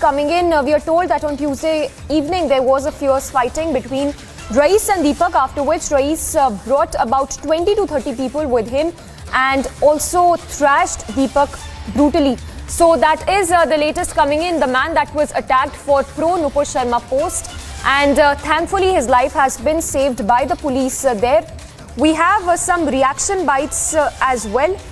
coming in. We are told that on Tuesday evening there was a fierce fighting between Rais and Deepak, after which Rais brought about 20 to 30 people with him and also thrashed Deepak brutally. So that is the latest coming in. The man that was attacked for pro Nupur Sharma post, and thankfully his life has been saved by the police there. We have some reaction bites as well.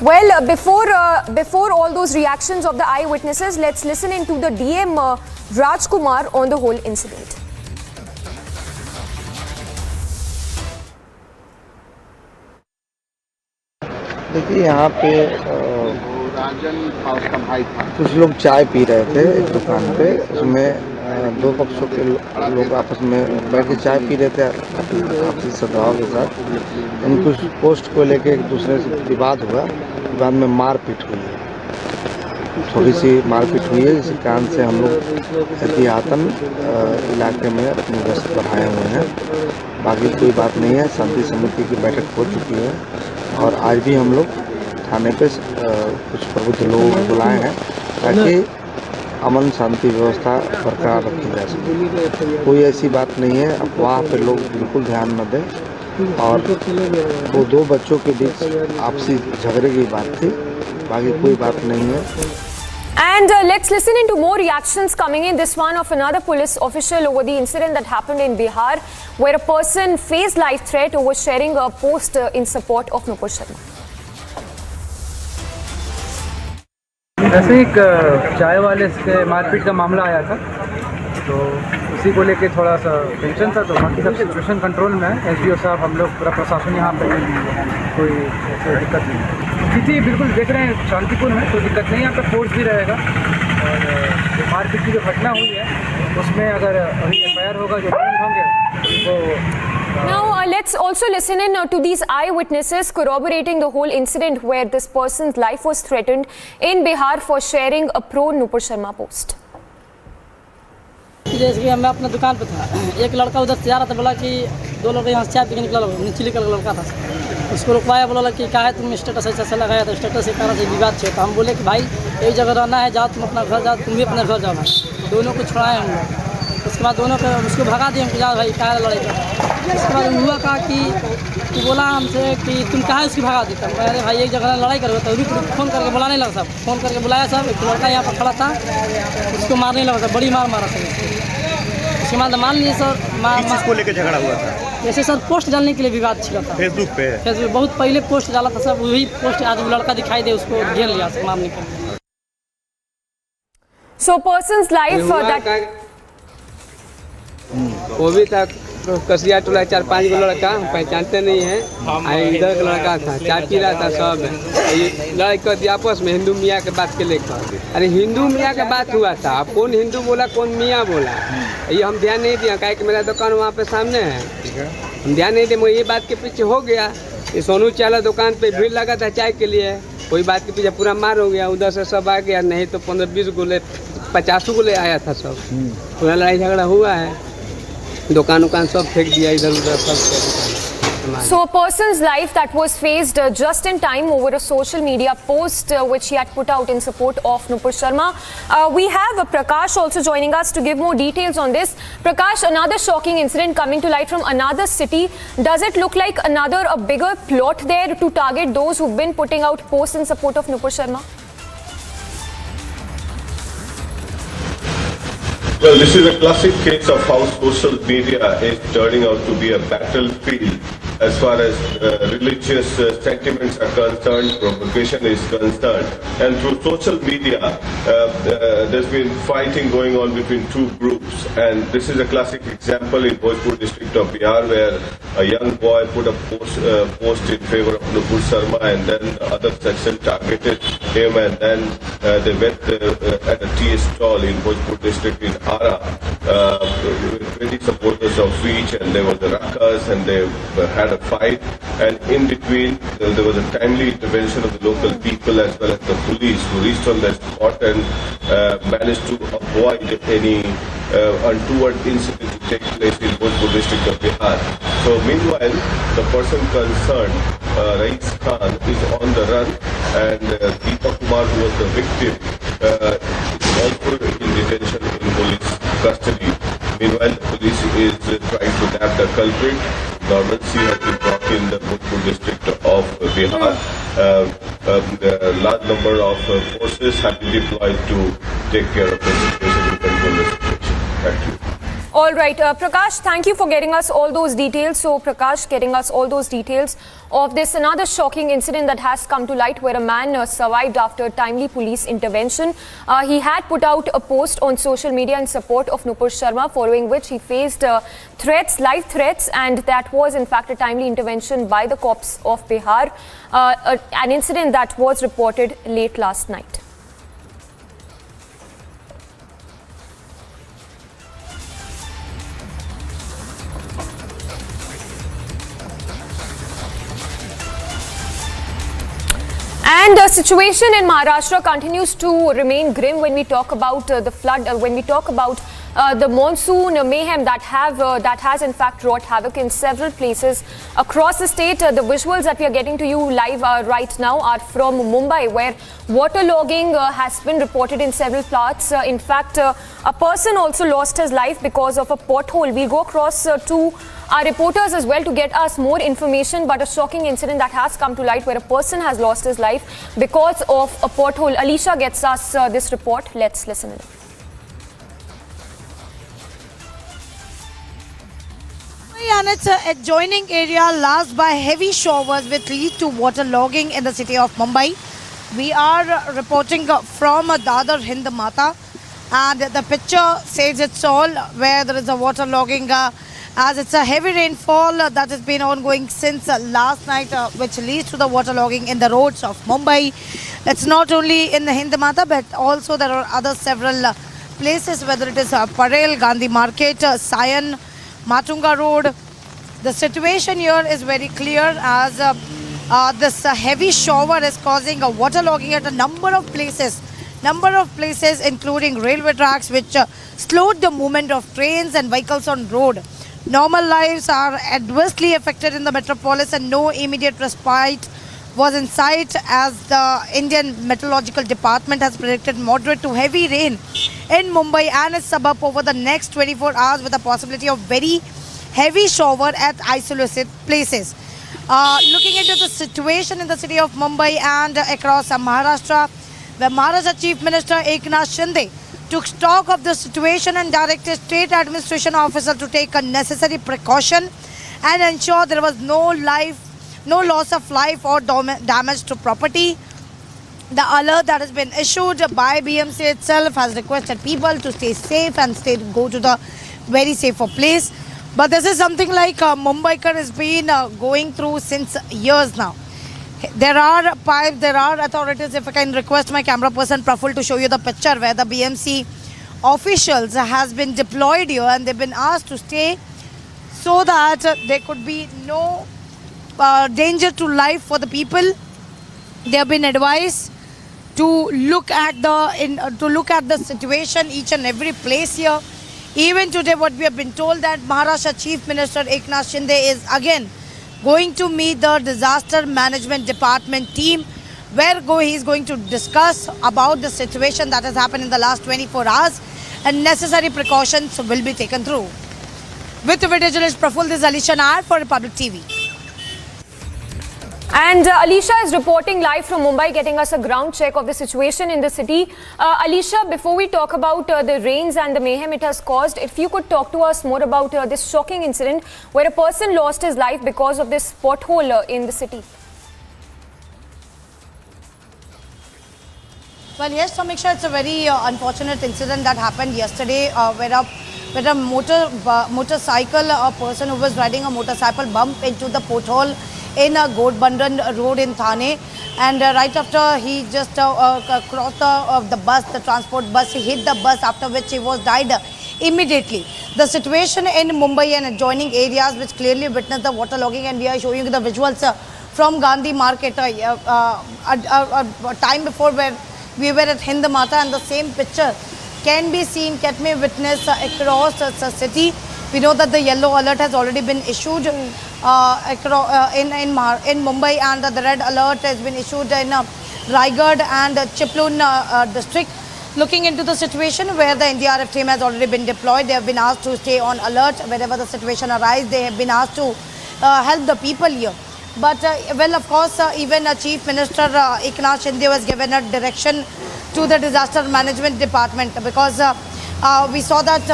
Well, before all those reactions of the eyewitnesses, let's listen into the DM Rajkumar on the whole incident. देखिए यहाँ पे कुछ लोग चाय P रहे थे एक दुकान पे, उसमें दो पक्षों के लोग आपस में बैठ के चाय पी रहे थे आपसी सद्भाव के साथ। इन कुछ पोस्ट को लेके एक दूसरे से विवाद हुआ, विवाद में मारपीट हुई है, थोड़ी सी मारपीट हुई है, जिस कारण से हम लोग एहतियातन इलाके में अपनी गश्त बढ़ाए हुए हैं। बाकी कोई बात नहीं है, शांति समिति की बैठक हो चुकी है और आज भी हम लोग थाने पे कुछ प्रबुद्ध लोगों को बुलाए हैं ताकि अमन शांति व्यवस्था बरकरार रखी जा सके। कोई ऐसी बात नहीं है, अफवाह पे लोग बिल्कुल ध्यान न दें। और वो दो बच्चों के बीच आपसी झगड़े की बात थी, बाकी कोई बात नहीं है। And let's listen into more reactions coming in. This one of another police official over the incident that happened in Bihar, where a person faced life threat over sharing a post in support of Nupur Sharma. वैसे एक चाय वाले से मारपीट का मामला आया था, तो उसी को लेके थोड़ा सा टेंशन था। तो बाकी सब सिचुएशन कंट्रोल में है। एसडीओ साहब, हम लोग पूरा प्रशासन यहाँ पे, कोई ऐसी दिक्कत नहीं। स्थिति बिल्कुल देख रहे हैं शांतिपूर्ण है, कोई दिक्कत नहीं। यहाँ पे फोर्स भी रहेगा और जो मारपीट की जो घटना हुई है उसमें अगर अभी एफआईआर होगा, जो होंगे वो। Now let's also listen in to these eyewitnesses corroborating the whole incident where this person's life was threatened in Bihar for sharing a pro Nupur Sharma post. जैसे कि मैं अपना दुकान पे था, एक लड़का उधर से जा रहा था, बोला कि दो लोग यहाँ से चाय पी के निकला, नीचे का लड़का था, उसको रुकवाया, बोला कि क्या है तुम स्टेटस ऐसा लगाया था, स्टेटस के कारण से विवाद छे। तो हम बोले कि भाई एक जगह रहना है, जाओ तुम अपना घर जाओ, तुम भी अपना घर जाओ भाई। दोनों को छुड़ाए हम लोग। उसके बाद दोनों को उसको भगा दिए कि जाओ भाई, क्या लड़ाई का। उसके बाद हुआ कहा कि बोला हमसे कि तुम कहाँ उसकी भगा दी। तब अरे भाई एक जगह लड़ाई करो, तो रुक फोन करके बुलाने लगा सब, फोन करके बुलाया सब। एक लड़का यहाँ पर खड़ा था, उसको मारने लगा था, बड़ी मार मारा था। उसके बाद मान लीजिए सर, किस को लेकर झगड़ा हुआ था? जैसे सर पोस्ट डालने के लिए विवाद छिड़ा था फेसबुक पे। फेसबुक बहुत पहले पोस्ट डाला था सब, वही पोस्ट आज वो लड़का दिखाई दे, उसको घेर लिया सब मारने के लिए। So person's life that वो भी था कसिया टोला, 4-5 गो लड़का पहचानते नहीं है। इधर का लड़का था, चाय पी रहा था सब, लड़ाई कर दिया आपस में हिंदू मियाँ के बात के लेकर। अरे हिंदू मियाँ के बात हुआ था, अब कौन हिंदू बोला कौन मियाँ बोला, ये हम ध्यान नहीं दिया। काहे कि मेरा दुकान वहाँ पे सामने है, हम ध्यान नहीं दिए। मगर ये बात के पीछे हो गया, ये सोनू चाला दुकान पे भीड़ लगा था चाय के लिए, कोई बात के पीछे पूरा मार हो गया। उधर से सब आ गया, नहीं तो 15-20 गोले 50 गोले आया था सब, पूरा लड़ाई झगड़ा हुआ है। दुकान उकान सब फेंक दिया इधर उधर सब। So a person's life that was faced just in time over a social media post which he had put out in support of Nupur Sharma. We have Prakash also joining us to give more details on this. Prakash, another shocking incident coming to light from another city. Does it look like a bigger plot there to target those who've been putting out posts in support of Nupur Sharma? Well, this is a classic case of how social media is turning out to be a battlefield as far as religious sentiments are concerned, propagation is concerned. And through social media, there's been fighting going on between two groups. And this is a classic example in Bhojpur district of Bihar, where a young boy put a post in favor of Nupur Sharma, and then the other section targeted him, and then they went at a tea stall in Bhojpur district in Ara, 20 supporters of each, and there were the rakas, and they had a fight, and in between there was a timely intervention of the local people as well as the police, who reached on the spot and managed to avoid any untoward incident to take place in Bhojpur district of Bihar. So meanwhile, the person concerned, Rais Khan, is on the run, and Deepak Kumar, who was the victim, more in detention in police custody. Meanwhile, the police is trying to nab the culprit. Normalcy has been brought in the Bhojpur district of Bihar. A large number of forces have been deployed to take care of the situation and control the situation. Back to you. All right, Prakash, thank you for getting us all those details. So, Prakash, getting us all those details of this another shocking incident that has come to light where a man survived after timely police intervention. He had put out a post on social media in support of Nupur Sharma, following which he faced threats, live threats, and that was in fact a timely intervention by the cops of Bihar, an incident that was reported late last night. And the situation in Maharashtra continues to remain grim when we talk about the flood, when we talk about the monsoon mayhem that has in fact wrought havoc in several places across the state. The visuals that we are getting to you live right now are from Mumbai, where waterlogging has been reported in several parts. In fact, a person also lost his life because of a pothole. We'll go across to our reporters as well to get us more information, but a shocking incident that has come to light where a person has lost his life because of a pothole. Alicia gets us this report. Let's listen in. And its adjoining area lashed by heavy showers which lead to waterlogging in the city of Mumbai. We are reporting from Dadar Hind Mata, and the picture says it's all, where there is a waterlogging as it's a heavy rainfall that has been ongoing since last night, which leads to the waterlogging in the roads of Mumbai. It's not only in the Hind Mata, but also there are other several places, whether it is Parel, Gandhi Market, Sion, Matunga Road. The situation here is very clear as this heavy shower is causing a waterlogging at a number of places including railway tracks, which slowed the movement of trains and vehicles on road. Normal lives are adversely affected in the metropolis and no immediate respite was in sight as the Indian Meteorological Department has predicted moderate to heavy rain in Mumbai and its suburb over the next 24 hours with a possibility of very heavy shower at isolated places. Looking into the situation in the city of Mumbai and across Maharashtra, the Maharashtra Chief Minister Eknath Shinde took stock of the situation and directed State Administration Officer to take a necessary precaution and ensure there was no loss of life or damage to property. The alert that has been issued by BMC itself has requested people to stay safe and go to the very safer place. But this is something like Mumbaikar has been going through since years now. There are authorities. If I can request my camera person Praful to show you the picture where the BMC officials has been deployed here and they've been asked to stay so that there could be no danger to life for the people. They have been advised to look at the situation each and every place here. Even today, what we have been told that Maharashtra Chief Minister Eknath Shinde is again going to meet the Disaster Management Department team, where he is going to discuss about the situation that has happened in the last 24 hours and necessary precautions will be taken through. With video journalist Praful, this is Alicia Nair for Republic TV. And Alicia is reporting live from Mumbai, getting us a ground check of the situation in the city. Alicia, before we talk about the rains and the mayhem it has caused, if you could talk to us more about this shocking incident where a person lost his life because of this pothole in the city. Well, yes, Samiksha, it's a very unfortunate incident that happened yesterday where a motorcycle, a person who was riding a motorcycle bumped into the pothole in a Godbandan road in Thane, and right after he just crossed the bus, the transport bus, he hit the bus, after which he was died immediately. The situation in Mumbai and adjoining areas which clearly witnessed the waterlogging, and we are showing you the visuals from Gandhi Market a time before where we were at Hind Mata, and the same picture can be witnessed across the city. We know that the yellow alert has already been issued in Mumbai, and the red alert has been issued in Raigad and Chiplun district. looking into the situation where the NDRF team has already been deployed. They have been asked to stay on alert wherever the situation arises. They have been asked to help the people here. But well, of course, even Chief Minister Eknath Shinde has given a direction to the Disaster Management Department, because we saw that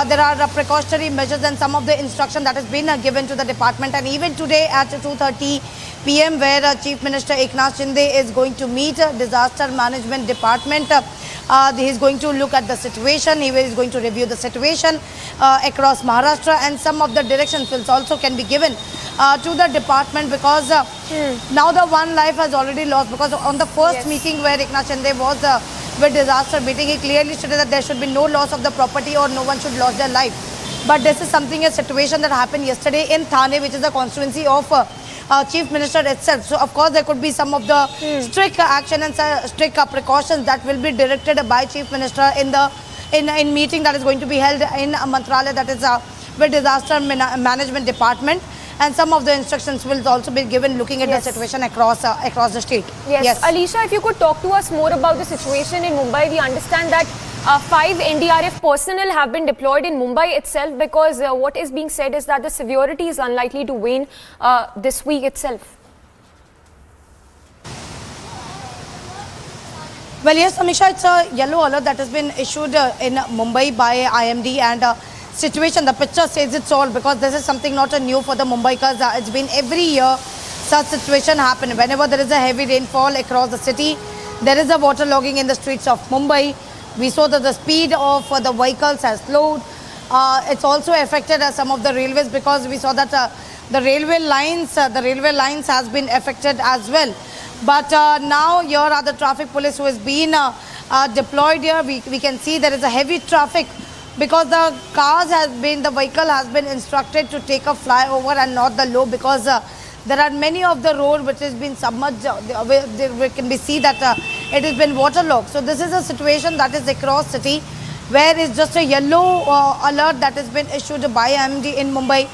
there are precautionary measures and some of the instruction that has been given to the department. And even today at 2:30 p.m. where Chief Minister Eknath Shinde is going to meet Disaster Management Department. He is going to look at the situation. He is going to review the situation across Maharashtra, and some of the directions will also can be given to the department, because now the one life has already lost. Because on the first meeting where Eknath Shinde was with disaster meeting, he clearly stated that there should be no loss of the property or no one should lose their life. But this is something, a situation that happened yesterday in Thane, which is the constituency of Chief Minister itself. So of course there could be some of the strict action and strict precautions that will be directed by Chief Minister in the in meeting that is going to be held in Mantralaya, that is with Disaster Management Department. And some of the instructions will also be given looking at the situation across the state. Yes. Alisha, if you could talk to us more about the situation in Mumbai. We understand that 5 NDRF personnel have been deployed in Mumbai itself, because what is being said is that the severity is unlikely to wane this week itself. Well, yes, Amisha, it's a yellow alert that has been issued in Mumbai by IMD, and situation, the picture says it's all, because this is something not new for the Mumbaikars. It's been every year such situation happen. Whenever there is a heavy rainfall across the city, there is a waterlogging in the streets of Mumbai. We saw that the speed of the vehicles has slowed. It's also affected some of the railways, because we saw that the railway lines has been affected as well. But now here are the traffic police who has been deployed here. We can see there is a heavy traffic, because the vehicle has been instructed to take a flyover and not the low, because there are many of the road which has been submerged. We can be see that it has been waterlogged. So this is a situation that is across city, where it's just a yellow alert that has been issued by MD in Mumbai.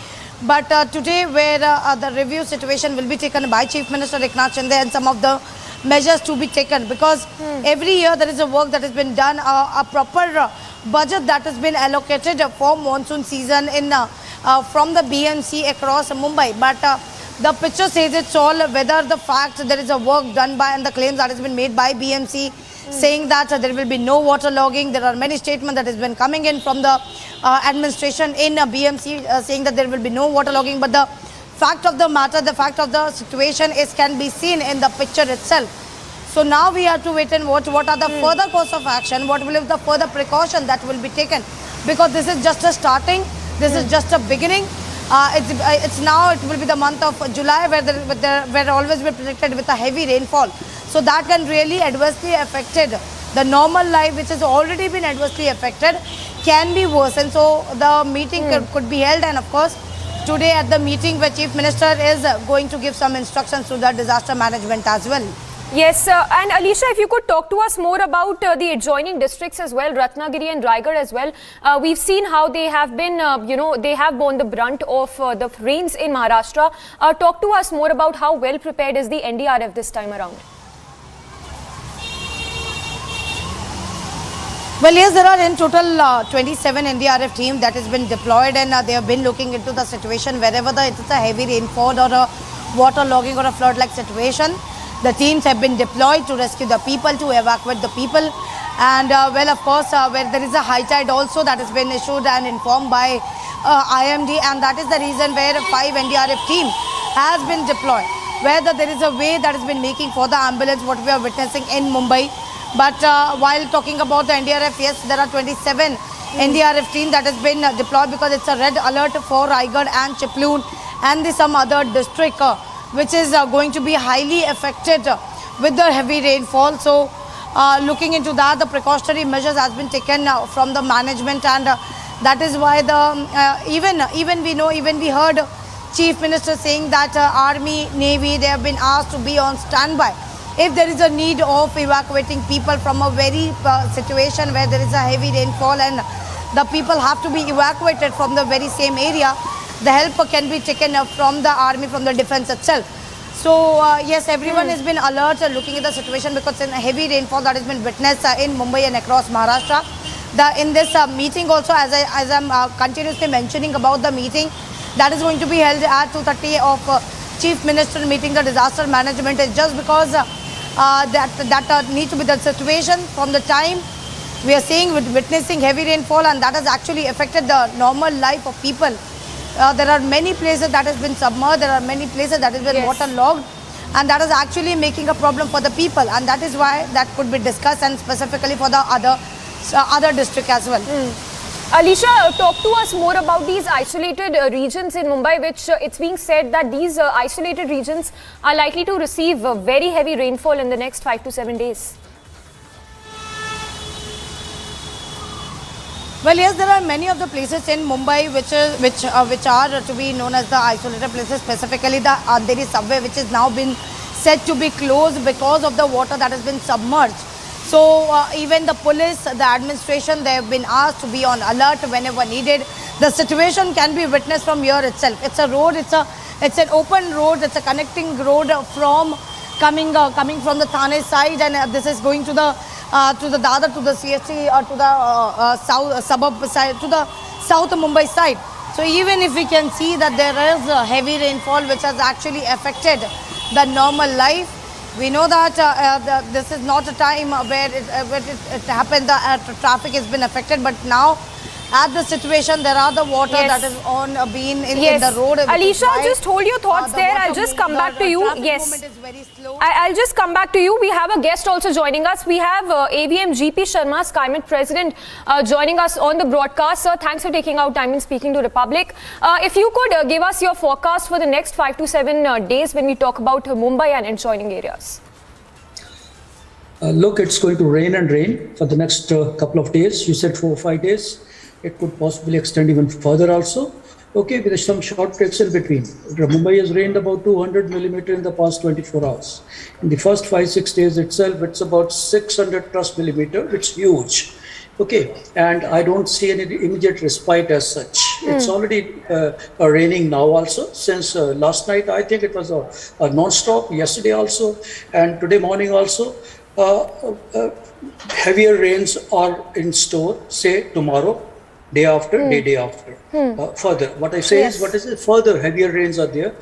But today, where the review situation will be taken by Chief Minister Eknath Shinde, and some of the measures to be taken, because every year there is a work that has been done, a proper budget that has been allocated for monsoon season in from the BMC across Mumbai. But the picture says it's all, whether the fact there is a work done by, and the claims that has been made by BMC saying that there will be no waterlogging. There are many statements that has been coming in from the administration in BMC saying that there will be no waterlogging. But the fact of the matter, the fact of the situation can be seen in the picture itself. So now we have to wait and watch what are the further course of action, what will be the further precaution that will be taken, because this is just a starting, this is just a beginning. It's now, it will be the month of July, where always be predicted with a heavy rainfall. So that can really adversely affected the normal life, which has already been adversely affected, can be worse. And so the meeting could be held, and of course today at the meeting where Chief Minister is going to give some instructions to the disaster management as well. Yes, and Alisha, if you could talk to us more about the adjoining districts as well, Ratnagiri and Raigad as well. We've seen how they have been, they have borne the brunt of the rains in Maharashtra. Talk to us more about how well prepared is the NDRF this time around. Well, yes, there are in total 27 NDRF team that has been deployed, and they have been looking into the situation wherever it's a heavy rainfall or a waterlogging or a flood-like situation. The teams have been deployed to rescue the people, to evacuate the people. And well, of course, where there is a high tide also that has been issued and informed by IMD, and that is the reason where 5 NDRF team has been deployed. Where there is a way that has been making for the ambulance, what we are witnessing in Mumbai. But while talking about the NDRF, yes, there are 27 NDRF team that has been deployed, because it's a red alert for Raigad and Chiploon and some other district which is going to be highly affected with the heavy rainfall. So looking into that, the precautionary measures has been taken from the management, and that is why the even we heard Chief Minister saying that Army, Navy, they have been asked to be on standby if there is a need of evacuating people from a very situation where there is a heavy rainfall and the people have to be evacuated from the very same area. The help can be taken from the army, from the defense itself. So yes, everyone has been alert looking at the situation because in heavy rainfall that has been witnessed in Mumbai and across Maharashtra. In this meeting also, as I'm continuously mentioning about the meeting that is going to be held at 2:30 of Chief Minister meeting, the disaster management is just because that needs to be the situation from the time we are seeing witnessing heavy rainfall, and that has actually affected the normal life of people. There are many places that has been submerged, there are many places that has been waterlogged, and that is actually making a problem for the people, and that is why that could be discussed, and specifically for the other district as well. Alicia, talk to us more about these isolated regions in Mumbai, which it's being said that these isolated regions are likely to receive very heavy rainfall in the next 5 to 7 days. Well, yes, there are many of the places in Mumbai which are to be known as the isolated places, specifically the Andheri subway, which is now been said to be closed because of the water that has been submerged. So even the police, the administration, they have been asked to be on alert whenever needed. The situation can be witnessed from here itself. It's a road, it's an open road, it's a connecting road from coming from the Thane side, and this is going to the Dadar, to the CST, or to the south suburb side, to the south Mumbai side. So even if we can see that there is a heavy rainfall which has actually affected the normal life, we know that this is not a time where it happened, the traffic has been affected, but now at the situation there are the water that is on being in the road. Alicia, just hold your thoughts there. I'll just come back to you. Yes, I'll just come back to you. We have a guest also joining us. We have AVM GP Sharma, SkyMet President, joining us on the broadcast. Sir, thanks for taking out time and speaking to Republic. If you could give us your forecast for the next 5 to 7 days when we talk about Mumbai and adjoining areas. Look, it's going to rain and rain for the next couple of days. You said 4 or 5 days. It could possibly extend even further also. Okay, with some short breaks in between. Mumbai has rained about 200 millimeter in the past 24 hours. In the first 5-6 days itself, it's about 600 plus millimeter, which is huge. Okay, and I don't see any immediate respite as such. It's already raining now also. Since last night, I think it was a non-stop, yesterday also, and today morning also. Heavier rains are in store, say tomorrow, day after, day after. Further, what I say is, further heavier rains are there,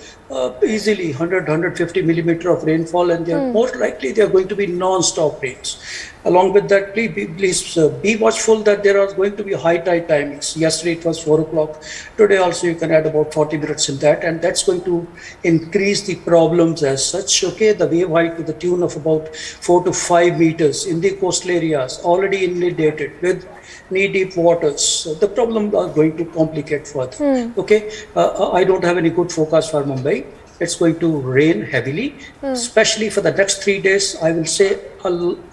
easily 100-150 millimeter of rainfall, and they are most likely they are going to be non-stop rains. Along with that, please be watchful that there are going to be high tide timings. Yesterday it was 4 o'clock. Today also you can add about 40 minutes in that, and that's going to increase the problems as such. Okay, the wave height to the tune of about 4 to 5 meters in the coastal areas, already inundated with knee-deep waters. So the problem are going to complicate further. Okay, I don't have any good forecast for Mumbai. It's going to rain heavily, especially for the next 3 days. I will say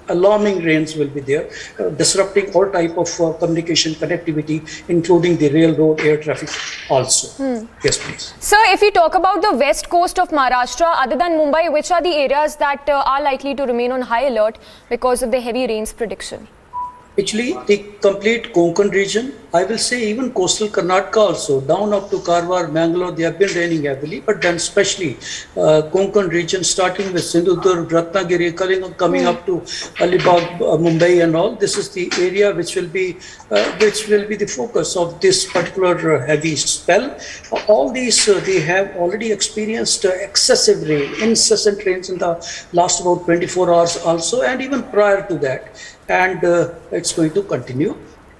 alarming rains will be there, disrupting all type of communication connectivity, including the railroad, air traffic also. Yes, please. Sir, if we talk about the west coast of Maharashtra, other than Mumbai, which are the areas that are likely to remain on high alert because of the heavy rains prediction? Actually, the complete Konkan region, I will say even coastal Karnataka also, down up to Karwar, Mangalore, they have been raining heavily, but then especially Konkan region, starting with Sindhudurg, Ratnagiri, coming up to Alibag, Mumbai and all. This is the area which will be the focus of this particular heavy spell. All these, they have already experienced excessive rain, incessant rains in the last about 24 hours also, and even prior to that. And it's going to continue.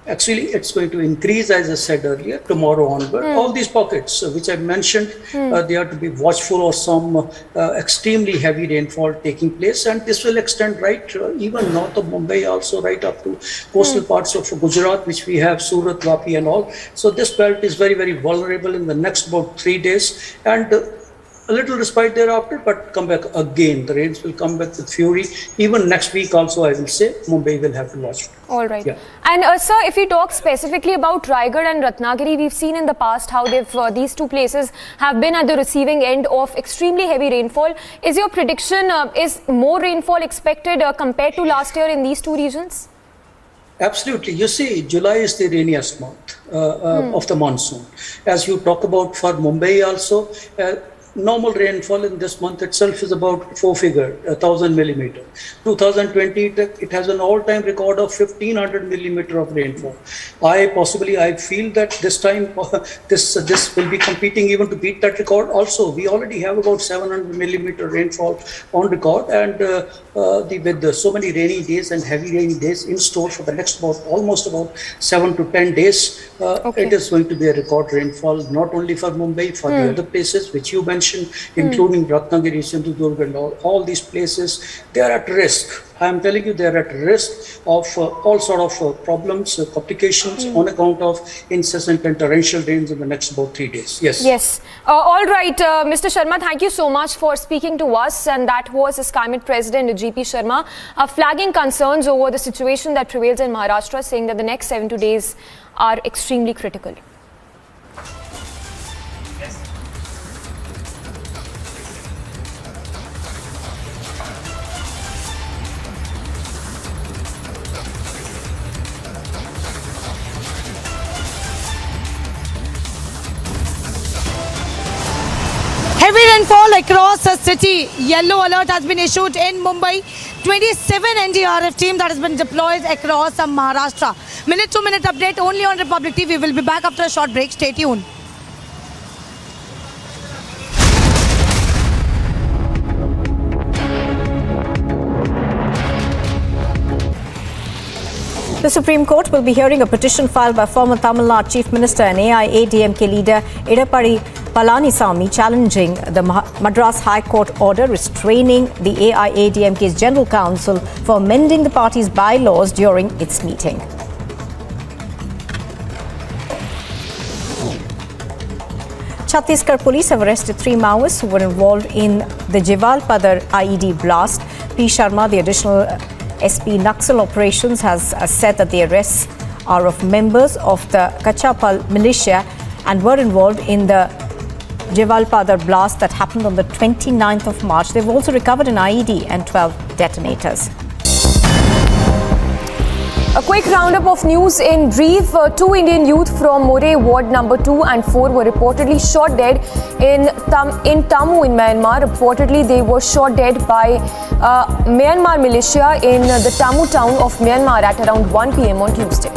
Actually, it's going to increase, as I said earlier, tomorrow onward. All these pockets which I mentioned, they are to be watchful of some extremely heavy rainfall taking place, and this will extend right even north of Mumbai, also right up to coastal parts of Gujarat, which we have Surat, Vapi and all. So this belt is very, very vulnerable in the next about 3 days, and a little respite thereafter, but come back again. The rains will come back with fury. Even next week also, I will say, Mumbai will have to watch. All right. Yeah. And sir, if we talk specifically about Raigad and Ratnagiri, we've seen in the past how these two places have been at the receiving end of extremely heavy rainfall. Is your prediction, is more rainfall expected compared to last year in these two regions? Absolutely. You see, July is the rainiest month of the monsoon. As you talk about for Mumbai also, normal rainfall in this month itself is about 1,000 millimeter. 2020, it has an all-time record of 1,500 millimeter of rainfall. I feel that this time this will be competing even to beat that record. Also, we already have about 700 millimeter rainfall on record, and with so many rainy days and heavy rainy days in store for the next almost about 7 to 10 days, it is going to be a record rainfall, not only for Mumbai, for the other places which you mentioned, including Ratnagiri, Sindhudurg, and all these places. They are at risk. I am telling you, they are at risk of all sort of problems, complications on account of incessant and torrential rains in the next about 3 days. Yes. Yes. All right, Mr. Sharma, thank you so much for speaking to us. And that was the SkyMet President GP Sharma flagging concerns over the situation that prevails in Maharashtra, saying that the next 70 days are extremely critical. Heavy rainfall across the city. Yellow alert has been issued in Mumbai. 27 Ndrf team that has been deployed across Maharashtra. Minute-to-minute update only on Republic TV. We'll be back after a short break. Stay tuned. The Supreme Court will be hearing a petition filed by former Tamil Nadu Chief Minister and AIADMK leader Edappadi Palanisamy challenging the Madras High Court order restraining the AIADMK's General Council for amending the party's bylaws during its meeting. Chhattisgarh police have arrested 3 Maoists who were involved in the Jawalpada IED blast. P. Sharma, the additional SP Naxal operations, has said that the arrests are of members of the Kachapal militia and were involved in the Jawalpada blast that happened on the 29th of March. They've also recovered an IED and 12 detonators. A quick roundup of news in Ndrf. 2 Indian youth from More Ward number 2 and 4 were reportedly shot dead in Tammu in Myanmar. Reportedly, they were shot dead by Myanmar militia in the Tammu town of Myanmar at around 1 p.m. on Tuesday.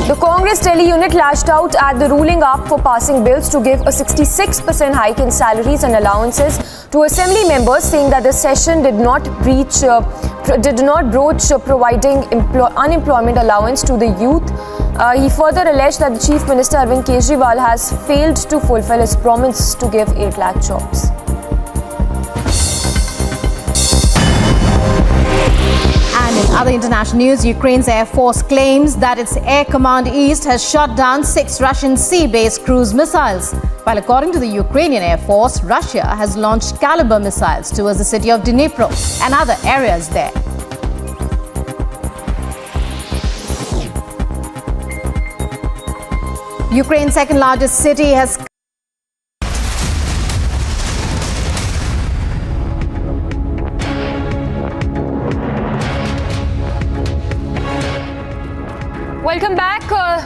The Congress Delhi unit lashed out at the ruling up for passing bills to give a 66% hike in salaries and allowances to assembly members, saying that the session did not broach providing unemployment allowance to the youth. He further alleged that the Chief Minister Arvind Kejriwal has failed to fulfill his promise to give 8 lakh jobs. And in other international news, Ukraine's Air Force claims that its Air Command East has shot down 6 Russian sea-based cruise missiles. While according to the Ukrainian Air Force, Russia has launched Caliber missiles towards the city of Dnipro and other areas there. Ukraine's second largest city has Welcome back.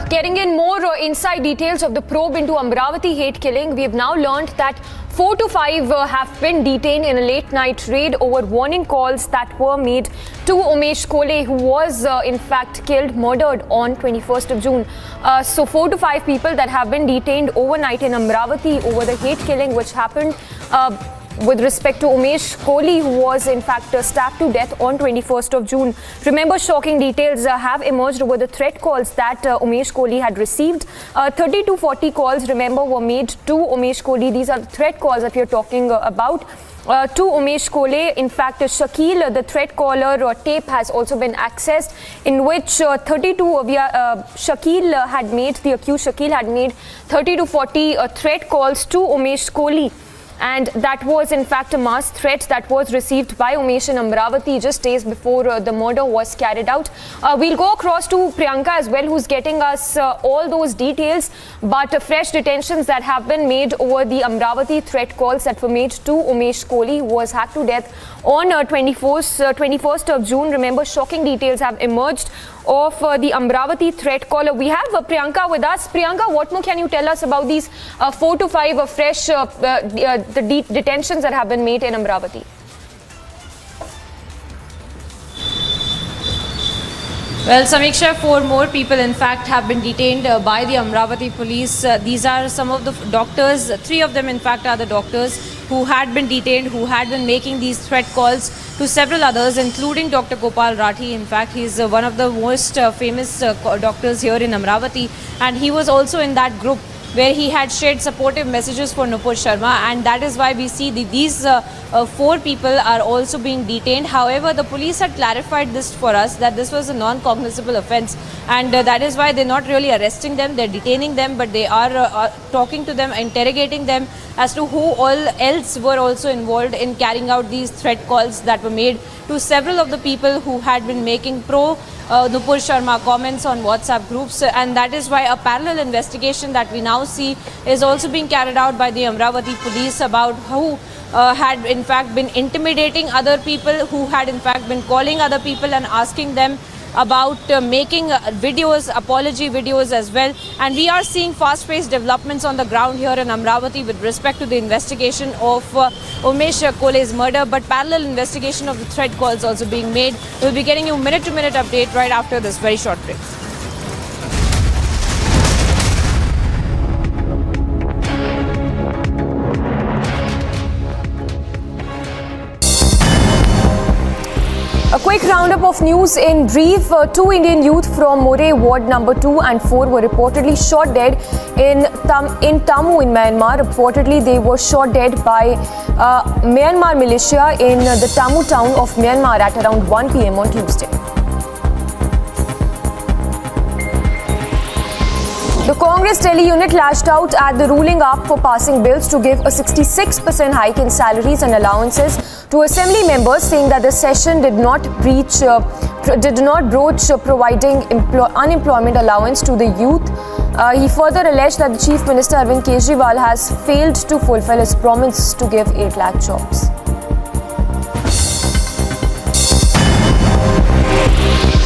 Getting in more inside details of the probe into Amravati hate killing, we have now learned that 4 to 5 have been detained in a late night raid over warning calls that were made to Umesh Kole, who was in fact murdered on 21st of June. So 4 to 5 people that have been detained overnight in Amravati over the hate killing which happened with respect to Umesh Kole, who was in fact stabbed to death on 21st of June. Remember, shocking details have emerged over the threat calls that Umesh Kole had received. 30 to 40 calls, remember, were made to Umesh Kole. These are the threat calls that we are talking about. To Umesh Kole. In fact, Shakil, the threat caller tape has also been accessed, in which Shakil had made, the accused Shakil had made 30 to 40 threat calls to Umesh Kole. And that was in fact a mass threat that was received by Umesh in Amravati just days before the murder was carried out. We'll go across to Priyanka as well, who's getting us all those details. But fresh detentions that have been made over the Amravati threat calls that were made to Umesh Kole, who was hacked to death on 21st of June. Remember, shocking details have emerged of the Amravati threat caller. We have Priyanka with us. Priyanka, what more can you tell us about these 4 to 5 fresh detentions that have been made in Amravati? Well, Samiksha, 4 more people in fact have been detained by the Amravati police. These are some of the doctors. 3 of them in fact are the doctors who had been detained, who had been making these threat calls to several others, including Dr. Gopal Rathi. In fact, he is one of the most famous doctors here in Amravati, and he was also in that group where he had shared supportive messages for Nupur Sharma, and that is why we see these 4 people are also being detained. However, the police had clarified this for us, that this was a non-cognizable offence, and that is why they're not really arresting them, they're detaining them, but they are talking to them, interrogating them as to who all else were also involved in carrying out these threat calls that were made to several of the people who had been making Nupur Sharma comments on WhatsApp groups, and that is why a parallel investigation that we now see is also being carried out by the Amravati police about who had in fact been intimidating other people, who had in fact been calling other people and asking them about making videos, apology videos as well. And we are seeing fast-paced developments on the ground here in Amravati with respect to the investigation of Umesh Kole's murder, but parallel investigation of the threat calls also being made. We'll be getting you minute-to-minute update right after this very short break. A quick roundup of news in Ndrf. 2 Indian youth from More Ward number 2 and 4 were reportedly shot dead in Tammu in Myanmar. Reportedly, they were shot dead by Myanmar militia in the Tammu town of Myanmar at around 1 p.m. on Tuesday. The Congress Delhi unit lashed out at the ruling up for passing bills to give a 66% hike in salaries and allowances to assembly members, saying that the session did not broach providing unemployment allowance to the youth. He further alleged that the Chief Minister Arvind Kejriwal has failed to fulfill his promise to give 8 lakh jobs.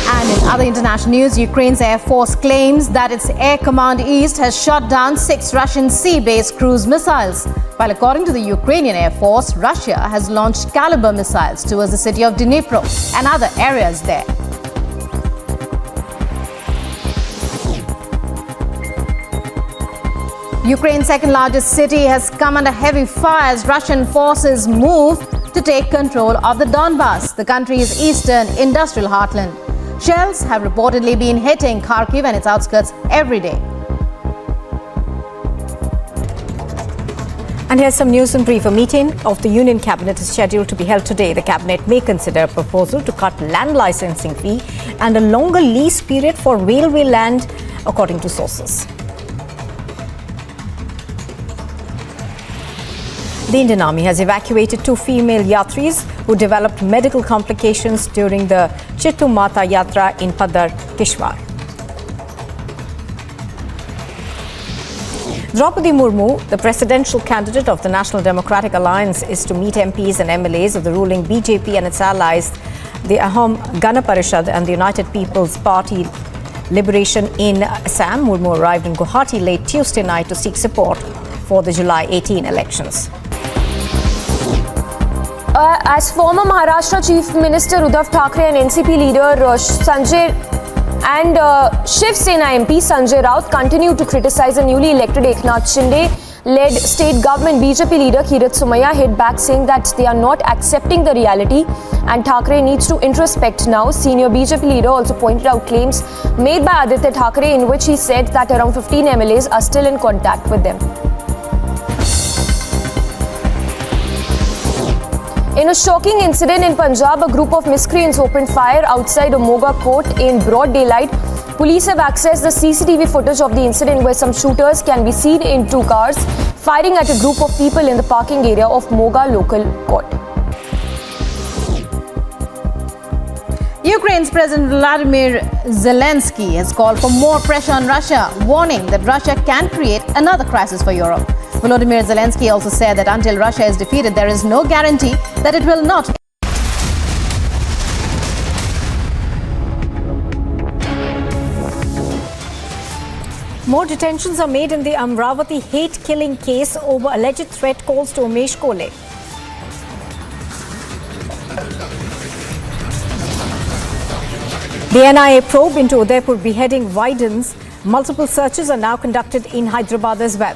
And in other international news, Ukraine's Air Force claims that its Air Command East has shot down 6 Russian sea-based cruise missiles. While according to the Ukrainian Air Force, Russia has launched Caliber missiles towards the city of Dnipro and other areas there. Ukraine's second largest city has come under heavy fire as Russian forces move to take control of the Donbas, the country's eastern industrial heartland. Shells have reportedly been hitting Kharkiv and its outskirts every day. And here's some news in brief. A meeting of the Union Cabinet is scheduled to be held today. The Cabinet may consider a proposal to cut land licensing fee and a longer lease period for railway land, according to sources. The Indian Army has evacuated 2 female yatris who developed medical complications during the Chittu Mata Yatra in Dadar, Kishwar. Draupadi Murmu, the presidential candidate of the National Democratic Alliance, is to meet MPs and MLAs of the ruling BJP and its allies, the Ahom Gana Parishad and the United People's Party Liberation in Assam. Murmu arrived in Guwahati late Tuesday night to seek support for the July 18 elections. As former Maharashtra Chief Minister Uddhav Thackeray and NCP leader Sanjay and Shiv Sena MP Sanjay Raut continue to criticize the newly elected Eknath Shinde-led state government, BJP leader Kirit Somaiya hit back saying that they are not accepting the reality and Thackeray needs to introspect now. Senior BJP leader also pointed out claims made by Aditya Thackeray in which he said that around 15 MLAs are still in contact with them. In a shocking incident in Punjab, a group of miscreants opened fire outside a Moga court in broad daylight. Police have accessed the CCTV footage of the incident where some shooters can be seen in 2 cars firing at a group of people in the parking area of Moga local court. Ukraine's President Vladimir Zelensky has called for more pressure on Russia, warning that Russia can create another crisis for Europe. Volodymyr Zelensky also said that until Russia is defeated, there is no guarantee that it will not More detentions are made in the Amravati hate-killing case over alleged threat calls to Umesh Kole. The NIA probe into Udaipur beheading widens. Multiple searches are now conducted in Hyderabad as well.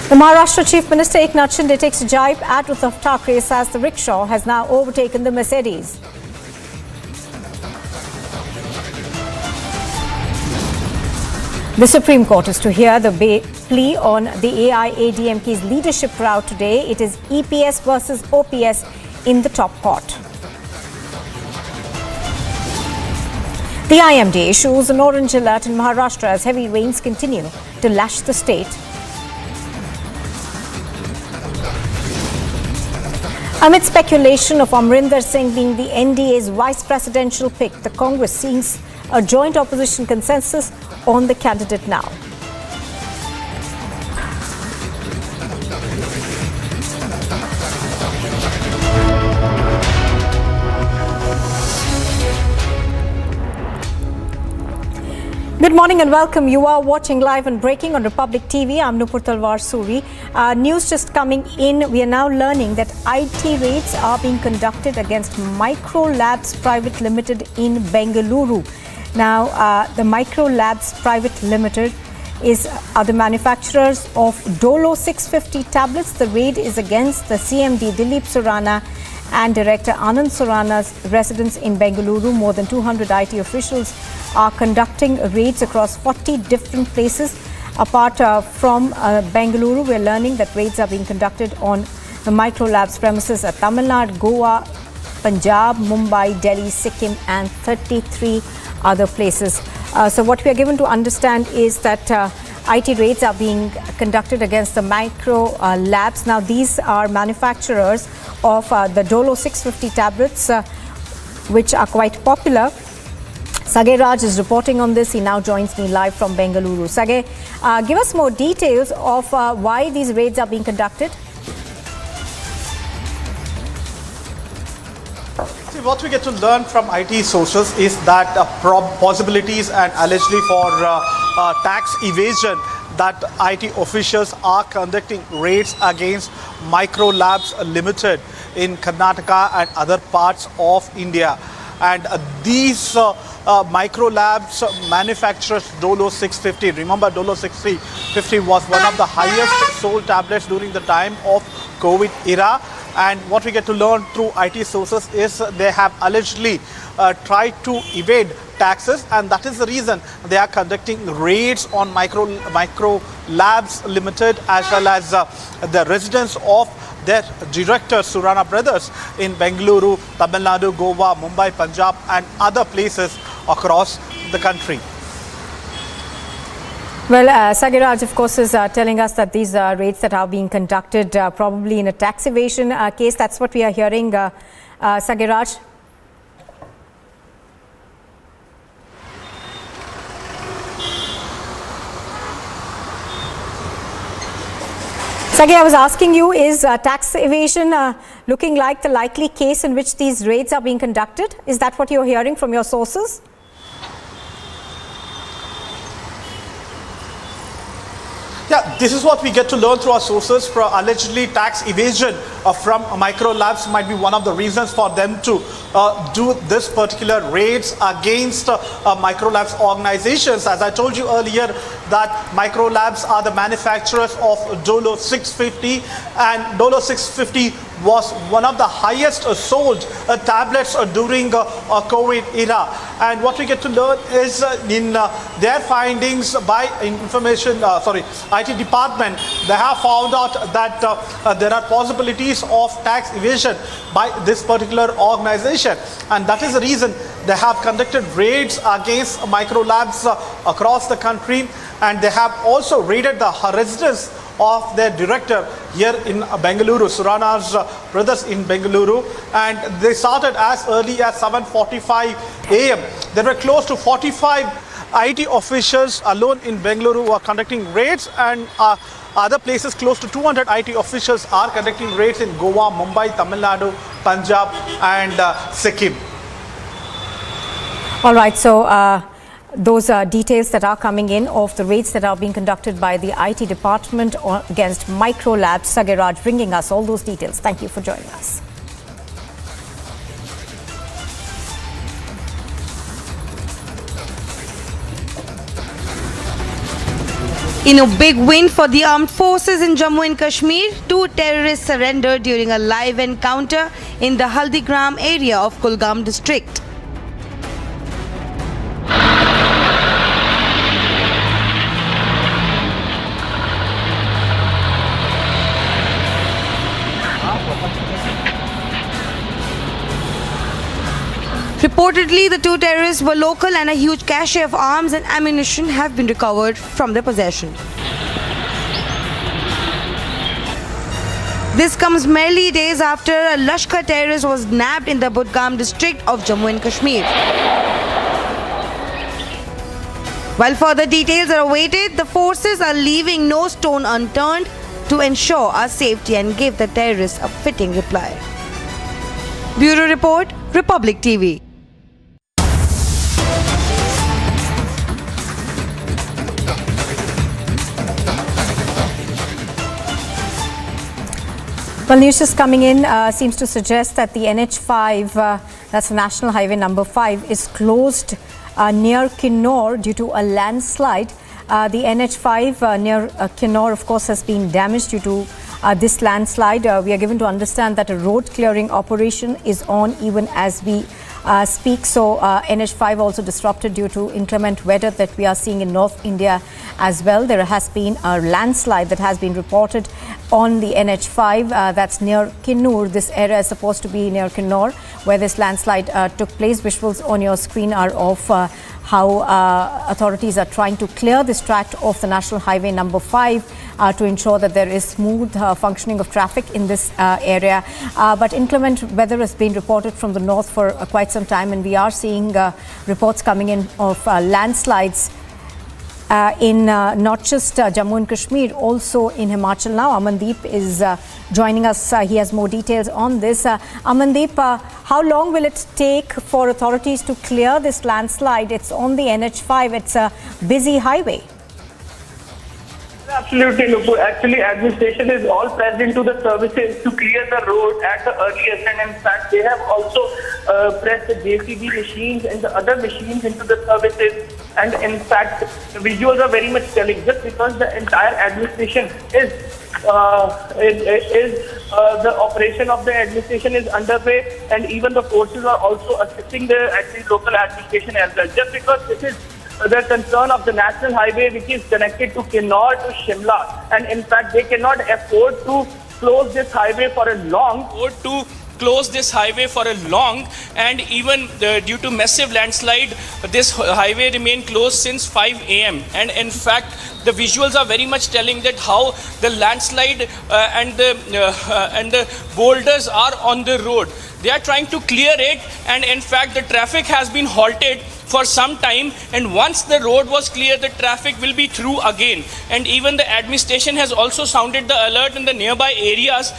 The Maharashtra Chief Minister Eknath Shinde takes a jibe at Uddhav Thackeray as the rickshaw has now overtaken the Mercedes. The Supreme Court is to hear the plea on the AIADMK's leadership row today. It is EPS versus OPS in the top court. The IMD issues an orange alert in Maharashtra as heavy rains continue to lash the state. Amid speculation of Amrinder Singh being the NDA's vice presidential pick, the Congress seeks a joint opposition consensus on the candidate now. Good morning and welcome. You are watching Live and Breaking on Republic TV. I'm Nupur Talwar Suri. News just coming in. We are now learning that IT raids are being conducted against Micro Labs Private Limited in Bengaluru. Now, the Micro Labs Private Limited are the manufacturers of Dolo 650 tablets. The raid is against the CMD Dilip Surana and Director Anand Surana's residence in Bengaluru. More than 200 IT officials are conducting raids across 40 different places. Apart from Bengaluru, we're learning that raids are being conducted on the Micro Labs premises at Tamil Nadu, Goa, Punjab, Mumbai, Delhi, Sikkim and 33 other places. So what we are given to understand is that IT raids are being conducted against the Micro Labs. Now these are manufacturers of the Dolo 650 tablets, which are quite popular. Sage Raj is reporting on this. He now joins me live from Bengaluru. Sage, give us more details of why these raids are being conducted. See, what we get to learn from IT sources is that possibilities and allegedly for tax evasion that IT officials are conducting raids against Micro Labs Limited in Karnataka and other parts of India. And these Micro Labs manufactures Dolo 650. Remember, Dolo 650 was one of the highest sold tablets during the time of COVID era. And what we get to learn through IT sources is they have allegedly tried to evade taxes, and that is the reason they are conducting raids on Micro Labs Limited as well as the residence of their director Surana brothers in Bengaluru, Tamil Nadu, Goa, Mumbai, Punjab and other places across the country. Well, Sage Raj, of course, is telling us that these raids that are being conducted probably in a tax evasion case. That's what we are hearing, Sage Raj. Sage, I was asking you, is tax evasion looking like the likely case in which these raids are being conducted? Is that what you're hearing from your sources? Yeah, this is what we get to learn through our sources. For allegedly tax evasion from Micro Labs might be one of the reasons for them to do this particular raids against Micro Labs organizations. As I told you earlier, that Micro Labs are the manufacturers of Dolo 650, and Dolo 650 was one of the highest sold tablets during COVID era. And what we get to learn is in their findings by IT department, they have found out that there are possibilities of tax evasion by this particular organization, and that is the reason they have conducted raids against Micro Labs across the country, and they have also raided the residence of their director here in Bengaluru, Surana's brothers in Bengaluru, and they started as early as 7:45 a.m. There were close to 45 IT officials alone in Bengaluru who are conducting raids, and other places close to 200 IT officials are conducting raids in Goa, Mumbai, Tamil Nadu, Punjab and Sikkim. All right, so those details that are coming in of the raids that are being conducted by the IT department against Micro Labs. Sagiraj bringing us all those details. Thank you for joining us. In a big win for the armed forces in Jammu and Kashmir, 2 terrorists surrendered during a live encounter in the Haldigram area of Kulgam district. Reportedly, the 2 terrorists were local and a huge cache of arms and ammunition have been recovered from their possession. This comes merely days after a Lashkar terrorist was nabbed in the Budgam district of Jammu and Kashmir. While further details are awaited, the forces are leaving no stone unturned to ensure our safety and give the terrorists a fitting reply. Bureau Report, Republic TV. Well, news just coming in seems to suggest that the NH5, that's National Highway number 5, is closed near Kinnaur due to a landslide. The NH5 near Kinnaur, of course, has been damaged due to this landslide. We are given to understand that a road clearing operation is on even as we speak. So NH5 also disrupted due to inclement weather that we are seeing in North India as well. There has been a landslide that has been reported on the NH5 that's near Kinnaur. This area is supposed to be near Kinnaur where this landslide took place. Visuals on your screen are of how authorities are trying to clear this tract of the National Highway number 5 to ensure that there is smooth functioning of traffic in this area. But inclement weather has been reported from the north for quite some time, and we are seeing reports coming in of landslides in not just Jammu and Kashmir, also in Himachal. Now Amandeep is joining us. He has more details on this. Amandeep, how long will it take for authorities to clear this landslide? It's on the NH5. It's a busy highway. Absolutely, Nupu. Actually, administration is all pressed into the services to clear the road at the earliest, and in fact, they have also pressed the JCB machines and the other machines into the services. And in fact, the visuals are very much telling. Just because the entire administration is the operation of the administration is underway, and even the forces are also assisting the local administration as well. Just because this is the concern of the national highway, which is connected to Kinnaur to Shimla, and in fact they cannot afford to close this highway for a long and even due to massive landslide, this highway remained closed since 5 a.m. and in fact the visuals are very much telling that how the landslide and the boulders are on the road. They are trying to clear it, and in fact the traffic has been halted for some time, and once the road was clear, the traffic will be through again. And even the administration has also sounded the alert in the nearby areas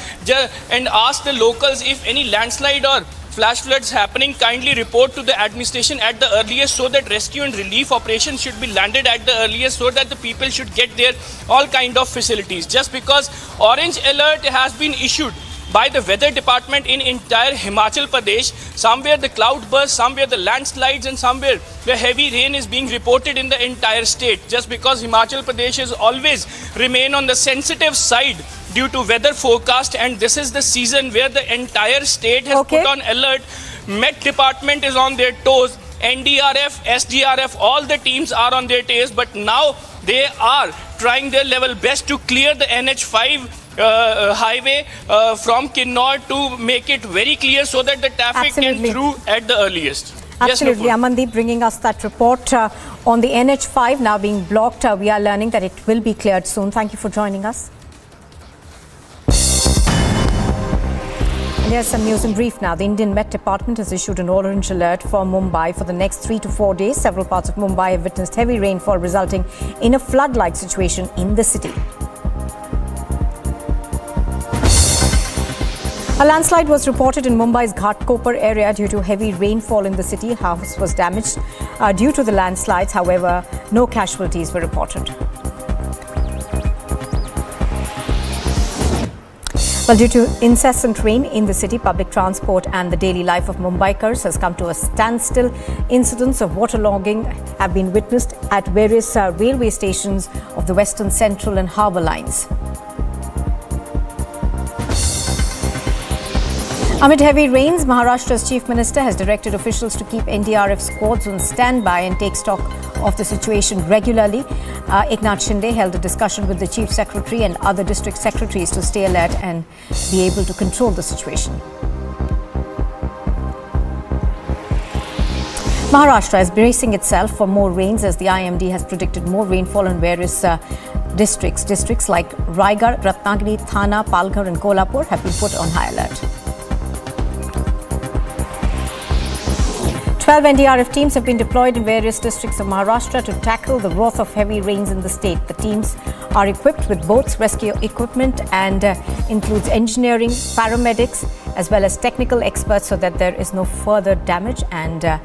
and asked the locals if any landslide or flash floods happening, kindly report to the administration at the earliest, so that rescue and relief operations should be landed at the earliest, so that the people should get there all kind of facilities. Just because orange alert has been issued by the weather department in entire Himachal Pradesh, somewhere the cloud burst, somewhere the landslides, and somewhere the heavy rain is being reported in the entire state. Just because Himachal Pradesh is always remain on the sensitive side due to weather forecast, and this is the season where the entire state has put on alert. Met department is on their toes, NDRF, SDRF, all the teams are on their toes, but now they are trying their level best to clear the NH5 highway from Kinnaur to make it very clear, so that the traffic can through at the earliest. Absolutely. Yes, Amandeep bringing us that report on the NH5 now being blocked. We are learning that it will be cleared soon. Thank you for joining us. And here's some news in brief now. The Indian Met Department has issued an orange alert for Mumbai for the next 3 to 4 days. Several parts of Mumbai have witnessed heavy rainfall, resulting in a flood-like situation in the city. A landslide was reported in Mumbai's Ghatkopar area due to heavy rainfall in the city. House was damaged due to the landslides. However, no casualties were reported. Well, due to incessant rain in the city, public transport and the daily life of Mumbaikars has come to a standstill. Incidents of waterlogging have been witnessed at various railway stations of the Western, Central and Harbour lines. Amid heavy rains, Maharashtra's Chief Minister has directed officials to keep Ndrf squads on standby and take stock of the situation regularly. Eknath Shinde held a discussion with the Chief Secretary and other district secretaries to stay alert and be able to control the situation. Maharashtra is bracing itself for more rains as the IMD has predicted more rainfall in various districts. Districts like Raigad, Ratnagiri, Thana, Palghar and Kolhapur have been put on high alert. 12 NDRF teams have been deployed in various districts of Maharashtra to tackle the wrath of heavy rains in the state. The teams are equipped with boats, rescue equipment and includes engineering, paramedics as well as technical experts so that there is no further damage. And a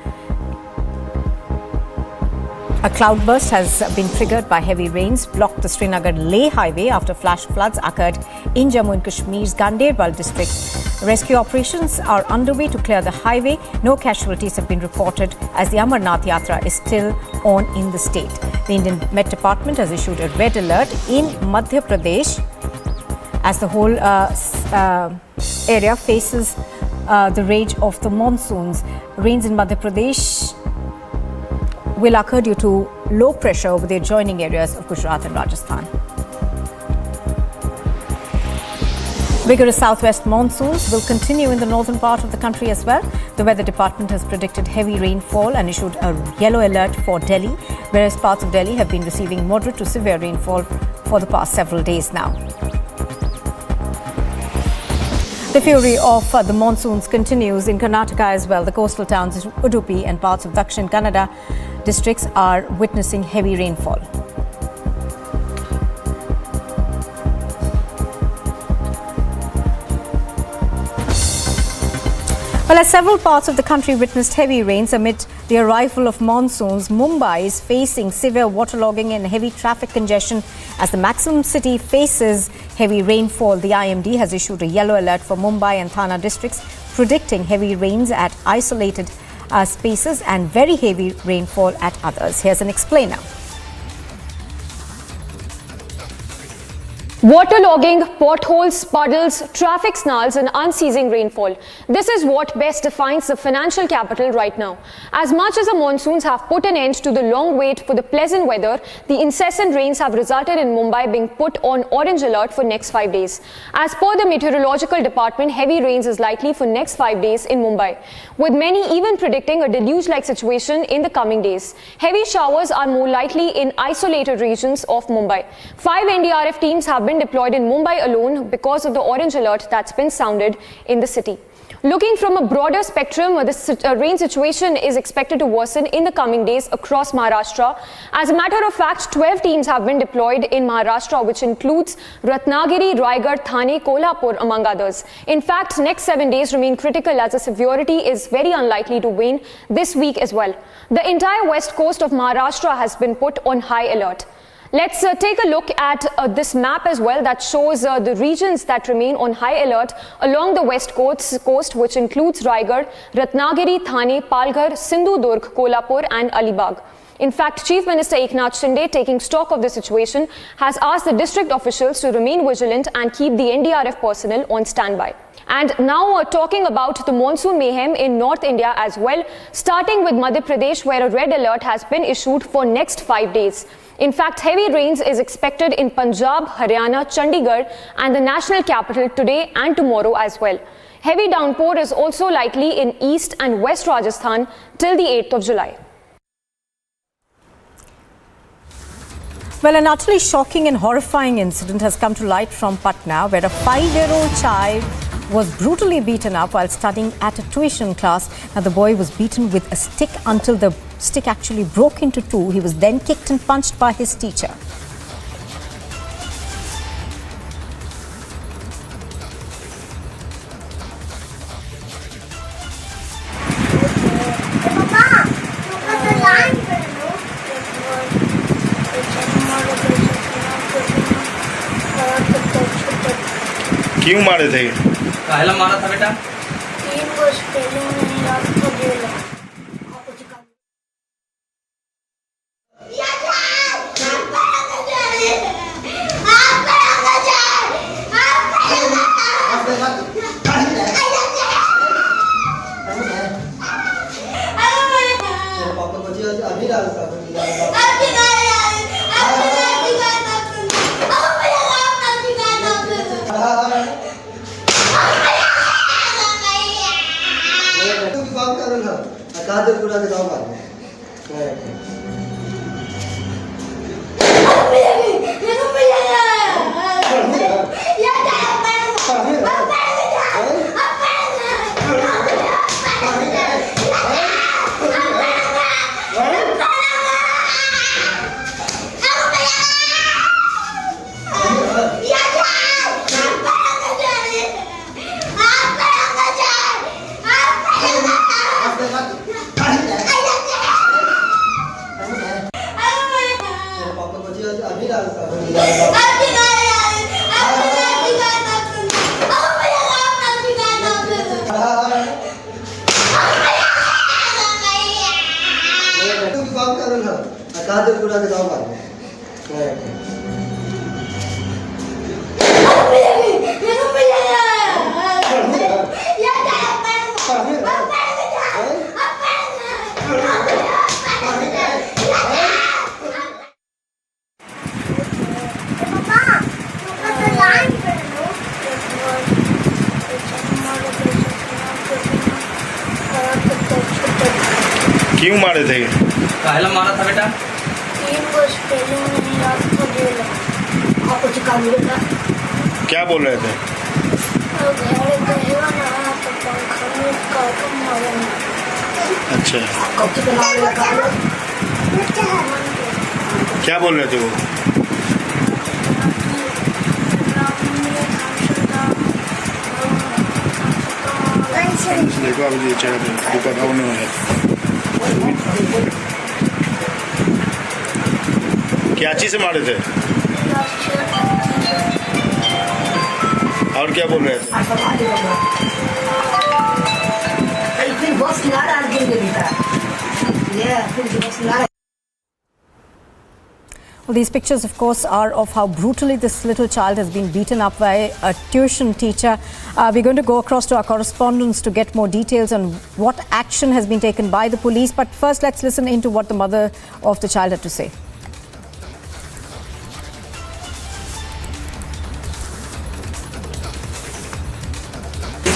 cloudburst has been triggered by heavy rains, blocked the Srinagar-Leh highway after flash floods occurred in Jammu and Kashmir's Ganderbal district. Rescue operations are underway to clear the highway. No casualties have been reported as the Amarnath Yatra is still on in the state. The Indian Met Department has issued a red alert in Madhya Pradesh as the whole area faces the rage of the monsoons. Rains in Madhya Pradesh will occur due to low pressure over the adjoining areas of Gujarat and Rajasthan. Vigorous southwest monsoons will continue in the northern part of the country as well. The Weather Department has predicted heavy rainfall and issued a yellow alert for Delhi. Various parts of Delhi have been receiving moderate to severe rainfall for the past several days now. The fury of the monsoons continues in Karnataka as well. The coastal towns of Udupi and parts of Dakshin Kannada districts are witnessing heavy rainfall. Well, as several parts of the country witnessed heavy rains amid the arrival of monsoons, Mumbai is facing severe waterlogging and heavy traffic congestion as the maximum city faces heavy rainfall. The IMD has issued a yellow alert for Mumbai and Thana districts, predicting heavy rains at isolated spaces and very heavy rainfall at others. Here's an explainer. Waterlogging, potholes, puddles, traffic snarls and unceasing rainfall. This is what best defines the financial capital right now. As much as the monsoons have put an end to the long wait for the pleasant weather, the incessant rains have resulted in Mumbai being put on orange alert for next 5 days. As per the meteorological department, heavy rains is likely for next 5 days in Mumbai, with many even predicting a deluge-like situation in the coming days. Heavy showers are more likely in isolated regions of Mumbai. 5 NDRF teams have been deployed in Mumbai alone because of the orange alert that's been sounded in the city. Looking from a broader spectrum, the rain situation is expected to worsen in the coming days across Maharashtra. As a matter of fact, 12 teams have been deployed in Maharashtra, which includes Ratnagiri, Raigad, Thane, Kolhapur, among others. In fact, next 7 days remain critical as the severity is very unlikely to wane this week as well. The entire west coast of Maharashtra has been put on high alert. Let's take a look at this map as well that shows the regions that remain on high alert along the west coast, which includes Raigad, Ratnagiri, Thane, Palghar, Sindhudurg, Kolhapur and Alibag. In fact, Chief Minister Eknath Shinde, taking stock of the situation, has asked the district officials to remain vigilant and keep the NDRF personnel on standby. And now talking about the monsoon mayhem in North India as well, starting with Madhya Pradesh, where a red alert has been issued for next 5 days. In fact, heavy rains is expected in Punjab, Haryana, Chandigarh and the national capital today and tomorrow as well. Heavy downpour is also likely in East and West Rajasthan till the 8th of July. Well, an utterly shocking and horrifying incident has come to light from Patna, where a 5-year-old child was brutally beaten up while studying at a tuition class. Now, the boy was beaten with a stick until the stick actually broke into two. He was then kicked and punched by his teacher. क्यों मारे थे? काहेला मारा था बेटा? 3 वर्ष पहले मैंने रात को जेल क्यों मारे थे? काहेला मारा था बेटा? 3 वर्ष पहले मैंने रात को जेल आपको चिका मिलेगा। क्या बोल रहे थे? घर कहेगा ना तो पंखा में काटूं मारेंगे। अच्छा, कब चिका मिलेगा? क्या बोल रहे थे वो? देखो अभी ये चेहरा पे दुपट्टा होने वाला है। क्या चीज से मारे थे? और क्या बोल रहे थे? Well, these pictures, of course, are of how brutally this little child has been beaten up by a tuition teacher. We're going to go across to our correspondents to get more details on what action has been taken by the police. But first, let's listen into what the mother of the child had to say.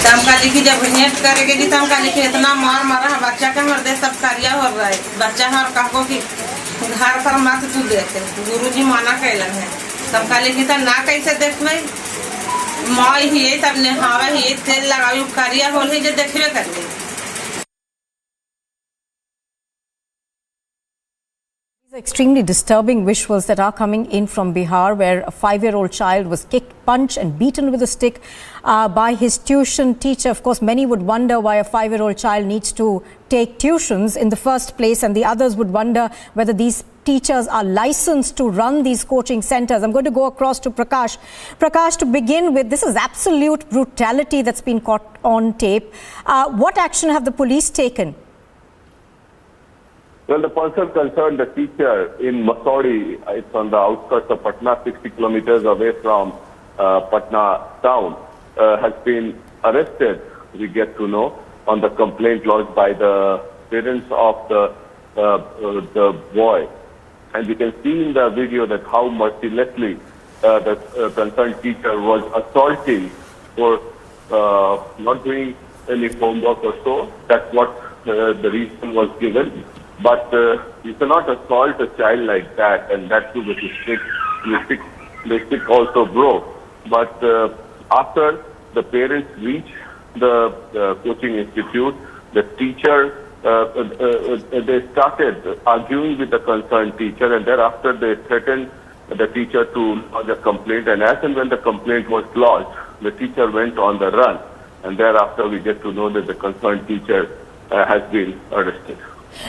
तमका लिखी जब net करेगी जी तमका लिखी इतना मार मारा है बच्चा का हृदय सब कार्य हो रहा है बच्चा हर कहो कि घर पर मत तू देखे गुरुजी माना कैलन है तमका लिखी तो ना कैसे देख ले माँ ही तब नहावा ही तेल लगावी कार्य हो जो देखबे कर ले। These are extremely disturbing visuals that are coming in from Bihar, where a 5-year-old child was kicked, punched and beaten with a stick by his tuition teacher. Of course, many would wonder why a 5-year-old child needs to take tuitions in the first place, and the others would wonder whether these teachers are licensed to run these coaching centers. I'm going to go across to Prakash. Prakash, to begin with, this is absolute brutality that's been caught on tape. What action have the police taken? Well, the person concerned, the teacher in Maoris, it's on the outskirts of Patna, 60 kilometers away from Patna town, has been arrested, we get to know, on the complaint lodged by the parents of the boy. And we can see in the video that how mercilessly the concerned teacher was assaulting for not doing any homework or so. That's what the reason was given. But you cannot assault a child like that, and that too with a stick. The stick also broke. But after the parents reached the coaching institute, the teacher, they started arguing with the concerned teacher, and thereafter they threatened the teacher to lodge a complaint. And as and when the complaint was lodged, the teacher went on the run. And thereafter we get to know that the concerned teacher has been arrested.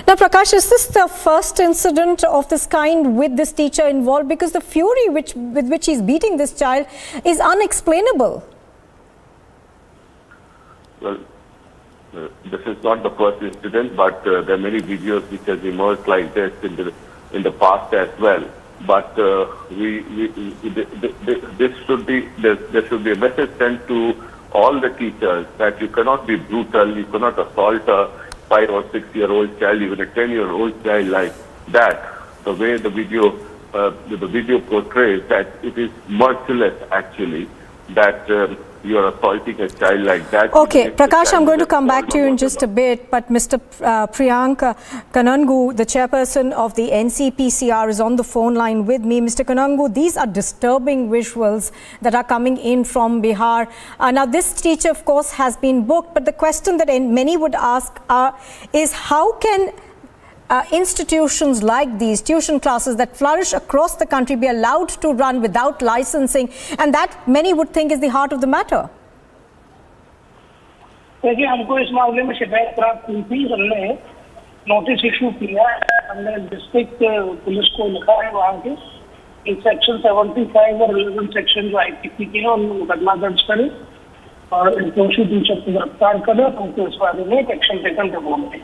Now, Prakash, is this the first incident of this kind with this teacher involved? Because the fury with which he's beating this child is unexplainable. well, this is not the first incident, but there are many videos which has emerged like this in the past as well. But there should be a message sent to all the teachers that you cannot be brutal, you cannot assault a 5 or 6 year old child, even a 10-year-old child like that. The way the video portrays that it is merciless actually, that you are assaulting a child like that. Okay, Prakash, I'm going to come back to you in just a bit, but Mr. Priyank Kanangu, the chairperson of the NCPCR, is on the phone line with me. Mr. Kanangu, these are disturbing visuals that are coming in from Bihar. Now, this teacher, of course, has been booked, but the question that many would ask is how can institutions like these, tuition classes that flourish across the country, be allowed to run without licensing? And that many would think is the heart of the matter. देखिए, हमको इस मामले में शिकायत प्राप्त हुई थी, हमने नोटिस इशू किया, हमने डिस्ट्रिक्ट पुलिस को लिखा है वहाँ के सेक्शन 75 और 11 सेक्शन जो IPC के हैं उनमें मुकदमा दर्ज करें और दोषी टीचर को गिरफ्तार करें, उनको इस बारे में एक्शन टेकन रिपोर्ट दें.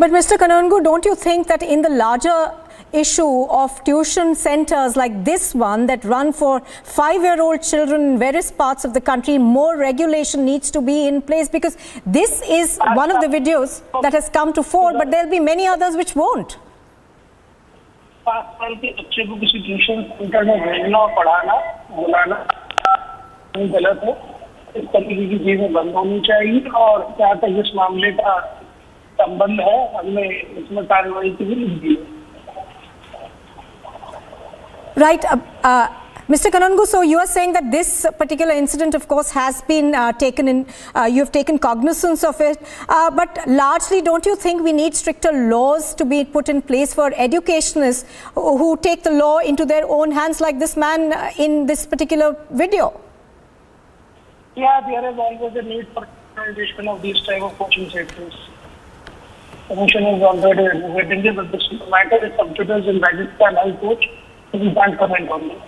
But Mr. Kanangu, don't you think that in the larger issue of tuition centers like this one that run for 5-year-old children in various parts of the country, more regulation needs to be in place? Because this is one of the videos that has come to fore, but there will be many others which won't. 5 साल के बच्चे को किसी tuition centre में भेजना और पढ़ाना बुलाना गलत है. इस तरीके की चीजें बंद होनी चाहिए और जहाँ तक इस मामले का संबंध है हमने इसमें कार्रवाई की भी लिख दी है. Right. Mr. Kanangu, so you are saying that this particular incident, of course, has been taken in, you have taken cognizance of it, but largely don't you think we need stricter laws to be put in place for educationists who take the law into their own hands like this man in this particular video? Yeah, there is always a need for implementation of these type of coaching centers. Commission is already advocating it, but this matter is subject in Rajasthan High Court, so we can't comment on this.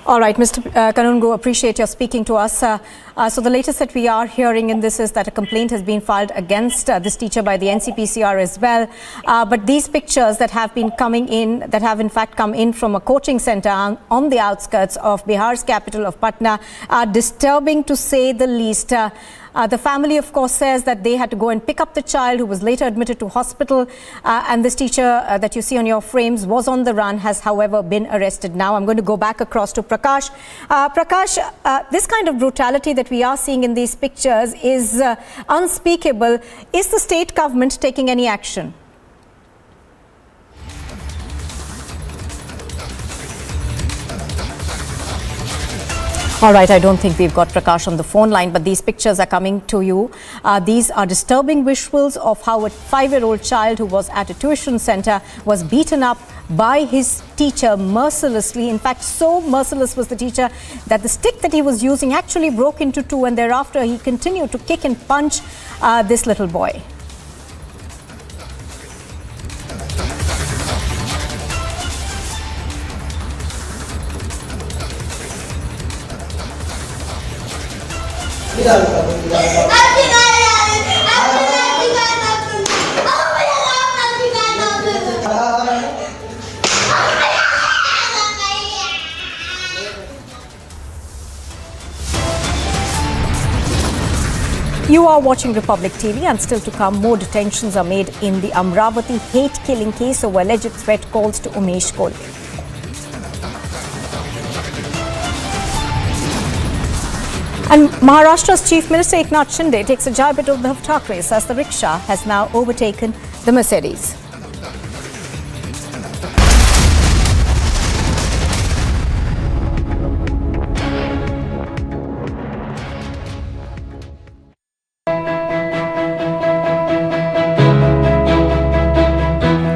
All right, Mr. Kanangu, appreciate your speaking to us. So the latest that we are hearing in this is that a complaint has been filed against this teacher by the NCPCR as well. But these pictures that have been coming in, that have in fact come in from a coaching center on the outskirts of Bihar's capital of Patna, are disturbing to say the least. The family, of course, says that they had to go and pick up the child who was later admitted to hospital. And this teacher that you see on your frames was on the run, has, however, been arrested now. I'm going to go back across to Prakash. Prakash, this kind of brutality that we are seeing in these pictures is unspeakable. Is the state government taking any action? All right, I don't think we've got Prakash on the phone line, but these pictures are coming to you. These are disturbing visuals of how a 5-year-old child who was at a tuition center was beaten up by his teacher mercilessly. In fact, so merciless was the teacher that the stick that he was using actually broke into two, and thereafter he continued to kick and punch this little boy. You are watching Republic TV, and still to come, more detentions are made in the Amravati hate-killing case over alleged threat calls to Umesh Kole. And Maharashtra's Chief Minister Eknath Shinde takes a jab at Uddhav Thackeray as the rickshaw has now overtaken the Mercedes.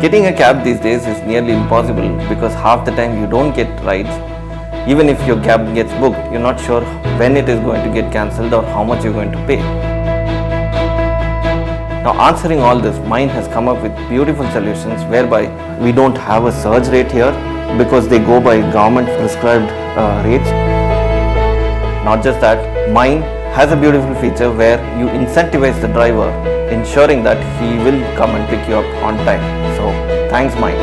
Getting a cab these days is nearly impossible because half the time you don't get rides. Even if your cab gets booked, you're not sure when it is going to get cancelled or how much you're going to pay. Now, answering all this, Mind has come up with beautiful solutions whereby we don't have a surge rate here because they go by government prescribed rates. Not just that, Mind has a beautiful feature where you incentivize the driver, ensuring that he will come and pick you up on time. So thanks Mind.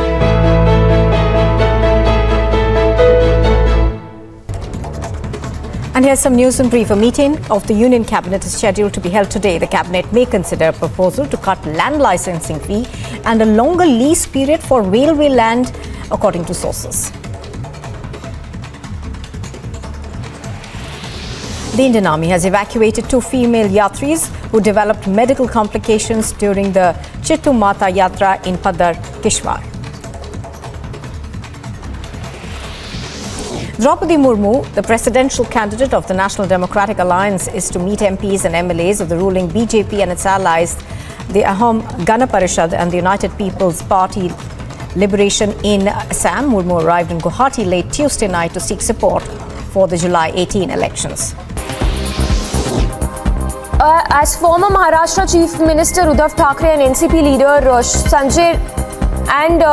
And here's some news in brief. A meeting of the Union Cabinet is scheduled to be held today. The Cabinet may consider a proposal to cut land licensing fee and a longer lease period for railway land, according to sources. The Indian Army has evacuated 2 female yatris who developed medical complications during the Chittu Mata Yatra in Padar, Kishwar. Draupadi Murmu, the presidential candidate of the National Democratic Alliance, is to meet MPs and MLAs of the ruling BJP and its allies, the Ahom Gana Parishad and the United People's Party Liberation in Assam. Murmu arrived in Guwahati late Tuesday night to seek support for the July 18 elections. As former Maharashtra Chief Minister Uddhav Thackeray and NCP leader Sanjay and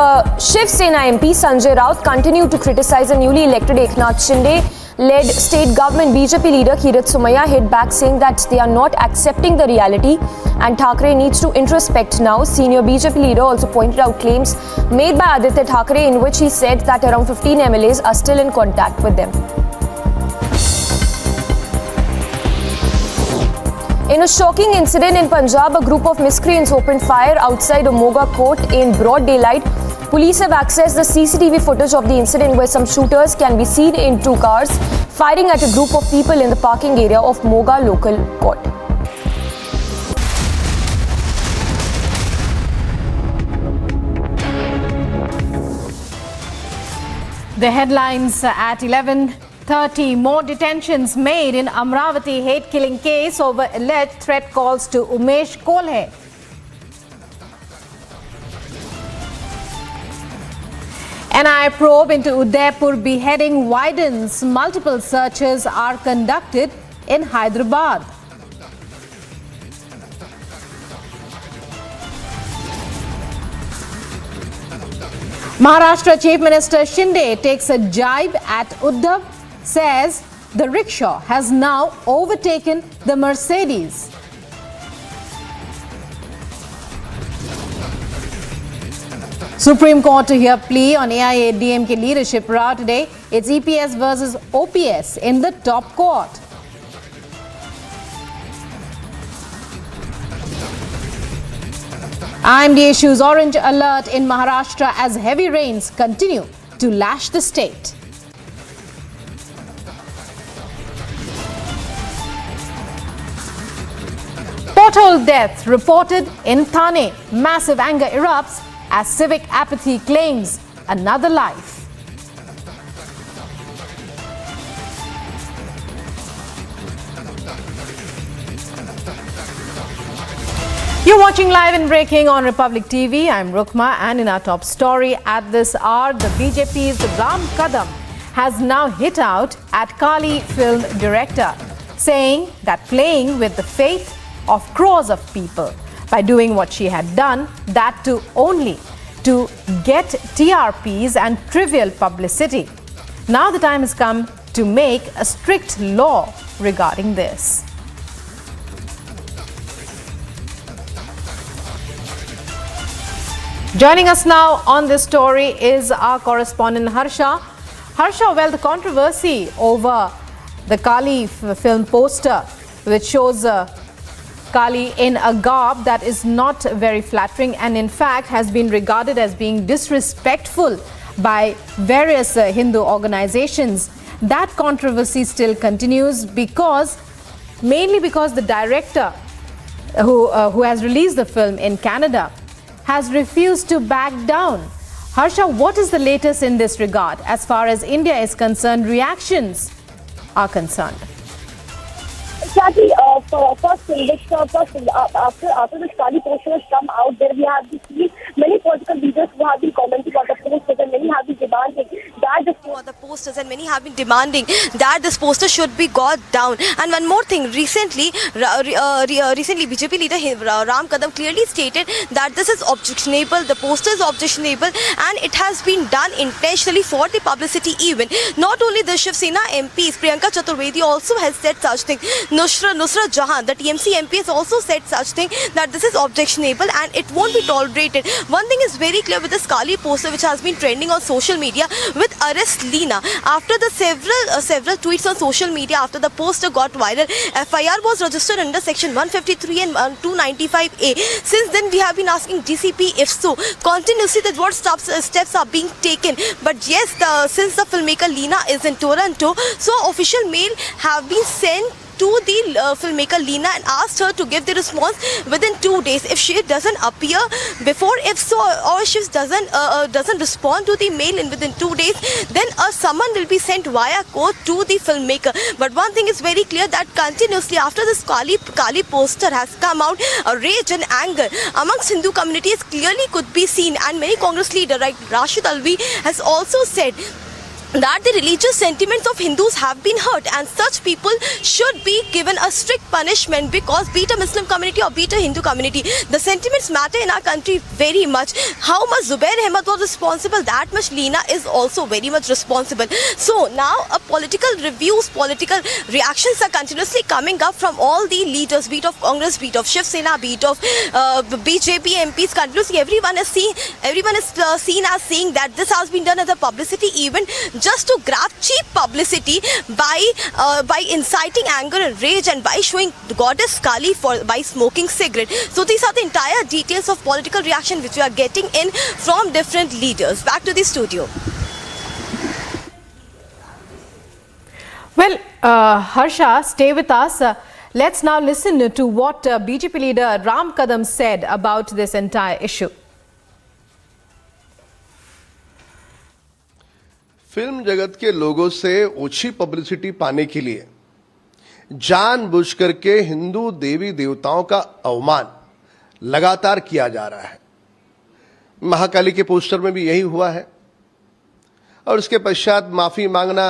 Shiv Sena MP Sanjay Raut continue to criticize the newly elected Eknath Shinde-led state government, BJP leader Kirit Somaiya hit back saying that they are not accepting the reality and Thackeray needs to introspect now. Senior BJP leader also pointed out claims made by Aditya Thackeray in which he said that around 15 MLAs are still in contact with them. In a shocking incident in Punjab, a group of miscreants opened fire outside a Moga court in broad daylight. Police have accessed the CCTV footage of the incident where some shooters can be seen in 2 cars firing at a group of people in the parking area of Moga local court. The headlines at 11:30. More detentions made in Amravati hate killing case over alleged threat calls to Umesh Kolhe. NIA probe into Udaipur beheading widens. Multiple searches are conducted in Hyderabad. Maharashtra Chief Minister Shinde takes a jibe at Uddhav, says the rickshaw has now overtaken the Mercedes. Supreme Court to hear plea on AIADMK leadership row today. It's EPS versus OPS in the top court. IMD issues orange alert in Maharashtra as heavy rains continue to lash the state. Pothole death reported in Thane. Massive anger erupts as civic apathy claims another life. You're watching Live and Breaking on Republic TV. I'm Rukma, and in our top story at this hour, the BJP's Ram Kadam has now hit out at Kali film director, saying that playing with the faith of crores of people by doing what she had done, that too only to get TRPs and trivial publicity. Now the time has come to make a strict law regarding this. Joining us now on this story is our correspondent Harsha. Harsha, well, the controversy over the Kali film poster, which shows Kali in a garb that is not very flattering and in fact has been regarded as being disrespectful by various Hindu organizations. That controversy still continues mainly because the director who has released the film in Canada has refused to back down. Harsha, what is the latest in this regard as far as India is concerned, reactions are concerned? First, after this Kali poster has come out, there we have seen many political leaders who have been commenting on the posters, and many have been demanding that this poster should be got down. And one more thing, recently BJP leader Ram Kadam clearly stated that this is objectionable, the poster is objectionable, and it has been done intentionally for the publicity even. Not only the Shiv Sena MPs, Priyanka Chaturvedi also has said such thing. No Nusrat Jahan, the TMC MP, has also said such thing that this is objectionable and it won't be tolerated. One thing is very clear with this Kali poster which has been trending on social media with arrest Leena. After the several tweets on social media, after the poster got viral, FIR was registered under section 153 and 295A. Since then we have been asking DCP if so continuously that what steps are being taken. But yes, since the filmmaker Leena is in Toronto, so official mail have been sent to the filmmaker Leena and asked her to give the response within 2 days. If she doesn't appear before, if so, or she doesn't respond to the mail in within 2 days, then a summon will be sent via court to the filmmaker. But one thing is very clear that continuously after this Kali poster has come out, a rage and anger amongst Hindu communities clearly could be seen, and many Congress leader like Rashid Alvi has also said that the religious sentiments of Hindus have been hurt and such people should be given a strict punishment, because be it a Muslim community or be it a Hindu community, the sentiments matter in our country very much. How much Zubair Ahmed was responsible, that much Leena is also very much responsible. So now political reviews, political reactions are continuously coming up from all the leaders, be it of Congress, be it of Shiv Sena, be it of BJP MPs. Continuously everyone is seen as saying that this has been done as a publicity event just to grab cheap publicity by inciting anger and rage and by showing goddess Kali by smoking cigarette. So these are the entire details of political reaction which we are getting in from different leaders. Back to the studio. Well, Harsha, stay with us. Let's now listen to what BJP leader Ram Kadam said about this entire issue. Film जगत के लोगों से ओछी publicity पाने के लिए जानबूझ करके हिंदू देवी देवताओं का अवमान लगातार किया जा रहा है। महाकाली के पोस्टर में भी यही हुआ है और उसके पश्चात माफी मांगना,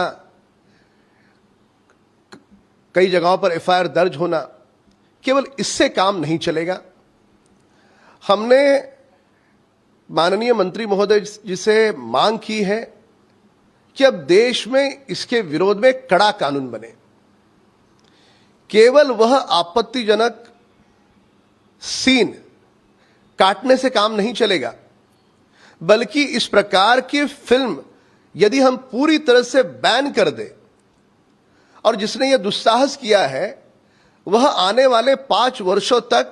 कई जगहों पर एफआईआर दर्ज होना, केवल इससे काम नहीं चलेगा। हमने माननीय मंत्री महोदय जी से मांग की है कि अब देश में इसके विरोध में कड़ा कानून बने। केवल वह आपत्तिजनक सीन काटने से काम नहीं चलेगा, बल्कि इस प्रकार की फिल्म यदि हम पूरी तरह से बैन कर दे, और जिसने यह दुस्साहस किया है वह आने वाले 5 वर्षों तक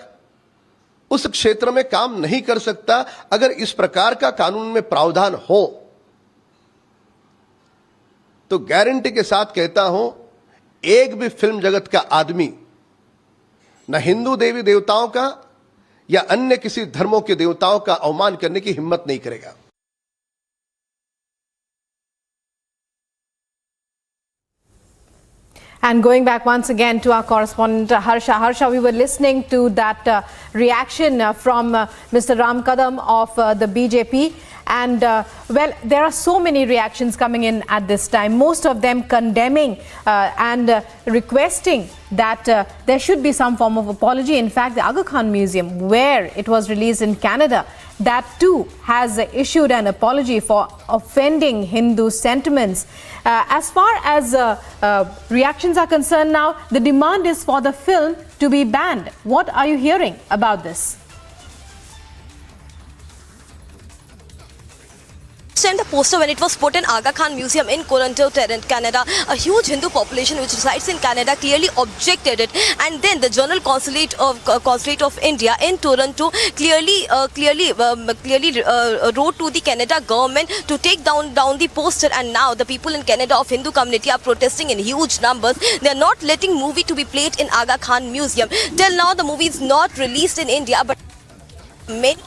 उस क्षेत्र में काम नहीं कर सकता अगर इस प्रकार का कानून में प्रावधान हो। तो गारंटी के साथ कहता हूं, एक भी फिल्म जगत का आदमी न हिंदू देवी देवताओं का या अन्य किसी धर्मों के देवताओं का अवमान करने की हिम्मत नहीं करेगा। And going back once again to our correspondent Harsha. Harsha, we were listening to that reaction from Mr. Ram Kadam of the BJP. And well, there are so many reactions coming in at this time, most of them condemning and requesting that there should be some form of apology. In fact, the Aga Khan Museum, where it was released in Canada, that too has issued an apology for offending Hindu sentiments. As far as reactions are concerned now, the demand is for the film to be banned. What are you hearing about this? The poster when it was put in Aga Khan Museum in Toronto, Canada, a huge Hindu population which resides in Canada clearly objected it, and then the General Consulate of India in Toronto clearly wrote to the Canada government to take down the poster, and now the people in Canada of Hindu community are protesting in huge numbers. They are not letting movie to be played in Aga Khan Museum. Till now the movie is not released in India, but many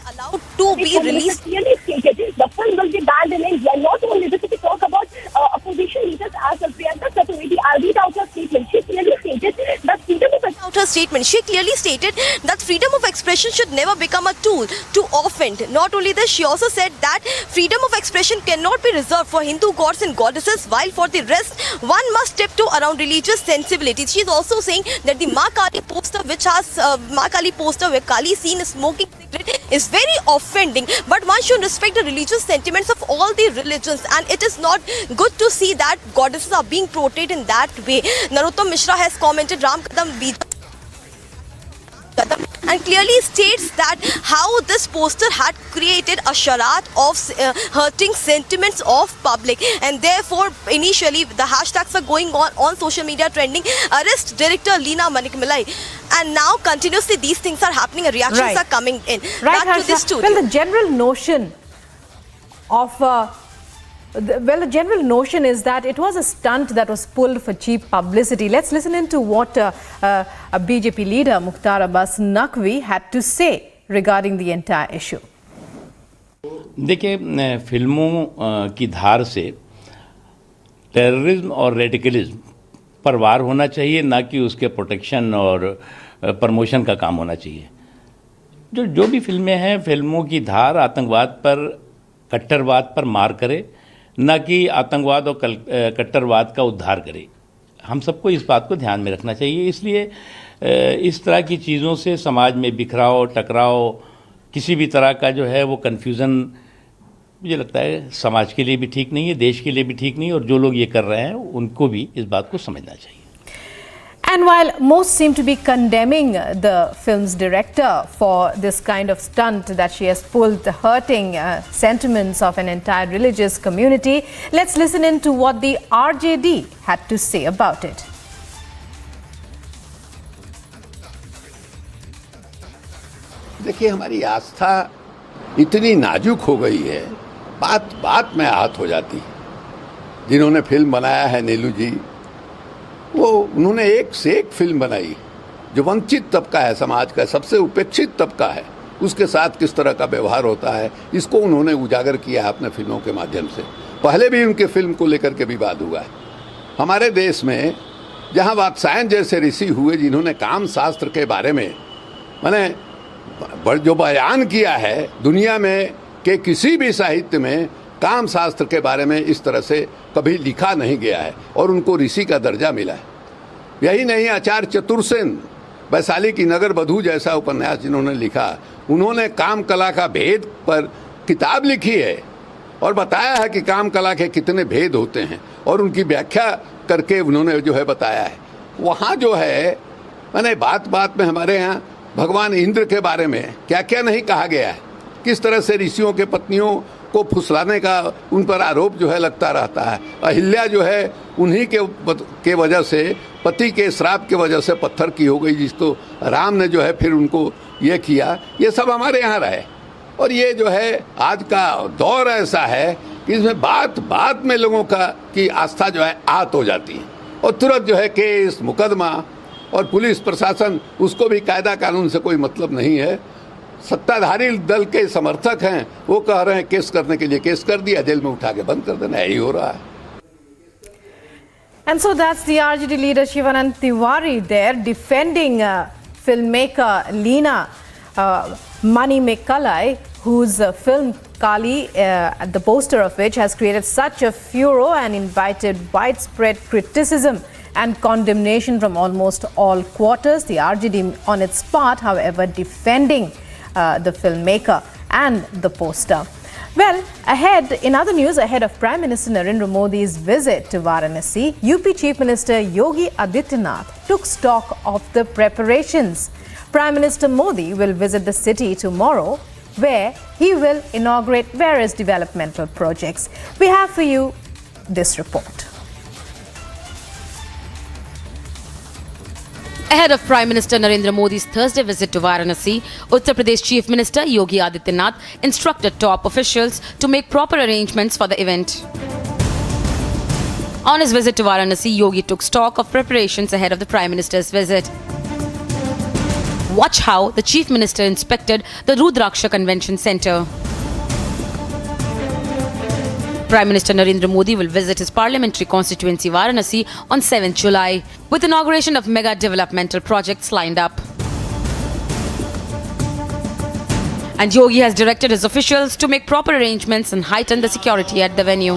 allowed to be released. Clearly stated, the film will be banned in India. Not only this, if we talk about opposition leaders as well, Priyanka Chaturvedi, I'll read out her statement. She clearly stated that freedom of... Out her statement. She clearly stated that freedom of expression should never become a tool to offend. Not only this, she also said that freedom of expression cannot be reserved for Hindu gods and goddesses, while for the rest, one must tiptoe around religious sensibilities. She is also saying that the Ma Kali poster, which has Ma Kali poster where Kali is seen smoking cigarette, is very offending. But one should respect the religious sentiments of all the religions, and it is not good to see that goddesses are being portrayed in that way. Narottam Mishra has commented Ram Kadam and clearly states that how this poster had created a charade of hurting sentiments of public, and therefore initially the hashtags are going on social media trending, arrest director Leena Manikmalai, and now continuously these things are happening and reactions are coming in. Right, Back to this studio. Well, the general notion of the general notion is that it was a stunt that was pulled for cheap publicity. Let's listen into what a BJP leader, Mukhtar Abbas Naqvi, had to say regarding the entire issue. देखिए, फिल्मों की धार से terrorism और radicalism पर वार होना चाहिए, ना कि उसके प्रोटेक्शन और प्रमोशन का काम होना चाहिए. जो भी फिल्में हैं, फिल्मों की धार आतंकवाद पर, कट्टरवाद पर मार करे, न कि आतंकवाद और कट्टरवाद का उद्धार करे. हम सबको इस बात को ध्यान में रखना चाहिए. इसलिए इस तरह की चीज़ों से समाज में बिखराव, टकराव, किसी भी तरह का जो है वो कन्फ्यूज़न, मुझे लगता है समाज के लिए भी ठीक नहीं है, देश के लिए भी ठीक नहीं है, और जो लोग ये कर रहे हैं उनको भी इस बात को समझना चाहिए. And while most seem to be condemning the film's director for this kind of stunt that she has pulled, hurting sentiments of an entire religious community, let's listen in to what the RJD had to say about it. देखिए, हमारी आस्था इतनी नाजुक हो गई है, बात बात में आहत हो जाती. जिन्होंने फिल्म बनाया है, नीलू जी, वो उन्होंने एक से एक फिल्म बनाई. जो वंचित तबका है समाज का, सबसे उपेक्षित तबका है, उसके साथ किस तरह का व्यवहार होता है, इसको उन्होंने उजागर किया है अपने फिल्मों के माध्यम से. पहले भी उनके फिल्म को लेकर के विवाद हुआ है. हमारे देश में जहाँ वात्सायन जैसे ऋषि हुए, जिन्होंने काम शास्त्र के बारे में मैंने जो बयान किया है, दुनिया में के किसी भी साहित्य में काम शास्त्र के बारे में इस तरह से कभी लिखा नहीं गया है, और उनको ऋषि का दर्जा मिला है. यही नहीं, आचार्य चतुर्सेन, वैशाली की नगर बधू जैसा उपन्यास जिन्होंने लिखा, उन्होंने काम कला का भेद पर किताब लिखी है और बताया है कि काम कला के कितने भेद होते हैं, और उनकी व्याख्या करके उन्होंने जो है बताया है. वहाँ जो है मैंने बात बात में हमारे यहाँ भगवान इंद्र के बारे में क्या क्या नहीं कहा गया है, किस तरह से ऋषियों के पत्नियों को फुसलाने का उन पर आरोप जो है लगता रहता है. अहिल्या जो है उन्हीं के वजह से, पति के श्राप के वजह से पत्थर की हो गई, जिसको राम ने जो है फिर उनको ये किया. ये सब हमारे यहाँ रहे, और ये जो है आज का दौर ऐसा है कि इसमें बात बात में लोगों की आस्था जो है आहत हो जाती है, और तुरंत जो है केस मुकदमा, और पुलिस प्रशासन, उसको भी कायदा कानून से कोई मतलब नहीं है. सत्ताधारी दल के समर्थक हैं, वो कह रहे हैं केस करने के लिए केस कर दिया, जेल में उठा के बंद कर देना, यही हो रहा है. And so that's the RJD leader Shivanand Tiwari there defending filmmaker Leena Manimekalai, whose film Kali, the poster of which has created such a furor and invited widespread criticism and condemnation from almost all quarters. The RJD on its part, however, defending the filmmaker and the poster. Well, in other news, ahead of Prime Minister Narendra Modi's visit to Varanasi, UP Chief Minister Yogi Adityanath took stock of the preparations. Prime Minister Modi will visit the city tomorrow, where he will inaugurate various developmental projects. We have for you this report. Ahead of Prime Minister Narendra Modi's Thursday visit to Varanasi, Uttar Pradesh Chief Minister Yogi Adityanath instructed top officials to make proper arrangements for the event. On his visit to Varanasi, Yogi took stock of preparations ahead of the Prime Minister's visit. Watch how the Chief Minister inspected the Rudraksha Convention Centre. Prime Minister Narendra Modi will visit his parliamentary constituency Varanasi on 7th July, with inauguration of mega developmental projects lined up. And Yogi has directed his officials to make proper arrangements and heighten the security at the venue.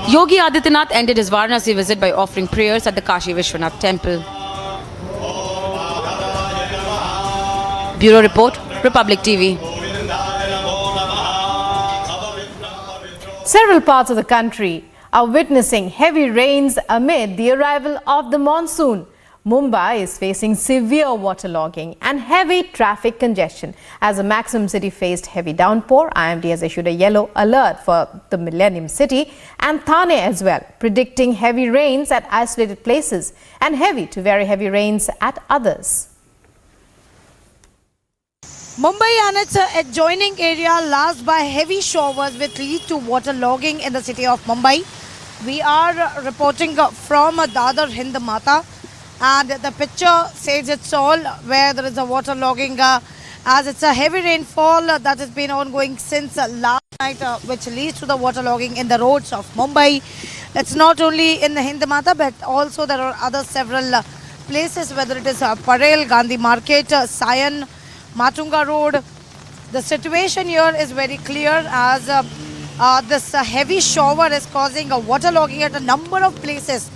Yogi Adityanath ended his Varanasi visit by offering prayers at the Kashi Vishwanath temple. Bureau Report, Republic TV. Several parts of the country are witnessing heavy rains amid the arrival of the monsoon. Mumbai is facing severe waterlogging and heavy traffic congestion. As the maximum city faced heavy downpour, IMD has issued a yellow alert for the Millennium City and Thane as well, predicting heavy rains at isolated places and heavy to very heavy rains at others. Mumbai and its adjoining area lashed by heavy showers which lead to waterlogging in the city of Mumbai. We are reporting from Dadar Hindmata. And the picture says it's all, where there is a waterlogging as it's a heavy rainfall that has been ongoing since last night, which leads to the waterlogging in the roads of Mumbai. It's not only in the Hindmata, but also there are other several places, whether it is Parel, Gandhi Market, Sion, Matunga Road. The situation here is very clear as this heavy shower is causing a waterlogging at a number of places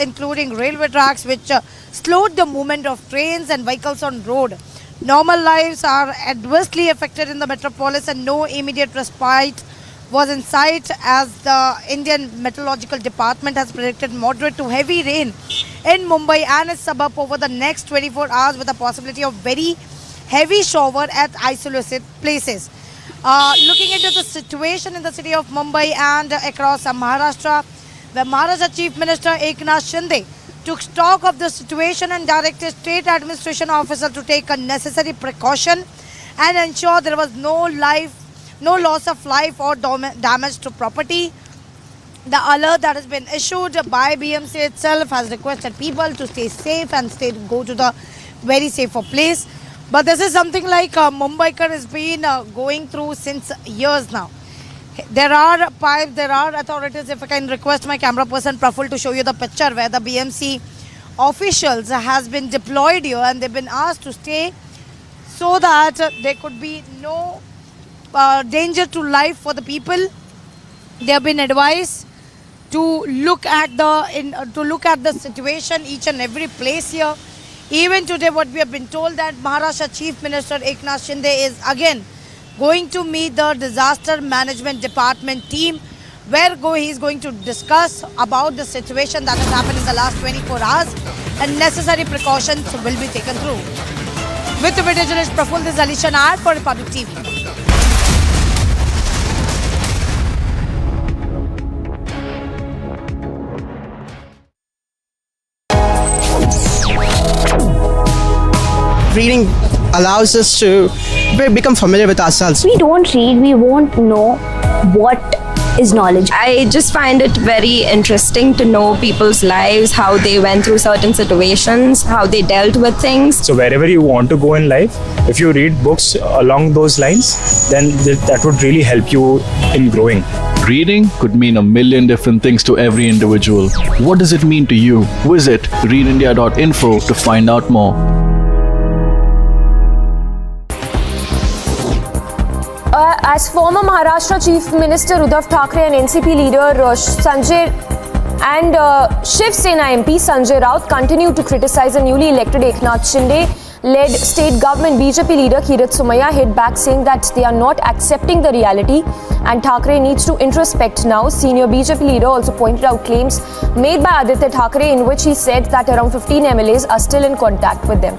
including railway tracks, which slowed the movement of trains and vehicles on road. Normal lives are adversely affected in the metropolis and no immediate respite was in sight as the Indian Meteorological Department has predicted moderate to heavy rain in Mumbai and its suburb over the next 24 hours with a possibility of very heavy shower at isolated places. Looking into the situation in the city of Mumbai and across Maharashtra, the Maharashtra Chief Minister Eknath Shinde took stock of the situation and directed State Administration Officer to take a necessary precaution and ensure there was no loss of life or damage to property. The alert that has been issued by BMC itself has requested people to stay safe and go to the very safer place. But this is something like Mumbaikar has been going through since years now. There are pipes, there are authorities. If I can request my camera person Praful to show you the picture where the BMC officials has been deployed here and they've been asked to stay so that there could be no danger to life for the people. They have been advised to look at the situation each and every place here. Even today, what we have been told that Maharashtra Chief Minister Eknath Shinde is again going to meet the Disaster Management Department team where he is going to discuss about the situation that has happened in the last 24 hours and necessary precautions will be taken through. With the video journalist Praful, this is Alisha Nair for Republic TV. Reading allows us to become familiar with ourselves. We don't read, we won't know what is knowledge. I just find it very interesting to know people's lives, how they went through certain situations, how they dealt with things. So wherever you want to go in life, if you read books along those lines, then that would really help you in growing. Reading could mean a million different things to every individual. What does it mean to you? Visit readindia.info to find out more. As former Maharashtra Chief Minister Uddhav Thackeray and NCP leader Sanjay and Shiv Sena MP Sanjay Raut continue to criticize the newly elected Eknath Shinde-led state government, BJP leader Kirit Somaiya hit back saying that they are not accepting the reality and Thackeray needs to introspect now. Senior BJP leader also pointed out claims made by Aditya Thackeray in which he said that around 15 MLAs are still in contact with them.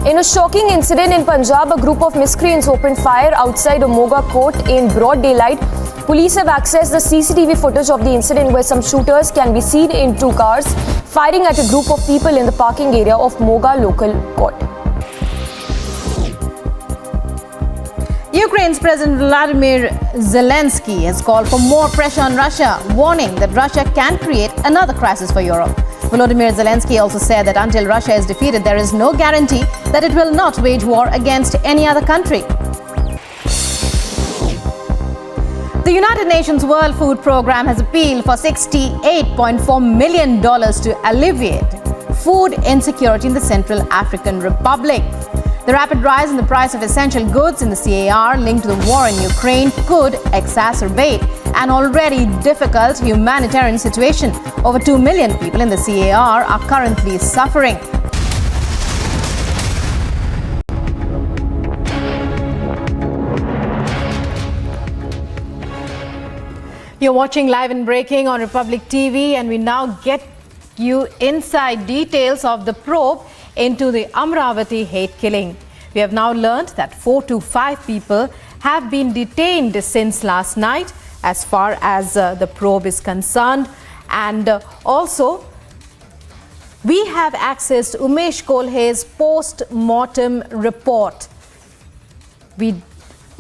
In a shocking incident in Punjab, a group of miscreants opened fire outside a Moga court in broad daylight. Police have accessed the CCTV footage of the incident where some shooters can be seen in two cars firing at a group of people in the parking area of Moga local court. Ukraine's President Vladimir Zelensky has called for more pressure on Russia, warning that Russia can create another crisis for Europe. Volodymyr Zelensky also said that until Russia is defeated, there is no guarantee that it will not wage war against any other country. The United Nations World Food Programme has appealed for $68.4 million to alleviate food insecurity in the Central African Republic. The rapid rise in the price of essential goods in the CAR linked to the war in Ukraine could exacerbate an already difficult humanitarian situation. Over 2 million people in the CAR are currently suffering. You're watching Live and Breaking on Republic TV, and we now get you inside details of the probe into the Amravati hate killing. We have now learned that 4 to 5 people have been detained since last night as far as the probe is concerned. And also, we have accessed Umesh Kolhe's post-mortem report. We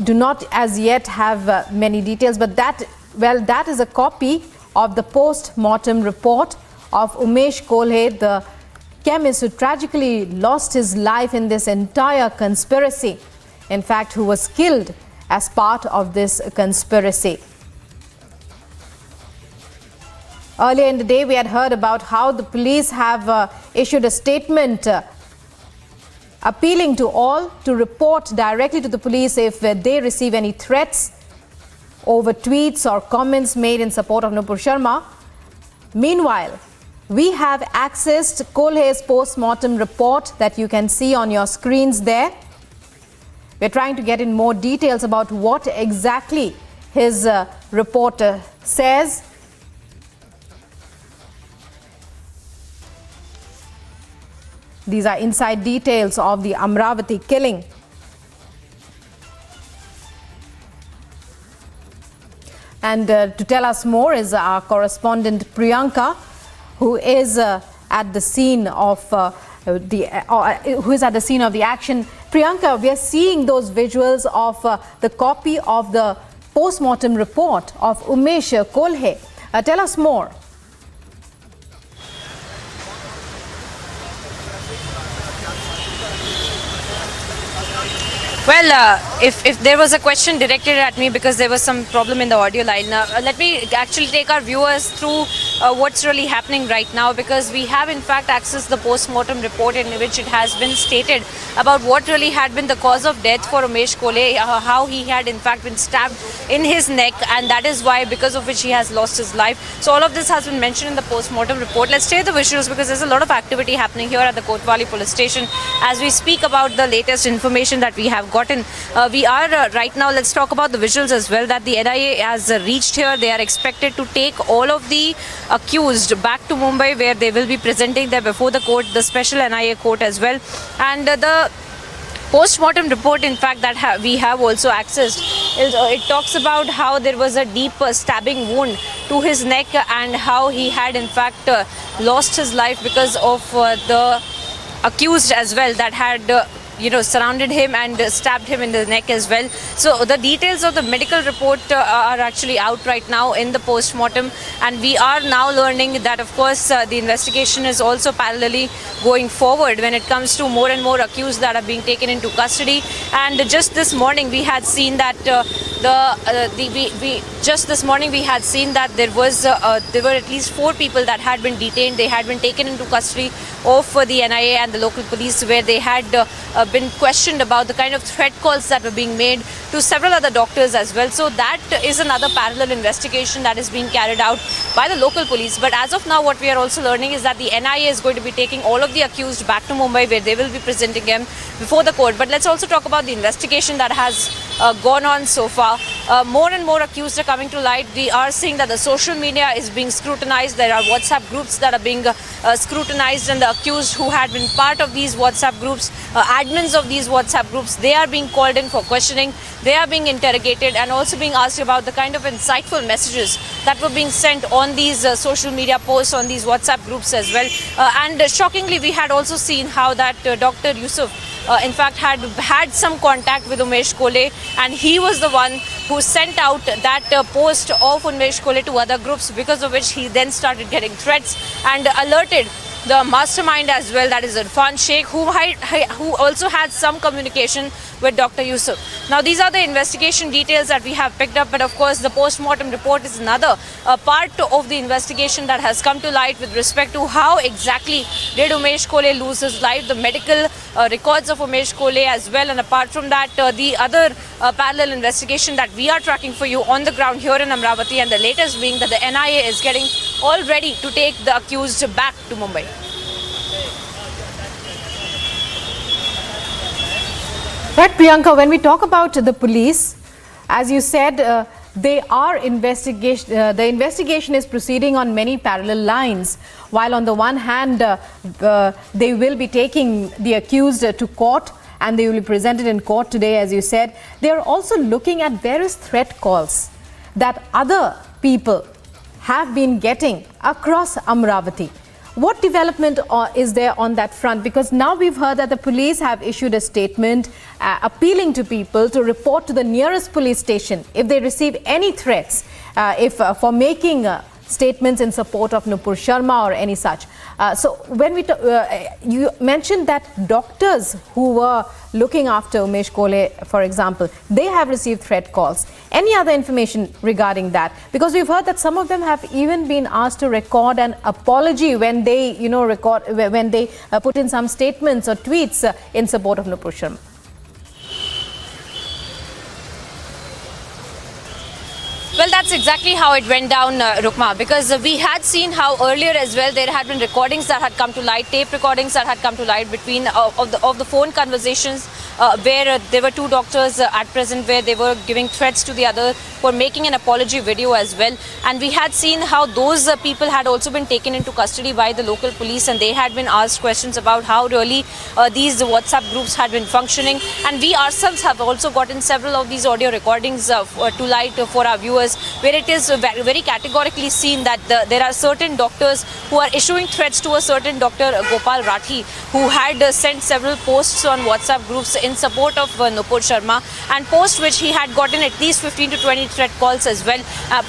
do not as yet have many details, but that is a copy of the post-mortem report of Umesh Kolhe, the chemist who tragically lost his life in this entire conspiracy. In fact, who was killed as part of this conspiracy. Earlier in the day, we had heard about how the police have issued a statement appealing to all to report directly to the police if they receive any threats over tweets or comments made in support of Nupur Sharma. Meanwhile, we have accessed Kolhe's post-mortem report that you can see on your screens there. We're trying to get in more details about what exactly his report says. These are inside details of the Amravati killing. And to tell us more is our correspondent Priyanka, who is at the scene of the action. Priyanka, we are seeing those visuals of the copy of the post-mortem report of Umesh Kolhe. Tell us more. Well, if there was a question directed at me because there was some problem in the audio line, let me actually take our viewers through what's really happening right now, because we have in fact accessed the post-mortem report in which it has been stated about what really had been the cause of death for Umesh Kolhe, how he had in fact been stabbed in his neck, and that is why, because of which he has lost his life. So all of this has been mentioned in the post-mortem report. Let's take the visuals because there's a lot of activity happening here at the Kotwali police station as we speak about the latest information that we have gotten. We are right now, let's talk about the visuals as well, that the NIA has reached here. They are expected to take all of the accused back to Mumbai, where they will be presenting them before the court, the special NIA court as well. And the post-mortem report, in fact, that we have also accessed, it talks about how there was a deep stabbing wound to his neck and how he had in fact lost his life because of the accused as well that had surrounded him and stabbed him in the neck as well. So the details of the medical report are actually out right now in the post-mortem, and we are now learning that of course the investigation is also parallelly going forward when it comes to more and more accused that are being taken into custody. And just this morning we had seen that there were at least 4 people that had been detained. They had been taken into custody of the NIA and the local police, where they had been questioned about the kind of threat calls that were being made to several other doctors as well. So that is another parallel investigation that is being carried out by the local police. But as of now, what we are also learning is that the NIA is going to be taking all of the accused back to Mumbai, where they will be presenting them before the court. But let's also talk about the investigation that has gone on so far. More and more accused are coming to light. We are seeing that the social media is being scrutinized. There are WhatsApp groups that are being scrutinized, and the accused who had been part of these WhatsApp groups, admins of these WhatsApp groups, they are being called in for questioning. They are being interrogated and also being asked about the kind of insightful messages that were being sent on these social media posts, on these WhatsApp groups as well. And shockingly, we had also seen how that Dr. Yusuf in fact, had some contact with Umesh Kole, and he was the one who sent out that post of Umesh Kole to other groups, because of which he then started getting threats and alerted the mastermind as well, that is Irfan Sheikh, who also had some communication with Dr. Yusuf. Now, these are the investigation details that we have picked up, but of course the post-mortem report is another part of the investigation that has come to light with respect to how exactly did Umesh Kole lose his life, the medical records of Umesh Kole as well, and apart from that, the other parallel investigation that we are tracking for you on the ground here in Amravati, and the latest being that the NIA is getting all ready to take the accused back to Mumbai. Right, Priyanka, when we talk about the police, as you said, the investigation is proceeding on many parallel lines. While on the one hand, they will be taking the accused to court and they will be presented in court today, as you said, they are also looking at various threat calls that other people have been getting across Amravati. What development is there on that front? Because now we've heard that the police have issued a statement appealing to people to report to the nearest police station if they receive any threats, for making statements in support of Nupur Sharma or any such. So when we you mentioned that doctors who were looking after Umesh Kole, for example, they have received threat calls. Any other information regarding that? Because we've heard that some of them have even been asked to record an apology when they, put in some statements or tweets in support of Nupur Sharma. Well, that's exactly how it went down, Rukma, because we had seen how earlier as well there had been recordings that had come to light, tape recordings that had come to light between of the phone conversations where there were two doctors at present where they were giving threats to the other for making an apology video as well. And we had seen how those people had also been taken into custody by the local police, and they had been asked questions about how really these WhatsApp groups had been functioning. And we ourselves have also gotten several of these audio recordings to light for our viewers, where it is very categorically seen that there are certain doctors who are issuing threats to a certain Dr. Gopal Rathi, who had sent several posts on WhatsApp groups in support of Nupur Sharma, and post which he had gotten at least 15 to 20 threat calls as well,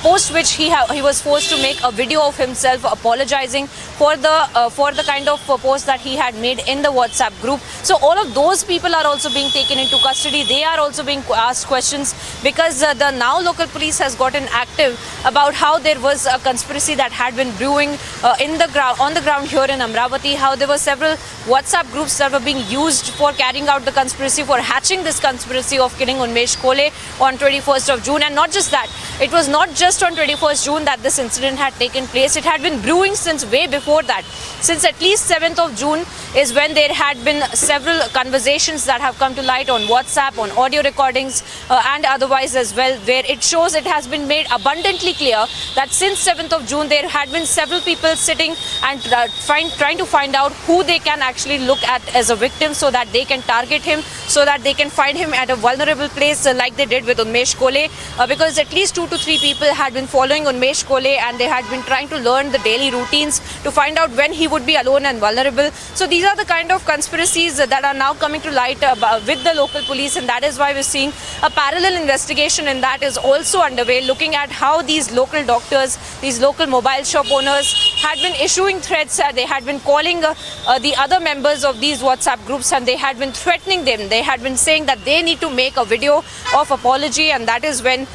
post which he was forced to make a video of himself apologizing for the kind of post that he had made in the WhatsApp group. So all of those people are also being taken into custody. They are also being asked questions, because the now local police has gotten active about how there was a conspiracy that had been brewing on the ground here in Amravati, how there were several WhatsApp groups that were being used for carrying out the conspiracy, for hatching this conspiracy of killing Unmesh Kole on 21st of June. And not just that, it was not just on 21st June that this incident had taken place. It had been brewing since way before that. Since at least 7th of June is when there had been several conversations that have come to light on WhatsApp, on audio recordings and otherwise as well, where it shows, it has been made abundantly clear that since 7th of June there had been several people sitting and trying to find out who they can actually look at as a victim, so that they can target him, so that they can find him at a vulnerable place like they did with Unmesh Kole, because at least 2 to 3 people had been following Unmesh Kole, and they had been trying to learn the daily routines to find out when he would be alone and vulnerable. So these are the kind of conspiracies that are now coming to light with the local police, and that is why we're seeing a parallel investigation, and that is also underway, looking at how these local doctors, these local mobile shop owners had been issuing threats. They had been calling the other members of these WhatsApp groups, and they had been threatening them. They had been saying that they need to make a video of apology, and that is when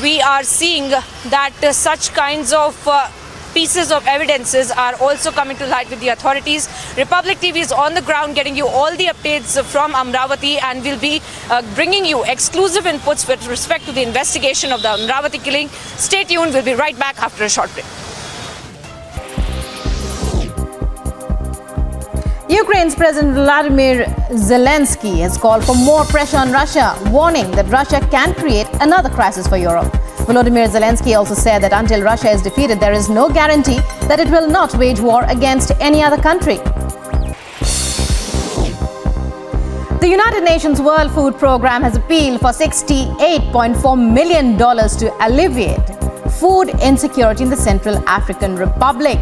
we are seeing that such kinds of pieces of evidences are also coming to light with the authorities. Republic TV is on the ground getting you all the updates from Amravati, and will be bringing you exclusive inputs with respect to the investigation of the Amravati killing. Stay tuned, we'll be right back after a short break. Ukraine's President Vladimir Zelensky has called for more pressure on Russia, warning that Russia can create another crisis for Europe. Volodymyr Zelensky also said that until Russia is defeated, there is no guarantee that it will not wage war against any other country. The United Nations World Food Programme has appealed for $68.4 million to alleviate food insecurity in the Central African Republic.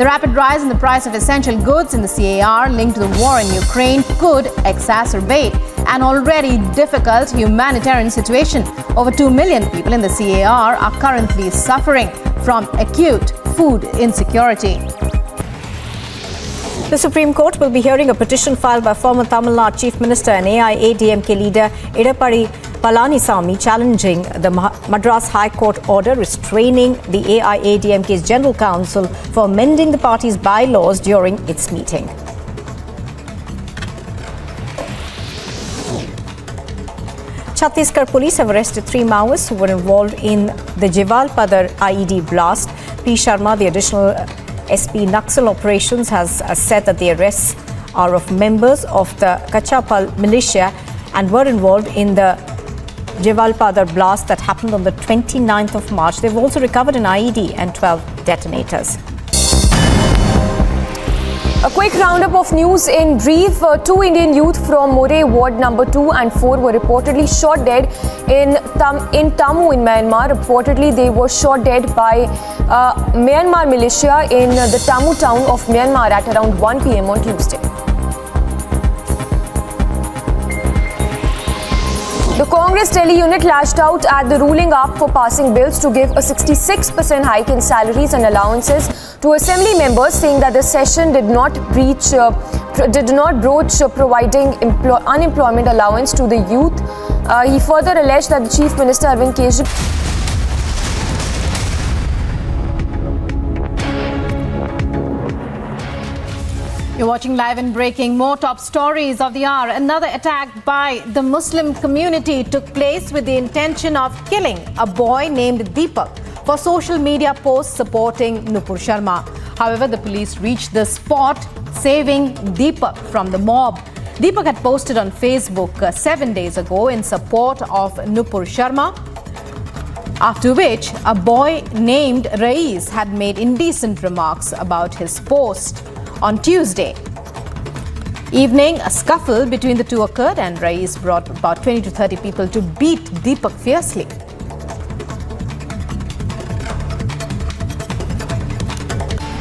The rapid rise in the price of essential goods in the CAR linked to the war in Ukraine could exacerbate an already difficult humanitarian situation. Over 2 million people in the CAR are currently suffering from acute food insecurity. The Supreme Court will be hearing a petition filed by former Tamil Nadu Chief Minister and AIADMK leader Edappadi Palanisamy challenging the Madras High Court order restraining the AIADMK's General Council for amending the party's bylaws during its meeting. Chhattisgarh police have arrested 3 Maoists who were involved in the Jawalpada IED blast. P. Sharma, the additional SP Naxal operations, has said that the arrests are of members of the Kachapal militia and were involved in the Jawalpada blast that happened on the 29th of March. They've also recovered an IED and 12 detonators. A quick roundup of news in brief. 2 Indian youth from More Ward number 2 and 4 were reportedly shot dead in Tamu in Myanmar. Reportedly, they were shot dead by Myanmar militia in the Tamu town of Myanmar at around 1 p.m. on Tuesday. The Congress Delhi unit lashed out at the ruling up for passing bills to give a 66% hike in salaries and allowances to assembly members, saying that the session did not broach providing unemployment allowance to the youth. He further alleged that the Chief Minister Arvind Kejriwal You're watching Live and Breaking. More top stories of the hour. Another attack by the Muslim community took place with the intention of killing a boy named Deepak for social media posts supporting Nupur Sharma. However, the police reached the spot, saving Deepak from the mob. Deepak had posted on Facebook 7 days ago in support of Nupur Sharma, after which a boy named Rais had made indecent remarks about his post. On Tuesday evening, a scuffle between the two occurred and Rais brought about 20 to 30 people to beat Deepak fiercely.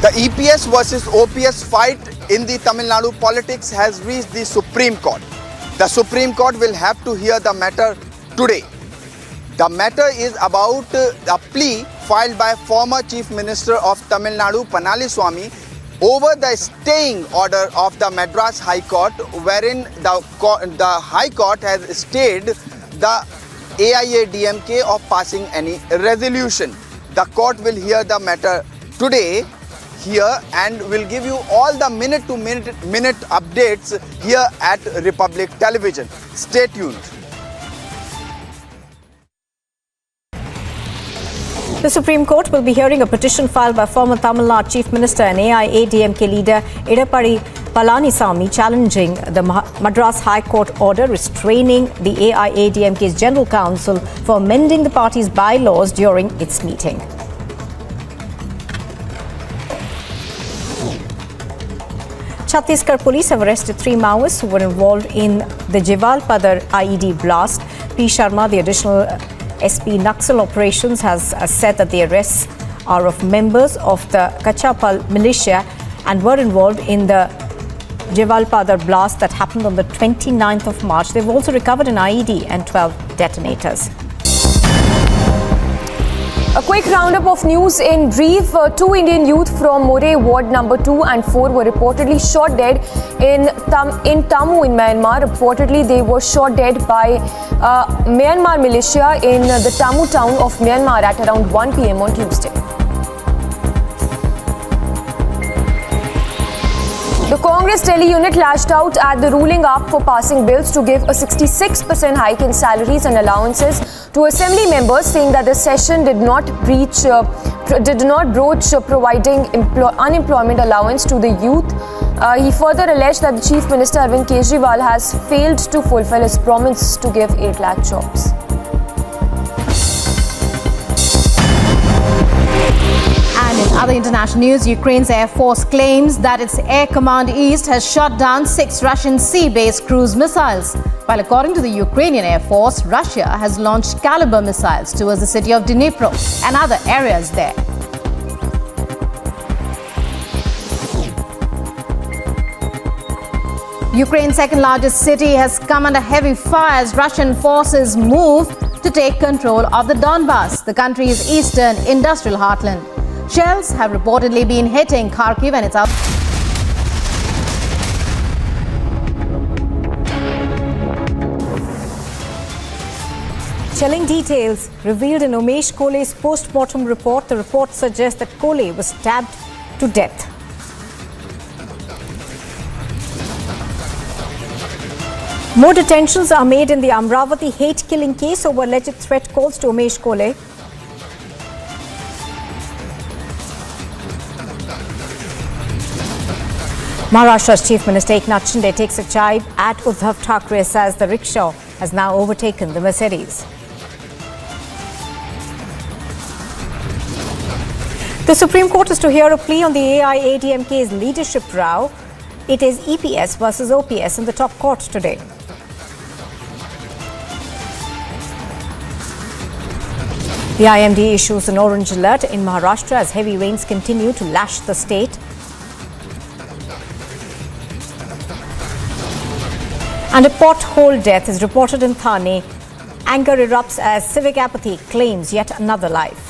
The EPS versus OPS fight in the Tamil Nadu politics has reached the Supreme Court. The Supreme Court will have to hear the matter today. The matter is about a plea filed by former Chief Minister of Tamil Nadu, Palaniswamy, over the staying order of the Madras High Court, wherein the High Court has stayed the AIADMK of passing any resolution. The court will hear the matter today here and will give you all the minute updates here at Republic Television. Stay tuned. The Supreme Court will be hearing a petition filed by former Tamil Nadu Chief Minister and AIADMK leader Edappadi Palanisamy challenging the Madras High Court order restraining the AIADMK's General Council for amending the party's bylaws during its meeting. Chhattisgarh police have arrested 3 Maoists who were involved in the Jawalpada IED blast. P. Sharma, the additional SP Naxal operations, has said that the arrests are of members of the Kachapal militia and were involved in the Jawalpada blast that happened on the 29th of March. They've also recovered an IED and 12 detonators. A quick roundup of news in brief. 2 Indian youth from More Ward number 2 and 4 were reportedly shot dead in Tamu in Myanmar. Reportedly, they were shot dead by Myanmar militia in the Tamu town of Myanmar at around 1 p.m. on Tuesday. The Congress Delhi unit lashed out at the ruling up for passing bills to give a 66% hike in salaries and allowances to assembly members, saying that the session did not broach providing unemployment allowance to the youth. He further alleged that the Chief Minister Arvind Kejriwal has failed to fulfill his promise to give 8 lakh jobs. And in other international news, Ukraine's Air Force claims that its Air Command East has shot down 6 Russian sea-based cruise missiles. While according to the Ukrainian Air Force, Russia has launched Caliber missiles towards the city of Dnipro and other areas there. Ukraine's second largest city has come under heavy fire as Russian forces move to take control of the Donbas, the country's eastern industrial heartland. Shells have reportedly been hitting Kharkiv and its out. Chilling details revealed in Umesh Kole's post-mortem report. The report suggests that Kole was stabbed to death. More detentions are made in the Amravati hate-killing case over alleged threat calls to Umesh Kole. Maharashtra's Chief Minister Eknath Shinde takes a jibe at Uddhav Thackeray, says the rickshaw has now overtaken the Mercedes. The Supreme Court is to hear a plea on the AIADMK's leadership row. It is EPS versus OPS in the top court today. The IMD issues an orange alert in Maharashtra as heavy rains continue to lash the state. And a pothole death is reported in Thane. Anger erupts as civic apathy claims yet another life.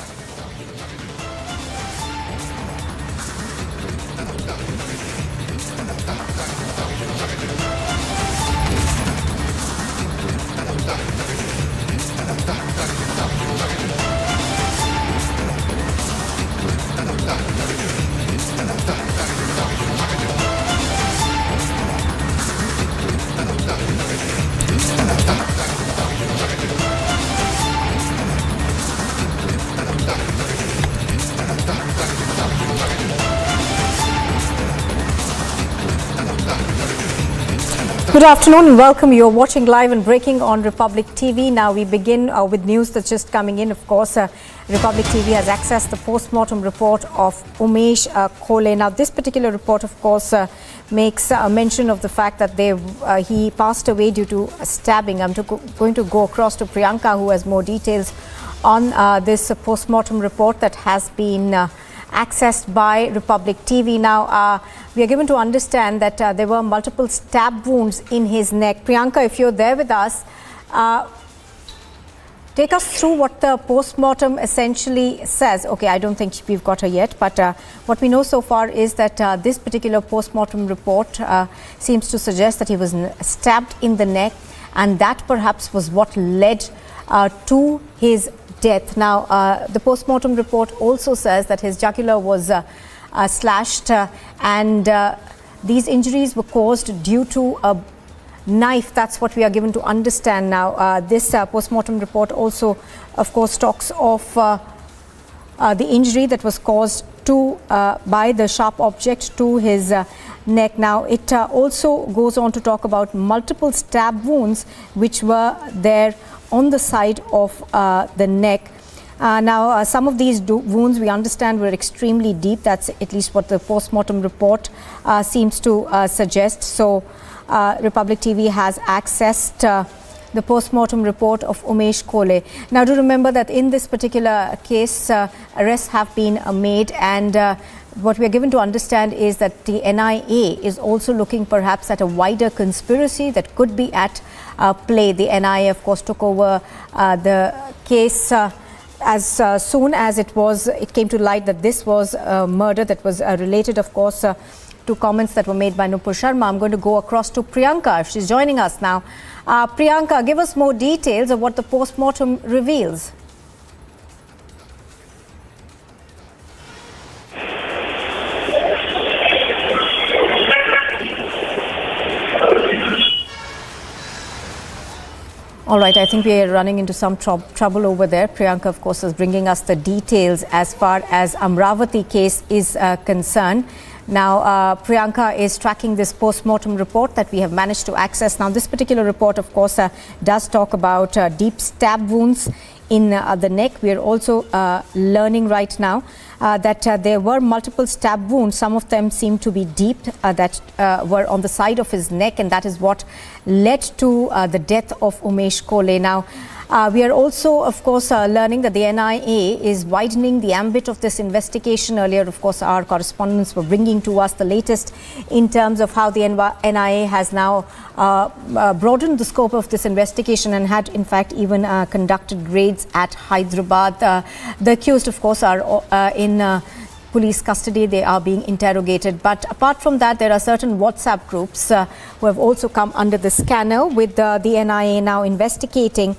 Good afternoon and welcome. You're watching live and breaking on Republic TV. Now we begin with news that's just coming in. Of course, Republic TV has accessed the post-mortem report of Umesh Kole. Now this particular report, of course, makes mention of the fact that he passed away due to a stabbing. I'm going to go across to Priyanka, who has more details on this post-mortem report that has been accessed by Republic TV. Now, we are given to understand that there were multiple stab wounds in his neck. Priyanka, if you're there with us, take us through what the post-mortem essentially says. Okay, I don't think we've got her yet, but what we know so far is that this particular post-mortem report seems to suggest that he was stabbed in the neck, and that perhaps was what led to his death. Now, the post-mortem report also says that his jugular was slashed and these injuries were caused due to a knife. That's what we are given to understand now. This post-mortem report also, of course, talks of the injury that was caused by the sharp object to his neck. Now, it also goes on to talk about multiple stab wounds which were there on the side of the neck. Now, some of these wounds we understand were extremely deep. That's at least what the post-mortem report seems to suggest. So, Republic TV has accessed the post-mortem report of Umesh Kole. Now, do remember that in this particular case, arrests have been made, and what we are given to understand is that the NIA is also looking perhaps at a wider conspiracy that could be at play. The NIA, of course, took over the case as soon as it came to light that this was a murder that was related, of course, to comments that were made by Nupur Sharma. I'm going to go across to Priyanka. She's joining us now. Priyanka, give us more details of what the post-mortem reveals. All right, I think we are running into some trouble over there. Priyanka, of course, is bringing us the details as far as Amravati case is concerned. Now, Priyanka is tracking this post-mortem report that we have managed to access. Now, this particular report, of course, does talk about deep stab wounds in the neck. We are also learning right now that there were multiple stab wounds. Some of them seem to be deep that were on the side of his neck, and that is what led to the death of Umesh Kole. Now, We are also, of course, learning that the NIA is widening the ambit of this investigation. Earlier, of course, our correspondents were bringing to us the latest in terms of how the NIA has now broadened the scope of this investigation and had, in fact, even conducted raids at Hyderabad. The accused, of course, are in police custody. They are being interrogated. But apart from that, there are certain WhatsApp groups who have also come under the scanner, with the NIA now investigating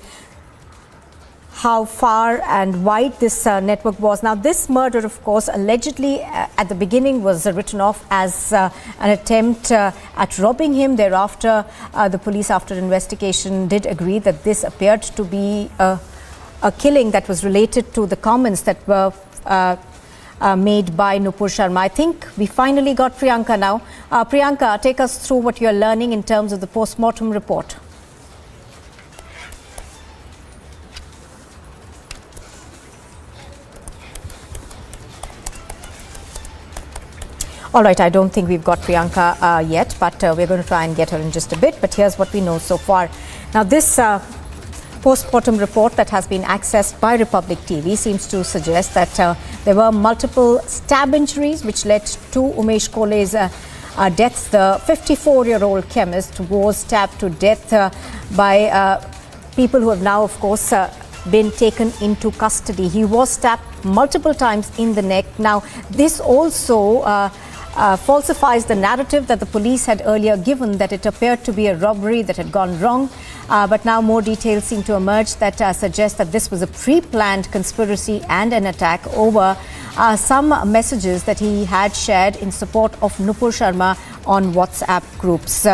how far and wide this network was. Now, this murder, of course, allegedly at the beginning was written off as an attempt at robbing him. Thereafter, the police, after investigation, did agree that this appeared to be a killing that was related to the comments that were made by Nupur Sharma. I think we finally got Priyanka now. Priyanka, take us through what you're learning in terms of the post-mortem report. All right, I don't think we've got Priyanka yet, but we're going to try and get her in just a bit. But here's what we know so far. Now, this post-mortem report that has been accessed by Republic TV seems to suggest that there were multiple stab injuries which led to Umesh Kole's death. The 54-year-old chemist was stabbed to death by people who have now, of course, been taken into custody. He was stabbed multiple times in the neck. Now, this also falsifies the narrative that the police had earlier given, that it appeared to be a robbery that had gone wrong. But now more details seem to emerge that suggest that this was a pre-planned conspiracy and an attack over some messages that he had shared in support of Nupur Sharma on WhatsApp groups.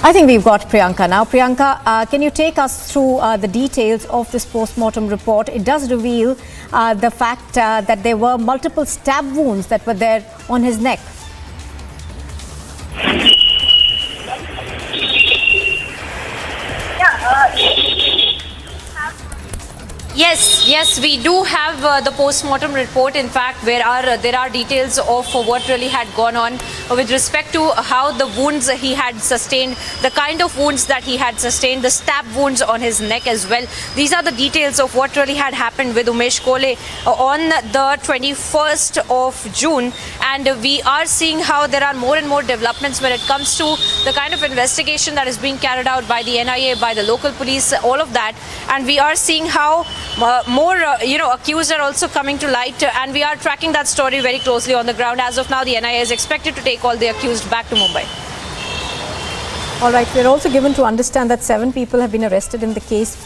I think we've got Priyanka now. Priyanka, can you take us through the details of this post-mortem report? It does reveal the fact that there were multiple stab wounds that were there on his neck. Yes, we do have the post-mortem report. In fact, there are details of what really had gone on with respect to how the wounds he had sustained, the kind of wounds that he had sustained, the stab wounds on his neck as well. These are the details of what really had happened with Umesh Kole on the 21st of June. And we are seeing how there are more and more developments when it comes to the kind of investigation that is being carried out by the NIA, by the local police, all of that. And we are seeing how more accused are also coming to light, and we are tracking that story very closely on the ground. As of now, the NIA is expected to take all the accused back to Mumbai. All right, we're also given to understand that 7 people have been arrested in the case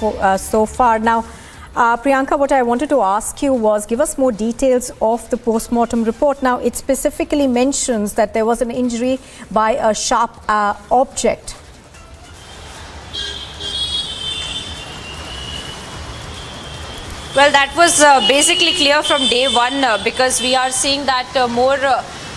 so far. Now, Priyanka, what I wanted to ask you was, give us more details of the post-mortem report. Now, it specifically mentions that there was an injury by a sharp object. Well, that was basically clear from day one because we are seeing that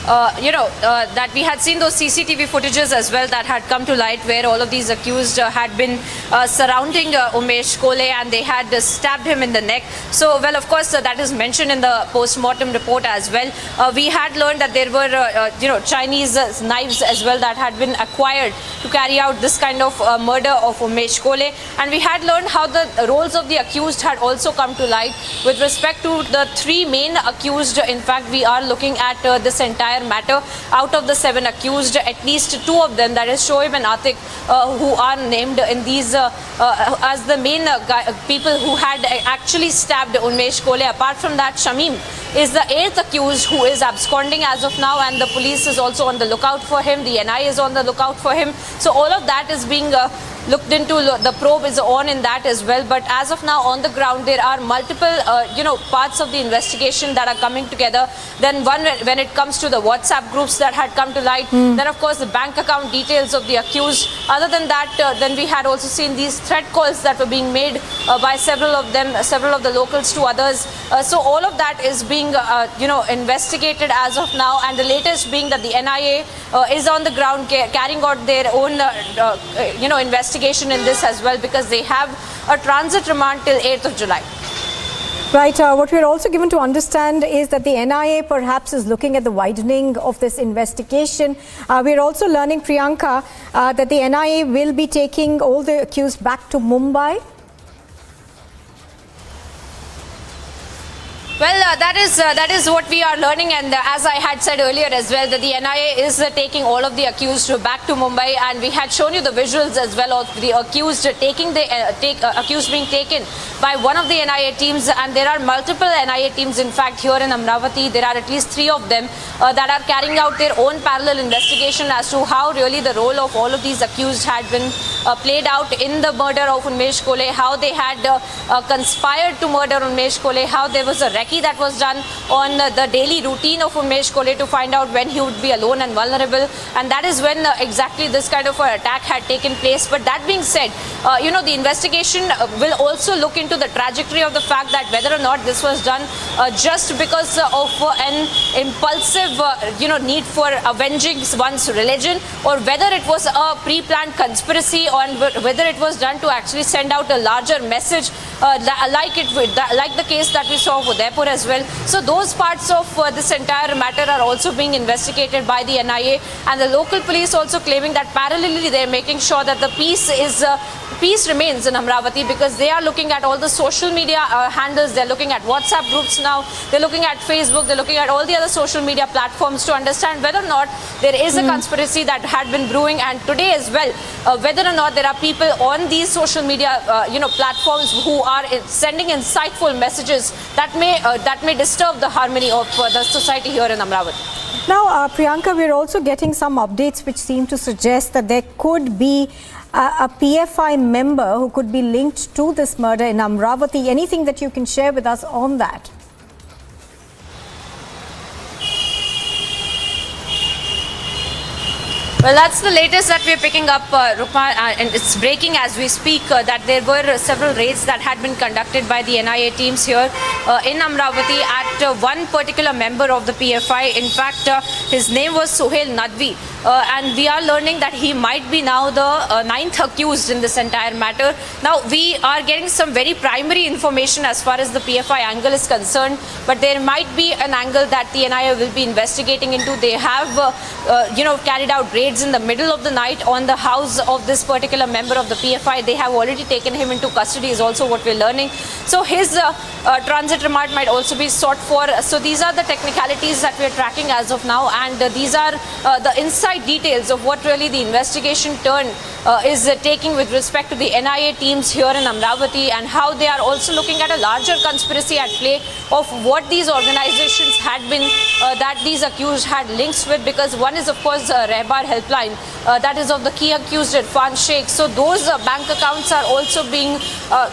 that we had seen those CCTV footages as well that had come to light, where all of these accused had been surrounding Umesh Kole and they had stabbed him in the neck. So, well, of course, that is mentioned in the post-mortem report as well. We had learned that there were, Chinese knives as well that had been acquired to carry out this kind of murder of Umesh Kole. And we had learned how the roles of the accused had also come to light with respect to the 3 main accused. In fact, we are looking at this entire matter. Out of the 7 accused, at least 2 of them, that is Shoaib and Atik, who are named in these as the main people who had actually stabbed Umesh Kole. Apart from that, Shamim is the 8th accused who is absconding as of now, and the police is also on the lookout for him. The NIA is on the lookout for him. So all of that is being looked into. The probe is on in that as well. But as of now, on the ground, there are multiple, parts of the investigation that are coming together. Then when it comes to the WhatsApp groups that had come to light, then of course the bank account details of the accused. Other than that, then we had also seen these threat calls that were being made by several of the locals to others. So all of that is being, investigated as of now. And the latest being that the NIA is on the ground carrying out their own, investigation in this as well, because they have a transit remand till 8th of July. Right. What we're also given to understand is that the NIA perhaps is looking at the widening of this investigation. We're also learning, Priyanka, that the NIA will be taking all the accused back to Mumbai. Well, that is what we are learning, and as I had said earlier as well, that the NIA is taking all of the accused back to Mumbai, and we had shown you the visuals as well of the accused accused being taken by one of the NIA teams, and there are multiple NIA teams in fact here in Amravati. There are at least 3 of them that are carrying out their own parallel investigation as to how really the role of all of these accused had been played out in the murder of Unmesh Kole, how they had conspired to murder Unmesh Kole, how there was a that was done on the daily routine of Unmesh Kole to find out when he would be alone and vulnerable, and that is when exactly this kind of an attack had taken place. But that being said, the investigation will also look into the trajectory of the fact that whether or not this was done just because of an impulsive need for avenging one's religion, or whether it was a pre-planned conspiracy, or whether it was done to actually send out a larger message like the case that we saw with Udaipur as well. So those parts of this entire matter are also being investigated by the NIA, and the local police also claiming that parallelly they are making sure that the peace remains in Amravati, because they are looking at all the social media handles, they're looking at WhatsApp groups now, they're looking at Facebook, they're looking at all the other social media platforms to understand whether or not there is a conspiracy that had been brewing, and today as well, whether or not there are people on these social media platforms who are sending insightful messages that may disturb the harmony of the society here in Amravati. Now, Priyanka, we're also getting some updates which seem to suggest that there could be a PFI member who could be linked to this murder in Amravati. Anything that you can share with us on that? Well, that's the latest that we're picking up, Rukma, and it's breaking as we speak that there were several raids that had been conducted by the NIA teams here in Amravati at one particular member of the PFI. In fact, his name was Sohail Nadvi, and we are learning that he might be now the 9th accused in this entire matter. Now, we are getting some very primary information as far as the PFI angle is concerned, but there might be an angle that the NIA will be investigating into. They have, carried out raids in the middle of the night on the house of this particular member of the PFI. They have already taken him into custody is also what we're learning. So his transit remand might also be sought for. So these are the technicalities that we're tracking as of now, and these are the inside details of what really the investigation turn is taking with respect to the NIA teams here in Amravati, and how they are also looking at a larger conspiracy at play of what these organizations had been, that these accused had links with, because one is of course Rehbar helpline, that is of the key accused Irfan Sheikh. So those bank accounts are also being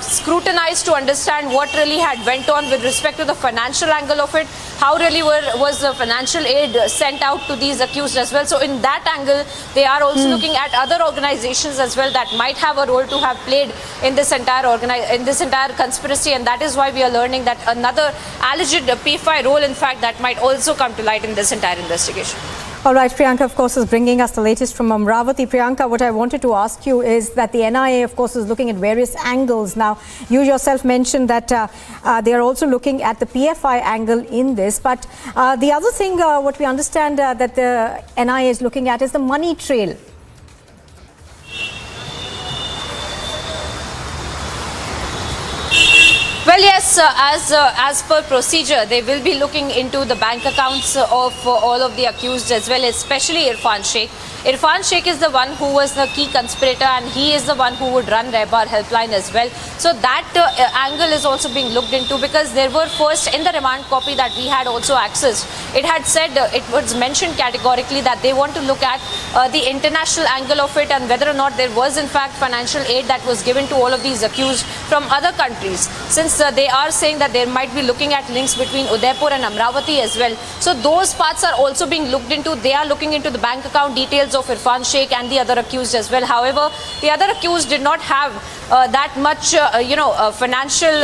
scrutinized to understand what really had went on with respect to the financial angle of it, how really was the financial aid sent out to these accused as well. So in that angle, they are also looking at other organizations as well that might have a role to have played in this entire conspiracy, and that is why we are learning that another alleged PFI role, in fact, that might also come to light in this entire investigation. All right, Priyanka, of course, is bringing us the latest from Amravati. Priyanka, what I wanted to ask you is that the NIA, of course, is looking at various angles. Now, you yourself mentioned that they are also looking at the PFI angle in this. But the other thing, what we understand that the NIA is looking at is the money trail. Well, yes, as per procedure, they will be looking into the bank accounts of all of the accused as well, especially Irfan Sheikh. Irfan Sheikh is the one who was the key conspirator, and he is the one who would run Rehbar helpline as well. So that angle is also being looked into, because there were first in the remand copy that we had also accessed, it had said, it was mentioned categorically that they want to look at the international angle of it, and whether or not there was in fact financial aid that was given to all of these accused from other countries, since they are saying that they might be looking at links between Udaipur and Amravati as well. So those parts are also being looked into. They are looking into the bank account details records of Irfan Sheikh and the other accused as well. However, the other accused did not have that much, financial,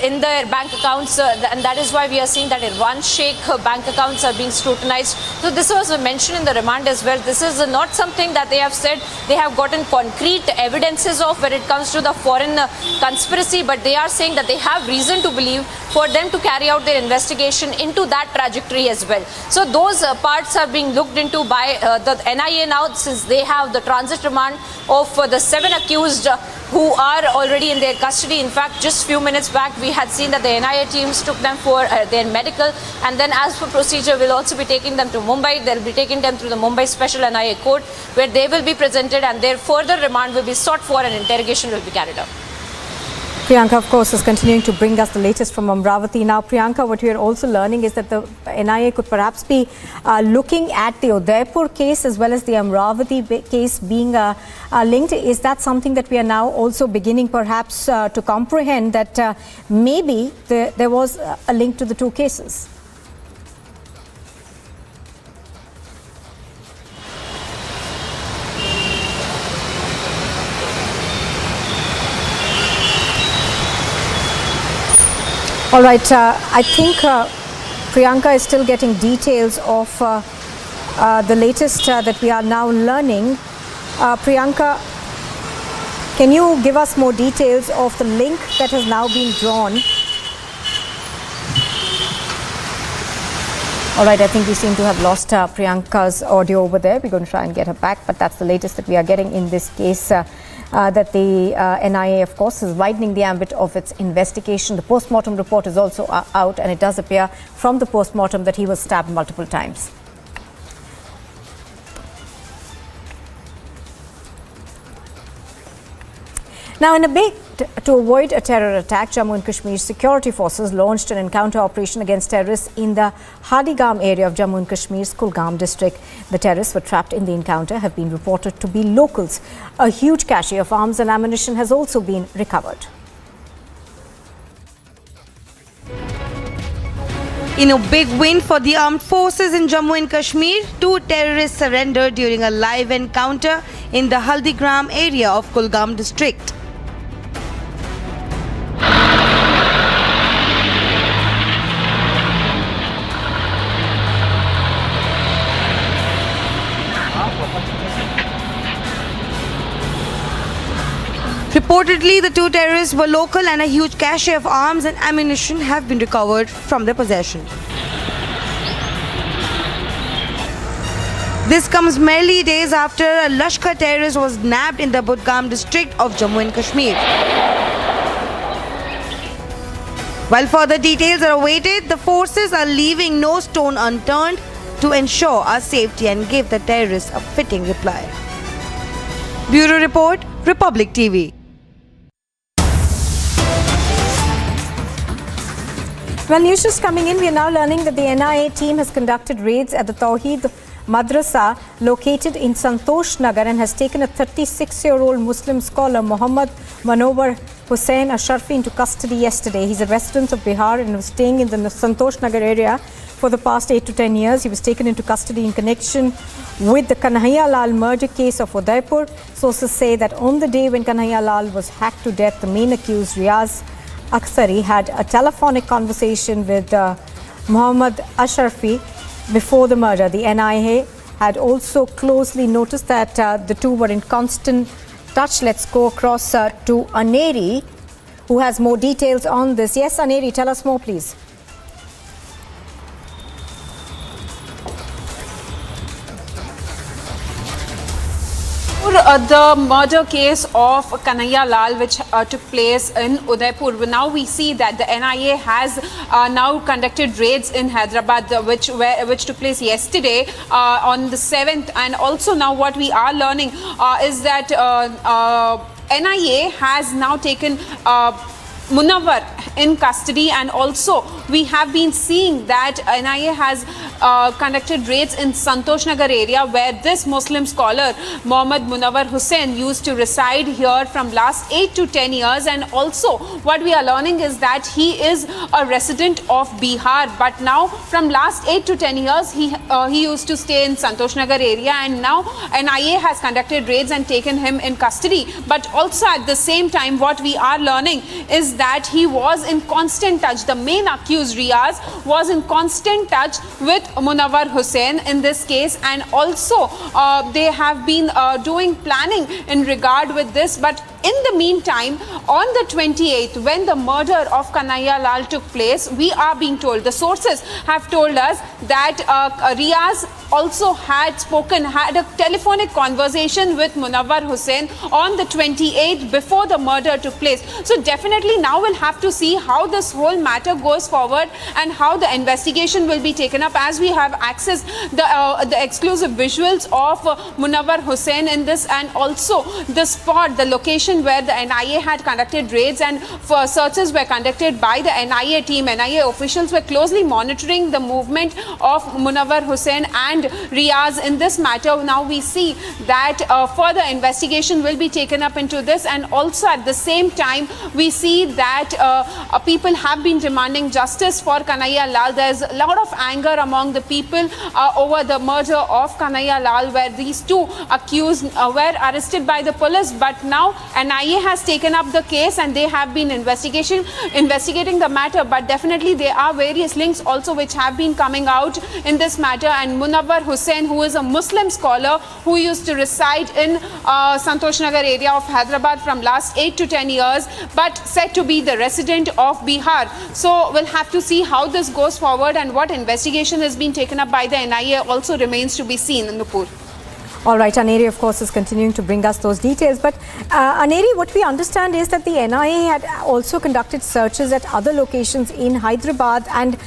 in their bank accounts, and that is why we are seeing that Irfan Sheikh bank accounts are being scrutinized. So this was mentioned in the remand as well. This is not something that they have said they have gotten concrete evidences of when it comes to the foreign conspiracy, but they are saying that they have reason to believe for them to carry out their investigation into that trajectory as well. So those parts are being looked into by the NIA now, since they have the transit remand of the 7 accused who are already in their custody. In fact, just few minutes back we had seen that the NIA teams took them for their medical, and then as per procedure will also be taking them to Mumbai. They'll be taking them through the Mumbai Special NIA Court, where they will be presented and their further remand will be sought for and interrogation will be carried out. Priyanka, of course, is continuing to bring us the latest from Amravati. Now, Priyanka, what we are also learning is that the NIA could perhaps be looking at the Udaipur case as well as the Amravati case being linked. Is that something that we are now also beginning perhaps to comprehend, that maybe there was a link to the two cases? All right, I think Priyanka is still getting details of the latest that we are now learning. Priyanka, can you give us more details of the link that has now been drawn? All right, I think we seem to have lost Priyanka's audio over there. We're going to try and get her back, but that's the latest that we are getting in this case. That the NIA, of course, is widening the ambit of its investigation. The post-mortem report is also out, and it does appear from the post-mortem that he was stabbed multiple times. Now, in a bid to avoid a terror attack, Jammu and Kashmir's security forces launched an encounter operation against terrorists in the Hadigam area of Jammu and Kashmir's Kulgam district. The terrorists were trapped in the encounter have been reported to be locals. A huge cache of arms and ammunition has also been recovered. In a big win for the armed forces in Jammu and Kashmir, 2 terrorists surrendered during a live encounter in the Haldigram area of Kulgam district. Reportedly, the 2 terrorists were local and a huge cache of arms and ammunition have been recovered from their possession. This comes merely days after a Lashkar terrorist was nabbed in the Budgam district of Jammu and Kashmir. While further details are awaited, the forces are leaving no stone unturned to ensure our safety and give the terrorists a fitting reply. Bureau Report, Republic TV. Well, news just coming in. We are now learning that the NIA team has conducted raids at the Tawheed Madrasa located in Santosh Nagar and has taken a 36-year-old Muslim scholar, Muhammad Manobar Hussain Asharfi, into custody yesterday. He's a resident of Bihar and was staying in the Santosh Nagar area for the past 8 to 10 years. He was taken into custody in connection with the Kanhaiya Lal murder case of Udaipur. Sources say that on the day when Kanhaiya Lal was hacked to death, the main accused, Riaz Akhsari, had a telephonic conversation with Muhammad Asharfi before the murder. The NIA had also closely noticed that the two were in constant touch. Let's go across to Aneri, who has more details on this. Yes, Aneri, tell us more, please. The murder case of Kanhaiya Lal, which took place in Udaipur. Now we see that the NIA has now conducted raids in Hyderabad, which took place yesterday on the 7th. And also now what we are learning is that NIA has now taken Munawar in custody, and also we have been seeing that NIA has conducted raids in Santosh Nagar area, where this Muslim scholar Mohammad Munawar Hussain used to reside here from last 8 to 10 years. And also what we are learning is that he is a resident of Bihar, but now from last 8 to 10 years he used to stay in Santosh Nagar area, and now NIA has conducted raids and taken him in custody. But also at the same time what we are learning is that he was in constant touch, the main accused Riaz was in constant touch with Munawar Hussain in this case, and also they have been doing planning in regard with this. But in the meantime, on the 28th, when the murder of Kanhaiya Lal took place, we are being told, the sources have told us that Riaz also had a telephonic conversation with Munawar Hussain on the 28th before the murder took place. So definitely now we'll have to see how this whole matter goes forward and how the investigation will be taken up, as we have accessed the exclusive visuals of Munawar Hussain in this, and also the spot, the location where the NIA had conducted raids and searches were conducted by the NIA team. NIA officials were closely monitoring the movement of Munawar Hussain and Riaz in this matter. Now we see that further investigation will be taken up into this, and also at the same time we see that people have been demanding justice for Kanhaiya Lal. There's a lot of anger among the people over the murder of Kanhaiya Lal, where these two accused were arrested by the police, but now NIA has taken up the case and they have been investigating the matter. But definitely there are various links also which have been coming out in this matter, and Munawar Hussain, who is a Muslim scholar who used to reside in Santosh Nagar area of Hyderabad from last 8 to 10 years, but said to be the resident of Bihar. So we'll have to see how this goes forward, and what investigation has been taken up by the NIA also remains to be seen in Nupur. All right, Aneri, of course, is continuing to bring us those details. But Aneri, what we understand is that the NIA had also conducted searches at other locations in Hyderabad, and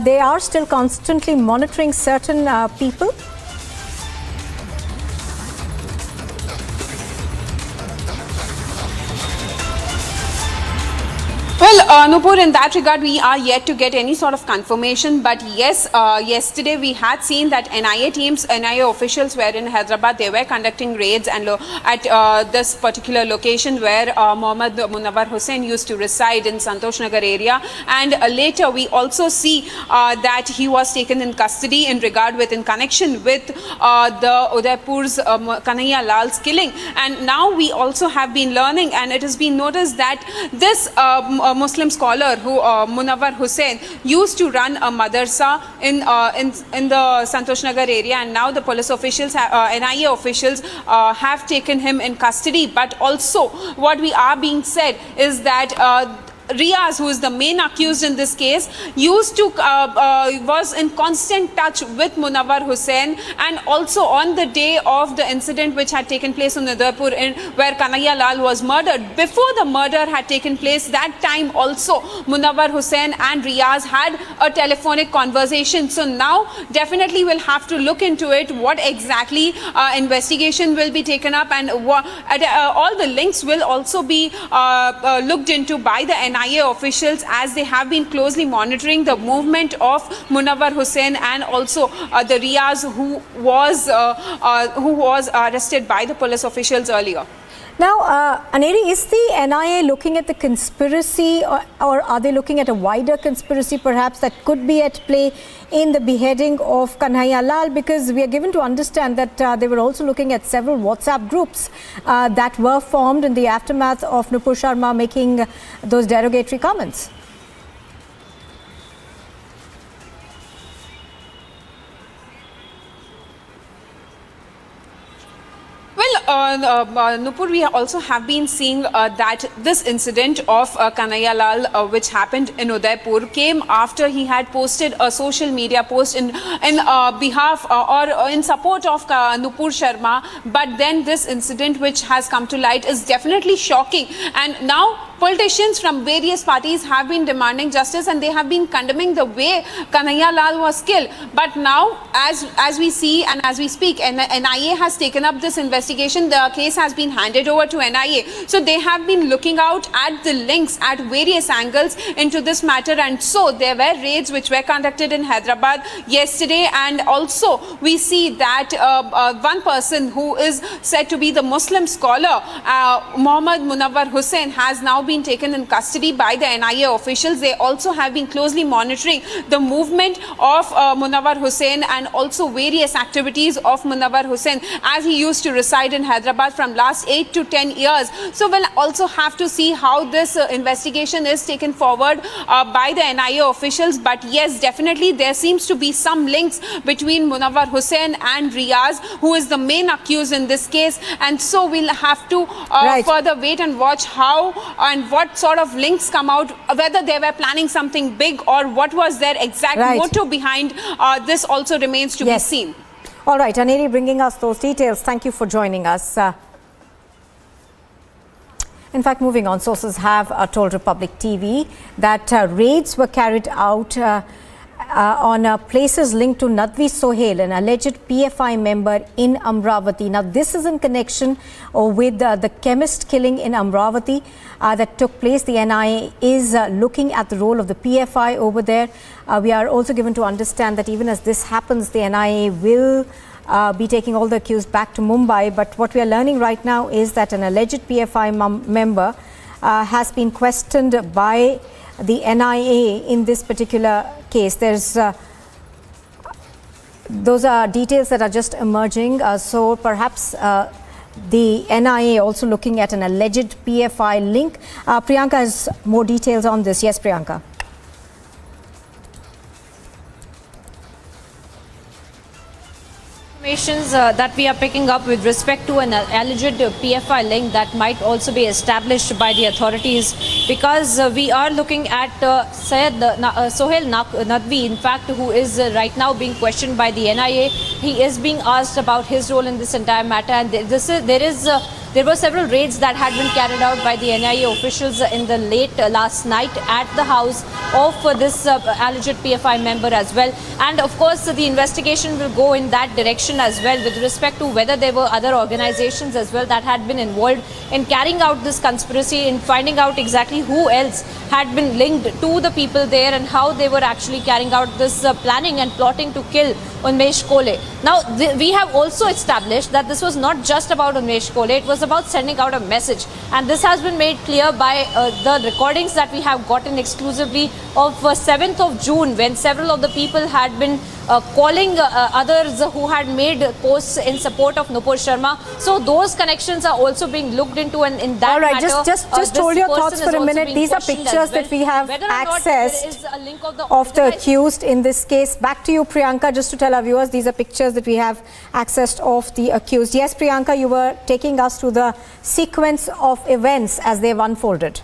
they are still constantly monitoring certain people. Well, Nupur, in that regard, we are yet to get any sort of confirmation. But yes, yesterday we had seen that NIA officials were in Hyderabad. They were conducting raids and at this particular location where Mohammad Munawar Hussain used to reside in Santosh Nagar area. And later we also see that he was taken in custody in connection with the Udaipur's Kanhaiya Lal's killing. And now we also have been learning, and it has been noticed that this Muslim scholar who Munawar Hussain used to run a madrasa in the Santosh Nagar area, and now the police officials, NIA officials have taken him in custody. But also what we are being said is that Riaz, who is the main accused in this case, was in constant touch with Munawar Hussain, and also on the day of the incident which had taken place in Udaipur, where Kanhaiya Lal was murdered, before the murder had taken place, that time also Munawar Hussain and Riaz had a telephonic conversation. So now definitely we'll have to look into it, what exactly investigation will be taken up, and all the links will also be looked into by the NIA officials, as they have been closely monitoring the movement of Munawar Hussain and also the Riaz who was arrested by the police officials earlier. Now, Aneri, is the NIA looking at the conspiracy, or are they looking at a wider conspiracy perhaps that could be at play in the beheading of Kanhaiya Lal? Because we are given to understand that they were also looking at several WhatsApp groups that were formed in the aftermath of Nupur Sharma making those derogatory comments. Well, Nupur, we also have been seeing that this incident of Kanhaiya Lal, which happened in Udaipur, came after he had posted a social media post in behalf or in support of Nupur Sharma. But then this incident which has come to light is definitely shocking, and now politicians from various parties have been demanding justice and they have been condemning the way Kanhaiya Lal was killed. But now, as we see and as we speak, NIA has taken up this investigation. The case has been handed over to NIA. So they have been looking out at the links at various angles into this matter, and so there were raids which were conducted in Hyderabad yesterday, and also we see that one person who is said to be the Muslim scholar, Muhammad Munawwar Hussain, has now been taken in custody by the NIA officials. They also have been closely monitoring the movement of Munawwar Hussain and also various activities of Munawwar Hussain, as he used to reside in Hyderabad from last 8 to 10 years. So we'll also have to see how this investigation is taken forward by the NIA officials. But yes, definitely there seems to be some links between Munawwar Hussain and Riaz, who is the main accused in this case, and so we'll have to further wait and watch how and what sort of links come out, whether they were planning something big or what was their exact motto behind this also remains to be seen. All right, Aneri bringing us those details. Thank you for joining us. In fact, moving on, sources have told Republic TV that raids were carried out on places linked to Nadvi Sohail, an alleged PFI member in Amravati. Now, this is in connection with the chemist killing in Amravati that took place. The NIA is looking at the role of the PFI over there. We are also given to understand that even as this happens, the NIA will be taking all the accused back to Mumbai. But what we are learning right now is that an alleged PFI member has been questioned by the NIA in this particular case. There's those are details that are just emerging. So perhaps the NIA also looking at an alleged PFI link. Priyanka has more details on this. Yes, Priyanka. That we are picking up with respect to an alleged PFI link that might also be established by the authorities, because we are looking at Sohail Nadvi, in fact, who is right now being questioned by the NIA. He is being asked about his role in this entire matter, and there were several raids that had been carried out by the NIA officials in the late last night at the house of this alleged PFI member as well. And of course, the investigation will go in that direction as well with respect to whether there were other organizations as well that had been involved in carrying out this conspiracy, in finding out exactly who else had been linked to the people there and how they were actually carrying out this planning and plotting to kill Unmesh Kole. Now, we have also established that this was not just about Unmesh Kole, it was about sending out a message. And this has been made clear by the recordings that we have gotten exclusively of 7th of June, when several of the people had been calling others who had made posts in support of Nupur Sharma. So those connections are also being looked into, and in that matter, just hold your thoughts for a minute. These are pictures that we have accessed of the accused in this case. Back to you, Priyanka, just to tell our viewers, these are pictures that we have accessed of the accused. Yes, Priyanka, you were taking us through the sequence of events as they've unfolded.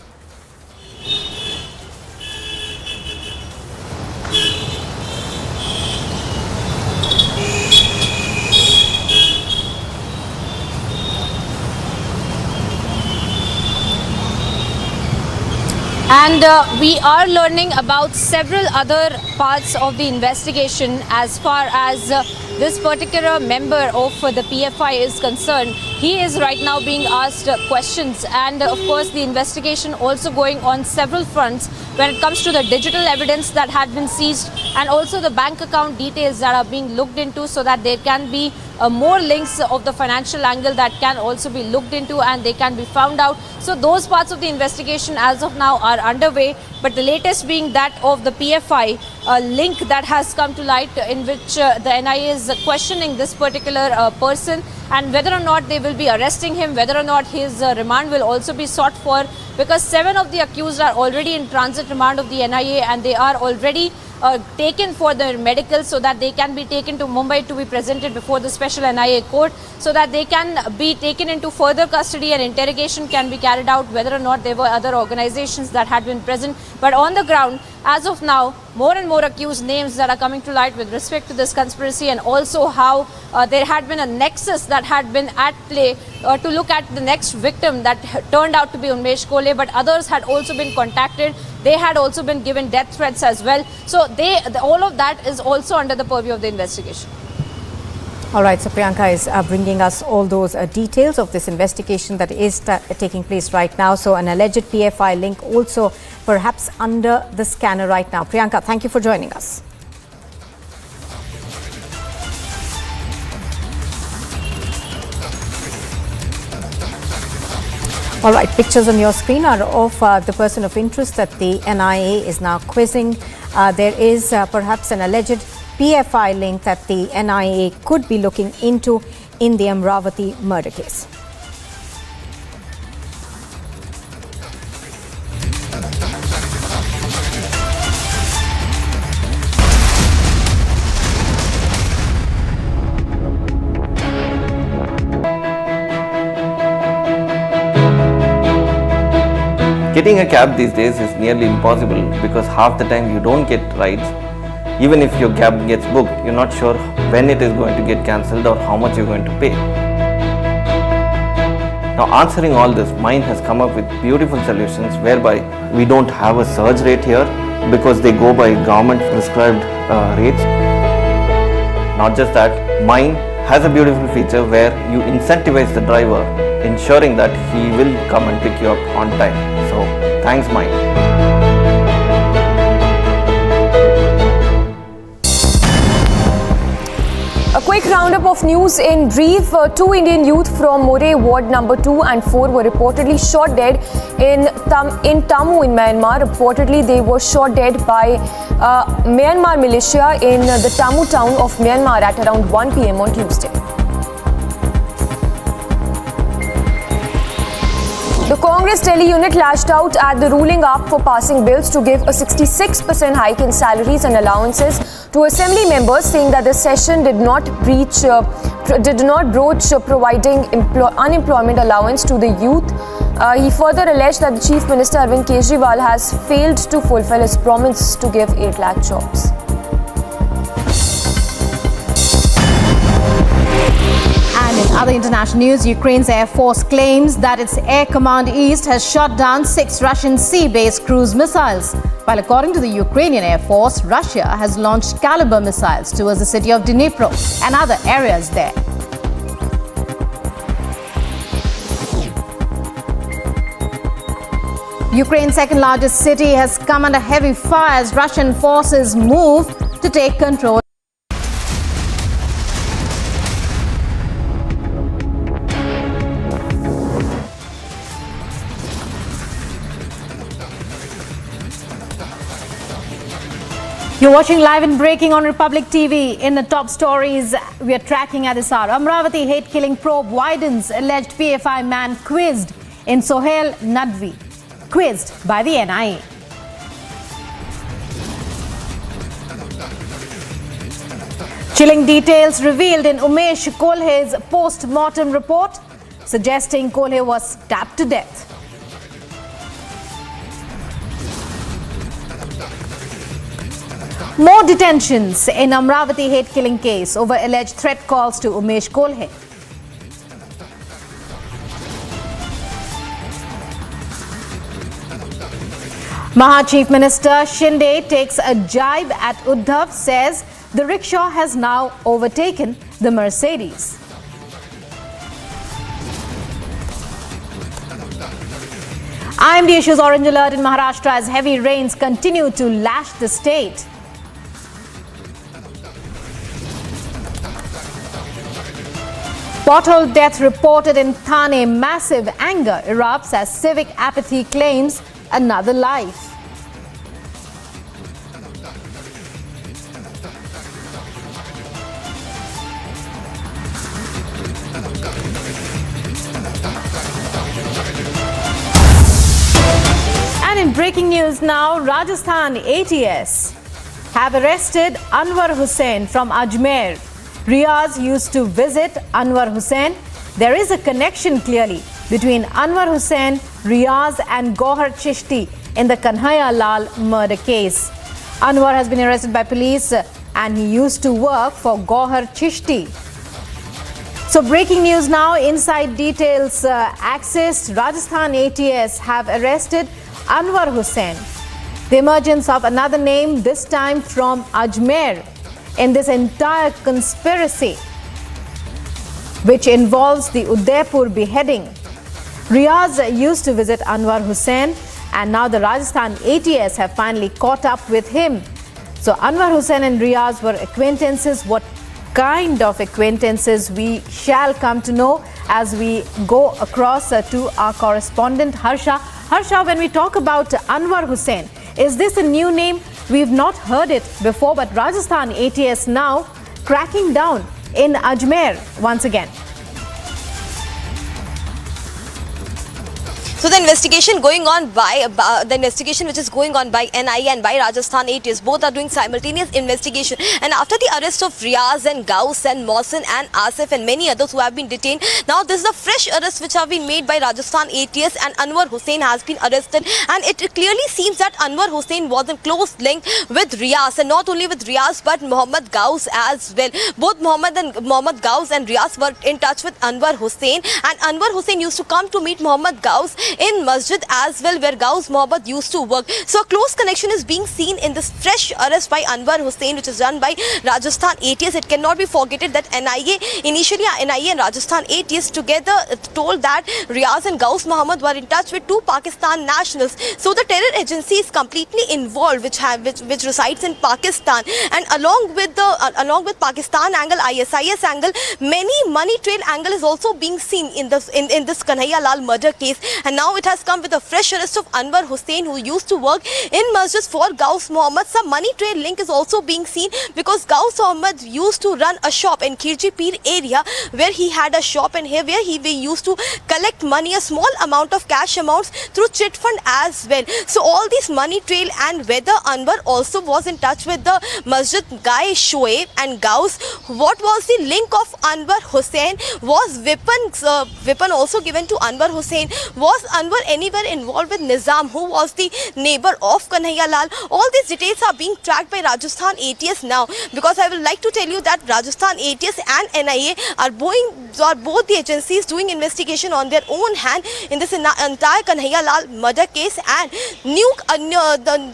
And we are learning about several other parts of the investigation as far as this particular member of the PFI is concerned. He is right now being asked questions, and of course the investigation also going on several fronts when it comes to the digital evidence that had been seized and also the bank account details that are being looked into, so that there can be more links of the financial angle that can also be looked into and they can be found out. So those parts of the investigation as of now are underway, but the latest being that of the PFI link that has come to light, in which the NIA is questioning this particular person, and whether or not they will be arresting him, whether or not his remand will also be sought for, because 7 of the accused are already in transit remand of the NIA and they are already taken for their medical, so that they can be taken to Mumbai to be presented before the special NIA court, so that they can be taken into further custody and interrogation can be carried out whether or not there were other organizations that had been present. But on the ground, as of now, more and more accused names that are coming to light with respect to this conspiracy, and also how there had been a nexus that had been at play to look at the next victim that turned out to be Unmesh Kolhe, but others had also been contacted. They had also been given death threats as well. So all of that is also under the purview of the investigation. All right, so Priyanka is bringing us all those details of this investigation that is taking place right now. So an alleged PFI link also perhaps under the scanner right now. Priyanka, thank you for joining us. All right, pictures on your screen are of the person of interest that the NIA is now quizzing. There is perhaps an alleged PFI link that the NIA could be looking into in the Amravati murder case. Getting a cab these days is nearly impossible because half the time you don't get rides. Even if your cab gets booked, you're not sure when it is going to get cancelled or how much you're going to pay. Now, answering all this, Mind has come up with beautiful solutions whereby we don't have a surge rate here because they go by government prescribed rates. Not just that, Mind has a beautiful feature where you incentivize the driver, ensuring that he will come and pick you up on time. So, thanks Mind. A quick roundup of news in Ndrf. Two Indian youth from More Ward number 2 and 4 were reportedly shot dead in Tamu in Myanmar. Reportedly, they were shot dead by Myanmar militia in the Tamu town of Myanmar at around 1 p.m. on Tuesday. The Congress Delhi unit lashed out at the ruling up for passing bills to give a 66% hike in salaries and allowances to assembly members, saying that the session did not broach providing unemployment allowance to the youth. He further alleged that the Chief Minister Arvind Kejriwal has failed to fulfill his promise to give 8 lakh jobs. And in other international news, Ukraine's Air Force claims that its Air Command East has shot down 6 Russian sea-based cruise missiles. While according to the Ukrainian Air Force, Russia has launched Caliber missiles towards the city of Dnipro and other areas there. Ukraine's second largest city has come under heavy fire as Russian forces move to take control. You're watching Live and Breaking on Republic TV. In the top stories we are tracking at this hour, Amravati hate-killing probe widens. Alleged PFI man quizzed in Sohail Nadvi, quizzed by the NIA. Chilling details revealed in Umesh Kolhe's post-mortem report, suggesting Kolhe was stabbed to death. More detentions in Amravati hate-killing case over alleged threat calls to Umesh Kolhe. Maha Chief Minister Shinde takes a jibe at Uddhav, says the rickshaw has now overtaken the Mercedes. IMD issues orange alert in Maharashtra as heavy rains continue to lash the state. Pothole death reported in Thane. Massive anger erupts as civic apathy claims another life. And in breaking news now, Rajasthan ATS have arrested Anwar Hussain from Ajmer. Riaz used to visit Anwar Hussain. There is a connection clearly between Anwar Hussain, Riaz and Gohar Chishti in the Kanhaiya Lal murder case. Anwar has been arrested by police and he used to work for Gohar Chishti. So breaking news now, inside details accessed. Rajasthan ATS have arrested Anwar Hussain. The emergence of another name, this time from Ajmer, in this entire conspiracy, which involves the Udaipur beheading. Riaz used to visit Anwar Hussain, and now the Rajasthan ATS have finally caught up with him. So Anwar Hussain and Riaz were acquaintances. What kind of acquaintances we shall come to know as we go across to our correspondent Harsha. Harsha, when we talk about Anwar Hussain, is this a new name? We've not heard it before, but Rajasthan ATS now cracking down in Ajmer once again. So the investigation going on by which is going on by NIA and by Rajasthan ATS, both are doing simultaneous investigation. And after the arrest of Riaz and Gauss and Mohsin and Asif and many others who have been detained, now this is the fresh arrest which have been made by Rajasthan ATS, and Anwar Hussain has been arrested. And it clearly seems that Anwar Hussain was in close link with Riaz, and not only with Riaz but Mohammad Gauss as well. Both Mohammad Gauss and Riaz were in touch with Anwar Hussain, and Anwar Hussain used to come to meet Mohammad Gauss in Masjid as well, where Gauss Mohammad used to work. So a close connection is being seen in this fresh arrest by Anwar Hussain, which is done by Rajasthan ATS. It cannot be forgotten that initially NIA and Rajasthan ATS together told that Riaz and Gauss Mohammad were in touch with two Pakistan nationals. So the terror agency is completely involved, which resides in Pakistan, and along with Pakistan angle, ISIS angle, many money trail angle is also being seen in this Kanhaiya Lal murder case. And now it has come with a fresh arrest of Anwar Hussain, who used to work in Masjid for Gauss Mohammad. Some money trail link is also being seen, because Gauss Mohammad used to run a shop in Khirji Pir area, where he had a shop, and here where he used to collect money, a small amount of cash amounts through chit fund as well. So all these money trail, and whether Anwar also was in touch with the Masjid guy Shoaib and Gauss, what was the link of Anwar Hussain? Was weapon also given to Anwar Hussain? Was Anwar anywhere involved with Nizam, who was the neighbor of Kanhaiya Lal? All these details are being tracked by Rajasthan ATS now, because I would like to tell you that Rajasthan ATS and NIA are both the agencies doing investigation on their own hand in this entire Kanhaiya Lal murder case, and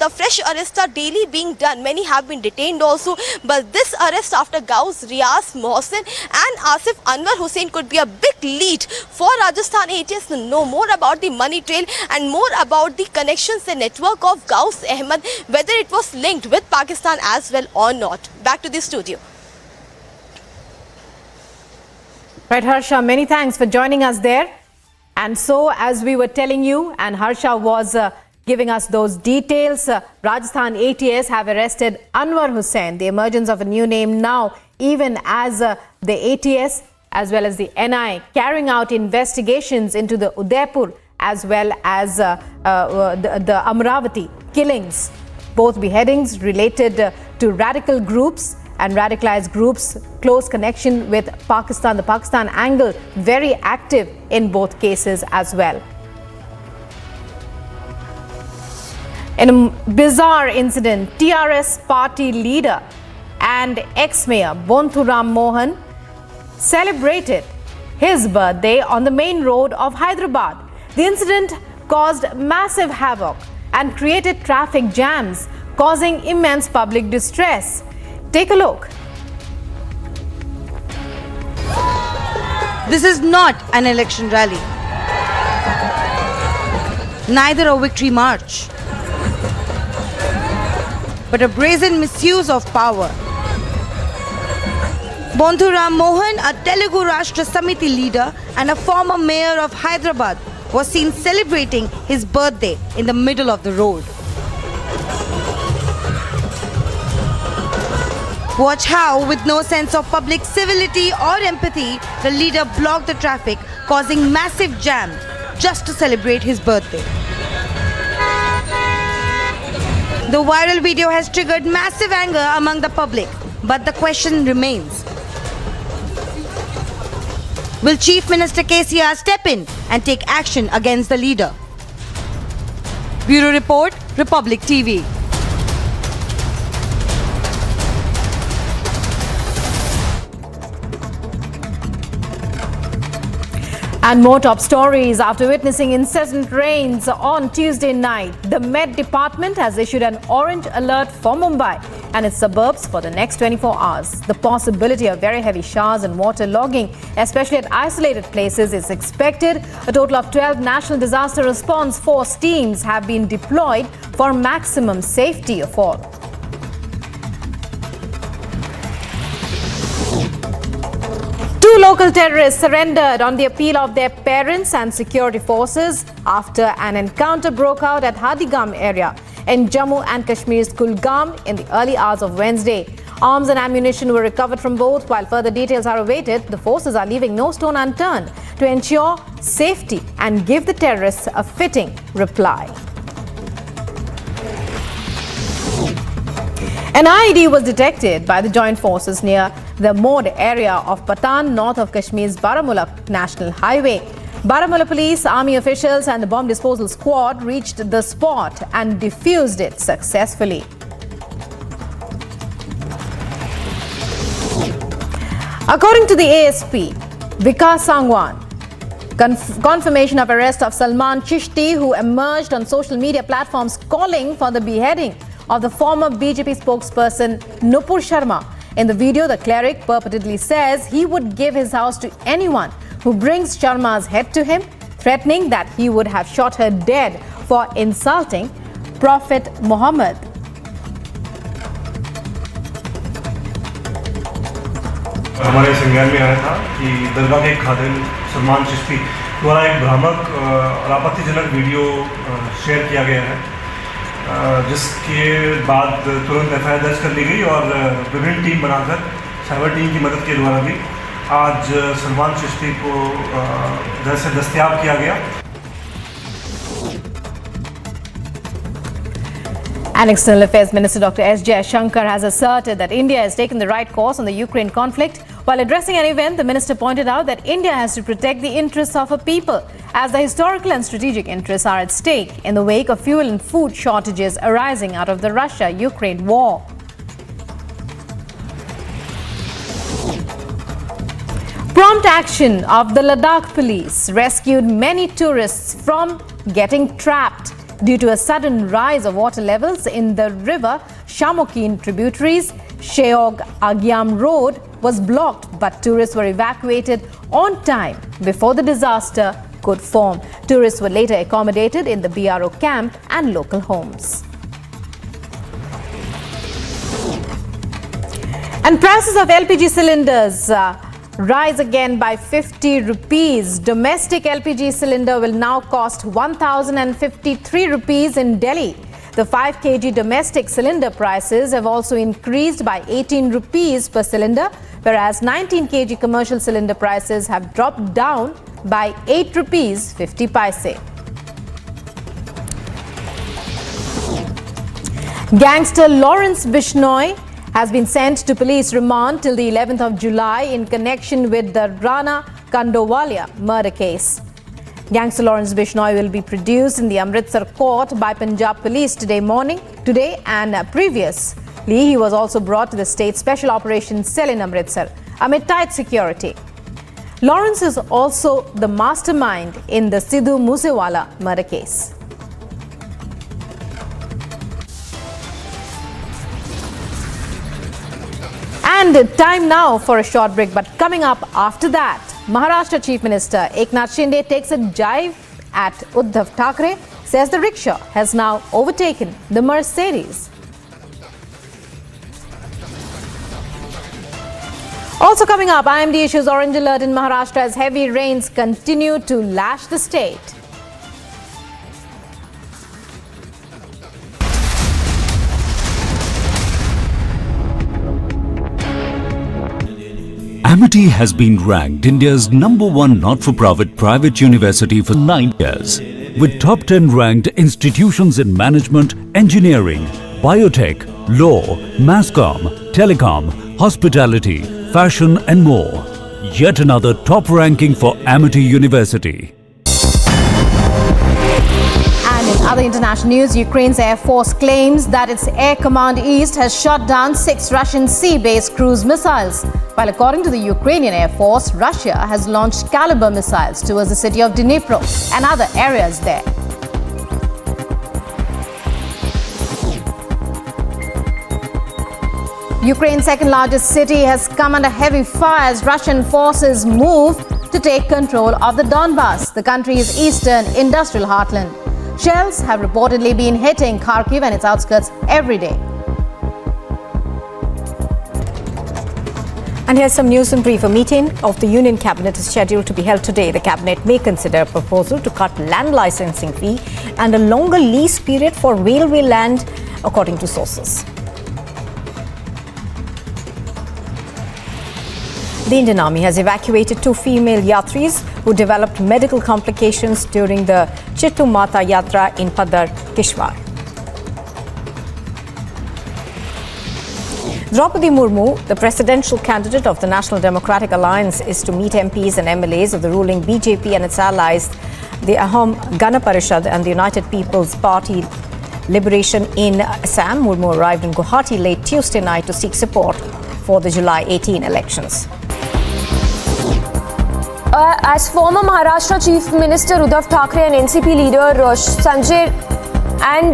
the fresh arrests are daily being done. Many have been detained also, but this arrest after Gauss, Riaz, Mohsin and Asif, Anwar Hussain could be a big lead for Rajasthan ATS to know more about the money trail and more about the connections and network of Gauss Ahmed, whether it was linked with Pakistan as well or not. Back to the studio. Right, Harsha, many thanks for joining us there. And so, as we were telling you, and Harsha was giving us those details, Rajasthan ATS have arrested Anwar Hussain. The emergence of a new name now, even as the ATS as well as the NI carrying out investigations into the Udaipur as well as the Amravati killings, both beheadings related to radical groups and radicalized groups, close connection with Pakistan, the Pakistan angle very active in both cases as well. In a bizarre incident, TRS party leader and ex-mayor Bonthuram Mohan celebrated his birthday on the main road of Hyderabad. The incident caused massive havoc and created traffic jams, causing immense public distress. Take a look. This is not an election rally, neither a victory march, but a brazen misuse of power. Bonthuram Mohan, a Telugu Rashtra Samiti leader and a former mayor of Hyderabad, was seen celebrating his birthday in the middle of the road. Watch how, with no sense of public civility or empathy, the leader blocked the traffic, causing massive jam just to celebrate his birthday. The viral video has triggered massive anger among the public, but the question remains: will Chief Minister KCR step in and take action against the leader? Bureau Report, Republic TV. And more top stories. After witnessing incessant rains on Tuesday night, the Met Department has issued an orange alert for Mumbai and its suburbs for the next 24 hours. The possibility of very heavy showers and waterlogging, especially at isolated places, is expected. A total of 12 National Disaster Response Force teams have been deployed for maximum safety of all. Two local terrorists surrendered on the appeal of their parents and security forces after an encounter broke out at Hadigam area in Jammu and Kashmir's Kulgam in the early hours of Wednesday. Arms and ammunition were recovered from both. While further details are awaited, the forces are leaving no stone unturned to ensure safety and give the terrorists a fitting reply. An IED was detected by the joint forces near the Mod area of Patan, north of Kashmir's Baramulla National Highway. Baramulla police, army officials and the bomb disposal squad reached the spot and defused it successfully. According to the ASP, Vikas Sangwan, confirmation of arrest of Salman Chishti, who emerged on social media platforms calling for the beheading of the former BJP spokesperson Nupur Sharma. In the video, the cleric purportedly says he would give his house to anyone who brings Sharma's head to him, threatening that he would have shot her dead for insulting Prophet Muhammad. हमारे संज्ञान में आया था कि दरगाह के खादिम सलमान चिश्ती द्वारा एक भ्रामक और आपत्तिजनक वीडियो शेयर किया गया है, जिसके बाद तुरंत एफआईआर दर्ज कर ली गई और विभिन्न टीम बनाकर साइबर टीम की मदद के द्वारा भी आज सलमान चिश्ती को घर से दस्तयाब किया गया. And External Affairs Minister Dr. S. Jaishankar has asserted that India has taken the right course on the Ukraine conflict. While addressing an event, the minister pointed out that India has to protect the interests of her people, as the historical and strategic interests are at stake in the wake of fuel and food shortages arising out of the Russia-Ukraine war. Prompt action of the Ladakh police rescued many tourists from getting trapped due to a sudden rise of water levels in the river Shamokin tributaries. Sheog Agyam Road was blocked, but tourists were evacuated on time before the disaster could form. Tourists were later accommodated in the BRO camp and local homes. And prices of LPG cylinders rise again by 50 rupees. Domestic LPG cylinder will now cost 1,053 rupees in Delhi. The 5 kg domestic cylinder prices have also increased by 18 rupees per cylinder, whereas 19 kg commercial cylinder prices have dropped down by 8 rupees 50 paise. Gangster Lawrence Bishnoi has been sent to police remand till the 11th of July in connection with the Rana Kandowalia murder case. Gangster Lawrence Bishnoi will be produced in the Amritsar court by Punjab police today and previously he was also brought to the state special operations cell in Amritsar amid tight security. Lawrence is also the mastermind in the Sidhu Moosewala murder case. And time now for a short break, but coming up after that, Maharashtra Chief Minister Eknath Shinde takes a jibe at Uddhav Thackeray, says the rickshaw has now overtaken the Mercedes. Also coming up, IMD issues orange alert in Maharashtra as heavy rains continue to lash the state. Amity has been ranked India's #1 not-for-profit private university for 9 years, with top 10 ranked institutions in management, engineering, biotech, law, masscom, telecom, hospitality, fashion and more. Yet another top ranking for Amity University. And in other international news, Ukraine's Air Force claims that its Air Command East has shot down 6 Russian sea-based cruise missiles. While according to the Ukrainian Air Force, Russia has launched caliber missiles towards the city of Dnipro and other areas there. Ukraine's second largest city has come under heavy fire as Russian forces move to take control of the Donbas, the country's eastern industrial heartland. Shells have reportedly been hitting Kharkiv and its outskirts every day. And here's some news in brief. A meeting of the Union Cabinet is scheduled to be held today. The Cabinet may consider a proposal to cut land licensing fee and a longer lease period for railway land, according to sources. The Indian Army has evacuated 2 female yatris who developed medical complications during the Chittu Mata Yatra in Padar, Kishwar. Draupadi Murmu, the presidential candidate of the National Democratic Alliance, is to meet MPs and MLAs of the ruling BJP and its allies, the Ahom Gana Parishad and the United People's Party Liberation in Assam. Murmu arrived in Guwahati late Tuesday night to seek support for the July 18 elections. As former Maharashtra Chief Minister Uddhav Thackeray and NCP leader Sanjay and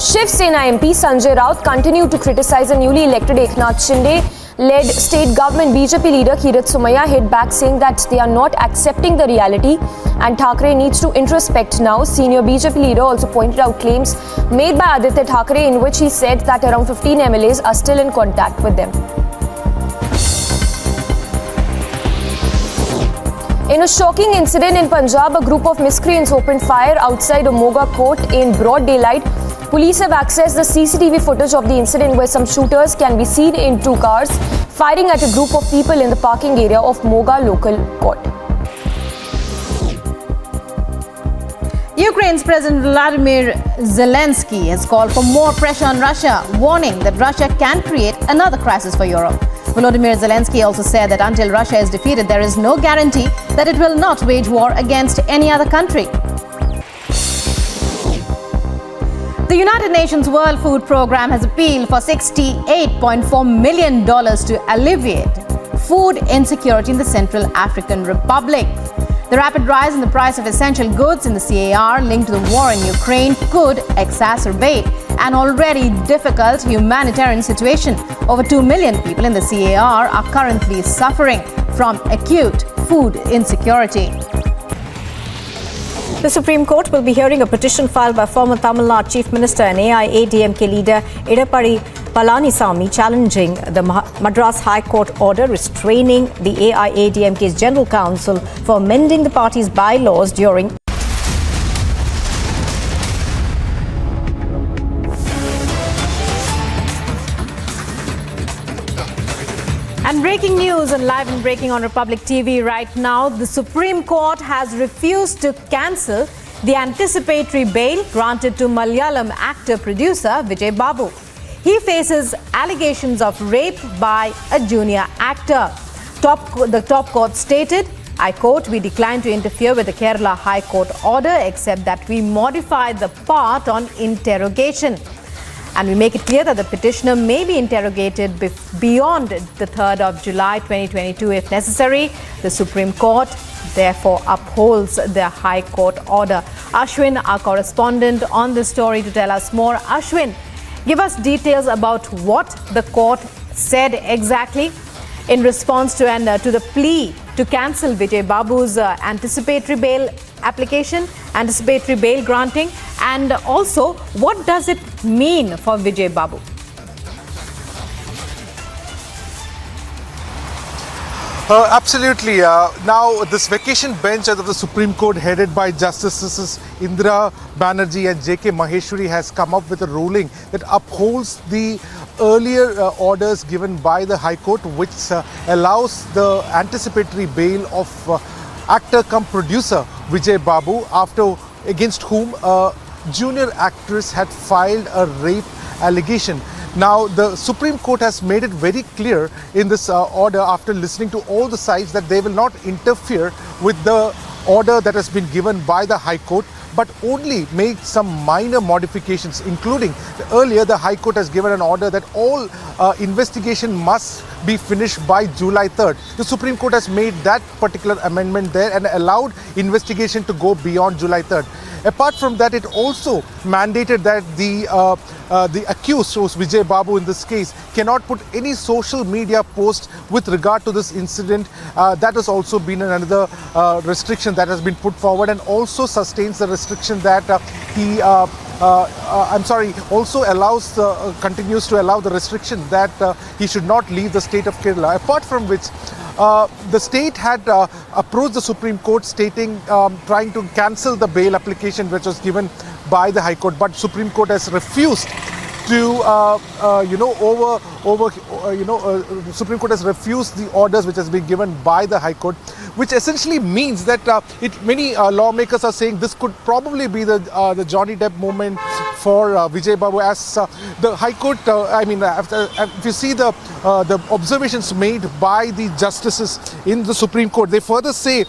Shiv Sena MP Sanjay Raut continue to criticize the newly elected Eknath Shinde-led state government, BJP leader Kirit Somaiya hit back saying that they are not accepting the reality and Thackeray needs to introspect now. Senior BJP leader also pointed out claims made by Aditya Thackeray in which he said that around 15 MLAs are still in contact with them. In a shocking incident in Punjab, a group of miscreants opened fire outside a Moga court in broad daylight. Police have accessed the CCTV footage of the incident where some shooters can be seen in 2 cars firing at a group of people in the parking area of Moga local court. Ukraine's President Vladimir Zelensky has called for more pressure on Russia, warning that Russia can create another crisis for Europe. Volodymyr Zelensky also said that until Russia is defeated, there is no guarantee that it will not wage war against any other country. The United Nations World Food Programme has appealed for $68.4 million to alleviate food insecurity in the Central African Republic. The rapid rise in the price of essential goods in the CAR linked to the war in Ukraine could exacerbate an already difficult humanitarian situation. Over 2 million people in the CAR are currently suffering from acute food insecurity. The Supreme Court will be hearing a petition filed by former Tamil Nadu Chief Minister and AIADMK leader Edappadi Palanisamy challenging the Madras High Court order restraining the AIADMK's General Counsel for amending the party's bylaws during And breaking news and live and breaking on Republic TV right now, the Supreme Court has refused to cancel the anticipatory bail granted to Malayalam actor-producer Vijay Babu. He faces allegations of rape by a junior actor. The top court stated, I quote, we decline to interfere with the Kerala High Court order except that we modify the part on interrogation. And we make it clear that the petitioner may be interrogated beyond the 3rd of July 2022 if necessary. The Supreme Court therefore upholds the High Court order. Ashwin, our correspondent on this story, to tell us more. Ashwin, give us details about what the court said exactly in response to the plea to cancel Vijay Babu's anticipatory bail application, anticipatory bail granting, and also what does it mean for Vijay Babu? Absolutely. Now, this vacation bench of the Supreme Court, headed by Justices Indira Banerjee and J.K. Maheshwari, has come up with a ruling that upholds the earlier orders given by the High Court, which allows the anticipatory bail of actor-cum-producer Vijay Babu, against whom a junior actress had filed a rape allegation. Now, the Supreme Court has made it very clear in this order, after listening to all the sides, that they will not interfere with the order that has been given by the High Court, but only make some minor modifications, including earlier the High Court has given an order that all investigation must be finished by July 3rd. The Supreme Court has made that particular amendment there and allowed investigation to go beyond July 3rd. Apart from that, it also mandated that the accused, who's Vijay Babu in this case, cannot put any social media post with regard to this incident. That has also been another restriction that has been put forward, and also sustains the restriction that also allows, continues to allow the restriction that he should not leave the state of Kerala. Apart from which, the state had approached the Supreme Court stating, trying to cancel the bail application which was given by the High Court, but Supreme Court has refused to, Supreme Court has refused the orders which has been given by the High Court, which essentially means that many lawmakers are saying this could probably be the Johnny Depp moment for Vijay Babu, as the High Court, if you see the observations made by the justices in the Supreme Court, they further say,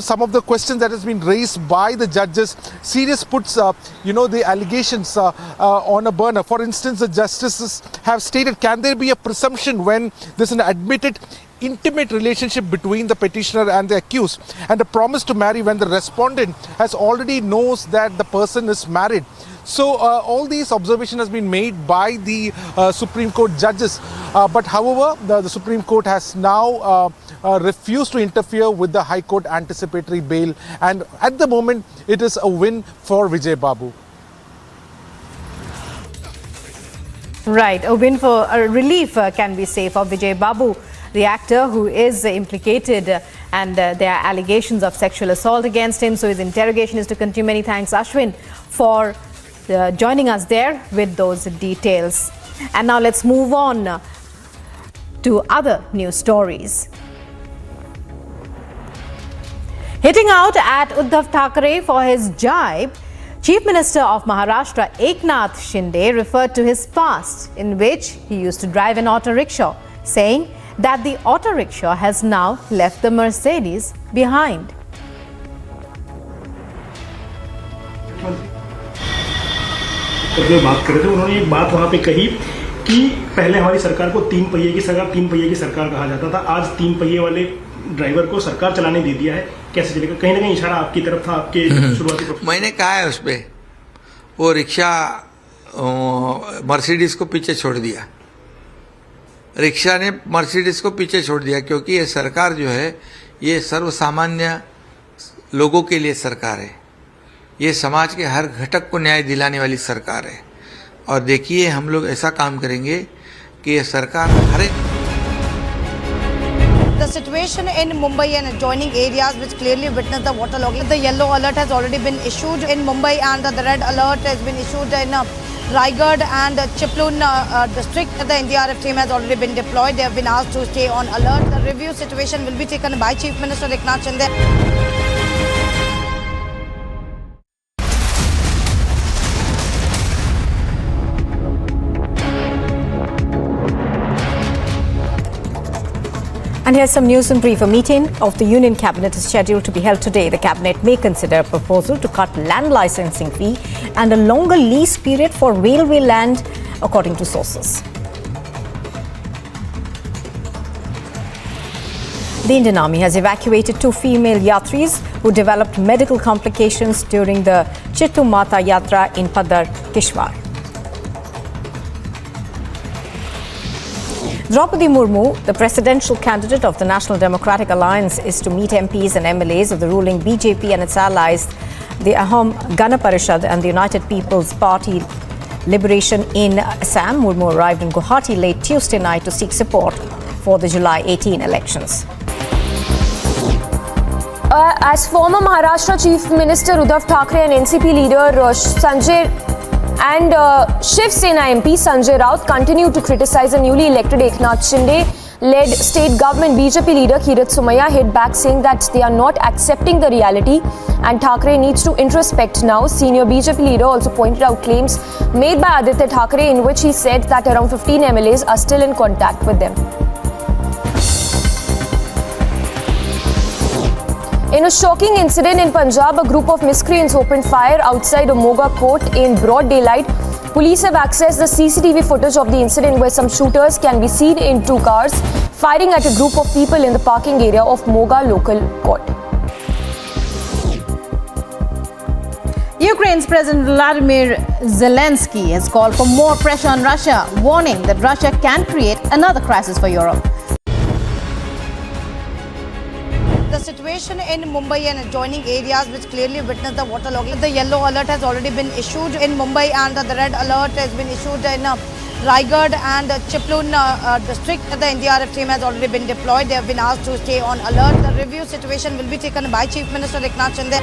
some of the questions that has been raised by the judges, serious puts, the allegations on a burner. For instance, the justices have stated, can there be a presumption when there's an admitted intimate relationship between the petitioner and the accused, and a promise to marry when the respondent has already knows that the person is married? So all these observations has been made by the Supreme Court judges, but however the Supreme Court has now refused to interfere with the High Court anticipatory bail, and at the moment it is a win for Vijay Babu. Right, a win for a relief can we say for Vijay Babu, the actor who is implicated, and there are allegations of sexual assault against him. So his interrogation is to continue. Many thanks, Ashwin, for joining us there with those details. And now let's move on to other news stories. Hitting out at Uddhav Thackeray for his jibe, Chief Minister of Maharashtra Eknath Shinde referred to his past, in which he used to drive an auto rickshaw, saying that the auto rickshaw has now left the Mercedes behind. जो बात कर रहे थे, उन्होंने एक बात वहाँ पे कही कि पहले हमारी सरकार को तीन पहिए की सरकार कहा जाता था, आज तीन पहिए वाले ड्राइवर को सरकार चलाने दे दिया है, कैसे चलेगा? कहीं ना कहीं इशारा आपकी तरफ था, आपके शुरुआती। मैंने कहा है उस पर, वो रिक्शा मर्सिडीज को पीछे छोड़ दिया, रिक्शा ने मर्सिडीज को पीछे छोड़ दिया, क्योंकि ये सरकार जो है ये सर्वसामान्य लोगों के लिए सरकार है, ये समाज के हर घटक को न्याय दिलाने वाली सरकार है। और देखिए हम लोग ऐसा काम करेंगे कि ये सरकार हर एक। The situation in Mumbai and adjoining areas which clearly witnessed the waterlogging. The yellow alert has already been issued in Mumbai, and the red alert has been issued in Raigad and Chiplun district. The Ndrf team has already been deployed. They have been asked to stay on alert. The review situation will be taken by Chief Minister Eknath Shinde. And here's some news in brief. A meeting of the Union Cabinet is scheduled to be held today. The Cabinet may consider a proposal to cut land licensing fee and a longer lease period for railway land, according to sources. The Indian Army has evacuated 2 female yatris who developed medical complications during the Chittu Mata Yatra in Padar, Kishwar. Draupadi Murmu, the presidential candidate of the National Democratic Alliance, is to meet MPs and MLAs of the ruling BJP and its allies, the Ahom Gana Parishad and the United People's Party Liberation in Assam. Murmu arrived in Guwahati late Tuesday night to seek support for the July 18 elections. As former Maharashtra Chief Minister Uddhav Thackeray and NCP leader Sanjay and Shiv Sena MP Sanjay Raut continue to criticize the newly elected Eknath Shinde-led state government, BJP leader Kirat Somaiya hit back saying that they are not accepting the reality and Thackeray needs to introspect now. Senior BJP leader also pointed out claims made by Aditya Thackeray in which he said that around 15 MLAs are still in contact with them. In a shocking incident in Punjab, a group of miscreants opened fire outside a Moga court in broad daylight. Police have accessed the CCTV footage of the incident where some shooters can be seen in two cars firing at a group of people in the parking area of Moga local court. Ukraine's President Vladimir Zelensky has called for more pressure on Russia, warning that Russia can create another crisis for Europe. The situation in Mumbai and adjoining areas which clearly witnessed the waterlogging. The yellow alert has already been issued in Mumbai and the red alert has been issued in Raigad and Chiplun district. The Ndrf team has already been deployed. They have been asked to stay on alert. The review situation will be taken by Chief Minister Eknath Shinde.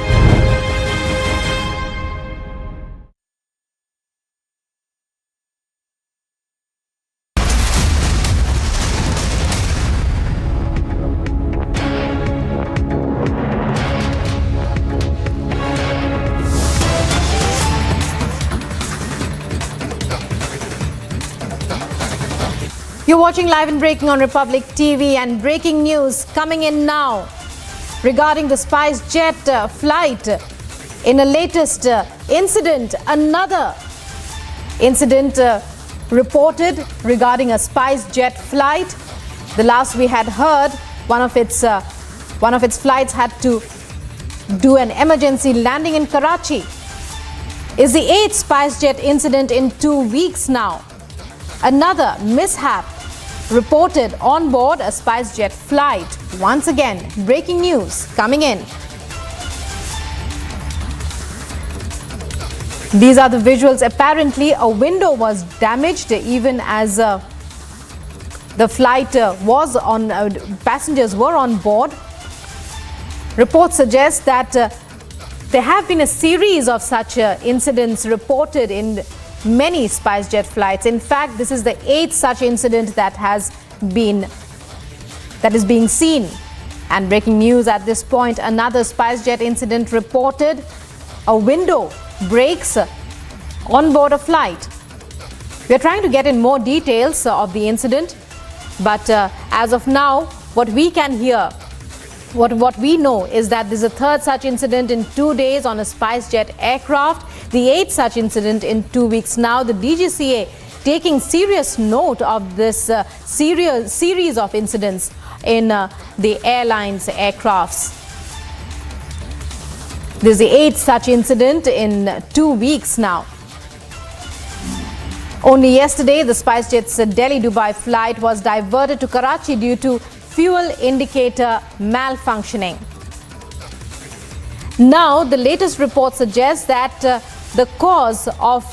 You're watching Live and Breaking on Republic TV, and breaking news coming in now regarding the SpiceJet flight. In a latest incident, another incident reported regarding a SpiceJet flight. The last we had heard, one of its flights had to do an emergency landing in Karachi. Is the 8th SpiceJet incident in 2 weeks now. Another mishap reported on board a SpiceJet flight. Once again, breaking news coming in. These are the visuals. Apparently, a window was damaged even as the flight was on, passengers were on board. Reports suggest that there have been a series of such incidents reported in many SpiceJet flights. In fact, this is the 8th such incident that is being seen. And breaking news at this point, another SpiceJet incident reported. A window breaks on board a flight. We are trying to get in more details of the incident, but as of now, what we can hear, what we know is that this is the 3rd such incident in 2 days on a SpiceJet aircraft, the 8th such incident in 2 weeks now. The DGCA taking serious note of this series of incidents in the airline's aircrafts. This is the 8th such incident in 2 weeks now. Only yesterday, the SpiceJet's Delhi-Dubai flight was diverted to Karachi due to fuel indicator malfunctioning. Now, the latest report suggests that the cause of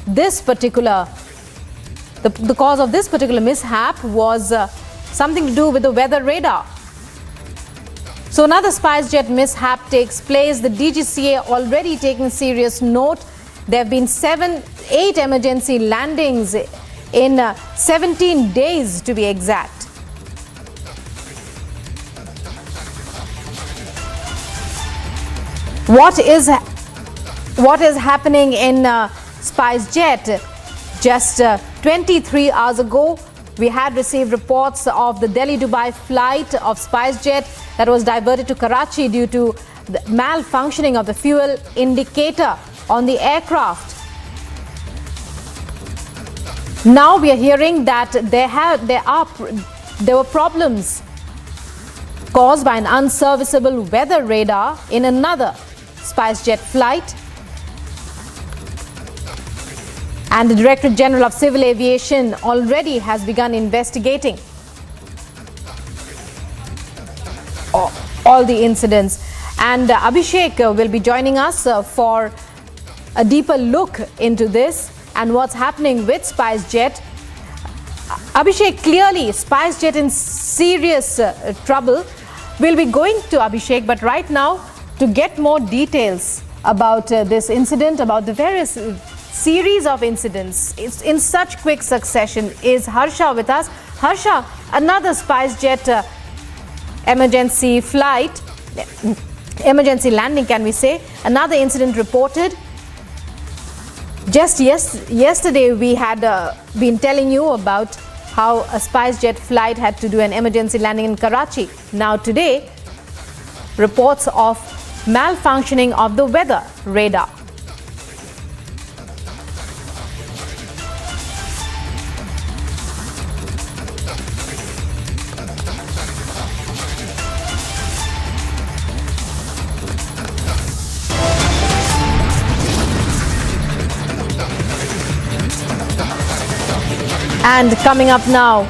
this particular mishap was something to do with the weather radar. So another SpiceJet mishap takes place. The DGCA already taking serious note. There have been 8 emergency landings in 17 days to be exact. What is happening in SpiceJet? Just 23 hours ago, we had received reports of the Delhi-Dubai flight of SpiceJet that was diverted to Karachi due to the malfunctioning of the fuel indicator on the aircraft. Now we are hearing that there were problems caused by an unserviceable weather radar in another SpiceJet flight. And the Directorate General of Civil Aviation already has begun investigating all the incidents. And Abhishek will be joining us for a deeper look into this and what's happening with SpiceJet. Abhishek, clearly SpiceJet in serious trouble. We'll be going to Abhishek, but right now, to get more details about this incident, about the various series of incidents in such quick succession, is Harsha with us. Harsha, another SpiceJet emergency flight, emergency landing, can we say? Another incident reported. Just yesterday, we had been telling you about how a SpiceJet flight had to do an emergency landing in Karachi. Now today, reports of malfunctioning of the weather radar. And coming up now,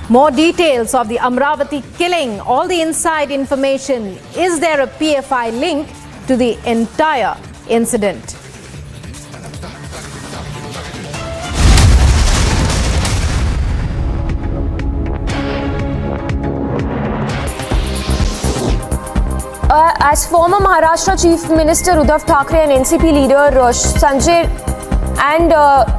more details of the Amravati killing, all the inside information. Is there a PFI link to the entire incident? As former Maharashtra Chief Minister Uddhav Thackeray and NCP leader Sanjay and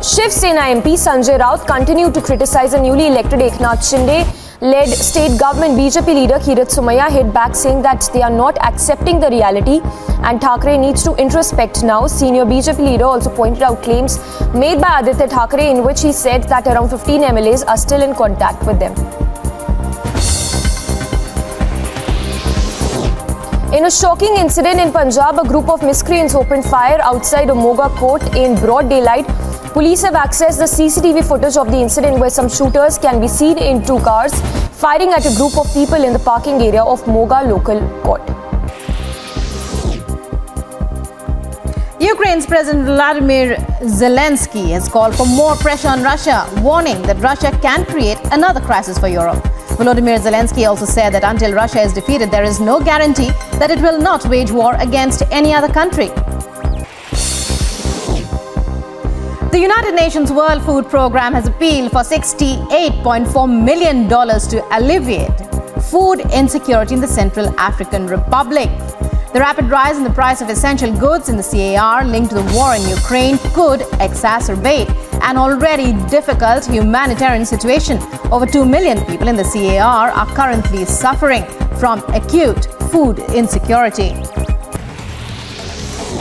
Shiv Sena MP Sanjay Raut continue to criticize the newly elected Eknath Shinde-led state government, BJP leader Kirit Somaiya hit back saying that they are not accepting the reality and Thackeray needs to introspect now. Senior BJP leader also pointed out claims made by Aditya Thackeray in which he said that around 15 MLAs are still in contact with them. In a shocking incident in Punjab, a group of miscreants opened fire outside a Moga court in broad daylight. Police have accessed the CCTV footage of the incident where some shooters can be seen in two cars firing at a group of people in the parking area of Moga local court. Ukraine's President Vladimir Zelensky has called for more pressure on Russia, warning that Russia can create another crisis for Europe. Volodymyr Zelensky also said that until Russia is defeated, there is no guarantee that it will not wage war against any other country. The United Nations World Food Programme has appealed for $68.4 million to alleviate food insecurity in the Central African Republic. The rapid rise in the price of essential goods in the CAR linked to the war in Ukraine could exacerbate an already difficult humanitarian situation. Over 2 million people in the CAR are currently suffering from acute food insecurity.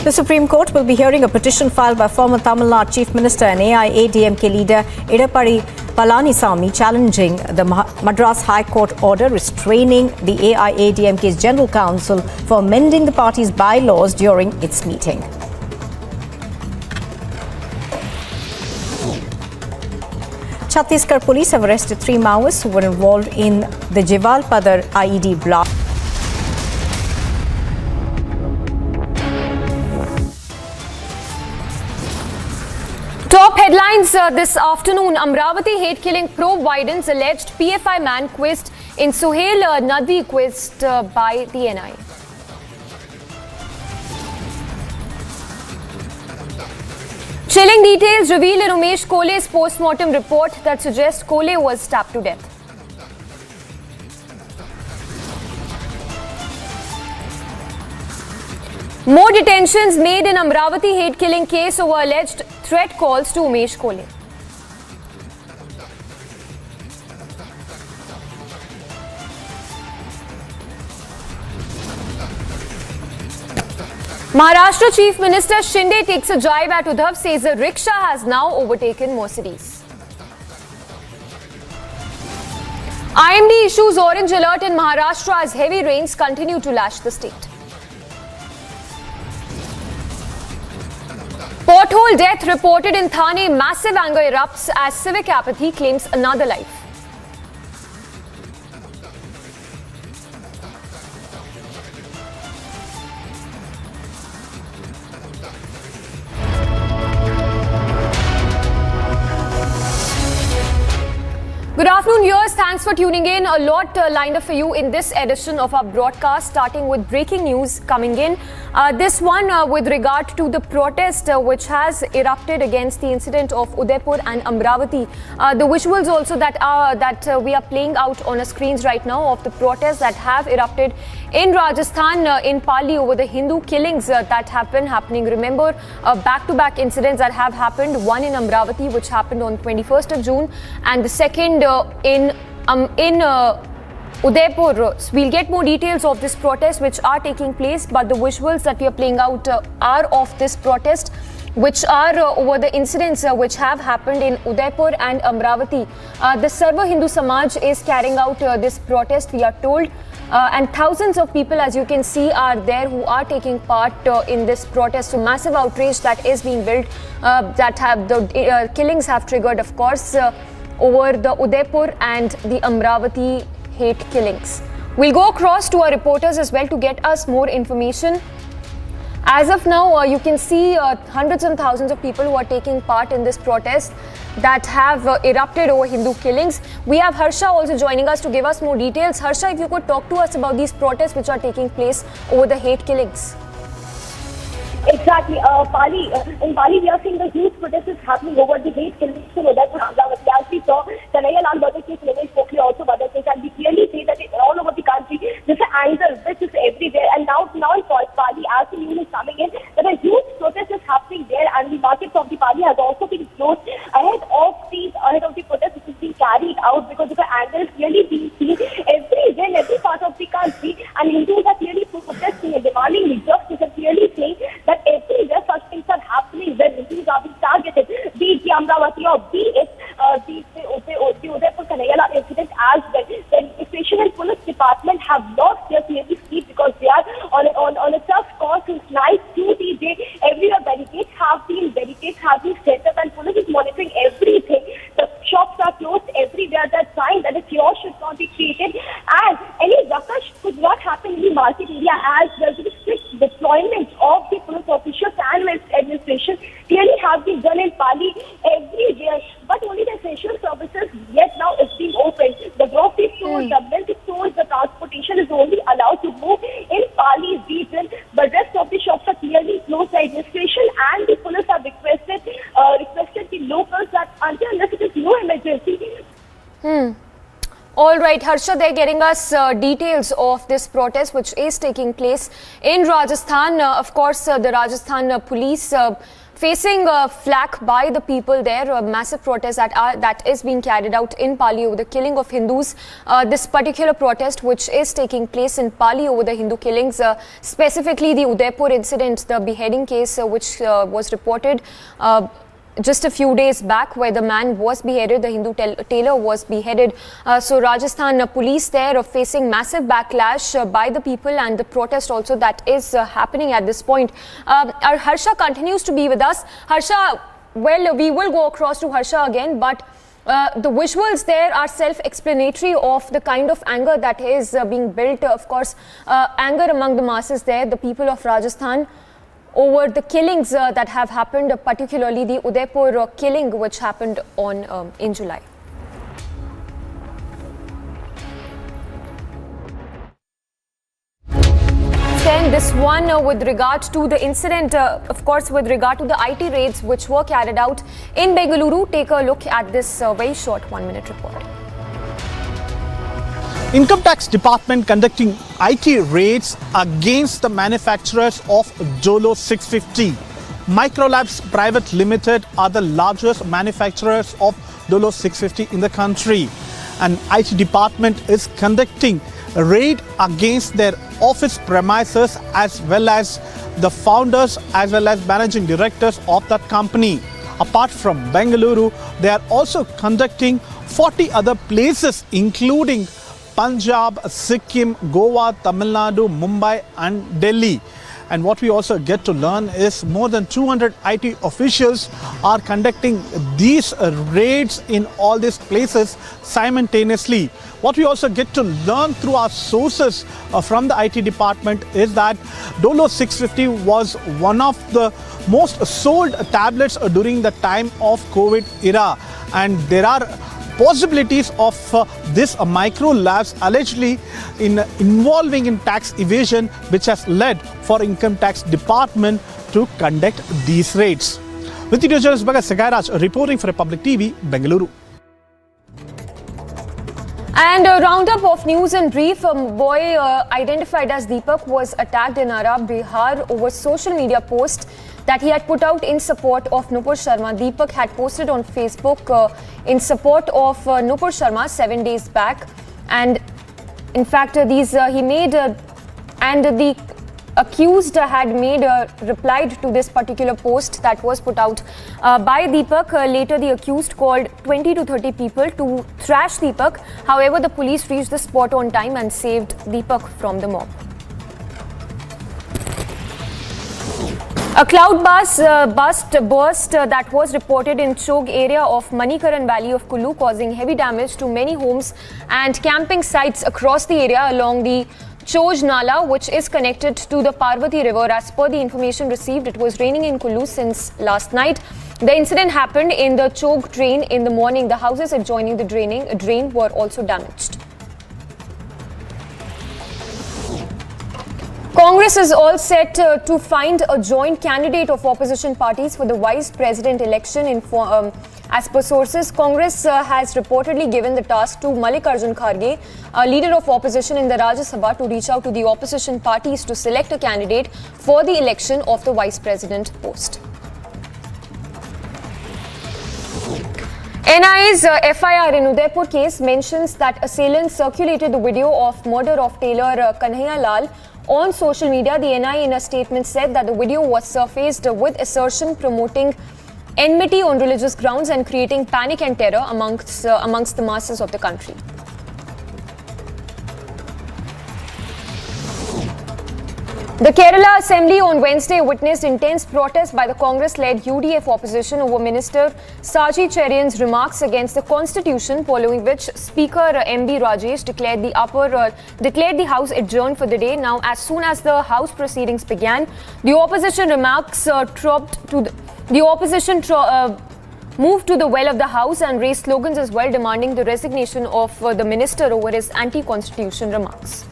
The Supreme Court will be hearing a petition filed by former Tamil Nadu Chief Minister and AIADMK leader Edappadi Palanisamy challenging the Madras High Court order restraining the AIADMK's General Council for amending the party's bylaws during its meeting. Chhattisgarh police have arrested 3 Maoists who were involved in the Jawalpada IED blast. Top headlines this afternoon. Amravati hate killing probe widens. Alleged PFI man quizzed in Suhail Nadi quizzed by the NI. Chilling details revealed in Umesh Kole's post-mortem report that suggests Kole was stabbed to death. More detentions made in Amravati hate killing case over alleged threat calls to Umesh Kole. Maharashtra Chief Minister Shinde takes a jibe at Uddhav, says the rickshaw has now overtaken Mercedes. IMD issues orange alert in Maharashtra as heavy rains continue to lash the state. Pothole death reported in Thane, massive anger erupts as civic apathy claims another life. Good afternoon, viewers. Thanks for tuning in. A lot lined up for you in this edition of our broadcast, starting with breaking news coming in. This one with regard to the protest which has erupted against the incident of Udaipur and Amravati. The visuals also that we are playing out on our screens right now of the protests that have erupted in Rajasthan, in Pali, over the Hindu killings that have been happening. Remember, back-to-back incidents that have happened. One in Amravati, which happened on 21st of June, and the second in Udaipur. We'll get more details of this protest which are taking place, but the visuals that we are playing out are of this protest, which are over the incidents which have happened in Udaipur and Amravati. The Sarva Hindu Samaj is carrying out this protest, we are told, and thousands of people, as you can see, are there who are taking part in this protest. So massive outrage that is being built, that have the killings have triggered, of course, over the Udaipur and the Amravati hate killings. We'll go across to our reporters as well to get us more information. As of now, you can see hundreds and thousands of people who are taking part in this protest that have erupted over Hindu killings. We have Harsha also joining us to give us more details. Harsha, if you could talk to us about these protests which are taking place over the hate killings. Exactly. In Pali, we are seeing the huge protests happening over the hate killings in Udaipur, Amravati. As we saw, Kanhaiya Lal murder case, Ramesh Pokhri also murder case, and we clearly see that all over the country, there's an anger which is everywhere. And now in Pali, as the news is coming in, that a huge protest is happening there, and the markets of the Pali has also been closed ahead of the protest which is being carried out, because the anger is clearly being seen everywhere in every part of the country, and Hindus are clearly protesting and demanding justice, and clearly saying that everywhere such things are happening where Hindus are being targeted, be it the Amravati or be it the Udaipur Kanhaiya Lal incident as well. The administration and police department have lost their clearly sleep because they are on a tough cause since night duty. Everywhere barricades have been set up, and police is monitoring everything. The shops are closed everywhere. They're trying that a chaos should not be created, and any ruckus could not happen in the market area as well. The strict deployment of the police officials and administration clearly have been done in Pali everywhere, but only the essential services yet now is being opened. The grocery stores, the milk stores, the transportation is only allowed to move in Pali region, but rest of the shops are clearly closed. The administration and the police have requested the locals that until unless it is no emergency. All right, Harsha, they're getting us details of this protest which is taking place in Rajasthan. Of course, the Rajasthan police facing flack by the people there, a massive protest that is being carried out in Pali over the killing of Hindus. This particular protest which is taking place in Pali over the Hindu killings, specifically the Udaipur incident, the beheading case which was reported just a few days back, where the man was beheaded, the Hindu tailor was beheaded. So Rajasthan police there are facing massive backlash by the people, and the protest also that is happening at this point. Our Harsha continues to be with us. Harsha, well, we will go across to Harsha again, but the visuals there are self-explanatory of the kind of anger that is being built. Of course, anger among the masses there, the people of Rajasthan, over the killings that have happened, particularly the Udaipur killing which happened in July. Then this one with regard to the incident, of course, with regard to the IT raids which were carried out in Bengaluru. Take a look at this very short 1-minute report. Income Tax Department conducting IT raids against the manufacturers of Dolo 650. Microlabs Private Limited are the largest manufacturers of Dolo 650 in the country. And IT department is conducting a raid against their office premises as well as the founders as well as managing directors of that company. Apart from Bengaluru, they are also conducting 40 other places including Punjab, Sikkim, Goa, Tamil Nadu, Mumbai and Delhi. And what we also get to learn is more than 200 IT officials are conducting these raids in all these places simultaneously. What we also get to learn through our sources from the IT department is that Dolo 650 was one of the most sold tablets during the time of COVID era. And there are possibilities of this micro labs allegedly involving in tax evasion, which has led for Income Tax Department to conduct these raids. With video journalist Bhagat Sagairaj reporting for Republic TV, Bengaluru. And a roundup of news in brief. A boy identified as Deepak was attacked in Ara, Bihar over social media post that he had put out in support of Nupur Sharma. Deepak had posted on Facebook in support of Nupur Sharma 7 days back, and in fact he made and the accused had replied to this particular post that was put out by Deepak. Later the accused called 20 to 30 people to thrash Deepak. However, the police reached the spot on time and saved Deepak from the mob. A cloud burst that was reported in Chog area of Manikaran Valley of Kullu, causing heavy damage to many homes and camping sites across the area along the Choj Nala, which is connected to the Parvati River. As per the information received, it was raining in Kullu since last night. The incident happened in the Chog drain in the morning. The houses adjoining the drain were also damaged. Congress is all set to find a joint candidate of opposition parties for the vice president election. As per sources, Congress has reportedly given the task to Mallikarjun Kharge, a leader of opposition in the Rajya Sabha, to reach out to the opposition parties to select a candidate for the election of the vice president post. NIA's FIR in Udaipur case mentions that assailants circulated the video of murder of tailor Kanhaiya Lal on social media. The NIA in a statement said that the video was surfaced with assertion promoting enmity on religious grounds and creating panic and terror amongst the masses of the country. The Kerala Assembly on Wednesday witnessed intense protests by the Congress-led UDF opposition over Minister Saji Cherian's remarks against the Constitution, following which Speaker M.B. Rajesh declared the House adjourned for the day. Now, as soon as the House proceedings began, the opposition moved to the well of the House and raised slogans as well, demanding the resignation of the minister over his anti-constitution remarks.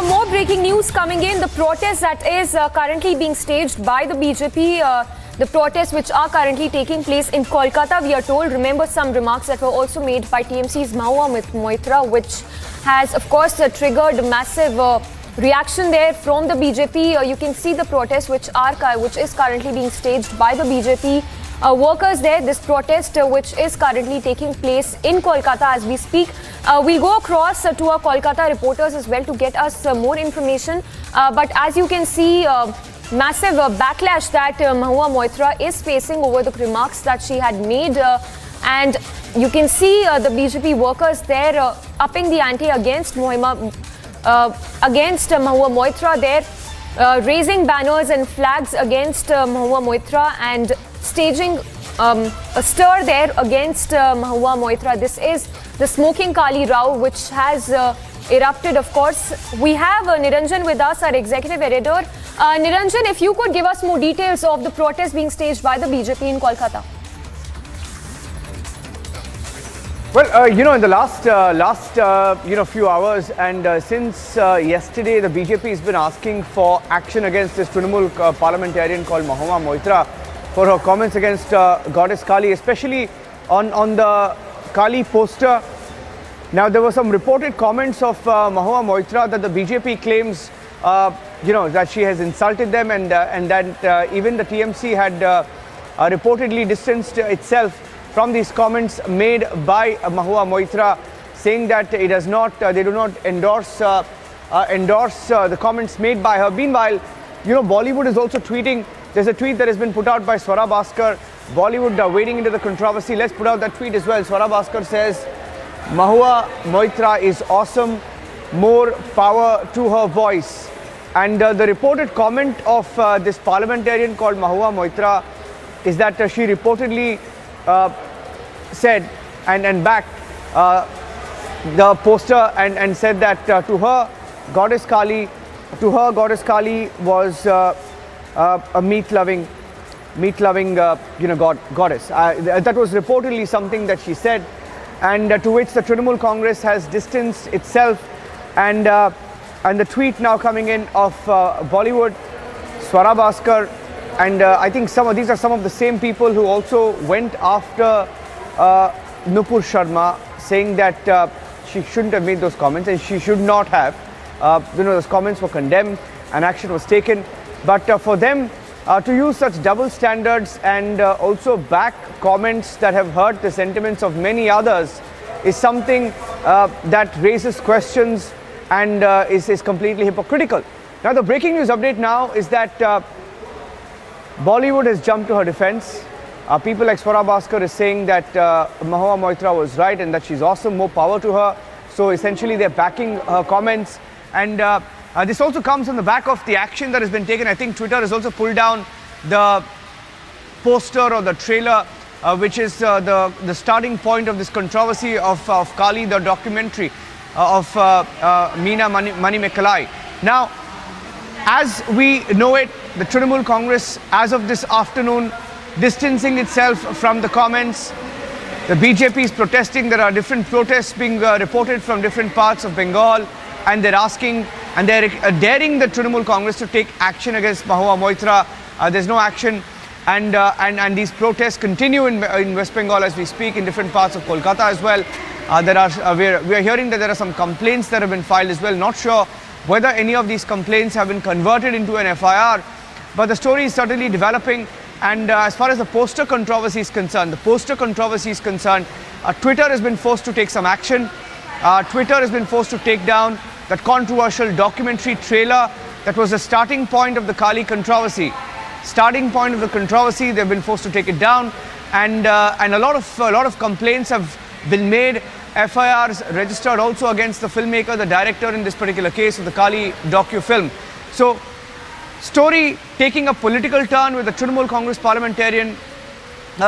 More breaking news coming in. The protest that is currently being staged by the BJP, the protests which are currently taking place in Kolkata, we are told. Remember some remarks that were also made by TMC's Mahua Moitra, which has of course triggered massive reaction there from the BJP. You can see the protests which is currently being staged by the BJP workers there. This protest which is currently taking place in Kolkata as we speak. We'll go across to our Kolkata reporters as well to get us more information. But as you can see, massive backlash that Mahua Moitra is facing over the remarks that she had made. And you can see the BJP workers there upping the ante against Mahua Moitra there, raising banners and flags against Mahua Moitra and staging a stir there against Mahua Moitra. This is the Smoking Kali Rao which has erupted, of course. We have Niranjan with us, our executive editor. Niranjan, if you could give us more details of the protest being staged by the BJP in Kolkata. Well, in the last few hours and since yesterday, the BJP has been asking for action against this Trinamool parliamentarian called Mahua Moitra for her comments against Goddess Kali, especially on the Kali poster. Now, there were some reported comments of Mahua Moitra that the BJP claims, that she has insulted them and that even the TMC had reportedly distanced itself from these comments made by Mahua Moitra, saying that it does not, they do not endorse the comments made by her. Meanwhile, Bollywood is also tweeting. There's a tweet that has been put out by Swara Bhaskar. Bollywood wading into the controversy. Let's put out that tweet as well. Swara Bhaskar says, Mahua Moitra is awesome. More power to her voice. And the reported comment of this parliamentarian called Mahua Moitra is that she reportedly said and backed the poster and said that to her, Goddess Kali was a meat-loving goddess. That was reportedly something that she said, and to which the Trinamool Congress has distanced itself. And the tweet now coming in of Bollywood, Swara Bhaskar, and I think these are some of the same people who also went after Nupur Sharma, saying that she shouldn't have made those comments and she should not have. Those comments were condemned and action was taken. But for them to use such double standards and also back comments that have hurt the sentiments of many others is something that raises questions and is completely hypocritical. Now, the breaking news update now is that Bollywood has jumped to her defense. People like Swara Bhaskar is saying that Mahua Moitra was right and that she's awesome, more power to her. So essentially they're backing her comments. And this also comes on the back of the action that has been taken. I think Twitter has also pulled down the poster or the trailer which is the starting point of this controversy of Kali, the documentary of Meena Manimekalai. Now, as we know it, the Trinamool Congress, as of this afternoon, distancing itself from the comments. The BJP is protesting. There are different protests being reported from different parts of Bengal, and they're asking and they're daring the Trinamool Congress to take action against Mahua Moitra. There's no action, and these protests continue in West Bengal as we speak, in different parts of Kolkata as well. We are hearing that there are some complaints that have been filed as well. Not sure whether any of these complaints have been converted into an FIR, but the story is certainly developing. And as far as the poster controversy is concerned, Twitter has been forced to take some action. Twitter has been forced to take down that controversial documentary trailer that was the starting point of the Kali controversy. They've been forced to take it down, and a lot of complaints have been made. FIRs registered also against the filmmaker, the director in this particular case of the Kali docu-film. So, story taking a political turn with the Trinamool Congress parliamentarian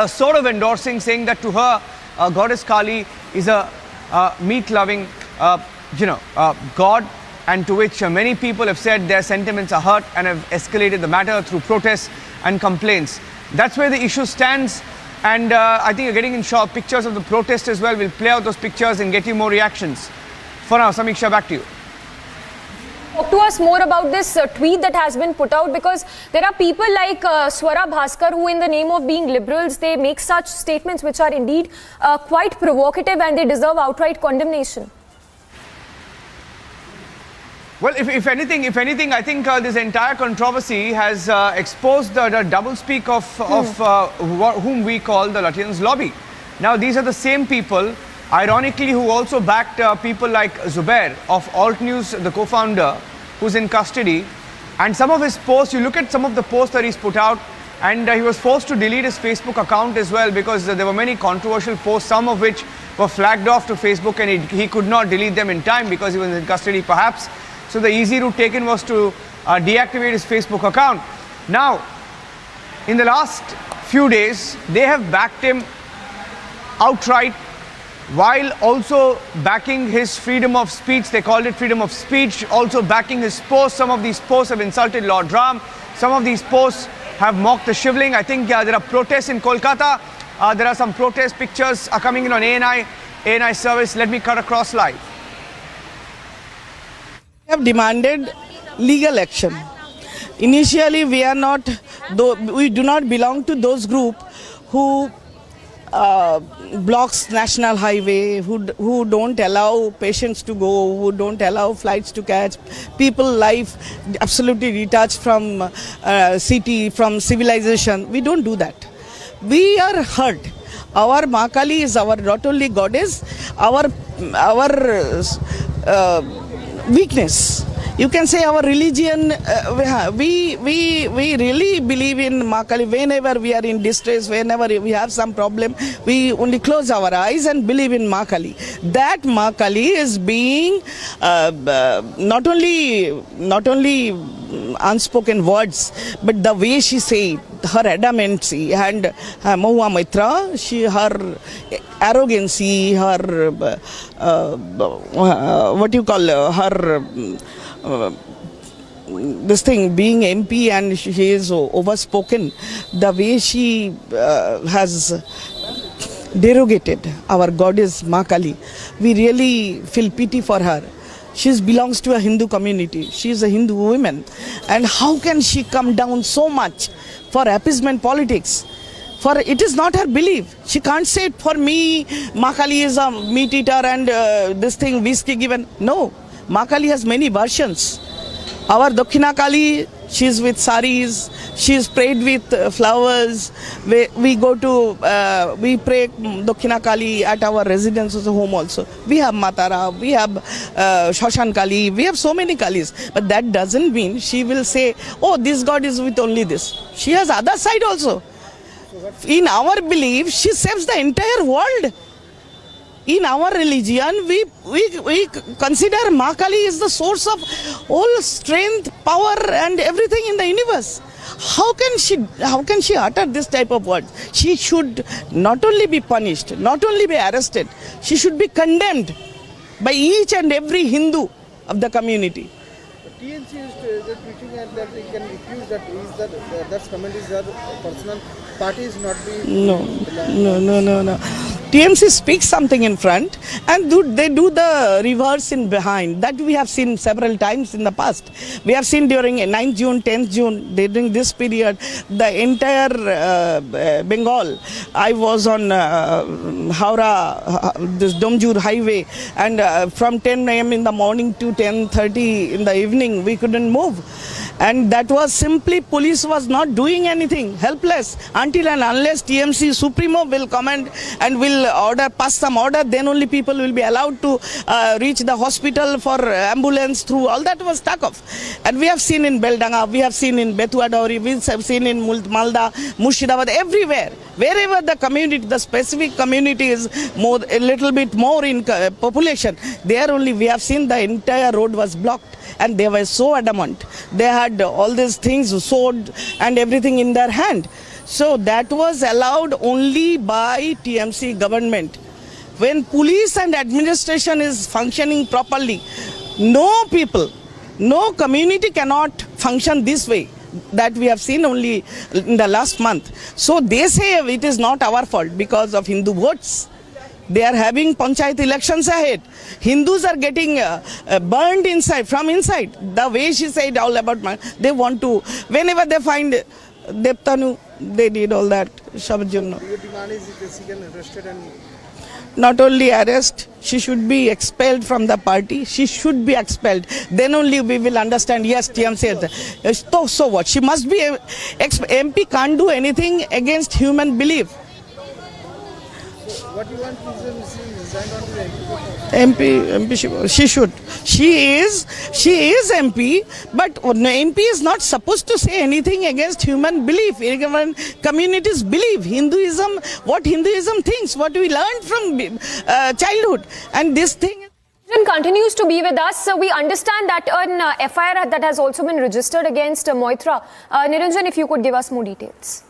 sort of endorsing, saying that to her, goddess Kali is a meat-loving, god, and to which many people have said their sentiments are hurt and have escalated the matter through protests and complaints. That's where the issue stands, and I think you're getting in short pictures of the protest as well. We'll play out those pictures and get you more reactions. For now, Samiksha, back to you. Talk to us more about this tweet that has been put out, because there are people like Swara Bhaskar who, in the name of being liberals, they make such statements which are indeed quite provocative, and they deserve outright condemnation. Well, if anything, I think this entire controversy has exposed the doublespeak of whom we call the Lutyens lobby. Now, these are the same people, ironically, who also backed people like Zubair of Alt News, the co-founder, who's in custody. And some of his posts, you look at some of the posts that he's put out, and he was forced to delete his Facebook account as well, because there were many controversial posts, some of which were flagged off to Facebook, and he could not delete them in time because he was in custody perhaps. So the easy route taken was to deactivate his Facebook account. Now, in the last few days, they have backed him outright, while also backing his freedom of speech. They called it freedom of speech, also backing his posts. Some of these posts have insulted Lord Ram. Some of these posts have mocked the shivling. I think there are protests in Kolkata. There are some protest pictures are coming in on ANI service. Let me cut across live. We have demanded legal action. Initially, we do not belong to those groups who blocks national highway, who don't allow patients to go, who don't allow flights to catch, people life absolutely detached from city, from civilization. We don't do that. We are hurt. Our Ma Kali is our not only goddess, our weakness. You can say our religion, we really believe in Ma Kali. Whenever we are in distress, whenever we have some problem, we only close our eyes and believe in Ma Kali. That Ma Kali is being not only unspoken words, but the way she say it, her adamancy, and Mahua Moitra, her arrogancy, her what you call her this thing, being MP, and she is overspoken, the way she has derogated our goddess Ma Kali, we really feel pity for her. She belongs to a Hindu community. She is a Hindu woman, and how can she come down so much for appeasement politics? For it is not her belief. She can't say, for me, Ma Kali is a meat eater and this thing, whiskey given. No, Ma Kali has many versions. Our Dakshina Kali, she is with saris, she is prayed with flowers. We go to, we pray Dakshina Kali at our residence home also. We have Matara, we have Shoshan Kali, we have so many Kalis. But that doesn't mean she will say, oh, this God is with only this. She has other side also. In our belief, she saves the entire world. In our religion, we consider Ma Kali is the source of all strength, power and everything in the universe. How can she utter this type of words? She should not only be punished, not only be arrested, she should be condemned by each and every Hindu of the community. TNC is preaching and that they can accuse that comment is their personal party is not being. No. TMC speaks something in front and they do the reverse in behind. That we have seen several times in the past. We have seen during 9th June, 10th June, during this period, the entire Bengal. I was on Howrah, this Domjur highway, and from 10 a.m. in the morning to 10:30 in the evening, we couldn't move. And that was simply police was not doing anything, helpless, until and unless TMC Supremo will come and will pass some order, then only people will be allowed to reach the hospital for ambulance through. All that was stuck off. And we have seen in Beldanga, we have seen in Betua Dowri, we have seen in Malda, Murshidabad, everywhere. Wherever the community, the specific community is a little bit more in population, there only we have seen the entire road was blocked. And they were so adamant. They had all these things, sword and everything in their hand. So that was allowed only by TMC government. When police and administration is functioning properly, no people, no community cannot function this way. That we have seen only in the last month. So they say it is not our fault because of Hindu votes. They are having panchayat elections ahead. Hindus are getting burned inside, from inside. The way she said all about, they want to, whenever they find Deptanu, they did all that. Your demand is basically arrested and... Not only arrest, she should be expelled from the party. She should be expelled. Then only we will understand, yes, TMC. So what? She must be, MP can't do anything against human belief. What you want is resign on the MP, she should. She is MP, but MP is not supposed to say anything against human belief, even communities believe. Hinduism, what Hinduism thinks, what we learned from childhood, and this thing. Continues to be with us. So we understand that an FIR that has also been registered against Moitra. Niranjan, if you could give us more details.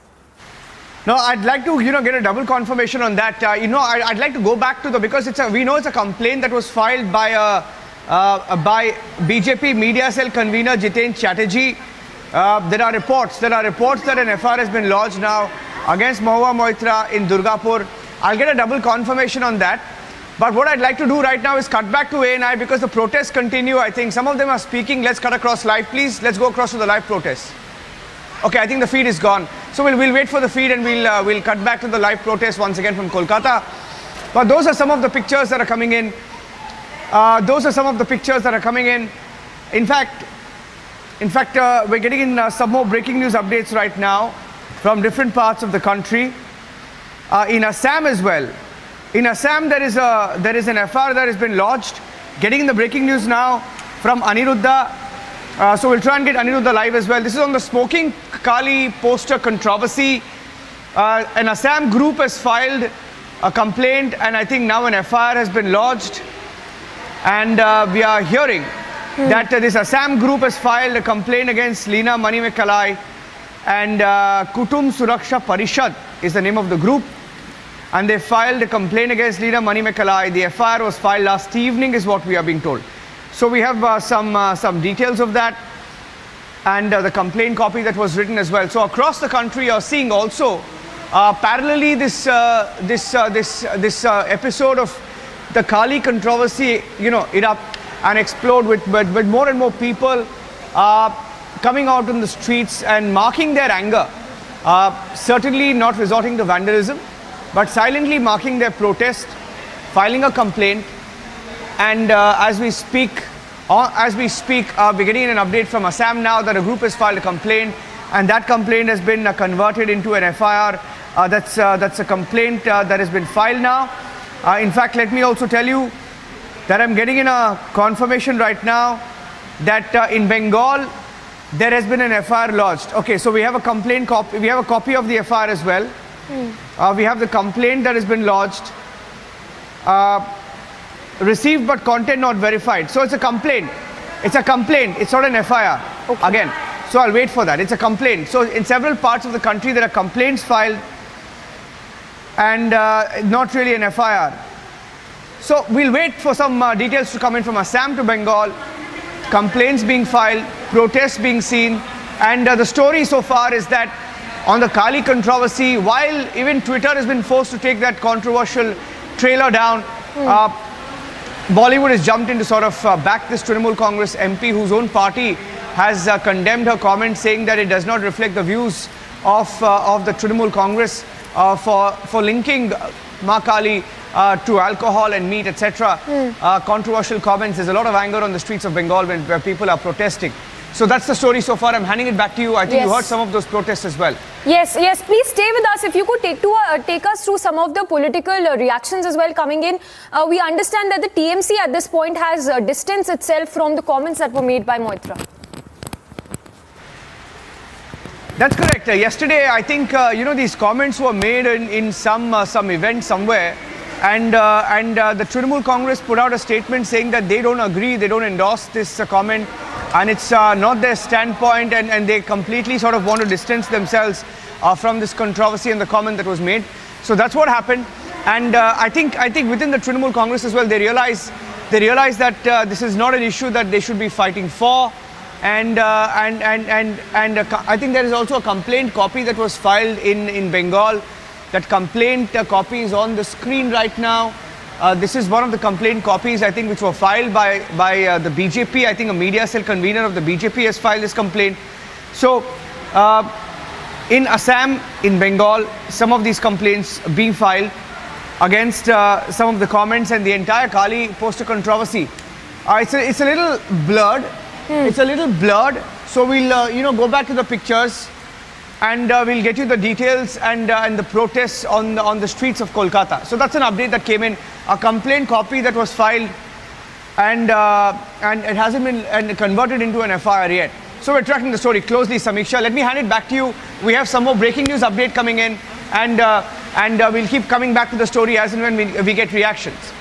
No, I'd like to, get a double confirmation on that. I'd like to go back to because we know it's a complaint that was filed by BJP Media Cell convener Jiten Chatterjee. There are reports that an FIR has been lodged now against Mahua Moitra in Durgapur. I'll get a double confirmation on that. But what I'd like to do right now is cut back to ANI because the protests continue. I think some of them are speaking. Let's cut across live, please. Let's go across to the live protest. Okay, I think the feed is gone. So we'll wait for the feed and we'll cut back to the live protest once again from Kolkata. But those are some of the pictures that are coming in. In fact, we're getting in some more breaking news updates right now from different parts of the country. In Assam as well. In Assam, there is an FIR that has been lodged. Getting in the breaking news now from Aniruddha. So we'll try and get Aniruddha live as well. This is on the smoking Kali poster controversy. An Assam group has filed a complaint, and I think now an FIR has been lodged. And we are hearing that this Assam group has filed a complaint against Leena Manimekalai, and Kutum Suraksha Parishad is the name of the group. And they filed a complaint against Leena Manimekalai. The FIR was filed last evening is what we are being told. So we have some details of that and the complaint copy that was written as well. So across the country you're seeing also parallelly this episode of the Kali controversy erupt and explode with more and more people coming out in the streets and marking their anger. Certainly not resorting to vandalism, but silently marking their protest, filing a complaint. And as we speak, we're getting an update from Assam now that a group has filed a complaint, and that complaint has been converted into an FIR. That's a complaint that has been filed now. In fact, let me also tell you that I'm getting in a confirmation right now that in Bengal there has been an FIR lodged. Okay, so we have a complaint copy. We have a copy of the FIR as well. We have the complaint that has been lodged. Received but content not verified. So it's a complaint. It's not an FIR. Okay. Again. So I'll wait for that. It's a complaint. So in several parts of the country there are complaints filed and not really an FIR. So we'll wait for some details to come in from Assam to Bengal, complaints being filed, protests being seen, and the story so far is that on the Kali controversy, while even Twitter has been forced to take that controversial trailer down, Bollywood has jumped in to sort of back this Trinamool Congress MP whose own party has condemned her comments, saying that it does not reflect the views of the Trinamool Congress for linking Ma Kali to alcohol and meat, etc. Controversial comments. There's a lot of anger on the streets of Bengal where people are protesting. So that's the story so far. I'm handing it back to you. I think you heard some of those protests as well. Yes, please stay with us. If you could take us through some of the political reactions as well coming in. We understand that the TMC at this point has distanced itself from the comments that were made by Moitra. That's correct. Yesterday, I think, these comments were made in some event somewhere. And the Trinamool Congress put out a statement saying that they don't agree, they don't endorse this comment. And it's not their standpoint, and they completely sort of want to distance themselves from this controversy and the comment that was made. So that's what happened. And I think within the Trinamool Congress as well, they realize that this is not an issue that they should be fighting for. And I think there is also a complaint copy that was filed in Bengal. That complaint copy is on the screen right now. This is one of the complaint copies, I think, which were filed by the BJP. I think a media cell convener of the BJP has filed this complaint. So, in Assam, in Bengal, some of these complaints being filed against some of the comments and the entire Kali poster controversy. It's a little blurred. It's a little blurred. So we'll go back to the pictures. And we'll get you the details and the protests on the streets of Kolkata. So that's an update that came in. A complaint copy that was filed and it hasn't been converted into an FIR yet. So we're tracking the story closely, Samiksha. Let me hand it back to you. We have some more breaking news update coming in, and we'll keep coming back to the story as and when we get reactions.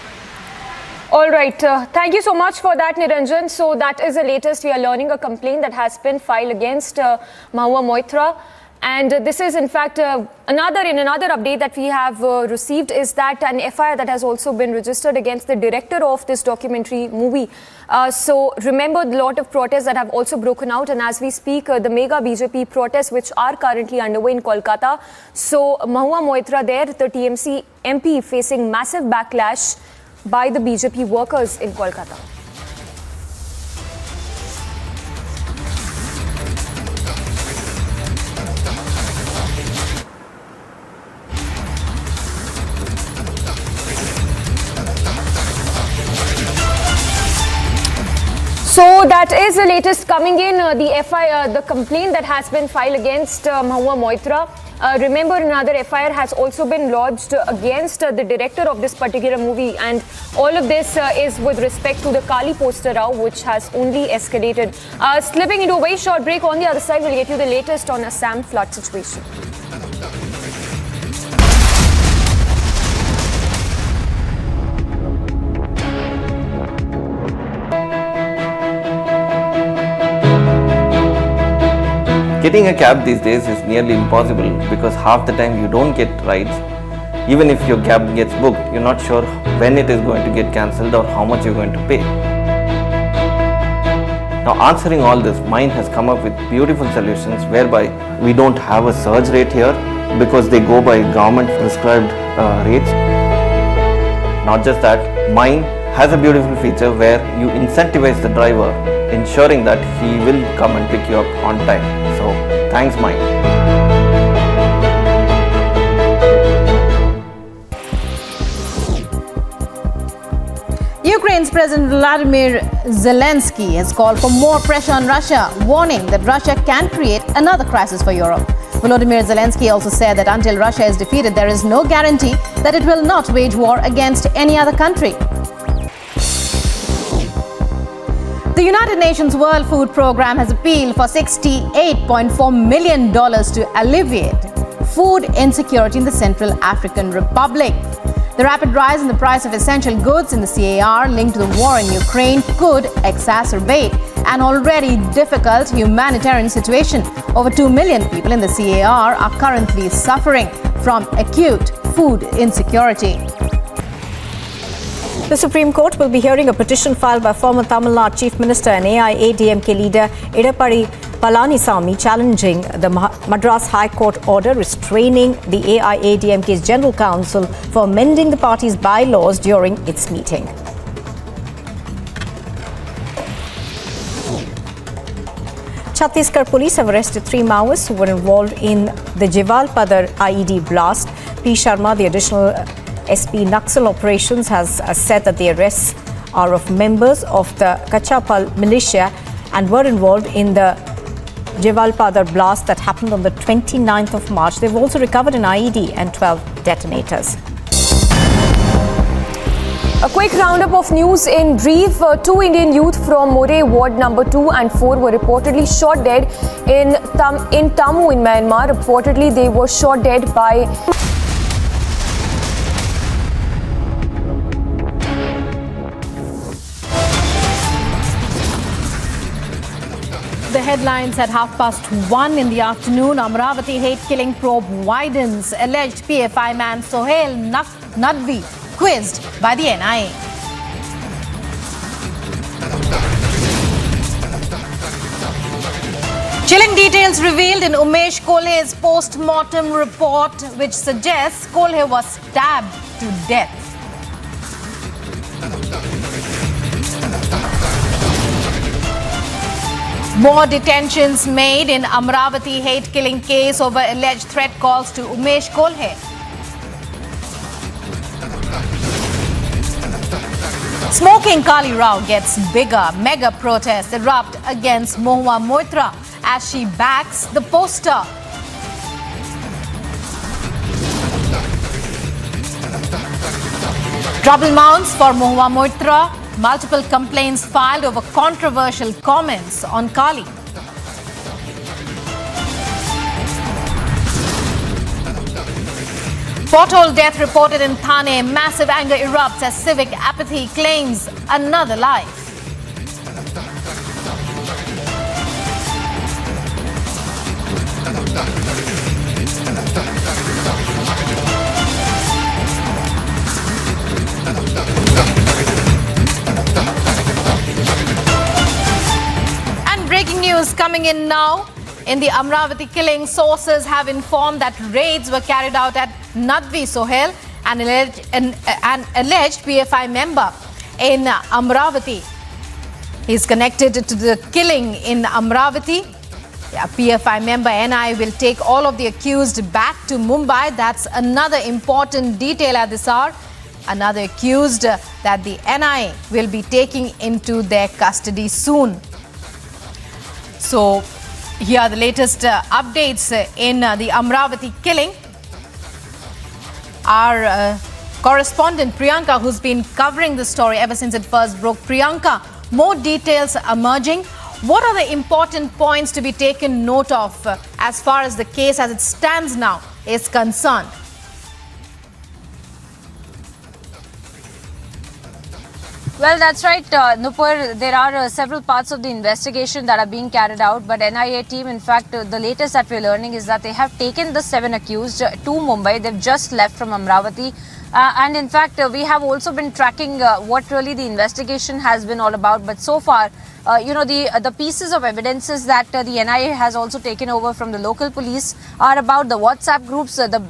All right. Thank you so much for that, Niranjan. So that is the latest. We are learning a complaint that has been filed against Mahua Moitra. And this is, in fact, another update that we have received is that an FIR that has also been registered against the director of this documentary movie. So remember, a lot of protests that have also broken out, and as we speak, the mega BJP protests which are currently underway in Kolkata. So Mahua Moitra there, the TMC MP, facing massive backlash by the BJP workers in Kolkata. So that is the latest coming in, the complaint that has been filed against Mahua Moitra. Remember, another FIR has also been lodged against the director of this particular movie, and all of this is with respect to the Kali poster row, which has only escalated. Slipping into a very short break. On the other side, we'll get you the latest on Assam flood situation. Getting a cab these days is nearly impossible because half the time you don't get rides. Even if your cab gets booked, you're not sure when it is going to get cancelled or how much you're going to pay. Now, answering all this, Mind has come up with beautiful solutions whereby we don't have a surge rate here because they go by government prescribed rates. Not just that, Mind has a beautiful feature where you incentivize the driver, ensuring that he will come and pick you up on time. So, thanks Mind. Ukraine's President Vladimir Zelensky has called for more pressure on Russia, warning that Russia can create another crisis for Europe. Volodymyr Zelensky also said that until Russia is defeated, there is no guarantee that it will not wage war against any other country. The United Nations World Food Programme has appealed for $68.4 million to alleviate food insecurity in the Central African Republic. The rapid rise in the price of essential goods in the CAR linked to the war in Ukraine could exacerbate an already difficult humanitarian situation. Over 2 million people in the CAR are currently suffering from acute food insecurity. The Supreme Court will be hearing a petition filed by former Tamil Nadu Chief Minister and AIADMK leader Edappadi Palanisamy challenging the Madras High Court order restraining the AIADMK's General Council for amending the party's bylaws during its meeting. Chhattisgarh police have arrested 3 Maoists who were involved in the Jawalpada IED blast. P. Sharma, the additional SP Naxal operations, has said that the arrests are of members of the Kachapal militia and were involved in the Jawalpada blast that happened on the 29th of March. They've also recovered an IED and 12 detonators. A quick roundup of news in Ndrf. 2 Indian youth from More Ward number 2 and 4 were reportedly shot dead in Tamu in Myanmar. Reportedly, they were shot dead by... The headlines at 1:30 in the afternoon. Amravati hate killing probe widens. Alleged PFI man Sohail Nadvi quizzed by the NIA. Chilling details revealed in Umesh Kolhe's post-mortem report, which suggests Kolhe was stabbed to death. More detentions made in Amravati hate-killing case over alleged threat calls to Umesh Kolhe. Smoking Kali Rao gets bigger. Mega protests erupt against Mahua Moitra as she backs the poster. Trouble mounts for Mahua Moitra. Multiple complaints filed over controversial comments on Kali. Pothole death reported in Thane. Massive anger erupts as civic apathy claims another life. Breaking news coming in now. In the Amravati killing, sources have informed that raids were carried out at Nadvi Sohail, an alleged PFI member in Amravati. He is connected to the killing in Amravati. PFI member NI will take all of the accused back to Mumbai. That's another important detail at this hour. Another accused that the NI will be taking into their custody soon. So, here are the latest updates in the Amravati killing. Our correspondent Priyanka, who's been covering the story ever since it first broke. Priyanka, more details emerging. What are the important points to be taken note of as far as the case as it stands now is concerned? Well, that's right, Nupur. There are several parts of the investigation that are being carried out, but NIA team, in fact, the latest that we're learning is that they have taken the 7 accused to Mumbai. They've just left from Amravati. And in fact, we have also been tracking what really the investigation has been all about. But so far, the pieces of evidences that the NIA has also taken over from the local police are about the WhatsApp groups, the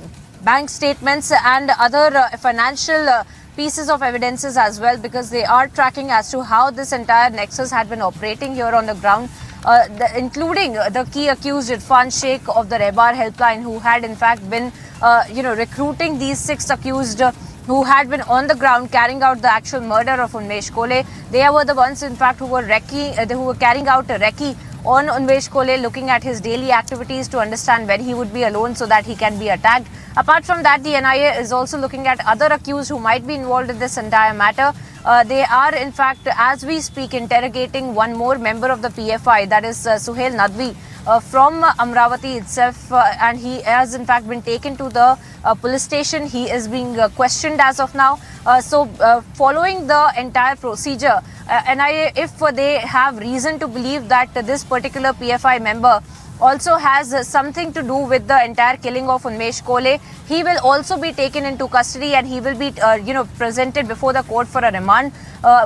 bank statements and other financial pieces of evidences as well, because they are tracking as to how this entire nexus had been operating here on the ground, including the key accused Irfan Sheikh of the Rebar helpline, who had in fact been recruiting these 6 accused who had been on the ground carrying out the actual murder of Unmesh Kolhe. They were the ones in fact who were carrying out a recce on Unmesh Kolhe, looking at his daily activities to understand when he would be alone so that he can be attacked. Apart from that, the NIA is also looking at other accused who might be involved in this entire matter. They are in fact, as we speak, interrogating one more member of the PFI, that is Sohail Nadvi, from Amravati itself, and he has in fact been taken to the police station. He is being questioned as of now. Following the entire procedure, NIA, if they have reason to believe that this particular PFI member also has something to do with the entire killing of Unmesh Kole, he will also be taken into custody and he will be presented before the court for a remand,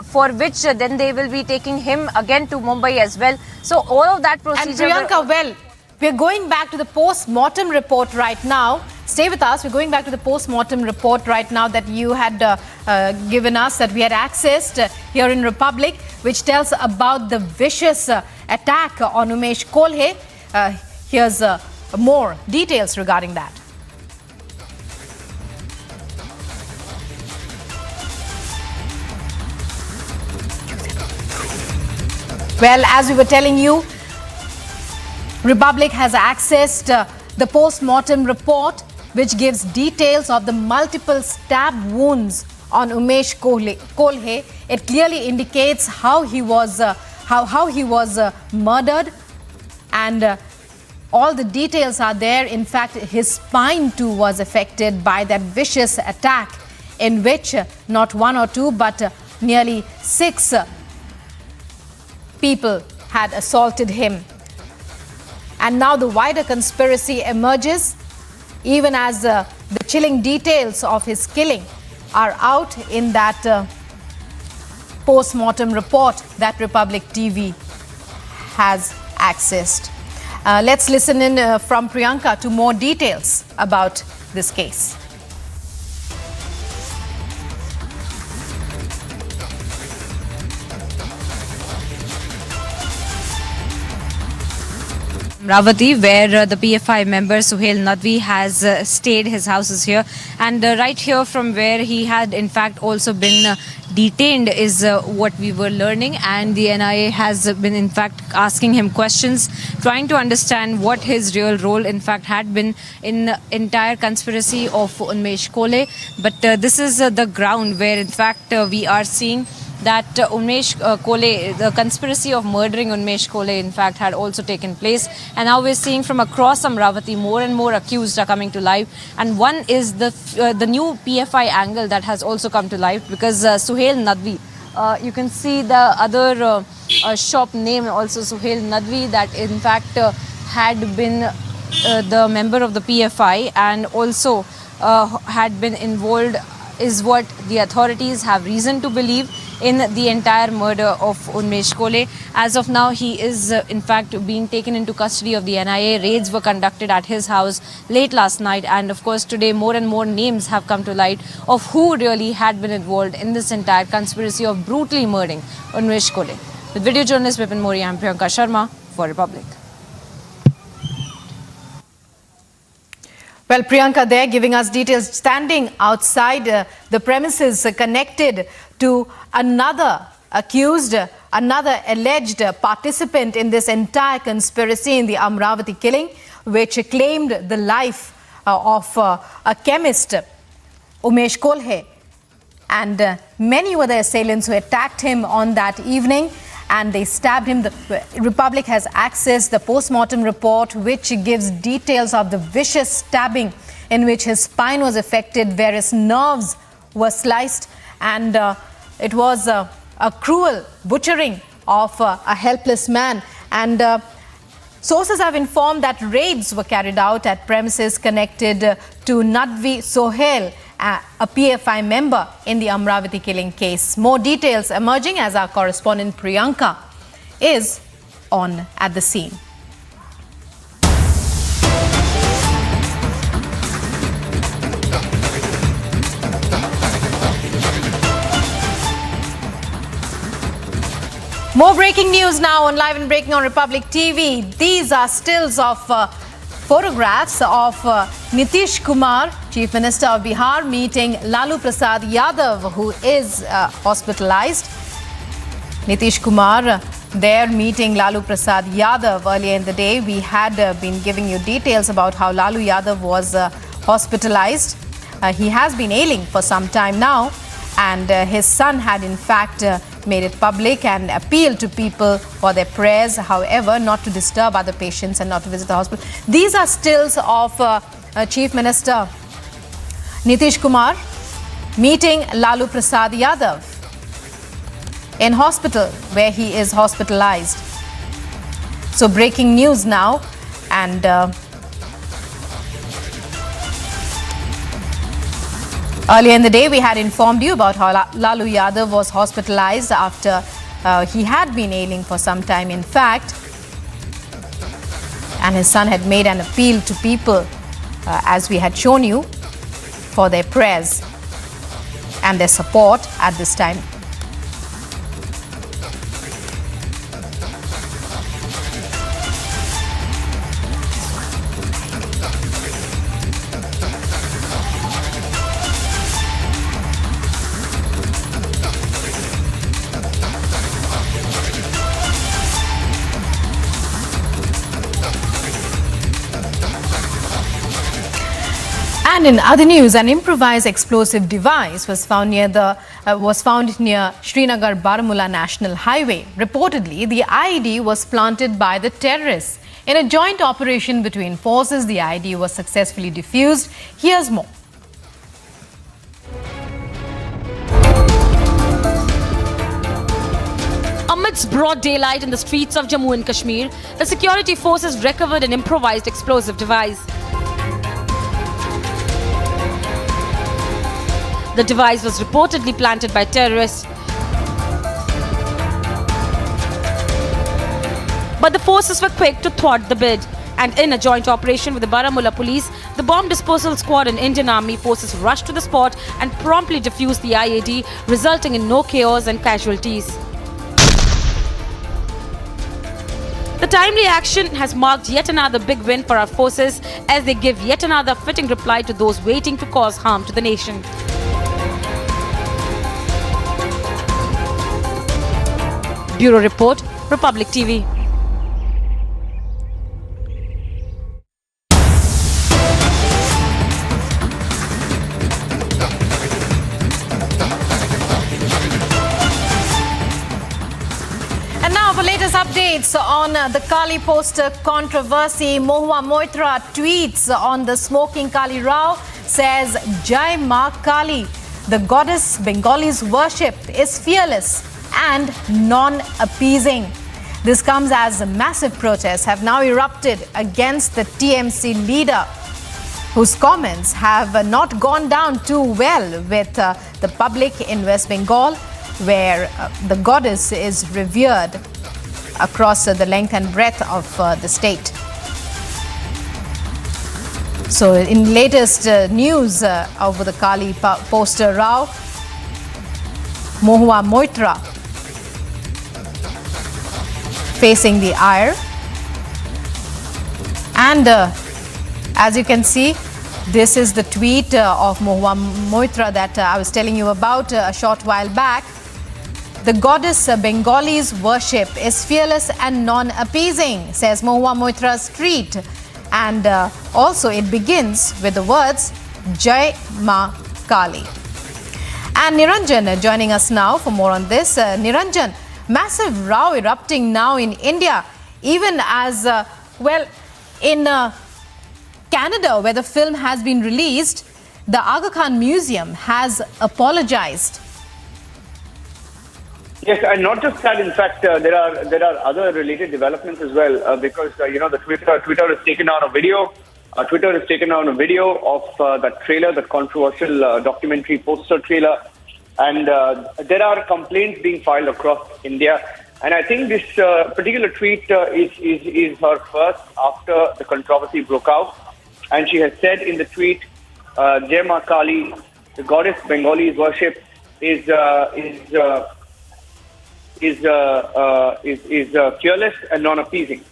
for which then they will be taking him again to Mumbai as well. So all of that procedure. And Priyanka, we're going back to the post-mortem report right now. Stay with us. We're going back to the post-mortem report right now that you had given us, that we had accessed here in Republic, which tells about the vicious attack on Unmesh Kole. Here's more details regarding that. Well, as we were telling you, Republic has accessed the post-mortem report, which gives details of the multiple stab wounds on Unmesh Kole. It clearly indicates how he was murdered, and all the details are there. In fact, his spine too was affected by that vicious attack, in which not one or two but nearly 6 people had assaulted him. And now the wider conspiracy emerges, even as the chilling details of his killing are out in that post-mortem report that Republic TV has accessed. Let's listen in from Priyanka to more details about this case. Amravati, where the PFI member Suhail Nadvi has stayed. His house is here, and right here from where he had in fact also been detained is what we were learning, and the NIA has been in fact asking him questions, trying to understand what his real role in fact had been in the entire conspiracy of Unmesh Kole. But this is the ground where in fact we are seeing that Unmesh Kole, the conspiracy of murdering Unmesh Kole in fact had also taken place, and now we're seeing from across Amravati more and more accused are coming to life, and one is the new PFI angle that has also come to life, because Suhail Nadvi, you can see the other shop name also, Suhail Nadvi, that in fact had been the member of the PFI and also had been involved, is what the authorities have reason to believe, in the entire murder of Unmesh Kole. As of now, he is in fact being taken into custody of the NIA. Raids were conducted at his house late last night, and of course today more and more names have come to light of who really had been involved in this entire conspiracy of brutally murdering Unmesh Kole. With video journalist Vipin Mori, I'm Priyanka Sharma for Republic. Well, Priyanka there giving us details, standing outside the premises connected to another accused, another alleged participant in this entire conspiracy in the Amravati killing, which claimed the life of a chemist, Unmesh Kole, and many were the assailants who attacked him on that evening, and they stabbed him. The Republic has accessed the post-mortem report, which gives details of the vicious stabbing in which his spine was affected, various nerves were sliced, and it was a cruel butchering of a helpless man. And sources have informed that raids were carried out at premises connected to Nadvi Sohail, a PFI member in the Amravati killing case. More details emerging as our correspondent Priyanka is on at the scene. More breaking news now on Live and Breaking on Republic TV. These are stills of photographs of Nitish Kumar, Chief Minister of Bihar, meeting Lalu Prasad Yadav, who is hospitalized. Nitish Kumar there meeting Lalu Prasad Yadav earlier in the day. We had been giving you details about how Lalu Yadav was hospitalized. He has been ailing for some time now, and his son had in fact made it public and appealed to people for their prayers, however, not to disturb other patients and not to visit the hospital. These are stills of Chief Minister Nitish Kumar meeting Lalu Prasad Yadav in hospital where he is hospitalized. So breaking news now, and earlier in the day we had informed you about how Lalu Yadav was hospitalized after he had been ailing for some time, in fact, and his son had made an appeal to people, as we had shown you, for their prayers and their support at this time. And in other news, an improvised explosive device was found near Srinagar Baramulla National Highway. Reportedly, the IED was planted by the terrorists. In a joint operation between forces, the IED was successfully defused. Here's more. Amidst broad daylight in the streets of Jammu and Kashmir, the security forces recovered an improvised explosive device. The device was reportedly planted by terrorists. But the forces were quick to thwart the bid. And in a joint operation with the Baramulla police, the bomb disposal squad and Indian Army forces rushed to the spot and promptly defused the IED, resulting in no chaos and casualties. The timely action has marked yet another big win for our forces as they give yet another fitting reply to those waiting to cause harm to the nation. Bureau Report, Republic TV. And now for latest updates on the Kali poster controversy. Mohua Moitra tweets on the smoking Kali Rao, says, Jai Ma Kali, the goddess Bengalis worship, is fearless and non-appeasing. This comes as massive protests have now erupted against the TMC leader, whose comments have not gone down too well with the public in West Bengal, where the goddess is revered across the length and breadth of the state. So in latest news over the Kali poster Rao, Mohua Moitra facing the ire, and as you can see, this is the tweet of Mohua Moitra that I was telling you about a short while back. The goddess Bengalis worship is fearless and non-appeasing, says Mohua Moitra's tweet, and also it begins with the words Jai Ma Kali. And Niranjan joining us now for more on this. Niranjan, massive row erupting now in India, even as well in Canada, where the film has been released, the Aga Khan Museum has apologized. Yes, and not just that. In fact, there are other related developments as well, because the Twitter has taken out a video. Twitter has taken out a video of that trailer, that controversial documentary poster trailer. And there are complaints being filed across India. And I think this particular tweet is her first after the controversy broke out. And she has said in the tweet, Jai Ma Kali, the goddess Bengalis worship, is fearless and non-appeasing.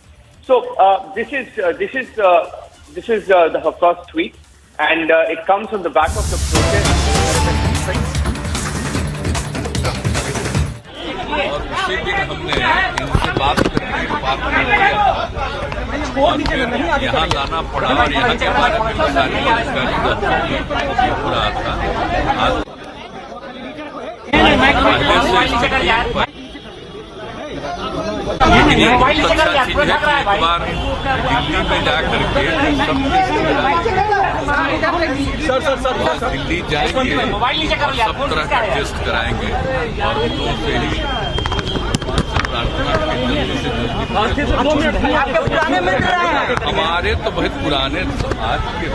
So this is her first tweet, and it comes on the back of the protest. और उसी दिन हमने इनसे बात नहीं किया था और फिर यहाँ लाना पड़ा और यहाँ के बारे में सारी जानकारी हो रहा था। आज लेकिन ये बहुत अच्छा चीज है कि एक बार दिल्ली में जा करके सब दिल्ली जाएंगे और सब तरह का टेस्ट कराएंगे और उनको से ही प्रार्थना के हमारे तो बहुत पुराने समाज के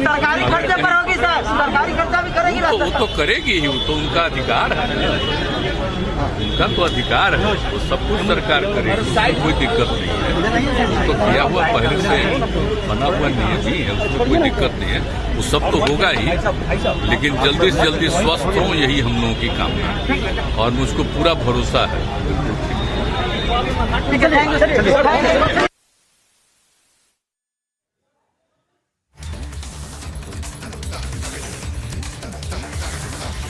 सरकारी खर्चे पर होगी सर, सरकारी खर्चा भी करेगी ना। वो तो करेगी ही, वो तो उनका अधिकार है, उनका तो अधिकार है, वो सब कुछ सरकार करेगी, कोई दिक्कत नहीं है। तो किया हुआ पहले से बना हुआ नियम ही है, उसमें कोई दिक्कत नहीं है, वो सब तो होगा ही, लेकिन जल्दी से जल्दी स्वस्थ हो यही हम लोगों की कामना है और मुझको पूरा भरोसा है।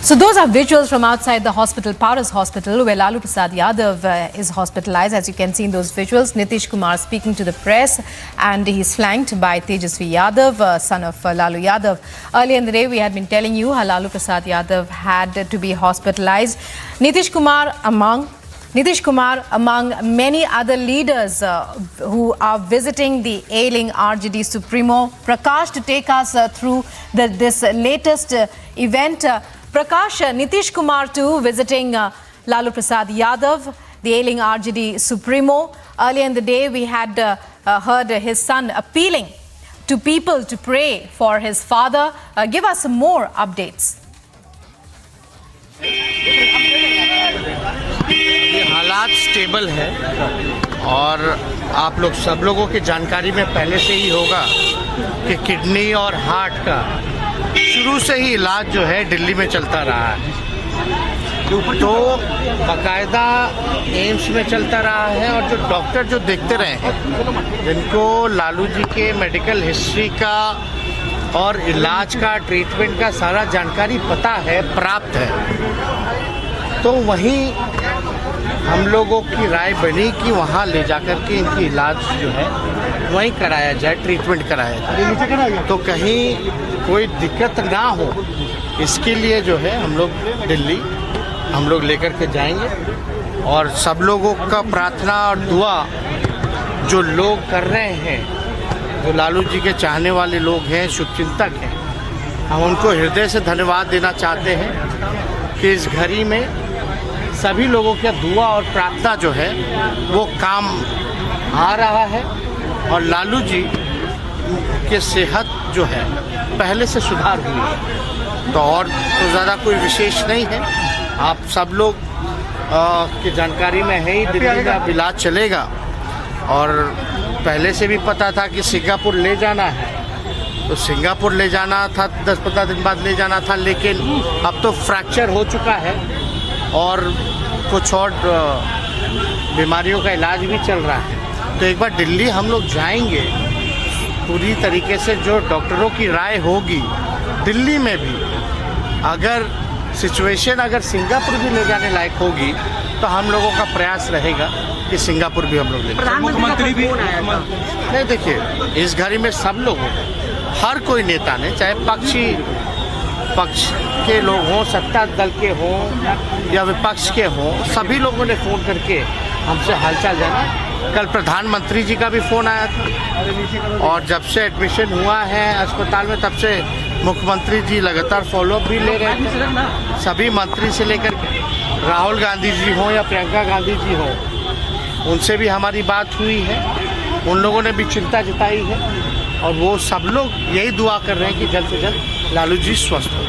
So those are visuals from outside the hospital, Paras Hospital, where Lalu Prasad Yadav is hospitalized. As you can see in those visuals, Nitish Kumar speaking to the press, and he's flanked by Tejasvi Yadav, son of Lalu Yadav. Earlier in the day, we had been telling you how Lalu Prasad Yadav had to be hospitalized. Nitish Kumar among many other leaders who are visiting the ailing RJD Supremo. Prakash, to take us through this latest event. Prakash, Nitish Kumar too visiting Lalu Prasad Yadav, the ailing RJD Supremo. Earlier in the day, we had heard his son appealing to people to pray for his father. Give us some more updates. ये हालात stable है और आप लोग सब लोगों की जानकारी में पहले से ही होगा कि किडनी और हार्ट का शुरू से ही इलाज जो है दिल्ली में चलता रहा है, तो बाकायदा एम्स में चलता रहा है और जो डॉक्टर जो देखते रहे हैं, जिनको लालू जी के मेडिकल हिस्ट्री का और इलाज का, ट्रीटमेंट का सारा जानकारी पता है, प्राप्त है, तो वहीं हम लोगों की राय बनी कि वहाँ ले जाकर के इनकी इलाज जो है वहीं कराया जाए, ट्रीटमेंट कराया जाए, तो कहीं कोई दिक्कत ना हो, इसके लिए जो है हम लोग दिल्ली हम लोग लेकर के जाएंगे और सब लोगों का प्रार्थना और दुआ जो लोग कर रहे हैं, जो लालू जी के चाहने वाले लोग हैं, शुभचिंतक हैं, हम उनको हृदय से धन्यवाद देना चाहते हैं कि इस घड़ी में सभी लोगों की दुआ और प्रार्थना जो है वो काम आ रहा है और लालू जी की सेहत जो है पहले से सुधार हुई है, तो और तो ज़्यादा कोई विशेष नहीं है। आप सब लोग की जानकारी में है ही, दिल्ली का इलाज चलेगा और पहले से भी पता था कि सिंगापुर ले जाना है, तो सिंगापुर ले जाना था, 10-15 दिन बाद ले जाना था, लेकिन अब तो फ्रैक्चर हो चुका है और कुछ और बीमारियों का इलाज भी चल रहा है, तो एक बार दिल्ली हम लोग जाएंगे, पूरी तरीके से जो डॉक्टरों की राय होगी दिल्ली में भी, अगर सिचुएशन अगर सिंगापुर भी ले जाने लायक होगी तो हम लोगों का प्रयास रहेगा कि सिंगापुर भी हम लोग ले जाएं। मुख्यमंत्री भी नहीं, देखिए इस घड़ी में सब लोग, हर कोई नेता ने, चाहे पक्ष के लोग हों, सत्ता दल के हों या विपक्ष के हों, सभी लोगों ने फ़ोन करके हमसे हालचाल जाना। कल प्रधानमंत्री जी का भी फ़ोन आया था और जब से एडमिशन हुआ है अस्पताल में तब से मुख्यमंत्री जी लगातार फॉलोअप भी ले रहे हैं। सभी मंत्री से लेकर राहुल गांधी जी हों या प्रियंका गांधी जी हों, उनसे भी हमारी बात हुई है, उन लोगों ने भी चिंता जताई है और वो सब लोग यही दुआ कर रहे हैं कि जल्द से जल्द लालू जी स्वस्थ हो।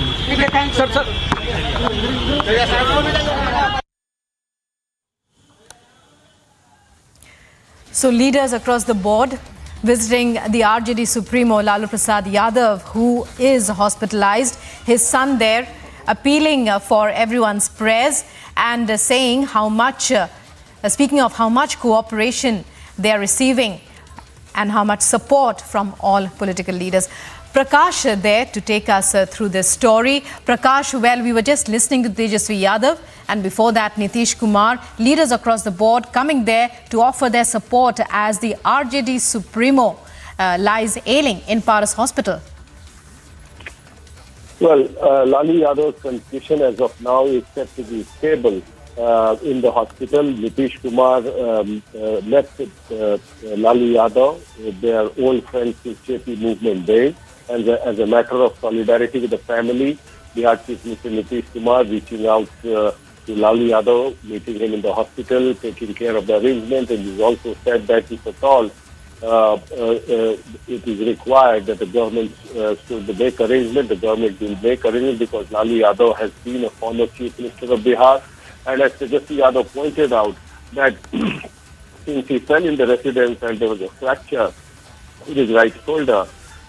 So leaders across the board visiting the RJD Supremo Lalu Prasad Yadav, who is hospitalized, his son there appealing for everyone's prayers and saying how much, speaking of how much cooperation they are receiving and how much support from all political leaders. Prakash there to take us through this story. Prakash, well, we were just listening to Tejasvi Yadav, and before that Nitish Kumar, leaders across the board coming there to offer their support as the RJD Supremo lies ailing in Paras Hospital. Well, Lalu Yadav's condition as of now is said to be stable. In the hospital, Nitish Kumar met with Lalu Yadav. They are old friends with JP movement days. And as a matter of solidarity with the family, the Chief Minister Nitish Kumar reaching out to Lalu Yadav, meeting him in the hospital, taking care of the arrangement. And he's also said that if at all it is required that the government should make arrangement, the government will make arrangement, because Lalu Yadav has been a former Chief Minister of Bihar. And as Tejasvi Yadav pointed out, that since he fell in the residence and there was a fracture in his right shoulder,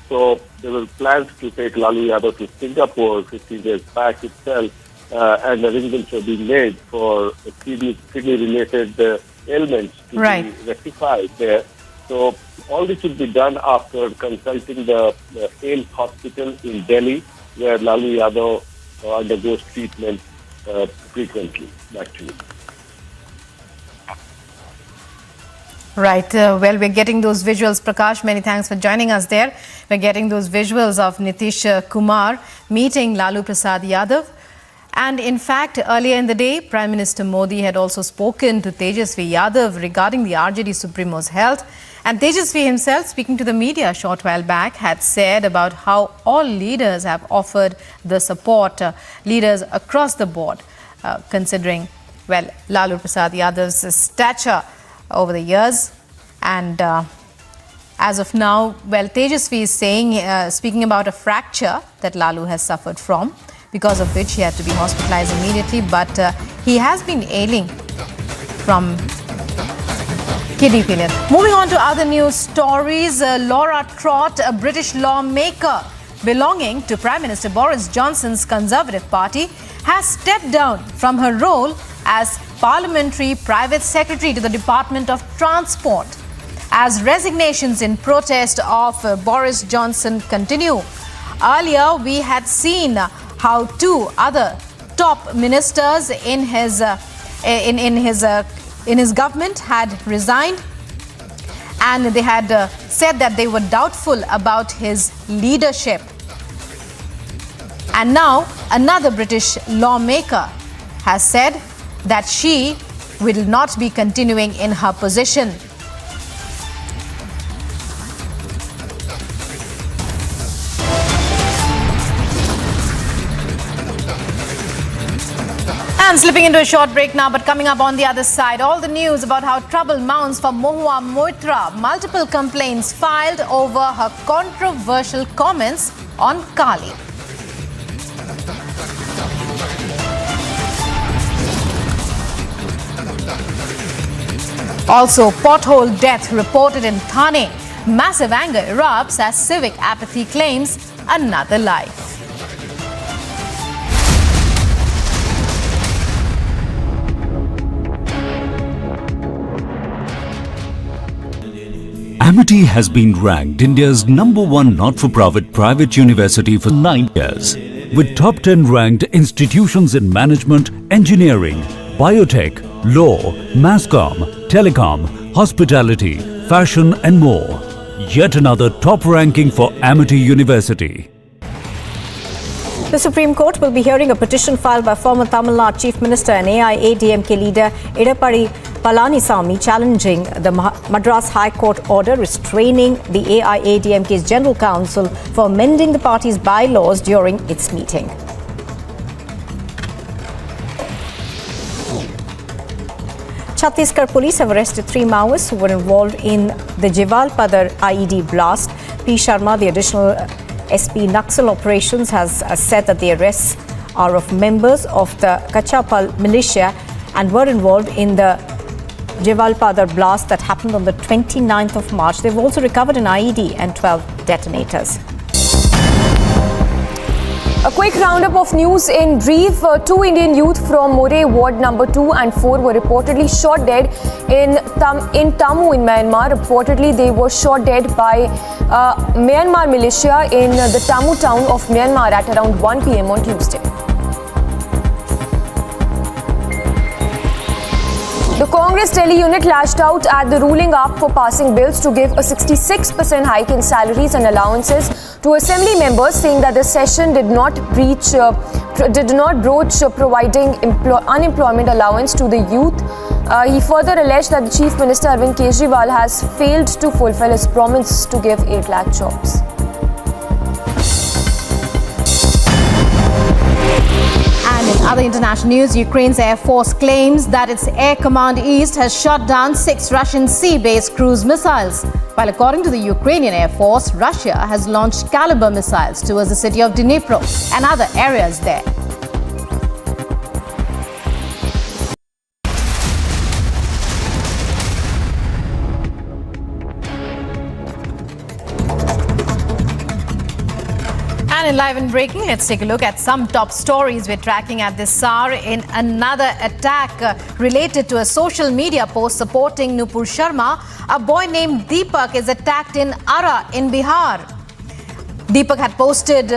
so there were plans to take Lalu Yadav to Singapore 15 days back itself, and arrangements were being made for kidney-related ailments to be rectified there. So all this should be done after consulting the AIMS hospital in Delhi, where Lalu Yadav undergoes treatment frequently, actually. Right. Well, we're getting those visuals. Prakash, many thanks for joining us there. We're getting those visuals of Nitish Kumar meeting Lalu Prasad Yadav. And in fact, earlier in the day, Prime Minister Modi had also spoken to Tejasvi Yadav regarding the RJD Supremo's health. And Tejasvi himself, speaking to the media a short while back, had said about how all leaders have offered the support, leaders across the board, considering, well, Lalu Prasad Yadav's stature over the years. And as of now, well, Tejasvi is saying, speaking about a fracture that Lalu has suffered from, because of which he had to be hospitalized immediately. But he has been ailing from kidney failure. Moving on to other news stories, Laura Trott, a British lawmaker belonging to Prime Minister Boris Johnson's Conservative Party, has stepped down from her role as Parliamentary Private Secretary to the Department of Transport, as resignations in protest of Boris Johnson continue. Earlier, we had seen how two other top ministers in his government had resigned, and they had said that they were doubtful about his leadership. And now another British lawmaker has said that she will not be continuing in her position. And slipping into a short break now, but coming up on the other side, all the news about how trouble mounts for Mahua Moitra. Multiple complaints filed over her controversial comments on Kali. Also, pothole death reported in Thane. Massive anger erupts as civic apathy claims another life. Amity has been ranked India's #1 not-for-profit private university for 9 years, with top 10 ranked institutions in management, engineering, biotech, law, masscom, telecom, hospitality, fashion and more. Yet another top ranking for Amity University. The Supreme Court will be hearing a petition filed by former Tamil Nadu Chief Minister and AIADMK leader Edappadi Palanisamy challenging the Madras High Court order restraining the AIADMK's General Council for amending the party's bylaws during its meeting. Chhattisgarh police have arrested 3 Maoists who were involved in the Jawalpada IED blast. P. Sharma, the additional SP Naxal operations, has said that the arrests are of members of the Kachapal militia and were involved in the Jawalpada blast that happened on the 29th of March. They've also recovered an IED and 12 detonators. A quick roundup of news in Ndrf. 2 Indian youth from More Ward number 2 and 4 were reportedly shot dead in Tamu in Myanmar. Reportedly, they were shot dead by Myanmar militia in the Tamu town of Myanmar at around 1 p.m. on Tuesday. The Congress Congress Delhi unit lashed out at the ruling up for passing bills to give a 66% hike in salaries and allowances to assembly members, saying that the session did not broach providing unemployment allowance to the youth. He further alleged that the Chief Minister Arvind Kejriwal has failed to fulfill his promise to give 8 lakh jobs. And in other international news, Ukraine's Air Force claims that its Air Command East has shot down 6 Russian sea-based cruise missiles. While according to the Ukrainian Air Force, Russia has launched Caliber missiles towards the city of Dnipro and other areas there. And in Live and Breaking, let's take a look at some top stories we're tracking at this hour. In another attack related to a social media post supporting Nupur Sharma, a boy named Deepak is attacked in Ara in Bihar. Deepak had posted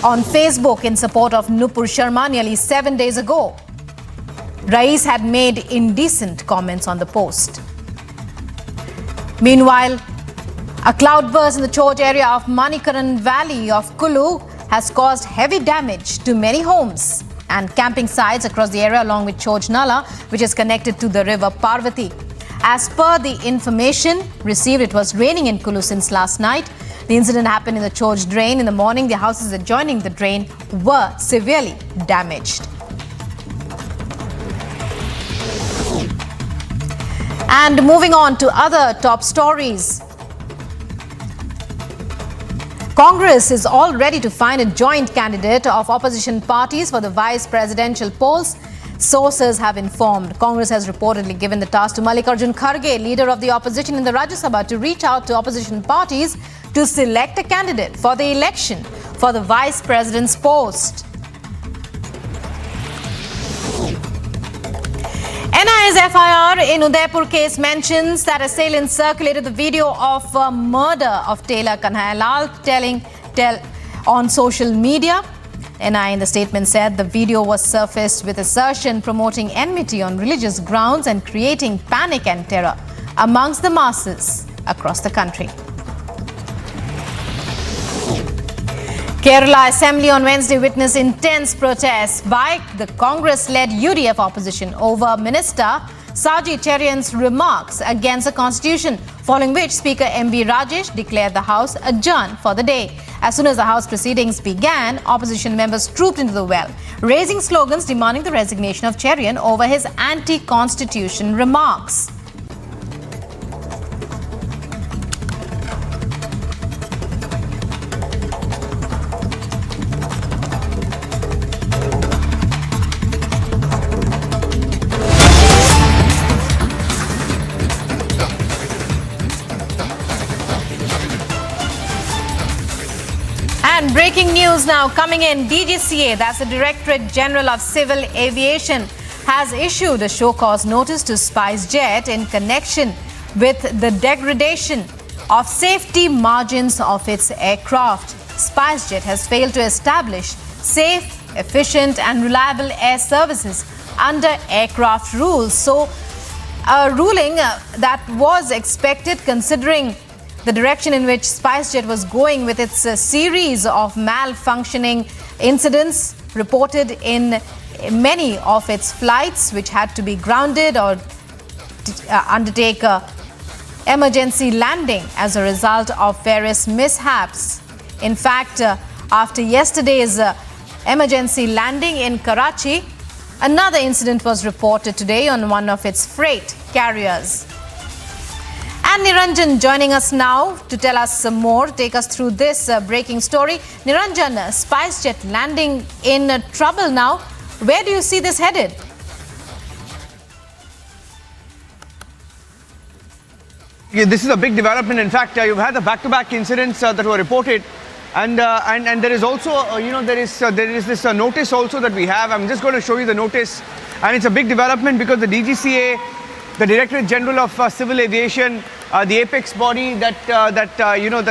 on Facebook in support of Nupur Sharma nearly 7 days ago. Rais had made indecent comments on the post. Meanwhile, a cloudburst in the Choj area of Manikaran Valley of Kulu has caused heavy damage to many homes and camping sites across the area, along with Choj Nala, which is connected to the river Parvati. As per the information received, it was raining in Kulu since last night. The incident happened in the Choj drain. In the morning, the houses adjoining the drain were severely damaged. And moving on to other top stories. Congress is all ready to find a joint candidate of opposition parties for the vice presidential polls. Sources have informed. Congress has reportedly given the task to Mallikarjun Kharge, leader of the opposition in the Rajya Sabha, to reach out to opposition parties to select a candidate for the election for the vice president's post. NIA's FIR in Udaipur case mentions that assailants circulated the video of murder of Tailor Kanhayalal on social media. NIA in the statement said the video was surfaced with assertion promoting enmity on religious grounds and creating panic and terror amongst the masses across the country. Kerala Assembly on Wednesday witnessed intense protests by the Congress-led UDF opposition over Minister Saji Cherian's remarks against the constitution, following which Speaker M.B. Rajesh declared the House adjourned for the day. As soon as the House proceedings began, opposition members trooped into the well, raising slogans demanding the resignation of Cherian over his anti-constitution remarks. And breaking news now coming in. DGCA, that's the Directorate General of Civil Aviation, has issued a show cause notice to SpiceJet in connection with the degradation of safety margins of its aircraft. SpiceJet has failed to establish safe, efficient and reliable air services under aircraft rules. So a ruling that was expected, considering the direction in which SpiceJet was going with its series of malfunctioning incidents reported in many of its flights, which had to be grounded or undertake emergency landing as a result of various mishaps. In fact, after yesterday's emergency landing in Karachi, another incident was reported today on one of its freight carriers. And Niranjan joining us now to tell us some more, take us through this breaking story. Niranjan, SpiceJet landing in trouble now. Where do you see this headed? Yeah, this is a big development. In fact, you've had the back-to-back incidents that were reported, and there is also there is this notice also that we have. I'm just going to show you the notice, and it's a big development because the DGCA, the Directorate General of Civil Aviation, the apex body that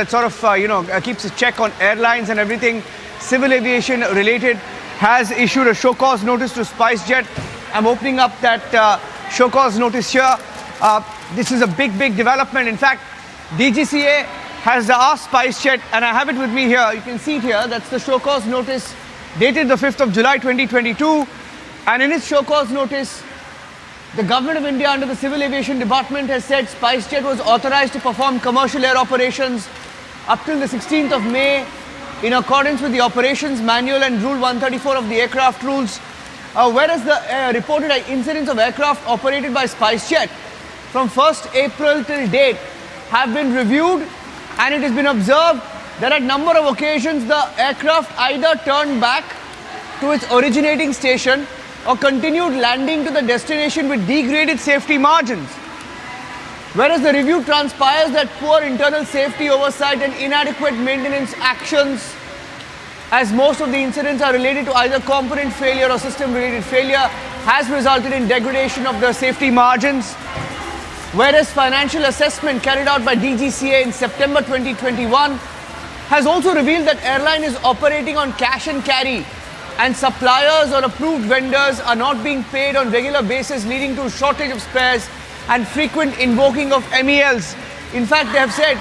sort of keeps a check on airlines and everything civil aviation related, has issued a show cause notice to SpiceJet. I'm opening up that show cause notice here. This is a big development. In fact, DGCA has asked SpiceJet, and I have it with me here. You can see it here. That's the show cause notice dated the 5th of July 2022. And in its show cause notice, the Government of India under the Civil Aviation Department has said SpiceJet was authorized to perform commercial air operations up till the 16th of May in accordance with the Operations Manual and Rule 134 of the Aircraft Rules. Whereas the reported incidents of aircraft operated by SpiceJet from 1st April till date have been reviewed, and it has been observed that at number of occasions the aircraft either turned back to its originating station or continued landing to the destination with degraded safety margins. Whereas the review transpires that poor internal safety oversight and inadequate maintenance actions, as most of the incidents are related to either component failure or system-related failure, has resulted in degradation of the safety margins. Whereas financial assessment carried out by DGCA in September 2021 has also revealed that airline is operating on cash and carry, and suppliers or approved vendors are not being paid on regular basis, leading to shortage of spares and frequent invoking of MELs. In fact, they have said,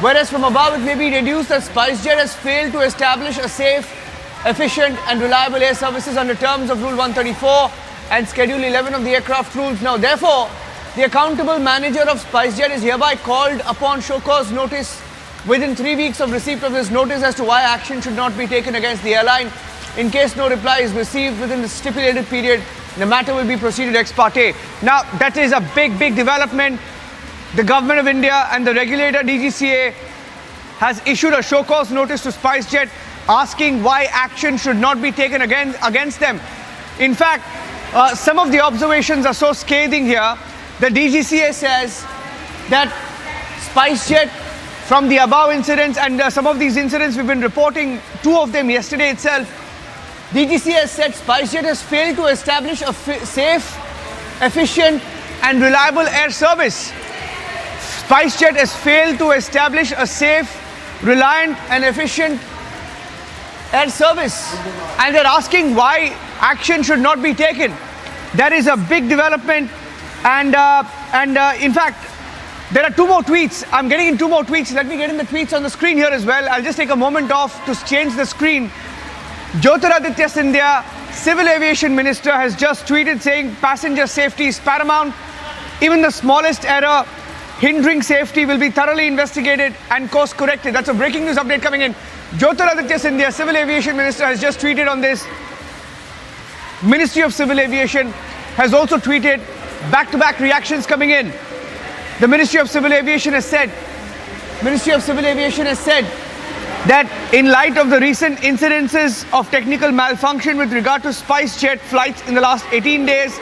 whereas from above it may be deduced that SpiceJet has failed to establish a safe, efficient and reliable air services under terms of Rule 134 and Schedule 11 of the Aircraft Rules. Now, therefore, the accountable manager of SpiceJet is hereby called upon show cause notice within 3 weeks of receipt of this notice as to why action should not be taken against the airline. In case no reply is received within the stipulated period, the matter will be proceeded ex parte. Now, that is a big development. The Government of India and the regulator DGCA has issued a show cause notice to SpiceJet asking why action should not be taken against them. In fact, some of the observations are so scathing here. The DGCA says that SpiceJet, from the above incidents and some of these incidents we've been reporting, 2 of them yesterday itself, DGCA has said SpiceJet has failed to establish a safe, efficient and reliable air service. SpiceJet has failed to establish a safe, reliant and efficient air service, and they're asking why action should not be taken. That is a big development, and in fact, there are 2 more tweets. I'm getting in 2 more tweets. Let me get in the tweets on the screen here as well. I'll just take a moment off to change the screen. Jyotiraditya Scindia, Civil Aviation Minister, has just tweeted saying passenger safety is paramount. Even the smallest error hindering safety will be thoroughly investigated and course corrected. That's a breaking news update coming in. Jyotiraditya Scindia, Civil Aviation Minister, has just tweeted on this. Ministry of Civil Aviation has also tweeted. Back-to-back reactions coming in. The Ministry of Civil Aviation has said that in light of the recent incidences of technical malfunction with regard to SpiceJet flights in the last 18 days,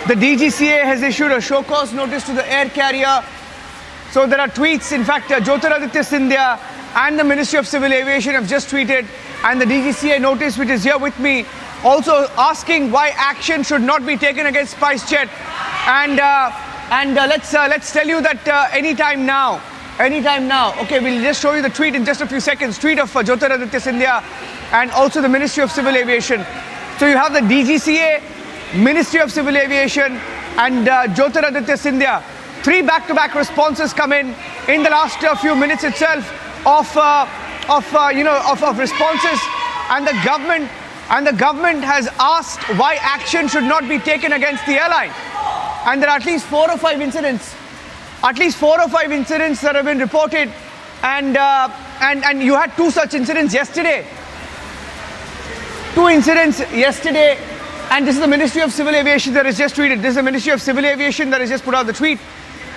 the DGCA has issued a show cause notice to the air carrier. So there are tweets. In fact, Jyotiraditya Scindia and the Ministry of Civil Aviation have just tweeted, and the DGCA notice, which is here with me, also asking why action should not be taken against SpiceJet. And let's tell you that anytime now. Okay, we'll just show you the tweet in just a few seconds. Tweet of Jyotiraditya Scindia and also the Ministry of Civil Aviation. So you have the DGCA, Ministry of Civil Aviation and Jyotiraditya Scindia. 3 back-to-back responses come in the last few minutes itself of responses, and the government has asked why action should not be taken against the airline. And there are at least 4 or 5 incidents. That have been reported, and you had 2 such incidents yesterday. 2 incidents yesterday, and this is the Ministry of Civil Aviation that has just tweeted. This is the Ministry of Civil Aviation that has just put out the tweet,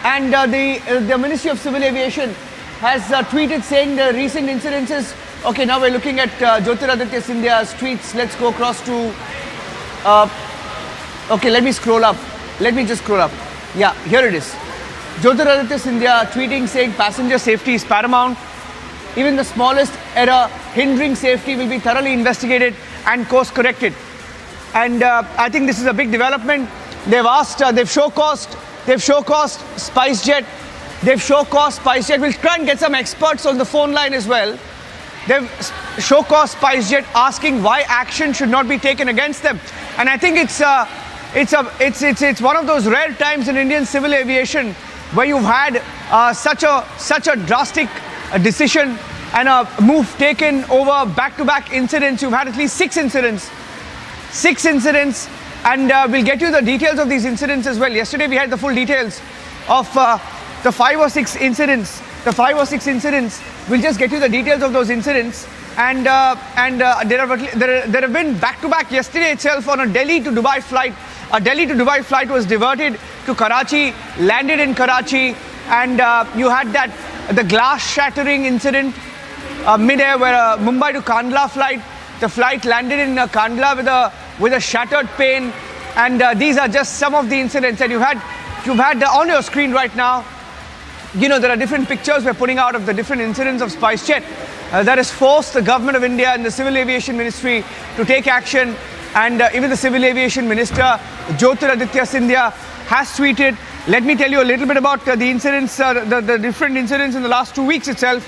and the Ministry of Civil Aviation has tweeted saying the recent incidences. Okay, now we're looking at Jyotiraditya Scindia's tweets. Let's go across to. Okay, let me scroll up. Yeah, here it is. Jyotiraditya Scindia tweeting saying passenger safety is paramount. Even the smallest error hindering safety will be thoroughly investigated and course corrected. And I think this is a big development. They've show caused SpiceJet. We'll try and get some experts on the phone line as well. They've show caused SpiceJet asking why action should not be taken against them. And I think it's it's one of those rare times in Indian civil aviation where you've had such a drastic decision and a move taken over back-to-back incidents. You've had at least 6 incidents. 6 incidents, and we'll get you the details of these incidents as well. Yesterday we had the full details of the 5 or 6 incidents. The 5 or 6 incidents, we'll just get you the details of those incidents. And there have been back-to-back yesterday itself on a Delhi to Dubai flight. A Delhi to Dubai flight was diverted to Karachi, landed in Karachi, and you had the glass shattering incident mid-air where a Mumbai to Kandla flight. The flight landed in Kandla with a shattered pane, and these are just some of the incidents. And you've had on your screen right now. You know, there are different pictures we're putting out of the different incidents of SpiceJet that has forced the government of India and the Civil Aviation Ministry to take action. And even the Civil Aviation Minister, Jyotiraditya Scindia, has tweeted. Let me tell you a little bit about the incidents, the different incidents in the last 2 weeks itself.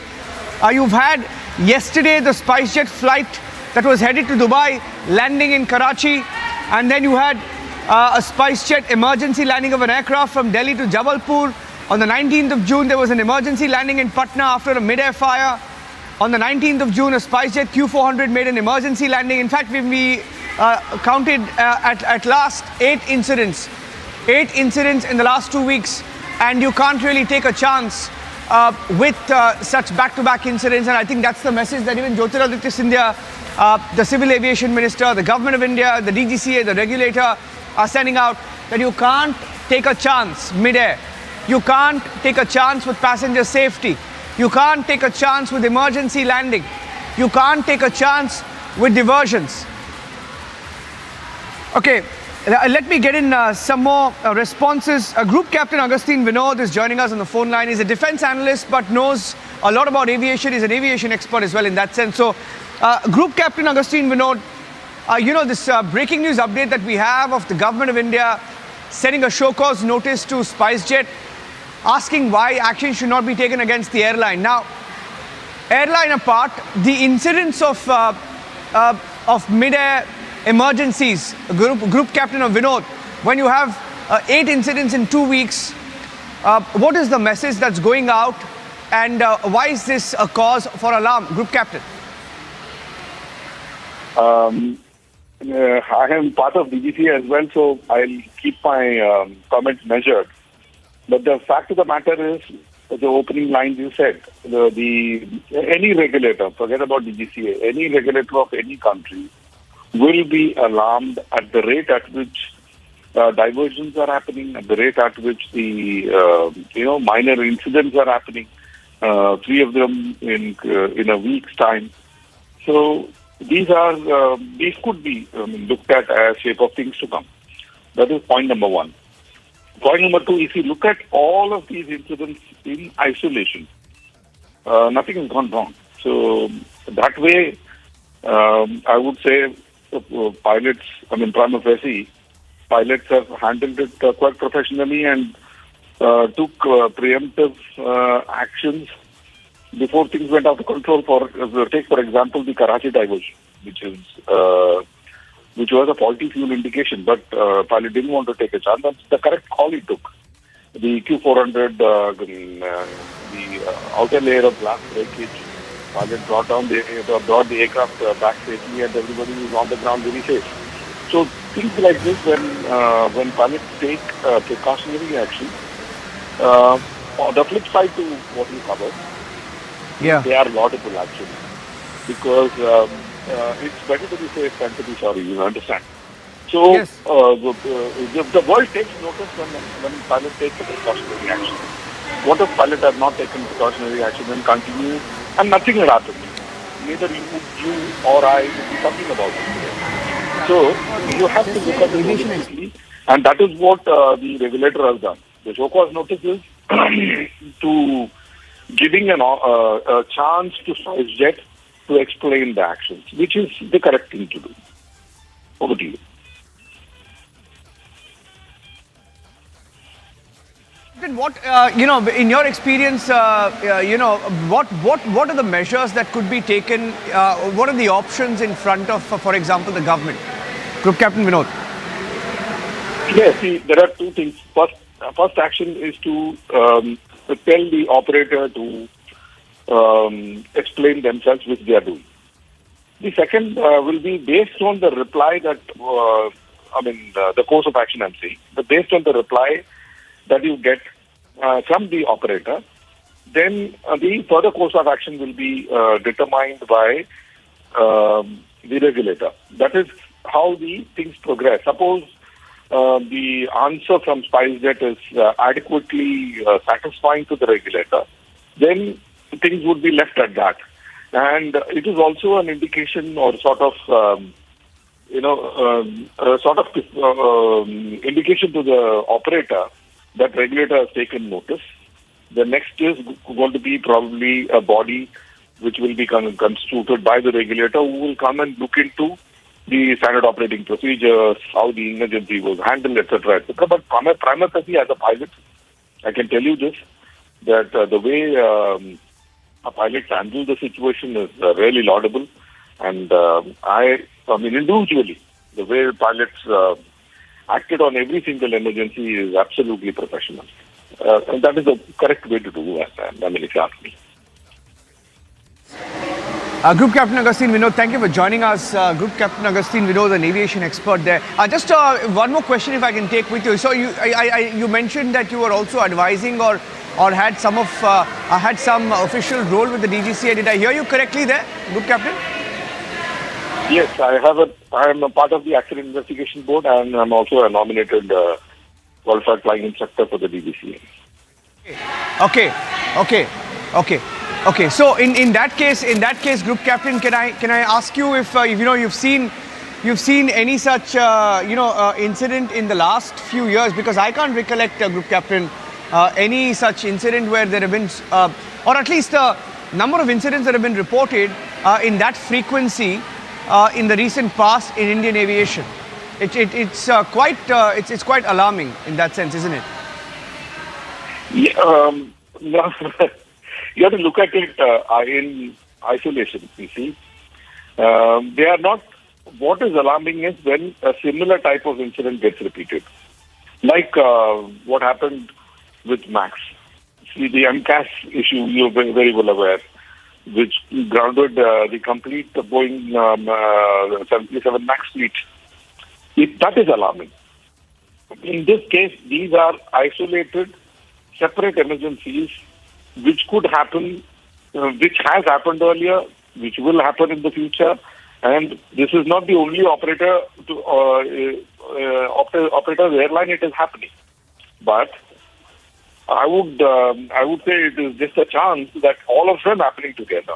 You've had yesterday the SpiceJet flight that was headed to Dubai, landing in Karachi. And then you had a SpiceJet emergency landing of an aircraft from Delhi to Jawalpur. On the 19th of June, there was an emergency landing in Patna after a mid-air fire. On the 19th of June, a SpiceJet Q400 made an emergency landing. In fact, we counted at last 8 incidents. 8 incidents in the last 2 weeks. And you can't really take a chance with such back-to-back incidents. And I think that's the message that even Jyotiraditya Scindia, the Civil Aviation Minister, the Government of India, the DGCA, the regulator are sending out, that you can't take a chance mid-air. You can't take a chance with passenger safety. You can't take a chance with emergency landing. You can't take a chance with diversions. Okay, let me get in some more responses. Group Captain Agustin Vinod is joining us on the phone line. He's a defense analyst but knows a lot about aviation. He's an aviation expert as well in that sense. So, Group Captain Agustin Vinod, you know this breaking news update that we have of the Government of India sending a show cause notice to SpiceJet, asking why action should not be taken against the airline. Now, airline apart, the incidents of mid-air emergencies, Group Captain of Vinod, when you have 8 incidents in 2 weeks, what is the message that's going out, and why is this a cause for alarm, Group Captain? I am part of DGCA as well, so I'll keep my comments measured. But the fact of the matter is, the opening lines you said, any regulator, forget about DGCA, any regulator of any country will be alarmed at the rate at which diversions are happening, at the rate at which the minor incidents are happening, 3 of them in a week's time. So these could be looked at as shape of things to come. That is point number 1. Point number 2, if you look at all of these incidents in isolation, nothing has gone wrong. So that way, I would say pilots, prima facie, pilots have handled it quite professionally and took preemptive actions before things went out of control. Take for example the Karachi diversion, which was a faulty fuel indication, but pilot didn't want to take a chance. That's the correct call he took. The Q400, the outer layer of glass breakage, pilot brought the aircraft back safely, and everybody was on the ground very safe. So things like this, when pilots take precautionary action, on the flip side to what you covered, they are laudable actually, because it's better to be safe than to be sorry, you understand. So yes. The world takes notice when pilots take a precautionary action. What if pilots have not taken precautionary action and continue and nothing will happen? Neither you or I will be talking about it. So you have to look at the aviation, and that is what the regulator has done. The show cause notice is to giving a chance to SpiceJet to explain the actions, which is the correct thing to do. Over to you. Then what, in your experience, what are the measures that could be taken? What are the options in front of, for example, the government? Group Captain Vinod. Yes, see, there are two things. First action is to tell the operator to explain themselves, which they are doing. The second will be based on the reply that, the course of action I'm saying, but based on the reply that you get from the operator, then the further course of action will be determined by the regulator. That is how the things progress. Suppose the answer from SpiceJet is adequately satisfying to the regulator, then things would be left at that. And it is also an indication or indication to the operator that regulator has taken notice. The next is going to be probably a body which will be constituted by the regulator, who will come and look into the standard operating procedures, how the emergency was handled, etc., etc. But prima facie, as a pilot, I can tell you this, that the way a pilot handles the situation is really laudable. And individually, the way pilots acted on every single emergency is absolutely professional. And that is the correct way to do it, if you ask me. Group Captain Agustin Vinod, thank you for joining us. Group Captain Agustin Vinod, an aviation expert there. Just one more question, if I can take with you. So you mentioned that you were also advising or had some official role with the DGCA. Did I hear you correctly there, Group Captain? Yes, I am a part of the Accident Investigation Board, and I'm also a nominated qualified flying instructor for the DGCA. Okay. So in that case, Group Captain, can I ask you if you've seen any such incident in the last few years? Because I can't recollect, Group Captain, any such incident where there have been, or at least the number of incidents that have been reported in that frequency in the recent past in Indian aviation. It's quite alarming in that sense, isn't it? Yeah, no. You have to look at it in isolation, you see. They are not, what is alarming is when a similar type of incident gets repeated. Like what happened with Max. See, the MCAS issue, you're very, very well aware, which grounded the complete Boeing 737 Max fleet. That is alarming. In this case, these are isolated, separate emergencies which could happen, which has happened earlier, which will happen in the future, and this is not the only operator's airline it is happening. But I would say it is just a chance that all of them happening together.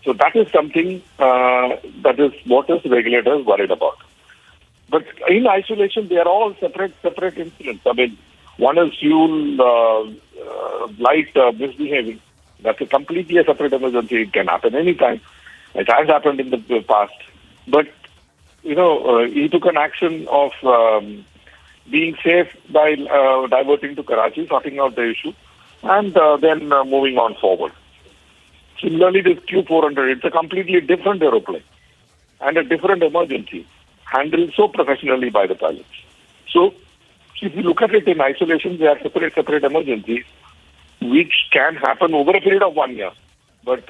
So that is something that is what is regulators worried about. But in isolation, they are all separate incidents. I mean, one is fuel light misbehaving. That's a completely separate emergency. It can happen anytime. It has happened in the past. But, he took an action of being safe by diverting to Karachi, sorting out the issue, and then moving on forward. Similarly, this Q400, it's a completely different aeroplane and a different emergency, handled so professionally by the pilots. So, if you look at it in isolation, they are separate emergencies, which can happen over a period of 1 year. But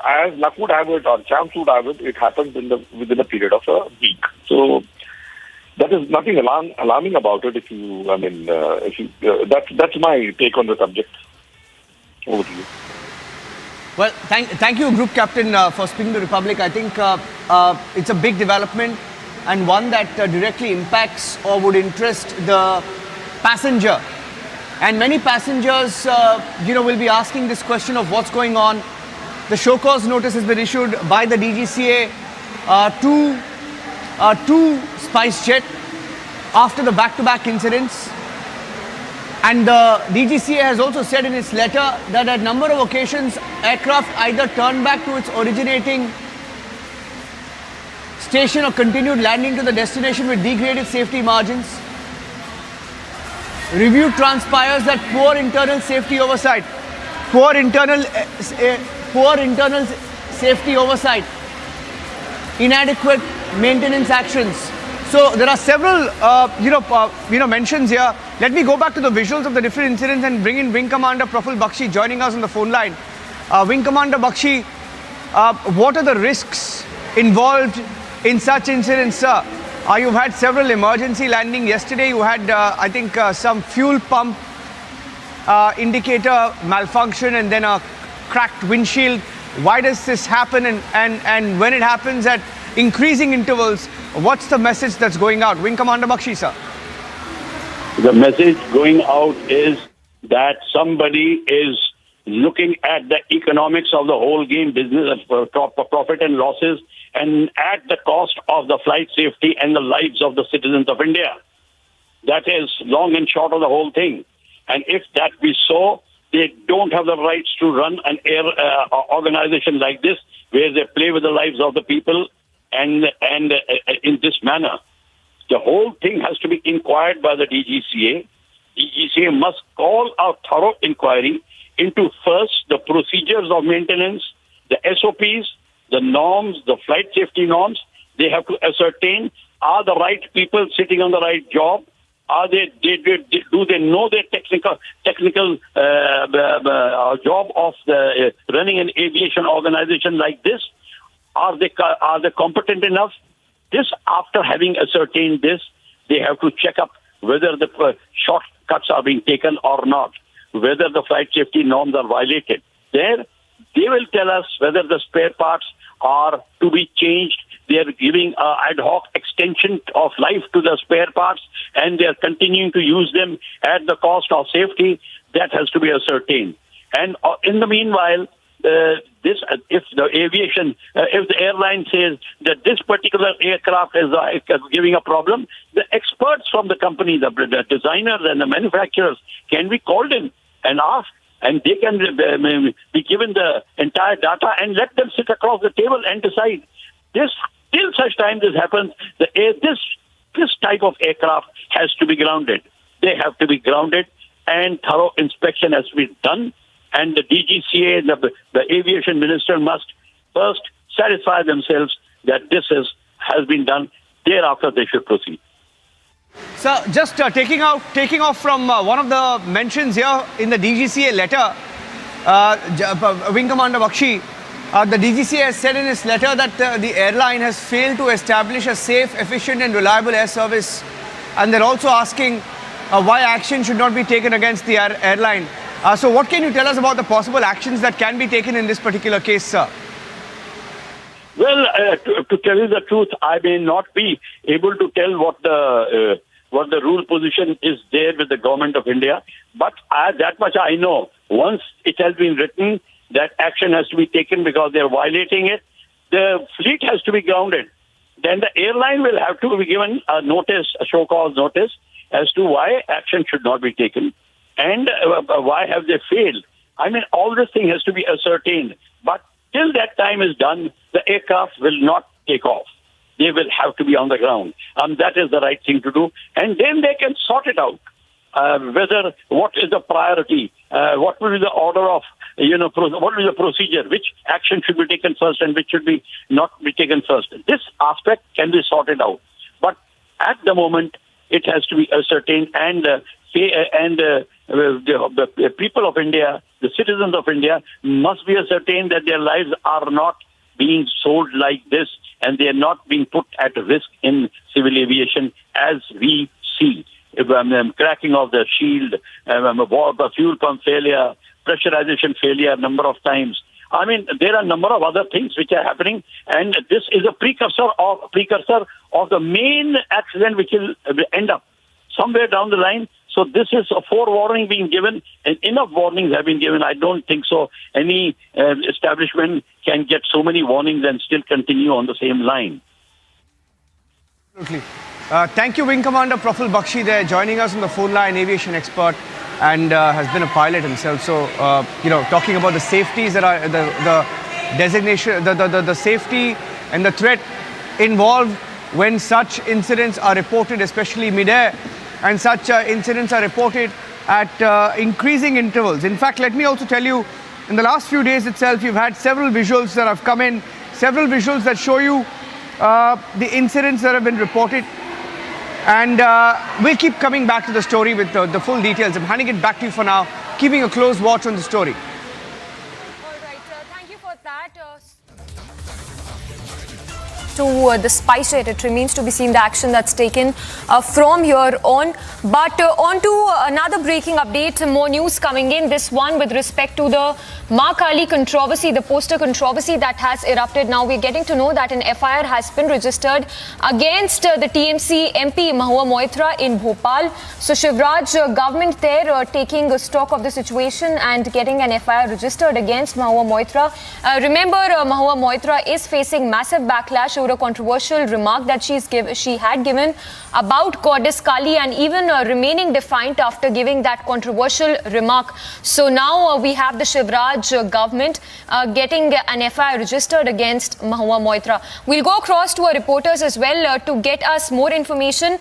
as luck would have it, or chance would have it, it happens within a period of a week. So that is nothing alarming about it. That's my take on the subject. Over to you. Well, thank you, Group Captain, for speaking to the Republic. I think it's a big development and one that directly impacts or would interest the passenger. And many passengers, will be asking this question of what's going on. The show cause notice has been issued by the DGCA to SpiceJet after the back-to-back incidents. And the DGCA has also said in its letter that at a number of occasions, aircraft either turned back to its originating station or continued landing to the destination with degraded safety margins. Review transpires that poor internal safety oversight, poor internal safety oversight, inadequate maintenance actions. So there are several, mentions here. Let me go back to the visuals of the different incidents and bring in Wing Commander Praful Bakshi joining us on the phone line. Wing Commander Bakshi, what are the risks involved in such incidents, sir? You've had several emergency landing. Yesterday you had, some fuel pump indicator malfunction and then a cracked windshield. Why does this happen? And when it happens at increasing intervals, what's the message that's going out? Wing Commander Bakshi, sir. The message going out is that somebody is looking at the economics of the whole game, business, profit and losses, and at the cost of the flight safety and the lives of the citizens of India. That is long and short of the whole thing. And if that be so, they don't have the rights to run an air organization like this, where they play with the lives of the people and in this manner. The whole thing has to be inquired by the DGCA. DGCA must call a thorough inquiry into first the procedures of maintenance, the SOPs, the norms, the flight safety norms. They have to ascertain, are the right people sitting on the right job? Are do they know their technical job of running an aviation organization like this? Are they competent enough? This, after having ascertained this, they have to check up whether the shortcuts are being taken or not, whether the flight safety norms are violated. There, they will tell us whether the spare parts are to be changed. They are giving ad hoc extension of life to the spare parts, and they are continuing to use them at the cost of safety. That has to be ascertained. And in the meanwhile, if the airline says that this particular aircraft is giving a problem, the experts from the company, the designers and the manufacturers, can be called in and asked, and they can be given the entire data and let them sit across the table and decide. Till such time this happens, this type of aircraft has to be grounded. They have to be grounded, and thorough inspection has to be done. And the DGCA, the aviation minister, must first satisfy themselves that this has been done. Thereafter, they should proceed. Sir, just taking off from one of the mentions here in the DGCA letter, Wing Commander Bakshi, the DGCA has said in its letter that the airline has failed to establish a safe, efficient and reliable air service. And they're also asking why action should not be taken against the airline. So what can you tell us about the possible actions that can be taken in this particular case, sir? Well, to tell you the truth, I may not be able to tell what the rule position is there with the government of India, but that much I know. Once it has been written that action has to be taken because they are violating it, the fleet has to be grounded. Then the airline will have to be given a notice, a show cause notice, as to why action should not be taken and why have they failed. I mean, all this thing has to be ascertained. But till that time is done, the aircraft will not take off. They will have to be on the ground. That is the right thing to do. And then they can sort it out. What is the priority, what will be the order of, what will be the procedure, which action should be taken first and which should be not be taken first. This aspect can be sorted out. But at the moment, it has to be ascertained, and the people of India, the citizens of India, must be ascertained that their lives are not being sold like this, and they are not being put at risk in civil aviation as we see. Cracking of the shield, fuel pump failure, pressurization failure a number of times. I mean, there are a number of other things which are happening, and this is a precursor of the main accident which will end up somewhere down the line. So this is a forewarning being given, and enough warnings have been given. I don't think so any establishment can get so many warnings and still continue on the same line. Absolutely. Thank you, Wing Commander Praful Bakshi, there joining us on the phone line, aviation expert, and has been a pilot himself. So, talking about the safeties that are the designation, the safety and the threat involved when such incidents are reported, especially mid-air, and such incidents are reported at increasing intervals. In fact, let me also tell you, in the last few days itself, you've had several visuals that have come in, several visuals that show you the incidents that have been reported. And we'll keep coming back to the story with the full details. I'm handing it back to you for now, keeping a close watch on the story. Thank you for that. To the spice rate, it remains to be seen the action that's taken from here on. But on to another breaking update, more news coming in. This one with respect to the Ma Kali controversy, the poster controversy that has erupted. Now we're getting to know that an FIR has been registered against the TMC MP Mahua Moitra in Bhopal. So Shivraj government there taking stock of the situation and getting an FIR registered against Mahua Moitra. Remember, Mahua Moitra is facing massive backlash over a controversial remark that she had given about Goddess Kali, and even remaining defiant after giving that controversial remark. So now we have the Shivraj government getting an FIR registered against Mahua Moitra. We'll go across to our reporters as well to get us more information.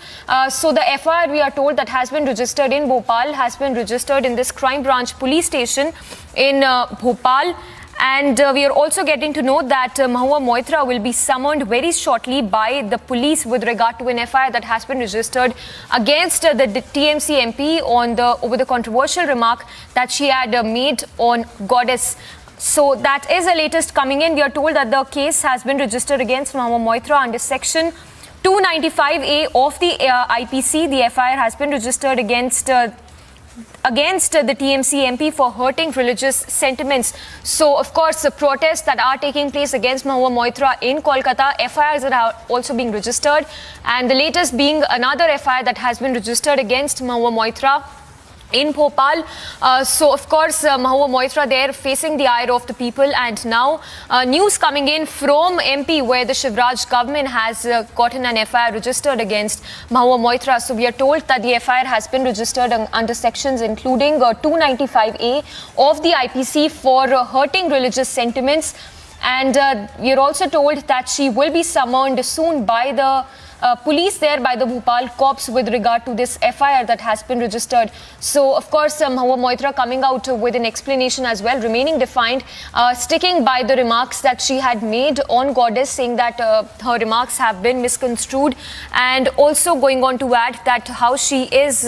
So the FIR, we are told, that has been registered in Bhopal has been registered in this crime branch police station in Bhopal. And we are also getting to know that Mahua Moitra will be summoned very shortly by the police with regard to an FIR that has been registered against the TMC MP over the controversial remark that she had made on Goddess. So that is the latest coming in. We are told that the case has been registered against Mahua Moitra under section 295A of the IPC. The FIR has been registered against the TMC MP for hurting religious sentiments. So, of course, the protests that are taking place against Mahua Moitra in Kolkata, FIRs that are also being registered, and the latest being another FIR that has been registered against Mahua Moitra in Bhopal. So, of course, Mahua Moitra there facing the ire of the people, and now news coming in from MP where the Shivraj government has gotten an FIR registered against Mahua Moitra. So, we are told that the FIR has been registered under sections including 295A of the IPC for hurting religious sentiments, and we are also told that she will be summoned soon by the police there, by the Bhopal cops, with regard to this FIR that has been registered. So, of course, Mahua Moitra coming out with an explanation as well, remaining defiant, sticking by the remarks that she had made on Goddess, saying that her remarks have been misconstrued, and also going on to add that how she is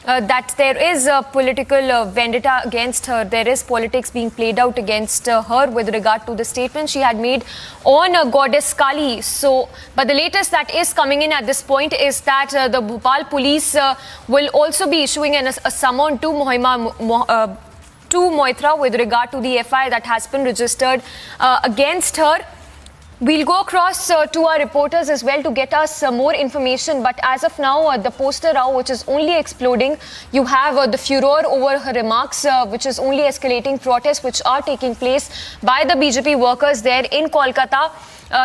that there is a political vendetta against her. There is politics being played out against her with regard to the statement she had made on Goddess Kali. So, but the latest that is coming in at this point is that the Bhopal police will also be issuing a summon to Moitra with regard to the FIR that has been registered against her. We'll go across to our reporters as well to get us more information. But as of now, the poster row, which is only exploding, you have the furor over her remarks, which is only escalating, protests which are taking place by the BJP workers there in Kolkata.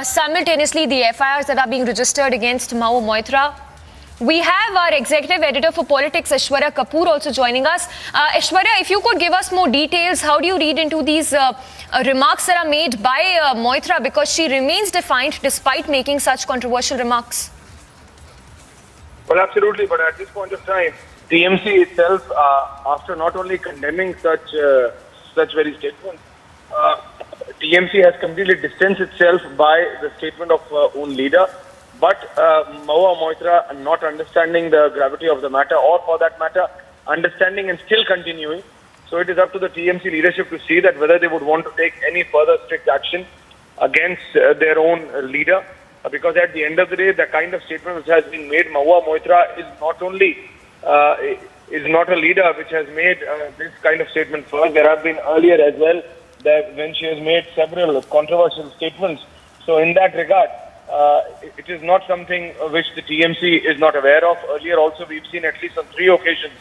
Simultaneously, the FIRs that are being registered against Mahua Moitra. We have our executive editor for politics, Aishwarya Kapoor, also joining us. Aishwarya, if you could give us more details, how do you read into these remarks that are made by Moitra, because she remains defiant despite making such controversial remarks? Well, absolutely, but at this point of time, TMC itself, after not only condemning such very statements, TMC has completely distanced itself by the statement of own leader. But Mahua Moitra not understanding the gravity of the matter, or for that matter, understanding and still continuing. So it is up to the TMC leadership to see that whether they would want to take any further strict action against their own leader. Because at the end of the day, the kind of statement which has been made, Mahua Moitra is not only is not a leader which has made this kind of statement first. There have been earlier as well that when she has made several controversial statements. So in that regard, it is not something which the TMC is not aware of. Earlier also we've seen at least on 3 occasions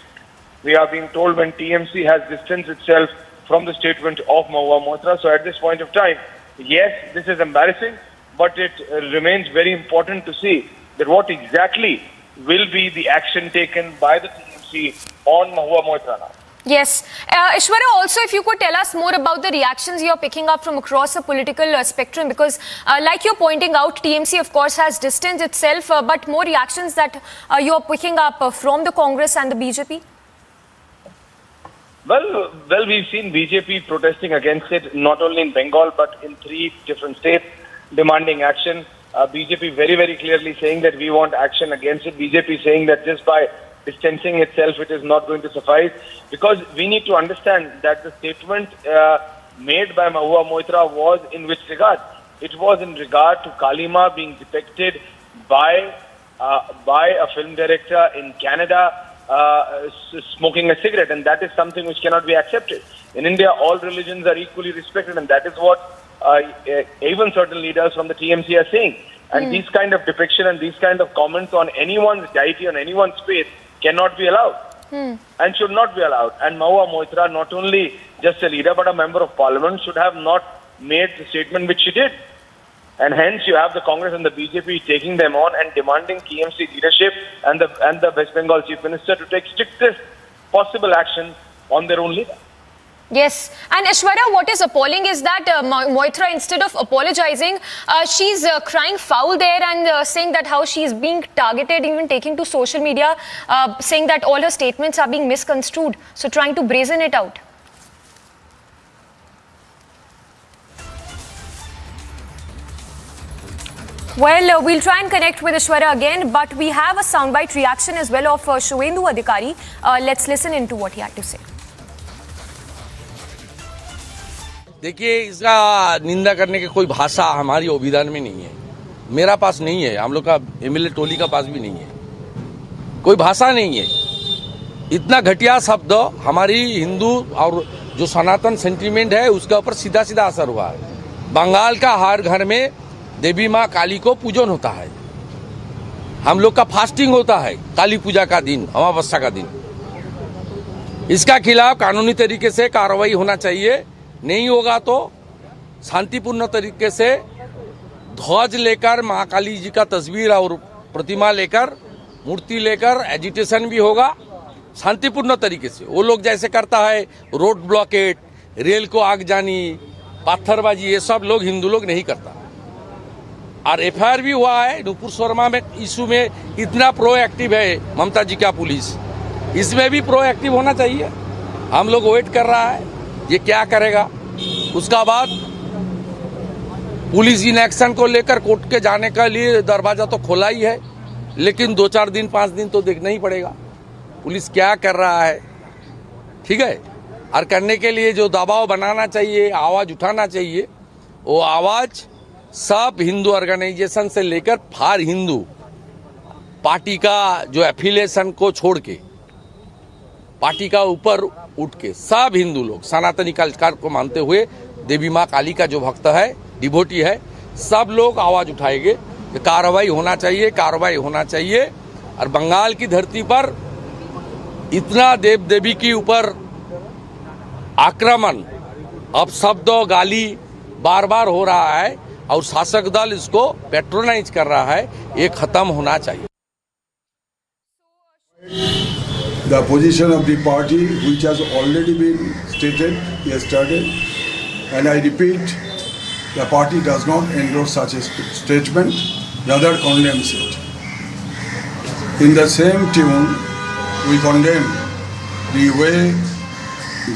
we are being told when TMC has distanced itself from the statement of Mahua Moitra. So at this point of time, yes, this is embarrassing, but it remains very important to see that what exactly will be the action taken by the TMC on Mahua Moitra now. Yes. Aishwarya, also if you could tell us more about the reactions you're picking up from across the political spectrum, because like you're pointing out, TMC of course has distanced itself, but more reactions that you're picking up from the Congress and the BJP? Well, we've seen BJP protesting against it, not only in Bengal, but in 3 different states, demanding action. BJP very, very clearly saying that we want action against it. BJP saying that just by distancing itself, it is not going to suffice. Because we need to understand that the statement made by Mahua Moitra was in which regard? It was in regard to Kalima being depicted by a film director in Canada smoking a cigarette, and that is something which cannot be accepted. In India, all religions are equally respected, and that is what even certain leaders from the TMC are saying. And these kind of depiction and these kind of comments on anyone's deity, on anyone's faith, cannot be allowed and should not be allowed. And Mahua Moitra, not only just a leader but a member of parliament, should have not made the statement which she did. And hence you have the Congress and the BJP taking them on and demanding TMC leadership and the West Bengal Chief Minister to take strictest possible action on their own leader. Yes, and Aishwarya, what is appalling is that Moitra, instead of apologizing, she's crying foul there and saying that how she's being targeted, even taking to social media, saying that all her statements are being misconstrued. So trying to brazen it out. Well, we'll try and connect with Aishwarya again, but we have a soundbite reaction as well of Shuvendu Adhikari. Let's listen into what he had to say. देखिए, इसका निंदा करने की कोई भाषा हमारी संविधान में नहीं है, मेरा पास नहीं है, हम लोग का एमएलए टोली का पास भी नहीं है, कोई भाषा नहीं है। इतना घटिया शब्द हमारी हिंदू और जो सनातन सेंटीमेंट है उसके ऊपर सीधा सीधा असर हुआ है। बंगाल का हर घर में देवी माँ काली को पूजन होता है, हम लोग का फास्टिंग होता है काली पूजा का दिन, अमावस्या का दिन। इसका खिलाफ कानूनी तरीके से कार्रवाई होना चाहिए, नहीं होगा तो शांतिपूर्ण तरीके से ध्वज लेकर महाकाली जी का तस्वीर और प्रतिमा लेकर मूर्ति लेकर एजिटेशन भी होगा शांतिपूर्ण तरीके से। वो लोग जैसे करता है रोड ब्लॉकेट, रेल को आग जानी, पत्थरबाजी, ये सब लोग हिंदू लोग नहीं करता। और एफआईआर भी हुआ है नुपुर शर्मा में इशू में। इतना प्रोएक्टिव है ममता जी का पुलिस, इसमें भी प्रोएक्टिव होना चाहिए। हम लोग वेट कर रहा है ये क्या करेगा। उसका बाद पुलिस इन एक्शन को लेकर कोर्ट के जाने के लिए दरवाजा तो खोला ही है, लेकिन 2-4 दिन 5 दिन तो देखना ही पड़ेगा पुलिस क्या कर रहा है, ठीक है। और करने के लिए जो दबाव बनाना चाहिए, आवाज उठाना चाहिए, वो आवाज सब हिंदू ऑर्गेनाइजेशन से लेकर फार हिंदू पार्टी का जो एफिलिएशन को छोड़ के पार्टी का ऊपर उठ के सब हिंदू लोग सनातनी कल्चर को मानते हुए देवी माँ काली का जो भक्त है, डिवोटी है, सब लोग आवाज उठाएंगे कि कार्रवाई होना चाहिए, कार्रवाई होना चाहिए। और बंगाल की धरती पर इतना देव देवी के ऊपर आक्रमण, अपशब्द, गाली बार बार हो रहा है और शासक दल इसको पैट्रोनाइज कर रहा है, ये खत्म होना चाहिए। The position of the party, which has already been stated yesterday, and I repeat, the party does not endorse such a statement, rather condemns it. In the same tune, we condemn the way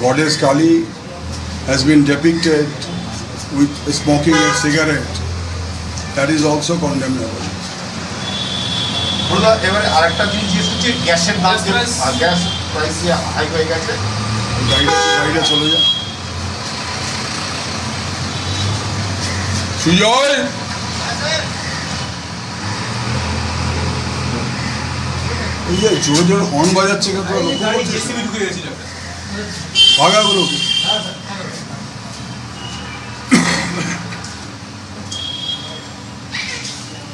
Goddess Kali has been depicted with smoking a cigarette. That is also condemnable. এবারে আরেকটা জিনিস হচ্ছে গ্যাসের দাম, gas price high হয়ে গেছে। বাইরে চলে যা সুজয়, এই যে জোরে জোরে হর্ন বাজাচ্ছে কেন, ভাগাগুলোকে।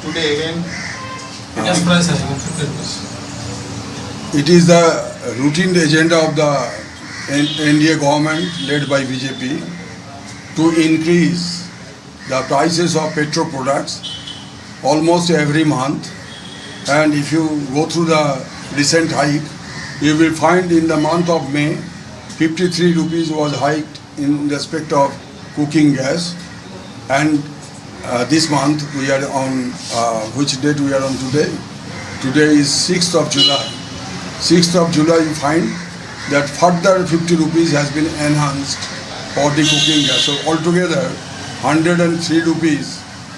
Today again, it is the routine agenda of the NDA government led by BJP to increase the prices of petrol products almost every month. And if you go through the recent hike, you will find in the month of May, 53 rupees was hiked in respect of cooking gas. And this month we are on, which date we are on today? Today is 6th of July. 6th of July you find that further 50 rupees has been enhanced for the cooking gas. So altogether 103 rupees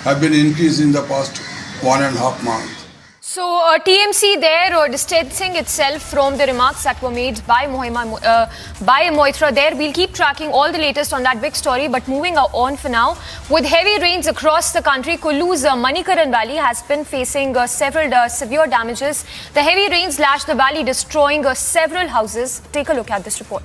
have been increased in the past 1.5 months. So TMC there distancing itself from the remarks that were made by Moitra there. We'll keep tracking all the latest on that big story, but moving on for now. With heavy rains across the country, Kullu's Manikaran Valley has been facing several severe damages. The heavy rains lashed the valley, destroying several houses. Take a look at this report.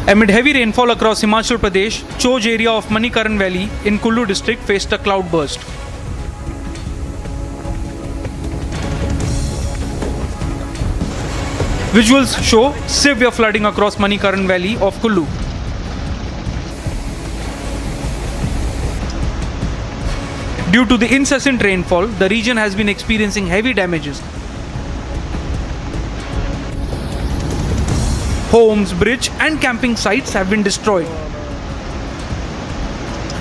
Amid heavy rainfall across Himachal Pradesh, Choj area of Manikaran Valley in Kullu district faced a cloudburst. Visuals show severe flooding across Manikaran Valley of Kullu. Due to the incessant rainfall, the region has been experiencing heavy damages. Homes, bridge and camping sites have been destroyed.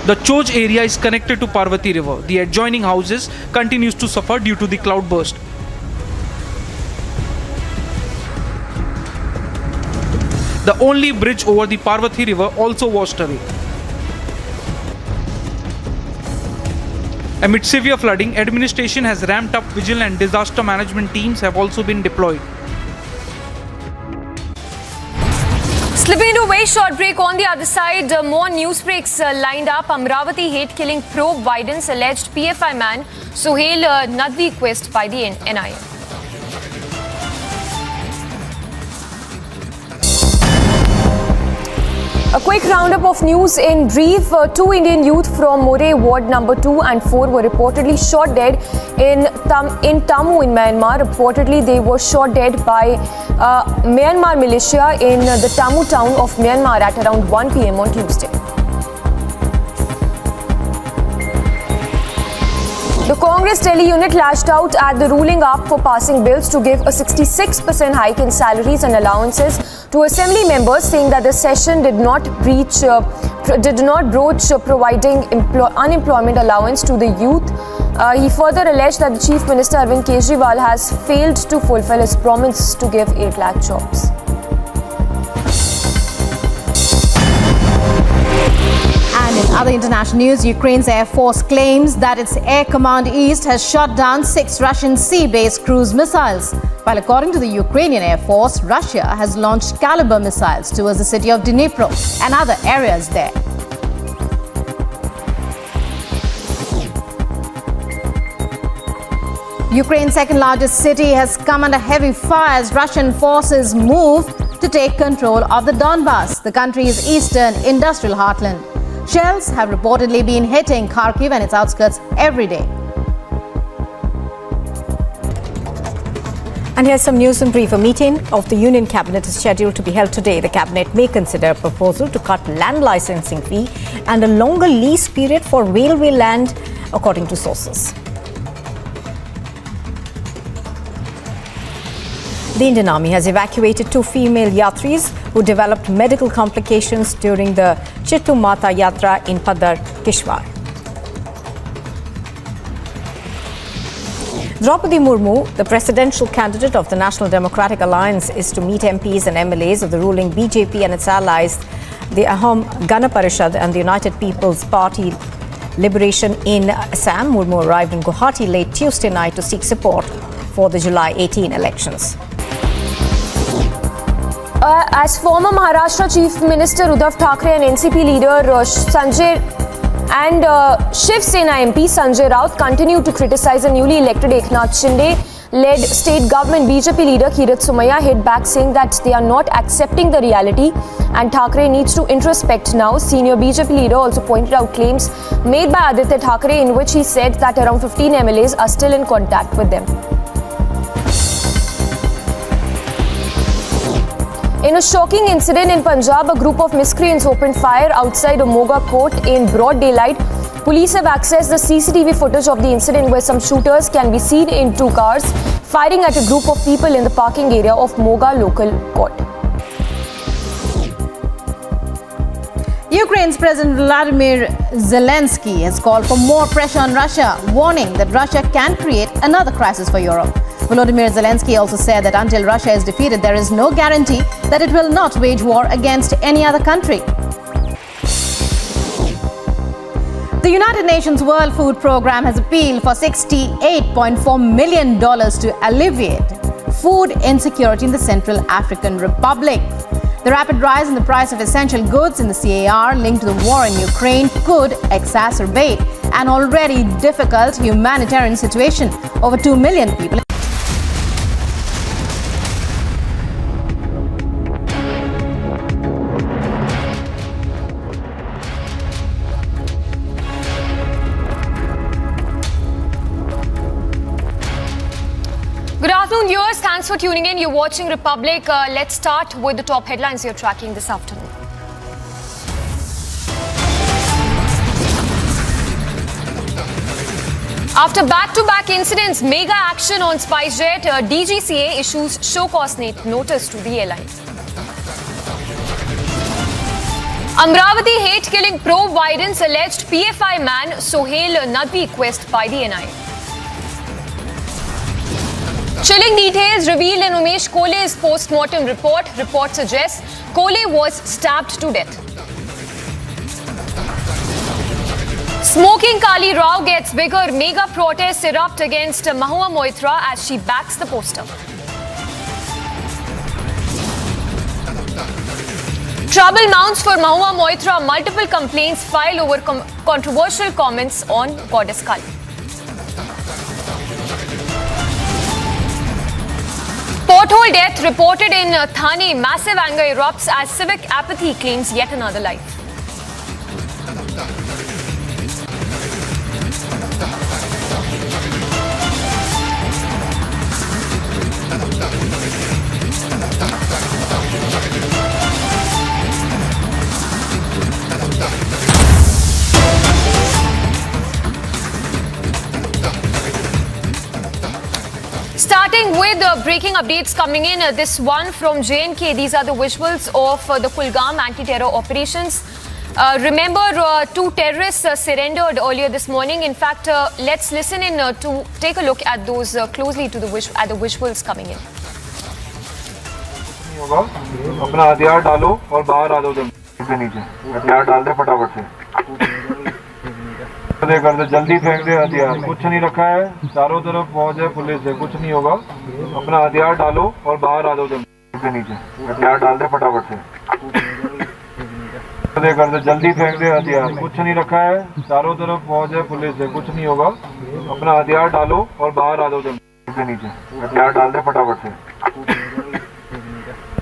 The Choj area is connected to Parvati River. The adjoining houses continues to suffer due to the cloudburst. The only bridge over the Parvati River also washed away. Amid severe flooding, administration has ramped up vigil and disaster management teams have also been deployed. Slipping into a very short break. On the other side, more news breaks lined up. Amravati hate-killing probe widens alleged PFI man Suhail Nadvi quest by the NIA. A quick roundup of news in Ndrf. Two Indian youth from More Ward number 2 and 4 were reportedly shot dead in Tamu in Myanmar. Reportedly, they were shot dead by Myanmar militia in the Tamu town of Myanmar at around 1 p.m. on Tuesday. The Congress Delhi unit lashed out at the ruling up for passing bills to give a 66% hike in salaries and allowances to assembly members, saying that the session did not broach providing unemployment allowance to the youth. He further alleged that the Chief Minister Arvind Kejriwal has failed to fulfill his promise to give 8 lakh jobs. And in other international news, Ukraine's Air Force claims that its Air Command East has shot down 6 Russian sea-based cruise missiles. While according to the Ukrainian Air Force, Russia has launched Caliber missiles towards the city of Dnipro and other areas there. Ukraine's second largest city has come under heavy fire as Russian forces move to take control of the Donbas, the country's eastern industrial heartland. Shells have reportedly been hitting Kharkiv and its outskirts every day. And here's some news in brief. A meeting of the Union Cabinet is scheduled to be held today. The Cabinet may consider a proposal to cut land licensing fee and a longer lease period for railway land, according to sources. The Indian Army has evacuated 2 female yatris who developed medical complications during the Chittu Mata Yatra in Padar, Kishwar. Draupadi Murmu, the presidential candidate of the National Democratic Alliance, is to meet MPs and MLAs of the ruling BJP and its allies, the Ahom Gana Parishad and the United People's Party Liberation in Assam. Murmu arrived in Guwahati late Tuesday night to seek support for the July 18 elections. As former Maharashtra Chief Minister Uddhav Thackeray and NCP leader Sanjay and Shiv Sena MP Sanjay Raut continue to criticize the newly elected Eknath Shinde-led state government, BJP leader Kirat Somaiya hit back, saying that they are not accepting the reality and Thackeray needs to introspect now. Senior BJP leader also pointed out claims made by Aditya Thackeray in which he said that around 15 MLAs are still in contact with them. In a shocking incident in Punjab, a group of miscreants opened fire outside a Moga court in broad daylight. Police have accessed the CCTV footage of the incident where some shooters can be seen in 2 cars firing at a group of people in the parking area of Moga local court. Ukraine's President Vladimir Zelensky has called for more pressure on Russia, warning that Russia can create another crisis for Europe. Volodymyr Zelensky also said that until Russia is defeated, there is no guarantee that it will not wage war against any other country. The United Nations World Food Programme has appealed for $68.4 million to alleviate food insecurity in the Central African Republic. The rapid rise in the price of essential goods in the CAR linked to the war in Ukraine could exacerbate an already difficult humanitarian situation. Over 2 million people. Good afternoon, viewers. Thanks for tuning in. You're watching Republic. Let's start with the top headlines you're tracking this afternoon. After back-to-back incidents, mega action on SpiceJet, DGCA issues show-cause notice to the airline. Amravati hate-killing pro-Biden's alleged PFI man Sohail Nadvi quest by the NIA. Chilling details revealed in Umesh Kole's post-mortem report. Report suggests Kole was stabbed to death. Smoking Kali Rao gets bigger. Mega protests erupt against Mahua Moitra as she backs the poster. Trouble mounts for Mahua Moitra. Multiple complaints filed over controversial comments on Goddess Kali. Pothole death reported in Thane. Massive anger erupts as civic apathy claims yet another life. Starting with breaking updates coming in, this one from J&K. These are the visuals of the Kulgam anti-terror operations. Remember, 2 terrorists surrendered earlier this morning. In fact, let's listen in to take a look at those closely to the visuals coming in. अपना हथियार डालो और बाहर आ दो से नीचे हथियार डाल दे फटाफट से कर दे जल्दी फेंक दे हथियार कुछ नहीं रखा है चारों तरफ फौज है पुलिस है कुछ नहीं होगा अपना हथियार डालो और बाहर आ दो से नीचे हथियार डाल दे फटाफट से कर दे जल्दी फेंक दे हथियार कुछ नहीं रखा है चारों तरफ फौज है पुलिस है कुछ नहीं होगा अपना हथियार डालो और बाहर आ दो से नीचे हथियार डाल दे फटाफट से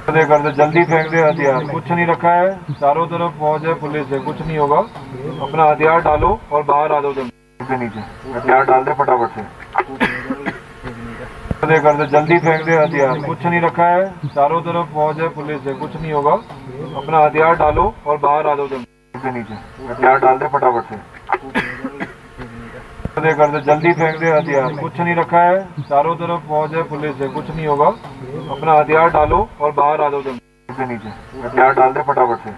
कर दे जल्दी फेंक दे हथियार कुछ नहीं रखा है चारों तरफ फौज है पुलिस है कुछ नहीं होगा अपना हथियार डालो और बाहर आ दो से नीचे हथियार डाल दे फटाफट से कर दे जल्दी फेंक दे हथियार कुछ नहीं रखा है चारों तरफ फौज है पुलिस है कुछ नहीं होगा अपना हथियार डालो और बाहर आ दो से नीचे हथियार डाल दे फटाफट से कर दे जल्दी फेंक दे हथियार कुछ नहीं रखा है चारों तरफ फौज है पुलिस है कुछ नहीं होगा अपना हथियार डालो और बाहर आ दो से नीचे हथियार डाल दे फटाफट से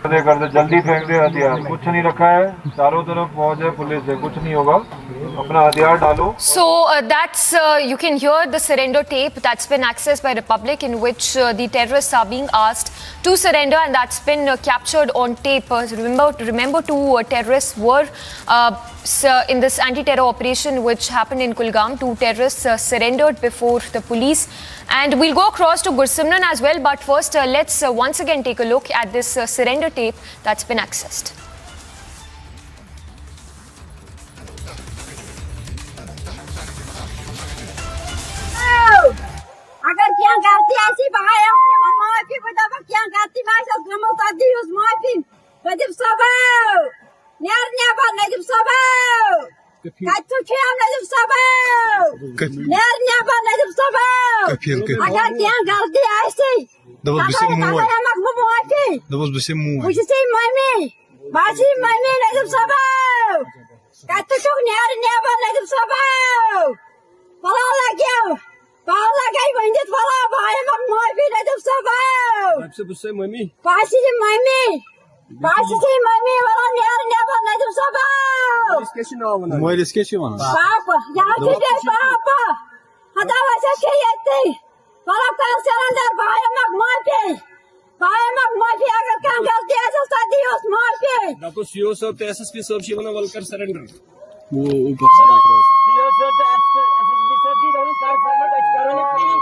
कर दे जल्दी फेंक दे हथियार कुछ नहीं रखा है चारों तरफ फौज है पुलिस है कुछ नहीं होगा अपना हथियार डालो. So that's you can hear the surrender tape that's been accessed by Republic in which the terrorists are being asked to surrender, and that's been captured on tape. Remember 2 terrorists were in this anti-terror operation which happened in Kulgam. 2 terrorists surrendered before the police, and we'll go across to Gursimran as well. But first, let's once again take a look at this surrender tape that's been accessed. अगर क्या गलती ऐसी बहाया माफी बता क्या गलती मैं सब गमता दी उस माफी नजब सबव नेरनेबा नजब सबव कच्चू छम नजब सबव नेरनेबा नजब सबव अगर क्या गलती ऐसी माफी मम्मी नजब सबव कच्चू नेरनेबा नजब सबव भला लगे Paula gay bandit wala bahaya mak moi bi najib sabab Babse busse mami Pasi ji mami wala near ba najib sabab Discussion avana Moi discussion avana Papa ya tide papa hada wasa kiyeti wala ka surrender bahaya mak moi bi भाई मैं माफी अगर क्या गलती है तो सादी उस माफी डॉक्टर सीओ साहब तो एसएसपी साहब शिवना वलकर सरेंडर वो ऊपर से देख रहा है सीओ साहब तो एसएसपी साहब की दोनों कार सर्विस करोगे प्लीज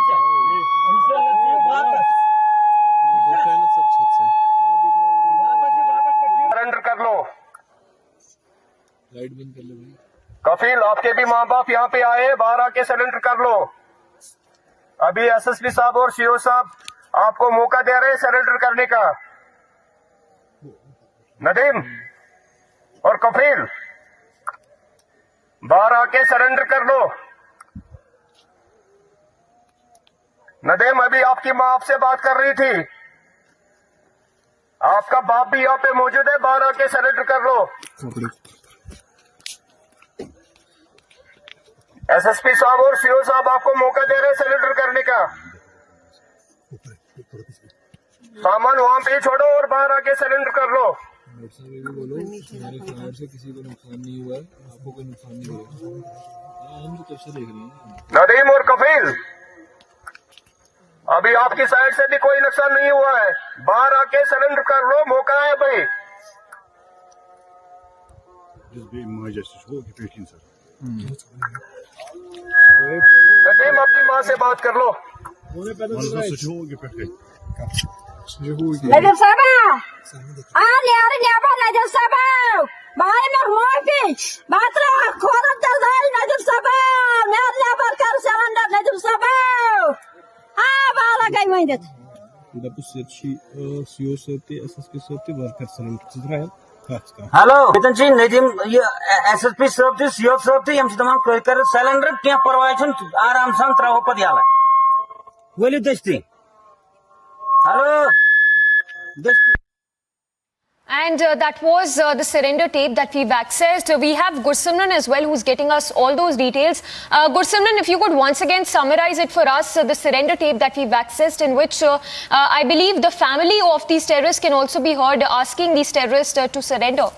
इंशाल्लाह सर छत से सरेंडर कर लो। लाइट बंद कर ले भाई। कफील आपके भी माँ बाप यहाँ पे आए, बाहर आके सरेंडर कर लो। अभी एसएसपी साहब और सीओ साहब आपको मौका दे रहे हैं सरेंडर करने का। नदीम और कफील बाहर आके सरेंडर कर लो। नदीम अभी आपकी माँ आपसे बात कर रही थी, आपका बाप भी यहाँ पे मौजूद है, बाहर आके सरेंडर कर लो। एसएसपी साहब और सीओ साहब आपको मौका दे रहे हैं सरेंडर करने का। सामान वहां पे छोड़ो और बाहर आके सरेंडर कर लो। बोलो हमारे फ्लायर से किसी को नुकसान नहीं हुआ है, आपको कोई नुकसान नहीं हुआ। हम तो कब से देख रहे हैं। नदीम और कफील अभी आपकी साइड से भी कोई नुकसान नहीं हुआ है, बाहर आके सरेंडर कर लो, मौका है भाई। नदीम अपनी माँ से बात कर लो। नजर साहब नजर साहब भाई मैं माफी बात रहा खोरत दर्दारी नजर साहब मैं लेबर कर सरेंडर नजर साहब हाँ बाला गई वहीं देते सीओ साहब एसएसपी साहब वर्कर सरेंडर हेलो बितन जी नदीम ये एसएसपी साहब थी सीओ साहब थी हम तमाम कर सरेंडर क्या परवाह छुन आराम सान त्रो पद याला वली दस्ती हेलो दस्ती And that was the surrender tape that we've accessed. We have Gursimran as well, who's getting us all those details. Gursimran, if you could once again summarize it for us, the surrender tape that we've accessed, in which I believe the family of these terrorists can also be heard asking these terrorists to surrender.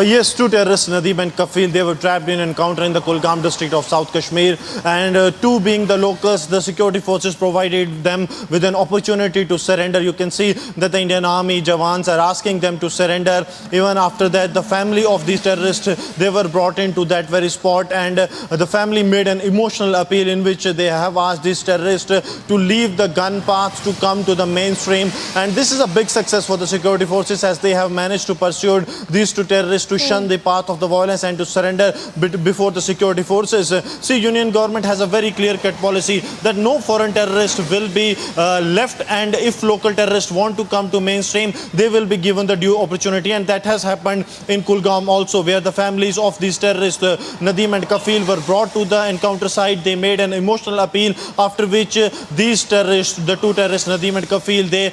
Yes, two terrorists, Nadeem and Kafil, they were trapped in an encounter in the Kulgam district of South Kashmir, and two being the locals, the security forces provided them with an opportunity to surrender. You can see that the Indian Army Jawans are asking them to surrender. Even after that, the family of these terrorists, they were brought into that very spot, and the family made an emotional appeal in which they have asked these terrorists to leave the gun path to come to the mainstream. And this is a big success for the security forces, as they have managed to pursue these two terrorists to shun the path of the violence and to surrender before the security forces. See, Union government has a very clear-cut policy that no foreign terrorist will be left, and if local terrorists want to come to mainstream, they will be given the due opportunity, and that has happened in Kulgam also, where the families of these terrorists, Nadeem and Kafil, were brought to the encounter site. They made an emotional appeal, after which these terrorists, the two terrorists, Nadeem and Kafil, they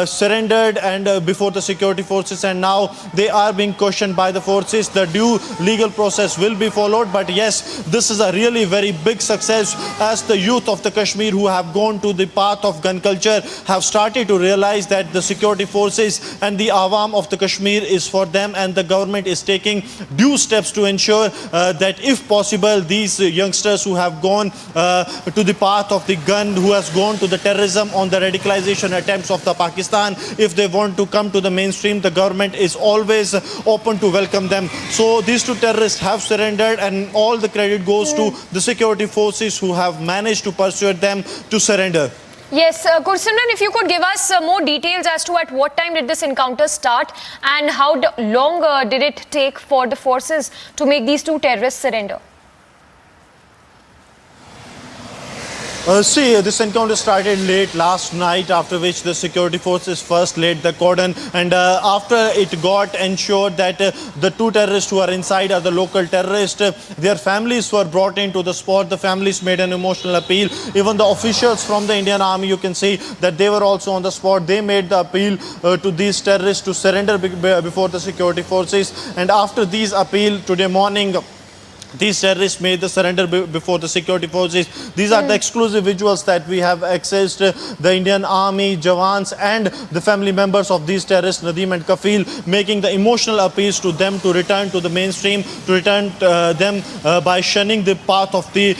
surrendered and before the security forces, and now they are being questioned by the forces. The due legal process will be followed, but yes, this is a really very big success, as the youth of the Kashmir who have gone to the path of gun culture have started to realize that the security forces and the Awam of the Kashmir is for them, and the government is taking due steps to ensure that if possible, these youngsters who have gone to the path of the gun, who has gone to the terrorism on the radicalization attempts of the Pakistan, if they want to come to the mainstream, the government is always open to welcome them. So these two terrorists have surrendered, and all the credit goes to the security forces who have managed to persuade them to surrender. Yes, Gursimran, if you could give us more details as to at what time did this encounter start, and how long did it take for the forces to make these two terrorists surrender? See, this encounter started late last night, after which the security forces first laid the cordon, and after it got ensured that the two terrorists who are inside are the local terrorists, their families were brought into the spot. The families made an emotional appeal. Even the officials from the Indian Army, you can see that they were also on the spot. They made the appeal to these terrorists to surrender before the security forces, and after these appeal today morning, these terrorists made the surrender before the security forces. These are the exclusive visuals that we have accessed. The Indian Army, Jawans and the family members of these terrorists, Nadeem and Kafil, making the emotional appeals to them to return to the mainstream, to return them by shunning the path of the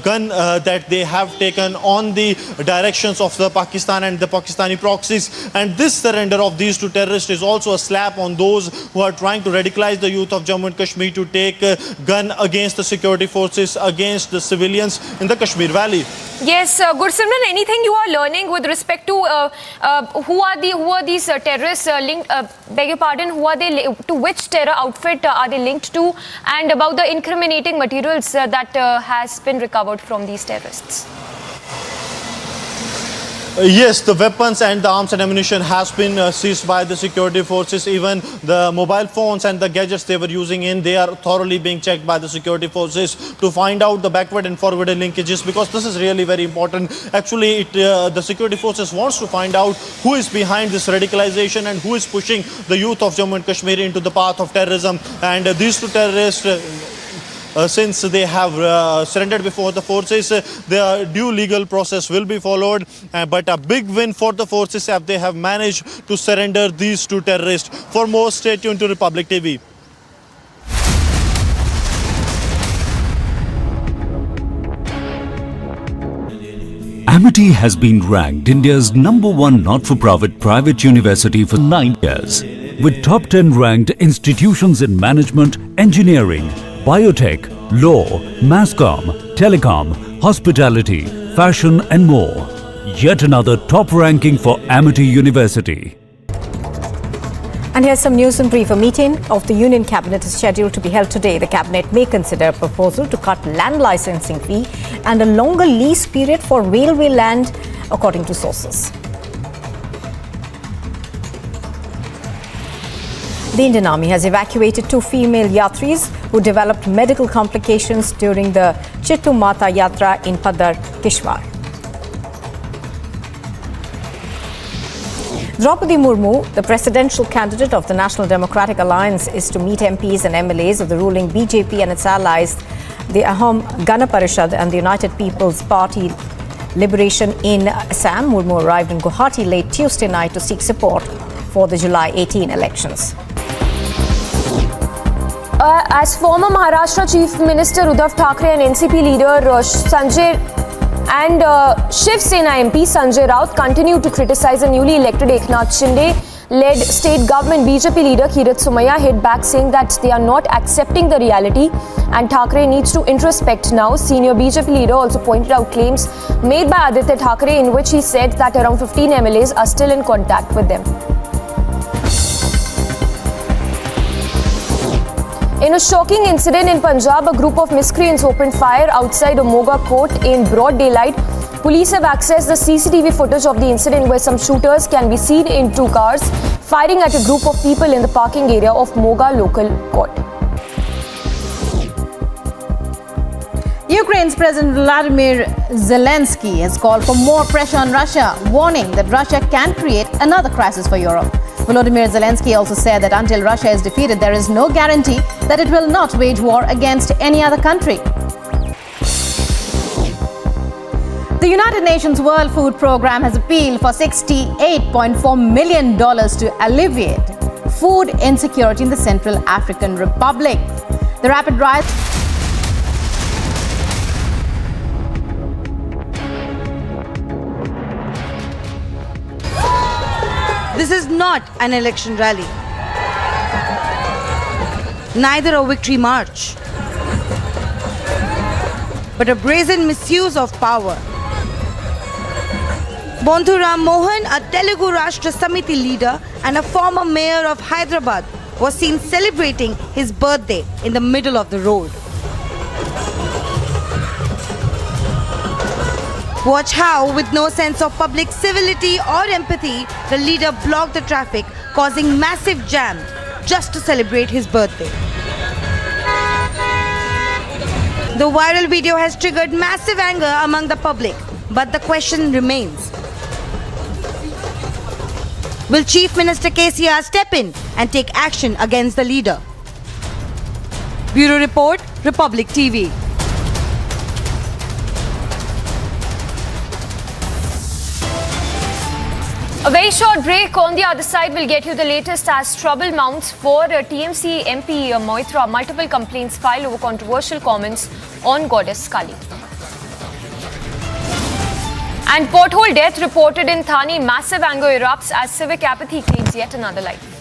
gun that they have taken on the directions of the Pakistan and the Pakistani proxies. And this surrender of these two terrorists is also a slap on those who are trying to radicalize the youth of Jammu and Kashmir to take gun against the security forces, against the civilians in the Kashmir Valley. Yes, Gursimran, anything you are learning with respect to who are these terrorists linked? Beg your pardon, who are they to which terror outfit are they linked to, and about the incriminating materials that has been recovered from these terrorists? Yes, the weapons and the arms and ammunition has been seized by the security forces. Even the mobile phones and the gadgets they were using they are thoroughly being checked by the security forces to find out the backward and forward linkages, because this is really very important. Actually, the security forces wants to find out who is behind this radicalization and who is pushing the youth of Jammu and Kashmir into the path of terrorism. And these two terrorists, since they have surrendered before the forces, their due legal process will be followed. But a big win for the forces if they have managed to surrender these two terrorists. For more, stay tuned to Republic TV. Amity has been ranked India's #1 not-for-profit private university for 9 years, with top 10 ranked institutions in management, engineering, biotech, law, masscom, telecom, hospitality, fashion and more. Yet another top ranking for Amity University. And here's some news in brief. A meeting of the Union Cabinet is scheduled to be held today. The Cabinet may consider a proposal to cut land licensing fee and a longer lease period for railway land, according to sources. The Indian Army has evacuated 2 female yatris who developed medical complications during the Chittu Mata Yatra in Dadar, Kishwar. Draupadi Murmu, the presidential candidate of the National Democratic Alliance, is to meet MPs and MLAs of the ruling BJP and its allies, the Ahom Gana Parishad and the United People's Party Liberation in Assam. Murmu arrived in Guwahati late Tuesday night to seek support for the July 18 elections. As former Maharashtra Chief Minister Uddhav Thackeray and NCP leader Sanjay and Shiv Sena MP Sanjay Raut continue to criticize the newly elected Eknath Shinde-led state government, BJP leader Kirit Somaiya hit back saying that they are not accepting the reality and Thackeray needs to introspect now. Senior BJP leader also pointed out claims made by Aditya Thackeray in which he said that around 15 MLAs are still in contact with them. In a shocking incident in Punjab, a group of miscreants opened fire outside a Moga court in broad daylight. Police have accessed the CCTV footage of the incident where some shooters can be seen in 2 cars firing at a group of people in the parking area of Moga local court. Ukraine's President Vladimir Zelensky has called for more pressure on Russia, warning that Russia can create another crisis for Europe. Volodymyr Zelensky also said that until Russia is defeated, there is no guarantee that it will not wage war against any other country. The United Nations World Food Programme has appealed for $68.4 million to alleviate food insecurity in the Central African Republic. The rapid rise. This is not an election rally, neither a victory march, but a brazen misuse of power. Bondhu Ram Mohan, a Telugu Rashtra Samiti leader and a former mayor of Hyderabad, was seen celebrating his birthday in the middle of the road. Watch how, with no sense of public civility or empathy, the leader blocked the traffic, causing massive jam just to celebrate his birthday. The viral video has triggered massive anger among the public, but the question remains. Will Chief Minister KCR step in and take action against the leader? Bureau Report, Republic TV. A very short break. On the other side, we'll get you the latest as trouble mounts for TMC MP Moitra. Multiple complaints filed over controversial comments on Goddess Kali. And pothole death reported in Thane. Massive anger erupts as civic apathy claims yet another life.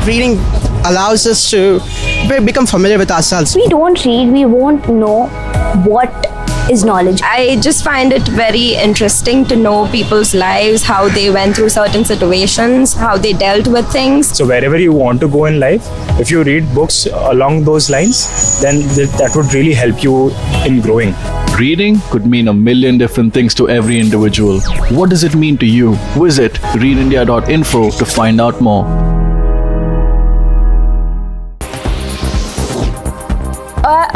Reading allows us to become familiar with ourselves. We don't read, we won't know what is knowledge. I just find it very interesting to know people's lives, how they went through certain situations, how they dealt with things. So wherever you want to go in life, if you read books along those lines, then that would really help you in growing. Reading could mean a million different things to every individual. What does it mean to you? Visit readindia.info to find out more.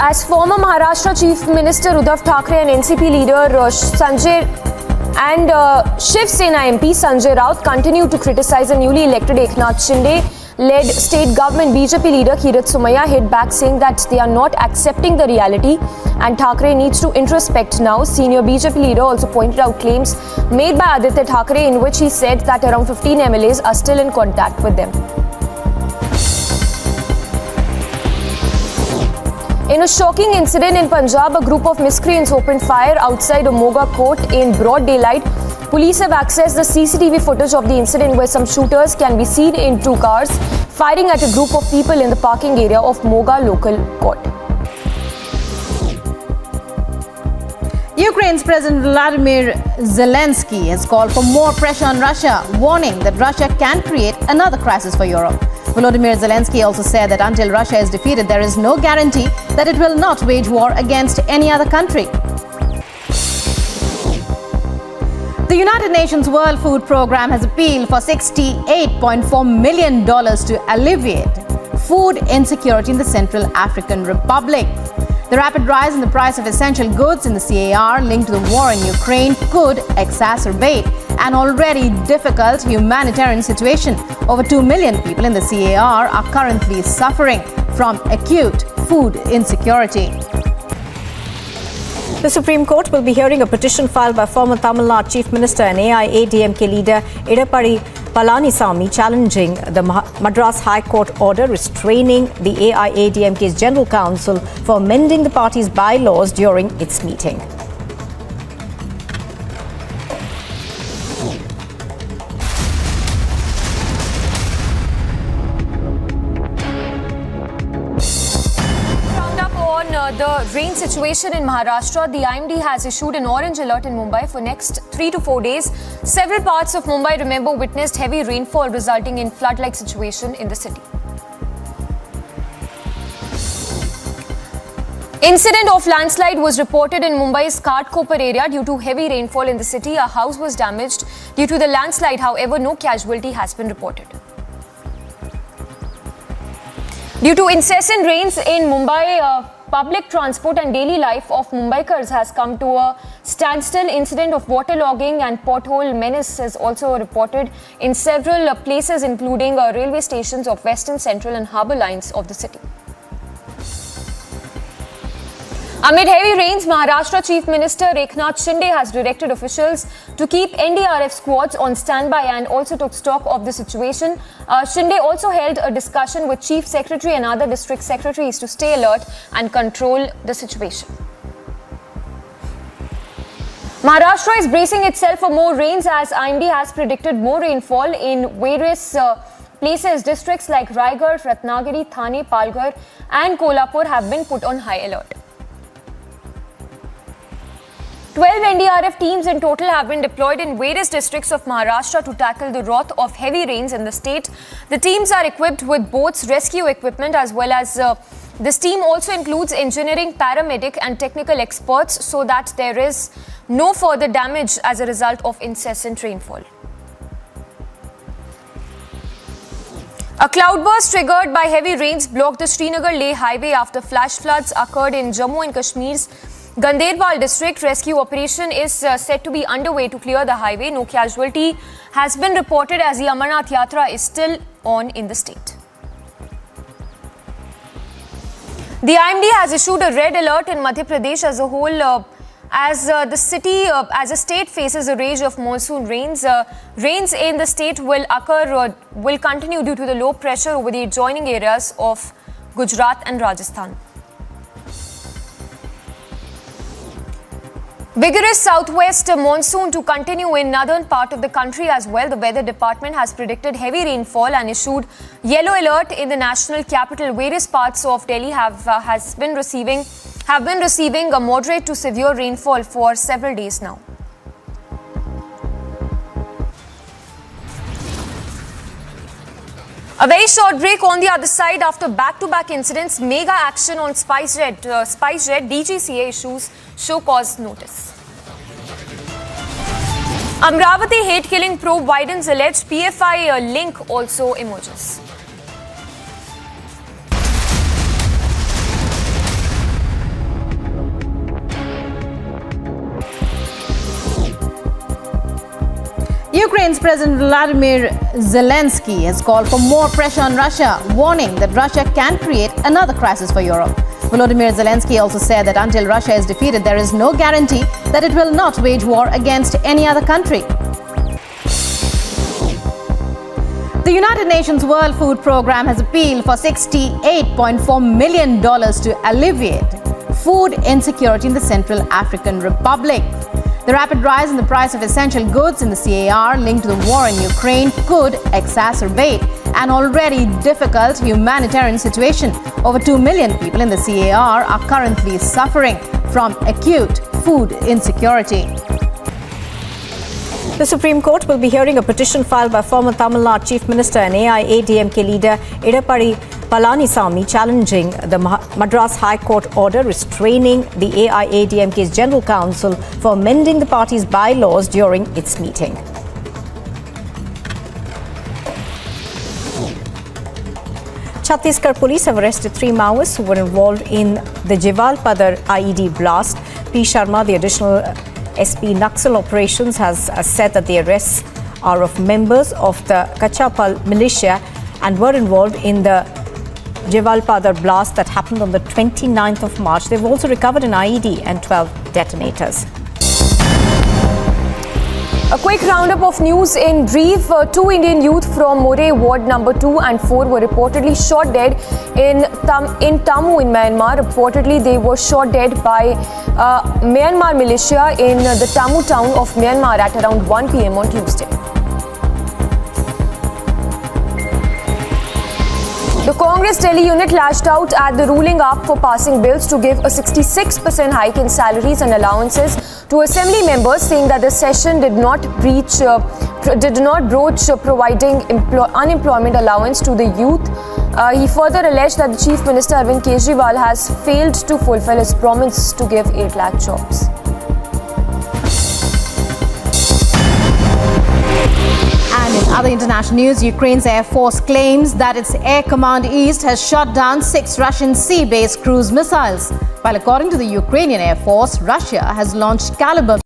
As former Maharashtra Chief Minister Uddhav Thackeray and NCP leader Sanjay and Shiv Sena MP Sanjay Raut continue to criticize the newly elected Eknath Shinde-led state government, BJP leader Kirit Somaiya hit back saying that they are not accepting the reality and Thackeray needs to introspect now. Senior BJP leader also pointed out claims made by Aditya Thackeray in which he said that around 15 MLAs are still in contact with them. In a shocking incident in Punjab, a group of miscreants opened fire outside a Moga court in broad daylight. Police have accessed the CCTV footage of the incident where some shooters can be seen in two cars firing at a group of people in the parking area of Moga local court. Ukraine's President Vladimir Zelensky has called for more pressure on Russia, warning that Russia can create another crisis for Europe. Volodymyr Zelensky also said that until Russia is defeated, there is no guarantee that it will not wage war against any other country. The United Nations World Food Programme has appealed for $68.4 million to alleviate food insecurity in the Central African Republic. The rapid rise in the price of essential goods in the CAR linked to the war in Ukraine could exacerbate an already difficult humanitarian situation. Over 2 million people in the CAR are currently suffering from acute food insecurity. The Supreme Court will be hearing a petition filed by former Tamil Nadu Chief Minister and AIADMK leader Edappadi Palanisamy challenging the Madras High Court order restraining the AIADMK's General Council for amending the party's bylaws during its meeting. The rain situation in Maharashtra, the IMD has issued an orange alert in Mumbai for next 3 to 4 days. Several parts of Mumbai, remember, witnessed heavy rainfall resulting in flood-like situation in the city. Incident of landslide was reported in Mumbai's Ghatkopar area due to heavy rainfall in the city. A house was damaged due to the landslide. However, no casualty has been reported. Due to incessant rains in Mumbai, public transport and daily life of Mumbaikars has come to a standstill. Incident of waterlogging and pothole menace is also reported in several places, including railway stations of Western, Central and Harbour lines of the city. Amid heavy rains, Maharashtra Chief Minister Eknath Shinde has directed officials to keep NDRF squads on standby and also took stock of the situation. Shinde also held a discussion with Chief Secretary and other district secretaries to stay alert and control the situation. Maharashtra is bracing itself for more rains as IMD has predicted more rainfall in various places. Districts like Raigad, Ratnagiri, Thane, Palghar and Kolhapur have been put on high alert. 12 NDRF teams in total have been deployed in various districts of Maharashtra to tackle the wrath of heavy rains in the state. The teams are equipped with boats, rescue equipment, as well as this team also includes engineering, paramedic and technical experts so that there is no further damage as a result of incessant rainfall. A cloudburst triggered by heavy rains blocked the Srinagar-Leh highway after flash floods occurred in Jammu and Kashmir's Ganderbal district rescue operation is said to be underway to clear the highway. No casualty has been reported as the Amarnath Yatra is still on in the state. The IMD has issued a red alert in Madhya Pradesh as a whole as the state faces a range of monsoon rains. Rains in the state will continue due to the low pressure over the adjoining areas of Gujarat and Rajasthan. Vigorous southwest monsoon to continue in northern part of the country as well. The weather department has predicted heavy rainfall and issued yellow alert in the national capital. Various parts of Delhi have been receiving a moderate to severe rainfall for several days now. A very short break on the other side after back-to-back incidents. Mega action on Spice Red. DGCA issues show cause notice. Amravati hate killing probe widens. Alleged PFI link also emerges. Ukraine's President Vladimir Zelensky has called for more pressure on Russia, warning that Russia can create another crisis for Europe. Volodymyr Zelensky also said that until Russia is defeated, there is no guarantee that it will not wage war against any other country. The United Nations World Food Programme has appealed for $68.4 million to alleviate food insecurity in the Central African Republic. The rapid rise in the price of essential goods in the CAR linked to the war in Ukraine could exacerbate an already difficult humanitarian situation. Over 2 million people in the CAR are currently suffering from acute food insecurity. The Supreme Court will be hearing a petition filed by former Tamil Nadu Chief Minister and AIADMK leader Edappadi Palanisamy challenging the Madras High Court order restraining the AIADMK's General Council for amending the party's bylaws during its meeting. Chhattisgarh police have arrested 3 Maoists who were involved in the Jawalpada IED blast. P. Sharma, the additional SP Naxal operations, has said that the arrests are of members of the Kachapal militia and were involved in the Jawalpada blast that happened on the 29th of March. They've also recovered an IED and 12 detonators. A quick roundup of news in Ndrf. 2 Indian youth from More Ward number 2 and 4 were reportedly shot dead in Tammu in Myanmar. Reportedly, they were shot dead by Myanmar militia in the Tammu town of Myanmar at around 1 p.m. on Tuesday. The Congress Delhi unit lashed out at the ruling up for passing bills to give a 66% hike in salaries and allowances to assembly members, saying that the session did not broach providing unemployment allowance to the youth. He further alleged that the Chief Minister Arvind Kejriwal has failed to fulfill his promise to give 8 lakh jobs. And in other international news, Ukraine's Air Force claims that its Air Command East has shot down 6 Russian sea-based cruise missiles. While according to the Ukrainian Air Force, Russia has launched caliber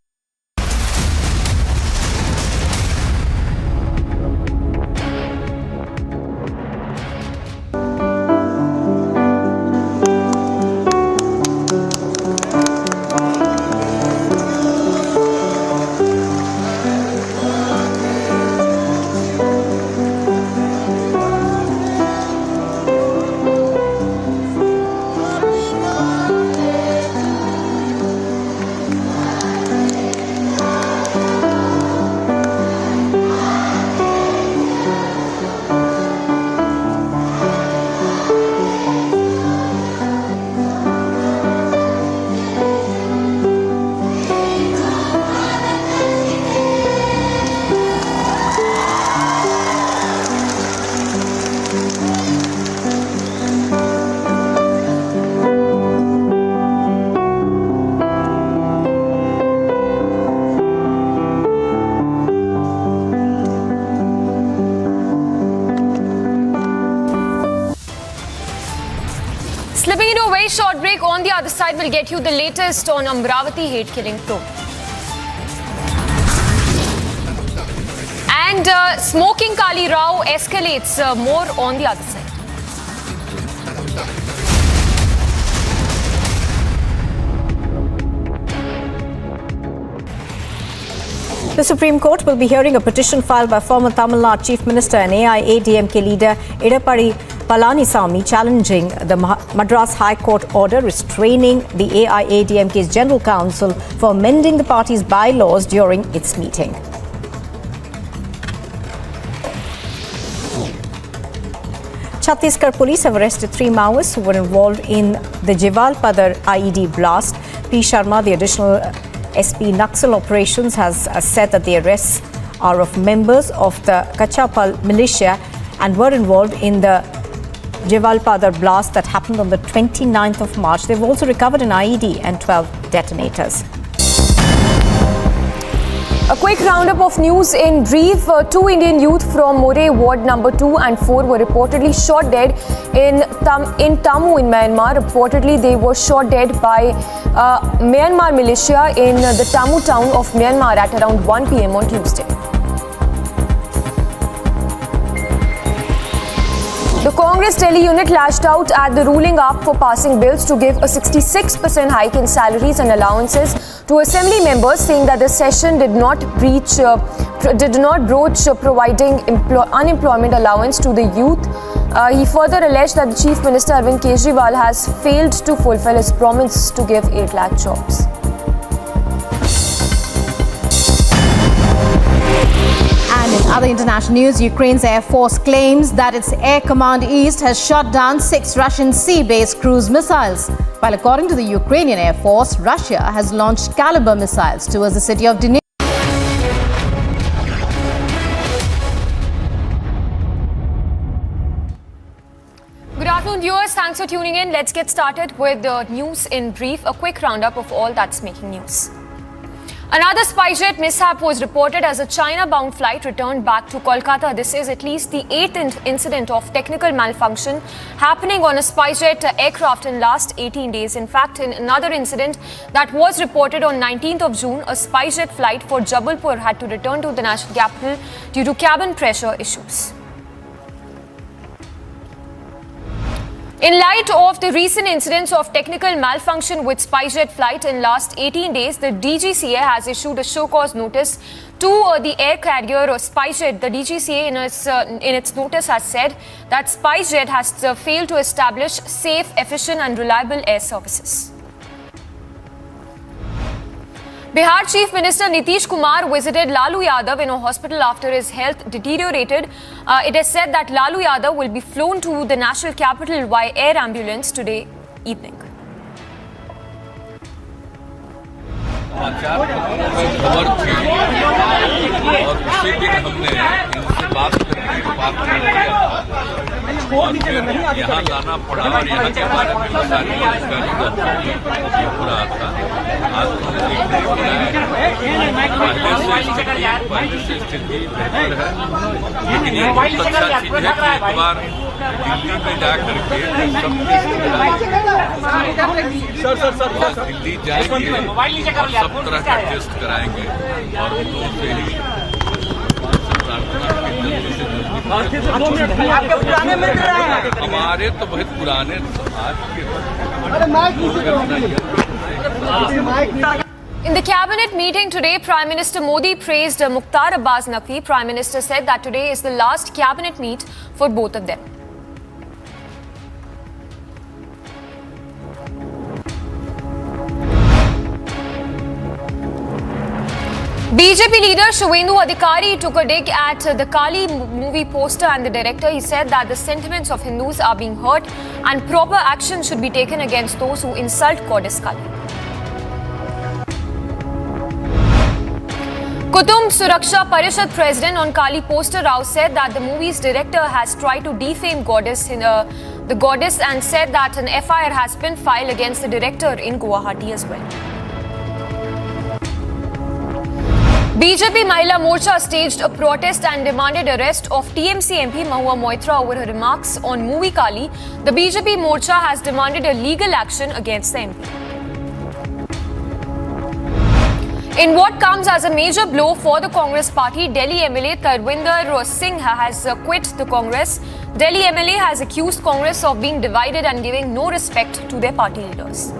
Slipping into a very short break. On the other side, we'll get you the latest on Amravati hate killing probe. And smoking Kali Rao escalates. More on the other side. The Supreme Court will be hearing a petition filed by former Tamil Nadu Chief Minister and AIADMK leader Edappadi Palanisamy challenging the Madras High Court order restraining the AIADMK's General Council for amending the party's bylaws during its meeting. Chhattisgarh police have arrested 3 Maoists who were involved in the Jawalpada IED blast. P. Sharma, the additional SP Naxal operations, has said that the arrests are of members of the Kachapal militia and were involved in the Jawalpada blast that happened on the 29th of March. They've also recovered an IED and 12 detonators. A quick roundup of news in brief. 2 Indian youth from More Ward number 2 and 4 were reportedly shot dead in Tamu in Myanmar. Reportedly, they were shot dead by Myanmar militia in the Tamu town of Myanmar at around 1 p.m. on Tuesday. The Congress Delhi unit lashed out at the ruling up for passing bills to give a 66% hike in salaries and allowances to assembly members, saying that the session did not broach providing unemployment allowance to the youth. He further alleged that the Chief Minister Arvind Kejriwal has failed to fulfill his promise to give 8 lakh jobs. And in other international news, Ukraine's Air Force claims that its Air Command East has shot down 6 Russian sea-based cruise missiles. While according to the Ukrainian Air Force, Russia has launched Caliber missiles towards the city of Dnipro. Good afternoon, viewers. Thanks for tuning in. Let's get started with the news in brief. A quick roundup of all that's making news. Another SpiceJet mishap was reported as a China-bound flight returned back to Kolkata. This is at least the 8th incident of technical malfunction happening on a SpiceJet aircraft in last 18 days. In fact, in another incident that was reported on 19th of June, a SpiceJet flight for Jawalpada had to return to the national capital due to cabin pressure issues. In light of the recent incidents of technical malfunction with SpiceJet flight in last 18 days, the DGCA has issued a show-cause notice to the air carrier SpiceJet. The DGCA in its notice has said that SpiceJet has failed to establish safe, efficient and reliable air services. Bihar Chief Minister Nitish Kumar visited Lalu Yadav in a hospital after his health deteriorated. It is said that Lalu Yadav will be flown to the national capital by air ambulance today evening. खबर थी और उसी दिन हमने इनसे बात करके और फिर यहाँ लाना पड़ा और यहाँ के बारे में सारी जानकारी ये हो रहा था। आज पहले से स्थिति बेहतर है, लेकिन ये बहुत अच्छा चीज है कि एक बार दिल्ली में जा करके दिल्ली जाएंगे और सब तरह का टेस्ट कराएंगे और उनसे ही हमारे तो बहुत पुराने समाज के। In the cabinet meeting today, Prime Minister Modi praised Mukhtar Abbas Naqvi. Prime Minister said that today is the last cabinet meet for both of them. BJP leader Shubhendu Adhikari took a dig at the Kali movie poster and the director. He said that the sentiments of Hindus are being hurt and proper action should be taken against those who insult goddess Kali. Kutumb Suraksha Parishad President on Kali poster Rao said that the movie's director has tried to defame the goddess and said that an FIR has been filed against the director in Guwahati as well. BJP Mahila Morcha staged a protest and demanded arrest of TMC MP Mahua Moitra over her remarks on movie Kali. The BJP Morcha has demanded a legal action against the MP. In what comes as a major blow for the Congress party, Delhi MLA Tarwinder Singh has quit the Congress. Delhi MLA has accused Congress of being divided and giving no respect to their party leaders.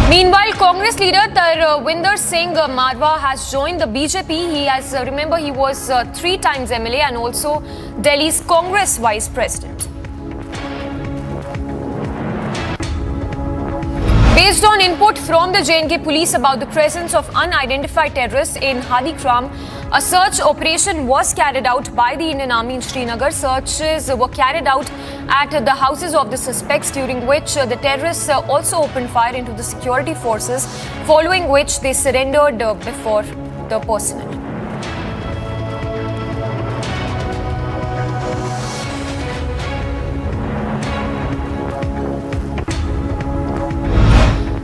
Meanwhile, Congress leader Tarwinder Singh Marwa has joined the BJP. He was 3 times MLA and also Delhi's Congress Vice President. Based on input from the J&K police about the presence of unidentified terrorists in Hadikram, a search operation was carried out by the Indian Army in Srinagar. Searches were carried out at the houses of the suspects, during which the terrorists also opened fire into the security forces, following which they surrendered before the personnel.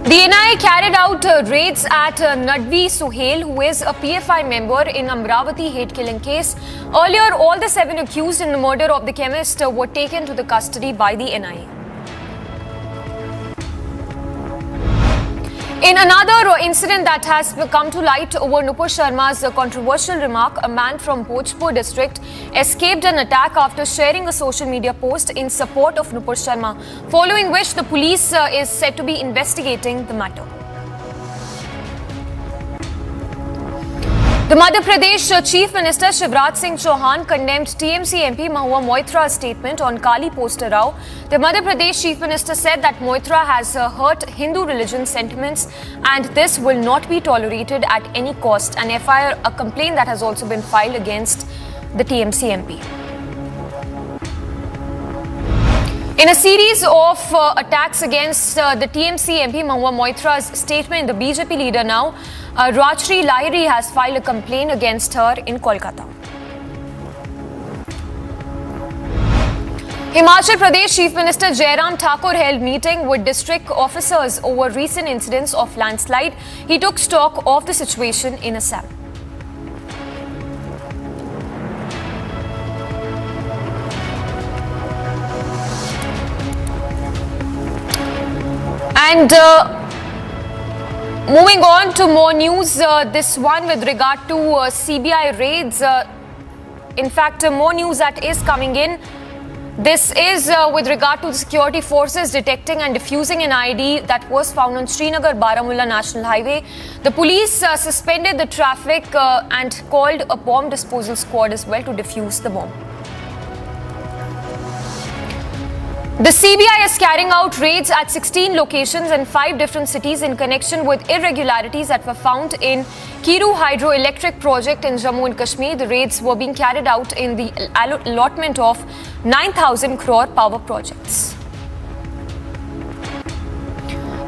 The NIA carried out raids at Nadvi Suhail, who is a PFI member in Amravati hate killing case. Earlier, all the 7 accused in the murder of the chemist were taken to the custody by the NIA. In another incident that has come to light over Nupur Sharma's controversial remark, a man from Bhojpur district escaped an attack after sharing a social media post in support of Nupur Sharma, following which the police is said to be investigating the matter. The Madhya Pradesh Chief Minister Shivraj Singh Chauhan condemned TMC MP Mahua Moitra's statement on Kali Poster Rao. The Madhya Pradesh Chief Minister said that Moitra has hurt Hindu religion sentiments and this will not be tolerated at any cost. An FIR, a complaint that has also been filed against the TMC MP. In a series of attacks against the TMC MP Mahua Moitra's statement, the BJP leader now, Rajshri Lahiri, has filed a complaint against her in Kolkata. Himachal Pradesh Chief Minister Jairam Thakur held meeting with district officers over recent incidents of landslide. He took stock of the situation in Assam. And moving on to more news, this one with regard to CBI raids. In fact, more news that is coming in. This is with regard to the security forces detecting and defusing an IED that was found on Srinagar-Baramulla National Highway. The police suspended the traffic and called a bomb disposal squad as well to defuse the bomb. The CBI is carrying out raids at 16 locations in 5 different cities in connection with irregularities that were found in Kiru Hydroelectric Project in Jammu and Kashmir. The raids were being carried out in the allotment of 9,000 crore power projects.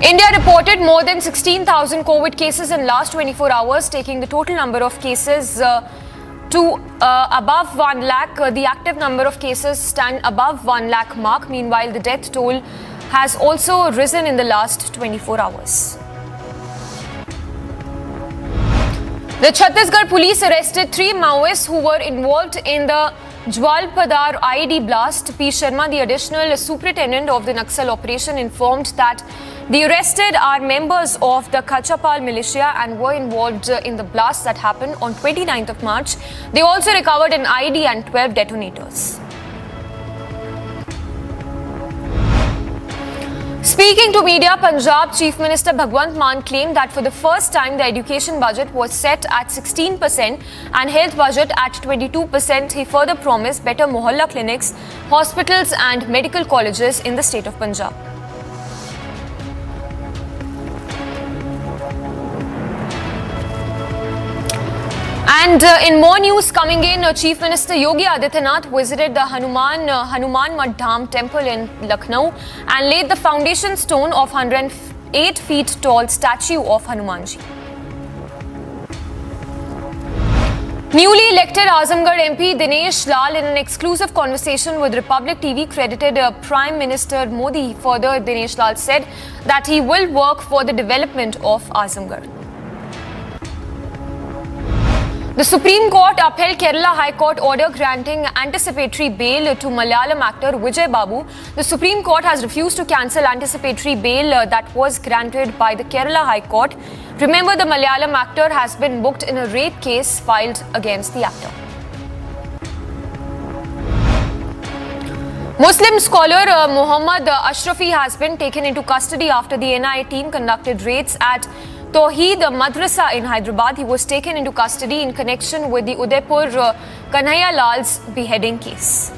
India reported more than 16,000 COVID cases in last 24 hours, taking the total number of cases to above 1 lakh. The active number of cases stand above 1 lakh mark. Meanwhile, the death toll has also risen in the last 24 hours. The Chhattisgarh police arrested 3 Maoists who were involved in the Jawalpada IED blast. P. Sharma, the additional superintendent of the Naxal operation, informed that the arrested are members of the Khachapal militia and were involved in the blast that happened on 29th of March. They also recovered an IED and 12 detonators. Speaking to media, Punjab Chief Minister Bhagwant Mann claimed that for the first time the education budget was set at 16% and health budget at 22%. He further promised better mohalla clinics, hospitals and medical colleges in the state of Punjab. And in more news coming in, Chief Minister Yogi Adityanath visited the Hanuman Dham temple in Lucknow and laid the foundation stone of 108 feet tall statue of Hanumanji. Newly elected Azamgarh MP Dinesh Lal, in an exclusive conversation with Republic TV, credited Prime Minister Modi. Further, Dinesh Lal said that he will work for the development of Azamgarh. The Supreme Court upheld Kerala High Court order granting anticipatory bail to Malayalam actor Vijay Babu. The Supreme Court has refused to cancel anticipatory bail that was granted by the Kerala High Court. Remember, the Malayalam actor has been booked in a rape case filed against the actor. Muslim scholar Muhammad Ashrafi has been taken into custody after the NIA team conducted raids at Tawheed Madrasa in Hyderabad. He was taken into custody in connection with the Udaipur Kanhaiya Lal's beheading case.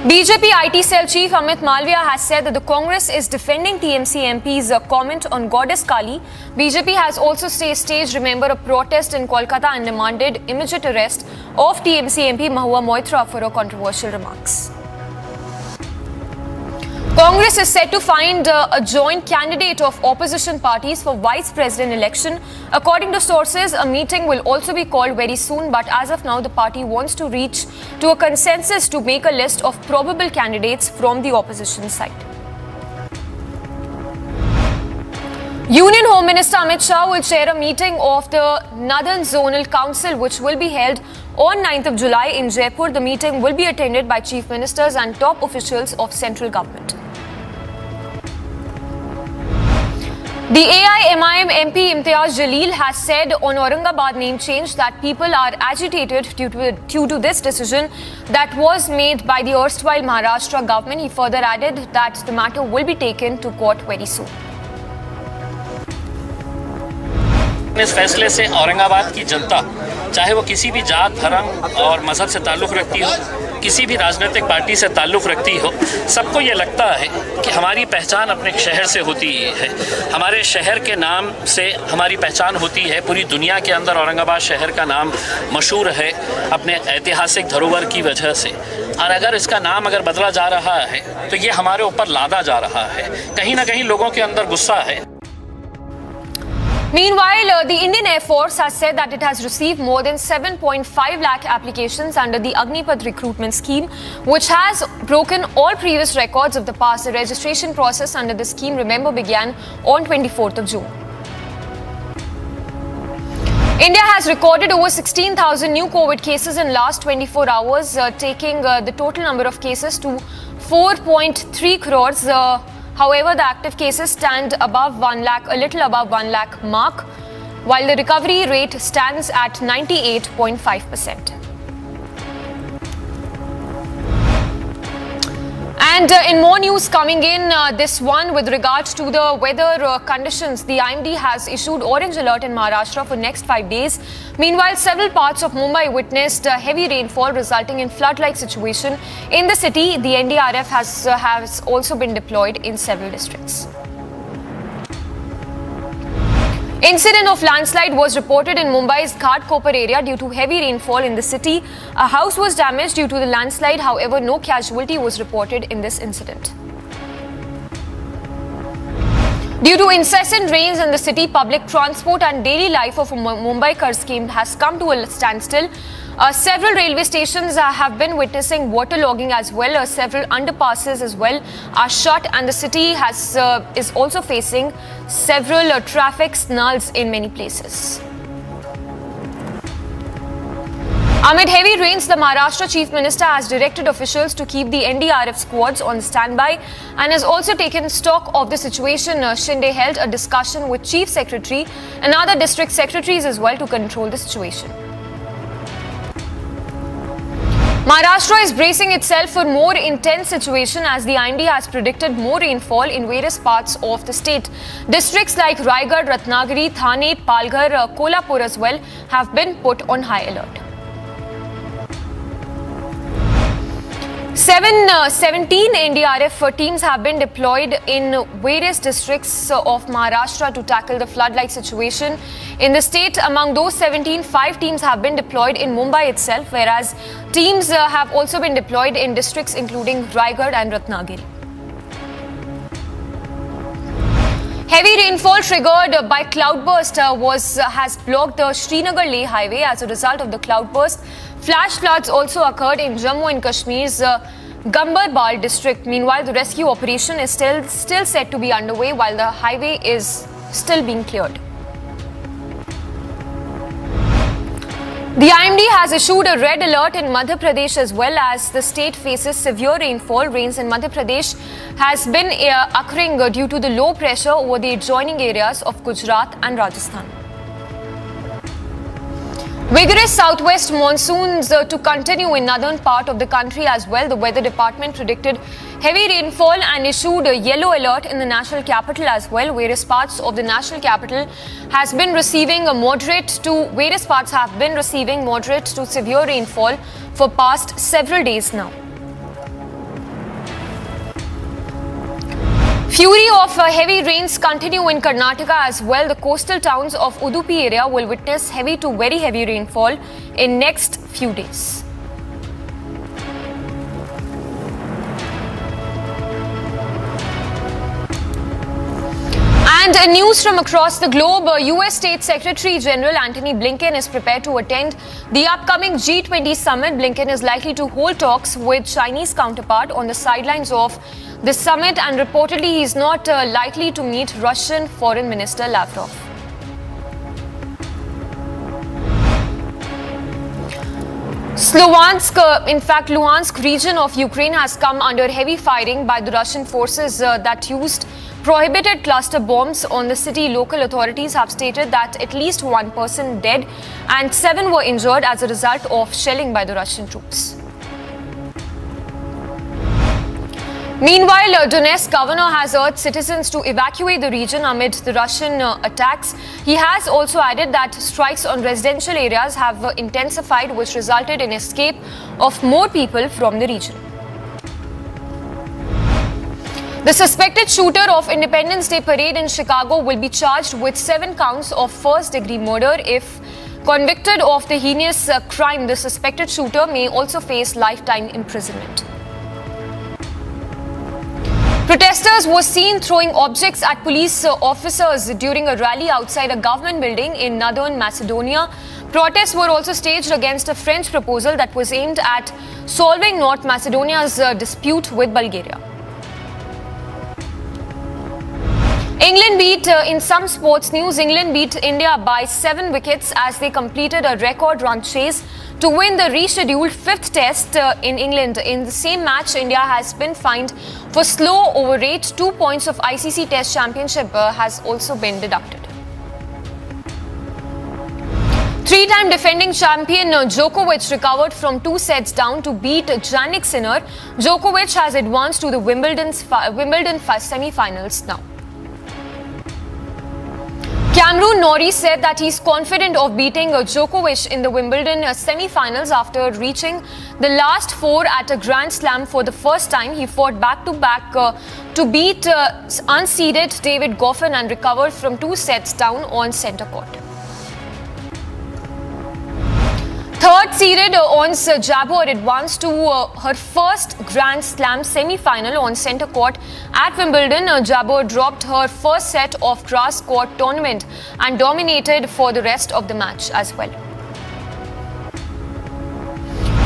BJP IT cell chief Amit Malviya has said that the Congress is defending TMC MP's comment on Goddess Kali. BJP has also staged, remember, a protest in Kolkata and demanded immediate arrest of TMC MP Mahua Moitra for her controversial remarks. Congress is set to find a joint candidate of opposition parties for vice president election. According to sources, a meeting will also be called very soon, but as of now, the party wants to reach to a consensus to make a list of probable candidates from the opposition side. Union Home Minister Amit Shah will chair a meeting of the Northern Zonal Council, which will be held on 9th of July in Jaipur. The meeting will be attended by chief ministers and top officials of central government. The AIMIM MP Imtiaz Jalil has said on Aurangabad name change that people are agitated due to this decision that was made by the erstwhile Maharashtra government. He further added that the matter will be taken to court very soon. इस फैसले से औरंगाबाद की जनता, चाहे वो किसी भी जात, धर्म और मजहब से ताल्लुक़ रखती हो, किसी भी राजनीतिक पार्टी से ताल्लुक़ रखती हो, सबको ये लगता है कि हमारी पहचान अपने शहर से होती है। हमारे शहर के नाम से हमारी पहचान होती है। पूरी दुनिया के अंदर औरंगाबाद शहर का नाम मशहूर है अपने ऐतिहासिक धरोहर की वजह से। और अगर इसका नाम बदला जा रहा है तो ये हमारे ऊपर लादा जा रहा है। कहीं ना कहीं लोगों के अंदर गुस्सा है। Meanwhile, the Indian Air Force has said that it has received more than 7.5 lakh applications under the Agnipath recruitment scheme, which has broken all previous records of the past. The registration process under the scheme, remember, began on 24th of June. India has recorded over 16,000 new COVID cases in last 24 hours, taking the total number of cases to 4.3 crores. However, the active cases stand above 1 lakh, a little above 1 lakh mark, while the recovery rate stands at 98.5%. And in more news coming in, this one with regards to the weather conditions, the IMD has issued orange alert in Maharashtra for next 5 days. Meanwhile, several parts of Mumbai witnessed heavy rainfall resulting in flood-like situation in the city. The NDRF has also been deployed in several districts. Incident of landslide was reported in Mumbai's Ghatkopar area due to heavy rainfall in the city. A house was damaged due to the landslide. However, no casualty was reported in this incident. Due to incessant rains in the city, public transport and daily life of Mumbaikars has come to a standstill. Several railway stations have been witnessing waterlogging as well. Several underpasses as well are shut, and the city is also facing several traffic snarls in many places. Amid heavy rains, the Maharashtra Chief Minister has directed officials to keep the NDRF squads on standby and has also taken stock of the situation. Shinde held a discussion with Chief Secretary and other district secretaries as well to control the situation. Maharashtra is bracing itself for more intense situation as the IMD has predicted more rainfall in various parts of the state. Districts like Raigad, Ratnagiri, Thane, Palghar, Kolhapur as well have been put on high alert. 17 NDRF teams have been deployed in various districts of Maharashtra to tackle the flood-like situation in the state. Among those 17, 5 teams have been deployed in Mumbai itself, whereas teams have also been deployed in districts including Raigad and Ratnagiri. Heavy rainfall triggered by cloudburst has blocked the Srinagar-Leh highway. As a result of the cloudburst, flash floods also occurred in Jammu and Kashmir's Gambarbal district. Meanwhile, the rescue operation is still set to be underway while the highway is still being cleared. The IMD has issued a red alert in Madhya Pradesh as well as the state faces severe rainfall. Rains in Madhya Pradesh has been occurring due to the low pressure over the adjoining areas of Gujarat and Rajasthan. Vigorous southwest monsoons to continue in northern part of the country as well. The weather department predicted heavy rainfall and issued a yellow alert in the national capital as well. Various parts of the national capital has been receiving various parts have been receiving moderate to severe rainfall for past several days now. Fury of heavy rains continue in Karnataka as well. The coastal towns of Udupi area will witness heavy to very heavy rainfall in next few days. And news from across the globe, US State Secretary General Antony Blinken is prepared to attend the upcoming G20 summit. Blinken is likely to hold talks with Chinese counterpart on the sidelines of the summit, and reportedly he is not likely to meet Russian Foreign Minister Lavrov. Luhansk region of Ukraine has come under heavy firing by the Russian forces that used prohibited cluster bombs on the city. Local authorities have stated that at least one person dead and 7 were injured as a result of shelling by the Russian troops. Meanwhile, Donetsk governor has urged citizens to evacuate the region amid the Russian attacks. He has also added that strikes on residential areas have intensified, which resulted in escape of more people from the region. The suspected shooter of Independence Day parade in Chicago will be charged with 7 counts of first-degree murder. If convicted of the heinous crime, the suspected shooter may also face lifetime imprisonment. Protesters were seen throwing objects at police officers during a rally outside a government building in northern Macedonia. Protests were also staged against a French proposal that was aimed at solving North Macedonia's dispute with Bulgaria. In some sports news, England beat India by 7 wickets as they completed a record run chase to win the rescheduled 5th test in England. In the same match, India has been fined for slow over rate. 2 points of ICC Test Championship has also been deducted. 3-time defending champion Djokovic recovered from 2 sets down to beat Jannik Sinner. Djokovic has advanced to the Wimbledon semi-finals now. Cameron Norrie said that he's confident of beating Djokovic in the Wimbledon semi-finals after reaching the last 4 at a Grand Slam for the first time. He fought back-to-back to beat unseeded David Goffin and recovered from 2 sets down on centre court. Third-seeded Ons Jabeur advanced to her first Grand Slam semi-final on centre court at Wimbledon. Jabeur dropped her first set of grass court tournament and dominated for the rest of the match as well.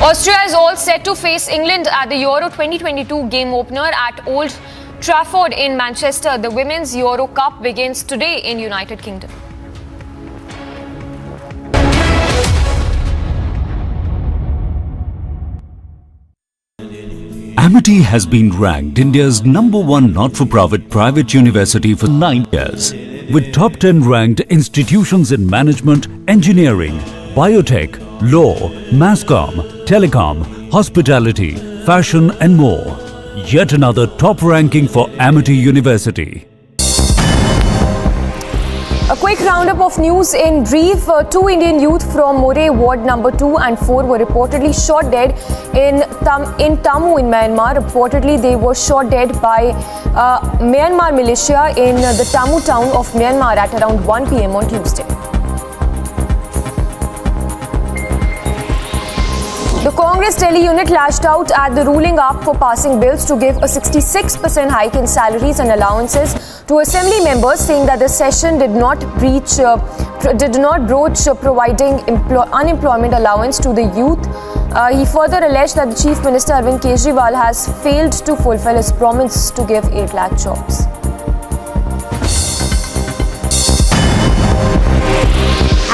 Austria is all set to face England at the Euro 2022 game opener at Old Trafford in Manchester. The Women's Euro Cup begins today in United Kingdom. Amity has been ranked India's #1 not-for-profit private university for 9 years, with top 10 ranked institutions in management, engineering, biotech, law, masscom, telecom, hospitality, fashion and more. Yet another top ranking for Amity University. A quick roundup of news in Ndrf. 2 Indian youth from More Ward number 2 and 4 were reportedly shot dead in Tamu in Myanmar. Reportedly, they were shot dead by Myanmar militia in the Tamu town of Myanmar at around 1 p.m. on Tuesday. The Congress Delhi unit lashed out at the ruling up for passing bills to give a 66% hike in salaries and allowances to assembly members, saying that the session did not broach providing unemployment allowance to the youth. He further alleged that the Chief Minister Arvind Kejriwal has failed to fulfill his promise to give 8 lakh jobs.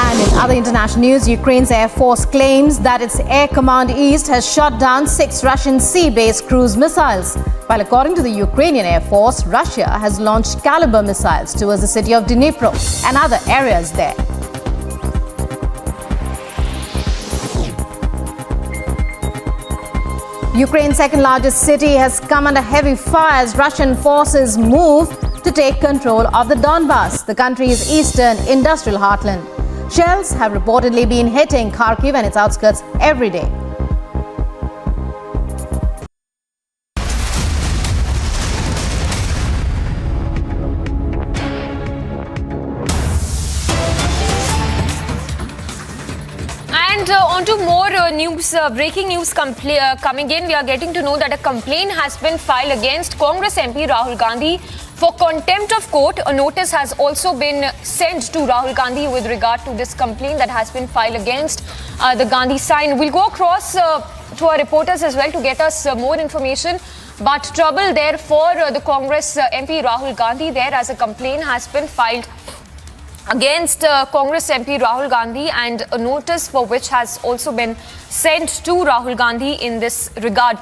And in Other international news, Ukraine's Air Force claims that its Air Command East has shot down 6 Russian sea-based cruise missiles. While according to the Ukrainian Air Force, Russia has launched Caliber missiles towards the city of Dnipro and other areas there. Ukraine's second largest city has come under heavy fire as Russian forces move to take control of the Donbass, the country's eastern industrial heartland. Shells have reportedly been hitting Kharkiv and its outskirts every day. And on to more news, breaking news coming in. We are getting to know that a complaint has been filed against Congress MP Rahul Gandhi for contempt of court. A notice has also been sent to Rahul Gandhi with regard to this complaint that has been filed against the Gandhi sign. We'll go across to our reporters as well to get us more information. But trouble there for the Congress MP Rahul Gandhi there, as a complaint has been filed against Congress MP Rahul Gandhi, and a notice for which has also been sent to Rahul Gandhi in this regard.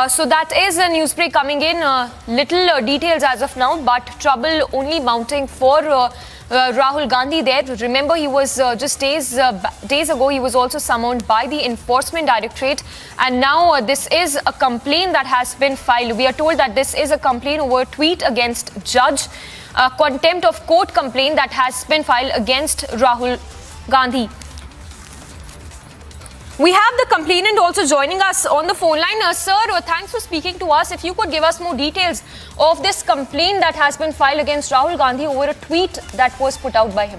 So that is a news break coming in. Little details as of now, but trouble only mounting for Rahul Gandhi there. Remember, he was just days ago, he was also summoned by the Enforcement Directorate, and now this is a complaint that has been filed. We are told that this is a complaint over a tweet against Judge. A contempt of court complaint that has been filed against Rahul Gandhi. We have the complainant also joining us on the phone line. Sir, thanks for speaking to us. If you could give us more details of this complaint that has been filed against Rahul Gandhi over a tweet that was put out by him.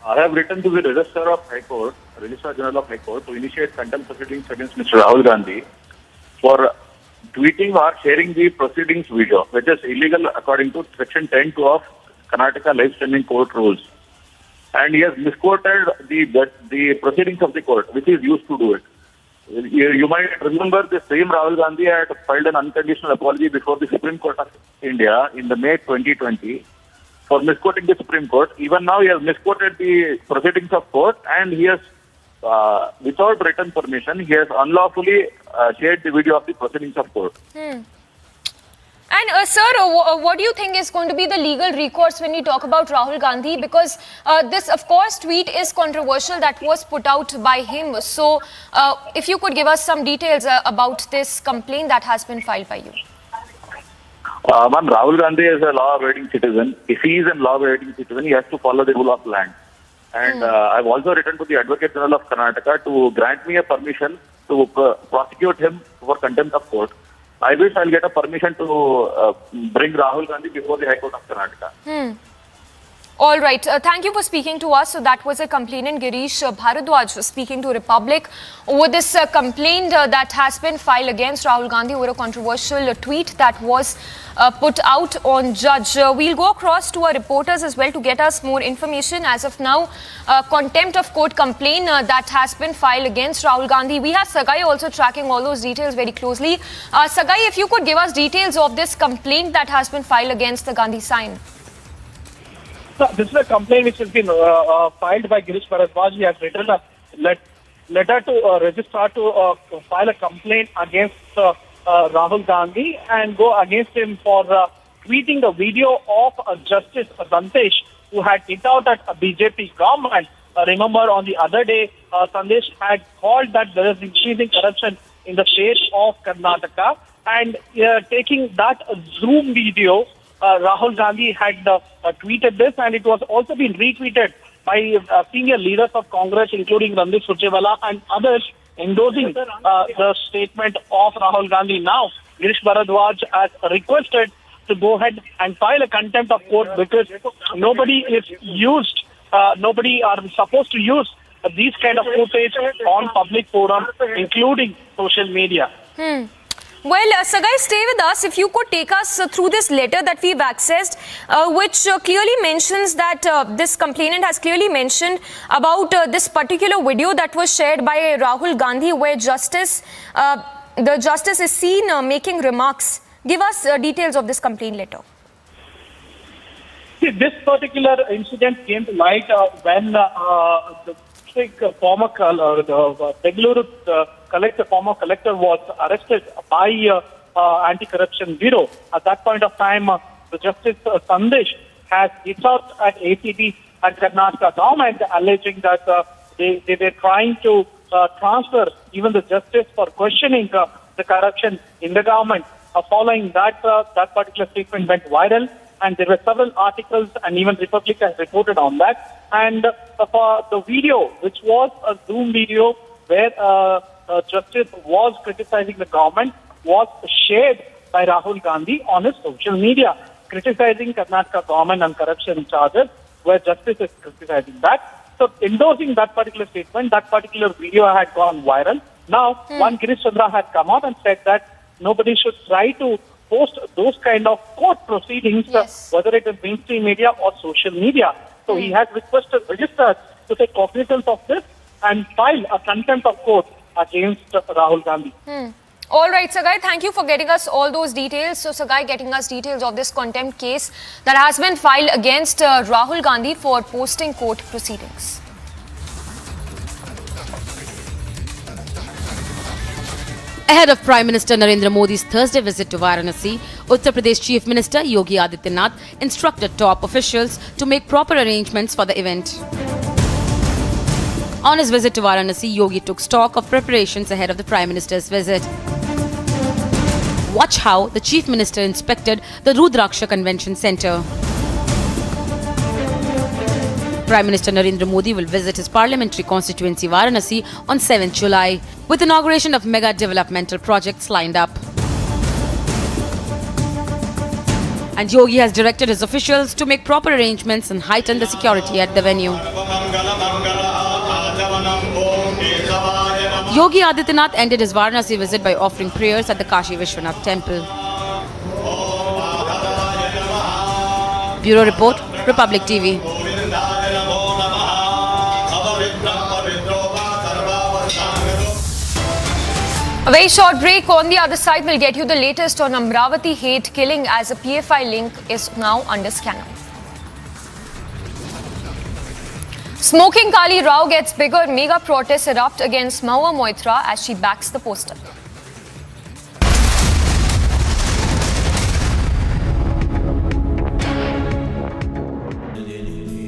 I have written to the Registrar of High Court, Registrar General of High Court, to initiate contempt proceedings against Mr. Rahul Gandhi for tweeting or sharing the proceedings video, which is illegal according to Section 10(2) of Karnataka Live Streaming Court rules. And he has misquoted the proceedings of the court, which is used to do it. You might remember the same Rahul Gandhi had filed an unconditional apology before the Supreme Court of India in the May 2020 for misquoting the Supreme Court. Even now he has misquoted the proceedings of court, and he has without written permission, he has unlawfully shared the video of the proceedings of court. And sir, what do you think is going to be the legal recourse when we talk about Rahul Gandhi? Because this, of course, tweet is controversial that was put out by him. So if you could give us some details about this complaint that has been filed by you. Rahul Gandhi is a law-abiding citizen. If he is a law-abiding citizen, he has to follow the rule of land. And I've also written to the Advocate General of Karnataka to grant me a permission to prosecute him for contempt of court. I wish I'll get a permission to bring Rahul Gandhi before the High Court of Karnataka. All right. Thank you for speaking to us. So that was a complainant, Girish Bharadwaj, speaking to Republic over this complaint that has been filed against Rahul Gandhi over a controversial tweet that was put out on Judge. We'll go across to our reporters as well to get us more information. As of now, contempt of court complaint that has been filed against Rahul Gandhi. We have Sagai also tracking all those details very closely. Sagai, if you could give us details of this complaint that has been filed against the Gandhi sign. So this is a complaint which has been filed by Girish Bharadwaj. He has written a letter to registrar to file a complaint against Rahul Gandhi and go against him for tweeting the video of Justice Sandesh, who had hit out at a BJP government. Remember, on the other day, Sandesh had called that there is increasing corruption in the state of Karnataka, and taking that Zoom video, Rahul Gandhi had tweeted this, and it was also been retweeted by senior leaders of Congress, including Randeep Surjewala and others, endorsing the statement of Rahul Gandhi. Now, Girish Bharadwaj has requested to go ahead and file a contempt of court because nobody are supposed to use these kind of footage on public forums, including social media. Well, Sagai, stay with us. If you could take us through this letter that we've accessed, which clearly mentions that this complainant has clearly mentioned about this particular video that was shared by Rahul Gandhi, where the justice is seen making remarks. Give us details of this complaint letter. See, this particular incident came to light when the former Bengaluru former collector was arrested by Anti-Corruption Bureau. At that point of time, the Justice Sandesh has reached out at ACB and Karnataka government, alleging that they were trying to transfer even the justice for questioning the corruption in the government. Following that, that particular statement went viral, and there were several articles, and even Republic has reported on that. And for the video, which was a Zoom video where Justice was criticizing the government, was shared by Rahul Gandhi on his social media, criticizing Karnataka government on corruption charges, where Justice is criticizing that. So endorsing that particular statement, that particular video had gone viral. Now, one Girish Chandra had come out and said that nobody should try to post those kind of court proceedings, whether it is mainstream media or social media. So he has requested registrars to take cognizance of this and file a contempt of court against Rahul Gandhi. All right, Sagai, thank you for getting us all those details. So, Sagai getting us details of this contempt case that has been filed against Rahul Gandhi for posting court proceedings. Ahead of Prime Minister Narendra Modi's Thursday visit to Varanasi, Uttar Pradesh Chief Minister Yogi Adityanath instructed top officials to make proper arrangements for the event. On his visit to Varanasi, Yogi took stock of preparations ahead of the Prime Minister's visit. Watch how the Chief Minister inspected the Rudraksha Convention Centre. Prime Minister Narendra Modi will visit his parliamentary constituency Varanasi on 7th July, with inauguration of mega developmental projects lined up. And Yogi has directed his officials to make proper arrangements and heighten the security at the venue. Yogi Adityanath ended his Varanasi visit by offering prayers at the Kashi Vishwanath temple. Bureau Report, Republic TV. A very short break. On the other side, we'll get you the latest on Amravati hate killing, as a PFI link is now under scanner. Smoking Kali Rao gets bigger. Mega protests erupt against Mahua Moitra as she backs the poster.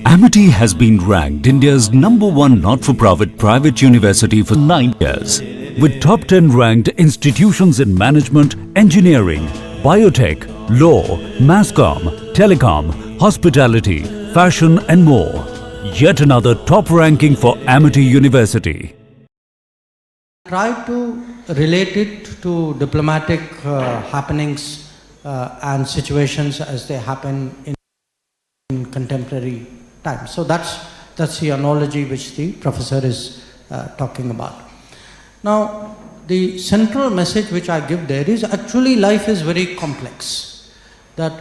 Amity has been ranked India's #1 not-for-profit private university for 9 years, with top 10 ranked institutions in management, engineering, biotech, law, masscom, telecom, hospitality, fashion and more. Yet another top ranking for Amity University. Try to relate it to diplomatic happenings and situations as they happen in contemporary times. So that's the analogy which the professor is talking about. Now, the central message which I give there is actually life is very complex. That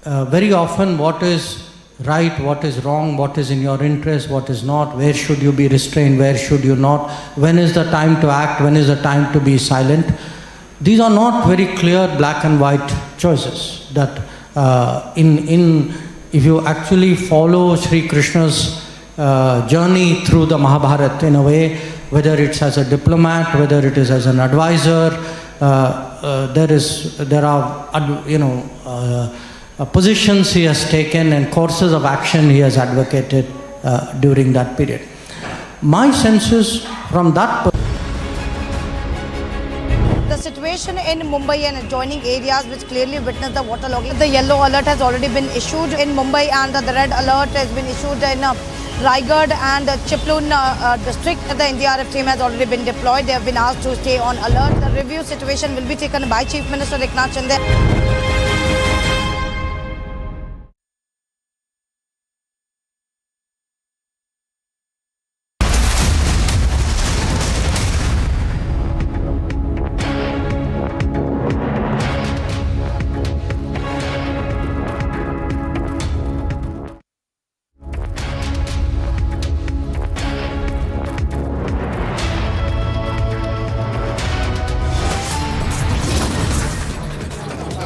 very often what is right, what is wrong, what is in your interest, what is not, where should you be restrained, where should you not, when is the time to act, when is the time to be silent. These are not very clear black and white choices. That if you actually follow Sri Krishna's journey through the Mahabharata in a way, whether it's as a diplomat, whether it is as an advisor, there are positions he has taken and courses of action he has advocated during that period. My sense is from that. The situation in Mumbai and adjoining areas which clearly witnessed the waterlogging. The yellow alert has already been issued in Mumbai, and the red alert has been issued in Raigad and Chiplun district. The Ndrf team has already been deployed. They have been asked to stay on alert. The review situation will be taken by Chief Minister Eknath Shinde.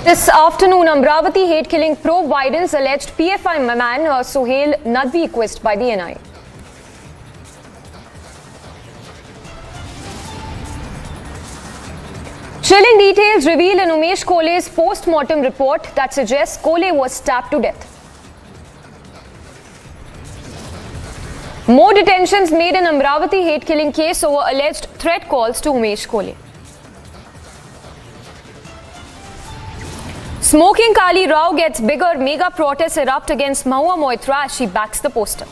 This afternoon, Amravati hate-killing pro-Biden's alleged PFI man Sohail Nadvi quizzed by the NI. Chilling details reveal in Umesh Kole's post-mortem report that suggests Kole was stabbed to death. More detentions made in Amravati hate-killing case over alleged threat calls to Umesh Kole. Smoking Kali Rao gets bigger, mega protests erupt against Mahua Moitra as she backs the poster.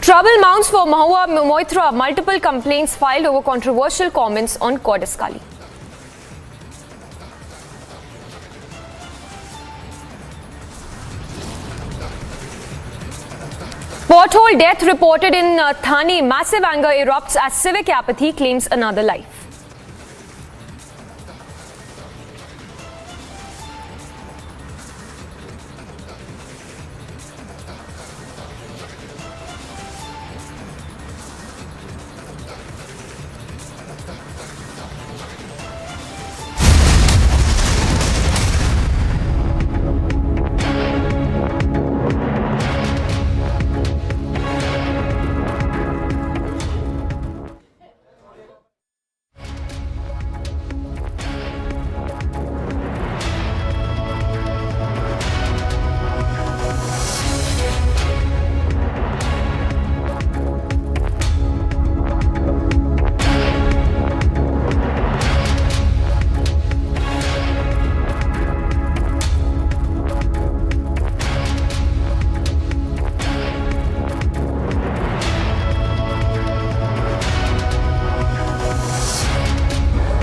Trouble mounts for Mahua Moitra, multiple complaints filed over controversial comments on Goddess Kali. Pothole death reported in Thane, massive anger erupts as civic apathy claims another life.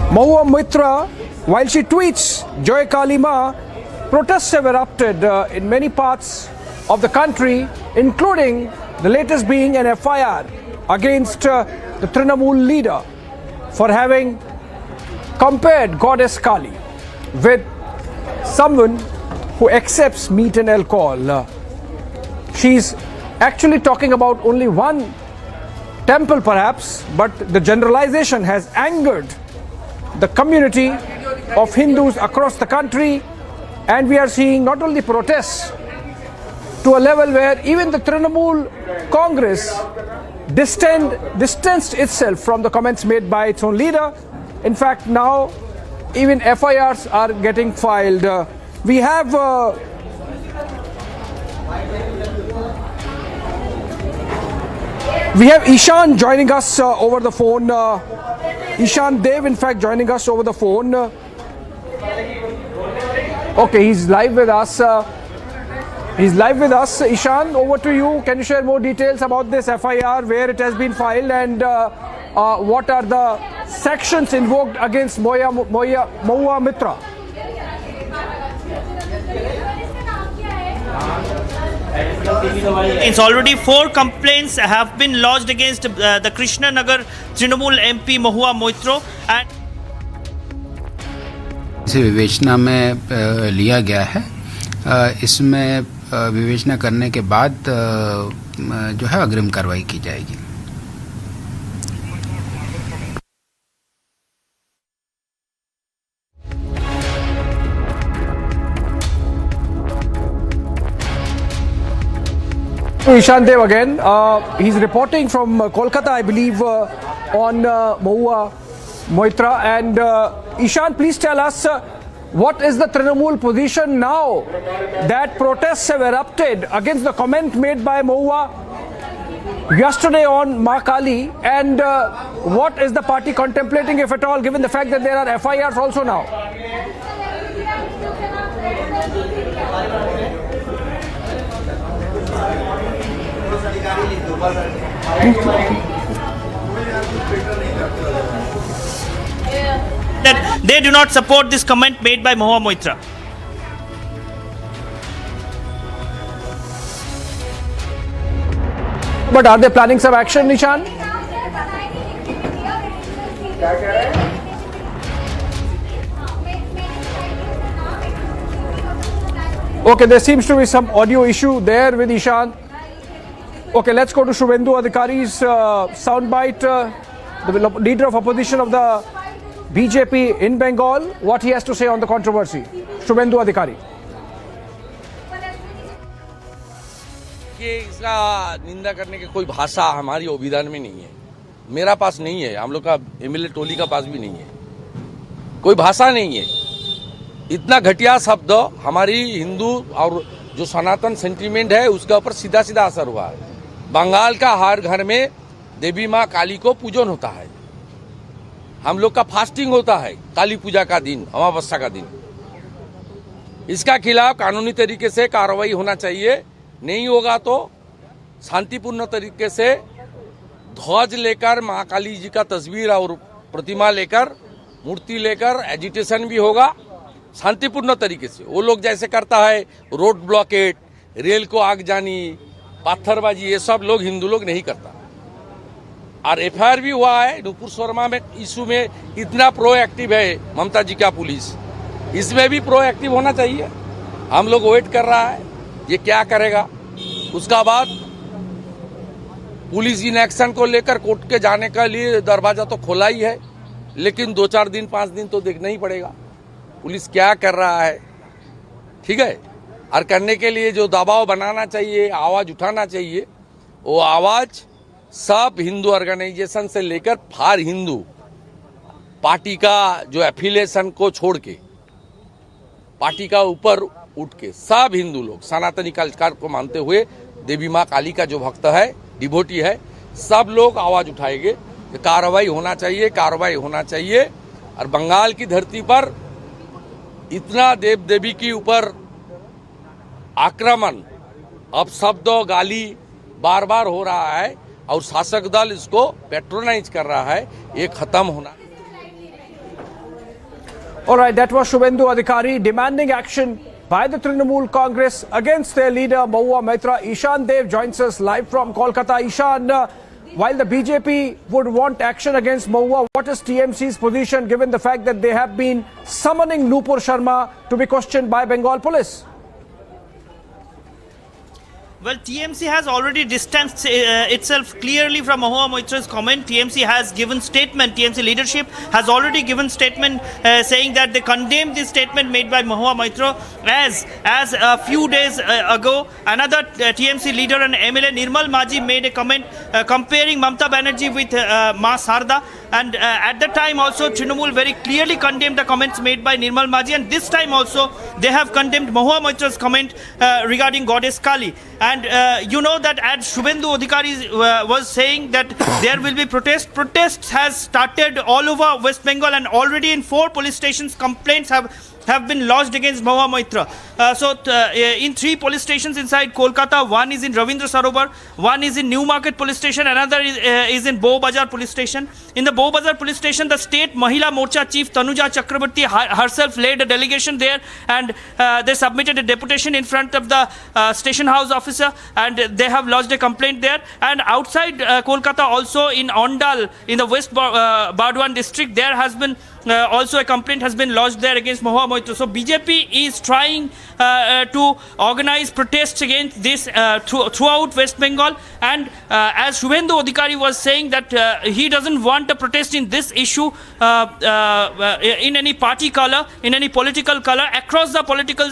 Mahua Moitra, while she tweets Joy Kali Ma, protests have erupted in many parts of the country, including the latest being an FIR against the Trinamool leader for having compared Goddess Kali with someone who accepts meat and alcohol. She's actually talking about only one temple perhaps, but the generalization has angered the community of Hindus across the country, and we are seeing not only protests to a level where even the Trinamool Congress distanced itself from the comments made by its own leader. In fact, now even FIRs are getting filed. We have Ishan joining us over the phone. Ishan Dev, in fact, joining us over the phone. Okay, he's live with us. Ishan, over to you. Can you share more details about this FIR, where it has been filed, and what are the sections invoked against Mahua Mitra? It's already 4 complaints have been lodged against the Krishna Nagar Trinamool MP Mahua Moitra, and इसे विवेचना में लिया गया है। इसमें विवेचना करने के बाद जो है अग्रिम कार्रवाई की जाएगी। Ishan Dev again. He's reporting from Kolkata, I believe, on Mahua Moitra. And Ishan, please tell us what is the Trinamool position now that protests have erupted against the comment made by Mahua yesterday on Ma Kali, and what is the party contemplating, if at all, given the fact that there are FIRs also now? that they do not support this comment made by Mahua Moitra. But are they planning some action, Nishan? Okay, there seems to be some audio issue there with Ishan. Okay, let's go to Shubhendu Adhikari's soundbite. The leader of opposition of the BJP in Bengal, what he has to say on the controversy. Shubhendu Adhikari. ये इसका निंदा करने की कोई भाषा हमारी संविधान में नहीं है, मेरा पास नहीं है, हम लोग का एमएलए टोली का पास भी नहीं है, कोई भाषा नहीं है। इतना घटिया शब्द हमारी हिंदू और जो सनातन सेंटीमेंट है उसके ऊपर सीधा सीधा असर हुआ है। बंगाल का हर घर में देवी माँ काली को पूजन होता है, हम लोग का फास्टिंग होता है काली पूजा का दिन, अमावस्या का दिन। इसका खिलाफ कानूनी तरीके से कार्रवाई होना चाहिए, नहीं होगा तो शांतिपूर्ण तरीके से ध्वज लेकर माँ काली जी का तस्वीर और प्रतिमा लेकर मूर्ति लेकर एजिटेशन भी होगा शांतिपूर्ण तरीके से। वो लोग जैसे करता है रोड ब्लॉकेट, रेल को आग जानी, पत्थरबाजी, ये सब लोग हिंदू लोग नहीं करता। और एफआईआर भी हुआ है नुपुर शर्मा में इशू में। इतना प्रोएक्टिव है ममता जी का पुलिस, इसमें भी प्रोएक्टिव होना चाहिए। हम लोग वेट कर रहा है ये क्या करेगा। उसका बाद पुलिस इन एक्शन को लेकर कोर्ट के जाने का लिए दरवाजा तो खोला ही है, लेकिन 2-4 दिन 5 दिन तो देखना ही पड़ेगा पुलिस क्या कर रहा है, ठीक है। और करने के लिए जो दबाव बनाना चाहिए, आवाज उठाना चाहिए, वो आवाज सब हिंदू ऑर्गेनाइजेशन से लेकर फार हिंदू पार्टी का जो एफिलिएशन को छोड़ के पार्टी का ऊपर उठ के सब हिंदू लोग सनातनी कल्चर को मानते हुए देवी माँ काली का जो भक्त है, डिवोटी है, सब लोग आवाज उठाएंगे कि कार्रवाई होना चाहिए, कार्रवाई होना चाहिए। और बंगाल की धरती पर इतना देव देवी के ऊपर आक्रमण, अपशब्द, गाली बार बार हो रहा है और शासक दल इसको पैट्रोनाइज कर रहा है, ये खत्म होना। All right, that was Shubhendu Adhikari demanding action by the Trinamool Congress against their leader Mahua Maitra. Ishan Dev joins us live from Kolkata. Ishan, while the BJP would want action against Mahua, what is TMC's position given the fact that they have been summoning Nupur Sharma to be questioned by Bengal police? Well, TMC has already distanced itself clearly from Mahua Moitra's comment. TMC has given statement, TMC leadership has already given statement saying that they condemn this statement made by Mahua Moitra. As a few days ago, another TMC leader and MLA Nirmal Maji made a comment comparing Mamata Banerjee with Ma Sarda. And at that time also Trinamool very clearly condemned the comments made by Nirmal Maji, and this time also they have condemned Mahua Moitra's comment regarding Goddess Kali. And you know that as Shubhendu Adhikari was saying that there will be protest. Protests has started all over West Bengal, and already in 4 police stations complaints have been lodged against Mahua Moitra. In 3 police stations inside Kolkata, one is in Ravindra Sarovar, one is in Newmarket police station, another is in Bow Bazar police station. In the Bow Bazar police station, the state Mahila Morcha chief Tanuja Chakrabarti herself led a delegation there, and they submitted a deputation in front of the station house officer, and they have lodged a complaint there. And outside Kolkata also in Ondal, in the West Bardwan district, there has been also a complaint has been lodged there against Mahua Moitra. So BJP is trying to organize protests against this throughout West Bengal. And as Shubhendu Adhikari was saying that he doesn't want a protest in this issue in any party color, in any political color. Across the political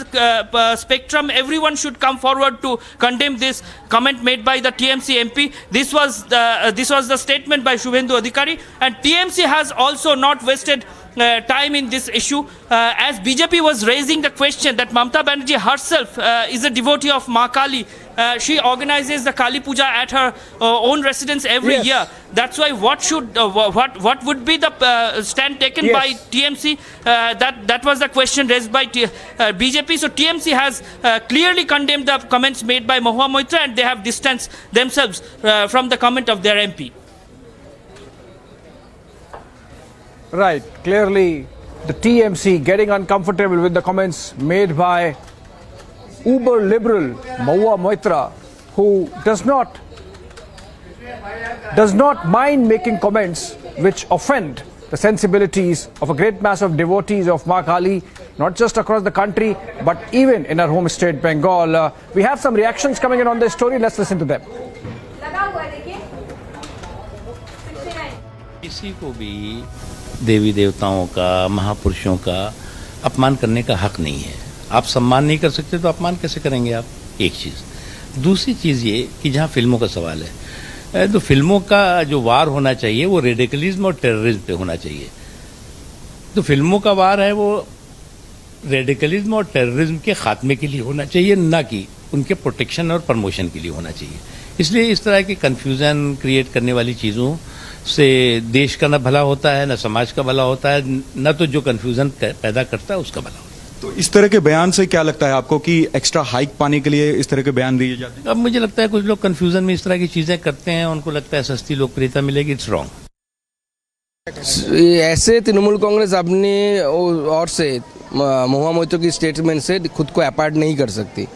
spectrum, everyone should come forward to condemn this comment made by the TMC MP. This was the statement by Shubhendu Adhikari. And TMC has also not wasted time in this issue, as BJP was raising the question that Mamata Banerjee herself is a devotee of Ma Kali. She organizes the Kali Puja at her own residence every year. That's why what would be the stand taken by TMC? That was the question raised by BJP. So TMC has clearly condemned the comments made by Mahua Moitra, and they have distanced themselves from the comment of their MP. Right, clearly the TMC getting uncomfortable with the comments made by uber liberal Mahua Moitra, who does not mind making comments which offend the sensibilities of a great mass of devotees of Ma Kali, not just across the country but even in our home state Bengal. We have some reactions coming in on this story. Let's listen to them. किसी को भी देवी देवताओं का, महापुरुषों का अपमान करने का हक नहीं है। आप सम्मान नहीं कर सकते तो अपमान कैसे करेंगे आप? एक चीज़। दूसरी चीज़ ये कि जहाँ फिल्मों का सवाल है, तो फिल्मों का जो वार होना चाहिए वो रेडिकलिज्म और टेररिज्म पे होना चाहिए। तो फिल्मों का वार है वो रेडिकलिज्म और टेररिज्म के खात्मे के लिए होना चाहिए, ना कि उनके प्रोटेक्शन और प्रमोशन के लिए होना चाहिए। इसलिए इस तरह के कन्फ्यूज़न क्रिएट करने वाली चीज़ों से देश का न भला होता है, न समाज का भला होता है, न तो जो कन्फ्यूज़न पैदा करता है उसका भला होता है। तो इस तरह के बयान से क्या लगता है आपको कि एक्स्ट्रा हाइक पाने के लिए इस तरह के बयान दिए जाते हैं? अब मुझे लगता है कुछ लोग कन्फ्यूज़न में इस तरह की चीज़ें करते हैं, उनको लगता है सस्ती लोकप्रियता मिलेगी। It's wrong. ऐसे तृणमूल कांग्रेस अपने और से महुआ मोइत्रो की स्टेटमेंट से खुद को अपार्ट नहीं कर सकती।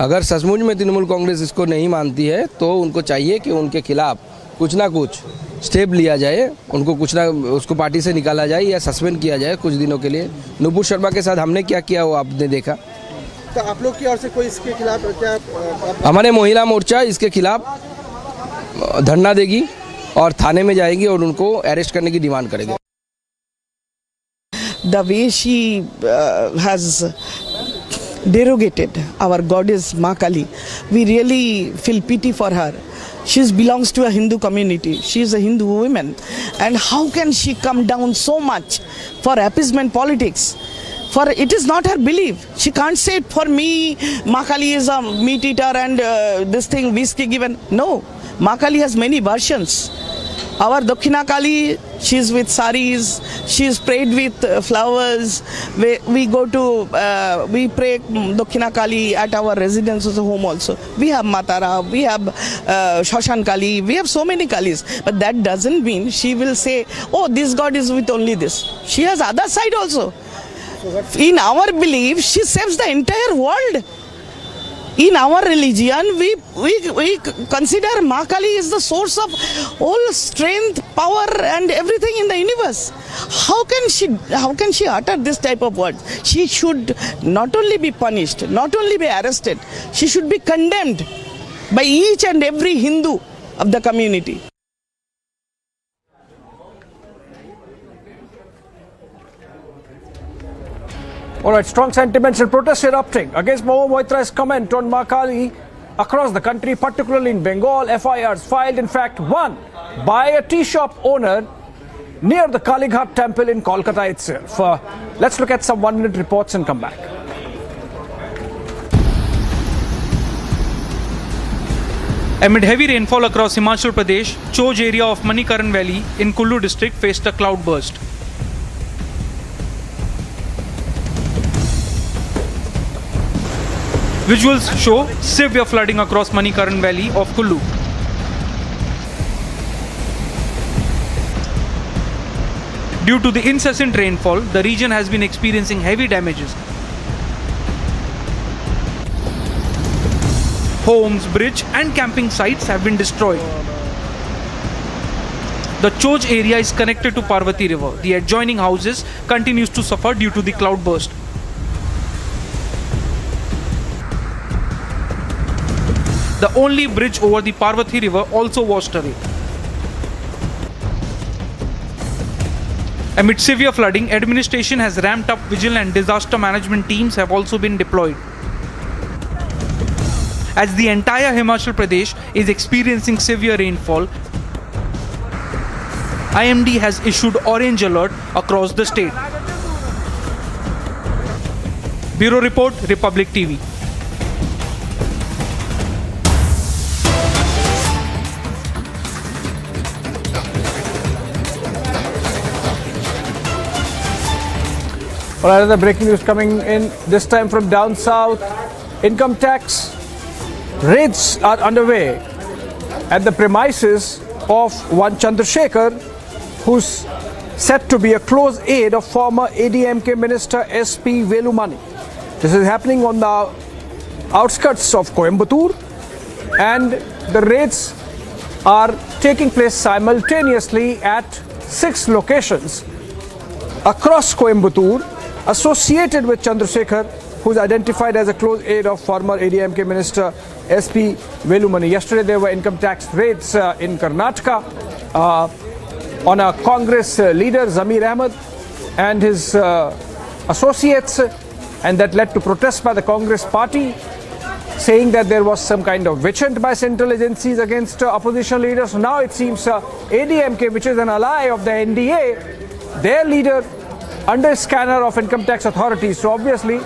अगर सचमुच में तृणमूल कांग्रेस इसको नहीं मानती है तो उनको चाहिए कि उनके खिलाफ कुछ ना कुछ स्टेप लिया जाए, उनको कुछ ना उसको पार्टी से निकाला जाए या सस्पेंड किया जाए कुछ दिनों के लिए। नुपुर शर्मा के साथ हमने क्या किया वो आपने देखा। तो आप लोग की ओर से कोई इसके खिलाफ क्या? हमारे महिला मोर्चा इसके खिलाफ धरना देगी और थाने में जाएगी और उनको अरेस्ट करने की डिमांड करेगी। The way she has derogated our goddess Ma Kali, we really feel pity for her. She belongs to a Hindu community. She is a Hindu woman. And how can she come down so much for appeasement politics? For it is not her belief. She can't say for me, Ma Kali is a meat eater and this thing whiskey given. No, Ma Kali has many versions. Our Dakshina Kali, she is with saris, she is prayed with flowers. We go to, we pray Dakshina Kali at our residence home also. We have Matara, we have Shoshan Kali, we have so many Kalis. But that doesn't mean she will say, oh, this God is with only this. She has other side also. In our belief, she saves the entire world. In our religion, we consider Ma Kali is the source of all strength, power and everything in the universe. How can she utter this type of words? She should not only be punished, not only be arrested, she should be condemned by each and every Hindu of the community. All right, strong sentiments and protests erupting against Mahua Moitra's comment on Ma Kali across the country, particularly in Bengal. FIRs filed, in fact, one by a tea shop owner near the Kalighat temple in Kolkata itself. Let's look at some 1-minute reports and come back. Amid heavy rainfall across Himachal Pradesh, Choj area of Manikaran Valley in Kullu district faced a cloudburst. Visuals show severe flooding across Manikaran Valley of Kullu. Due to the incessant rainfall, the region has been experiencing heavy damages. Homes, bridge and camping sites have been destroyed. The Choj area is connected to Parvati River. The adjoining houses continues to suffer due to the cloudburst. The only bridge over the Parvati River also washed away. Amid severe flooding, administration has ramped up vigilance and disaster management teams have also been deployed. As the entire Himachal Pradesh is experiencing severe rainfall, IMD has issued orange alert across the state. Bureau Report, Republic TV. All right, another breaking news coming in, this time from down south. Income tax raids are underway at the premises of one Chandrasekhar, who's said to be a close aide of former ADMK Minister SP Velumani. This is happening on the outskirts of Coimbatore, and the raids are taking place simultaneously at 6 locations across Coimbatore associated with Chandrasekhar, who is identified as a close aide of former ADMK Minister SP Velumani. Yesterday there were income tax raids in Karnataka on a Congress leader, Zamir Ahmed, and his associates, and that led to protests by the Congress party, saying that there was some kind of witch hunt by central agencies against opposition leaders. So now it seems ADMK, which is an ally of the NDA, their leader under scanner of income tax authorities. So obviously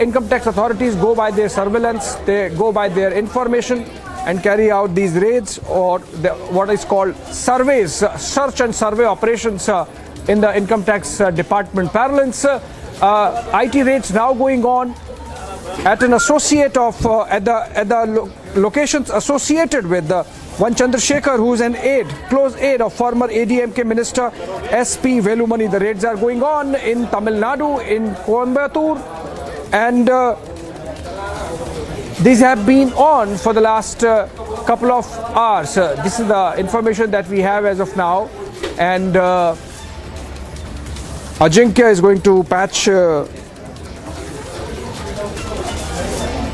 income tax authorities go by their surveillance, they go by their information and carry out these raids, or what is called surveys, search and survey operations in the income tax department parlance. IT raids now going on at an associate of at the locations associated with one Chandrasekhar, who is an aide, close aide of former ADMK minister SP Velumani. The raids are going on in Tamil Nadu, in Coimbatore, and these have been on for the last couple of hours. This is the information that we have as of now, and Ajinkya is going to patch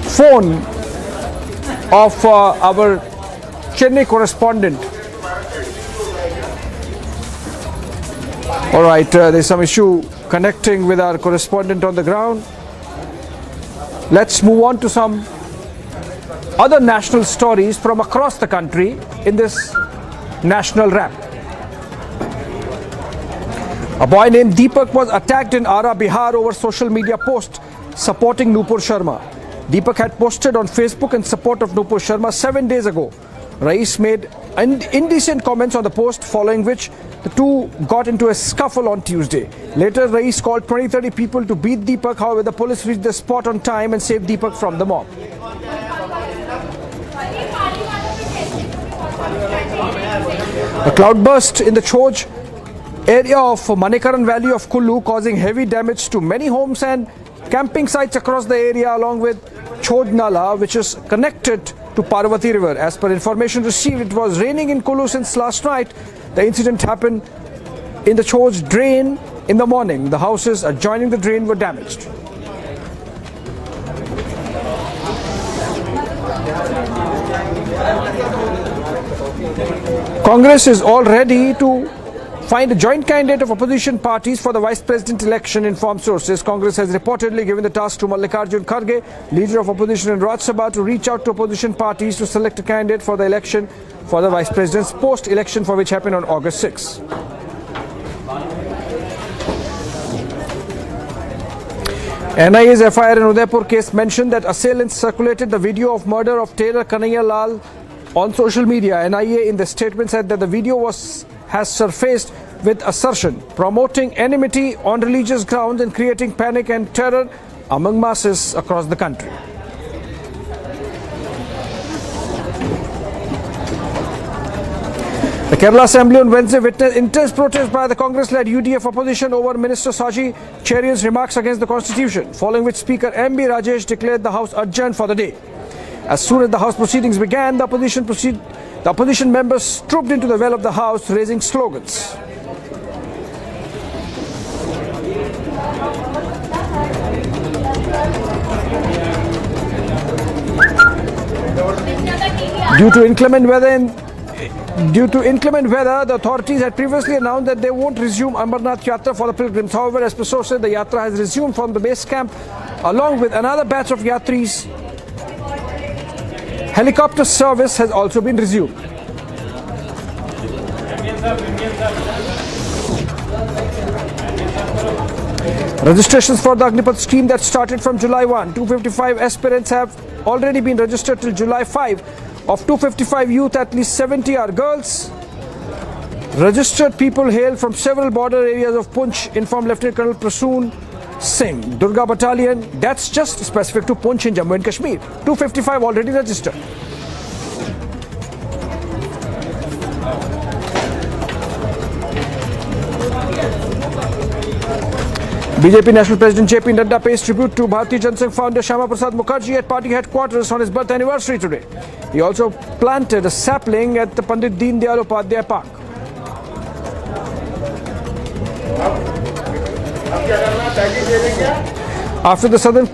phone of our Chennai correspondent. All right, there's some issue connecting with our correspondent on the ground. Let's move on to some other national stories from across the country in this national wrap. A boy named Deepak was attacked in Ara, Bihar over social media post supporting Nupur Sharma. Deepak had posted on Facebook in support of Nupur Sharma 7 days ago. Rais made indecent comments on the post, following which the two got into a scuffle on Tuesday. Later, Rais called 20-30 people to beat Deepak. However, the police reached the spot on time and saved Deepak from the mob. A cloudburst in the Choj area of Manikaran Valley of Kullu, causing heavy damage to many homes and camping sites across the area, along with Choj Nala, which is connected to Parvati River. As per information received, it was raining in Kullu since last night. The incident happened in the Choj drain in the morning. The houses adjoining the drain were damaged. Congress is all ready to find a joint candidate of opposition parties for the vice president election, informed sources. Congress has reportedly given the task to Mallikarjun Kharge, leader of opposition in Rajya Sabha, to reach out to opposition parties to select a candidate for the election for the vice president's post-election, for which happened on August 6. NIA's FIR in Udaipur case mentioned that assailants circulated the video of murder of Tailor Kanhaiya Lal on social media. NIA in the statement said that the video has surfaced with assertion promoting enmity on religious grounds and creating panic and terror among masses across the country. The Kerala Assembly on Wednesday witnessed intense protest by the Congress-led UDF opposition over Minister Saji Cherian's remarks against the Constitution, following which Speaker M.B. Rajesh declared the House adjourned for the day. As soon as the House proceedings began, the opposition members trooped into the well of the House, raising slogans. Due to inclement weather, the authorities had previously announced that they won't resume Amarnath Yatra for the pilgrims. However, as per sources, the Yatra has resumed from the base camp along with another batch of Yatris. Helicopter service has also been resumed. Registrations for the Agnipath scheme that started from July 1. 255 aspirants have already been registered till July 5. Of 255 youth, at least 70 are girls. Registered people hail from several border areas of Punch, informed Lieutenant Colonel Prasoon Singh. Durga Battalion, that's just specific to Punch in Jammu and Kashmir. 255 already registered. BJP National President JP Nadda pays tribute to Bharatiya Janata Sangh founder Shyama Prasad Mukherjee at party headquarters on his birth anniversary today. He also planted a sapling at the Pandit Deen Dayal Upadhyay Park. After the sudden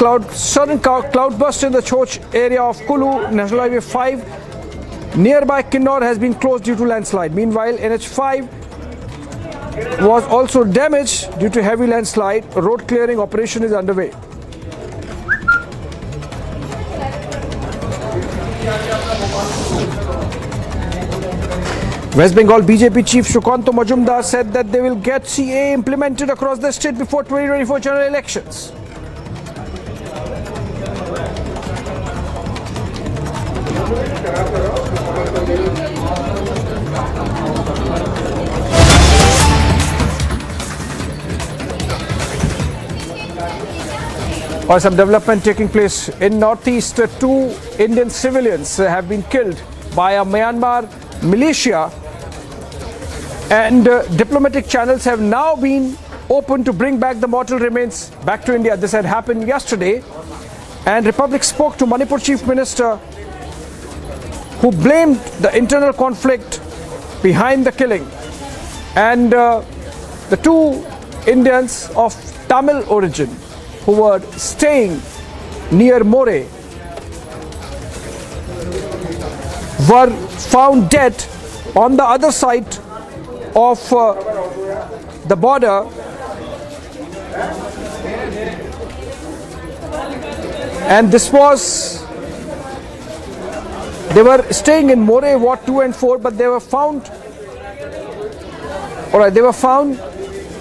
cloudburst in the Chhoch area of Kullu, National Highway 5 nearby Kinnor has been closed due to landslide. Meanwhile, NH5 was also damaged due to heavy landslide. A road clearing operation is underway. West Bengal BJP chief Shukanto Majumdar said that they will get CA implemented across the state before 2024 general elections. Or some development taking place in northeast. 2 Indian civilians have been killed by a Myanmar militia, and diplomatic channels have now been opened to bring back the mortal remains back to India. This had happened yesterday, and Republic spoke to Manipur Chief Minister, who blamed the internal conflict behind the killing. And the 2 Indians of Tamil origin who were staying near More were found dead on the other side of the border, and this was, they were staying in More Ward 2 and 4, but they were found, they were found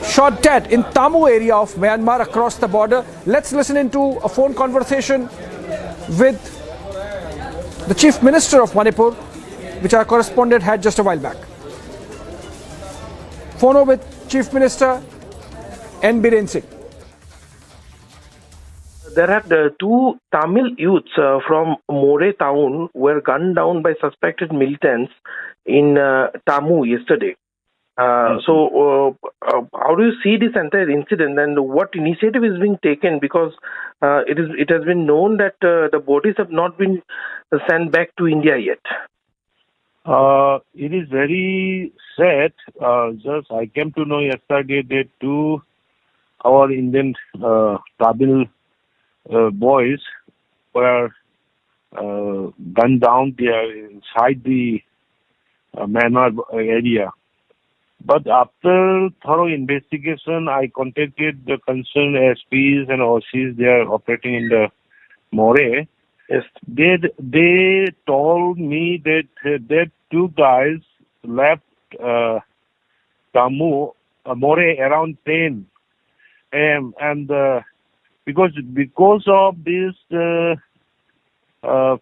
shot dead in Tamu area of Myanmar across the border. Let's listen into a phone conversation with the Chief Minister of Manipur, which our correspondent had just a while back. Phone with Chief Minister N. Biren Singh. There have 2 Tamil youths from More town were gunned down by suspected militants in Tamu yesterday. So, how do you see this entire incident, and what initiative is being taken? Because it has been known that the bodies have not been sent back to India yet. It is very sad. Just I came to know yesterday that 2 our Indian Tamil boys were gunned down there inside the Myanmar area. But after thorough investigation, I contacted the concerned SPs and OCs. They are operating in the More. Yes. They told me that that 2 guys left Tamu, More around 10 a.m. And because of this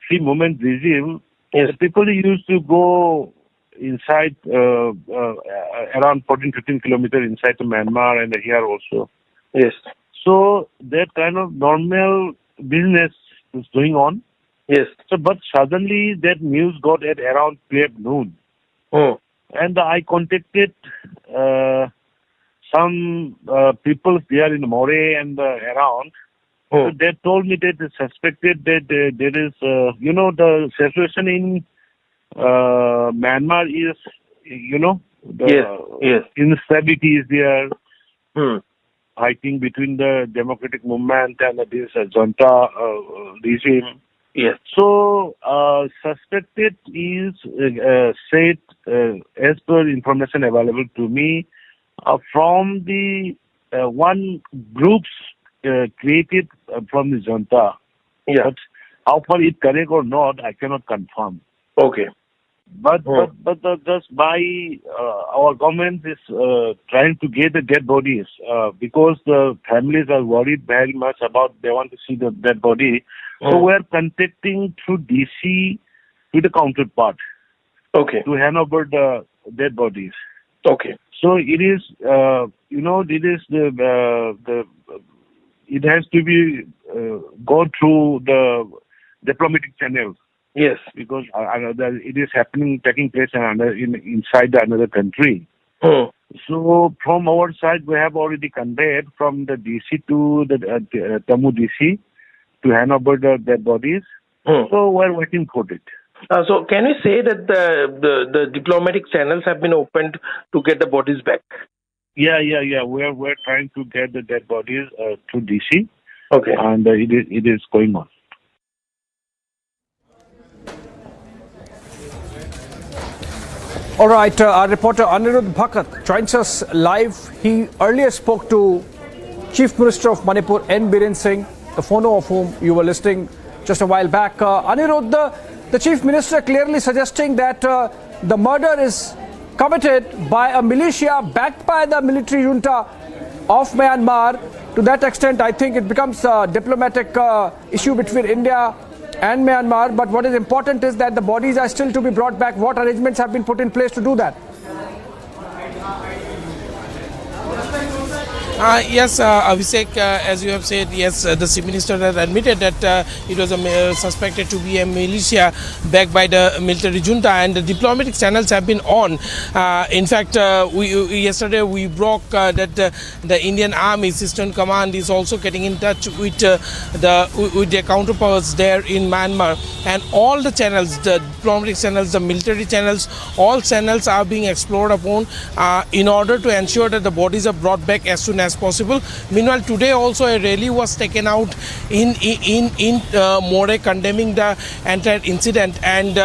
free movement regime, the people used to go inside around 14-15 kilometers inside to Myanmar and here also. Yes. So that kind of normal business is going on. Yes. So, but suddenly that news got at around 12 noon. Oh. And I contacted some people there in More and around. Oh. So they told me that they suspected that there is, the situation in Myanmar is, the instability is there. Fighting between the democratic movement and this junta regime. Yes. So, suspected is said, as per information available to me, from the one groups created from the junta. Yeah. But how far it's correct or not, I cannot confirm. Okay. But just by our government is trying to get the dead bodies because the families are worried very much about, they want to see the dead body. So we are contacting through DC to the counterpart. Okay. To hand over the dead bodies. Okay. So it is, it is it has to be go through the diplomatic channels. Yes. Because it is taking place inside another country. So from our side, we have already conveyed from the DC to the Tamu DC to hand over the dead bodies. So we're waiting for it. So can we say that the diplomatic channels have been opened to get the bodies back? Yeah. We're trying to get the dead bodies to DC. Okay. And it is going on. All right, our reporter Anirudh Bhakat joins us live. He earlier spoke to Chief Minister of Manipur, N. Biren Singh, the phono of whom you were listening just a while back. Anirudh, the Chief Minister clearly suggesting that the murder is committed by a militia backed by the military junta of Myanmar. To that extent, I think it becomes a diplomatic issue between India and Myanmar. But what is important is that the bodies are still to be brought back. What arrangements have been put in place to do that? Yes, Abhishek, as you have said, yes, the Chief Minister has admitted that it was suspected to be a militia backed by the military junta, and the diplomatic channels have been on. In fact, yesterday we broke that the Indian Army's Eastern Command is also getting in touch with their counterparts there in Myanmar, and all the channels, the diplomatic channels, the military channels, all channels are being explored upon in order to ensure that the bodies are brought back as soon as possible. Meanwhile, today also a rally was taken out in More condemning the entire incident, and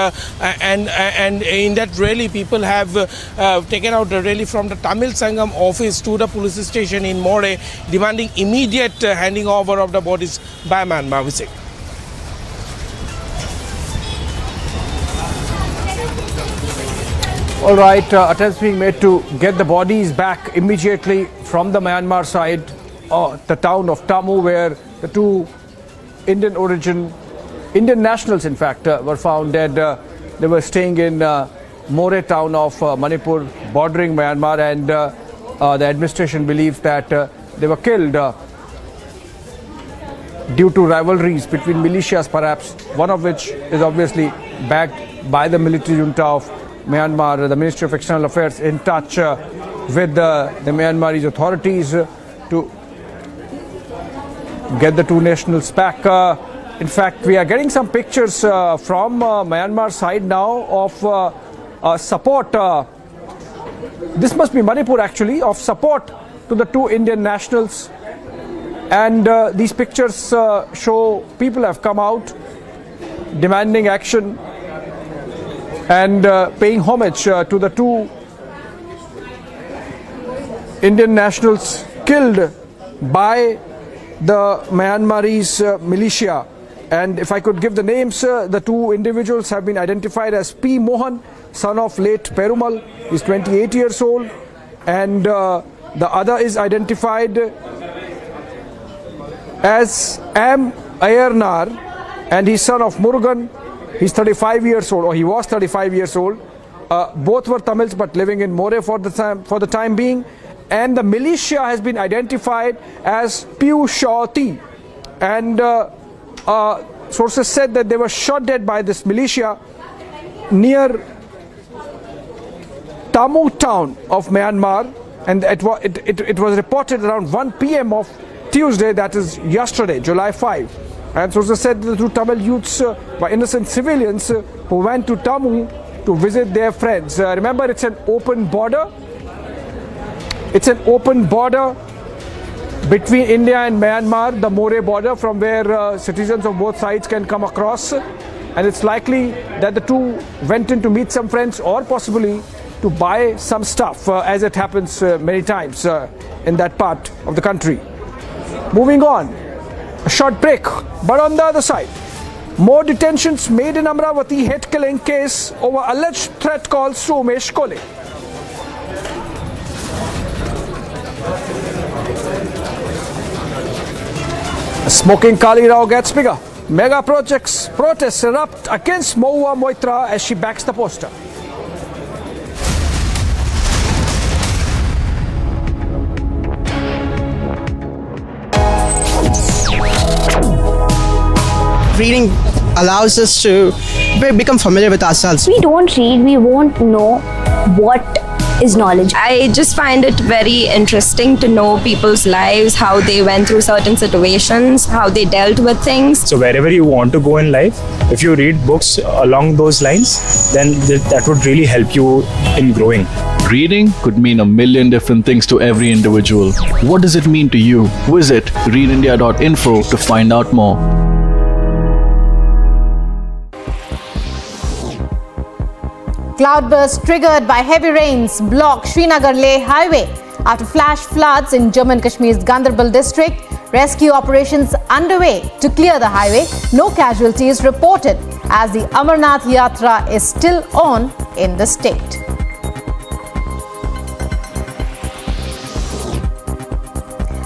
in that rally people have taken out the rally from the Tamil Sangam office to the police station in More, demanding immediate handing over of the bodies by Myanmar. All right, attempts being made to get the bodies back immediately from the Myanmar side, the town of Tamu, where the two Indian nationals, in fact, were found dead. They were staying in More town of Manipur, bordering Myanmar, and the administration believes that they were killed due to rivalries between militias, perhaps, one of which is obviously backed by the military junta of Myanmar. The Ministry of External Affairs in touch with the Myanmarese authorities to get the two nationals back. In fact, we are getting some pictures from Myanmar side now of support. This must be Manipur actually, of support to the two Indian nationals. And these pictures show people have come out demanding action and paying homage to the two Indian nationals killed by the Myanmarese militia. And if I could give the names, the two individuals have been identified as P. Mohan, son of late Perumal, he's 28 years old, and the other is identified as M. Ayarnar, and he's son of Murugan. He's 35 years old, or he was 35 years old. Both were Tamils but living in More for the time being. And the militia has been identified as Piu Shawti. And sources said that they were shot dead by this militia near Tamu town of Myanmar. And it was reported around 1 p.m. of Tuesday, that is yesterday, July 5. And sources said the two Tamil youths were innocent civilians who went to Tamu to visit their friends. Remember, it's an open border. It's an open border between India and Myanmar, the More border, from where citizens of both sides can come across. And it's likely that the two went in to meet some friends, or possibly to buy some stuff, as it happens many times in that part of the country. Moving on. A short break, but on the other side, more detentions made in Amravati hate killing case over alleged threat calls to Umesh Kole. Smoking Kali Rao gets bigger. Mega protests erupt against Mahua Moitra as she backs the poster. Reading allows us to become familiar with ourselves. We don't read, we won't know what is knowledge. I just find it very interesting to know people's lives, how they went through certain situations, how they dealt with things. So wherever you want to go in life, if you read books along those lines, then that would really help you in growing. Reading could mean a million different things to every individual. What does it mean to you? Visit readindia.info to find out more. Cloudburst triggered by heavy rains block Srinagar-Leh highway after flash floods in Jammu and Kashmir's Gandarbal district. Rescue operations underway to clear the highway. No casualties reported as the Amarnath Yatra is still on in the state.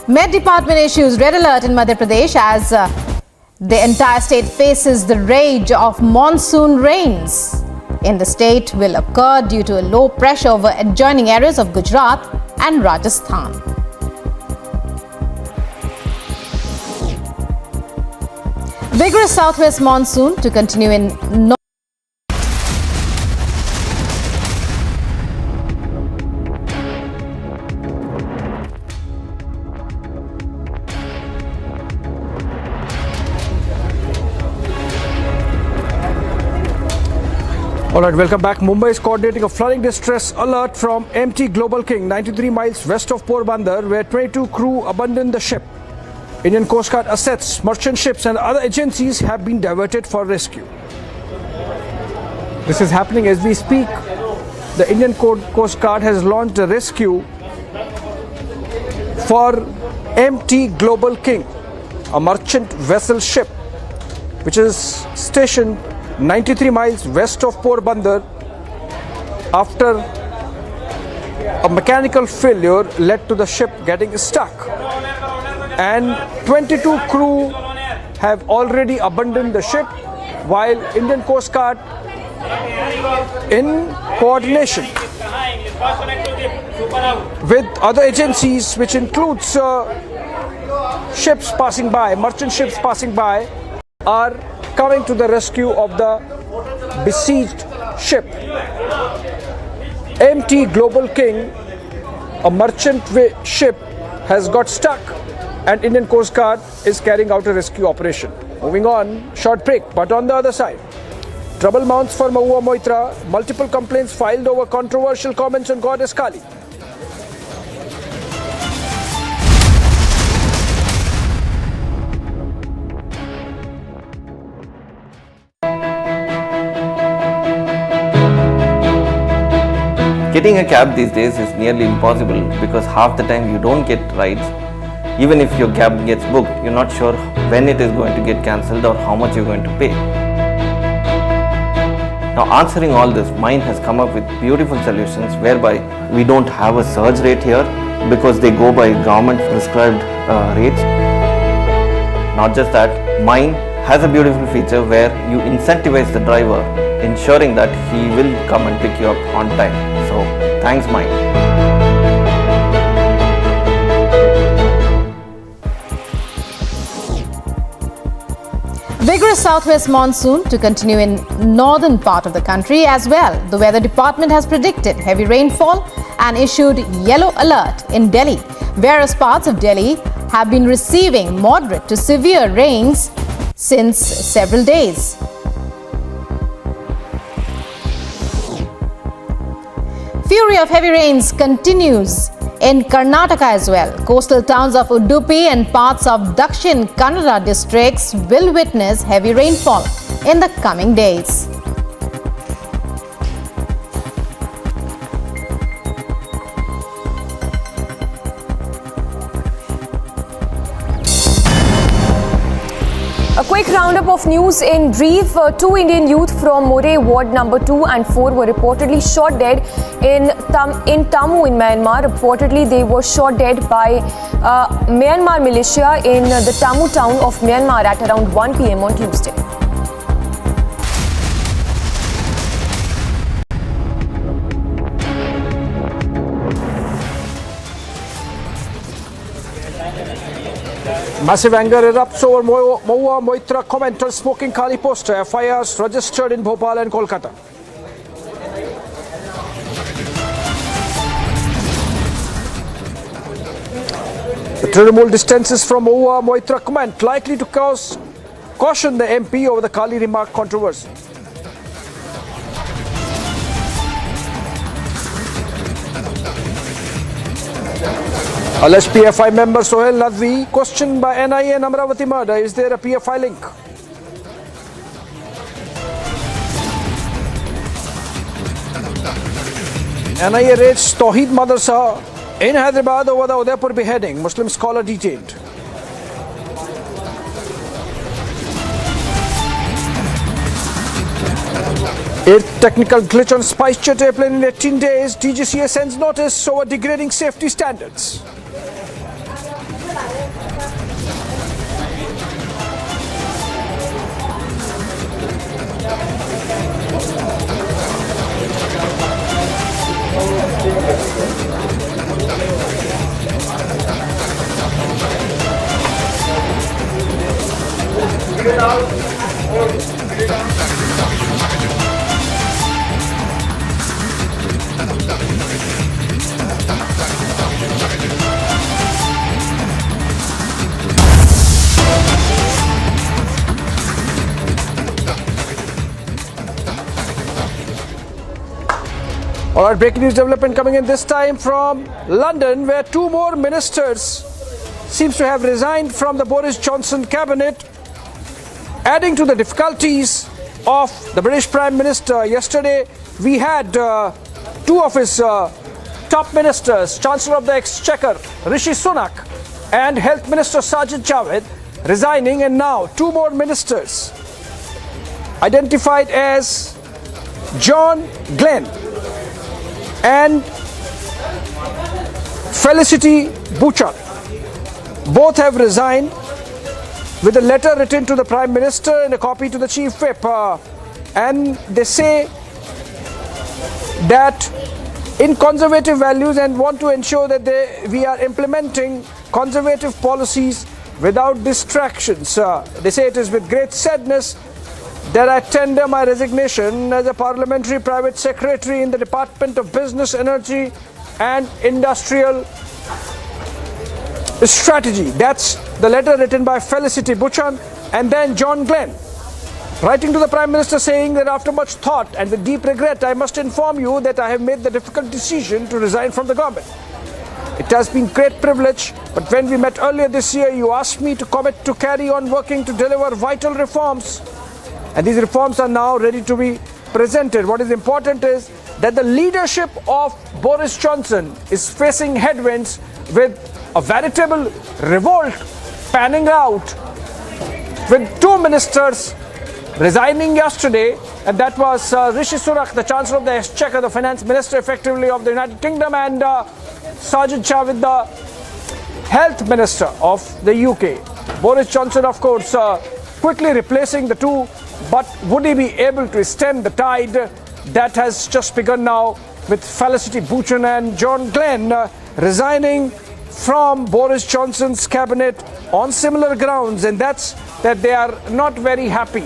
Met Department issues red alert in Madhya Pradesh as the entire state faces the rage of monsoon rains. In the state will occur due to a low pressure over adjoining areas of Gujarat and Rajasthan. Vigorous southwest monsoon to continue in north. All right, welcome back. Mumbai is coordinating a flooding distress alert from MT Global King, 93 miles west of Porbandar, where 22 crew abandoned the ship. Indian Coast Guard assets, merchant ships and other agencies have been diverted for rescue. This is happening as we speak. The Indian Coast Guard has launched a rescue for MT Global King, a merchant vessel ship which is stationed 93 miles west of Porbandar after a mechanical failure led to the ship getting stuck, and 22 crew have already abandoned the ship, while Indian Coast Guard, in coordination with other agencies, which includes ships passing by, merchant ships passing by, are coming to the rescue of the besieged ship. MT Global King, a merchant ship, has got stuck and Indian Coast Guard is carrying out a rescue operation. Moving on, short break, but on the other side, trouble mounts for Mahua Moitra, multiple complaints filed over controversial comments on Goddess Kali. Getting a cab these days is nearly impossible because half the time you don't get rides. Even if your cab gets booked, you're not sure when it is going to get cancelled or how much you're going to pay. Now, answering all this, Mind has come up with beautiful solutions whereby we don't have a surge rate here because they go by government prescribed rates. Not just that, Mind has a beautiful feature where you incentivize the driver, ensuring that he will come and pick you up on time. So, thanks Mind. Vigorous southwest monsoon to continue in northern part of the country as well. The weather department has predicted heavy rainfall and issued yellow alert in Delhi. Various parts of Delhi have been receiving moderate to severe rains since several days. Fury of heavy rains continues in Karnataka as well. Coastal towns of Udupi and parts of Dakshin Kannada districts will witness heavy rainfall in the coming days. A quick roundup of news in Ndrf. Two Indian youth from More Ward number 2 and 4 were reportedly shot dead in Tamu in Myanmar. Reportedly, they were shot dead by Myanmar militia in the Tamu town of Myanmar at around 1 p.m. on Tuesday. Massive anger erupts over Mahua Moitra comment on smoking Kali poster. FIRs registered in Bhopal and Kolkata. The Trinamool distances from Mahua Moitra comment likely to cause caution the MP over the Kali remark controversy. Alleged PFI member Sohail Nadvi questioned by NIA and Amravati murder. Is there a PFI link? NIA raids Tawheed Madrasa in Hyderabad over the Udaipur beheading. Muslim scholar detained. A technical glitch on SpiceJet airplane in 18 days. DGCA sends notice over degrading safety standards. All right, breaking news development coming in this time from London, where two more ministers seems to have resigned from the Boris Johnson cabinet, adding to the difficulties of the British Prime Minister. Yesterday, we had two of his top ministers, Chancellor of the Exchequer Rishi Sunak and Health Minister Sajid Javid, resigning, and now two more ministers identified as John Glenn and Felicity Bouchard. Both have resigned with a letter written to the Prime Minister and a copy to the Chief Whip. And they say that in conservative values and want to ensure that we are implementing conservative policies without distractions. They say it is with great sadness that I tender my resignation as a parliamentary private secretary in the Department of Business, Energy and Industrial Strategy. That's the letter written by Felicity Bouchard. And then John Glenn, writing to the Prime Minister, saying that after much thought and with deep regret, I must inform you that I have made the difficult decision to resign from the government. It has been great privilege, but when we met earlier this year, you asked me to commit to carry on working to deliver vital reforms. And these reforms are now ready to be presented. What is important is that the leadership of Boris Johnson is facing headwinds with a veritable revolt panning out, with two ministers resigning yesterday, and that was Rishi Sunak, the Chancellor of the Exchequer, the Finance Minister effectively of the United Kingdom, and Sajid Javid, the Health Minister of the UK. Boris Johnson, of course, quickly replacing the two. But would he be able to stem the tide that has just begun now, with Felicity Bouchard and John Glenn resigning from Boris Johnson's cabinet on similar grounds? And that's that they are not very happy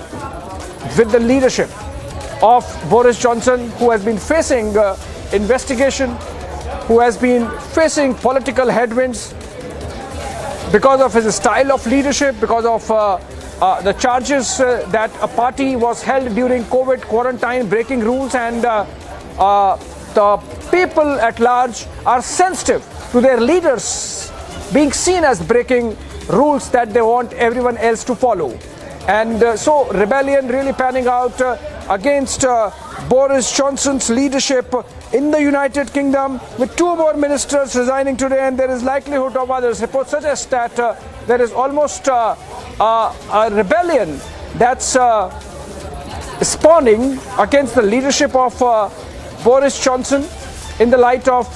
with the leadership of Boris Johnson, who has been facing investigation, who has been facing political headwinds because of his style of leadership, because of the charges that a party was held during COVID quarantine, breaking rules, and the people at large are sensitive to their leaders being seen as breaking rules that they want everyone else to follow. And so rebellion really panning out against Boris Johnson's leadership in the United Kingdom, with two more ministers resigning today, and there is likelihood of others. Reports suggest that there is almost a rebellion that's spawning against the leadership of Boris Johnson in the light of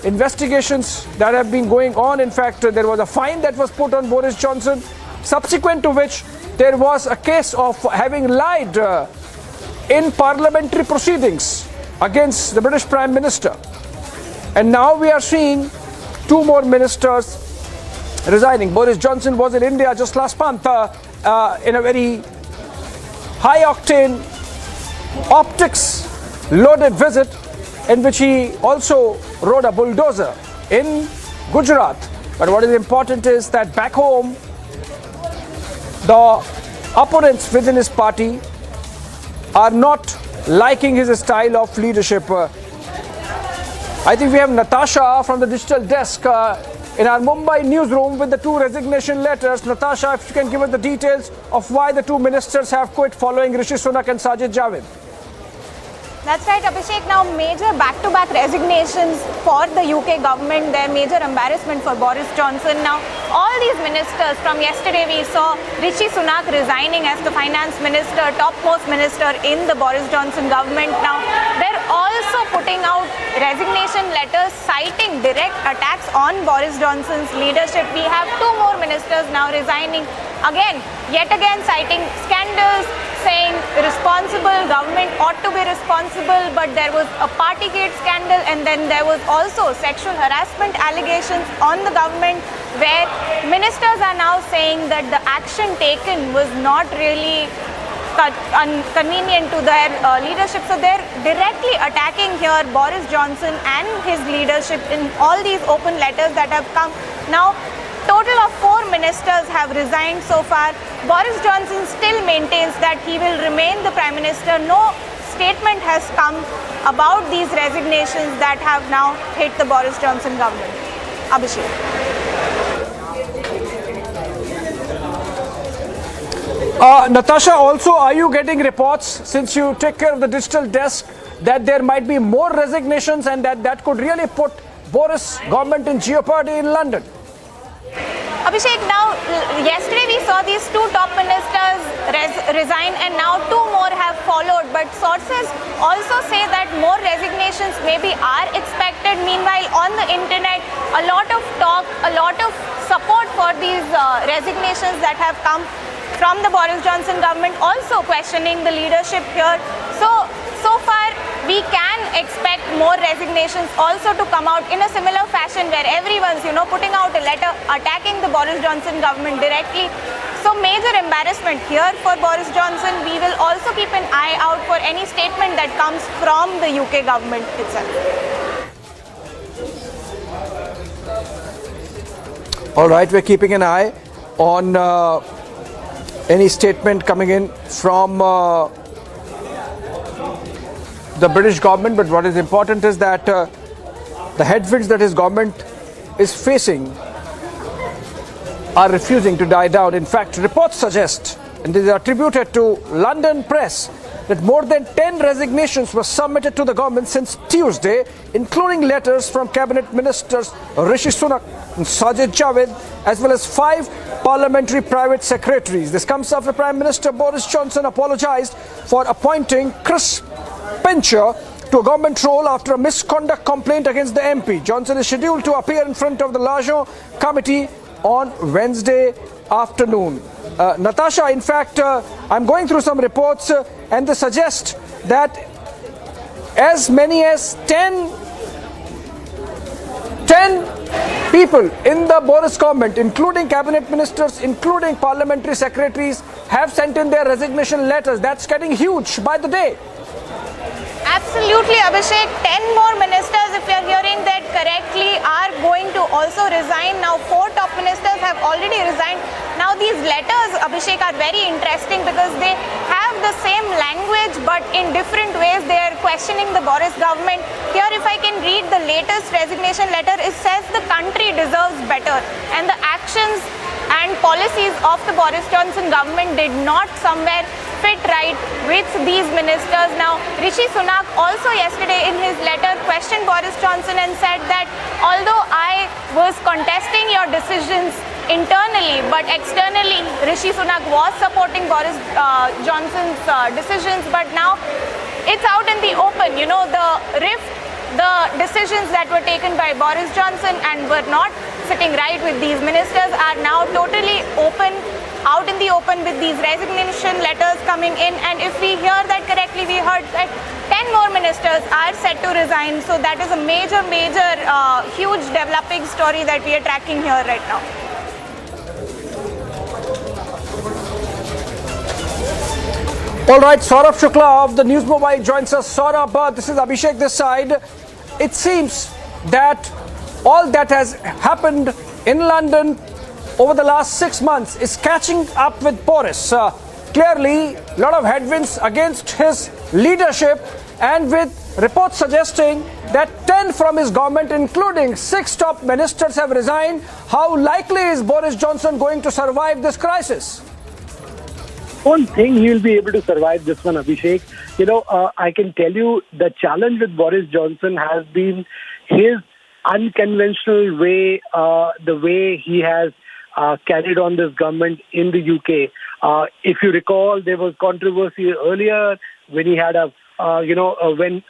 investigations that have been going on. In fact, there was a fine that was put on Boris Johnson, subsequent to which there was a case of having lied in parliamentary proceedings against the British Prime Minister. And now we are seeing two more ministers resigning. Boris Johnson was in India just last month in a very high-octane, optics-loaded visit, in which he also rode a bulldozer in Gujarat. But what is important is that back home, the opponents within his party are not liking his style of leadership. I think we have Natasha from the digital desk in our Mumbai newsroom with the two resignation letters. Natasha, if you can give us the details of why the two ministers have quit following Rishi Sunak and Sajid Javid. That's right, Abhishek. Now, major back-to-back resignations for the UK government. Their major embarrassment for Boris Johnson. Now, all these ministers, from yesterday we saw Rishi Sunak resigning as the finance minister, topmost minister in the Boris Johnson government. Now, they're also putting out resignation letters citing direct attacks on Boris Johnson's leadership. We have two more ministers now resigning. Yet again citing scandals, saying responsible government ought to be responsible, but there was a Partygate scandal, and then there was also sexual harassment allegations on the government, where ministers are now saying that the action taken was not really convenient to their leadership. So they're directly attacking here Boris Johnson and his leadership in all these open letters that have come. Now, total of 4 ministers have resigned so far. Boris Johnson still maintains that he will remain the Prime Minister. No statement has come about these resignations that have now hit the Boris Johnson government. Abhishek. Natasha, also, are you getting reports, since you take care of the digital desk, that there might be more resignations and that could really put Boris government in jeopardy in London? Abhishek, now yesterday we saw these 2 top ministers resign, and now 2 more have followed. But sources also say that more resignations maybe are expected. Meanwhile, on the internet, a lot of talk, a lot of support for these resignations that have come from the Boris Johnson government, also questioning the leadership here. So far, we can expect more resignations also to come out in a similar fashion, where everyone's, putting out a letter attacking the Boris Johnson government directly. So major embarrassment here for Boris Johnson. We will also keep an eye out for any statement that comes from the UK government itself. All right, we're keeping an eye on any statement coming in from the British government, but what is important is that the headwinds that his government is facing are refusing to die down. In fact, reports suggest, and these are attributed to London press, that more than 10 resignations were submitted to the government since Tuesday, including letters from cabinet ministers Rishi Sunak and Sajid Javid, as well as 5 parliamentary private secretaries. This comes after Prime Minister Boris Johnson apologized for appointing Chris Pincher to a government role after a misconduct complaint against the MP. Johnson is scheduled to appear in front of the Lajon committee on Wednesday afternoon. Natasha, in fact, I'm going through some reports and they suggest that as many as 10 people in the Boris government, including cabinet ministers, including parliamentary secretaries, have sent in their resignation letters. That's getting huge by the day. Absolutely, Abhishek. 10 more ministers, if you're hearing that correctly, are going to also resign. Now, 4 top ministers have already resigned. Now, these letters, Abhishek, are very interesting because they have the same language, but in different ways they are questioning the Boris government. Here, if I can read the latest resignation letter, it says the country deserves better, and the actions and policies of the Boris Johnson government did not somewhere fit right with these ministers. Now, Rishi Sunak also yesterday in his letter questioned Boris Johnson and said that although I was contesting your decisions internally, but externally Rishi Sunak was supporting Boris Johnson's decisions, but now it's out in the open. The rift, the decisions that were taken by Boris Johnson and were not sitting right with these ministers are now totally open, out in the open, with these resignation letters coming in. And if we hear that correctly, we heard that 10 more ministers are set to resign. So that is a major, huge developing story that we are tracking here right now. All right, Saurabh Shukla of the News Mumbai joins us. Saurabh, this is Abhishek this side. It seems that all that has happened in London over the last 6 months is catching up with Boris. Clearly, a lot of headwinds against his leadership, and with reports suggesting that 10 from his government, including 6 top ministers, have resigned. How likely is Boris Johnson going to survive this crisis? don't think he will be able to survive this one, Abhishek. I can tell you the challenge with Boris Johnson has been his unconventional way, the way he has carried on this government in the UK. If you recall, there was controversy earlier when he had when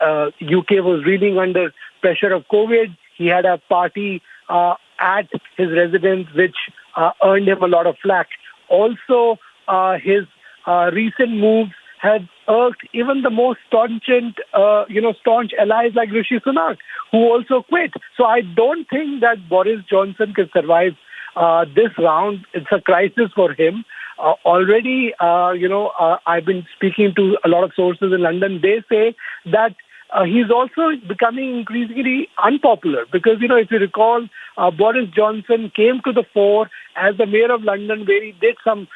UK was reeling under pressure of COVID. He had a party at his residence which earned him a lot of flack. Also, his recent moves had irked even the most staunch allies like Rishi Sunak, who also quit. So I don't think that Boris Johnson can survive this round. It's a crisis for him. Already, I've been speaking to a lot of sources in London. They say that he's also becoming increasingly unpopular because, if you recall, Boris Johnson came to the fore as the mayor of London where he did some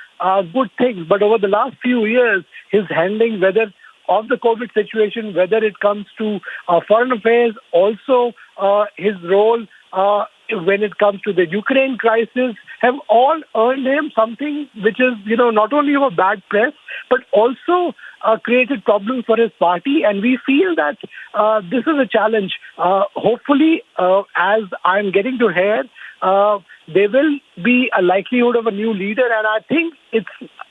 good things. But over the last few years, his handling, whether of the COVID situation, whether it comes to foreign affairs, also his role when it comes to the Ukraine crisis, have all earned him something which is, not only of a bad press, but also created problems for his party. And we feel that this is a challenge. Hopefully, as I'm getting to hear, there will be a likelihood of a new leader. And I think it's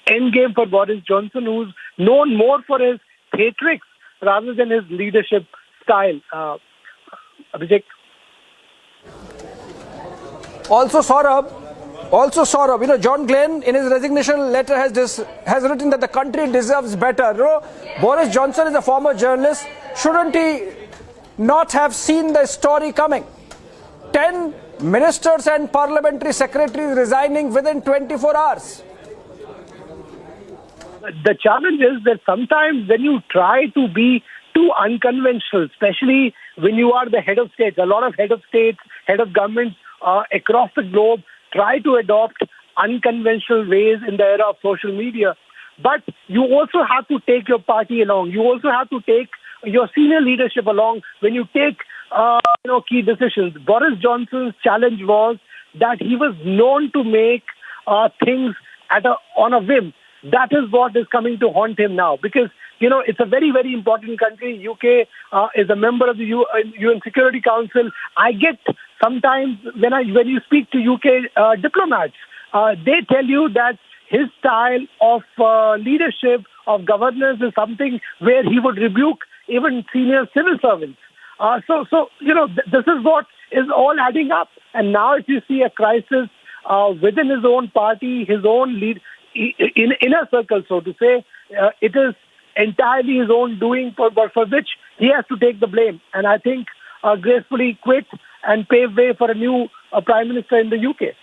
endgame for Boris Johnson, who's known more for his theatrics rather than his leadership style. Abhishek? Also, Saurabh, John Glenn in his resignation letter has written that the country deserves better. Boris Johnson is a former journalist. Shouldn't he not have seen the story coming? 10 ministers and parliamentary secretaries resigning within 24 hours. The challenge is that sometimes when you try to be too unconventional, especially when you are the head of states, a lot of head of states, head of governments across the globe try to adopt unconventional ways in the era of social media. But you also have to take your party along. You also have to take your senior leadership along when you take key decisions. Boris Johnson's challenge was that he was known to make things on a whim. That is what is coming to haunt him now because, it's a very, very important country. UK is a member of the UN Security Council. I get sometimes when you speak to UK diplomats, they tell you that his style of leadership, of governance is something where he would rebuke even senior civil servants. This is what is all adding up. And now if you see a crisis within his own party, his own in inner circle, so to say, it is entirely his own doing for which he has to take the blame. And I think gracefully quit and pave way for a new Prime Minister in the UK.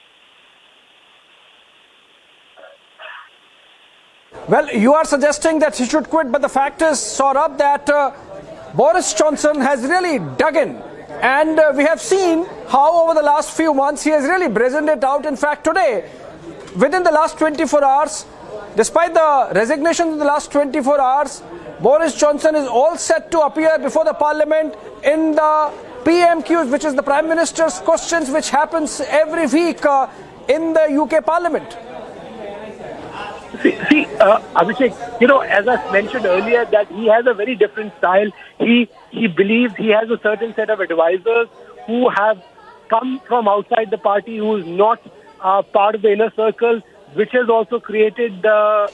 Well, you are suggesting that he should quit, but the fact is, Saurabh, that Boris Johnson has really dug in. And we have seen how over the last few months he has really brazened it out. In fact, today, within the last 24 hours, despite the resignation in the last 24 hours, Boris Johnson is all set to appear before the Parliament in the PMQs, which is the Prime Minister's questions, which happens every week in the UK Parliament. See, Abhishek, as I mentioned earlier, that he has a very different style. He believes he has a certain set of advisors who have come from outside the party, who is not part of the inner circle, which has also created, a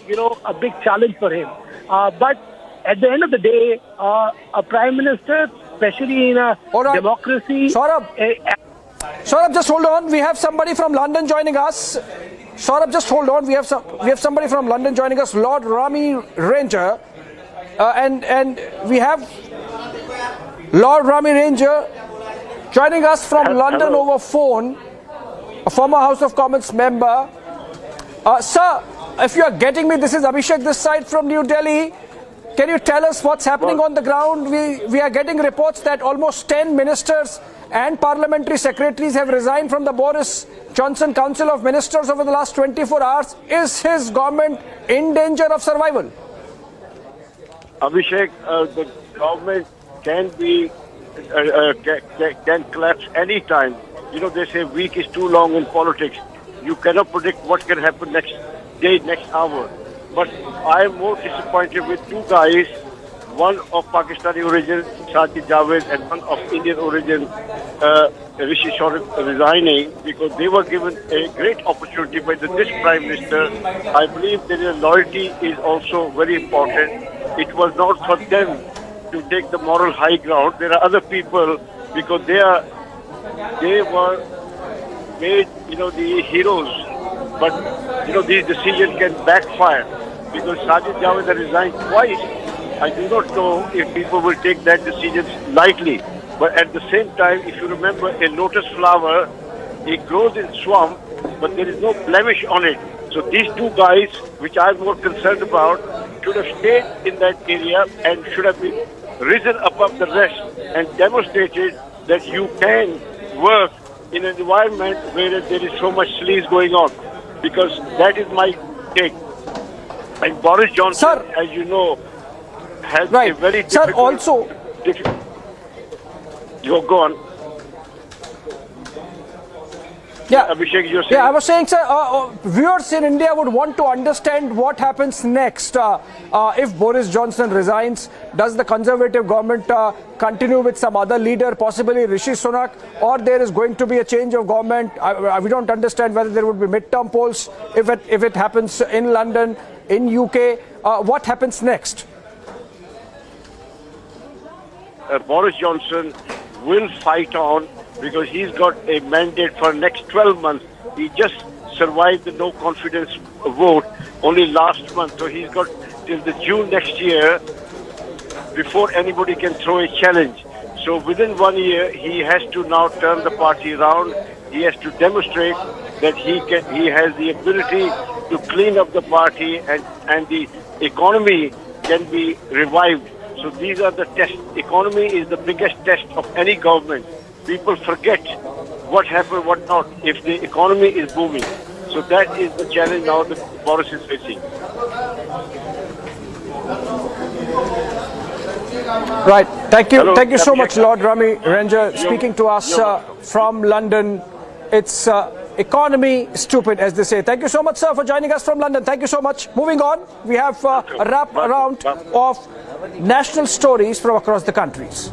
big challenge for him. But at the end of the day, a Prime Minister, especially in a democracy... Saurabh, just hold on. We have somebody from London joining us. Saurabh, just hold on. We have somebody from London joining us, Lord Rami Ranger. And we have Lord Rami Ranger joining us from London over phone, a former House of Commons member. Sir, if you are getting me, this is Abhishek this side from New Delhi. Can you tell us what's happening on the ground? We are getting reports that almost 10 ministers and parliamentary secretaries have resigned from the Boris Johnson Council of Ministers over the last 24 hours. Is his government in danger of survival? Abhishek, the government can collapse any time. They say week is too long in politics. You cannot predict what can happen next day, next hour. But I am more disappointed with two guys, one of Pakistani origin, Sajid Javed, and one of Indian origin, Rishi Sunak, resigning because they were given a great opportunity by this Prime Minister. I believe their loyalty is also very important. It was not for them to take the moral high ground. There are other people because they were made, the heroes. But, these decisions can backfire because Sajid Javed has resigned twice. I do not know if people will take that decision lightly. But at the same time, if you remember, a lotus flower, it grows in swamp, but there is no blemish on it. So these two guys, which I'm more concerned about, should have stayed in that area and should have been risen above the rest and demonstrated that you can work in an environment where there is so much sleaze going on. Because that is my take. And Boris Johnson, as you know, has a very difficult... You go on. Yeah, Abhishek, you're saying? Yeah, I was saying, sir, viewers in India would want to understand what happens next. If Boris Johnson resigns, does the Conservative government continue with some other leader, possibly Rishi Sunak, or there is going to be a change of government? We don't understand whether there would be midterm polls if it happens in London, in UK. What happens next? Boris Johnson will fight on because he's got a mandate for next 12 months. He just survived the no confidence vote only last month. So he's got till the June next year before anybody can throw a challenge. So within 1 year, he has to now turn the party around. He has to demonstrate that he has the ability to clean up the party and the economy can be revived. So these are the tests. Economy is the biggest test of any government. People forget what happened, what not, if the economy is booming. So that is the challenge now that Boris is facing. Right. Thank you. Hello. Thank you so much, Lord Rami Ranger, speaking to us from London. It's economy stupid, as they say. Thank you so much, sir, for joining us from London. Thank you so much. Moving on, we have a wrap around of national stories from across the countries.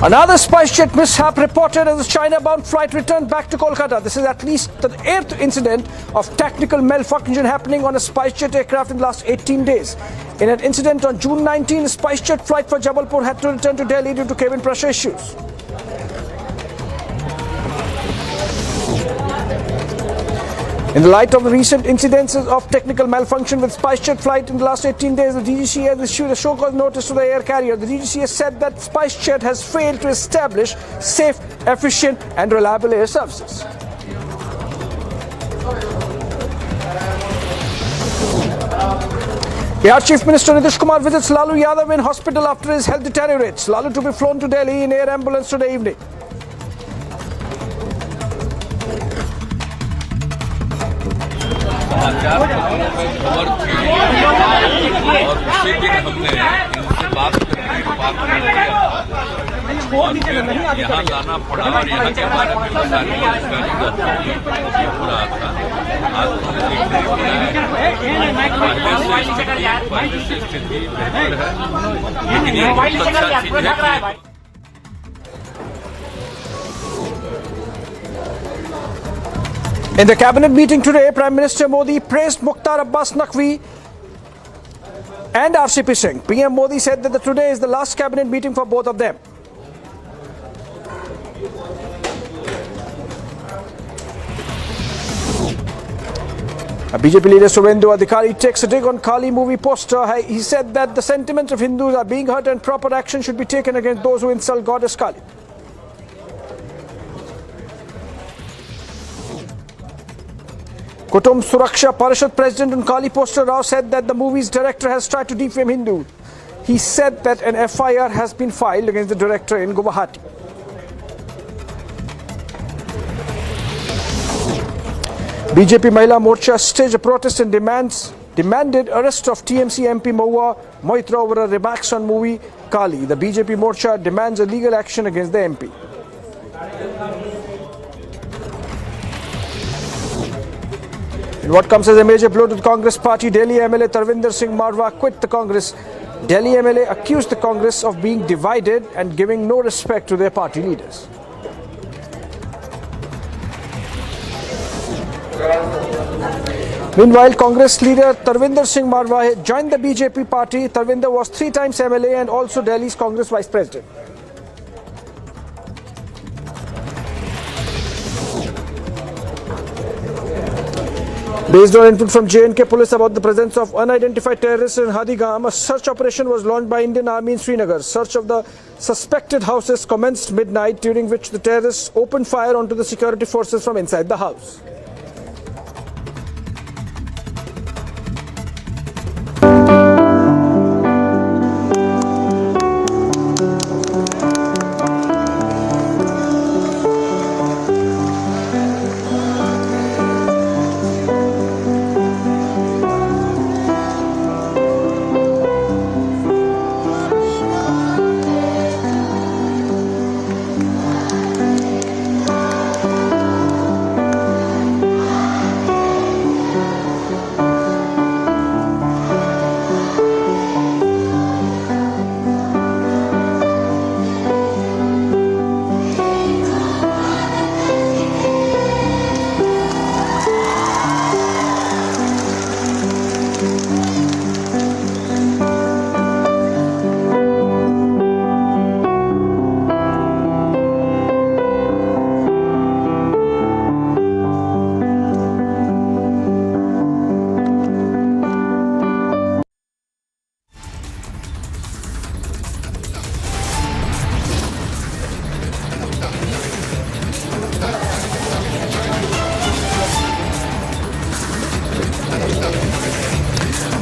Another SpiceJet mishap reported as a China-bound flight returned back to Kolkata. This is at least the 8th incident of technical malfunction happening on a SpiceJet aircraft in the last 18 days. In an incident on June 19, a SpiceJet flight for Jawalpada had to return to Delhi due to cabin pressure issues. In the light of the recent incidences of technical malfunction with SpiceJet flight in the last 18 days, the DGCA has issued a show-cause notice to the air carrier. The DGCA said that SpiceJet has failed to establish safe, efficient and reliable air services. Bihar Chief Minister Nitish Kumar visits Lalu Yadav in hospital after his health deteriorates. Lalu to be flown to Delhi in air ambulance today evening. समाचार खबर थी और उसी दिन हमने इनसे बात किया था और फिर यहाँ लाना पड़ा और यहाँ के बारे में सारी जानकारी का हो रहा था। आज तो देखने को मिला है पहले से स्थिति बेहतर है, लेकिन ये बहुत अच्छा चीज है। In the cabinet meeting today, Prime Minister Modi praised Mukhtar Abbas Naqvi and RCP Singh. PM Modi said that today is the last cabinet meeting for both of them. BJP leader Suvendu Adhikari takes a dig on Kali movie poster. He said that the sentiments of Hindus are being hurt and proper action should be taken against those who insult goddess Kali. Kutum Suraksha Parishad President on Kali poster Rao said that the movie's director has tried to defame Hindus. He said that an FIR has been filed against the director in Guwahati. BJP Mahila Morcha staged a protest and demanded arrest of TMC MP Mahua Moitra over a remarks on movie Kali. The BJP Morcha demands a legal action against the MP. In what comes as a major blow to the Congress party, Delhi MLA Tarvinder Singh Marwa quit the Congress. Delhi MLA accused the Congress of being divided and giving no respect to their party leaders. Meanwhile, Congress leader Tarvinder Singh Marwa joined the BJP party. Tarvinder was 3 times MLA and also Delhi's Congress Vice President. Based on input from J&K police about the presence of unidentified terrorists in Hadigam, a search operation was launched by Indian Army in Srinagar. Search of the suspected houses commenced midnight, during which the terrorists opened fire onto the security forces from inside the house.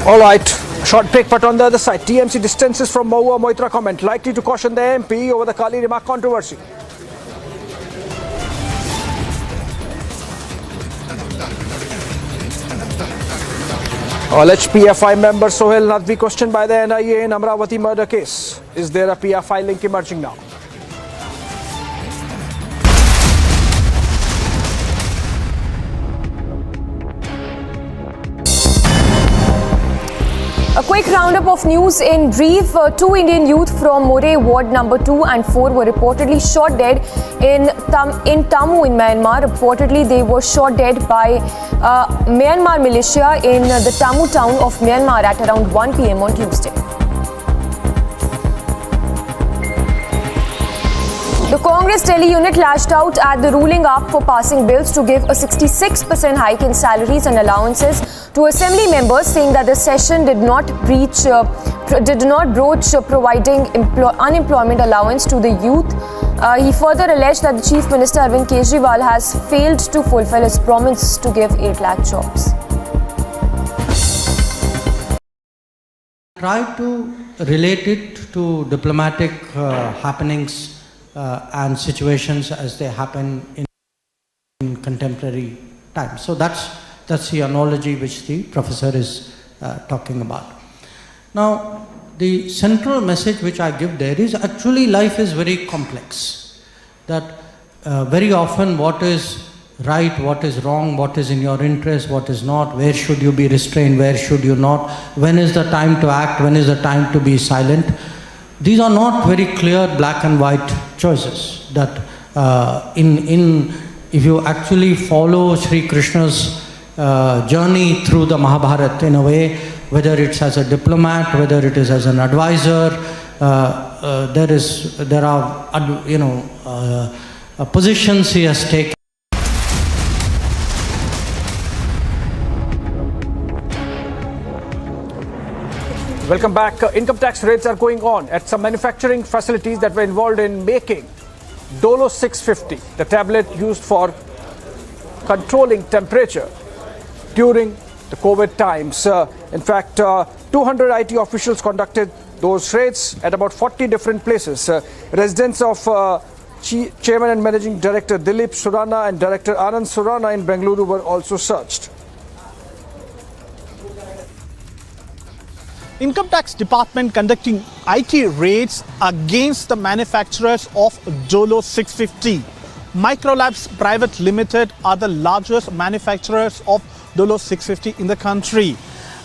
All right, short break, but on the other side, TMC distances from Mahua Moitra comment, likely to caution the MP over the Kali remark controversy. Alleged PFI member Sohail Nadvi questioned by the NIA in Amravati murder case. Is there a PFI link emerging now? A quick roundup of news in Ndrf. 2 Indian youth from More Ward number 2 and 4 were reportedly shot dead in Tamu in Myanmar. Reportedly, they were shot dead by Myanmar militia in the Tamu town of Myanmar at around 1 p.m. on Tuesday. The Congress Delhi unit lashed out at the ruling up for passing bills to give a 66% hike in salaries and allowances to assembly members, saying that the session did not broach providing unemployment allowance to the youth. He further alleged that the Chief Minister Arvind Kejriwal has failed to fulfill his promise to give 8 lakh jobs. Try to relate it to diplomatic happenings and situations as they happen in contemporary times. So that's the analogy which the professor is talking about. Now, the central message which I give there is actually life is very complex. That very often what is right, what is wrong, what is in your interest, what is not, where should you be restrained, where should you not, when is the time to act, when is the time to be silent. These are not very clear black and white choices. That if you actually follow Sri Krishna's journey through the Mahabharata in a way, whether it's as a diplomat, whether it is as an advisor, there are positions he has taken. Welcome back. Income tax raids are going on at some manufacturing facilities that were involved in making Dolo 650, the tablet used for controlling temperature during the COVID times. In fact, 200 IT officials conducted those raids at about 40 different places. Residents of Chairman and Managing Director Dilip Surana and Director Anand Surana in Bengaluru were also searched. Income Tax Department conducting IT raids against the manufacturers of Dolo 650. Microlabs Private Limited are the largest manufacturers of Dolo 650 in the country.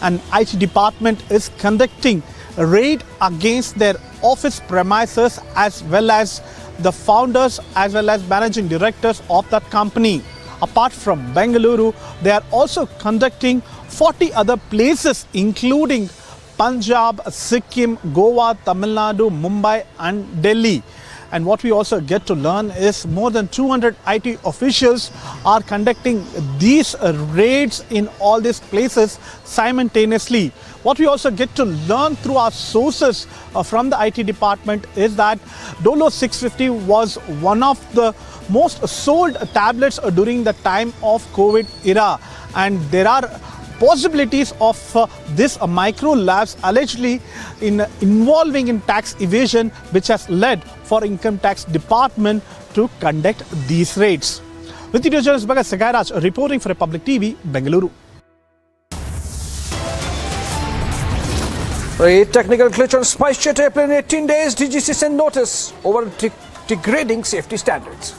And IT department is conducting a raid against their office premises as well as the founders as well as managing directors of that company. Apart from Bengaluru, they are also conducting 40 other places including Punjab, Sikkim, Goa, Tamil Nadu, Mumbai and Delhi. And what we also get to learn is more than 200 IT officials are conducting these raids in all these places simultaneously. What we also get to learn through our sources from the IT department is that Dolo 650 was one of the most sold tablets during the time of COVID era. And there are possibilities of this micro labs allegedly involving in tax evasion, which has led for income tax department to conduct these raids. With video journalist Bhagat Sagairaj reporting for Republic TV, Bengaluru. A technical glitch on SpiceJet airplane. 18 days, DGC sent notice over degrading safety standards.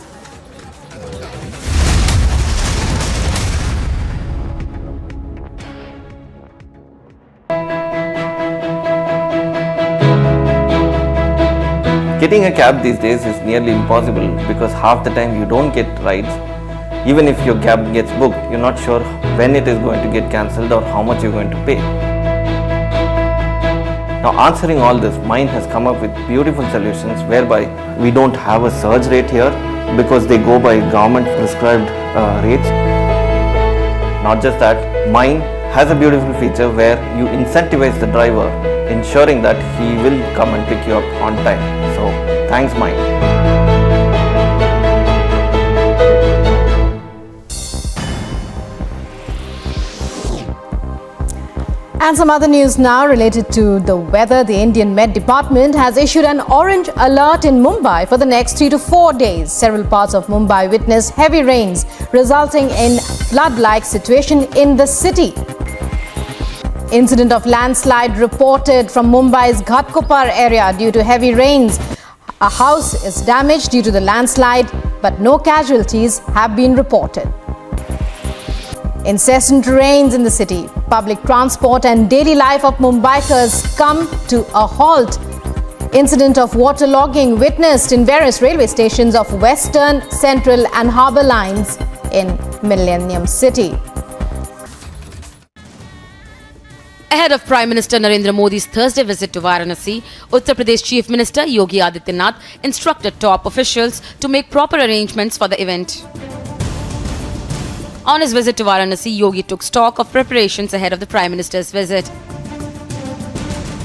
Getting a cab these days is nearly impossible because half the time you don't get rides. Even if your cab gets booked, you're not sure when it is going to get cancelled or how much you're going to pay. Now, answering all this, Mind has come up with beautiful solutions whereby we don't have a surge rate here because they go by government prescribed rates. Not just that, Mind has a beautiful feature where you incentivize the driver, ensuring that he will come and pick you up on time. So, thanks Mind. And some other news now related to the weather. The Indian Met Department has issued an orange alert in Mumbai for the next 3 to 4 days. Several parts of Mumbai witnessed heavy rains, resulting in flood-like situation in the city. Incident of landslide reported from Mumbai's Ghatkopar area due to heavy rains. A house is damaged due to the landslide, but no casualties have been reported. Incessant rains in the city. Public transport and daily life of Mumbaikars come to a halt. Incident of waterlogging witnessed in various railway stations of Western, Central and Harbour lines in Millennium City. Ahead of Prime Minister Narendra Modi's Thursday visit to Varanasi, Uttar Pradesh Chief Minister Yogi Adityanath instructed top officials to make proper arrangements for the event. On his visit to Varanasi, Yogi took stock of preparations ahead of the Prime Minister's visit.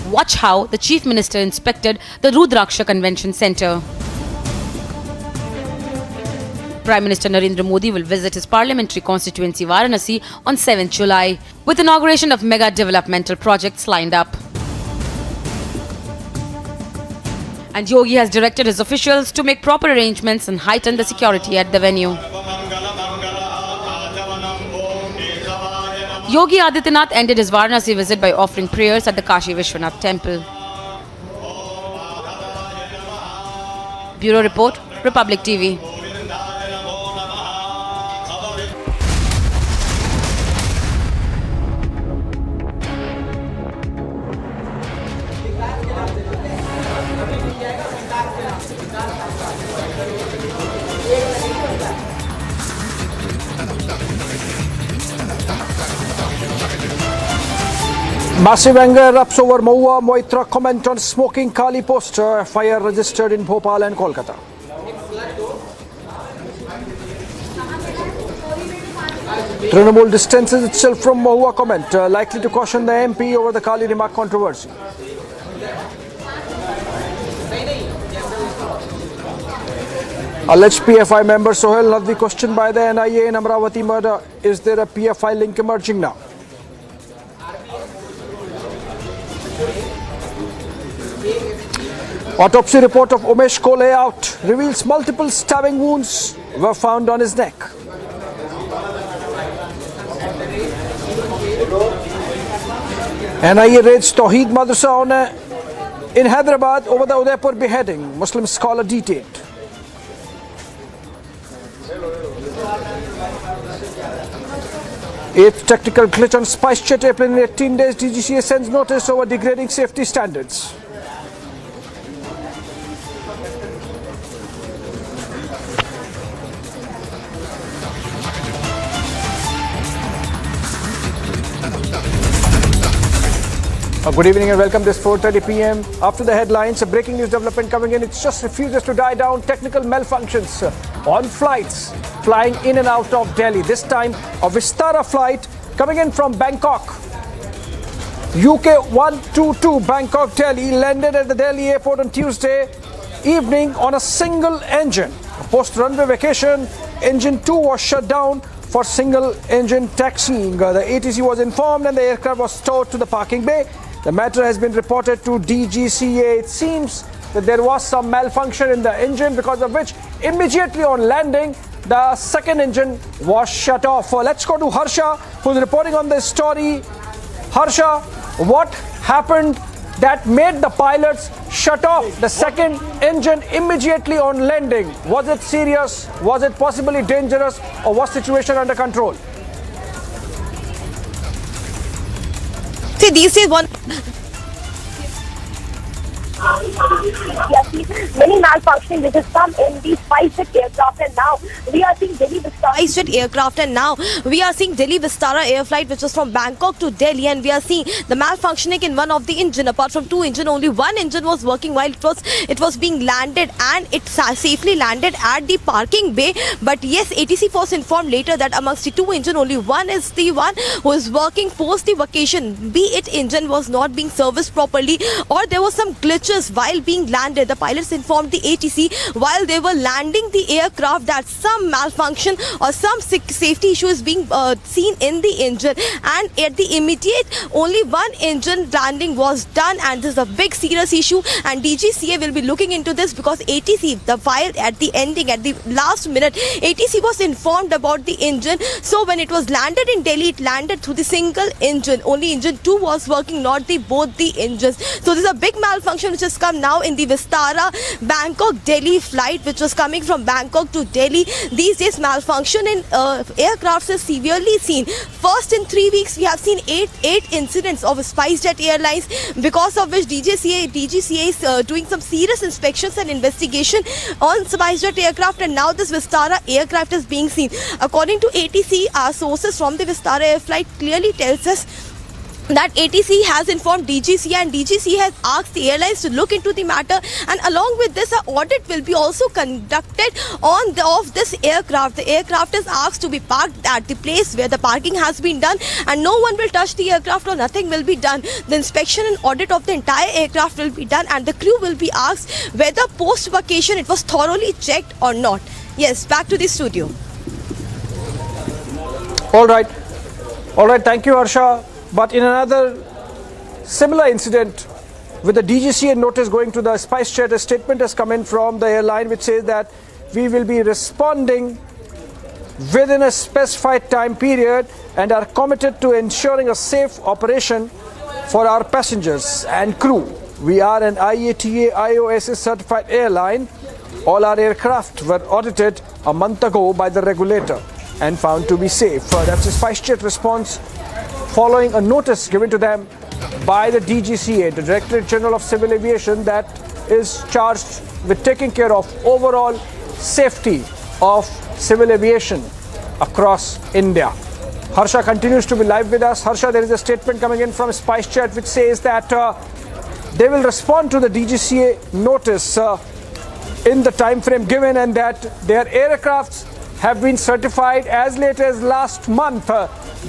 Watch how the Chief Minister inspected the Rudraksha Convention Centre. Prime Minister Narendra Modi will visit his parliamentary constituency Varanasi on 7th July, with inauguration of mega developmental projects lined up. And Yogi has directed his officials to make proper arrangements and heighten the security at the venue. Yogi Adityanath ended his Varanasi visit by offering prayers at the Kashi Vishwanath temple. Bureau Report, Republic TV. Massive anger erupts over Mahua Moitra comment on smoking Kali poster. FIR registered in Bhopal and Kolkata. Trinamool distances itself from Mahua comment, likely to caution the MP over the Kali remark controversy. Alleged PFI member Sohail Nadvi questioned by the NIA in Amravati murder. Is there a PFI link emerging now? Autopsy report of Umesh Kole out reveals multiple stabbing wounds were found on his neck. NIA raids Tawheed Madrasa in Hyderabad over the Udaipur beheading. Muslim scholar detained. Eighth technical glitch on SpiceJet airplane in 18 days. DGCA sends notice over degrading safety standards. Good evening and welcome. This 4:30 p.m. After the headlines, a breaking news development coming in. It just refuses to die down. Technical malfunctions on flights flying in and out of Delhi. This time, a Vistara flight coming in from Bangkok. UK 122 Bangkok Delhi landed at the Delhi airport on Tuesday evening on a single engine. Post-runway vacation, engine 2 was shut down for single engine taxiing. The ATC was informed and the aircraft was towed to the parking bay. The matter has been reported to DGCA. It seems that there was some malfunction in the engine, because of which immediately on landing, the second engine was shut off. Let's go to Harsha, who's reporting on this story. Harsha, what happened that made the pilots shut off the second engine immediately on landing? Was it serious? Was it possibly dangerous? Or was the situation under control? See, these days many malfunctioning which has come in these SpiceJet aircraft, and now we are seeing Delhi Vistara air flight which was from Bangkok to Delhi, and we are seeing the malfunctioning in one of the engine. Apart from two engine, only one engine was working while it was being landed, and it safely landed at the parking bay. But yes, ATC was informed later that amongst the two engine, only one is the one who is working post the vacation. Be it engine was not being serviced properly, or there was some glitches while being landed. The pilots informed the ATC while they were landing the aircraft that some malfunction or some safety issue is being seen in the engine, and at the immediate only one engine landing was done, and this is a big serious issue, and DGCA will be looking into this, because ATC, the file at the ending, at the last minute, ATC was informed about the engine. So when it was landed in Delhi, it landed through the single engine. Only engine 2 was working, not both the engines. So there's a big malfunction which has come now in the Vistara Bangkok Delhi flight, which was coming from Bangkok to Delhi. These days malfunction in aircrafts is severely seen. First in 3 weeks we have seen eight incidents of SpiceJet Airlines, because of which DGCA is doing some serious inspections and investigation on SpiceJet aircraft, and now this Vistara aircraft is being seen. According to ATC, our sources from the Vistara air flight clearly tells us that ATC has informed DGCA, and DGCA has asked the airlines to look into the matter, and along with this, an audit will be also conducted of this aircraft. The aircraft is asked to be parked at the place where the parking has been done, and no one will touch the aircraft or nothing will be done. The inspection and audit of the entire aircraft will be done, and the crew will be asked whether post-vacation it was thoroughly checked or not. Yes, back to the studio. All right, thank you, Harsha. But in another similar incident, with the DGCA notice going to the SpiceJet, a statement has come in from the airline which says that we will be responding within a specified time period and are committed to ensuring a safe operation for our passengers and crew. We are an IATA IOSS certified airline. All our aircraft were audited a month ago by the regulator and found to be safe. That's the SpiceJet response following a notice given to them by the DGCA, the Directorate General of Civil Aviation, that is charged with taking care of overall safety of civil aviation across India. Harsha continues to be live with us. Harsha, there is a statement coming in from SpiceJet which says that they will respond to the DGCA notice in the time frame given, and that their aircrafts have been certified as late as last month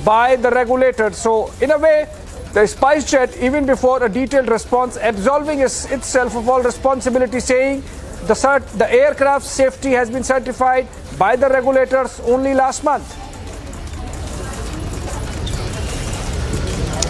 by the regulator. So in a way, the SpiceJet, even before a detailed response, absolving itself of all responsibility, saying the aircraft safety has been certified by the regulators only last month.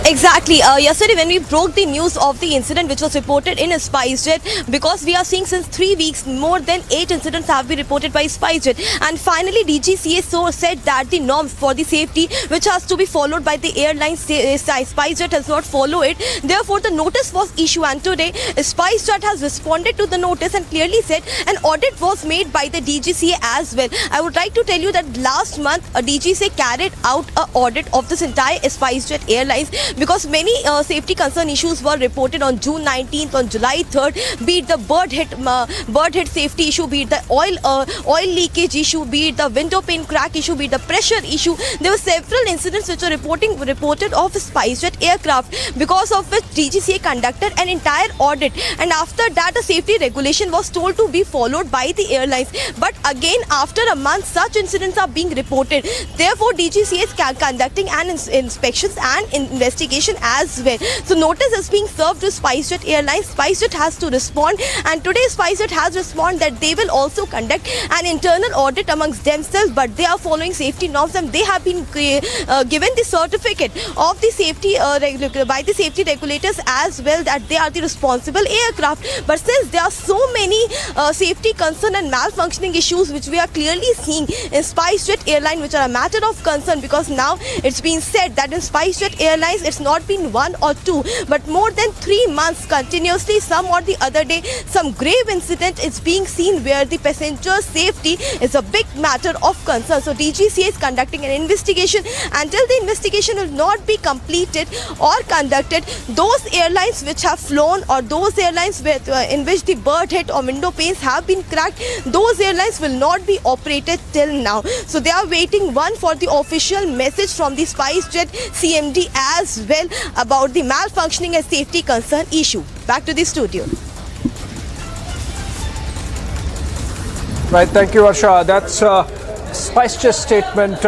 Exactly. Yesterday when we broke the news of the incident which was reported in SpiceJet, because we are seeing since 3 weeks more than 8 incidents have been reported by SpiceJet, and finally DGCA said that the norms for the safety which has to be followed by the airlines, SpiceJet has not followed it. Therefore the notice was issued, and today SpiceJet has responded to the notice and clearly said an audit was made by the DGCA as well. I would like to tell you that last month a DGCA carried out an audit of this entire SpiceJet Airlines, because many safety concern issues were reported on June 19th, on July 3rd, be it the bird hit safety issue, be it the oil leakage issue, be it the window pane crack issue, be it the pressure issue. There were several incidents which were reported of SpiceJet aircraft, because of which DGCA conducted an entire audit, and after that a safety regulation was told to be followed by the airlines. But again, after a month, such incidents are being reported. Therefore DGCA is conducting an inspections and investigation as well. So notice is being served to SpiceJet Airlines. SpiceJet has to respond, and today SpiceJet has responded that they will also conduct an internal audit amongst themselves, but they are following safety norms, and they have been given the certificate of the safety by the safety regulators as well, that they are the responsible aircraft. But since there are so many safety concern and malfunctioning issues which we are clearly seeing in SpiceJet Airlines, which are a matter of concern, because now it's been said that in SpiceJet Airlines it's not been 1 or 2 but more than 3 months continuously, some or the other day some grave incident is being seen where the passenger safety is a big matter of concern. So DGCA is conducting an investigation. Until the investigation will not be completed or conducted, those airlines which have flown, or those airlines in which the bird hit or window panes have been cracked, those airlines will not be operated till now. So they are waiting for the official message from the SpiceJet CMD as well about the malfunctioning and safety concern issue. Back to the studio. Right, thank you, Harsha. That's SpiceJet statement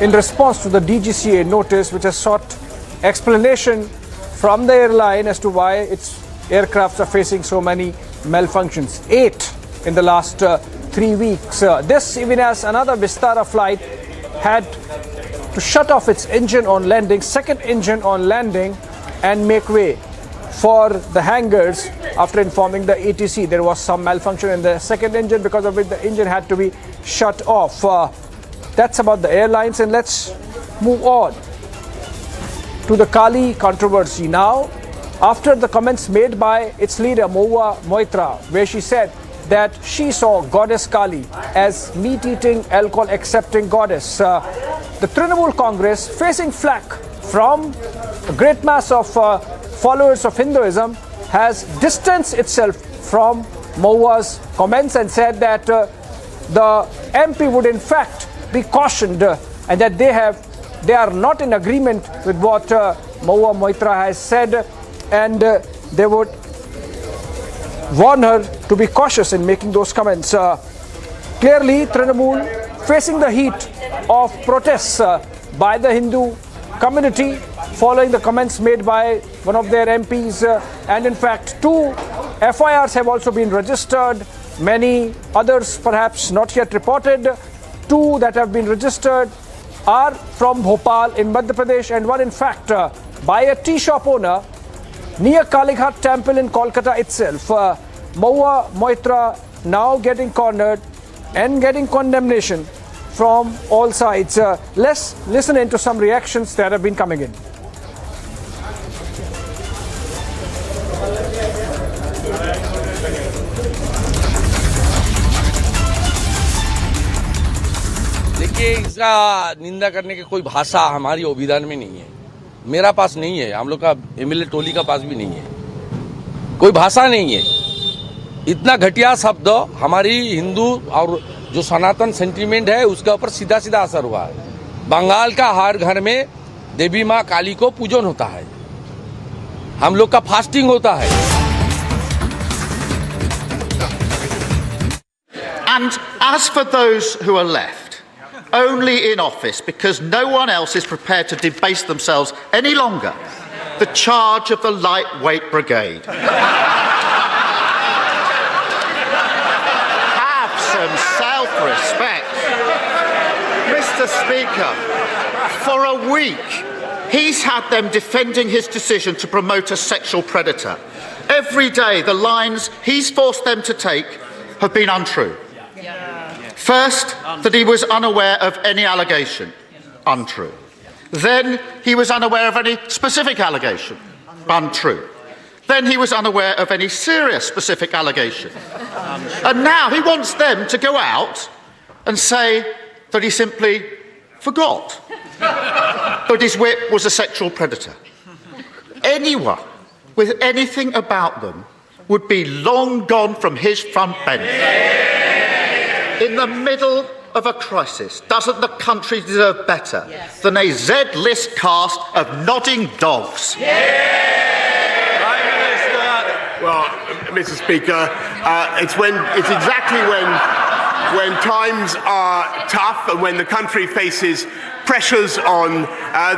in response to the DGCA notice, which has sought explanation from the airline as to why its aircrafts are facing so many malfunctions. 8 in the last 3 weeks. This even as another Vistara flight had to shut off its engine on landing, second engine on landing, and make way for the hangars after informing the ATC there was some malfunction in the second engine, because of which the engine had to be shut off. That's about the airlines, and let's move on to the Kali controversy now. After the comments made by its leader Mahua Moitra, where she said that she saw goddess Kali as meat-eating, alcohol-accepting goddess, the Trinamool Congress, facing flack from a great mass of followers of Hinduism, has distanced itself from Mahua's comments and said that the MP would in fact be cautioned and that they are not in agreement with what Mahua Moitra has said, and they would warn her to be cautious in making those comments. Clearly, Trinamool facing the heat of protests by the Hindu community following the comments made by one of their MPs, and in fact 2 FIRs have also been registered, many others perhaps not yet reported. 2 that have been registered are from Bhopal in Madhya Pradesh, and one in fact by a tea shop owner near Kalighat temple in Kolkata itself. Mahua Moitra now getting cornered and getting condemnation from all sides. Let's listen into some reactions that have been coming in. देखिए, इसका निंदा करने की कोई भाषा हमारी संविधान में नहीं है, मेरा पास नहीं है, हम लोग का एमएलए टोली का पास भी नहीं है, कोई भाषा नहीं है। इतना घटिया शब्द हमारी हिंदू और जो सनातन सेंटीमेंट है उसके ऊपर सीधा सीधा असर हुआ है। बंगाल का हर घर में देवी माँ काली को पूजन होता है, हम लोग का फास्टिंग होता है। And as for those who are left, only in office because no one else is prepared to debase themselves any longer, the charge of the lightweight brigade. Have some self-respect. Mr. Speaker, for a week He's had them defending his decision to promote a sexual predator. Every day, the lines he's forced them to take have been untrue. First, that he was unaware of any allegation. Untrue. Then, he was unaware of any specific allegation. Untrue. Then he was unaware of any serious specific allegation. And now he wants them to go out and say that he simply forgot that his whip was a sexual predator. Anyone with anything about them would be long gone from his front bench. In the middle of a crisis, doesn't the country deserve better than a Z-list cast of nodding dogs? Well, Mr. Speaker, it's exactly when times are tough and when the country faces pressures on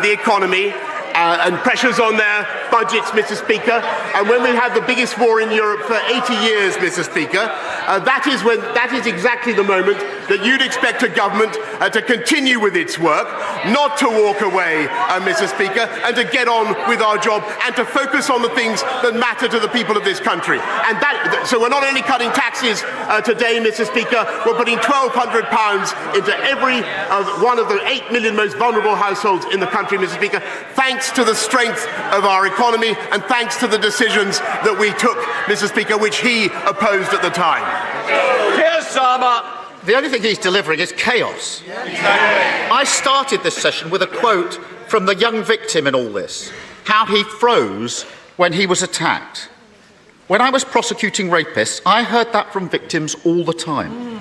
the economy and pressures on their budgets, Mr. Speaker, and when we have the biggest war in Europe for 80 years, Mr. Speaker, that is exactly the moment that you'd expect a government to continue with its work, not to walk away, Mr. Speaker, and to get on with our job and to focus on the things that matter to the people of this country. And so we're not only cutting taxes today, Mr. Speaker, we're putting £1,200 into every one of the 8 million most vulnerable households in the country, Mr. Speaker, thanks to the strength of our economy and thanks to the decisions that we took, Mr. Speaker, which he opposed at the time. Here's Sama. The only thing he's delivering is chaos. I started this session with a quote from the young victim in all this, how he froze when he was attacked. When I was prosecuting rapists, I heard that from victims all the time.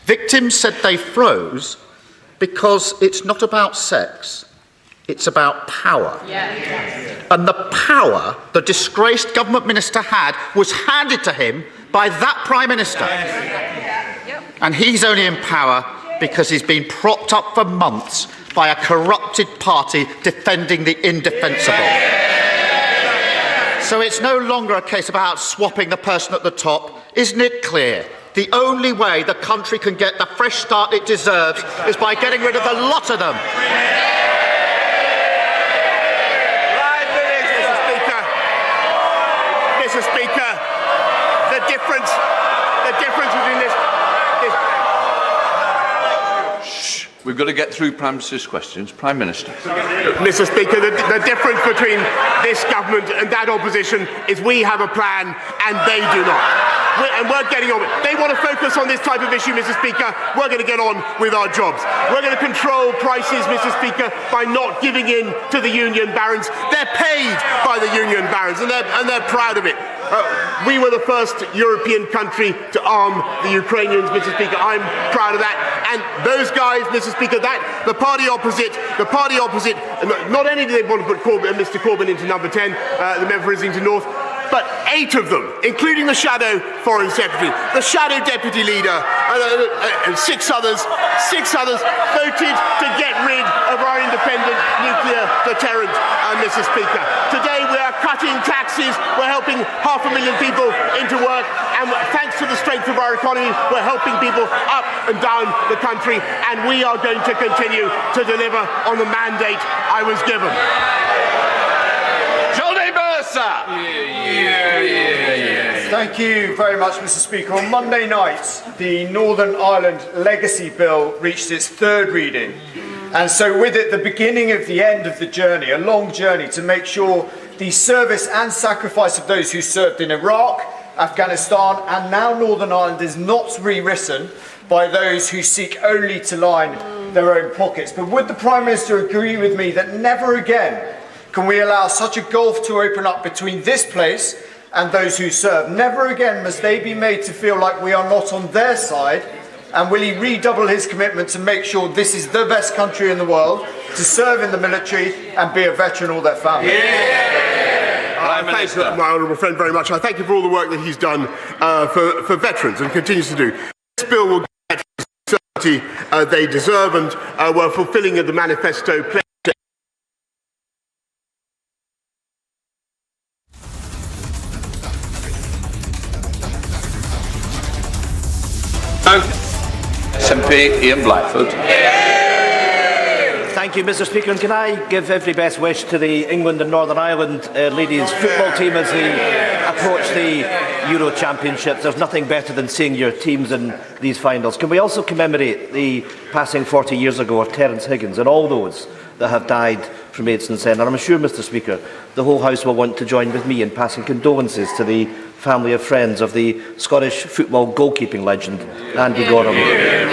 Victims said they froze because it's not about sex, it's about power. And the power the disgraced government minister had was handed to him by that Prime Minister. And he's only in power because he's been propped up for months by a corrupted party defending the indefensible. So it's no longer a case about swapping the person at the top. Isn't it clear? The only way the country can get the fresh start it deserves is by getting rid of the lot of them. Mr. Speaker, the difference between this. We've got to get through Prime Minister's questions. Prime Minister. Mr. Speaker, the difference between this government and that opposition is we have a plan and they do not. And we're getting on. They want to focus on this type of issue, Mr. Speaker. We're going to get on with our jobs. We're going to control prices, Mr. Speaker, by not giving in to the union barons. They're paid by the union barons, and they're proud of it. We were the first European country to arm the Ukrainians, Mr. Speaker. I'm proud of that. And those guys, Mr. Speaker, the party opposite, not only do they want to put Mr. Corbyn into number 10, the member for Islington North, but 8 of them, including the shadow foreign secretary, the shadow deputy leader, and 6 others voted to get rid of our independent nuclear deterrent, Mr. Speaker. Today we are cutting taxes, we're helping 500,000 people into work, and thanks to the strength of our economy, we're helping people up and down the country, and we are going to continue to deliver on the mandate I was given. Thank you very much, Mr. Speaker. On Monday night, the Northern Ireland Legacy Bill reached its 3rd reading, and so with it the beginning of the end of the journey, a long journey to make sure the service and sacrifice of those who served in Iraq, Afghanistan and now Northern Ireland is not rewritten by those who seek only to line their own pockets. But would the Prime Minister agree with me that never again can we allow such a gulf to open up between this place and those who serve? Never again must they be made to feel like we are not on their side. And will he redouble his commitment to make sure this is the best country in the world, to serve in the military and be a veteran or their family? Thanks, my honourable friend, very much. I thank you for all the work that he's done for veterans and continues to do. This bill will get the certainty they deserve, and we're fulfilling the manifesto pledge. SMP Ian Blackford. Thank Thank you, Mr. Speaker. And can I give every best wish to the England and Northern Ireland ladies football team as they approach the Euro Championships. There's nothing better than seeing your teams in these finals. Can we also commemorate the passing 40 years ago of Terence Higgins and all those that have died from AIDS and Sen? And I'm sure, Mr. Speaker, the whole House will want to join with me in passing condolences to the family of friends of the Scottish football goalkeeping legend Andy Gorham,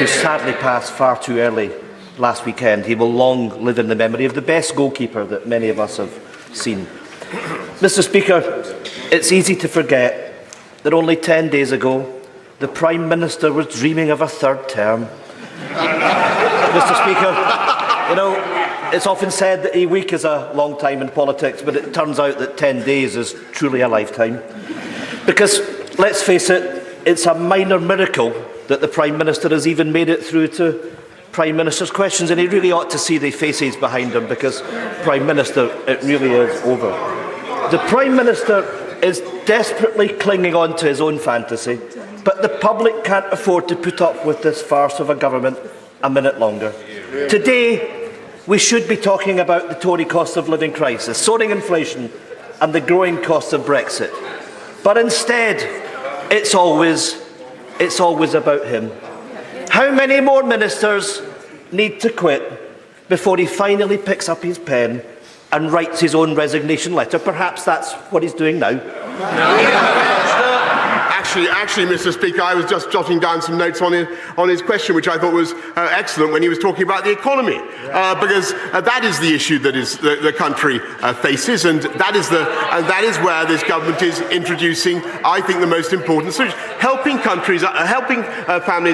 who sadly passed far too early last weekend. He will long live in the memory of the best goalkeeper that many of us have seen. Mr. Speaker, it's easy to forget that only 10 days ago the Prime Minister was dreaming of a third term. Mr. Speaker, you know, it's often said that a week is a long time in politics, but it turns out that 10 days is truly a lifetime. Because, let's face it, it's a minor miracle that the Prime Minister has even made it through to Prime Minister's questions, and he really ought to see the faces behind him, because, Prime Minister, it really is over. The Prime Minister is desperately clinging on to his own fantasy, but the public can't afford to put up with this farce of a government a minute longer. Today, we should be talking about the Tory cost of living crisis, soaring inflation and the growing cost of Brexit. But instead, it's always about him. How many more ministers need to quit before he finally picks up his pen and writes his own resignation letter? Perhaps that's what he's doing now. Actually, Mr. Speaker, I was just jotting down some notes on his question, which I thought was excellent when he was talking about the economy, because that is the issue that the country faces, and that is where this government is introducing, I think, the most important solution: helping families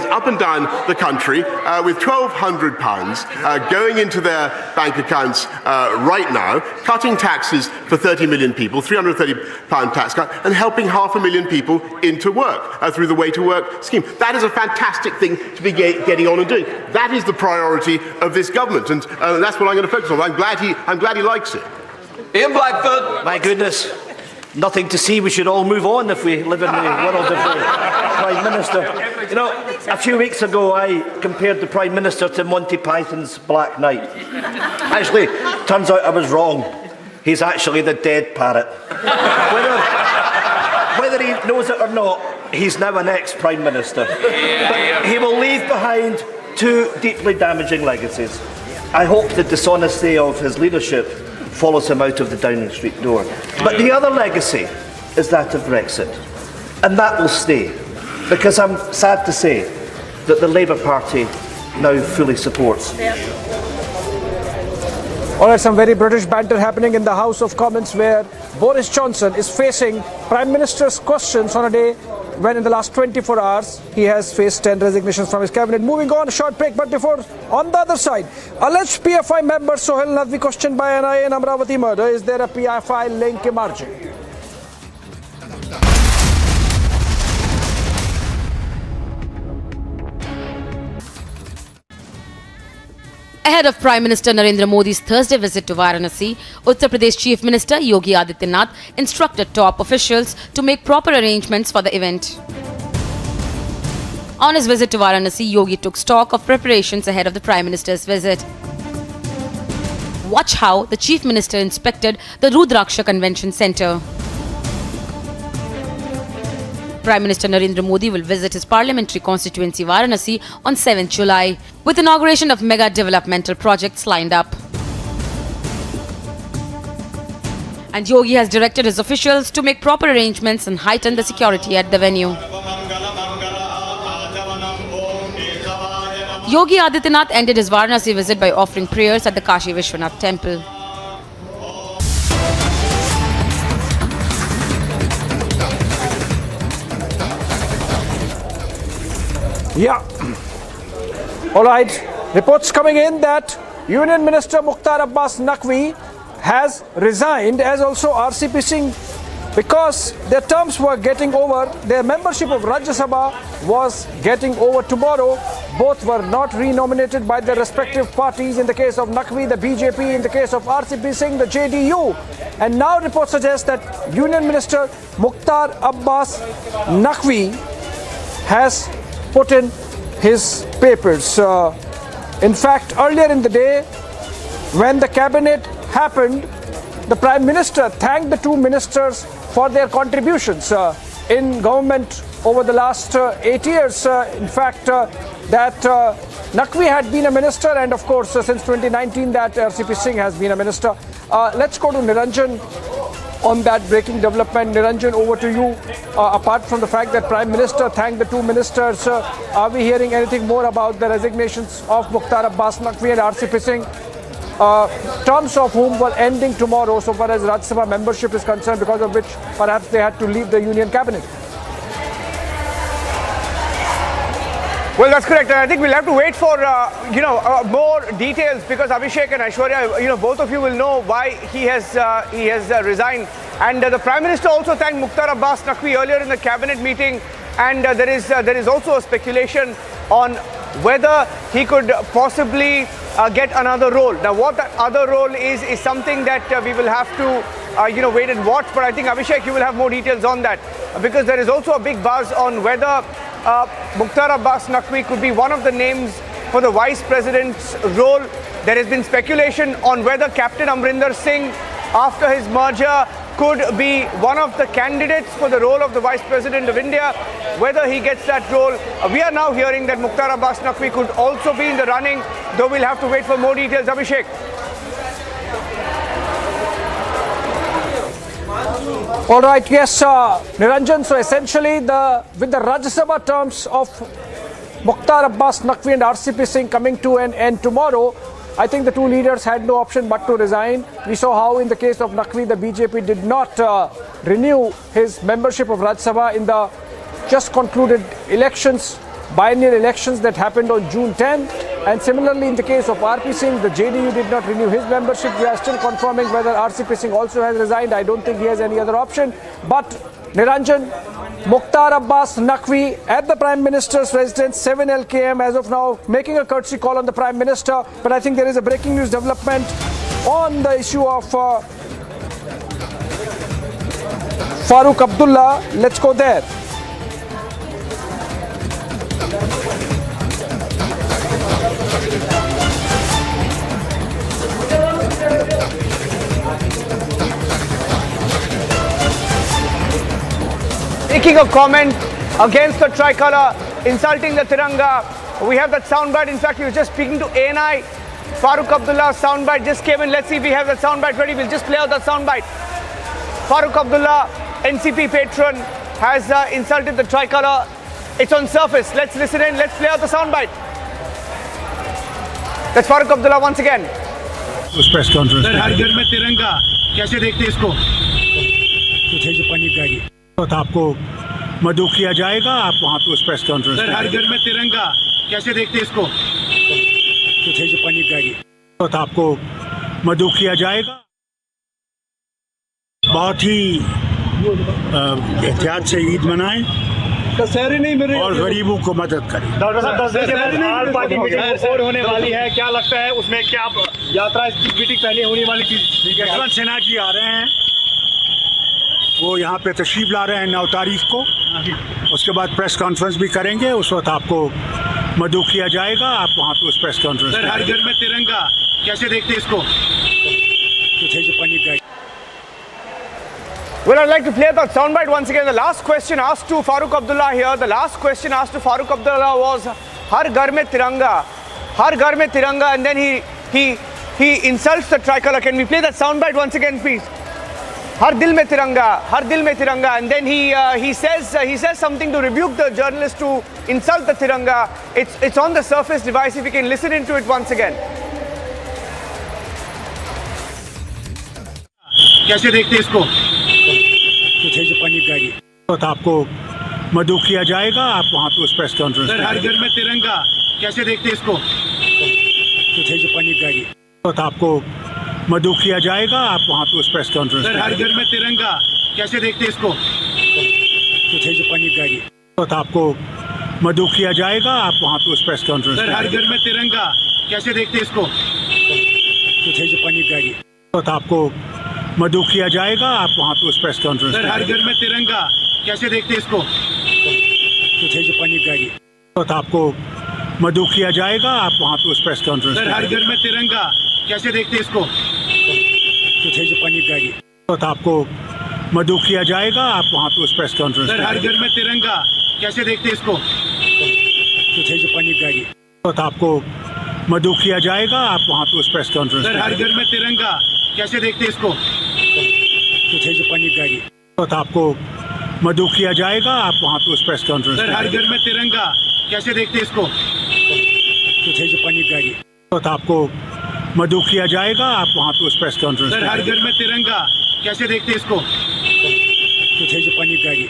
up and down the country with £1,200 going into their bank accounts right now, cutting taxes for 30 million people, £330 tax cut, and helping 500,000 people into work through the Way to Work scheme. That is a fantastic thing to be getting on and doing. That is the priority of this government, and that's what I'm going to focus on. I'm glad he likes it. Ian Blackford. My goodness, nothing to see. We should all move on if we live in the world of the Prime Minister. You know, a few weeks ago I compared the Prime Minister to Monty Python's Black Knight. Actually, turns out I was wrong. He's actually the dead parrot. Whether he knows it or not, he's now an ex-Prime Minister. But he will leave behind two deeply damaging legacies. I hope the dishonesty of his leadership follows him out of the Downing Street door. But the other legacy is that of Brexit. And that will stay, because I'm sad to say that the Labour Party now fully supports. All right, some very British banter happening in the House of Commons, where Boris Johnson is facing Prime Minister's questions on a day when in the last 24 hours he has faced 10 resignations from his cabinet. Moving on, a short break, but before, on the other side, alleged PFI member Sohail Nadvi questioned by NIA in Amravati murder. Is there a PFI link emerging? Ahead of Prime Minister Narendra Modi's Thursday visit to Varanasi, Uttar Pradesh Chief Minister Yogi Adityanath instructed top officials to make proper arrangements for the event. On his visit to Varanasi, Yogi took stock of preparations ahead of the Prime Minister's visit. Watch how the Chief Minister inspected the Rudraksha Convention Centre. Prime Minister Narendra Modi will visit his parliamentary constituency Varanasi on 7th July, with inauguration of mega developmental projects lined up. And Yogi has directed his officials to make proper arrangements and heighten the security at the venue. Yogi Adityanath ended his Varanasi visit by offering prayers at the Kashi Vishwanath temple. Yeah. All right. Reports coming in that Union Minister Mukhtar Abbas Naqvi has resigned, as also RCP Singh, because their terms were getting over. Their membership of Rajya Sabha was getting over tomorrow. Both were not renominated by their respective parties. In the case of Naqvi, the BJP; in the case of RCP Singh, the JDU. And now reports suggest that Union Minister Mukhtar Abbas Naqvi has put in his papers. In fact, earlier in the day, when the cabinet happened, the Prime Minister thanked the two ministers for their contributions in government over the last 8 years. In fact, that Naqvi had been a minister, and of course since 2019 that RCP Singh has been a minister. Let's go to Niranjan on that breaking development. Niranjan, over to you. Apart from the fact that Prime Minister thanked the two ministers, are we hearing anything more about the resignations of Mukhtar Abbas Naqvi and RCP Singh, terms of whom were ending tomorrow so far as Rajya Sabha membership is concerned, because of which perhaps they had to leave the union cabinet? Well, that's correct. And I think we'll have to wait for, more details, because Abhishek and Aishwarya, both of you will know why he has resigned. And the Prime Minister also thanked Mukhtar Abbas Naqvi earlier in the cabinet meeting. And there is also a speculation on whether he could possibly get another role. Now, what that other role is something that we will have to, wait and watch. But I think, Abhishek, you will have more details on that, because there is also a big buzz on whether Mukhtar Abbas Naqvi could be one of the names for the Vice President's role. There has been speculation on whether Captain Amrinder Singh, after his merger, could be one of the candidates for the role of the Vice President of India. Whether he gets that role, we are now hearing that Mukhtar Abbas Naqvi could also be in the running, though we'll have to wait for more details. Abhishek. All right, yes, Niranjan. So essentially, with the Rajya Sabha terms of Mukhtar Abbas Naqvi and RCP Singh coming to an end tomorrow, I think the two leaders had no option but to resign. We saw how in the case of Naqvi, the BJP did not renew his membership of Rajya Sabha in the just concluded elections, biennial elections that happened on June 10. And similarly, in the case of RP Singh, the JDU did not renew his membership. We are still confirming whether RCP Singh also has resigned. I don't think he has any other option. But Niranjan, Mukhtar Abbas Naqvi at the Prime Minister's residence, 7 LKM as of now, making a courtesy call on the Prime Minister. But I think there is a breaking news development on the issue of Farooq Abdullah. Let's go there. Making a comment against the tricolour, insulting the Tiranga. We have that soundbite. In fact, he was just speaking to ANI. Farooq Abdullah's soundbite just came in. Let's see if we have that soundbite ready. We'll just play out that soundbite. Farooq Abdullah, NCP patron, has insulted the tricolour. It's on surface. Let's listen in. Let's play out the soundbite. That's Farooq Abdullah once again. उस press conference sir हर घर में तिरंगा कैसे देखते हैं इसको तो आपको मदऊ किया जाएगा आप वहाँ पे उस प्रेस कॉन्फ्रेंस सर हर घर में तिरंगा कैसे देखते हैं इसको तो आपको मदऊ किया जाएगा बहुत ही एहतियात से ईद मनाएं और गरीबों को मदद करें। डॉक्टर साहब 10 दिन के बाद आल पार्टी मीटिंग होने वाली है, क्या लगता है उसमें क्या यात्रा मीटिंग पहले होने वाली थी? यशवंत सिन्हा जी आ रहे हैं, वो यहाँ पे तशरीफ ला रहे हैं 9 तारीख को। उसके बाद प्रेस कॉन्फ्रेंस भी करेंगे, उस वक्त आपको मदऊ किया जाएगा, आप वहाँ पे उस प्रेस कॉन्फ्रेंस सर हर घर में तिरंगा कैसे देखते हैं इसको? Well, I'd like to play that soundbite once again. The last question asked to Farooq Abdullah here, the last question asked to Farooq Abdullah was, Har Ghar Mein Tiranga, Har Ghar Mein Tiranga, and then he insults the tricolour. Can we play that soundbite once again, please? Har Dil Mein Tiranga, Har Dil Mein Tiranga, and then he says something to rebuke the journalist to insult the Tiranga. It's on the surface device. If you can listen into it once again. कैसे देखते हैं इसको? तो आपको मदऊ किया जाएगा, आप वहाँ पे उस प्रेस कॉन्फ्रेंस सर हर घर में तिरंगा कैसे देखते हैं इसको? तो आपको मदऊ किया जाएगा, आप वहाँ पे उस प्रेस कॉन्फ्रेंस सर हर घर में तिरंगा कैसे देखते हैं इसको? तो आपको मदऊ किया जाएगा, आप वहाँ पे उस प्रेस कॉन्फ्रेंस सर हर घर में तिरंगा कैसे देखते हैं इसको? तो आपको मदऊ किया जाएगा, आप वहाँ पे उस प्रेस कॉन्फ्रेंस सर हर घर में तिरंगा कैसे देखते हैं इसको? तो आपको मदऊ किया जाएगा, आप वहाँ पे उस प्रेस कॉन्फ्रेंस सर हर घर में तिरंगा कैसे देखते हैं इसको? तो थे जो पानी गाड़ी तो आपको मदऊ किया जाएगा, आप वहाँ पे उस प्रेस कॉन्फ्रेंस में। हर घर में तिरंगा कैसे देखते हैं इसको? तो थे जो पानी गाड़ी तो आपको मदऊ किया जाएगा, आप वहाँ पे उस प्रेस कॉन्फ्रेंस में। हर घर में तिरंगा कैसे देखते हैं इसको? तो थे जो पानी गाड़ी तो आपको मदऊ किया जाएगा, आप वहाँ पे उस प्रेस कॉन्फ्रेंस में। हर घर में तिरंगा कैसे देखते हैं इसको? तो थे जो पानी गाड़ी तो आपको मदऊ किया जाएगा, आप वहाँ पे उस प्रेस कॉन्फ्रेंस में। हर घर में तिरंगा कैसे देखते हैं इसको? तो थे जो पानी गाड़ी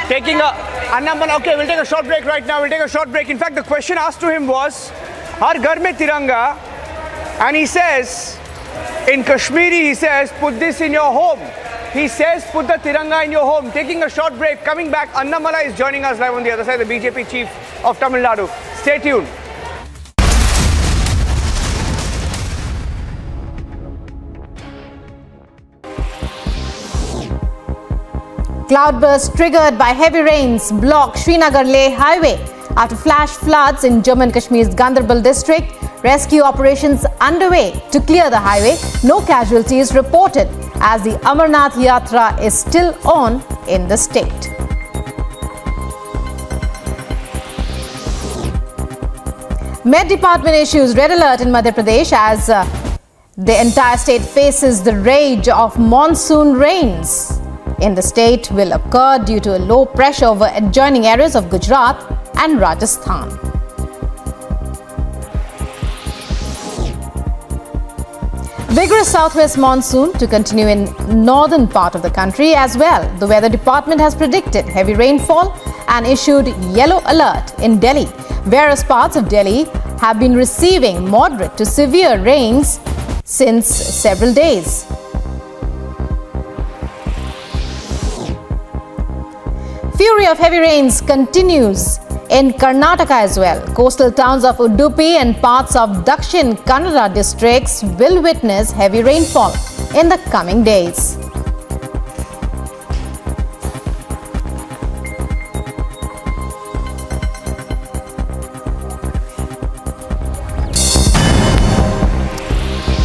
Taking okay, we'll take a short break right now. We'll take a short break. In fact, the question asked to him was, "Har ghar mein tiranga?" And he says, in Kashmiri, he says, "Put this in your home." He says, "Put the tiranga in your home." Taking a short break. Coming back, Annamala is joining us live on the other side, the BJP chief of Tamil Nadu. Stay tuned. Cloudburst triggered by heavy rains block Srinagar-Leh highway after flash floods in Jammu and Kashmir's Ganderbal district. Rescue operations underway to clear the highway. No casualties reported as the Amarnath Yatra is still on in the state. Met Department issues red alert in Madhya Pradesh as the entire state faces the rage of monsoon rains. In the state will occur due to a low pressure over adjoining areas of Gujarat and Rajasthan. Vigorous southwest monsoon to continue in northern part of the country as well. The weather department has predicted heavy rainfall and issued yellow alert in Delhi. Various parts of Delhi have been receiving moderate to severe rains since several days. Fury of heavy rains continues in Karnataka as well. Coastal towns of Udupi and parts of Dakshin Kannada districts will witness heavy rainfall in the coming days.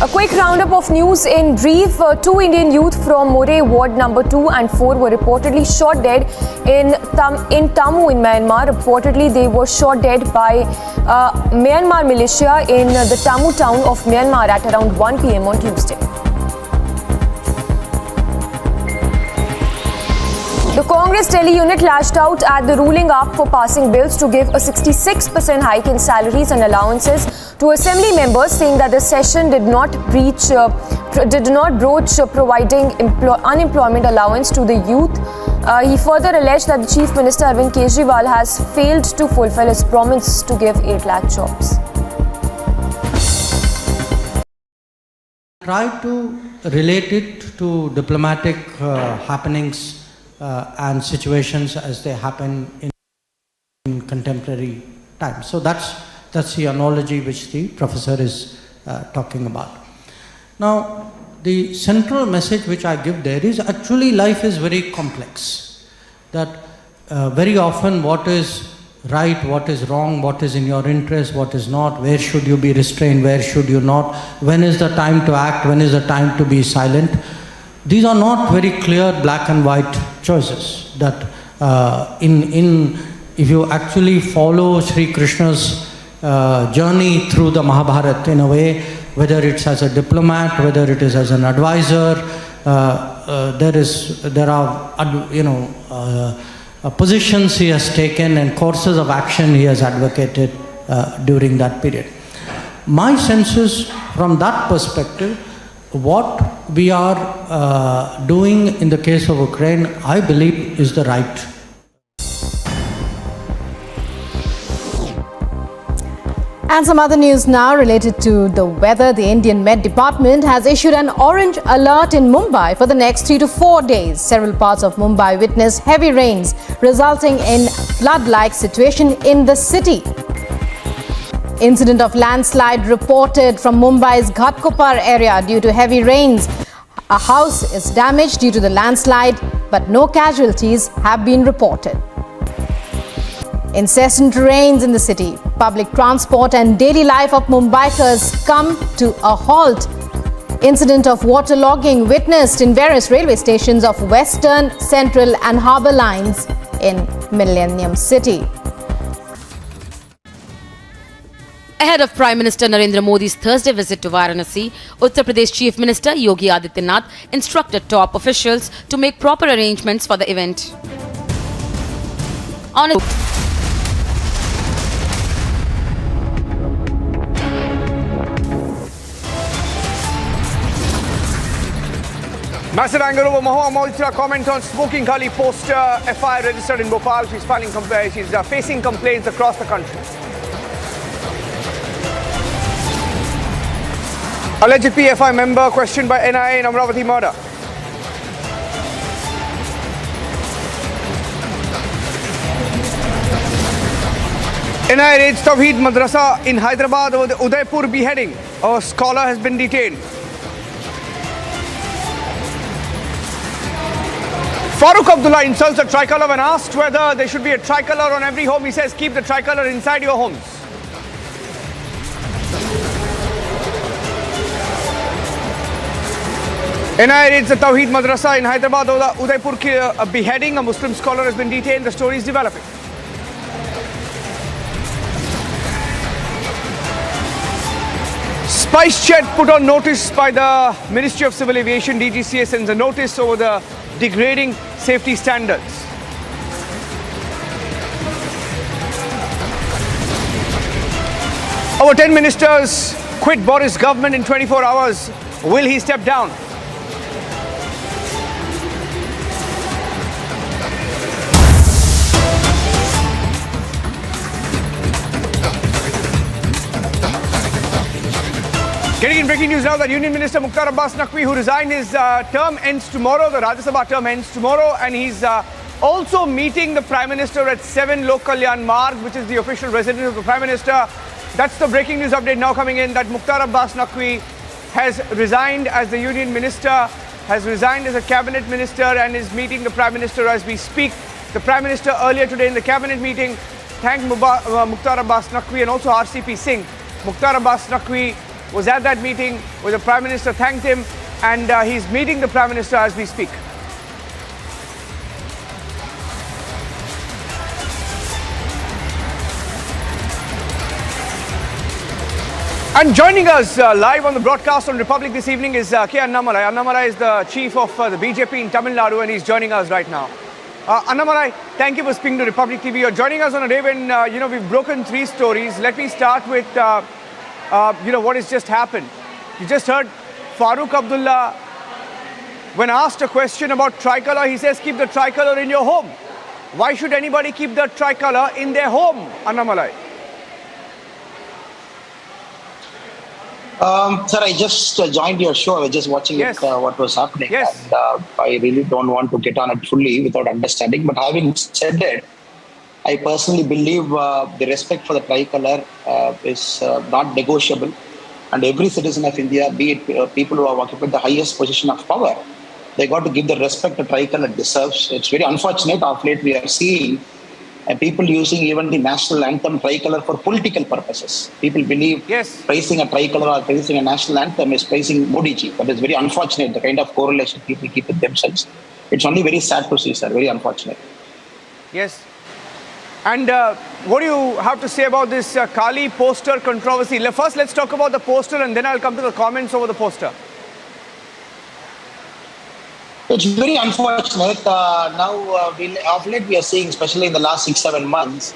A quick roundup of news in Ndrf. Two Indian youth from More Ward number 2 and 4 were reportedly shot dead in Tammu in Myanmar. Reportedly, they were shot dead by Myanmar militia in the Tammu town of Myanmar at around 1 p.m. on Tuesday. The Congress Delhi unit lashed out at the ruling up for passing bills to give a 66% hike in salaries and allowances to assembly members, saying that the session did not broach providing unemployment allowance to the youth. He further alleged that the Chief Minister Arvind Kejriwal has failed to fulfill his promise to give 8 lakh jobs. Try to relate it to diplomatic happenings and situations as they happen in contemporary times. So that's the analogy which the professor is talking about. Now, the central message which I give there is actually life is very complex. That very often what is right, what is wrong, what is in your interest, what is not, where should you be restrained, where should you not, when is the time to act, when is the time to be silent. These are not very clear black and white choices. That if you actually follow Sri Krishna's journey through the Mahabharata in a way, whether it's as a diplomat, whether it is as an advisor, there are positions he has taken and courses of action he has advocated during that period. My sense is, from that perspective, what we are doing in the case of Ukraine, I believe, is the right. And some other news now related to the weather. The Indian Met Department has issued an orange alert in Mumbai for the next 3 to 4 days. Several parts of Mumbai witnessed heavy rains, resulting in flood-like situation in the city. Incident of landslide reported from Mumbai's Ghatkopar area due to heavy rains. A house is damaged due to the landslide, but no casualties have been reported. Incessant rains in the city. Public transport and daily life of Mumbaikars come to a halt. Incident of waterlogging witnessed in various railway stations of Western, Central and Harbour lines in Millennium City. Ahead of Prime Minister Narendra Modi's Thursday visit to Varanasi, Uttar Pradesh Chief Minister Yogi Adityanath instructed top officials to make proper arrangements for the event. On Massive anger over Mahua Moitra comment on smoking Kali poster. FIR registered in Bhopal. She's facing complaints across the country. Alleged PFI member questioned by NIA in Amravati murder. NIA raids Tawheed Madrasa in Hyderabad over the Udaipur beheading. A scholar has been detained. Farooq Abdullah insults a tricolour when asked whether there should be a tricolour on every home. He says, keep the tricolour inside your homes. NIA raids the Tawheed Madrasa in Hyderabad over the Udaipur beheading. A Muslim scholar has been detained. The story is developing. SpiceJet put on notice by the Ministry of Civil Aviation. DGCA sends a notice over the degrading safety standards. Over 10 ministers quit Boris government in 24 hours. Will he step down? Getting in breaking news now that Union Minister Mukhtar Abbas Naqvi, who resigned, his term ends tomorrow. The Rajya Sabha term ends tomorrow, and he's also meeting the Prime Minister at 7 Lok Kalyan Marg, which is the official residence of the Prime Minister. That's the breaking news update now coming in, that Mukhtar Abbas Naqvi has resigned as the Union Minister, has resigned as a Cabinet Minister, and is meeting the Prime Minister as we speak. The Prime Minister earlier today in the Cabinet meeting thanked Mukhtar Abbas Naqvi and also RCP Singh. Mukhtar Abbas Naqvi was at that meeting where the Prime Minister thanked him, and he's meeting the Prime Minister as we speak. And joining us live on the broadcast on Republic this evening is K. Annamalai. Annamalai is the chief of the BJP in Tamil Nadu, and he's joining us right now. Annamalai, thank you for speaking to Republic TV. You're joining us on a day when, we've broken 3 stories. Let me start with what has just happened. You just heard Farooq Abdullah, when asked a question about tricolour, he says, keep the tricolour in your home. Why should anybody keep the tricolour in their home, Annamalai? Sir, I just joined your show. I was just watching what was happening. Yes. And I really don't want to get on it fully without understanding. But having said that, I personally believe the respect for the tricolour is not negotiable. And every citizen of India, be it people who have occupied the highest position of power, they got to give the respect the tricolour deserves. It's very unfortunate. Of late, we are seeing people using even the national anthem tricolour for political purposes. People believe praising a tricolour or praising a national anthem is praising Modi ji. That is very unfortunate, the kind of correlation people keep with themselves. It's only very sad to see, sir. Very unfortunate. Yes. And what do you have to say about this Kali poster controversy? First, let's talk about the poster, and then I'll come to the comments over the poster. It's very unfortunate. Of late we are seeing, especially in the last 6-7 months,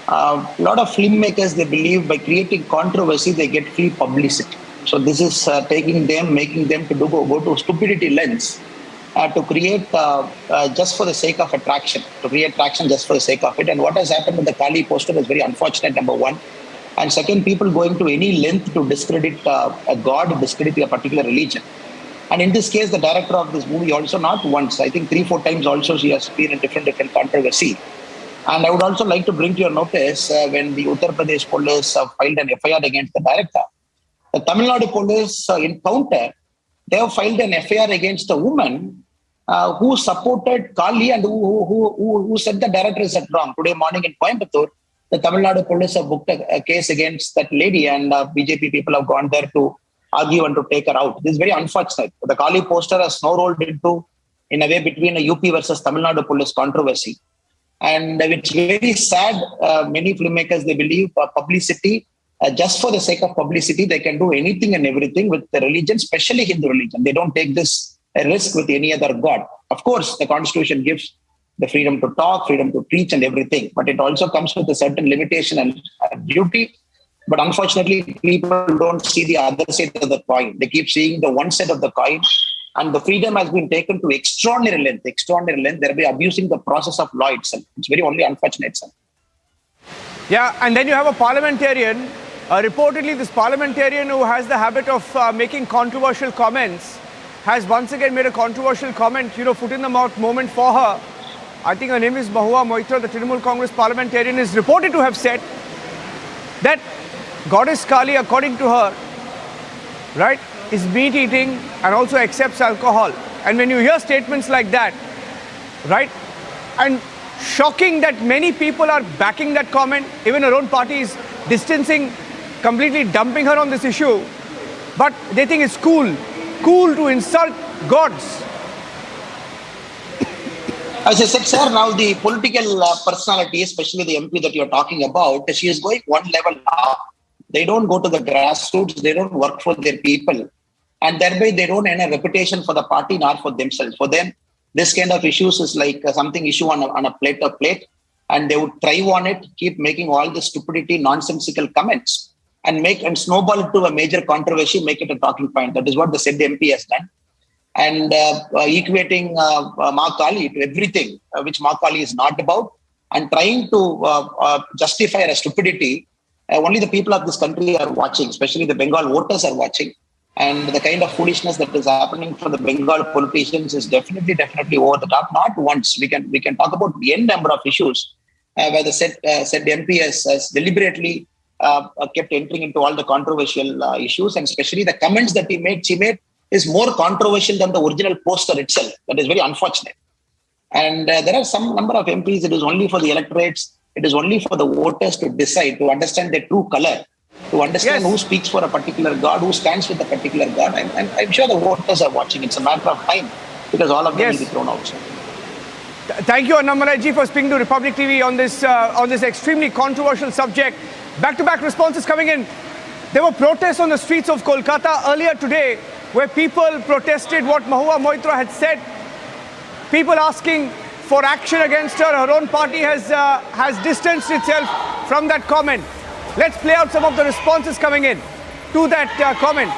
a lot of filmmakers, they believe by creating controversy, they get free publicity. So this is making them to go to stupidity lens to create just for the sake of attraction, to create traction just for the sake of it. And what has happened with the Kali poster is very unfortunate, number one. And second, people going to any length to discredit a god, discredit a particular religion. And in this case, the director of this movie also, not once, I think 3-4 times also, she has been in different controversy. And I would also like to bring to your notice when the Uttar Pradesh police filed an FIR against the director, the Tamil Nadu police in counter, they have filed an FIR against a woman who supported Kali and who said the director is wrong. Today morning in Coimbatore, the Tamil Nadu police have booked a case against that lady, and BJP people have gone there to argue and to take her out. This is very unfortunate. The Kali poster has snowrolled into, in a way, between a UP versus Tamil Nadu police controversy. And it's very sad. Many filmmakers, they believe publicity, just for the sake of publicity, they can do anything and everything with the religion, especially Hindu religion. They don't take this a risk with any other god. Of course, the constitution gives the freedom to talk, freedom to preach and everything, but it also comes with a certain limitation and duty. But unfortunately, people don't see the other side of the coin. They keep seeing the one side of the coin, and the freedom has been taken to extraordinary length, thereby abusing the process of law itself. It's very only unfortunate, sir. Yeah, and then you have a parliamentarian, reportedly this parliamentarian who has the habit of making controversial comments, has once again made a controversial comment, foot in the mouth moment for her. I think her name is Mahua Moitra, the Trinamool Congress parliamentarian, is reported to have said that Goddess Kali, according to her, right, is meat eating and also accepts alcohol. And when you hear statements like that, right, and shocking that many people are backing that comment, even her own party is distancing, completely dumping her on this issue, but they think it's cool to insult gods. As I said, sir, now the political personality, especially the MP that you're talking about, she is going one level up. They don't go to the grassroots, they don't work for their people, and thereby they don't earn a reputation for the party nor for themselves. For them, this kind of issues is like something issue on a plate, and they would thrive on it, keep making all the stupidity, nonsensical comments, and snowball it to a major controversy, make it a talking point. That is what the said MP has done. And equating Ma Kali to everything which Ma Kali is not about, and trying to justify her stupidity. Only the people of this country are watching, especially the Bengal voters are watching. And the kind of foolishness that is happening from the Bengal politicians is definitely over the top. Not once. We can talk about the n number of issues where the said MP has deliberately kept entering into all the controversial issues, and especially the comments that she made is more controversial than the original poster itself. That is very unfortunate. And there are some number of MPs, it is only for the electorates, it is only for the voters to decide, to understand their true color, to understand who speaks for a particular god, who stands with a particular god. And I'm sure the voters are watching. It's a matter of time, because all of them will be thrown out. Thank you, Annamalai for speaking to Republic TV on this extremely controversial subject. Back-to-back responses coming in. There were protests on the streets of Kolkata earlier today, where people protested what Mahua Moitra had said. People asking for action against her. Her own party has distanced itself from that comment. Let's play out some of the responses coming in to that comment.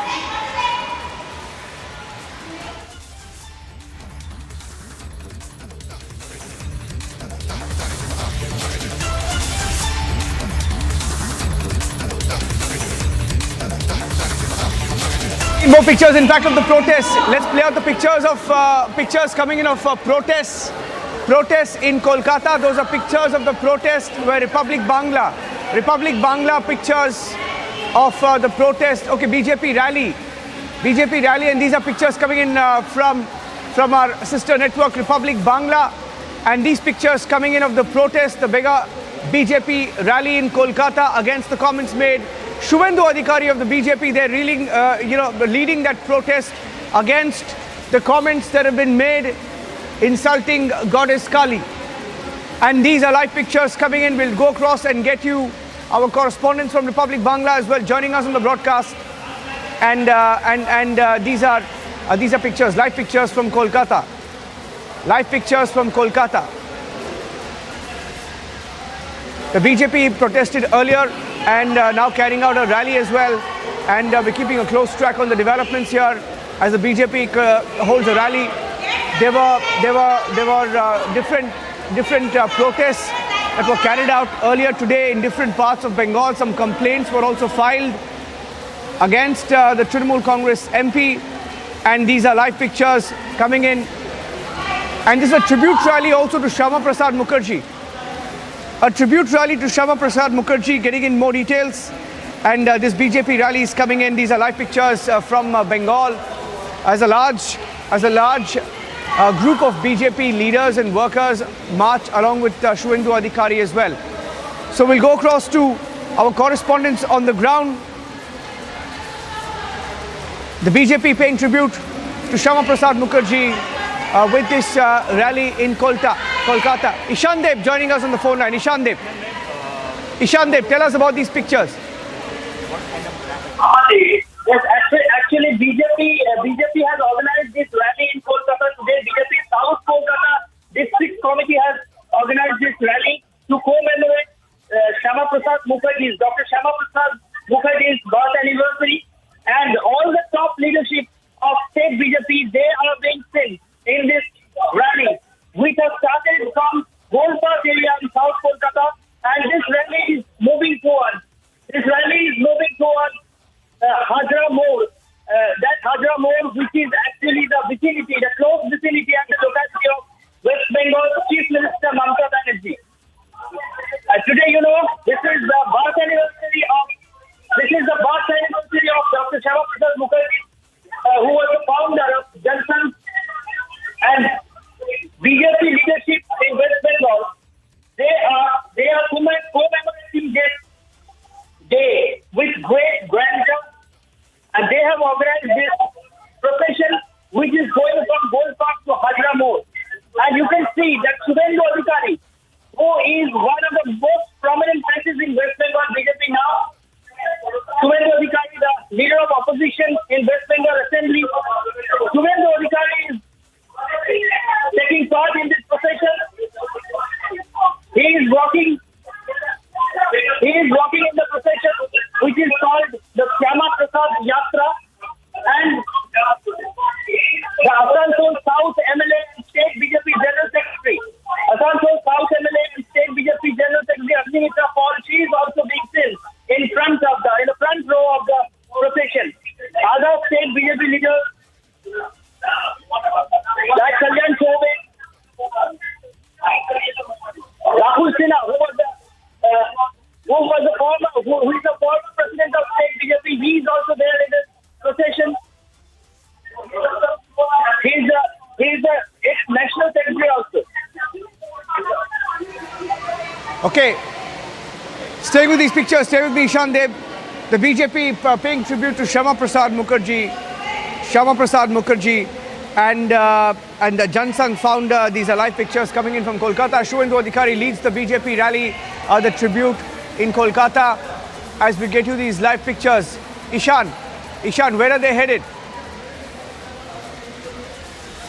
More pictures, in fact, of the protests. Let's play out the pictures coming in of protests in Kolkata. Those are pictures of the protest where Republic Bangla pictures of the protest. Okay, BJP rally, and these are pictures coming in from our sister network Republic Bangla, and these pictures coming in of the protest, the bigger BJP rally in Kolkata against the comments made. Shuvendu Adhikari of the BJP, they're leading that protest against the comments that have been made insulting Goddess Kali. And these are live pictures coming in. We'll go across and get you our correspondents from Republic Bangla as well joining us on the broadcast. And these are pictures, live pictures from Kolkata. The BJP protested earlier and now carrying out a rally as well. And we're keeping a close track on the developments here as the BJP holds a rally. There were different protests that were carried out earlier today in different parts of Bengal. Some complaints were also filed against the Trinamool Congress MP. And these are live pictures coming in. And this is a tribute rally also to Shyama Prasad Mukherjee. A tribute rally to Shyama Prasad Mukherjee, getting in more details. And this BJP rally is coming in. These are live pictures from Bengal as a large a group of BJP leaders and workers march along with Shuvendu Adhikari as well. So we'll go across to our correspondents on the ground. The BJP paying tribute to Shyama Prasad Mukherjee with this rally in Kolkata. Ishan Dev joining us on the phone line. Ishan Dev, tell us about these pictures. Yes, actually BJP has organized this rally in Kolkata today. BJP South Kolkata District Committee has organized this rally to commemorate Shyama Prasad Mukherjee's, Dr. Shyama Prasad Mukherjee's birth anniversary, and all the top leadership of state BJP, they are being seen in this rally, which has started from Gold Park area in South Kolkata, and this rally is moving towards Hajra More, that Hajra More, which is actually the vicinity, the close vicinity and the locality of West Bengal Chief Minister Mamata Banerjee. Today, this is the birth anniversary of Dr. Shyama Prasad Mukherjee, who was the founder of Jansangh's, and BJP leadership in West Bengal. They are commemorating this day with great grandeur, and they have organized this procession which is going from Gold Park to Hajra More. And you can see that Shuvendu Adhikari, who is one of the most prominent faces in West Bengal BJP now, Shuvendu Adhikari, the leader of opposition in West Bengal Assembly, Shuvendu Adhikari is taking part in this procession. He is walking in the procession, which is called the Shyama Prasad Yatra, and the Asansol South MLA and State BJP General Secretary, Asansol South MLA and State BJP General Secretary Agnimitra Paul, she is also being seen in the front row of the procession. Other state BJP leaders like Kalyan Chaube, Rahul Sinha, who is the former president of state BJP, he is also there in this procession. He is the ex-national secretary also. Okay, staying with these pictures, stay with me, Ishan Dev. The BJP paying tribute to Shyama Prasad Mukherjee, and the Jansangh founder. These are live pictures coming in from Kolkata. Shuvendu Adhikari leads the BJP rally, the tribute in Kolkata. As we get you these live pictures, Ishan, where are they headed?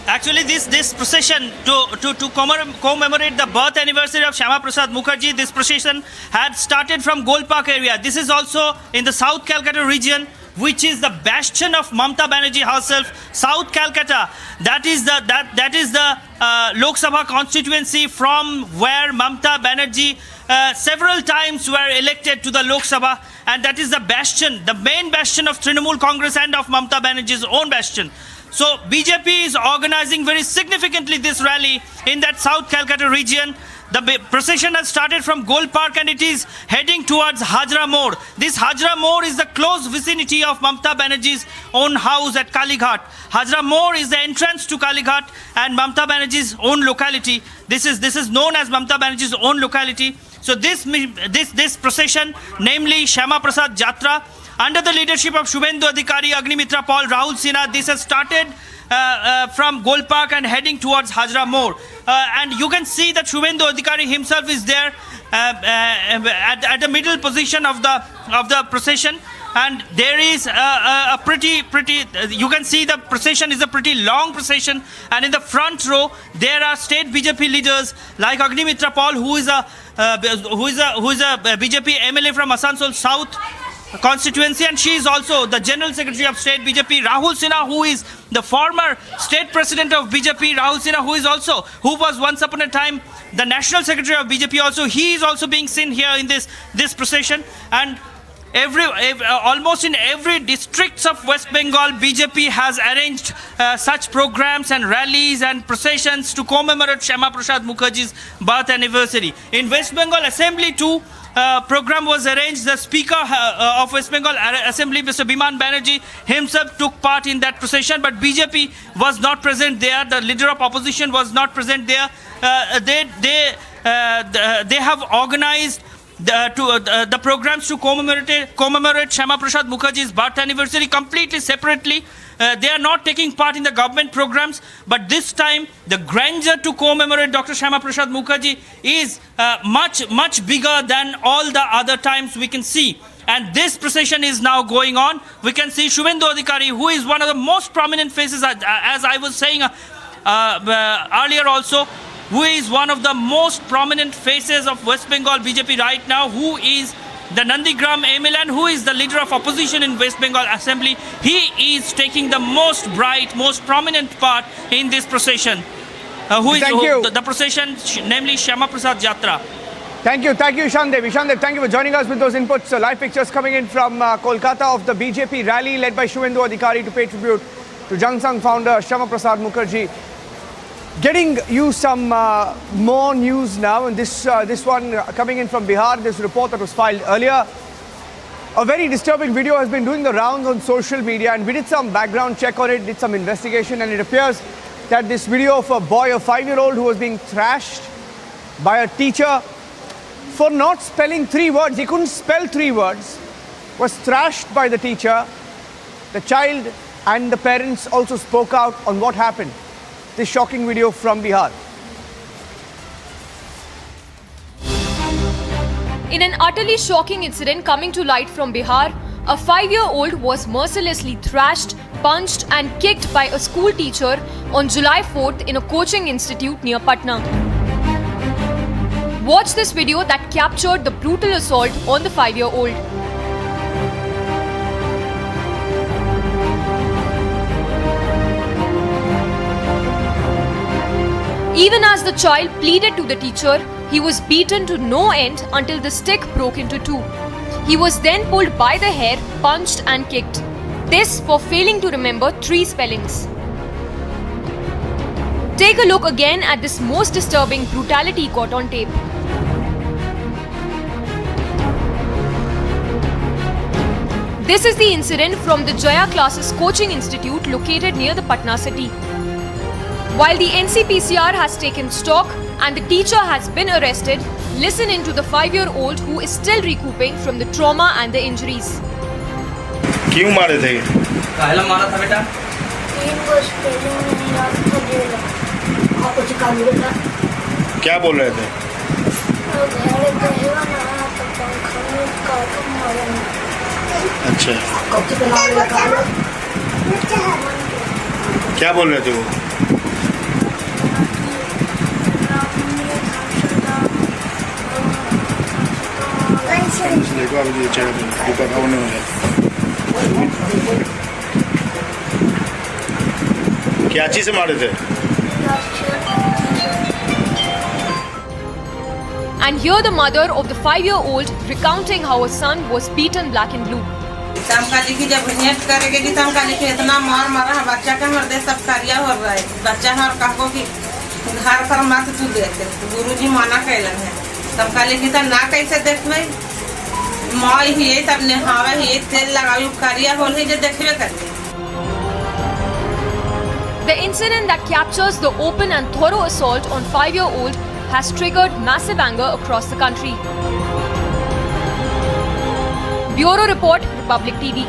Actually, this procession to commemorate the birth anniversary of Shyama Prasad Mukherjee, this procession had started from Gold Park area. This is also in the South Calcutta region, which is the bastion of Mamata Banerjee herself. South Calcutta, that is the Lok Sabha constituency from where Mamata Banerjee several times were elected to the Lok Sabha, and that is the bastion, the main bastion of Trinamool Congress and of Mamata Banerjee's own bastion. So BJP is organizing very significantly this rally in that South Calcutta region. The procession has started from Gold Park and it is heading towards Hajra More. This Hajra More is the close vicinity of Mamata Banerjee's own house at Kalighat. Hajra More is the entrance to Kalighat and Mamata Banerjee's own locality. This is known as Mamata Banerjee's own locality. So this procession, namely Shyama Prasad Yatra, under the leadership of Shuvendu Adhikari, Agnimitra Paul, Rahul Sinha, this has started from Gold Park and heading towards Hajra More. And you can see that Shuvendu Adhikari himself is there at the middle position of the procession. And there is a pretty, you can see the procession is a pretty long procession. And in the front row, there are state BJP leaders like Agnimitra Paul, who is a BJP MLA from Asansol South constituency, and she is also the General Secretary of State BJP. Rahul Sinha, who is the former State President of BJP, Rahul Sinha, who was once upon a time the National Secretary of BJP also, he is also being seen here in this procession. And almost in every districts of West Bengal, BJP has arranged such programs and rallies and processions to commemorate Shyama Prasad Mukherjee's birth anniversary. In West Bengal Assembly too, program was arranged. The Speaker of West Bengal Assembly, Mr. Biman Banerjee, himself took part in that procession, but BJP was not present there. The leader of opposition was not present there. They have organized the programs to commemorate Shyama Prasad Mukherjee's birth anniversary completely separately. They are not taking part in the government programs, but this time the grandeur to commemorate Dr. Shyama Prasad Mukherjee is much bigger than all the other times we can see. And this procession is now going on. We can see Shubhendu Adhikari, who is one of the most prominent faces, as I was saying earlier also, who is one of the most prominent faces of West Bengal BJP right now, who is the Nandigram MLA, who is the leader of opposition in West Bengal Assembly. He is taking the most bright, most prominent part in this procession. The procession, namely Shyama Prasad Yatra. Thank you, Ishandev. Ishandev, thank you for joining us with those inputs. Live pictures coming in from Kolkata of the BJP rally led by Shubhendu Adhikari to pay tribute to Jansangh founder Shyama Prasad Mukherjee. Getting you some more news now, and this one coming in from Bihar, this report that was filed earlier. A very disturbing video has been doing the rounds on social media, and we did some background check on it, did some investigation, and it appears that this video of a boy, a 5-year-old who was being thrashed by a teacher for not spelling 3 words, he couldn't spell 3 words, was thrashed by the teacher. The child and the parents also spoke out on what happened. This shocking video from Bihar. In an utterly shocking incident coming to light from Bihar, a 5-year-old was mercilessly thrashed, punched and kicked by a school teacher on July 4th in a coaching institute near Patna. Watch this video that captured the brutal assault on the 5-year-old. Even as the child pleaded to the teacher, he was beaten to no end until the stick broke into 2. He was then pulled by the hair, punched and kicked. This for failing to remember 3 spellings. Take a look again at this most disturbing brutality caught on tape. This is the incident from the Jaya Classes Coaching Institute located near the Patna city. While the NCPCR has taken stock and the teacher has been arrested, listen in to the 5-year-old who is still recouping from the trauma and the injuries. क्यों मारे थे? काहे मारा था बेटा? क्या बोल रहे थे? अच्छा। क्या बोल रहे थे वो? देखो अभी ये चेहरा ऊपर होने वाला है। क्या चीज़ से मारे थे? And here the mother of the 5-year-old recounting how her son was beaten black and blue. तमका लिखी जब नेट करेगी कि तमका लिखी इतना मार मारा है बच्चा का हृदय सब कार्य हो रहा है बच्चा हर कहो कि घर पर मत तू देते गुरुजी माना कैलन है तमका लिखी तो ना कैसे देखबे माँ ही तब नहावे ही तेल लगावी कार्य होल है जो देखबे करते। The incident that captures the open and thorough assault on 5-year-old has triggered massive anger across the country. Bureau Report, Republic TV.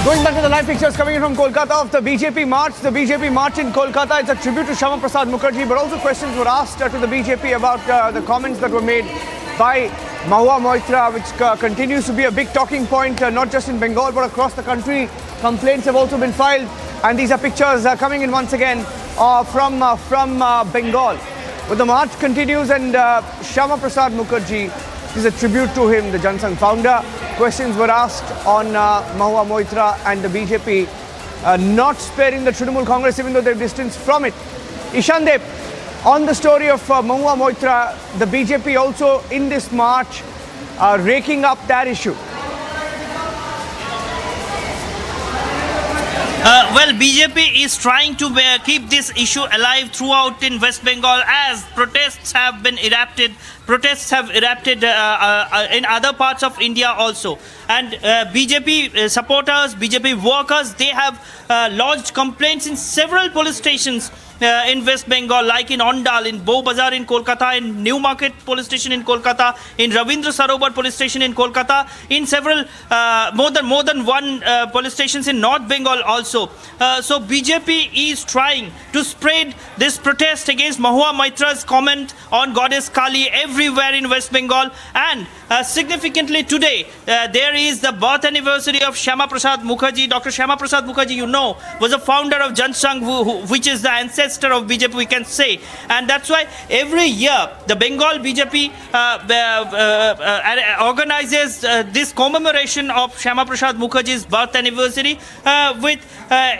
Going back to the live pictures coming in from Kolkata of the BJP march. The BJP march in Kolkata is a tribute to Shyama Prasad Mukherjee, but also questions were asked to the BJP about the comments that were made by Mahua Moitra, which continues to be a big talking point, not just in Bengal, but across the country. Complaints have also been filed, and these are pictures coming in once again from Bengal. But the march continues, and Shyama Prasad Mukherjee is a tribute to him, the Jansangh founder. Questions were asked on Mahua Moitra and the BJP not sparing the Trinamool Congress, even though they're distanced from it. Ishandev, on the story of Mahua Moitra, the BJP also in this march raking up that issue? Well, BJP is trying to keep this issue alive throughout in West Bengal as protests have erupted in other parts of India also. And BJP supporters, BJP workers, they have lodged complaints in several police stations in West Bengal, like in Ondal, in Bow Bazaar in Kolkata, in Newmarket police station in Kolkata, in Ravindra Sarovar police station in Kolkata, in several more than one police stations in North Bengal also. So BJP is trying to spread this protest against Mahua Maitra's comment on Goddess Kali everywhere in West Bengal. And significantly today, there is the birth anniversary of Shyama Prasad Mukherjee. Dr. Shyama Prasad Mukherjee, you know, was a founder of Jansangh, which is the ancestor of BJP, we can say. And that's why every year the Bengal BJP organizes this commemoration of Shyama Prasad Mukherjee's birth anniversary with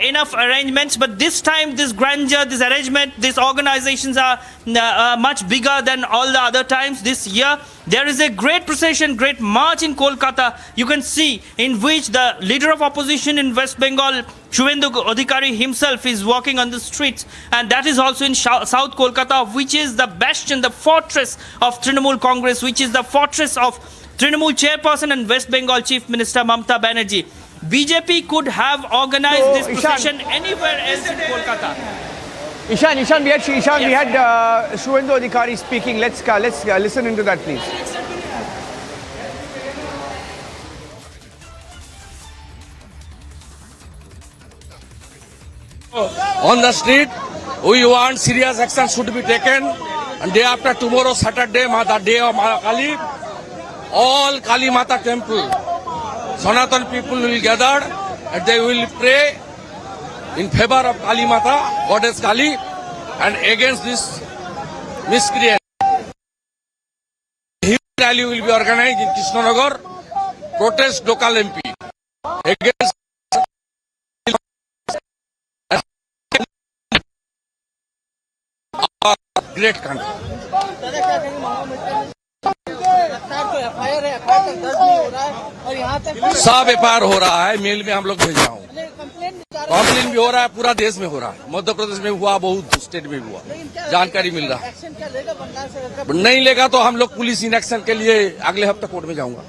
enough arrangements. But this time, this grandeur, this arrangement, these organizations are much bigger than all the other times. This year, there is a great procession, great march in Kolkata, you can see, in which the leader of opposition in West Bengal, Shuvendu Adhikari himself, is walking on the streets. And that is also in South Kolkata, which is the bastion, the fortress of Trinamool Congress, which is the fortress of Trinamool chairperson and West Bengal Chief Minister Mamata Banerjee. BJP could have organized this procession anywhere else in Kolkata. Ishan, we had Shuvendu Adhikari speaking. Let's listen into that, please. On the street, we want serious action should be taken. And day after tomorrow, Saturday, the day of Kali, all Kali Mata temple, Sanatan people will gather and they will pray in favor of Kali Mata, Goddess Kali, and against this miscreant. Huge rally will be organized in Krishnanagar, protest local MP against our great country. सब FIR हो रहा है, mail में हम लोग भेज रहा हूँ। कंप्लेन भी हो रहा है, पूरा देश में हो रहा है, मध्य प्रदेश में हुआ, बहुत स्टेट में हुआ, जानकारी मिल रहा है। नहीं लेगा तो हम लोग पुलिस इन एक्शन के लिए अगले हफ्ते कोर्ट में जाऊंगा।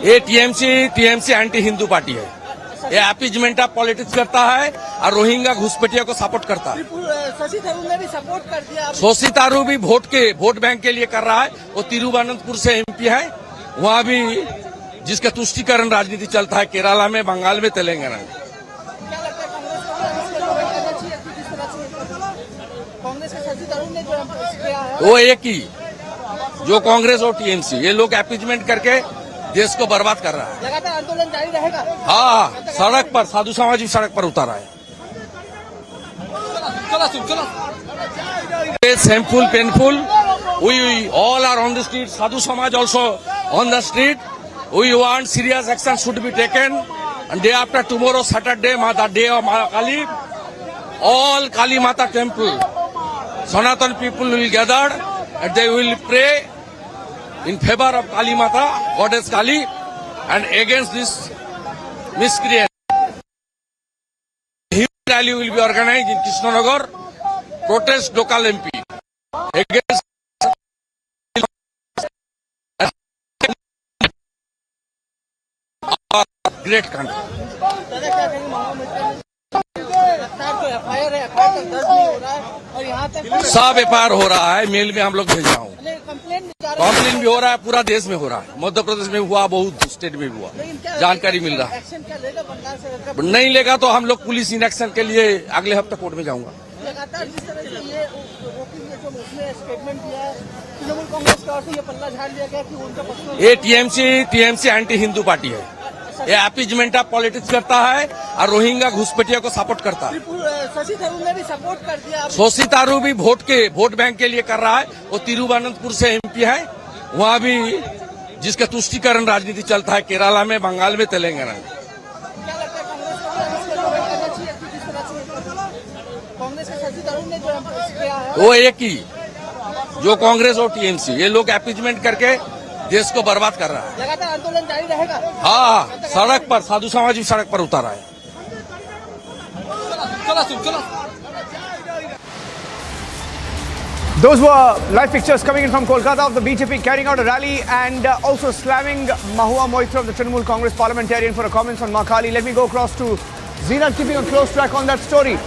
ये टीएमसी एंटी हिंदू पार्टी है, ये अपीजमेंट ऑफ पॉलिटिक्स करता है और रोहिंग्या घुसपैठियों को सपोर्ट करता है। शशि थरूर भी वोट बैंक के लिए कर रहा है, वो तिरुवनंतपुर से एमपी है, वहाँ भी जिसका तुष्टीकरण राजनीति चलता है, केरला में, बंगाल में, तेलंगाना में। वो एक ही, जो कांग्रेस और टीएमसी, ये लोग अपीजमेंट करके देश को बर्बाद कर रहा है। लगातार आंदोलन जारी रहेगा। हाँ, सड़क पर साधु समाज भी सड़क पर उतारा है। It's shameful, painful. We all are on the street. Sadhu Samaj also on the street. We want serious action should be taken. And day after tomorrow, Saturday, the day of Kali, all Kali Mata temple, Sanatan people will gather and they will pray in favor of Kali Mata, Goddess Kali, and against this miscreant. Huge rally will be organized in Krishnanagar, protest local MP against our great country. सब FIR हो रहा है, mail में हम लोग भेज रहा हूँ। कंप्लेन भी हो रहा है, पूरा देश में हो रहा है, मध्य प्रदेश में हुआ, बहुत स्टेट में हुआ, जानकारी मिल रहा है। नहीं लेगा तो हम लोग पुलिस इन एक्शन के लिए अगले हफ्ते कोर्ट में जाऊंगा। ये टीएमसी एंटी हिंदू पार्टी है, ये अपीजमेंट ऑफ पॉलिटिक्स करता है और रोहिंग्या घुसपैठियों को सपोर्ट करता है। शशि थरूर भी वोट बैंक के लिए कर रहा है, वो तिरुवनंतपुर से एमपी है, वहाँ भी जिसका तुष्टीकरण राजनीति चलता है, केरला में, बंगाल में, तेलंगाना में। वो एक ही जो कांग्रेस और टीएमसी, ये लोग अपीजमेंट करके देश को बर्बाद कर रहा है। लगातार आंदोलन जारी रहेगा। हाँ, सड़क पर साधु समाज भी सड़क पर उतारा है। Those were live pictures coming in from Kolkata of the BJP carrying out a rally and also slamming Mahua Moitra of the Trinamool Congress parliamentarian for her comments on Makali. Let me go across to Zeenat, keeping a close track on that story.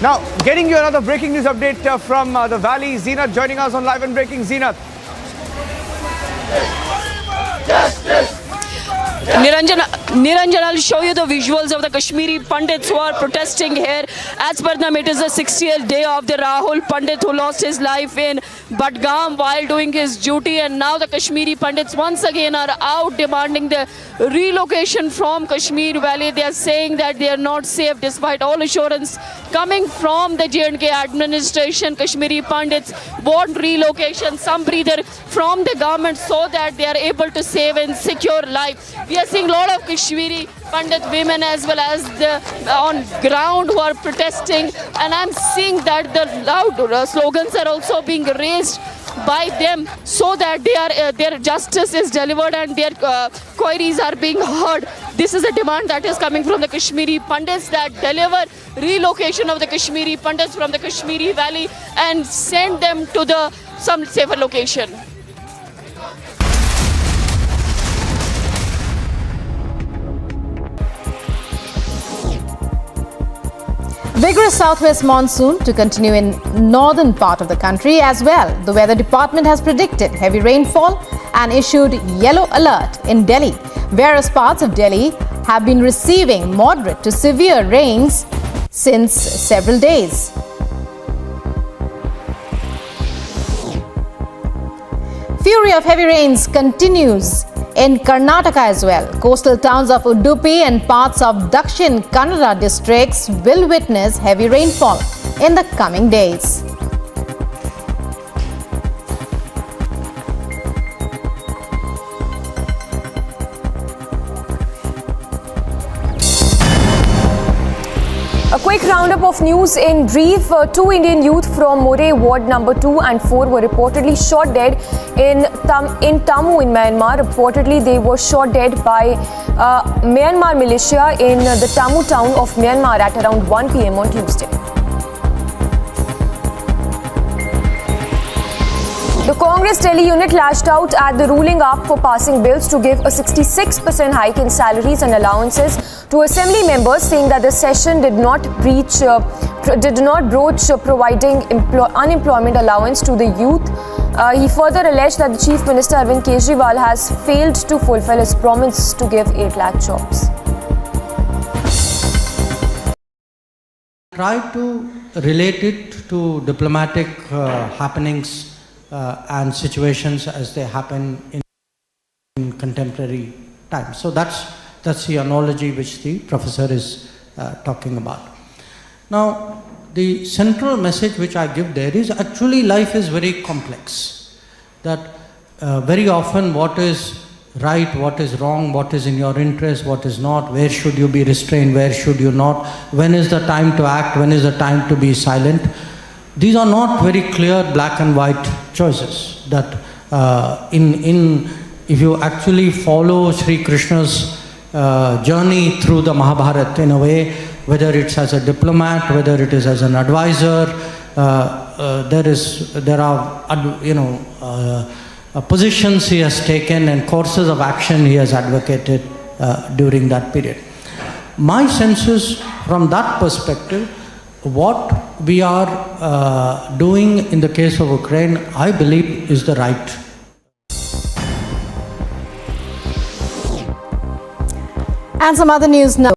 Now, getting you another breaking news update from the Valley. Zeenat joining us on Live and Breaking. Zeenat. Justice! Niranjan, I'll show you the visuals of the Kashmiri Pandits who are protesting here. As per them, it is the 60th day of the Rahul Pandit who lost his life in Badgam while doing his duty. And now the Kashmiri Pandits once again are out demanding the relocation from Kashmir Valley. They are saying that they are not safe despite all assurance coming from the J&K administration. Kashmiri Pandits want relocation, some breather from the government so that they are able to save and secure life. We are seeing a lot of Kashmiri Pandit women as well as the on ground who are protesting, and I'm seeing that the loud slogans are also being raised by them so that their justice is delivered and their queries are being heard. This is a demand that is coming from the Kashmiri Pandits, that deliver relocation of the Kashmiri Pandits from the Kashmiri Valley and send them to some safer location. Vigorous southwest monsoon to continue in northern part of the country as well. The weather department has predicted heavy rainfall and issued yellow alert in Delhi. Various parts of Delhi have been receiving moderate to severe rains since several days. Fury of heavy rains continues in Karnataka as well. Coastal towns of Udupi and parts of Dakshin Kannada districts will witness heavy rainfall in the coming days. A quick roundup of news in Ndrf. Two Indian youth from More Ward number 2 and 4 were reportedly shot dead in Tammu in Myanmar. Reportedly, they were shot dead by Myanmar militia in the Tammu town of Myanmar at around 1 p.m. on Tuesday. The Congress Delhi unit lashed out at the ruling up for passing bills to give a 66% hike in salaries and allowances to assembly members, saying that the session did not broach providing unemployment allowance to the youth. He further alleged that the Chief Minister Arvind Kejriwal has failed to fulfill his promise to give 8 lakh jobs. Try to relate it to diplomatic happenings and situations as they happen in contemporary times. So that's the analogy which the professor is talking about. Now, the central message which I give there is actually life is very complex. That very often what is right, what is wrong, what is in your interest, what is not, where should you be restrained, where should you not, when is the time to act, when is the time to be silent. These are not very clear black and white choices. That if you actually follow Sri Krishna's journey through the Mahabharata in a way, whether it's as a diplomat, whether it is as an advisor, there are positions he has taken and courses of action he has advocated during that period. My sense is, from that perspective, what we are doing in the case of Ukraine, I believe, is the right. And some other news now.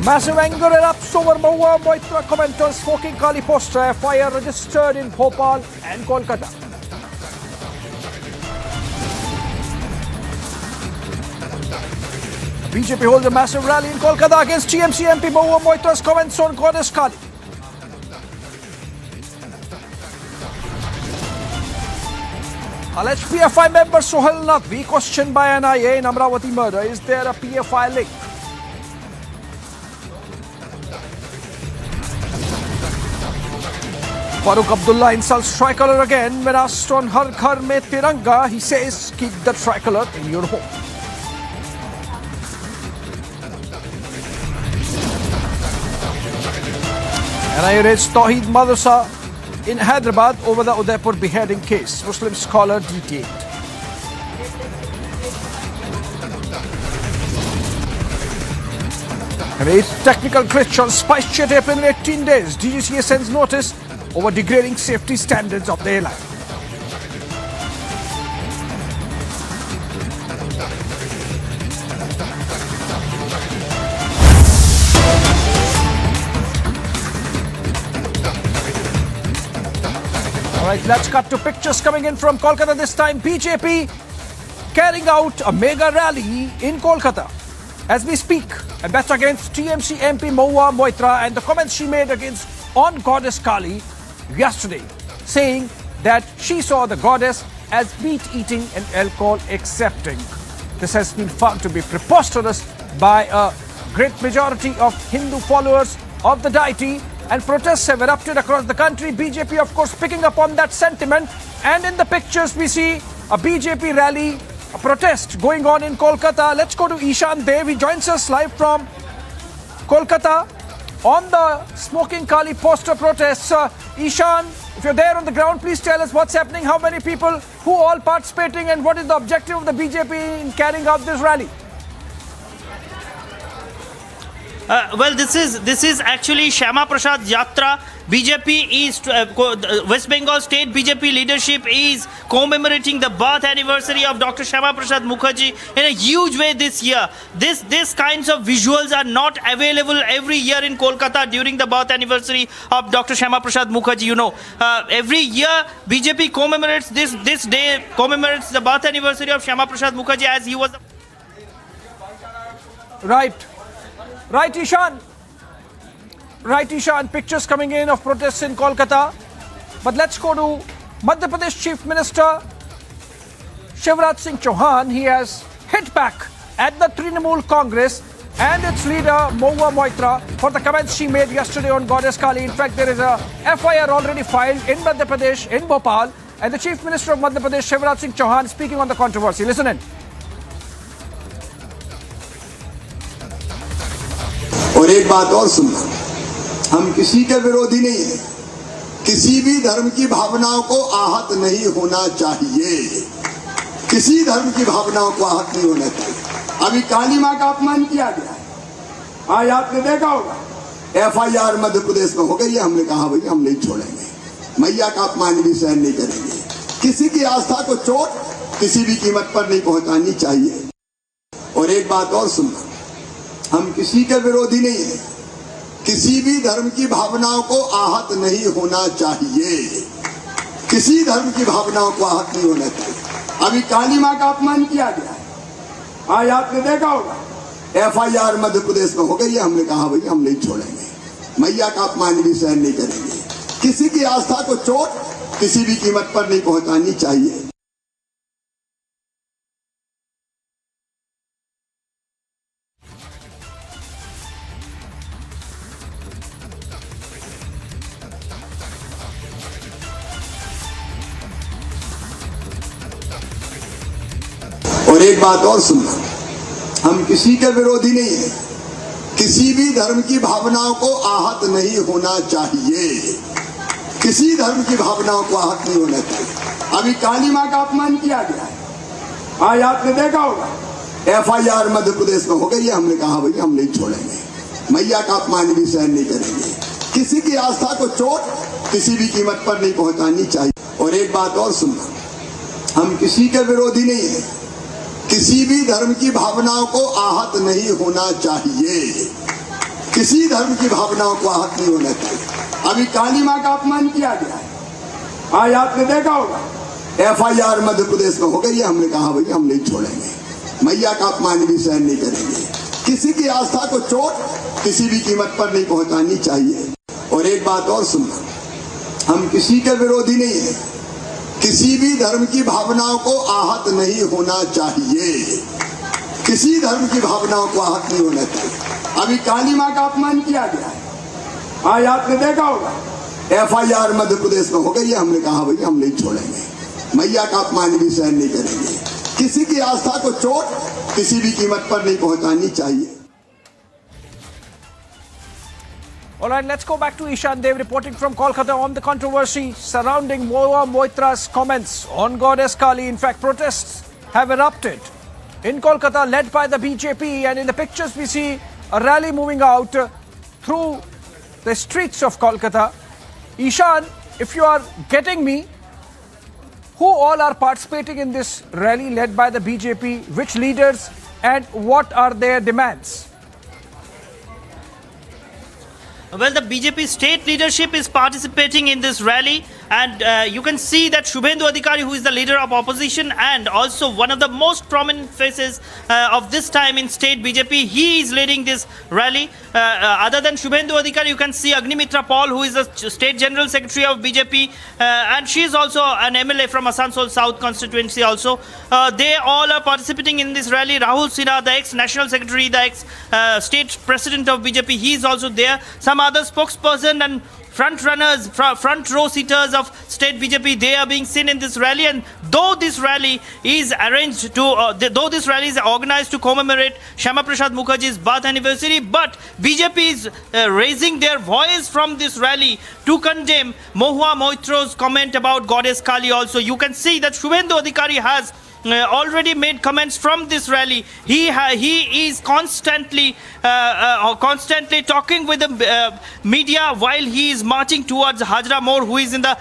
Massive anger erupts over Mahua Moitra commenters smoking Kali poster. FIR registered in Bhopal and Kolkata. BJP holds a massive rally in Kolkata against TMC MP Mahua Moitra's comments on Goddess Kali. Alleged PFI member Sohail Naqvi questioned by NIA in Amravati murder. Is there a PFI link? Farooq Abdullah insults tricolor again when asked on Har Ghar Mein Tiranga. He says, keep the tricolor in your home. NIA raised Tawheed Madrasa in Hyderabad over the Udaipur beheading case. Muslim scholar detained. An 8 technical glitch on SpiceJet airplane in 18 days. DGCA sends notice over degrading safety standards of the airline. Alright, let's cut to pictures coming in from Kolkata this time. BJP carrying out a mega rally in Kolkata. As we speak, a bet against TMC MP Mahua Moitra and the comments she made against on Goddess Kali yesterday, saying that she saw the goddess as meat eating and alcohol accepting. This has been found to be preposterous by a great majority of Hindu followers of the deity, and protests have erupted across the country. BJP, of course, picking up on that sentiment. And in the pictures, we see a BJP rally, a protest going on in Kolkata. Let's go to Ishan Dev. He joins us live from Kolkata on the Smoking Kali poster protests. Ishan, if you're there on the ground, please tell us what's happening, how many people, who all participating, and what is the objective of the BJP in carrying out this rally? Well, this is actually Shyama Prasad Yatra. BJP is West Bengal State BJP leadership is commemorating the birth anniversary of Dr. Shyama Prasad Mukherjee in a huge way this year. This kinds of visuals are not available every year in Kolkata during the birth anniversary of Dr. Shyama Prasad Mukherjee. You know, every year BJP commemorates this day, commemorates the birth anniversary of Shyama Prasad Mukherjee as he was. Right, Ishan. Pictures coming in of protests in Kolkata. But let's go to Madhya Pradesh Chief Minister Shivraj Singh Chauhan. He has hit back at the Trinamool Congress and its leader Mahua Moitra for the comments she made yesterday on Goddess Kali. In fact, there is a FIR already filed in Madhya Pradesh, in Bhopal, and the Chief Minister of Madhya Pradesh, Shivraj Singh Chauhan, speaking on the controversy. Listen in. और एक बात और सुनना, हम किसी के विरोधी नहीं है, किसी भी धर्म की भावनाओं को आहत नहीं होना चाहिए, किसी धर्म की भावनाओं को आहत नहीं होना चाहिए। अभी काली माँ का अपमान किया गया है, आज आपने देखा होगा FIR मध्य प्रदेश में हो गई है। हमने कहा भाई हम नहीं छोड़ेंगे, मैया का अपमान भी सहन नहीं करेंगे, किसी की आस्था को चोट किसी भी कीमत पर नहीं पहुंचानी चाहिए। और एक बात और सुनना, हम किसी के विरोधी नहीं है, किसी भी धर्म की भावनाओं को आहत नहीं होना चाहिए, किसी धर्म की भावनाओं को आहत नहीं होना चाहिए। अभी काली माँ का अपमान किया गया है, आज आपने देखा होगा FIR मध्य प्रदेश में हो गई है। हमने कहा भाई हम नहीं छोड़ेंगे, मैया का अपमान भी सहन नहीं करेंगे, किसी की आस्था को चोट किसी भी कीमत पर नहीं पहुंचानी चाहिए। और एक बात और सुनना, हम किसी के विरोधी नहीं है, किसी भी धर्म की भावनाओं को आहत नहीं होना चाहिए, किसी धर्म की भावनाओं को आहत नहीं होना चाहिए। अभी काली माँ का अपमान किया गया है, आज आपने देखा होगा FIR मध्य प्रदेश में हो गई है। हमने कहा भाई हम नहीं छोड़ेंगे, मैया का अपमान भी सहन नहीं करेंगे, किसी की आस्था को चोट किसी भी कीमत पर नहीं पहुंचानी चाहिए। और एक बात और सुनना, हम किसी के विरोधी नहीं है, किसी भी धर्म की भावनाओं को आहत नहीं होना चाहिए, किसी धर्म की भावनाओं को आहत नहीं होना चाहिए। अभी काली माँ का अपमान किया गया है, आज आपने देखा होगा FIR मध्य प्रदेश में हो गई है। हमने कहा भाई हम नहीं छोड़ेंगे, मैया का अपमान भी सहन नहीं करेंगे, किसी की आस्था को चोट किसी भी कीमत पर नहीं पहुंचानी चाहिए। और एक बात और सुनना, हम किसी के विरोधी नहीं है, किसी भी धर्म की भावनाओं को आहत नहीं होना चाहिए, किसी धर्म की भावनाओं को आहत नहीं होना चाहिए। अभी काली मां का अपमान किया गया है, आज आपने देखा होगा FIR मध्य प्रदेश में हो गई है। हमने कहा भाई हम नहीं छोड़ेंगे, मैया का अपमान भी सहन नहीं करेंगे। किसी की आस्था को चोट किसी भी कीमत पर नहीं पहुंचानी चाहिए। All right, let's go back to Ishan Dev reporting from Kolkata on the controversy surrounding Mahua Moitra's comments on Goddess Kali. In fact, protests have erupted in Kolkata led by the BJP, and in the pictures we see a rally moving out through the streets of Kolkata. Ishan, if you are getting me, who all are participating in this rally led by the BJP, which leaders, and what are their demands? Well, the BJP state leadership is participating in this rally, and you can see that Shubhendu Adhikari, who is the leader of opposition and also one of the most prominent faces of this time in state BJP, he is leading this rally. Other than Shubhendu Adhikari, you can see Agnimitra Paul, who is the state general secretary of BJP, and she is also an MLA from Asansol South constituency also. They all are participating in this rally. Rahul Sinha, the ex-national secretary, the ex-state president of BJP, he is also there. Some other spokesperson and front runners, front row seaters of state BJP, they are being seen in this rally. And though this rally is arranged to, though this rally is organized to commemorate Shyama Prasad Mukherjee's birth anniversary, but BJP is raising their voice from this rally to condemn Mahua Moitra's comment about Goddess Kali also. You can see that Shubhendu Adhikari has already made comments from this rally. He is constantly talking with the media while he is marching towards Hajra More, who is in the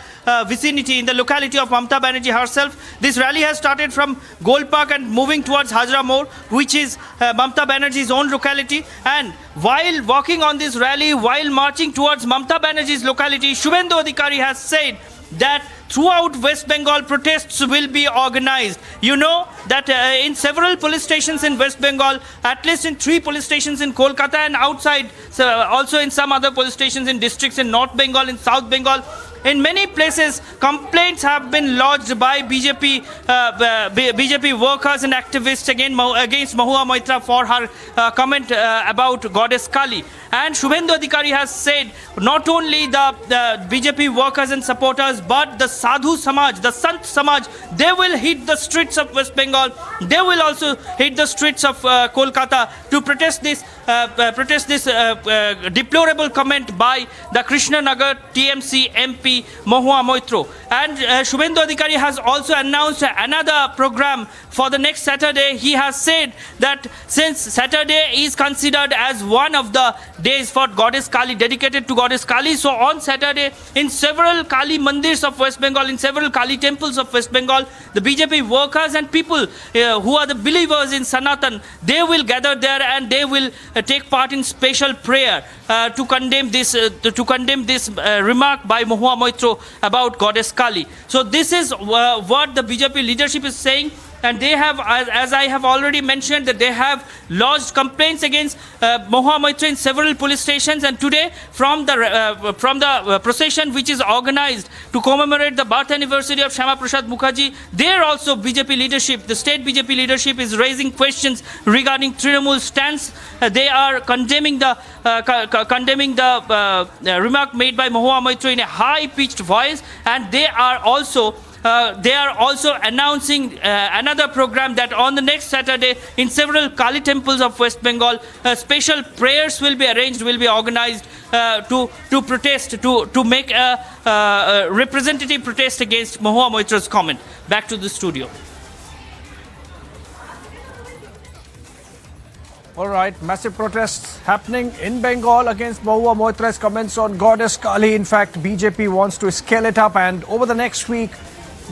vicinity, in the locality of Mamata Banerjee herself. This rally has started from Gold Park and moving towards Hajra More, which is Mamata Banerjee's own locality. And while walking on this rally, while marching towards Mamata Banerjee's locality, Shubhendu Adhikari has said that throughout West Bengal protests will be organized. You know that in several police stations in West Bengal, at least in 3 police stations in Kolkata and outside, also in some other police stations in districts in North Bengal, in South Bengal, in many places, complaints have been lodged by BJP workers and activists against Mahua Moitra for her comment about Goddess Kali. And Shubhendu Adhikari has said not only the BJP workers and supporters, but the Sadhu Samaj, the Sant Samaj, they will hit the streets of West Bengal. They will also hit the streets of Kolkata to protest this deplorable comment by the Krishnanagar TMC MP Mahua Moitra. And Shubhendu Adhikari has also announced another program for the next Saturday. He has said that since Saturday is considered as one of the days for Goddess Kali, dedicated to Goddess Kali, so on Saturday in several Kali mandirs of West Bengal, in several Kali temples of West Bengal, the BJP workers and people who are the believers in Sanatan, they will gather there and they will take part in special prayer to condemn this remark by Mahua Moitra about Goddess Kali. So this is what the BJP leadership is saying. And they have, as I have already mentioned, that they have lodged complaints against Mahua Moitra in several police stations. And today, from the procession which is organized to commemorate the birth anniversary of Shyama Prasad Mukherjee, there also BJP leadership, the state BJP leadership, is raising questions regarding Trinamool's stance. They are condemning the remark made by Mahua Moitra in a high-pitched voice, and they are also announcing another program that on the next Saturday in several Kali temples of West Bengal, special prayers will be arranged, will be organized to protest, to make a representative protest against Mahua Moitra's comment. Back to the studio. All right, massive protests happening in Bengal against Mahua Moitra's comments on Goddess Kali. In fact, BJP wants to scale it up, and over the next week,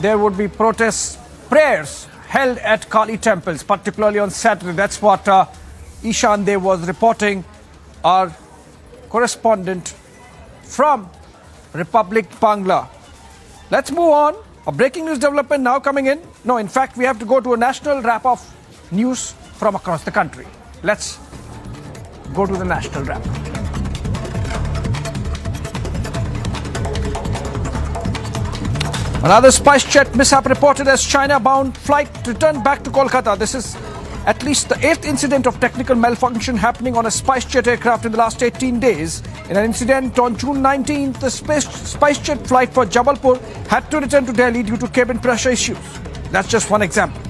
there would be protests, prayers held at Kali temples, particularly on Saturday. That's what Ishan Dev was reporting, our correspondent from Republic Bangla. Let's move on. A breaking news development now coming in. No, in fact, we have to go to a national wrap of news from across the country. Let's go to the national wrap. Another SpiceJet mishap reported as China-bound flight returned back to Kolkata. This is at least the 8th incident of technical malfunction happening on a SpiceJet aircraft in the last 18 days. In an incident on June 19th, the SpiceJet flight for Jawalpada had to return to Delhi due to cabin pressure issues. That's just one example.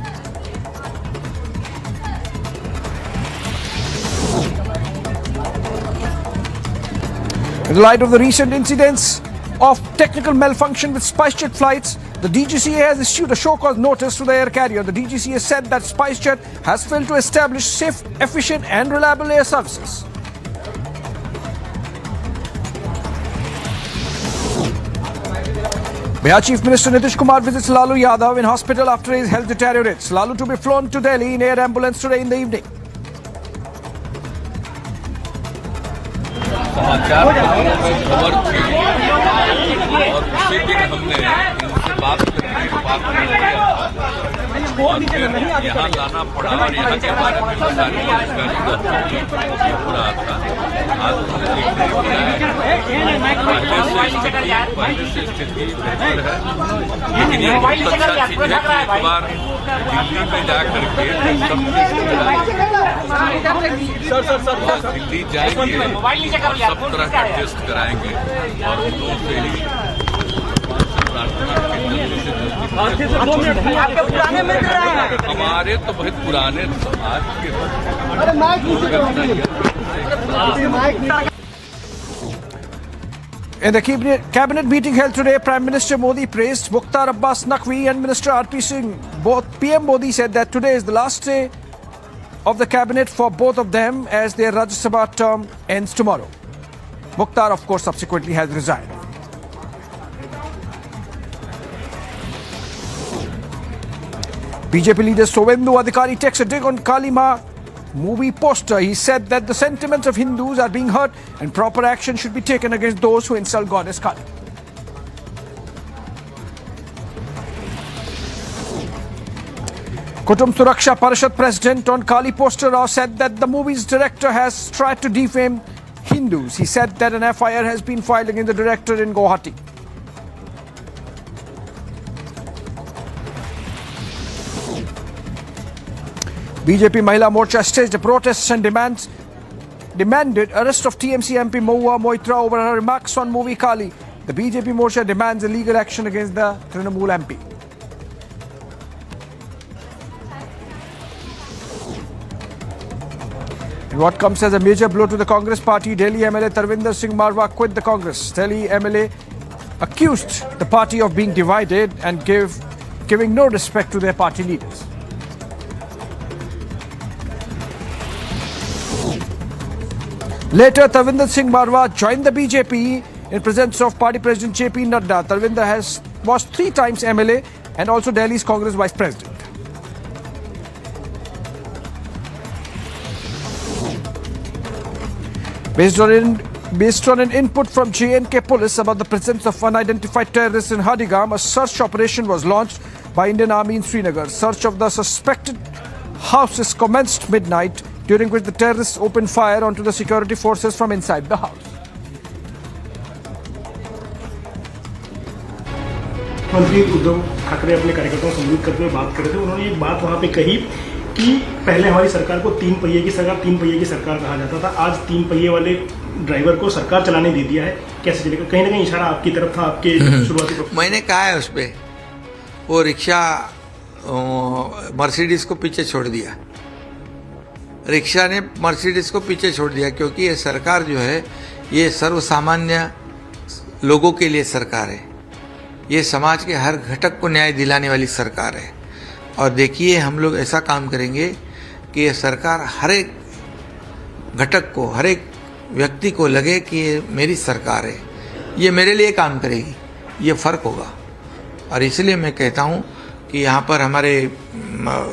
In the light of the recent incidents of technical malfunction with SpiceJet flights, the DGCA has issued a show-cause notice to the air carrier. The DGCA said that SpiceJet has failed to establish safe, efficient and reliable air services. Bihar Chief Minister Nitish Kumar visits Lalu Yadav in hospital after his health deteriorates. Lalu to be flown to Delhi in air ambulance today in the evening. समाचार पत्रों में खबर थी और उसी दिन हमने इनसे बात करके किया और फिर यहाँ लाना पड़ा और यहाँ के बारे में सारी जानकारी हो रहा था। आज उन्होंने देखने को मिला पहले से स्थिति बेहतर है, लेकिन ये बहुत अच्छा चीज है कि एक बार दिल्ली में जा करके सब दिल्ली जाएंगे और सब तरह का टेस्ट कराएंगे और उन लोगों से ही हमारे तो बहुत पुराने समाज के In the cabinet meeting held today, Prime Minister Modi praised Mukhtar Abbas Naqvi and Minister R.P. Singh. Both PM Modi said that today is the last day of the cabinet for both of them as their Rajya Sabha term ends tomorrow. Mukhtar, of course, subsequently has resigned. BJP leader Sovendu Adhikari takes a dig on Kali Ma movie poster. He said that the sentiments of Hindus are being hurt and proper action should be taken against those who insult goddess Kali. Kutum Suraksha Parishad President on Kali poster Rao said that the movie's director has tried to defame Hindus. He said that an FIR has been filed against the director in Guwahati. BJP Mahila Morcha staged a protest and demanded arrest of TMC MP Mahua Moitra over her remarks on movie Kali. The BJP Morcha demands a legal action against the Trinamool MP. In what comes as a major blow to the Congress party, Delhi MLA Tarvinder Singh Marwa quit the Congress. Delhi MLA accused the party of being divided and giving no respect to their party leaders. Later, Tarvinder Singh Marwa joined the BJP in presence of party president JP Nadda. Tarvinder was 3 times MLA and also Delhi's Congress vice president. Based on an input from J&K police about the presence of unidentified terrorists in Hadigam, a search operation was launched by Indian Army in Srinagar. Search of the suspected houses commenced midnight, during which the terrorists opened fire onto the security forces from inside the house. मंत्री उद्धव ठाकरे अपने कार्यकर्ताओं से संबोधित करते हुए बात कर रहे थे। उन्होंने एक बात वहां पे कही कि पहले हमारी सरकार को 3 पहिए की सरकार कहा जाता था। आज 3 पहिए वाले ड्राइवर को सरकार चलाने दे दिया है। कैसे चलेगा? कहीं ना कहीं इशारा आपकी तरफ था, आपके शुरुआती मैंने कहा है उस पर वो रिक्शा मर्सिडीज को पीछे छोड़ दिया। रिक्शा ने मर्सिडीज को पीछे छोड़ दिया क्योंकि ये सरकार जो है ये सर्वसामान्य लोगों के लिए सरकार है। ये समाज के हर घटक को न्याय दिलाने वाली सरकार है। और देखिए हम लोग ऐसा काम करेंगे कि ये सरकार हर एक घटक को, हर एक व्यक्ति को लगे कि ये मेरी सरकार है, ये मेरे लिए काम करेगी, ये फ़र्क होगा। और इसलिए मैं कहता हूँ कि यहाँ पर हमारे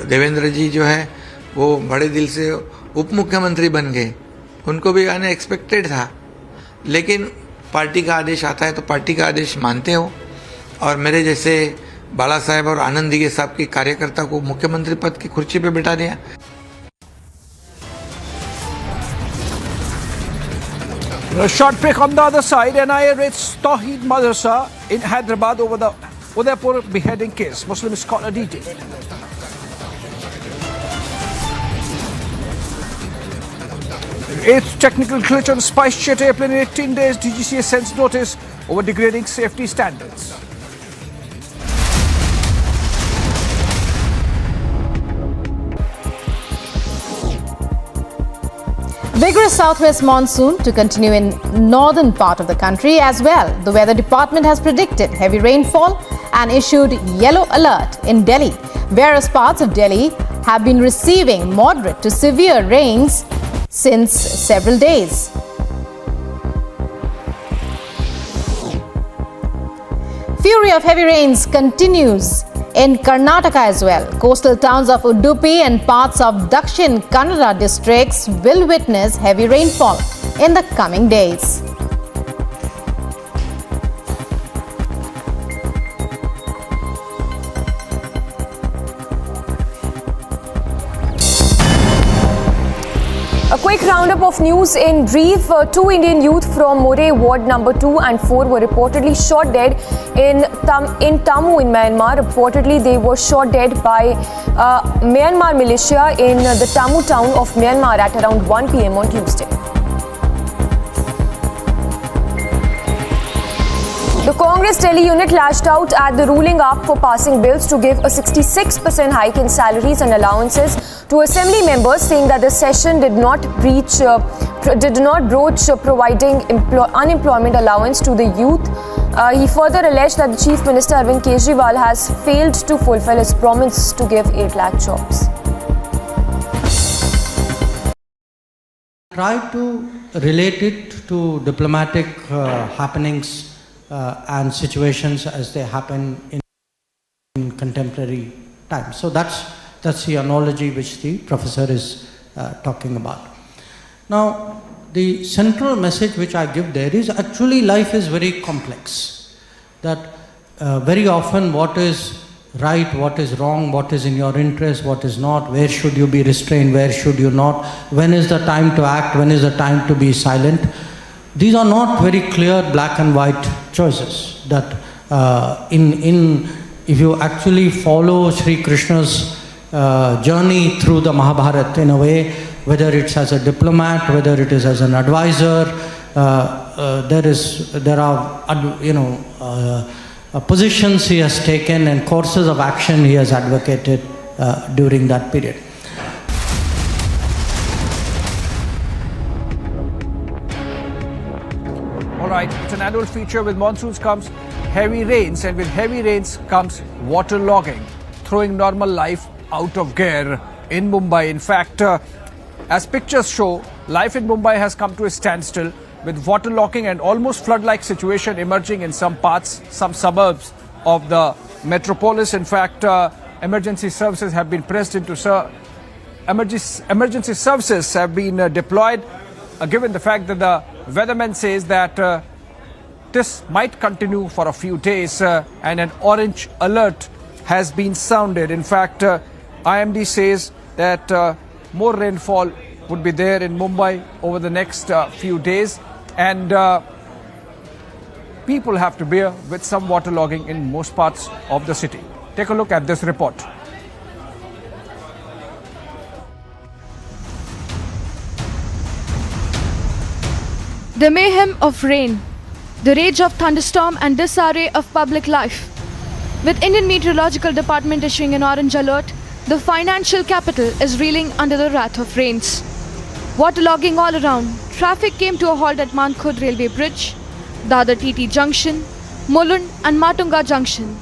देवेंद्र जी जो है वो बड़े दिल से उप मुख्यमंत्री बन गए। उनको भी अनएक्सपेक्टेड था, लेकिन पार्टी का आदेश आता है तो पार्टी का आदेश मानते हो। और मेरे जैसे बाला साहेब और आनंद दिगे साहब के कार्यकर्ता को मुख्यमंत्री पद की कुर्सी पे बिठा दिया। A short break on the other side. NIA raids Tawheed Madrasa in Hyderabad over the Udaipur beheading case. Muslim scholar detailed. Eighth technical glitch on SpiceJet airplane in 18 days. DGCA sends notice over degrading safety standards. Vigorous southwest monsoon to continue in northern part of the country as well. The weather department has predicted heavy rainfall and issued yellow alert in Delhi. Various parts of Delhi have been receiving moderate to severe rains since several days. Fury of heavy rains continues in Karnataka as well. Coastal towns of Udupi and parts of Dakshin Kannada districts will witness heavy rainfall in the coming days. A quick roundup of news in Ndrf. Two Indian youth from More Ward number 2 and 4 were reportedly shot dead in Tammu in Myanmar. Reportedly, they were shot dead by Myanmar militia in the Tammu town of Myanmar at around 1 p.m. on Tuesday. The Congress Delhi unit lashed out at the ruling up for passing bills to give a 66% hike in salaries and allowances to assembly members, saying that the session did not broach providing unemployment allowance to the youth. He further alleged that the Chief Minister Arvind Kejriwal has failed to fulfill his promise to give 8 lakh jobs. Try to relate it to diplomatic happenings and situations as they happen in contemporary times. So that's the analogy which the professor is talking about. Now, the central message which I give there is actually life is very complex. That very often what is right, what is wrong, what is in your interest, what is not, where should you be restrained, where should you not, when is the time to act, when is the time to be silent. These are not very clear black and white choices. That if you actually follow Sri Krishna's journey through the Mahabharata in a way, whether it's as a diplomat, whether it is as an advisor, there are positions he has taken and courses of action he has advocated during that period. All right, it's an annual feature. With monsoons comes heavy rains, and with heavy rains comes waterlogging, throwing normal life out of gear in Mumbai. In fact, as pictures show, life in Mumbai has come to a standstill, with waterlogging and almost flood-like situation emerging in some parts, some suburbs of the metropolis. In fact, emergency services have been pressed into emergency services have been deployed, given the fact that the weatherman says that this might continue for a few days, and an orange alert has been sounded. In fact, IMD says that more rainfall would be there in Mumbai over the next few days, and people have to bear with some waterlogging in most parts of the city. Take a look at this report. The mayhem of rain, the rage of thunderstorm and disarray of public life. With Indian Meteorological Department issuing an orange alert, the financial capital is reeling under the wrath of rains. Waterlogging all around, traffic came to a halt at Mankhurd Railway Bridge, Dadar TT Junction, Mulund and Matunga Junction.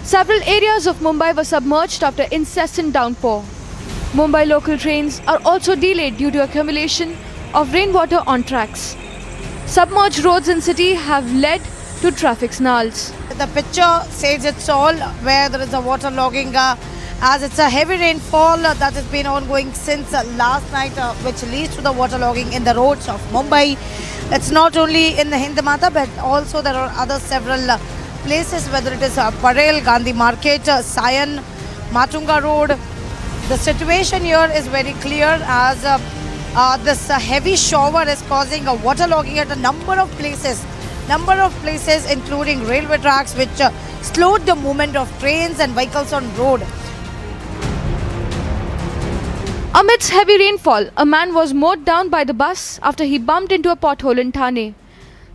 Several areas of Mumbai were submerged after incessant downpour. Mumbai local trains are also delayed due to accumulation of rainwater on tracks. Submerged roads in city have led to traffic snarls. The picture says it's all, where there is a waterlogging as it's a heavy rainfall that has been ongoing since last night, which leads to the waterlogging in the roads of Mumbai. It's not only in the Hindmata, but also there are other several places, whether it is Parel, Gandhi Market, Sion, Matunga Road. The situation here is very clear, as this heavy shower is causing a waterlogging at a number of places including railway tracks, which slowed the movement of trains and vehicles on road. Amidst heavy rainfall, a man was mowed down by the bus after he bumped into a pothole in Thane.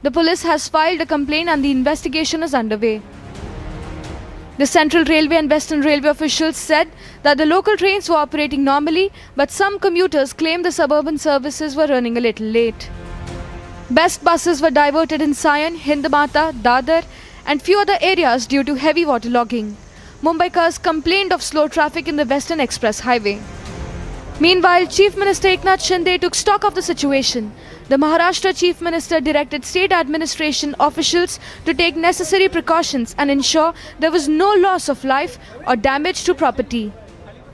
The police has filed a complaint and the investigation is underway. The Central Railway and Western Railway officials said that the local trains were operating normally, but some commuters claimed the suburban services were running a little late. Best buses were diverted in Sion, Hyderabad, Dadar and few other areas due to heavy waterlogging. Mumbaikars complained of slow traffic in the Western Express Highway. Meanwhile, Chief Minister Eknath Shinde took stock of the situation. The Maharashtra Chief Minister directed state administration officials to take necessary precautions and ensure there was no loss of life or damage to property.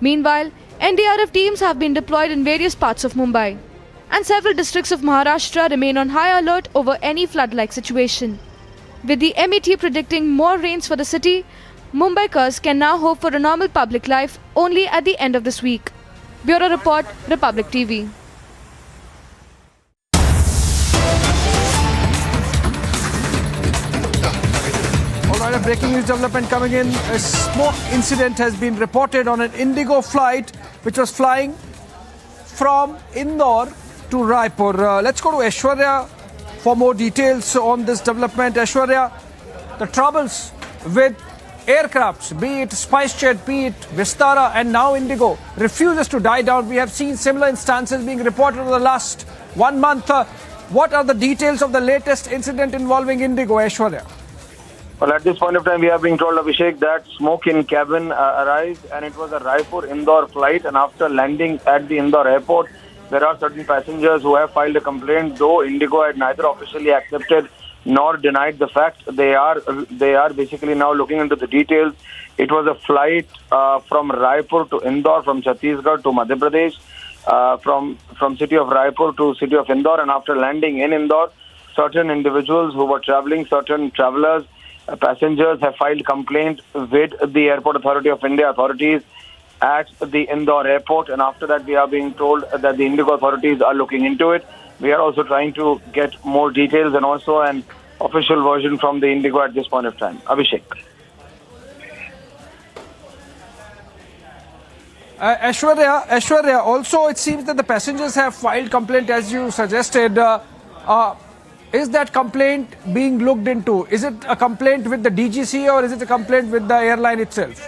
Meanwhile, NDRF teams have been deployed in various parts of Mumbai, and several districts of Maharashtra remain on high alert over any flood-like situation. With the MET predicting more rains for the city, Mumbaikars can now hope for a normal public life only at the end of this week. Bureau Report, Republic TV. Alright, a breaking news development coming in. A smoke incident has been reported on an Indigo flight which was flying from Indore to Raipur. Let's go to Aishwarya for more details on this development. Aishwarya, the troubles with aircrafts, be it SpiceJet, be it Vistara and now Indigo, refuses to die down. We have seen similar instances being reported over the last 1 month. What are the details of the latest incident involving Indigo, Aishwarya? Well, at this point of time, we are being told, Abhishek, that smoke in cabin arrived and it was a Raipur-Indore flight, and after landing at the Indore airport, there are certain passengers who have filed a complaint, though Indigo had neither officially accepted nor denied the fact. They are basically now looking into the details. It was a flight from Raipur to Indore, from Chhattisgarh to Madhya Pradesh, from city of Raipur to city of Indore, and after landing in Indore, certain individuals who were traveling, certain travelers, passengers have filed complaint with the Airport Authority of India authorities at the Indore airport, and after that we are being told that the Indigo authorities are looking into it. We are also trying to get more details and also an official version from the Indigo at this point of time. Abhishek. Aishwarya, also it seems that the passengers have filed complaint as you suggested. Is that complaint being looked into? Is it a complaint with the DGC or is it a complaint with the airline itself?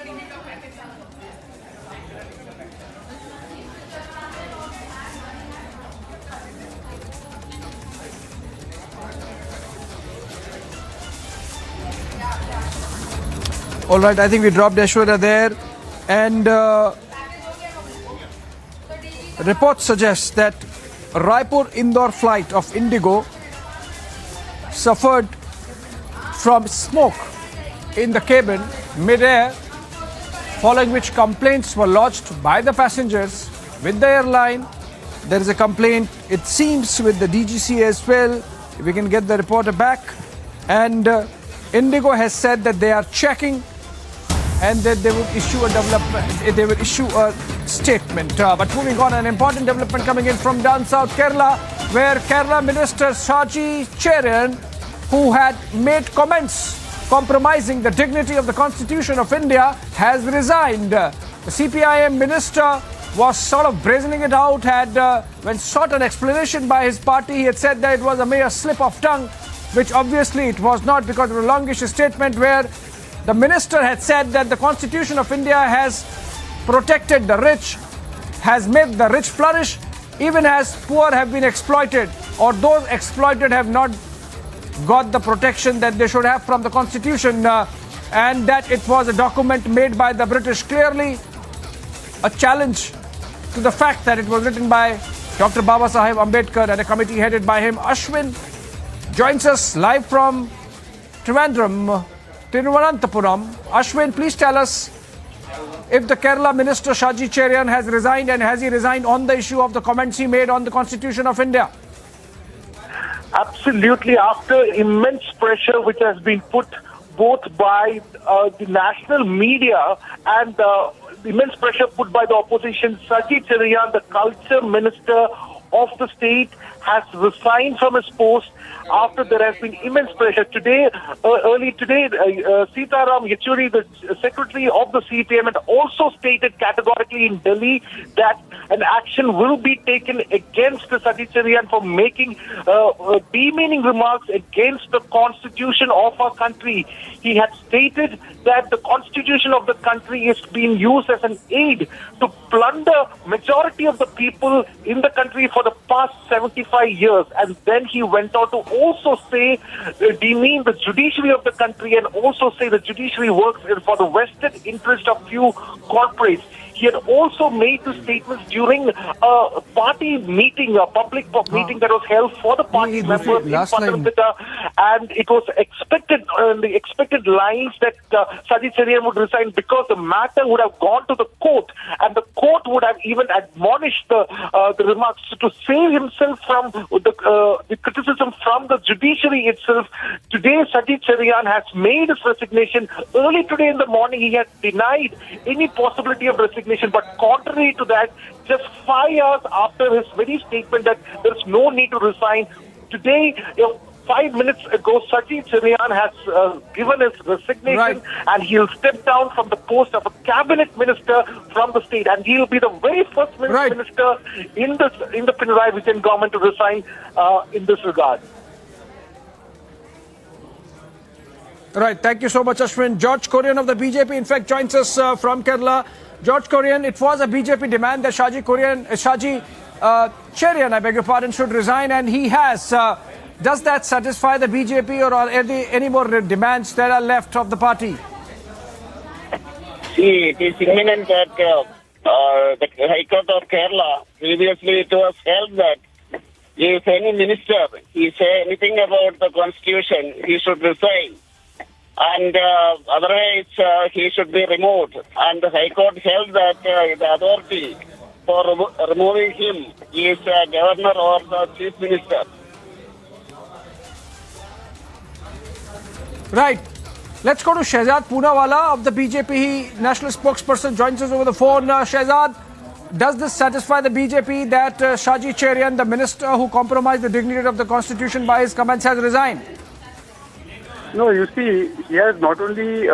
All right, I think we dropped Aishwarya there, and reports suggest that Raipur-Indore flight of Indigo suffered from smoke in the cabin mid-air, following which complaints were lodged by the passengers with the airline. There is a complaint, it seems, with the DGC as well. If we can get the reporter back. And Indigo has said that they are checking and that they will issue a statement. But moving on, an important development coming in from down south Kerala, where Kerala Minister Shaji Cherian, who had made comments compromising the dignity of the Constitution of India, has resigned. The CPIM minister was sort of brazening it out, when sought an explanation by his party, he had said that it was a mere slip of tongue, which obviously it was not, because of a longish statement where the minister had said that the Constitution of India has protected the rich, has made the rich flourish, even as poor have been exploited, or those exploited have not got the protection that they should have from the Constitution, and that it was a document made by the British, clearly a challenge to the fact that it was written by Dr. Babasaheb Ambedkar and a committee headed by him. Ashwin joins us live from Trivandrum, Tiruvananthapuram. Ashwin, please tell us if the Kerala Minister Shaji Cherian has resigned, and has he resigned on the issue of the comments he made on the Constitution of India? Absolutely, after immense pressure which has been put both by the national media and immense pressure put by the opposition, Shaji Cherian, the culture minister of the state has resigned from his post after there has been immense pressure. Today, early today, Sitaram Yechuri, the secretary of the CPM, had also stated categorically in Delhi that an action will be taken against Sati Cherian for making demeaning remarks against the constitution of our country. He had stated that the constitution of the country is being used as an aid to plunder majority of the people in the country for the past 75 years. And then he went on to also say, demean the judiciary of the country and also say the judiciary works for the vested interest of few corporates. He had also made the statements during a party meeting, a public meeting that was held for the party members in Pathanamthitta, and it was expected, the expected lines that Sati Cherian would resign because the matter would have gone to the court, and the court would have even admonished the remarks to save himself from the criticism from the judiciary itself. Today, Sati Cherian has made his resignation. Early today in the morning, he had denied any possibility of resignation. But contrary to that, just 5 hours after his very statement that there is no need to resign, today, 5 minutes ago, Sati Cherian has given his resignation, and he'll step down from the post of a cabinet minister from the state, and he'll be the very first minister in the Pinarayi Vijayan government to resign in this regard. Right, thank you so much, Ashwin. George Korean of the BJP, in fact, joins us from Kerala. George Korean, it was a BJP demand that Shaji Cherian, I beg your pardon, should resign, and he has. Does that satisfy the BJP, or are there any more demands that are left of the party? See, it is imminent that the High Court of Kerala, previously it was held that if any minister he say anything about the constitution, he should resign. And otherwise, he should be removed. And the High Court held that the authority for removing him is governor or the chief minister. Right. Let's go to Shehzad Poonawala of the BJP national spokesperson joins us over the phone. Shehzad, does this satisfy the BJP that Shaji Cherian, the minister who compromised the dignity of the constitution by his comments, has resigned? No, you see, he has not only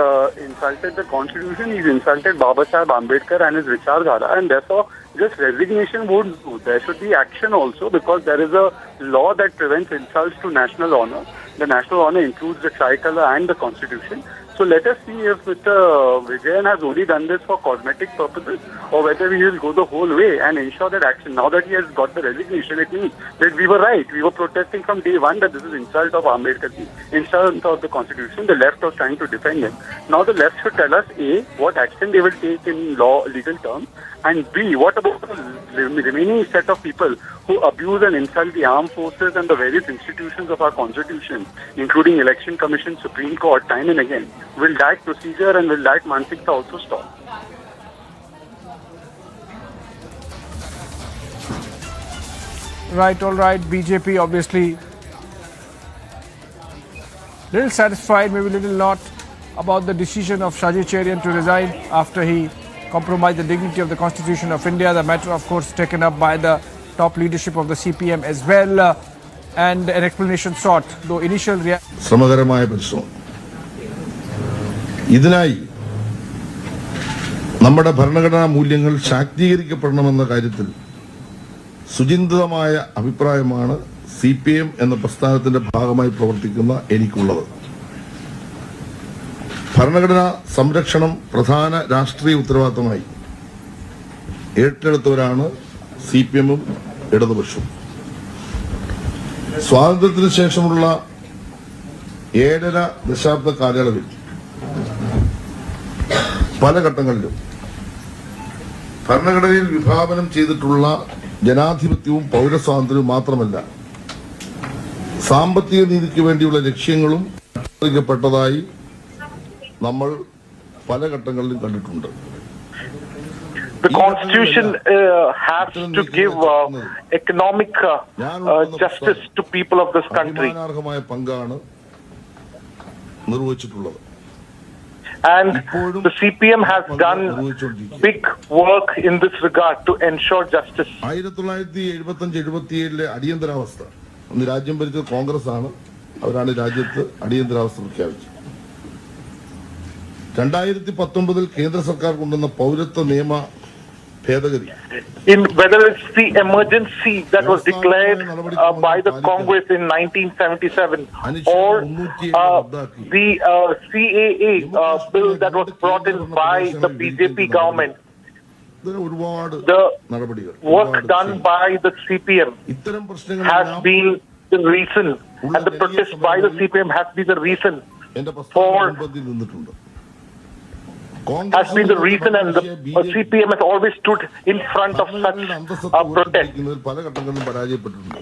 insulted the constitution, he's insulted Baba Saheb Ambedkar and his Vichardhara, and therefore just resignation won't do. There should be action also, because there is a law that prevents insults to national honor. The national honor includes the tricolor and the constitution. So let us see if Mr. Vijayan has only done this for cosmetic purposes, or whether he will go the whole way and ensure that action. Now that he has got the resignation, it means that we were right. We were protesting from day one that this is insult of Ambedkar, insult of the constitution. The left was trying to defend him. Now the left should tell us, A, what action they will take in legal terms, and B, what about the remaining set of people who abuse and insult the armed forces and the various institutions of our constitution, including Election Commission, Supreme Court, time and again. Will that procedure and will that Mansikta also stop? Right, all right. BJP obviously little satisfied, maybe little not, about the decision of Shaji Cherian to resign after he compromised the dignity of the Constitution of India. The matter, of course, taken up by the top leadership of the CPM as well, and an explanation sought, though initial reaction. ഇതിനായി നമ്മുടെ ഭരണഘടനാ മൂല്യങ്ങൾ ശാക്തീകരിക്കപ്പെടണമെന്ന കാര്യത്തിൽ സുചിന്തിതമായ അഭിപ്രായമാണ് CPM എന്ന പ്രസ്ഥാനത്തിന്റെ ഭാഗമായി പ്രവർത്തിക്കുന്ന എനിക്കുള്ളത്. ഭരണഘടനാ സംരക്ഷണം പ്രധാന രാഷ്ട്രീയ ഉത്തരവാദിത്തമായി ഏറ്റെടുത്തവരാണ് CPMഉം ഇടതുപക്ഷവും. സ്വാതന്ത്ര്യത്തിന് ശേഷമുള്ള 7.5 ദശാബ്ദ കാലയളവിൽ പല ഘട്ടങ്ങളിലും ഭരണഘടനയിൽ വിഭാവനം ചെയ്തിട്ടുള്ള ജനാധിപത്യവും പൗരസ്വാതന്ത്ര്യവും മാത്രമല്ല, സാമ്പത്തിക നീതിക്ക് വേണ്ടിയുള്ള ലക്ഷ്യങ്ങളും പ്പെട്ടതായി നമ്മൾ പല ഘട്ടങ്ങളിലും കണ്ടിട്ടുണ്ട്. The constitution has to give economic justice to people of this country. അഭിമാനാർഹമായ പങ്കാണ് നിർവഹിച്ചിട്ടുള്ളത്. And the CPM has done big work in this regard to ensure justice. 1975-77 അടിയന്തരാവസ്ഥ അന്ന് രാജ്യം ഭരിച്ചത് കോൺഗ്രസ് ആണ്. അവരാണ് രാജ്യത്ത് അടിയന്തരാവസ്ഥ പ്രഖ്യാപിച്ചത്. 2019 കേന്ദ്ര സർക്കാർ കൊണ്ടുവന്ന പൗരത്വ നിയമ ഭേദഗതി, in whether it's the emergency that was declared by the Congress in 1977 or the CAA bill that was brought in by the BJP government, the work done by the CPM has been the reason, and the protest by the CPM has been the reason and the CPM has always stood in front of such protest. പല ഘട്ടങ്ങളിലും പരാജയപ്പെട്ടിട്ടുണ്ട്.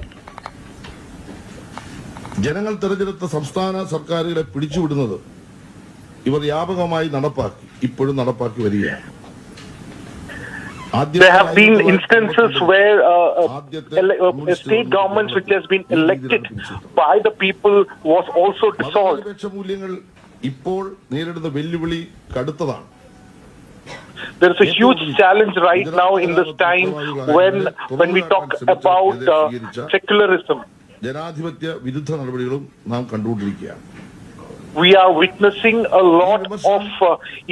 ജനങ്ങൾ തെരഞ്ഞെടുത്ത സംസ്ഥാന സർക്കാരുകളെ പിടിച്ചുവിടുന്നത് ഇവർ വ്യാപകമായി നടപ്പാക്കി, ഇപ്പോഴും നടപ്പാക്കി വരികയാണ്. There have been instances where state governments which has been elected by the people was also dissolved. ഇപ്പോൾ നേരിടുന്ന വെല്ലുവിളി കടുത്തതാണ്. There is a huge challenge right now in this time when we talk about secularism. ജനാധിപത്യ വിരുദ്ധ നടപടികളും നാം കണ്ടുകൊണ്ടിരിക്കുകയാണ്. We are witnessing a lot of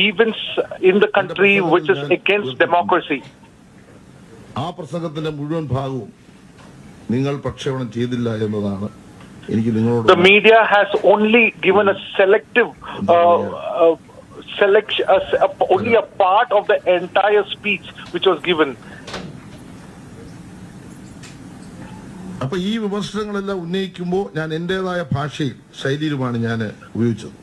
events in the country which is against democracy. ആ പ്രസംഗത്തിന്റെ മുഴുവൻ ഭാഗവും നിങ്ങൾ പ്രക്ഷേപണം ചെയ്തില്ല എന്നതാണ് എനിക്ക് നിങ്ങളോട്. The media has only given a selective selection, only a part of the entire speech which was given. അപ്പൊ ഈ വിമർശനങ്ങളെല്ലാം ഉന്നയിക്കുമ്പോൾ ഞാൻ എന്റേതായ ഭാഷയിൽ ശൈലിയിലുമാണ് ഞാൻ ഉപയോഗിച്ചത്.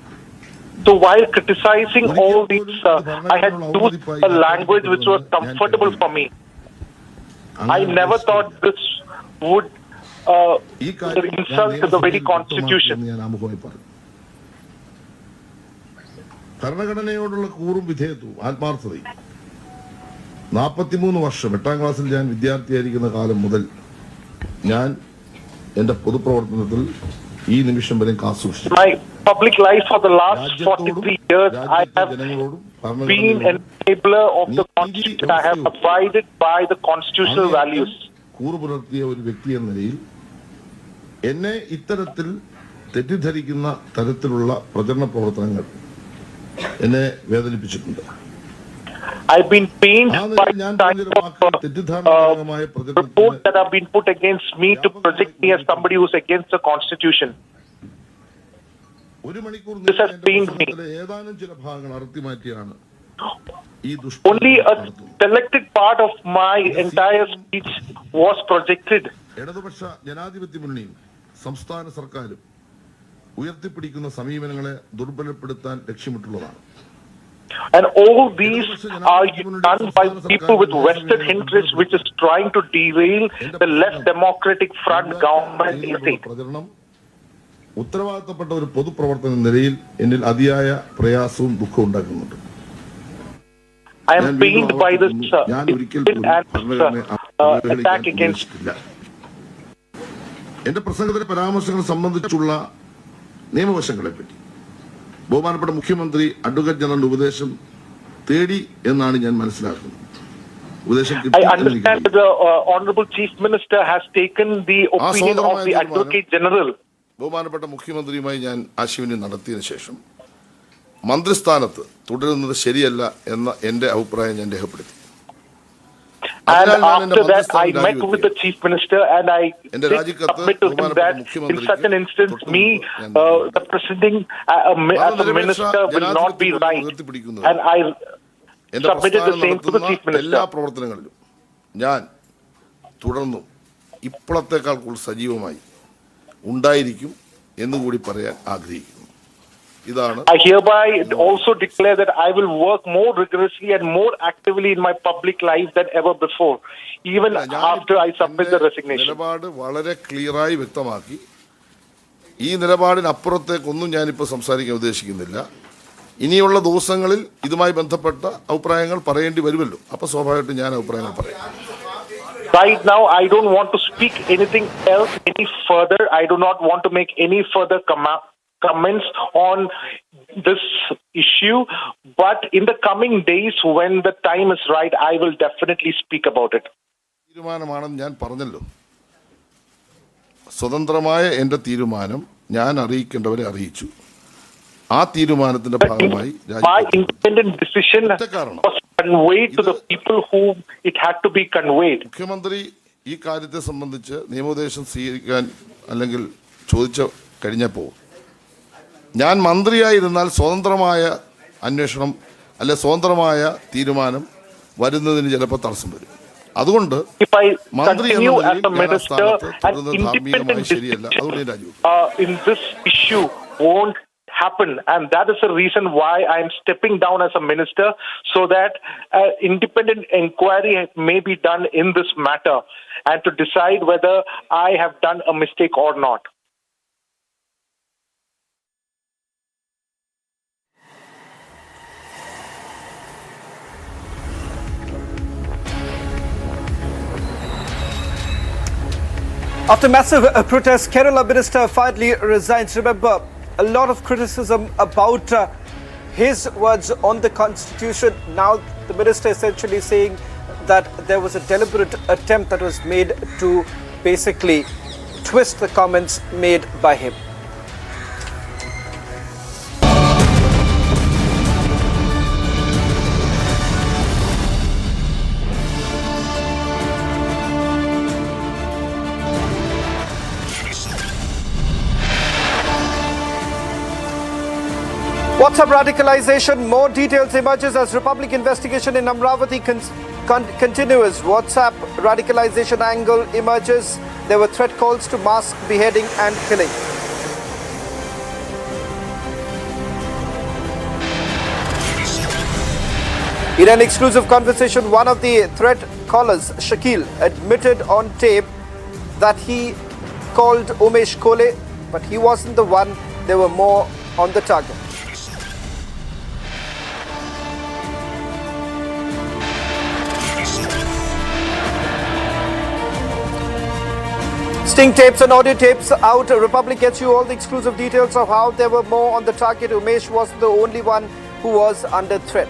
So while criticizing all these, I had used a language which was comfortable for me. I never thought this would insult the very constitution. ഭരണഘടനയോടുള്ള കൂറും വിധേയത്വവും ആത്മാർത്ഥതയും 43 വർഷം 8ാം ക്ലാസ്സിൽ ഞാൻ വിദ്യാർത്ഥിയായിരിക്കുന്ന കാലം മുതൽ ഞാൻ എന്റെ പൊതുപ്രവർത്തനത്തിൽ ഈ നിമിഷം വരെ കാത്തുസൂക്ഷിച്ചു. My public life for the last 43 years, I have been an enabler of the Constitution. I have abided by the constitutional values. കൂറു പുലർത്തിയ ഒരു വ്യക്തി എന്ന നിലയിൽ എന്നെ ഇത്തരത്തിൽ തെറ്റിദ്ധരിക്കുന്ന തരത്തിലുള്ള പ്രചരണ പ്രവർത്തനങ്ങൾ എന്നെ വേദനിപ്പിച്ചിട്ടുണ്ട്. I've been pained by reports that have been put against me to project me as somebody who's against the Constitution. This has pained me. ഏതാനും ചില ഭാഗങ്ങൾ അറുത്തിമാറ്റിയാണ് Only a selected part of my entire speech was projected. ഇടതുപക്ഷ ജനാധിപത്യ മുന്നണിയും സംസ്ഥാന സർക്കാരും ഉയർത്തിപ്പിടിക്കുന്ന സമീപനങ്ങളെ ദുർബലപ്പെടുത്താൻ ലക്ഷ്യമിട്ടുള്ളതാണ്. And all these are done by people with vested interests which is trying to derail the less democratic front government in the state. ഉത്തരവാദിത്തപ്പെട്ട ഒരു പൊതുപ്രവർത്തന നിലയിൽ എന്നിൽ അതിയായ പ്രയാസവും ദുഃഖവും ഉണ്ടാക്കുന്നുണ്ട്. I am pained by this attack against. എന്റെ പ്രസംഗത്തിലെ പരാമർശങ്ങൾ സംബന്ധിച്ചുള്ള നിയമവശങ്ങളെ പറ്റി ബഹുമാനപ്പെട്ട മുഖ്യമന്ത്രി അഡ്വക്കേറ്റ് ജനറലിന്റെ ഉപദേശം തേടി എന്നാണ് ഞാൻ മനസ്സിലാക്കുന്നത്. I understand that the Honorable Chief Minister has taken the opinion of the Advocate General. ബഹുമാനപ്പെട്ട മുഖ്യമന്ത്രിയുമായി ഞാൻ ആശയവിനിമയം നടത്തിയതിനു ശേഷം മന്ത്രിസ്ഥാനത്ത് തുടരുന്നത് ശരിയല്ല എന്ന എന്റെ അഭിപ്രായം ഞാൻ രേഖപ്പെടുത്തി. And after that, I met with the Chief Minister and I did submit to him that in such an instance, me representing as a minister will not be right. And I submitted the same to the Chief Minister. എല്ലാ പ്രവർത്തനങ്ങളിലും ഞാൻ തുടർന്നും ഇപ്പോഴത്തേക്കാൾ കൂടുതൽ സജീവമായി ഉണ്ടായിരിക്കും എന്നുകൂടി പറയാൻ ആഗ്രഹിക്കുന്നു. I hereby also declare that I will work more rigorously and more actively in my public life than ever before, even after I submit the resignation. നിലപാട് വളരെ ക്ലിയറായി വ്യക്തമാക്കി. ഈ നിലപാടിനപ്പുറത്തേക്കൊന്നും ഞാനിപ്പോൾ സംസാരിക്കാൻ ഉദ്ദേശിക്കുന്നില്ല. ഇനിയുള്ള ദിവസങ്ങളിൽ ഇതുമായി ബന്ധപ്പെട്ട അഭിപ്രായങ്ങൾ പറയേണ്ടി വരുമല്ലോ. അപ്പോൾ സ്വാഭാവികമായിട്ടും ഞാൻ അഭിപ്രായങ്ങൾ പറയാം. Right now, I don't want to speak anything else any further. I do not want to make any further comments on this issue, but in the coming days, when the time is right, I will definitely speak about it. തീരുമാനമാണെന്ന് ഞാൻ പറഞ്ഞല്ലോ. സ്വതന്ത്രമായ എൻ്റെ തീരുമാനം ഞാൻ അറിയിക്കേണ്ടവരെ അറിയിച്ചു. ആ തീരുമാനത്തിന്റെ ഭാഗമായി my independent decision was conveyed to the people whom it had to be conveyed. മുഖ്യമന്ത്രി ഈ കാര്യത്തെ സംബന്ധിച്ച് നിയമോപദേശം സ്വീകരിക്കാൻ അല്ലെങ്കിൽ ചോദിച്ച കഴിഞ്ഞപ്പോൾ ഞാൻ മന്ത്രിയായിരുന്നാൽ സ്വതന്ത്രമായ അന്വേഷണം അല്ലെ സ്വതന്ത്രമായ തീരുമാനം വരുന്നതിന് ചിലപ്പോൾ തടസ്സം വരും. അതുകൊണ്ട് മന്ത്രി എന്ന നിലയിൽ ഞാൻ സ്ഥാനത്ത് തുടരുന്നത് ധാർമ്മികമായി ശരിയല്ല. അതുകൊണ്ട് ഞാൻ രാജിവെക്കും. In this issue won't happen, and that is the reason why I am stepping down as a minister, so that independent inquiry may be done in this matter and to decide whether I have done a mistake or not. After massive protests, Kerala Minister finally resigns. Remember, a lot of criticism about his words on the constitution. Now the minister essentially saying that there was a deliberate attempt that was made to basically twist the comments made by him. WhatsApp radicalization, more details emerges as Republic investigation in Amravati continues. WhatsApp radicalization angle emerges. There were threat calls to mass beheading and killing. In an exclusive conversation, one of the threat callers, Shakil, admitted on tape that he called Umesh Kole, but he wasn't the one. There were more on the target. Sting tapes and audio tapes out. Republic gets you all the exclusive details of how there were more on the target. Umesh wasn't the only one who was under threat.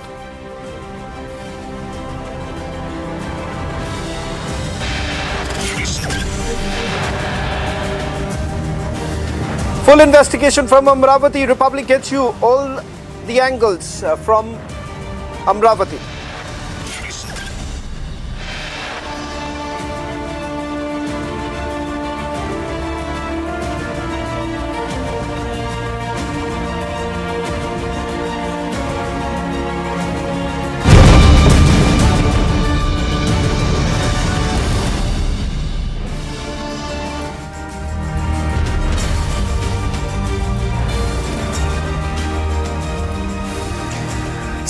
Full investigation from Amravati. Republic gets you all the angles from Amravati.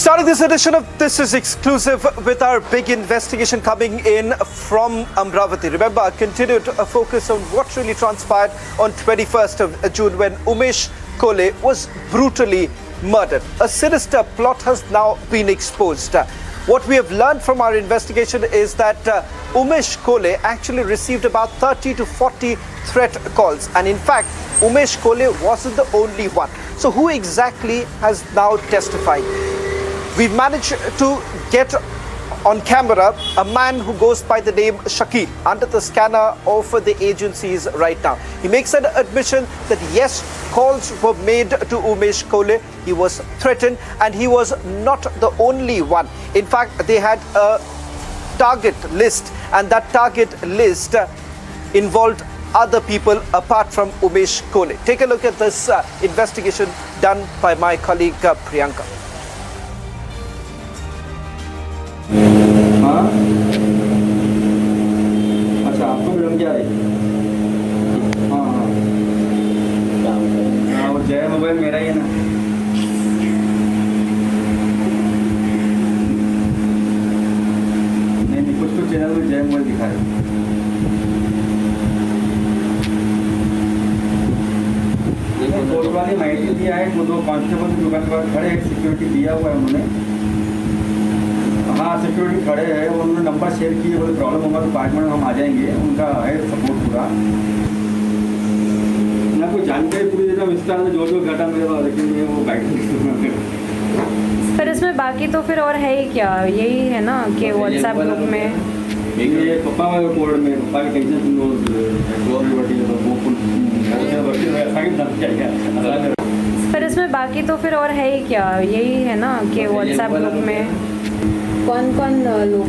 Starting this edition of This Is Exclusive with our big investigation coming in from Amravati. Remember, I continued to focus on what really transpired on 21st of June when Umesh Kole was brutally murdered. A sinister plot has now been exposed. What we have learned from our investigation is that Umesh Kole actually received about 30 to 40 threat calls. And in fact, Umesh Kole wasn't the only one. So who exactly has now testified? We've managed to get on camera a man who goes by the name Shakil under the scanner of the agencies right now. He makes an admission that yes, calls were made to Umesh Kole. He was threatened and he was not the only one. In fact, they had a target list and that target list involved other people apart from Umesh Kole. Take a look at this investigation done by my colleague Priyanka. अच्छा आपको भी लग जाए हाँ हाँ और जय mobile मेरा ही है ना नहीं कुछ चैनल में जय मोबाइल दिखा रहे कोर्ट वाले माहिती दिया है वो दो कांस्टेबल दुकान के पास खड़े सिक्योरिटी दिया हुआ है उन्होंने हाँ सिक्योरिटी खड़े हैं उन्होंने नंबर शेयर किए बोले प्रॉब्लम होगा तो 5 मिनट हम आ जाएंगे उनका है सपोर्ट पूरा ना कोई जानकारी पूरी देता हूँ विस्तार में जो घटा मेरे पास, लेकिन ये वो गाइड पर इसमें बाकी तो फिर और है ही क्या, यही है ना कि व्हाट्सएप ग्रुप में ये पापा वाले कोड में पापा की टेंशन सुन लो पर इसमें बाकी तो फिर और है ही क्या, यही है ना कि व्हाट्सएप ग्रुप में कौन कौन लोग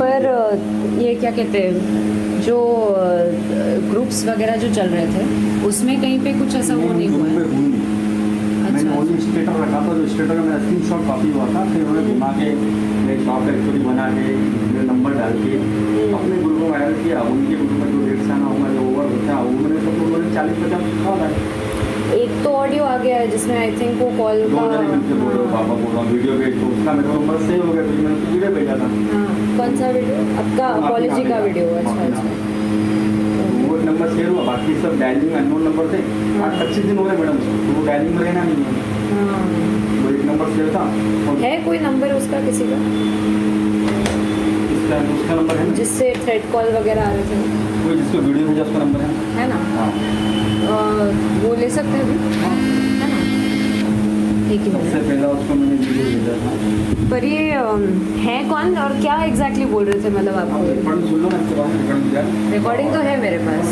पर ये क्या कहते हैं जो ग्रुप्स वगैरह जो चल रहे थे उसमें कहीं पे कुछ ऐसा वो नहीं हुआ है। मैंने ओनली स्टेटर रखा था, जो स्टेटर का मेरा स्क्रीनशॉट कॉपी हुआ था, फिर उन्होंने घुमा के मेरे शॉप का स्टोरी बना के मेरा नंबर डाल के अपने ग्रुप में वायरल किया। उनके ग्रुप में जो रेट आना होगा जो ओवर होता है वो मैंने सब लोगों ने 40-50 लिखा था। एक तो ऑडियो आ गया है जिसमें आई थिंक वो कॉल का पापा बोल रहा हूँ वीडियो भेज, तो उसका मेरे नंबर सेव हो गया, तो मैंने उसको वीडियो भेजा था। कौन सा वीडियो आपका अपॉलॉजी का वीडियो? अच्छा वो नंबर सेव हुआ, बाकी सब डायलिंग अननोन नंबर थे। 25 दिन हो गए मैडम, तो वो डायलिंग में रहना नहीं है। वो एक नंबर सेव था। है कोई नंबर उसका किसी का? उसका नंबर है जिससे थ्रेड कॉल वगैरह आ रहे थे? कोई जिसको वीडियो भेजा उसका नंबर है ना? वो ले सकते हैं अभी, है ना? एक ही सबसे पहला उसको मैंने वीडियो भेजा था। पर ये है कौन और क्या एग्जैक्टली बोल रहे थे, मतलब आपको? रिकॉर्डिंग तो है मेरे पास।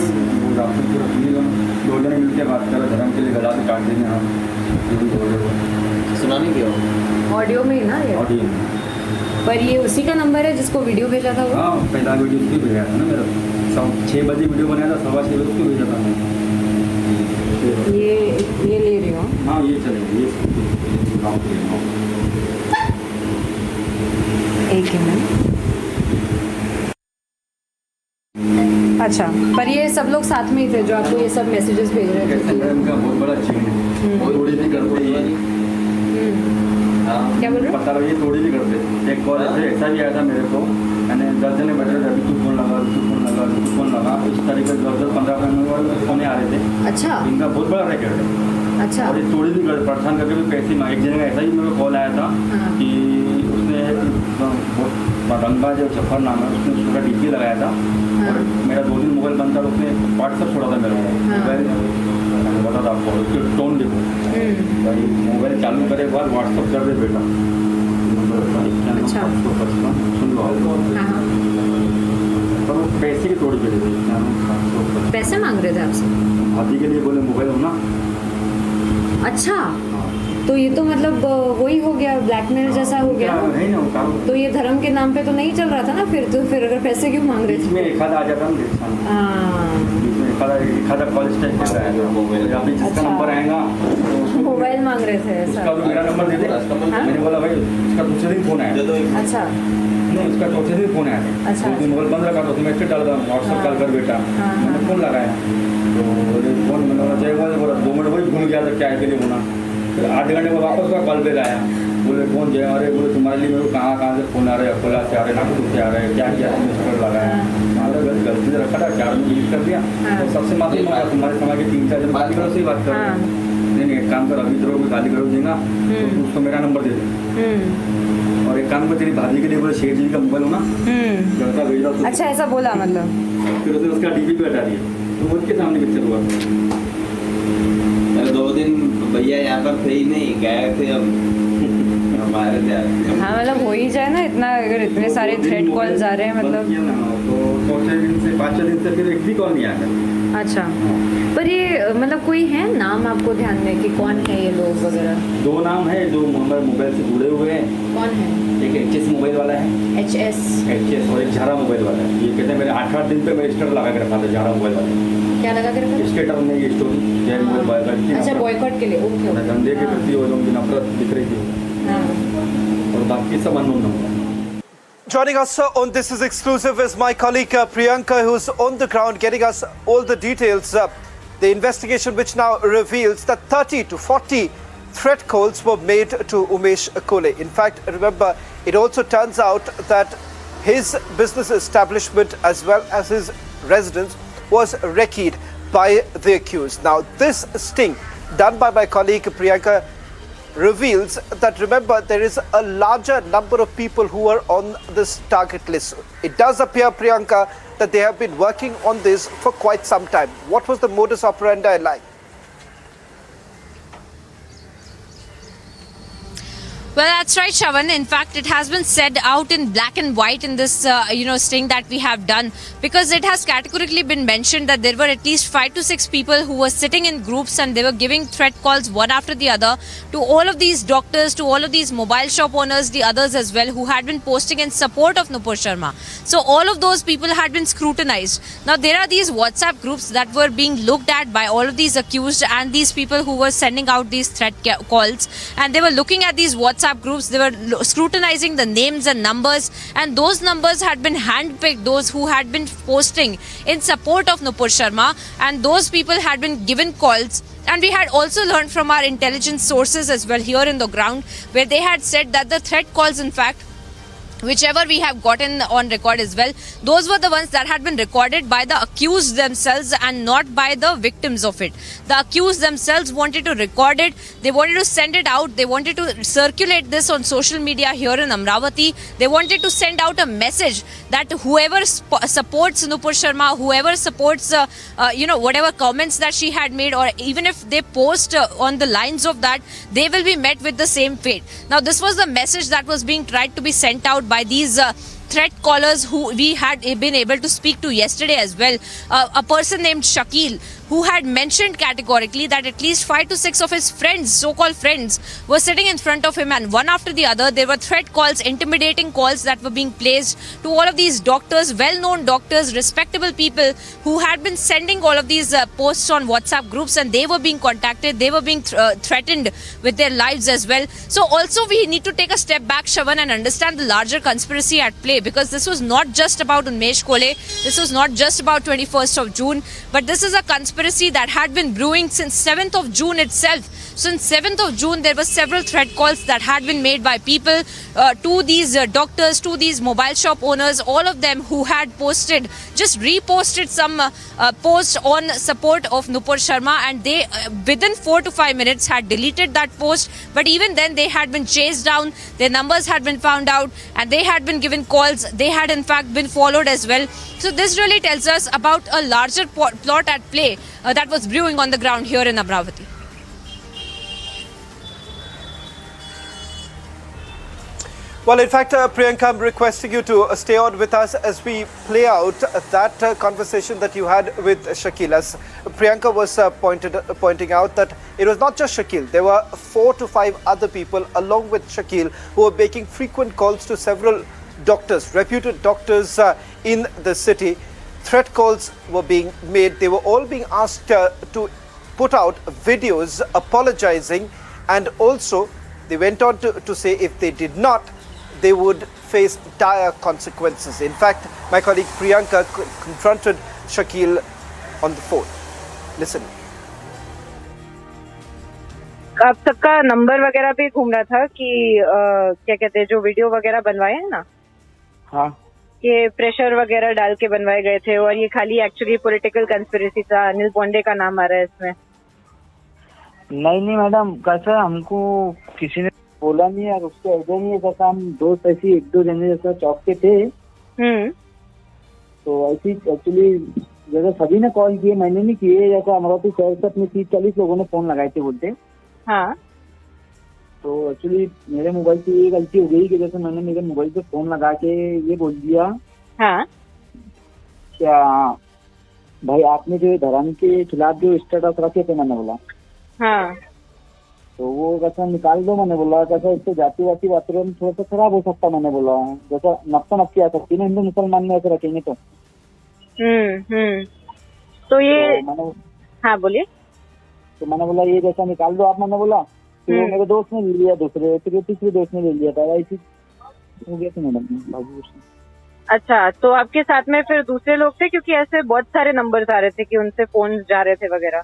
दो जने मिलकर बात कर रहे, धर्म के लिए गला भी काट देंगे। हाँ सुनाने की ऑडियो में ही ना ये? ऑडियो। पर ये उसी का नंबर है जिसको वीडियो भेजा था वो? हाँ पहला वीडियो उसकी भेजा था ना मेरा, 6 बजे वीडियो बनाया था, 6:15 बजे उसको भेजा था। ये ले रही हूँ। हाँ ये चलेगा, ये एक मिनट। अच्छा, पर ये सब लोग साथ में ही थे जो आपको ये सब मैसेजेस भेज रहे थे? इनका बहुत बड़ा चीन है, थोड़ी भी करते क्या बोल रहे? पता लगे थोड़ी भी करते। एक कॉल ऐसा भी आया था मेरे को, मैंने 10 जने बैठ रहे थे, अभी तू फोन लगा, तू फोन लगा, तू फोन लगा, इस तरीके से 10-15 मिनट फोन आ रहे थे। अच्छा, इनका बहुत बड़ा रैकेट है। अच्छा, और ये थोड़ी भी परेशान करके भी पैसे मांगे। एक जने का ऐसा ही मेरे को कॉल आया था कि उसने रंगा जो जफर नाम है, उसने उसका डीपी लगाया था और मेरा 2 दिन मोबाइल बंद था, उसने व्हाट्सअप छोड़ा था मेरे को मोबाइल, बता था आपको उसके टोन देखो भाई, मोबाइल चालू करे बाद व्हाट्सअप कर दे बेटा। अच्छा सुन लो, पर वो पैसे की थोड़ी दे थे। पैसे मांग रहे थे आपसे? भाभी के लिए बोले मोबाइल हो ना। अच्छा, तो ये तो मतलब वही हो गया, ब्लैकमेल जैसा हो गया। नहीं ना, तो ये धर्म के नाम पे तो नहीं चल रहा था ना फिर? तो फिर अगर पैसे क्यों मांग रहे थे? इसमें एक आधा आ जाता कॉलेज टाइप का आया था, जिसका नंबर आएगा मोबाइल मांग रहे थे ऐसा? उसका मेरा नंबर दे दे। मैंने बोला भाई उसका दूसरे दिन फोन आया। अच्छा, नहीं उसका चौथे दिन फोन आया था। अच्छा, मोबाइल बंद रखा तो मैसेज डाल रहा व्हाट्सअप कॉल कर बेटा। मैंने फोन लगाया तो फोन मैंने बोला 2 मिनट वही भूल गया था क्या के लिए होना। फिर 8 घंटे में वापस का कॉल पे आया, बोले कौन जय, अरे बोले तुम्हारे लिए मेरे को कहाँ से फोन आ रहे हैं, अकोला से आ रहे हैं, नागपुर से आ रहे हैं, क्या किया तुमने स्टोर लगाया, हमारा गलती से रखा था, 4 में यूज कर दिया। तो सबसे माफी मांगा, तुम्हारे समाज के 3-4 जन गाली करो, सही बात कर रहे हैं। नहीं एक काम कर, अभी तो गाली करो देगा तो उसको मेरा नंबर दे दे, और एक काम कर तेरी भाभी के लिए बोले शेर जी का मोबाइल हो ना, लड़का भेज रहा। अच्छा ऐसा बोला मतलब? फिर उसने उसका डीपी पे हटा दिया, तो उसके सामने पिक्चर हुआ। 2 दिन भैया यहाँ पर थे ही नहीं, गए थे हम हमारे थे। हाँ मतलब हो ही जाए ना इतना, अगर इतने सारे थ्रेड कॉल्स आ रहे हैं मतलब। तो 4 दिन से 5 दिन से फिर एक भी कॉल नहीं आया। अच्छा, पर ये मतलब कोई है नाम आपको ध्यान में कि कौन है ये लोग वगैरह? 2 नाम है जो मोबाइल से जुड़े हुए हैं। कौन है? एक HS मोबाइल वाला है, HS और एक झारा मोबाइल वाला है। ये कहते हैं मेरे 8 दिन पे मैं स्टेटर लगा के रखा था झारा मोबाइल वाले। क्या लगा के रखा? स्टेटर में ये स्टोरी जय मोबाइल बॉयकॉट। अच्छा बॉयकॉट के लिए, ओके। धंधे के प्रति वो लोगों की नफरत दिख रही थी और बाकी सब unknown number. Joining us on This Is Exclusive is my colleague Priyanka, who's on the ground getting us all the details. The investigation which now reveals that 30 to 40 threat calls were made to Umesh Kole. In fact, remember, it also turns out that his business establishment as well as his residence was wrecked by the accused. Now, this sting done by my colleague Priyanka reveals that, remember, there is a larger number of people who are on this target list. It does appear, Priyanka, that they have been working on this for quite some time. What was the modus operandi like? Well, that's right, Shravan. In fact, it has been said out in black and white in this, sting that we have done, because it has categorically been mentioned that there were at least 5 to 6 people who were sitting in groups and they were giving threat calls one after the other to all of these doctors, to all of these mobile shop owners, the others as well, who had been posting in support of Nupur Sharma. So all of those people had been scrutinized. Now, there are these WhatsApp groups that were being looked at by all of these accused and these people who were sending out these threat calls, and they were looking at these WhatsApp groups. They were scrutinizing the names and numbers, and those numbers had been handpicked, those who had been posting in support of Nupur Sharma, and those people had been given calls. And we had also learned from our intelligence sources as well here in the ground, where they had said that the threat calls, in fact, whichever we have gotten on record as well, those were the ones that had been recorded by the accused themselves and not by the victims of it. The accused themselves wanted to record it, they wanted to send it out, they wanted to circulate this on social media here in Amravati. They wanted to send out a message that whoever supports Nupur Sharma, whoever supports, whatever comments that she had made, or even if they post on the lines of that, they will be met with the same fate. Now, this was the message that was being tried to be sent out by these threat callers who we had been able to speak to yesterday as well. A person named Shakil, who had mentioned categorically that at least 5 to 6 of his friends, so-called friends, were sitting in front of him, and one after the other there were threat calls, intimidating calls that were being placed to all of these doctors, well-known doctors, respectable people who had been sending all of these posts on WhatsApp groups, and they were being contacted, they were being threatened with their lives as well. So also we need to take a step back, Shravan, and understand the larger conspiracy at play, because this was not just about Unmesh Kole, this was not just about 21st of June, but this is a conspiracy that had been brewing since 7th of June itself. Since 7th of June, there were several threat calls that had been made by people to these doctors, to these mobile shop owners, all of them who had posted, just reposted some posts on support of Nupur Sharma, and they within 4 to 5 minutes had deleted that post. But even then, they had been chased down, their numbers had been found out, and they had been given calls. They had in fact been followed as well. So this really tells us about a larger plot at play that was brewing on the ground here in Amravati. Well, in fact, Priyanka, I'm requesting you to stay on with us as we play out that conversation that you had with Shakil. As Priyanka was pointing out that it was not just Shakil. There were 4 to 5 other people along with Shakil who were making frequent calls to several doctors, reputed doctors in the city. Threat calls were being made. They were all being asked to put out videos apologizing, and also they went on to say if they did not, they would face dire consequences. In fact, my colleague Priyanka confronted Shakil on the phone. Listen. आप सबका number वगैरह भी घूम रहा था कि क्या कहते हैं जो वीडियो वगैरह बनवाए हैं ना, हाँ, ये प्रेशर वगैरह डाल के बनवाए गए थे, और ये खाली एक्चुअली पॉलिटिकल कंस्पिरेसी था. अनिल बोंडे का नाम आ रहा है इसमें. नहीं मैडम, कैसा हमको किसी ने बोला नहीं यार, उसके आइडिया नहीं है. कैसा हम दोस्त ऐसी 1-2 जने जैसा चौक के थे, तो ऐसी एक्चुअली जैसा सभी ने कॉल किए, मैंने नहीं किए. जैसा अमरावती शहर से अपने 30-40 लोगों ने फोन लगाए थे बोलते. हाँ, तो एक्चुअली मेरे मोबाइल से ये गलती हो गई कि जैसे मैंने मेरे मोबाइल से फोन लगा के ये बोल दिया, हाँ, क्या भाई आपने जो धर्म के खिलाफ जो स्टेटस रखे थे, मैंने बोला हाँ, तो वो कैसा निकाल दो. मैंने बोला कैसा इससे जातिवादी वातावरण थोड़ा सा खराब हो सकता. मैंने बोला जैसा नक्शा नक्की आ सकती है ना हिंदू मुसलमान में ऐसे रखेंगे तो. तो ये हाँ बोलिए. तो मैंने बोला ये जैसा निकाल दो आप. मैंने बोला तो मेरे दोस्त ने ले लिया, दूसरे तीसरे दोस्त ने ले लिया था. ऐसी हो गया था मैडम. अच्छा, तो आपके साथ में फिर दूसरे लोग थे, क्योंकि ऐसे बहुत सारे नंबर आ रहे थे कि उनसे फोन जा रहे थे वगैरह.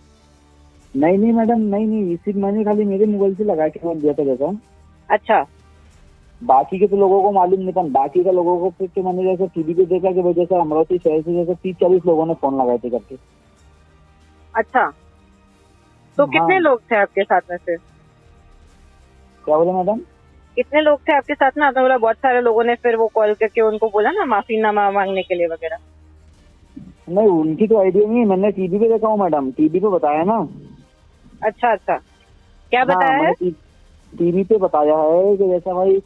नहीं मैडम, नहीं सिर्फ मैंने खाली मेरे मोबाइल से लगा के फोन दिया था जैसा. अच्छा, बाकी के तो लोगों को मालूम नहीं था. बाकी के लोगों को फिर मैंने जैसे टीवी पे देखा कि वजह से अमरावती शहर से जैसे 30-40 लोगों ने फोन लगाए थे करके. अच्छा, तो कितने लोग थे आपके साथ में फिर? क्या बोले मैडम? कितने लोग थे आपके साथ में? आपने बोला बहुत सारे लोगों ने फिर वो कॉल करके उनको बोला ना माफीनामा मांगने के लिए वगैरह. नहीं, उनकी तो आइडिया नहीं है, मैंने टीवी पे देखा हूँ मैडम, टीवी पे बताया ना। अच्छा अच्छा, क्या बताया है? टीवी पे बताया है कि जैसा भाई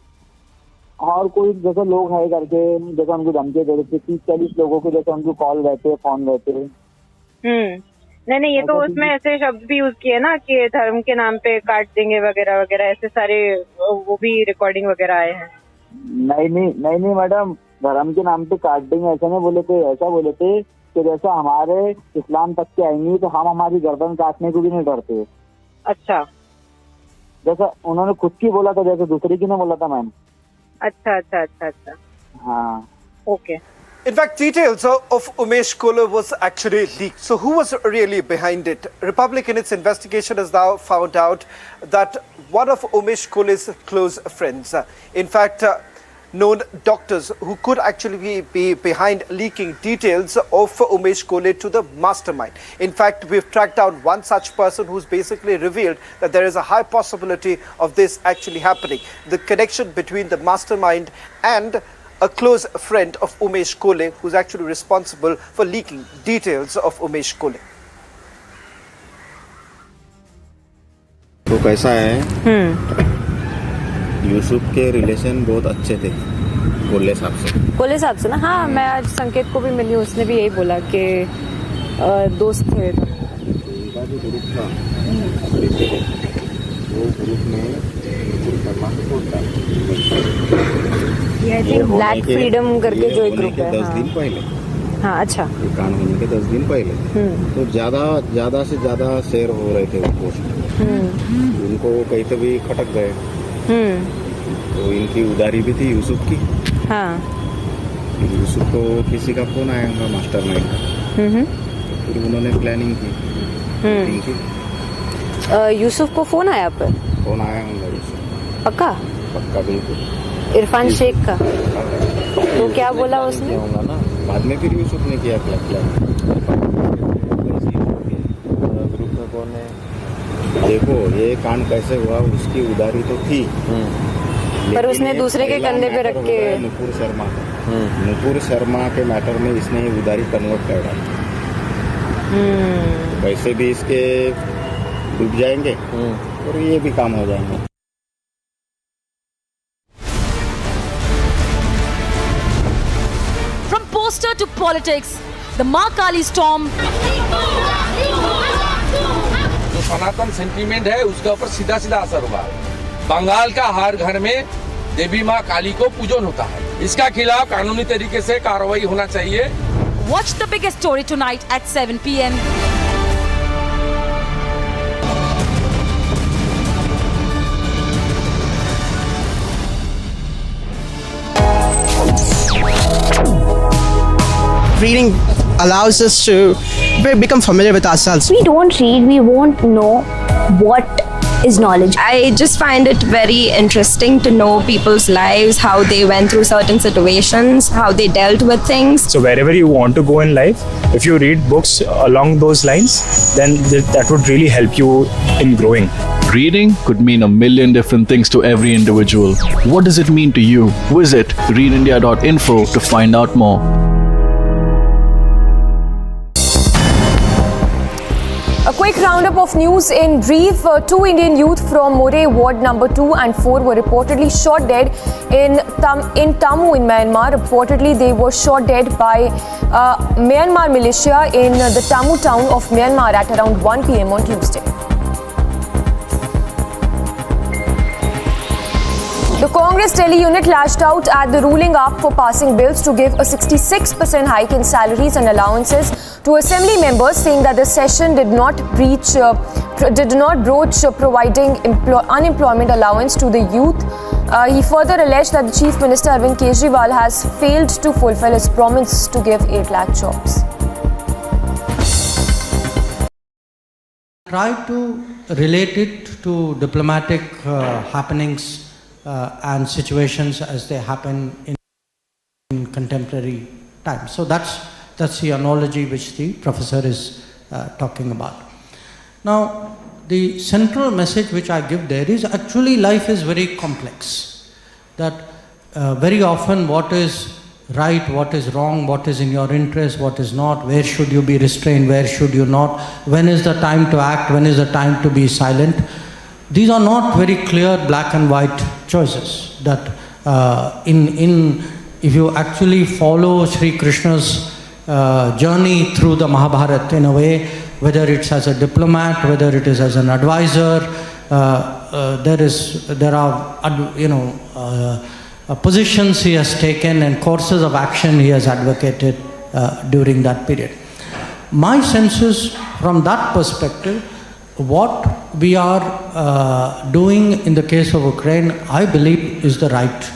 और कोई जैसे लोग है करके, जैसे उनको धमकी दे रहे थे 30-40 लोगों के, जैसे उनको कॉल रहते, फोन रहते। नहीं, ये तो उसमें ऐसे शब्द भी यूज किए ना कि धर्म के नाम पे काट देंगे वगैरह वगैरह, ऐसे सारे वो भी रिकॉर्डिंग वगैरह आए हैं। नहीं मैडम, धर्म के नाम पे काट देंगे ऐसा नहीं बोले थे, ऐसा बोले थे कि जैसा हमारे इस्लाम तक के आएंगे तो हम हमारी गर्दन काटने को भी नहीं डरते। अच्छा, जैसा उन्होंने खुद की बोला था, जैसे दूसरे की नहीं बोला था मैम। अच्छा। हाँ, okay. In fact, details of Umesh Kolar was actually leaked. So who was really behind it? Republic in its investigation has now found out that one of Umesh Kolar's close friends, in fact, known doctors who could actually be behind leaking details of Umesh Kolar to the mastermind. In fact, we've tracked down one such person who's basically revealed that there is a high possibility of this actually happening. The connection between the mastermind and a close friend of Umesh Kolar, who's actually responsible for leaking details of Umesh Kolar. तो कैसा है, यूसुफ के relation बहुत अच्छे थे कोल्ले साहब से ना। हाँ, मैं आज संकेत को भी मिली, उसने भी यही बोला कि दोस्त थे। उनका जो ग्रुप था वो ग्रुप में शर्मा को छोड़ता ब्लैक फ्रीडम करके जो एक ग्रुप है। 10 दिन पहले। हाँ, अच्छा। ये कांड होने के 10 दिन पहले तो ज्यादा से ज्यादा शेयर हो रहे थे वो पोस्ट। उनको कहीं तो भी खटक गए। तो इनकी उधारी भी थी यूसुफ की। हाँ। यूसुफ को किसी का फोन आया होगा मास्टरमाइंड का, तो फिर उन्होंने प्लानिंग की। यूसुफ को फोन आया पर? फोन आया होगा यूसुफ। पक्का बिल्कुल। इरफान शेख का। तो क्या बोला उसने? होगा ना, बाद में फिर यूसुफ ने किया प्लान। ग्रुप में कौन है? देखो ये कांड कैसे हुआ, उसकी उधारी तो थी, पर उसने दूसरे के कंधे पे रख के नुपुर शर्मा के मैटर में इसने उधारी कन्वर्ट कर डाली। वैसे भी इसके डूब जाएंगे और ये भी काम हो जाएंगे। From poster to politics, the मां काली storm. जो सनातन सेंटीमेंट है उसके ऊपर सीधा असर हुआ। बंगाल का हर घर में देवी मां काली को पूजन होता है, इसका खिलाफ कानूनी तरीके से कार्रवाई होना चाहिए। Watch the biggest story tonight at 7 p.m. Reading allows us to become familiar with ourselves. We don't read, we won't know what is knowledge. I just find it very interesting to know people's lives, how they went through certain situations, how they dealt with things. So wherever you want to go in life, if you read books along those lines, then that would really help you in growing. Reading could mean a million different things to every individual. What does it mean to you? Visit readindia.info to find out more. A quick roundup of news in Ndrf. Two Indian youth from More Ward number 2 and 4 were reportedly shot dead in Tammu in Myanmar. Reportedly, they were shot dead by Myanmar militia in the Tammu town of Myanmar at around 1 p.m. on Tuesday. The Congress Delhi unit lashed out at the ruling up for passing bills to give a 66% hike in salaries and allowances to assembly members, saying that the session did not broach providing unemployment allowance to the youth. He further alleged that the Chief Minister Arvind Kejriwal has failed to fulfill his promise to give 8 lakh jobs. Try to relate it to diplomatic happenings and situations as they happen in contemporary times. So that's the analogy which the professor is talking about. Now, the central message which I give there is actually life is very complex. That very often what is right, what is wrong, what is in your interest, what is not, where should you be restrained, where should you not, when is the time to act, when is the time to be silent. These are not very clear black and white choices that if you actually follow Sri Krishna's journey through the Mahabharata in a way, whether it's as a diplomat, whether it is as an advisor, there are positions he has taken and courses of action he has advocated during that period. My sense is, from that perspective, what we are doing in the case of Ukraine, I believe, is the right.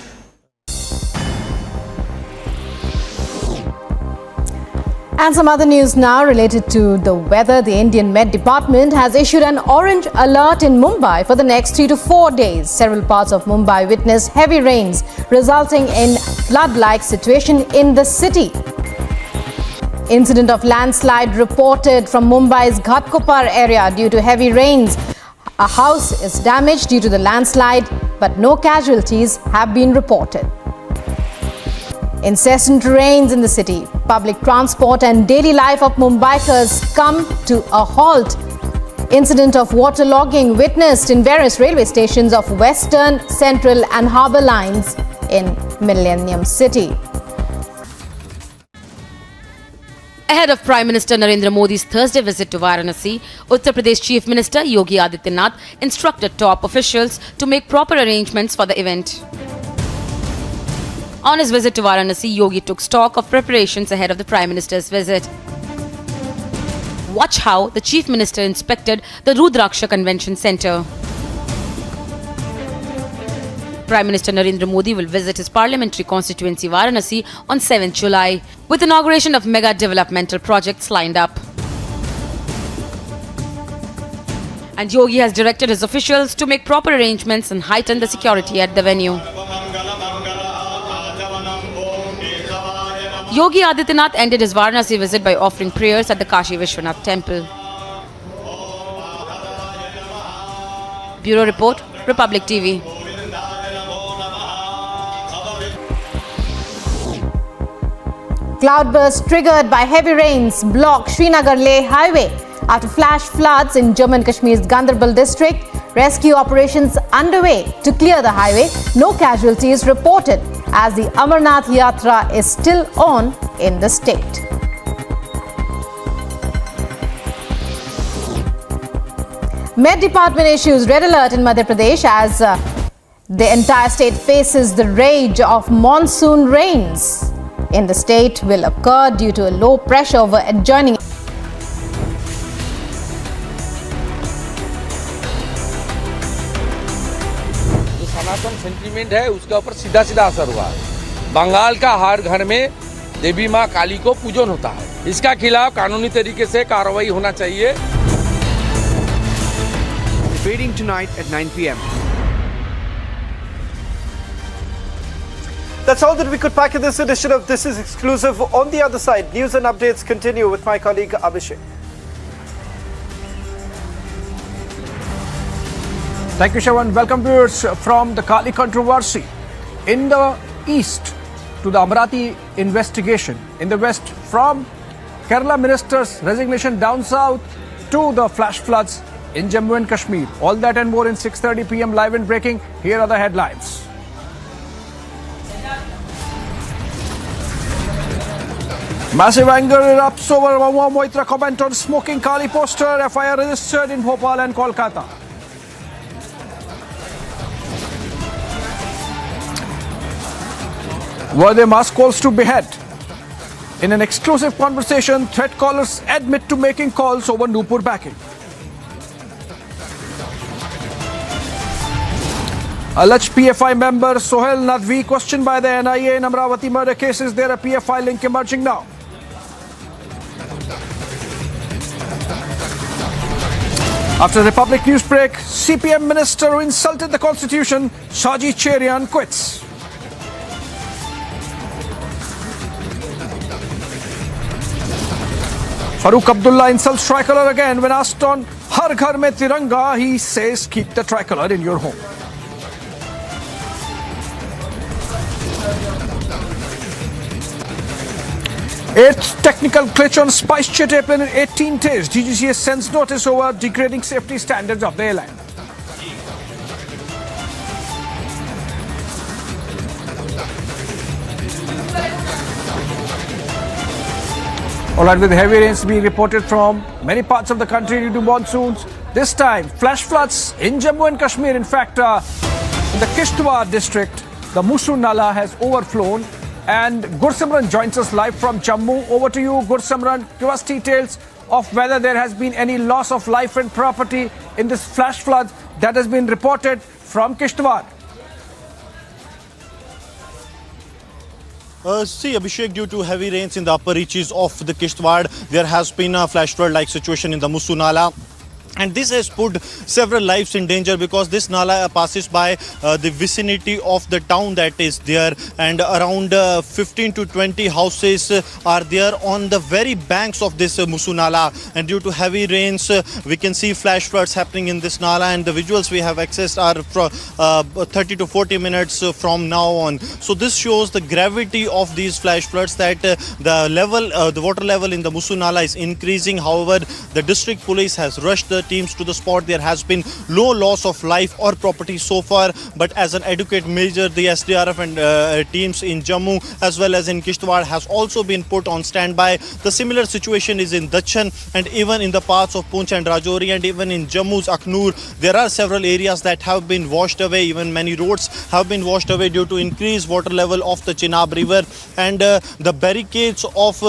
And some other news now related to the weather. The Indian Met Department has issued an orange alert in Mumbai for the next 3 to 4 days. Several parts of Mumbai witnessed heavy rains, resulting in flood-like situation in the city. Incident of landslide reported from Mumbai's Ghatkopar area due to heavy rains. A house is damaged due to the landslide, but no casualties have been reported. Incessant rains in the city. Public transport and daily life of Mumbaikars come to a halt. Incident of waterlogging witnessed in various railway stations of Western, Central and Harbour lines in Millennium City. Ahead of Prime Minister Narendra Modi's Thursday visit to Varanasi, Uttar Pradesh Chief Minister Yogi Adityanath instructed top officials to make proper arrangements for the event. On his visit to Varanasi, Yogi took stock of preparations ahead of the Prime Minister's visit. Watch how the Chief Minister inspected the Rudraksha Convention Centre. Prime Minister Narendra Modi will visit his parliamentary constituency Varanasi on 7th July, with inauguration of mega developmental projects lined up. And Yogi has directed his officials to make proper arrangements and heighten the security at the venue. Yogi Adityanath ended his Varanasi visit by offering prayers at the Kashi Vishwanath temple. Bureau Report, Republic TV. Cloudburst triggered by heavy rains block Srinagar-Leh highway after flash floods in Jammu and Kashmir's Ganderbal district. Rescue operations underway to clear the highway. No casualties reported as the Amarnath Yatra is still on in the state. Met Department issues red alert in Madhya Pradesh as the entire state faces the rage of monsoon rains. In the state will occur due to a low pressure over adjoining. Sanatan sentiment है उसके ऊपर सीधा सीधा असर हुआ है। बंगाल का हर घर में देवी माँ काली को पूजन होता है। इसका खिलाफ कानूनी तरीके से कार्रवाई होना चाहिए। Debating tonight at 9 p.m. That's all that we could pack in this edition of This Is Exclusive. On the other side, news and updates continue with my colleague Abhishek. Thank you, Shawan. Welcome viewers from the Kali controversy. In the east, to the Amrati investigation. In the west, from Kerala minister's resignation down south to the flash floods in Jammu and Kashmir. All that and more in 6:30 p.m. live and breaking. Here are the headlines. Massive anger erupts over Mahua Moitra comment on smoking Kali poster. FIR registered in Bhopal and Kolkata. Were they mass calls to behead? In an exclusive conversation, threat callers admit to making calls over Nupur backing. Alleged PFI member Sohail Nadvi questioned by the NIA in Amravati murder cases. There a PFI link emerging now. After Republic news break, CPM minister who insulted the constitution, Shaji Cherian, quits. Farooq Abdullah insults tricolor again when asked on Har Ghar Mein Tiranga. He says keep the tricolor in your home. Eighth technical glitch on SpiceJet airplane in 18 days. DGCA sends notice over degrading safety standards of the airline. All right, with heavy rains being reported from many parts of the country due to monsoons, this time flash floods in Jammu and Kashmir. In fact, in the Kishtwar district, the Musu Nala has overflown. And Gursimran joins us live from Jammu. Over to you, Gursimran. Give us details of whether there has been any loss of life and property in this flash flood that has been reported from Kishtwar. See, Abhishek, due to heavy rains in the upper reaches of the Kishtwar, there has been a flash flood-like situation in the Musu Nala. And this has put several lives in danger because this Nala passes by the vicinity of the town that is there, and around 15 to 20 houses are there on the very banks of this Musu Nala. And due to heavy rains, we can see flash floods happening in this Nala, and the visuals we have accessed are from 30 to 40 minutes from now on. So this shows the gravity of these flash floods, that the water level in the Musu Nala is increasing. However, the district police has rushed the teams to the spot. There has been no loss of life or property so far, but as an adequate measure, the SDRF and teams in Jammu as well as in Kishtwar has also been put on standby. The similar situation is in Dachan and even in the parts of Poonch and Rajouri, and even in Jammu's Aknoor. There are several areas that have been washed away. Even many roads have been washed away due to increased water level of the Chenab River, and the barricades of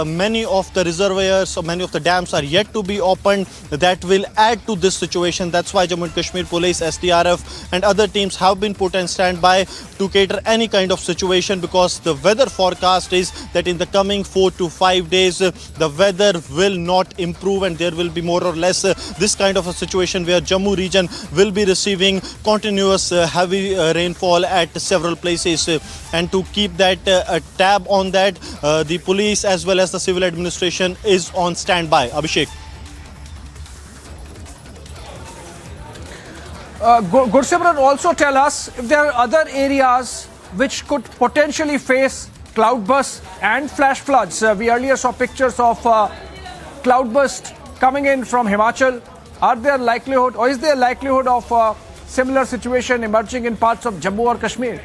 many of the reservoirs, many of the dams are yet to be opened. That will add to this situation. That's why Jammu and Kashmir Police, SDRF and other teams have been put on standby to cater any kind of situation, because the weather forecast is that in the coming 4 to 5 days the weather will not improve, and there will be more or less this kind of a situation where Jammu region will be receiving continuous heavy rainfall at several places. And to keep that a tab on that, the police as well as the civil administration is on standby. Abhishek. Gursimran, also tell us if there are other areas which could potentially face cloudbursts and flash floods. We earlier saw pictures of cloudburst coming in from Himachal. Are there likelihood, or is there likelihood of a similar situation emerging in parts of Jammu or Kashmir?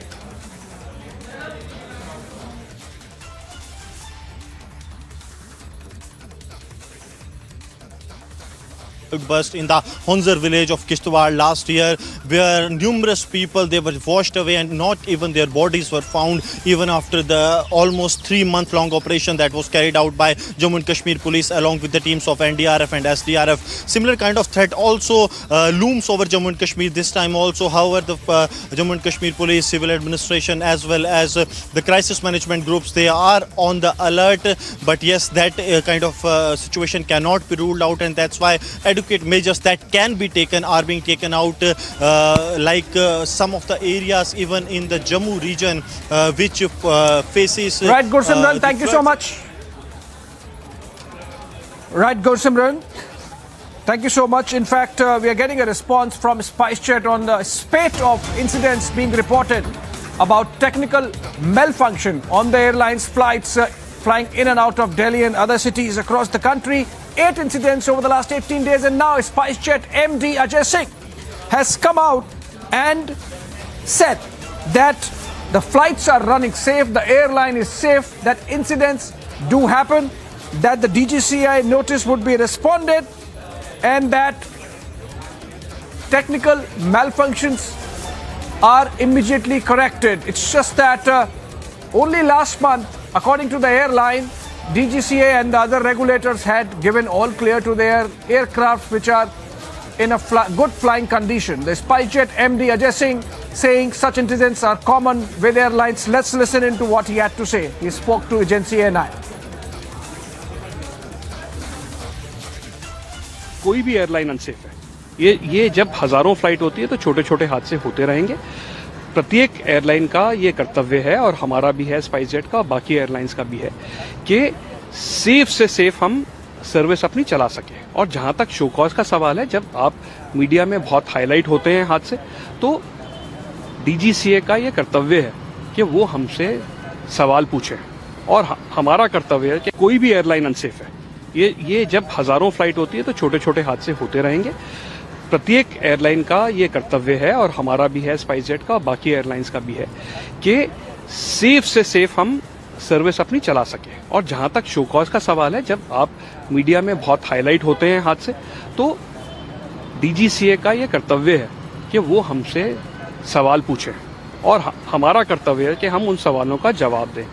Burst in the Honzar village of Kishtwar last year, where numerous people, they were washed away and not even their bodies were found even after the almost 3-month-long operation that was carried out by Jammu and Kashmir Police along with the teams of NDRF and SDRF. Similar kind of threat also looms over Jammu and Kashmir this time also. However, the Jammu and Kashmir Police, civil administration as well as the crisis management groups, they are on the alert. But yes, that kind of situation cannot be ruled out, and that's why measures that can be taken are being taken out, like some of the areas even in the Jammu region which faces... Right, Gursimran, thank you so much. Right, Gursimran, thank you so much. In fact, we are getting a response from SpiceJet on the spate of incidents being reported about technical malfunction on the airline's flights flying in and out of Delhi and other cities across the country. 8 incidents over the last 18 days, and now SpiceJet MD Ajay Singh has come out and said that the flights are running safe, the airline is safe, that incidents do happen, that the DGCA notice would be responded, and that technical malfunctions are immediately corrected. It's just that only last month, according to the airline, DGCA and the other regulators had given all clear to their aircraft which are in a good flying condition. The SpiceJet MD Ajay Singh saying such incidents are common with airlines. Let's listen into what he had to say. He spoke to Agency ANI. कोई भी airline unsafe है। ये जब हजारों flight होती है तो छोटे छोटे हादसे होते रहेंगे। प्रत्येक एयरलाइन का ये कर्तव्य है, और हमारा भी है, स्पाइसजेट का, बाकी एयरलाइंस का भी है, कि सेफ से सेफ हम सर्विस अपनी चला सकें। और जहां तक शो कॉज का सवाल है, जब आप मीडिया में बहुत हाईलाइट होते हैं हादसे, तो डीजीसीए का ये कर्तव्य है कि वो हमसे सवाल पूछें, और हमारा कर्तव्य है कि कोई भी एयरलाइन अनसेफ है। ये जब हजारों फ्लाइट होती है तो छोटे छोटे हादसे होते रहेंगे। प्रत्येक एयरलाइन का ये कर्तव्य है और हमारा भी है, स्पाइसजेट का, बाकी एयरलाइंस का भी है कि सेफ से सेफ हम सर्विस अपनी चला सके। और जहां तक शो कॉज का सवाल है, जब आप मीडिया में बहुत हाईलाइट होते हैं हादसे, तो डीजीसीए का ये कर्तव्य है कि वो हमसे सवाल पूछें और हमारा कर्तव्य है कि हम उन सवालों का जवाब दें।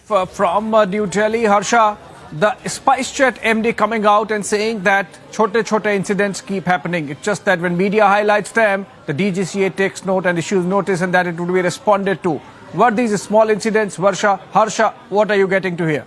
From New Delhi, Harsha, the SpiceJet MD coming out and saying that chote incidents keep happening. It's just that when media highlights them, the DGCA takes note and issues notice and that it would be responded to. Were these small incidents, Harsha, what are you getting to hear?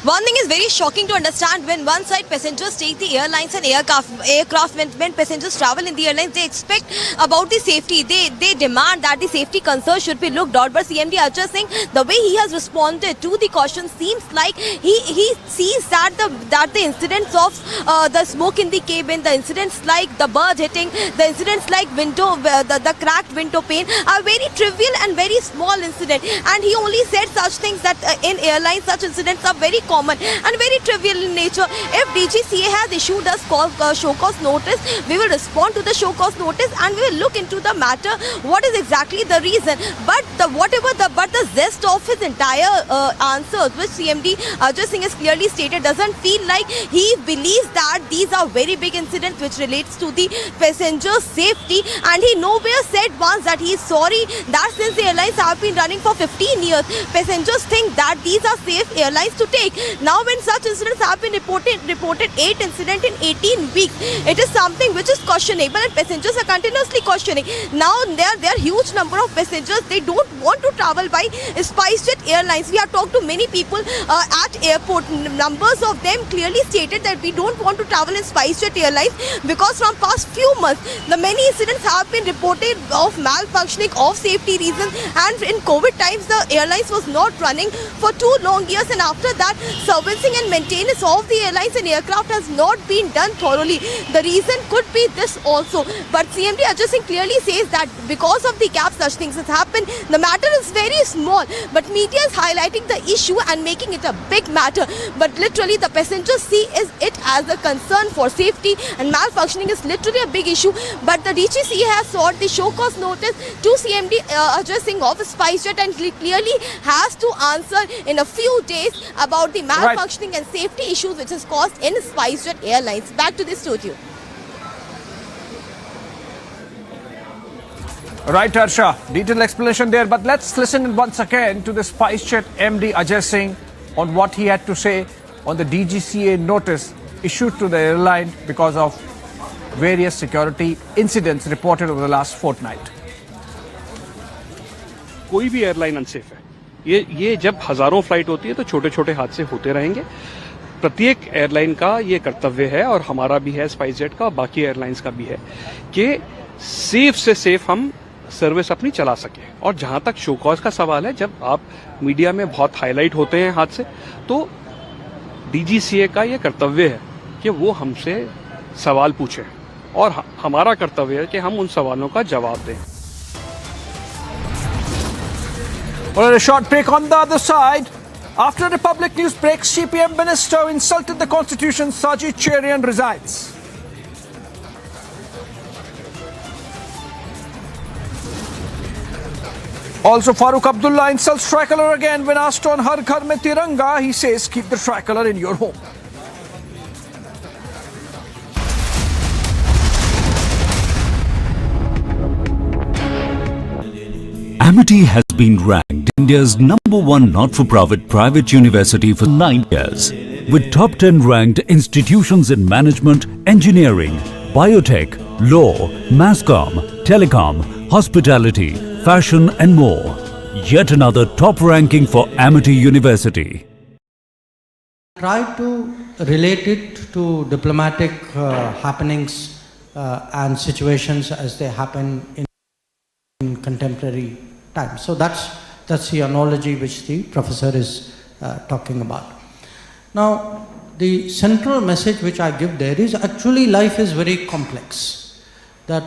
One thing is very shocking to understand. When one side passengers take the airlines and aircraft when passengers travel in the airlines, they expect about the safety. They demand that the safety concerns should be looked out. But CMD Ajay Singh, the way he has responded to the caution seems like he sees that the incidents of the smoke in the cabin, the incidents like the bird hitting, the incidents like the cracked window pane are very trivial and very small incident. And he only said such things that in airlines such incidents are very common and very trivial in nature. If DGCA has issued us show cause notice, we will respond to the show cause notice and we will look into the matter, what is exactly the reason. But the zest of his entire answers, which CMD Ajay Singh has clearly stated, doesn't feel like he believes that these are very big incidents which relates to the passenger safety. And he nowhere said once that he is sorry that since the airlines have been running for 15 years, passengers think that these are safe airlines to take. Now when such incidents have been reported 8 incidents in 18 weeks, it is something which is questionable and passengers are continuously questioning. Now there are huge number of passengers, they don't want to travel by SpiceJet Airlines. We have talked to many people at airport. Numbers of them clearly stated that we don't want to travel in SpiceJet Airlines because from past few months, the many incidents have been reported of malfunctioning, of safety reasons, and in COVID times the airlines was not running for 2 long years, and after that servicing and maintenance of the airlines and aircraft has not been done thoroughly. The reason could be this also. But CMD Ajay Singh clearly says that because of the gap such things has happened. The matter is very small, but media is highlighting the issue and making it a big matter. But literally the passengers see it as a concern for safety, and malfunctioning is literally a big issue. But the DGCA has sought the show cause notice to CMD Ajay Singh of SpiceJet and he clearly has to answer in a few days about the malfunctioning and safety issues which is caused in SpiceJet Airlines. Back to the studio. Right, Harsha, detailed explanation there, but let's listen once again to the SpiceJet MD Ajay Singh on what he had to say on the DGCA notice issued to the airline because of various security incidents reported over the last fortnight. कोई भी airline unsafe है। ये जब हजारों flight होती है तो छोटे छोटे हादसे होते रहेंगे। प्रत्येक एयरलाइन का ये कर्तव्य है और हमारा भी है, स्पाइसजेट का, बाकी एयरलाइंस का भी है कि सेफ से सेफ हम सर्विस अपनी चला सके। और जहां तक शो कॉज का सवाल है, जब आप मीडिया में बहुत हाईलाइट होते हैं हादसे, तो डीजीसीए का ये कर्तव्य है कि वो हमसे सवाल पूछें और हमारा कर्तव्य है कि हम उन सवालों का जवाब दें। Well, a short break on the other side. After Republic News breaks, CPM minister who insulted the constitution, Sajid Cherian, resigns. Also, Farooq Abdullah insults tricolor again when asked on Har Ghar Mein Tiranga. He says, keep the tricolor in your home. Amity has been ranked India's #1 not-for-profit private university for 9 years, with top 10 ranked institutions in management, engineering, biotech, law, masscom, telecom, hospitality, fashion and more. Yet another top ranking for Amity University. Try to relate it to diplomatic happenings and situations as they happen in contemporary times. So that's the analogy which the professor is talking about. Now, the central message which I give there is actually life is very complex. That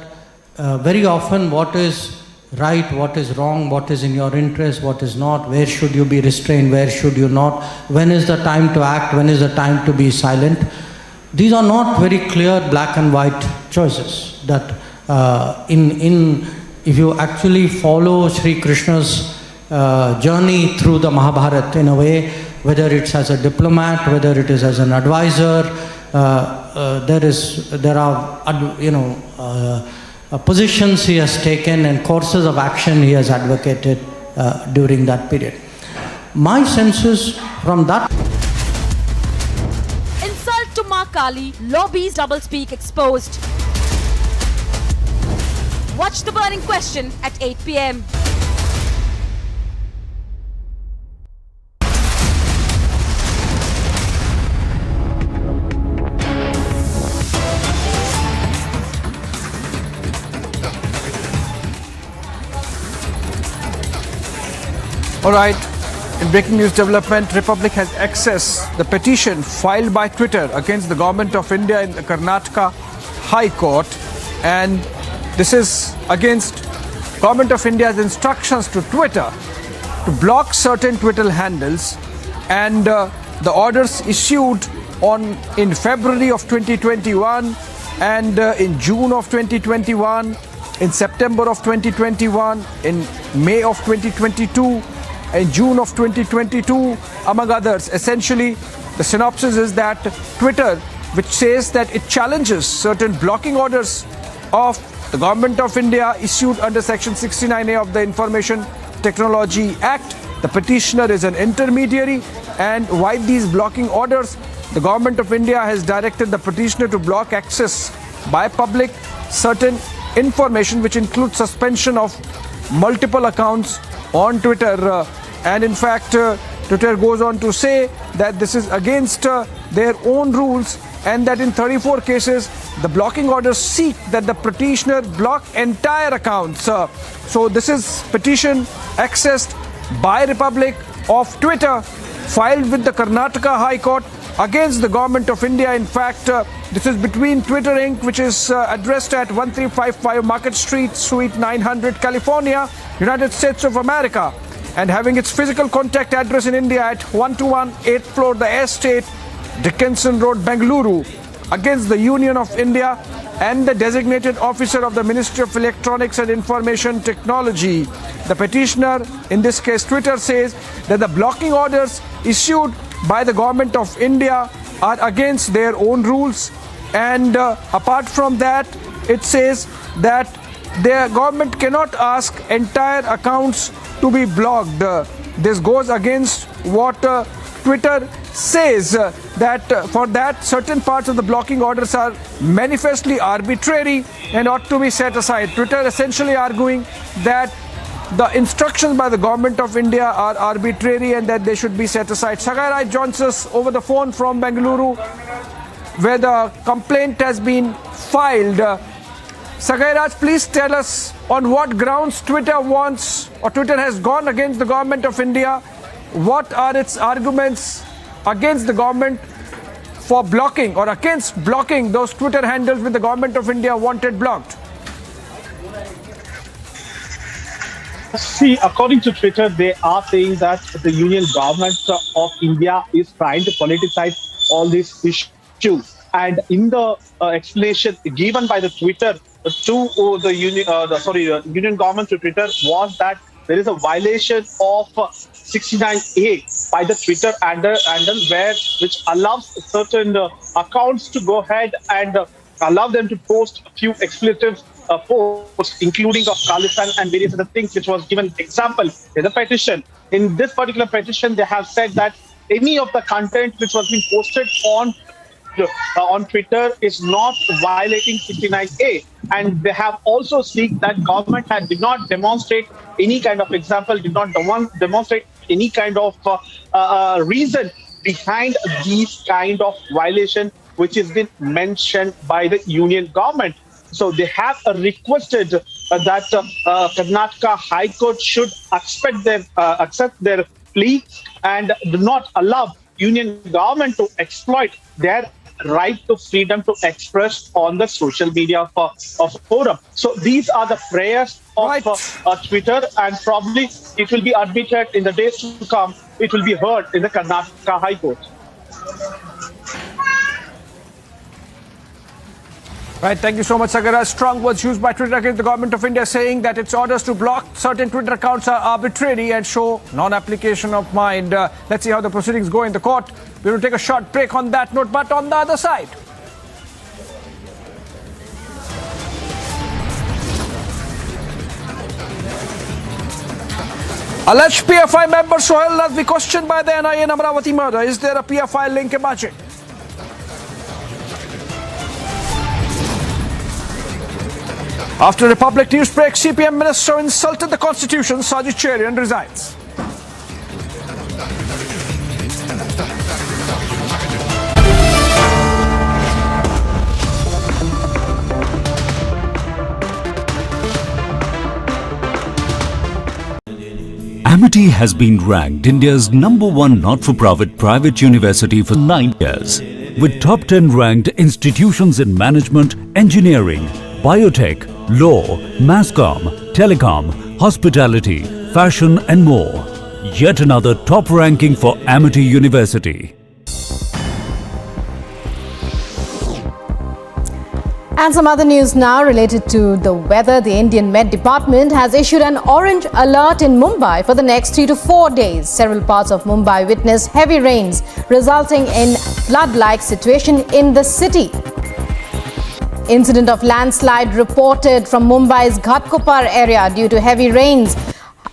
very often what is right, what is wrong, what is in your interest, what is not, where should you be restrained, where should you not, when is the time to act, when is the time to be silent. These are not very clear black and white choices that if you actually follow Sri Krishna's journey through the Mahabharata in a way, whether it's as a diplomat, whether it is as an advisor, there are positions he has taken and courses of action he has advocated during that period. My sense is from that. Insult to Ma Kali, lobbies doublespeak exposed. Watch The Burning Question at 8 p.m. All right, in breaking news development, Republic has accessed the petition filed by Twitter against the government of India in the Karnataka High Court, and this is against government of India's instructions to Twitter to block certain Twitter handles, and the orders issued in February of 2021 and in June of 2021, in September of 2021, in May of 2022, in June of 2022, among others. Essentially, the synopsis is that Twitter, which says that it challenges certain blocking orders of the Government of India issued under Section 69A of the Information Technology Act. The petitioner is an intermediary, and why these blocking orders? The Government of India has directed the petitioner to block access by public certain information, which includes suspension of multiple accounts on Twitter, and in fact Twitter goes on to say that this is against their own rules, and that in 34 cases the blocking orders seek that the petitioner block entire accounts. So this is petition accessed by Republic of Twitter filed with the Karnataka High Court against the Government of India. In fact, this is between Twitter Inc., which is addressed at 1355 Market Street, Suite 900, California, United States of America, and having its physical contact address in India at 121 8th floor, The Estate, Dickinson Road, Bengaluru, against the Union of India and the designated officer of the Ministry of Electronics and Information Technology. The petitioner, in this case Twitter, says that the blocking orders issued by the Government of India are against their own rules, and apart from that, it says that the government cannot ask entire accounts to be blocked. This goes against what Twitter says, that for that certain parts of the blocking orders are manifestly arbitrary and ought to be set aside. Twitter essentially arguing that the instructions by the Government of India are arbitrary and that they should be set aside. Sagai Raj joins us over the phone from Bengaluru, where the complaint has been filed. Sagai Raj, please tell us on what grounds Twitter wants, or Twitter has gone against the Government of India. What are its arguments against the government for blocking or against blocking those Twitter handles which the Government of India wanted blocked? See, according to Twitter, they are saying that the Union Government of India is trying to politicize all these issues. And in the explanation given by the Twitter to the Union Government to Twitter was that there is a violation of 69A by the Twitter handle, which allows certain accounts to go ahead and allow them to post a few expletive posts, including of Khalistan and various other things, which was given example in the petition. In this particular petition, they have said that any of the content which was being posted on Twitter is not violating 69A, and they have also seek that government did not demonstrate any kind of example, did not demonstrate any kind of reason behind these kind of violation which has been mentioned by the Union Government. So they have requested that Karnataka High Court should accept their plea and do not allow Union Government to exploit their right to freedom to express on the social media of forum. So these are the prayers of Twitter, and probably it will be admitted in the days to come. It will be heard in the Karnataka High Court. Right, thank you so much, Sagar. Strong words used by Twitter against the government of India, saying that its orders to block certain Twitter accounts are arbitrary and show non-application of mind. Let's see how the proceedings go in the court. We will take a short break on that note, but on the other side. Alleged PFI member Sohail Nazvi questioned by the NIA in Amravati murder. Is there a PFI link? Imagine. After Republic News break, CPM minister insulted the constitution. Sajid Cherian resigns. Amity has been ranked India's #1 not-for-profit private university for 9 years, with top 10 ranked institutions in management, engineering, biotech, law, mass comm, telecom, hospitality, fashion and more. Yet another top ranking for Amity University. And some other news now related to the weather. The Indian Met Department has issued an orange alert in Mumbai for the next 3 to 4 days. Several parts of Mumbai witnessed heavy rains, resulting in flood-like situation in the city. Incident of landslide reported from Mumbai's Ghatkopar area due to heavy rains.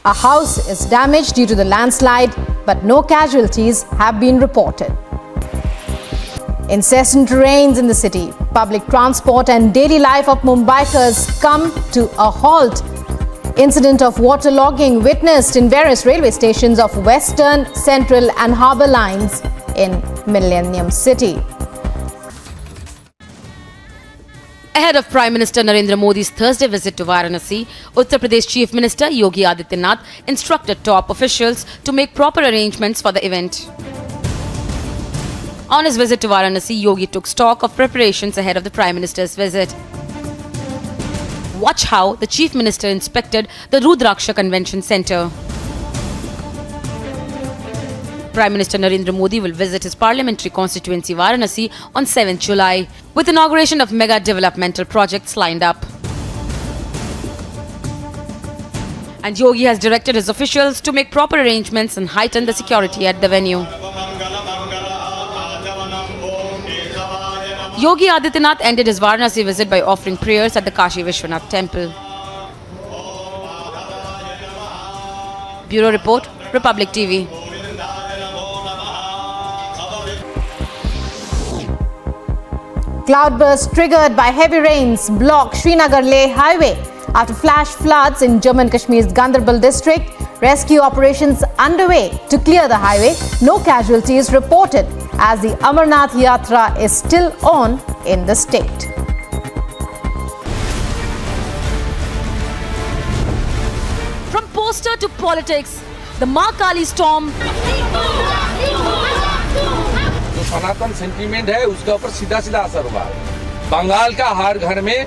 A house is damaged due to the landslide, but no casualties have been reported. Incessant rains in the city. Public transport and daily life of Mumbaikars come to a halt. Incident of waterlogging witnessed in various railway stations of Western, Central and Harbour lines in Millennium City. Ahead of Prime Minister Narendra Modi's Thursday visit to Varanasi, Uttar Pradesh Chief Minister Yogi Adityanath instructed top officials to make proper arrangements for the event. On his visit to Varanasi, Yogi took stock of preparations ahead of the Prime Minister's visit. Watch how the Chief Minister inspected the Rudraksha Convention Centre. Prime Minister Narendra Modi will visit his parliamentary constituency Varanasi on 7th July, with inauguration of mega developmental projects lined up. And Yogi has directed his officials to make proper arrangements and heighten the security at the venue. Yogi Adityanath ended his Varanasi visit by offering prayers at the Kashi Vishwanath temple. Bureau Report, Republic TV. Cloudburst triggered by heavy rains block Srinagar-Leh highway. After flash floods in Jammu and Kashmir's Ganderbal district, rescue operations underway to clear the highway. No casualties reported as the Amarnath Yatra is still on in the state. From poster to politics, the Ma Kali storm. जो सनातन sentiment है उसके ऊपर सीधा सीधा असर हुआ। बंगाल का हर घर में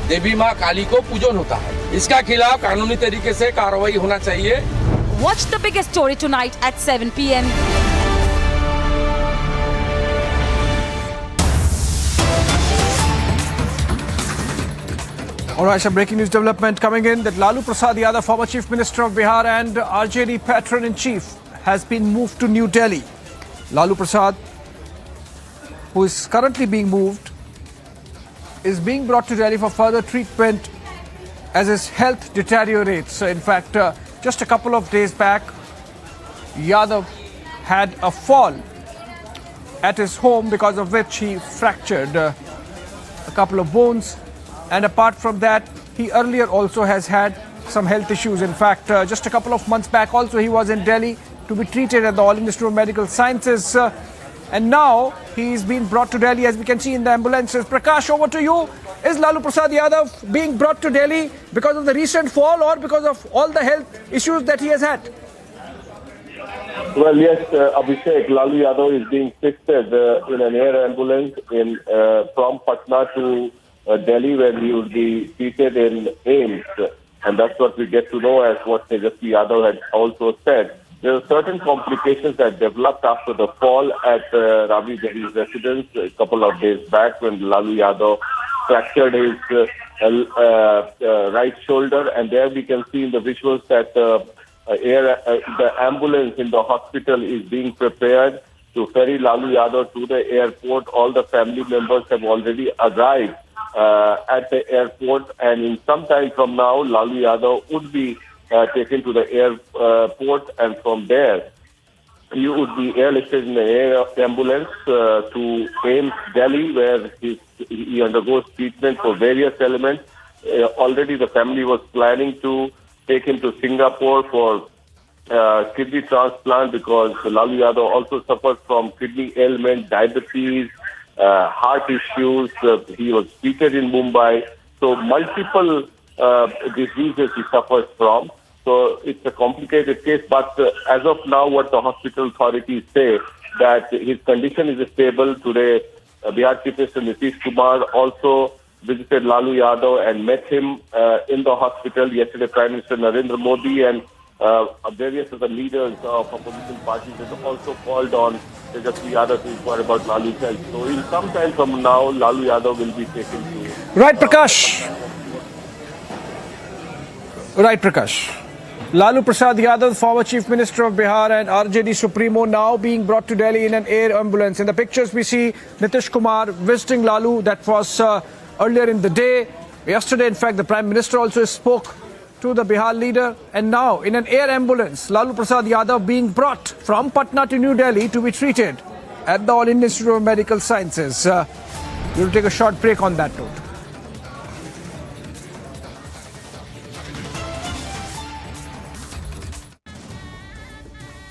देवी माँ काली को पूजन होता है। इसका खिलाफ कानूनी तरीके से कार्रवाई होना चाहिए। Watch the biggest story tonight at 7 p.m. All right, some breaking news development coming in that Lalu Prasad Yadav, former Chief Minister of Bihar and RJD patron-in-chief, has been moved to New Delhi. Lalu Prasad, who is currently being moved, is being brought to Delhi for further treatment as his health deteriorates. In fact, just a couple of days back, Yadav had a fall at his home, because of which he fractured a couple of bones. And apart from that, he earlier also has had some health issues. In fact, just a couple of months back also, he was in Delhi to be treated at the All India Institute of Medical Sciences. And now he's been brought to Delhi, as we can see in the ambulances. Prakash, over to you. Is Lalu Prasad Yadav being brought to Delhi because of the recent fall or because of all the health issues that he has had? Well, yes, Abhishek, Lalu Yadav is being lifted in an air ambulance from Patna to Delhi, where he will be seated in AIMS. And that's what we get to know, as what Tejasvi Yadav had also said. There are certain complications that developed after the fall at Ravi Jari's residence a couple of days back, when Lalu Yadav fractured his right shoulder. And there we can see in the visuals that the ambulance in the hospital is being prepared to ferry Lalu Yadav to the airport. All the family members have already arrived at the airport, and in some time from now, Lalu Yadav would be taken to the airport, and from there, he would be airlifted in an air ambulance to AIMS Delhi, where he undergoes treatment for various elements. Already the family was planning to take him to Singapore for kidney transplant, because Lalu Yadav also suffers from kidney ailment, diabetes, heart issues. He was treated in Mumbai. So multiple diseases he suffers from. So it's a complicated case. But as of now, what the hospital authorities say, that his condition is stable. Today, Bihar Chief Minister Nitish Kumar also visited Lalu Yadav and met him in the hospital. Yesterday, Prime Minister Narendra Modi and various other leaders of opposition parties have also called on Tejasvi Yadav to inquire about Lalu's health. So in some time from now, Lalu Yadav will be taken to... Right, Prakash. Right, Prakash. Lalu Prasad Yadav, former Chief Minister of Bihar and RJD Supremo, now being brought to Delhi in an air ambulance. In the pictures we see Nitish Kumar visiting Lalu. That was earlier in the day. Yesterday, in fact, the Prime Minister also spoke to the Bihar leader. And now, in an air ambulance, Lalu Prasad Yadav being brought from Patna to New Delhi to be treated at the All Indian Institute of Medical Sciences. We'll take a short break on that note.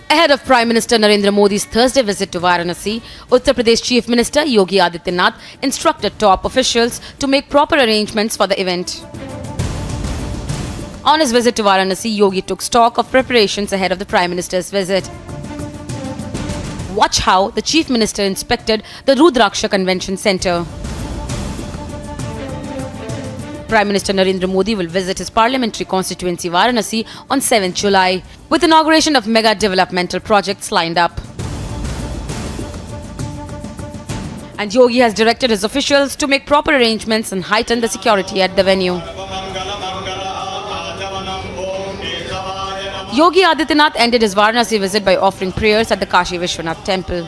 Ahead of Prime Minister Narendra Modi's Thursday visit to Varanasi, Uttar Pradesh Chief Minister Yogi Adityanath instructed top officials to make proper arrangements for the event. On his visit to Varanasi, Yogi took stock of preparations ahead of the Prime Minister's visit. Watch how the Chief Minister inspected the Rudraksha Convention Centre. Prime Minister Narendra Modi will visit his parliamentary constituency Varanasi on 7th July, with inauguration of mega developmental projects lined up. And Yogi has directed his officials to make proper arrangements and heighten the security at the venue. Yogi Adityanath ended his Varanasi visit by offering prayers at the Kashi Vishwanath temple.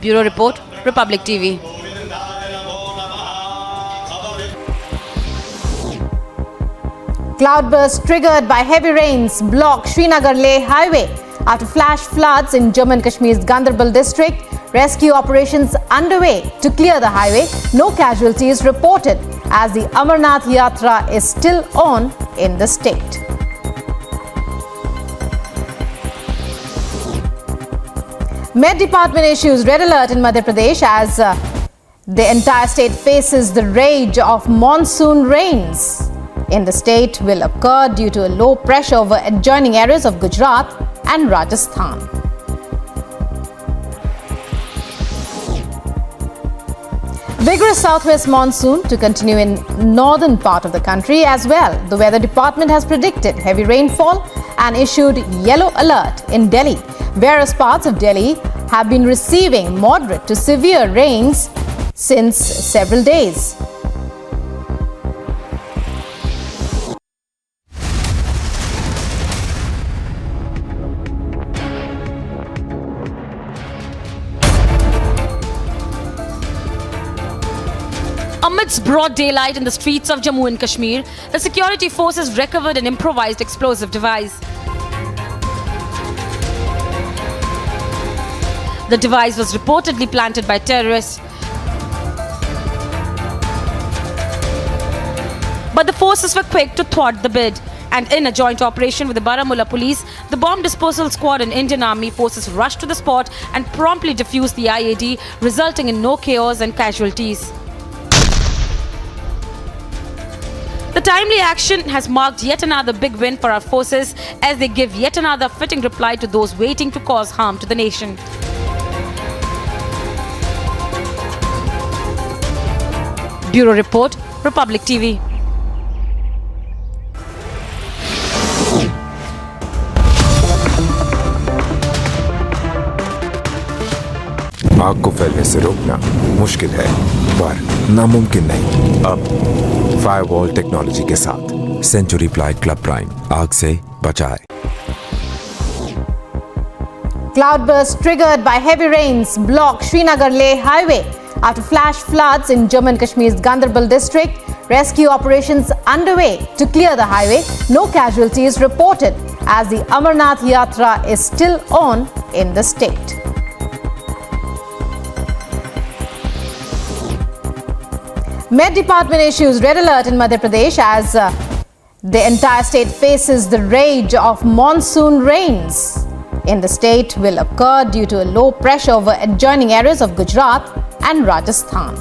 Bureau Report, Republic TV. Cloudburst triggered by heavy rains block Srinagar-Leh highway after flash floods in Jammu and Kashmir's Ganderbal district. Rescue operations underway to clear the highway. No casualties reported as the Amarnath Yatra is still on in the state. Met Department issues red alert in Madhya Pradesh as the entire state faces the rage of monsoon rains. In the state will occur due to a low pressure over adjoining areas of Gujarat and Rajasthan. Vigorous southwest monsoon to continue in northern part of the country as well. The weather department has predicted heavy rainfall and issued yellow alert in Delhi. Various parts of Delhi have been receiving moderate to severe rains since several days. Amidst broad daylight in the streets of Jammu and Kashmir, the security forces recovered an improvised explosive device. The device was reportedly planted by terrorists. But the forces were quick to thwart the bid. And in a joint operation with the Baramulla police, the bomb disposal squad and Indian Army forces rushed to the spot and promptly defused the IED, resulting in no chaos and casualties. The timely action has marked yet another big win for our forces as they give yet another fitting reply to those waiting to cause harm to the nation. Bureau Report, Republic TV. आग को फैलने से रोकना मुश्किल है पर नामुमकिन नहीं। अब फायरवॉल टेक्नोलॉजी के साथ सेंचुरी प्लाई क्लब प्राइम आग से बचाए। Cloudburst triggered by heavy rains block Srinagar-Leh highway after flash floods in Jammu and Kashmir's Ganderbal district. Rescue operations underway to clear the highway. No casualties reported as the Amarnath Yatra is still on in the state. Met Department issues red alert in Madhya Pradesh as the entire state faces the rage of monsoon rains. In the state will occur due to a low pressure over adjoining areas of Gujarat and Rajasthan.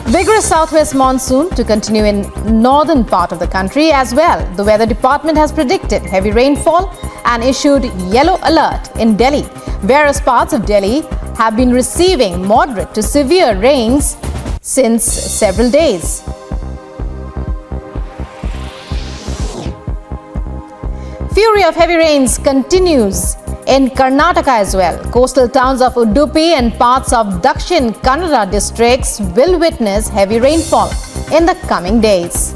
Vigorous southwest monsoon to continue in northern part of the country as well. The weather department has predicted heavy rainfall and issued yellow alert in Delhi. Various parts of Delhi have been receiving moderate to severe rains since several days. Fury of heavy rains continues in Karnataka as well. Coastal towns of Udupi and parts of Dakshin Kannada districts will witness heavy rainfall in the coming days.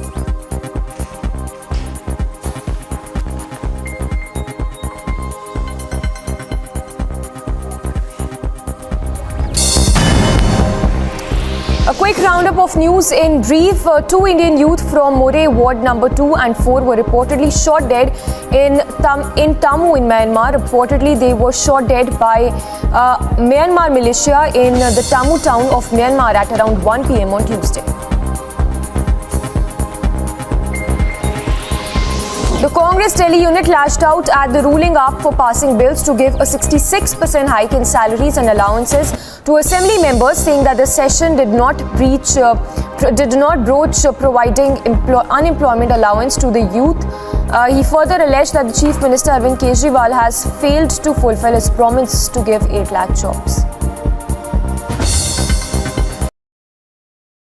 A quick roundup of news in brief. Two Indian youth from More Ward number 2 and 4 were reportedly shot dead in Tammu in Myanmar. Reportedly, they were shot dead by Myanmar militia in the Tammu town of Myanmar at around 1 p.m. on Tuesday. The Congress Delhi unit lashed out at the ruling up for passing bills to give a 66% hike in salaries and allowances to assembly members, saying that the session did not broach providing unemployment allowance to the youth. He further alleged that the Chief Minister Arvind Kejriwal has failed to fulfill his promise to give 8 lakh jobs.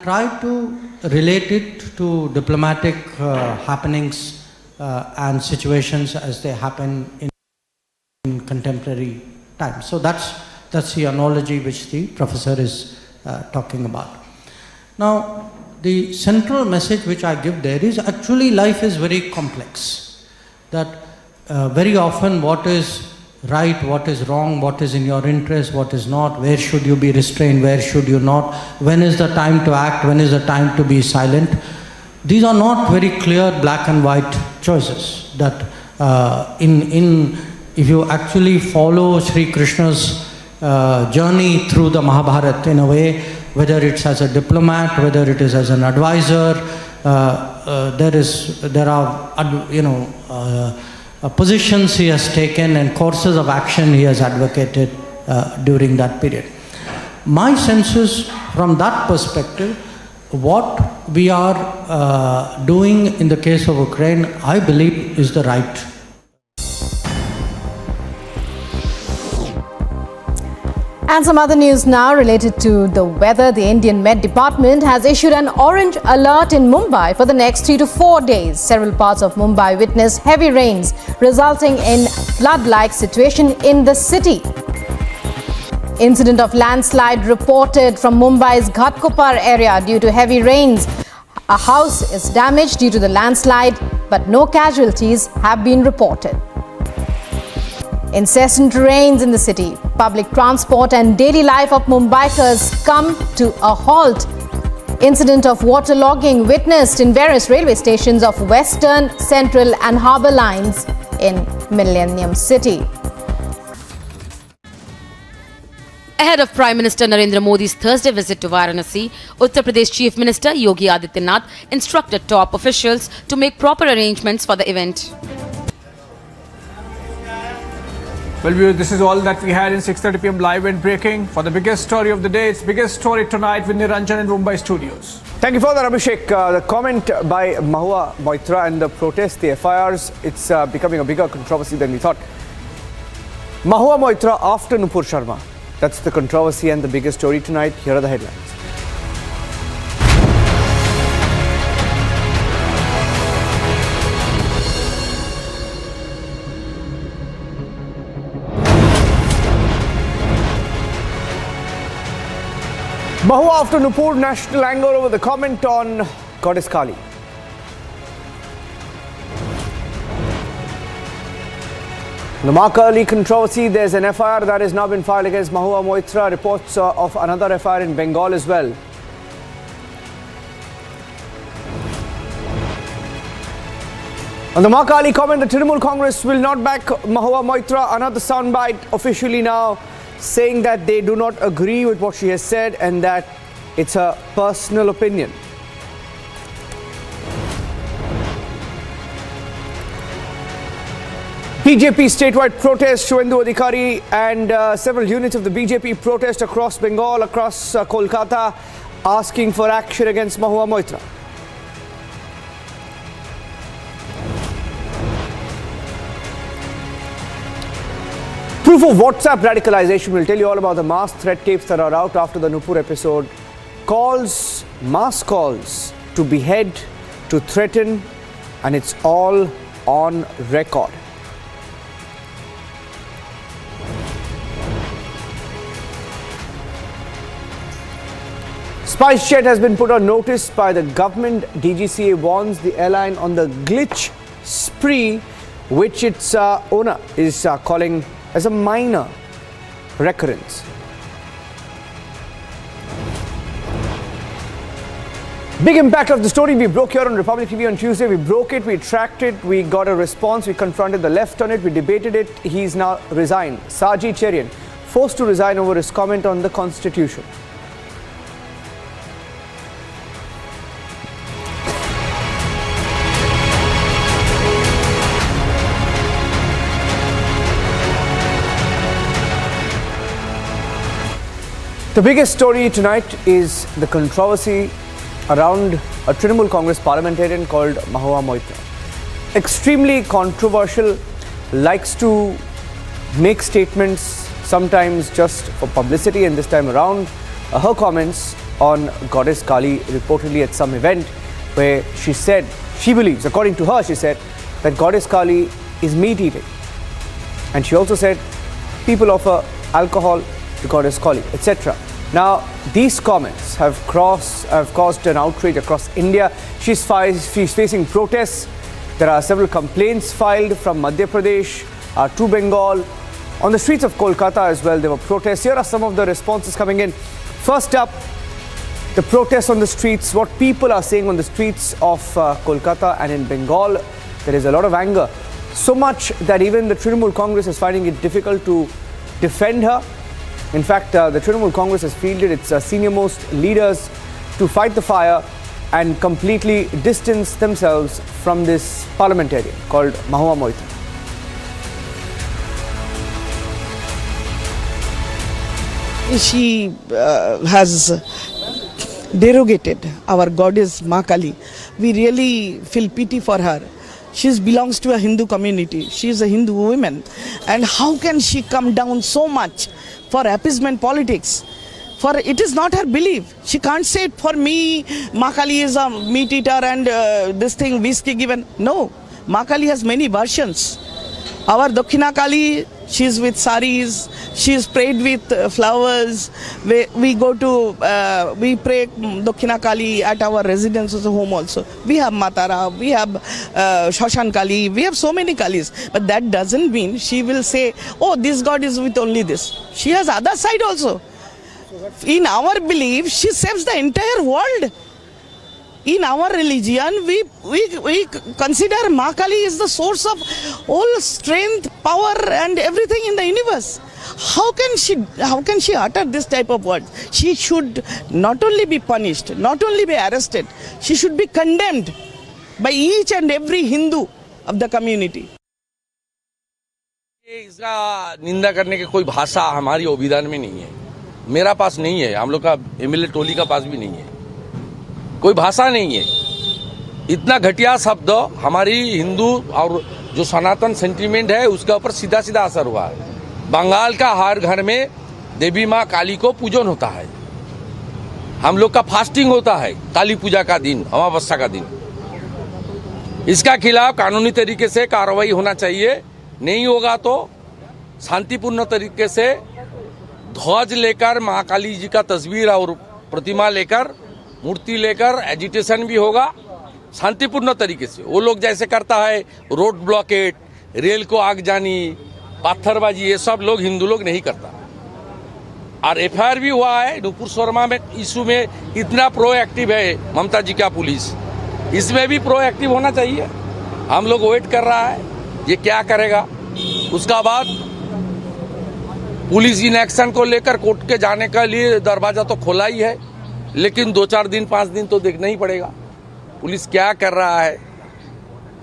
Try to relate it to diplomatic happenings and situations as they happen in contemporary times. So that's the analogy which the professor is talking about. Now, the central message which I give there is actually life is very complex. That very often what is right, what is wrong, what is in your interest, what is not, where should you be restrained, where should you not, when is the time to act, when is the time to be silent. These are not very clear black and white choices. That if you actually follow Sri Krishna's journey through the Mahabharata in a way, whether it's as a diplomat, whether it is as an advisor, there are positions he has taken and courses of action he has advocated during that period. My sense is, from that perspective, what we are doing in the case of Ukraine, I believe, is the right. And some other news now related to the weather. The Indian Met Department has issued an orange alert in Mumbai for the next 3 to 4 days. Several parts of Mumbai witnessed heavy rains, resulting in flood-like situation in the city. Incident of landslide reported from Mumbai's Ghatkopar area due to heavy rains. A house is damaged due to the landslide, but no casualties have been reported. Incessant rains in the city. Public transport and daily life of Mumbaikars come to a halt. Incident of waterlogging witnessed in various railway stations of Western, Central and Harbour lines in Millennium City. Ahead of Prime Minister Narendra Modi's Thursday visit to Varanasi, Uttar Pradesh Chief Minister Yogi Adityanath instructed top officials to make proper arrangements for the event. Well, viewers, this is all that we had in 6:30 p.m. live and breaking. For the biggest story of the day, it's biggest story tonight with Niranjan in Mumbai studios. Thank you for that, Abhishek. The comment by Mahua Moitra and the protest, the FIRs, it's becoming a bigger controversy than we thought. Mahua Moitra after Nupur Sharma. That's the controversy and the biggest story tonight. Here are the headlines. Mahua after Nupur, national anger over the comment on Goddess Kali. The Ma Kali controversy, there's an FIR that has now been filed against Mahua Moitra. Reports of another FIR in Bengal as well. On the Ma Kali comment, the Trinamool Congress will not back Mahua Moitra. Another soundbite officially now saying that they do not agree with what she has said and that it's a personal opinion. BJP statewide protest, Shuvendu Adhikari and several units of the BJP protest across Bengal, across Kolkata, asking for action against Mahua Moitra. Proof of WhatsApp radicalization. We'll tell you all about the mass threat tapes that are out after the Nupur episode. Calls, mass calls to behead, to threaten, and it's all on record. SpiceJet has been put on notice by the government. DGCA warns the airline on the glitch spree, which its owner is calling as a minor recurrence. Big impact of the story we broke here on Republic TV on Tuesday. We broke it, we tracked it, we got a response, we confronted the left on it, we debated it. He's now resigned. Saji Cherian, forced to resign over his comment on the Constitution. The biggest story tonight is the controversy around a Trinamool Congress parliamentarian called Mahua Moitra. Extremely controversial, likes to make statements sometimes just for publicity, and this time around her comments on Goddess Kali reportedly at some event where she said, she believes, according to her, she said that Goddess Kali is meat eating. And she also said people offer alcohol to Goddess Kali, etc. Now, these comments have caused an outrage across India. She's facing protests. There are several complaints filed from Madhya Pradesh to Bengal. On the streets of Kolkata as well, there were protests. Here are some of the responses coming in. First up, the protests on the streets, what people are saying on the streets of Kolkata and in Bengal. There is a lot of anger. So much that even the Trinamool Congress is finding it difficult to defend her. In fact, the Trinamool Congress has fielded its senior-most leaders to fight the fire and completely distance themselves from this parliamentarian called Mahua Moitra. She has derogated our goddess Ma Kali. We really feel pity for her. She belongs to a Hindu community. She is a Hindu woman. And how can she come down so much for appeasement politics? For it is not her belief. She can't say for me, Ma Kali is a meat eater and this thing, whiskey given. No, Ma Kali has many versions. Our Dakshina Kali, she is with saris, she is prayed with flowers. We go to, we pray Dakshina Kali at our residences home also. We have Matara, we have Shoshan Kali, we have so many Kalis. But that doesn't mean she will say, oh, this God is with only this. She has other side also. In our belief, she saves the entire world. In our religion, we consider Ma Kali is the source of all strength, power and everything in the universe. How can she utter this type of words? She should not only be punished, not only be arrested, she should be condemned by each and every Hindu of the community. इसका निंदा करने की कोई भाषा हमारी संविधान में नहीं है, मेरा पास नहीं है, हम लोग का एमएलए टोली का पास भी नहीं है, कोई भाषा नहीं है। इतना घटिया शब्द हमारी हिंदू और जो सनातन सेंटिमेंट है उसके ऊपर सीधा सीधा असर हुआ है। बंगाल का हर घर में देवी माँ काली को पूजन होता है, हम लोग का फास्टिंग होता है काली पूजा का दिन, अमावस्या का दिन। इसका खिलाफ कानूनी तरीके से कार्रवाई होना चाहिए, नहीं होगा तो शांतिपूर्ण तरीके से ध्वज लेकर महाकाली जी का तस्वीर और प्रतिमा लेकर मूर्ति लेकर एजिटेशन भी होगा शांतिपूर्ण तरीके से। वो लोग जैसे करता है रोड ब्लॉकेट, रेल को आग जानी, पत्थरबाजी, ये सब लोग हिंदू लोग नहीं करता। और एफआईआर भी हुआ है नुपुर शर्मा में इशू में। इतना प्रोएक्टिव है ममता जी का पुलिस, इसमें भी प्रोएक्टिव होना चाहिए। हम लोग वेट कर रहा है ये क्या करेगा। उसका बाद पुलिस इन एक्शन को लेकर कोर्ट के जाने के लिए दरवाजा तो खोला ही है, लेकिन 2-4 दिन 5 दिन तो देखना ही पड़ेगा पुलिस क्या कर रहा है,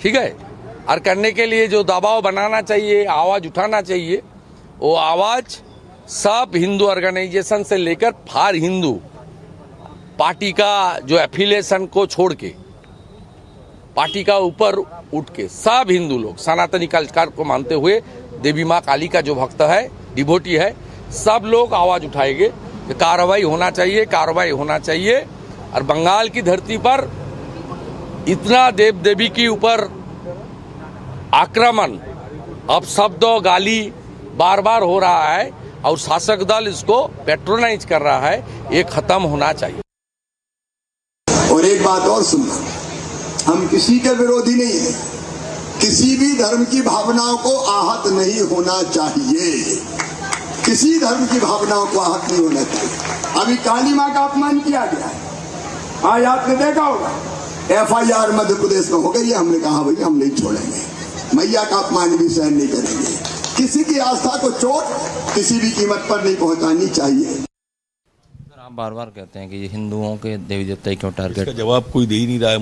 ठीक है। और करने के लिए जो दबाव बनाना चाहिए, आवाज उठाना चाहिए, वो आवाज सब हिंदू ऑर्गेनाइजेशन से लेकर फार हिंदू पार्टी का जो एफिलिएशन को छोड़ के पार्टी का ऊपर उठ के सब हिंदू लोग सनातनी कल्चर को मानते हुए देवी माँ काली का जो भक्त है, डिवोटी है, सब लोग आवाज उठाएंगे कि कार्रवाई होना चाहिए, कार्रवाई होना चाहिए। और बंगाल की धरती पर इतना देव देवी के ऊपर आक्रमण, अब शब्द गाली बार बार हो रहा है और शासक दल इसको पैट्रोनाइज कर रहा है, ये खत्म होना चाहिए। और एक बात और सुनना, हम किसी के विरोधी नहीं है, किसी भी धर्म की भावनाओं को आहत नहीं होना चाहिए, किसी धर्म की भावनाओं को आहत नहीं होना चाहिए। अभी काली माँ का अपमान किया गया है, आज आपने देखा होगा एफआईआर मध्य प्रदेश में हो गई है। हमने कहा भाई हम नहीं छोड़ेंगे, मैया का अपमान भी सहन नहीं करेंगे। किसी की आस्था को चोट किसी भी कीमत पर नहीं पहुंचानी चाहिए। आप बार बार कहते हैं कि ये हिंदुओं के देवी देवता क्यों टारगेट। इसका जवाब कोई दे ही नहीं रहा है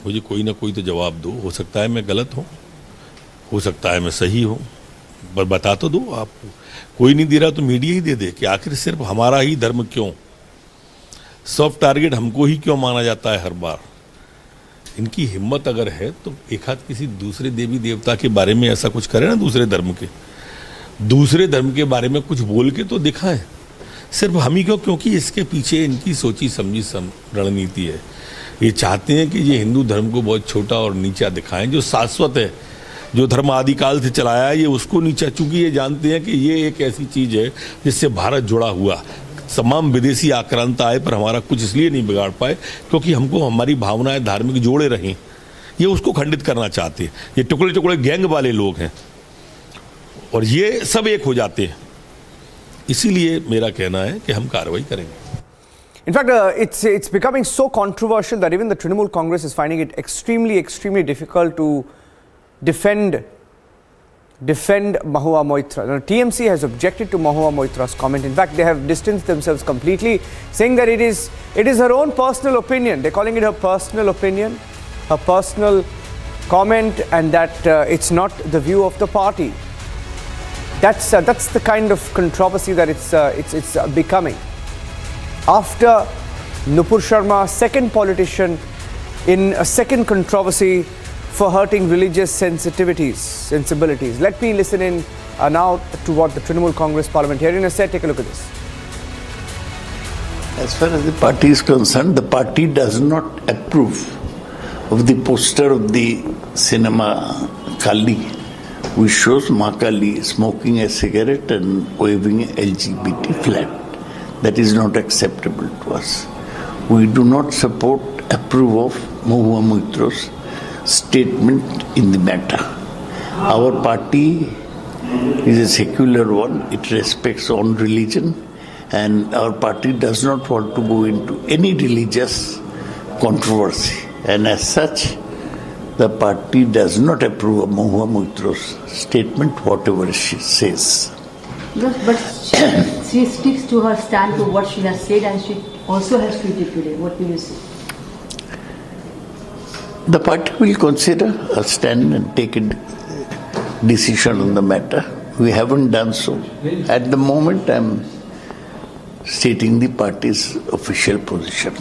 मुझे कोई ना कोई तो जवाब दो। हो सकता है मैं गलत हूँ, हो सकता है मैं सही हूँ, पर बता तो दो आप। कोई नहीं दे रहा तो मीडिया ही दे दे कि आखिर सिर्फ हमारा ही धर्म क्यों, सॉफ्ट टारगेट हमको ही क्यों माना जाता है हर बार। इनकी हिम्मत अगर है तो एक हाथ किसी दूसरे देवी देवता के बारे में ऐसा कुछ करें ना, दूसरे धर्म के बारे में कुछ बोल के तो दिखाएं। सिर्फ हम ही क्यों, क्योंकि इसके पीछे इनकी सोची समझी रणनीति है। ये चाहते हैं कि ये हिंदू धर्म को बहुत छोटा और नीचा दिखाएं, जो शाश्वत है, जो धर्म आदिकाल से चलाया है, ये उसको नीचा। चूंकि ये जानते हैं कि ये एक ऐसी चीज है जिससे भारत जुड़ा हुआ, तमाम विदेशी आक्रांता आए पर हमारा कुछ इसलिए नहीं बिगाड़ पाए क्योंकि हमको हमारी भावनाएं धार्मिक जोड़े रहें। ये उसको खंडित करना चाहते हैं। ये टुकड़े टुकड़े गैंग वाले लोग हैं और ये सब एक हो जाते हैं। इसीलिए मेरा कहना है कि हम कार्रवाई करेंगे। In fact, it's becoming so controversial that even the Trinamool Congress is finding it extremely difficult to defend Mahua Moitra. Now, TMC has objected to Mahua Moitra's comment. In fact, they have distanced themselves completely, saying that it is her own personal opinion. They're calling it her personal opinion, her personal comment, and that it's not the view of the party. That's the kind of controversy that it's becoming. After Nupur Sharma, second politician in a second controversy for hurting religious sensibilities. Let me listen in now to what the Trinamool Congress parliamentarian has said. Take a look at this. As far as the party is concerned, the party does not approve of the poster of the cinema Kali, which shows Ma Kali smoking a cigarette and waving a LGBT flag. That is not acceptable to us. We do not approve of Mahua Moitra's statement in the matter. Our party is a secular one. It respects own religion, and our party does not want to go into any religious controversy. And as such, the party does not approve of Mahua Moitra's statement, whatever she says. But she sticks to her stand to what she has said, and she also has tweeted today. What will you say? The party will consider her stand and take a decision on the matter. We haven't done so. At the moment, I'm stating the party's official position.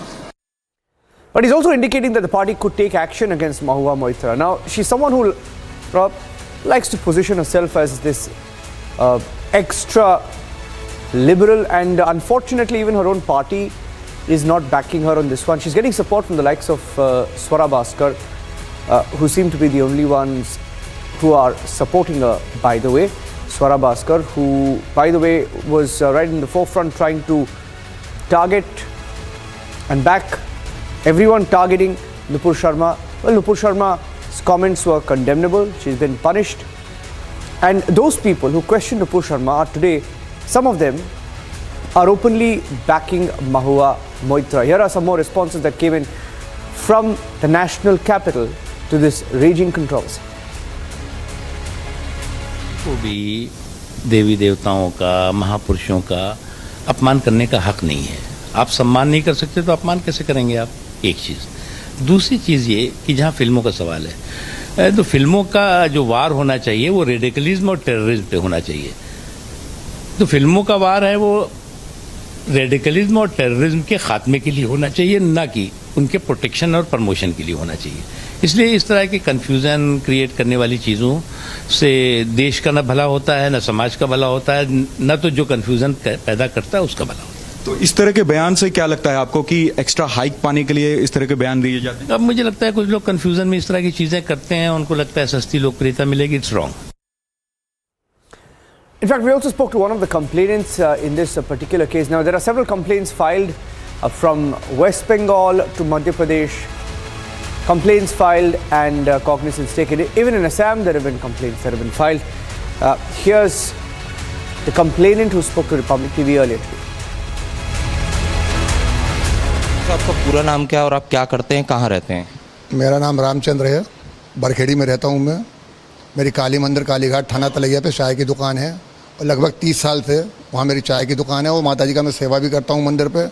But he's also indicating that the party could take action against Mahua Moitra. Now, she's someone who likes to position herself as this extra liberal, and unfortunately even her own party is not backing her on this one. She's getting support from the likes of Swara Bhaskar, who seem to be the only ones who are supporting her, by the way. Swara Bhaskar, who, by the way, was right in the forefront trying to target and back everyone targeting Nupur Sharma. Well, Nupur Sharma's comments were condemnable. She's been punished. And those people who question Nupur Sharma are today, some of them are openly backing Mahua Moitra. Here are some more responses that came in from the national capital to this raging controversy. को भी देवी देवताओं का, महापुरुषों का अपमान करने का हक नहीं है। आप सम्मान नहीं कर सकते तो अपमान कैसे करेंगे आप? एक चीज़। दूसरी चीज़ ये कि जहाँ फिल्मों का सवाल है, तो फिल्मों का जो वार होना चाहिए वो रेडिकलिज्म और टेररिज्म पे होना चाहिए। तो फिल्मों का वार है वो रेडिकलिज्म और टेररिज्म के खात्मे के लिए होना चाहिए, ना कि उनके प्रोटेक्शन और प्रमोशन के लिए होना चाहिए। इसलिए इस तरह के कंफ्यूजन क्रिएट करने वाली चीज़ों से देश का ना भला होता है, ना समाज का भला होता है, ना तो जो कंफ्यूजन पैदा करता है उसका भला होता है। तो इस तरह के बयान से क्या लगता है आपको कि एक्स्ट्रा हाइक पाने के लिए इस तरह के बयान दिए जाते हैं? अब मुझे लगता है कुछ लोग कंफ्यूजन में इस तरह की चीज़ें करते हैं, उनको लगता है सस्ती लोकप्रियता मिलेगी। It's wrong. In fact, we also spoke to one of the complainants in this particular case. Now, there are several complaints filed from West Bengal to Madhya Pradesh. Complaints filed and cognizance taken. Even in Assam, there have been complaints that have been filed. Here's the complainant who spoke to Republic TV earlier today. आपका पूरा नाम क्या है और आप क्या करते हैं, कहाँ रहते हैं? मेरा नाम रामचंद्र है, बरखेड़ी में रहता हूँ मैं। मेरी काली मंदिर कालीघाट थाना तलैया पे चाय की दुकान है और लगभग 30 साल से वहाँ मेरी चाय की दुकान है। वो माता जी का मैं सेवा भी करता हूँ मंदिर पे।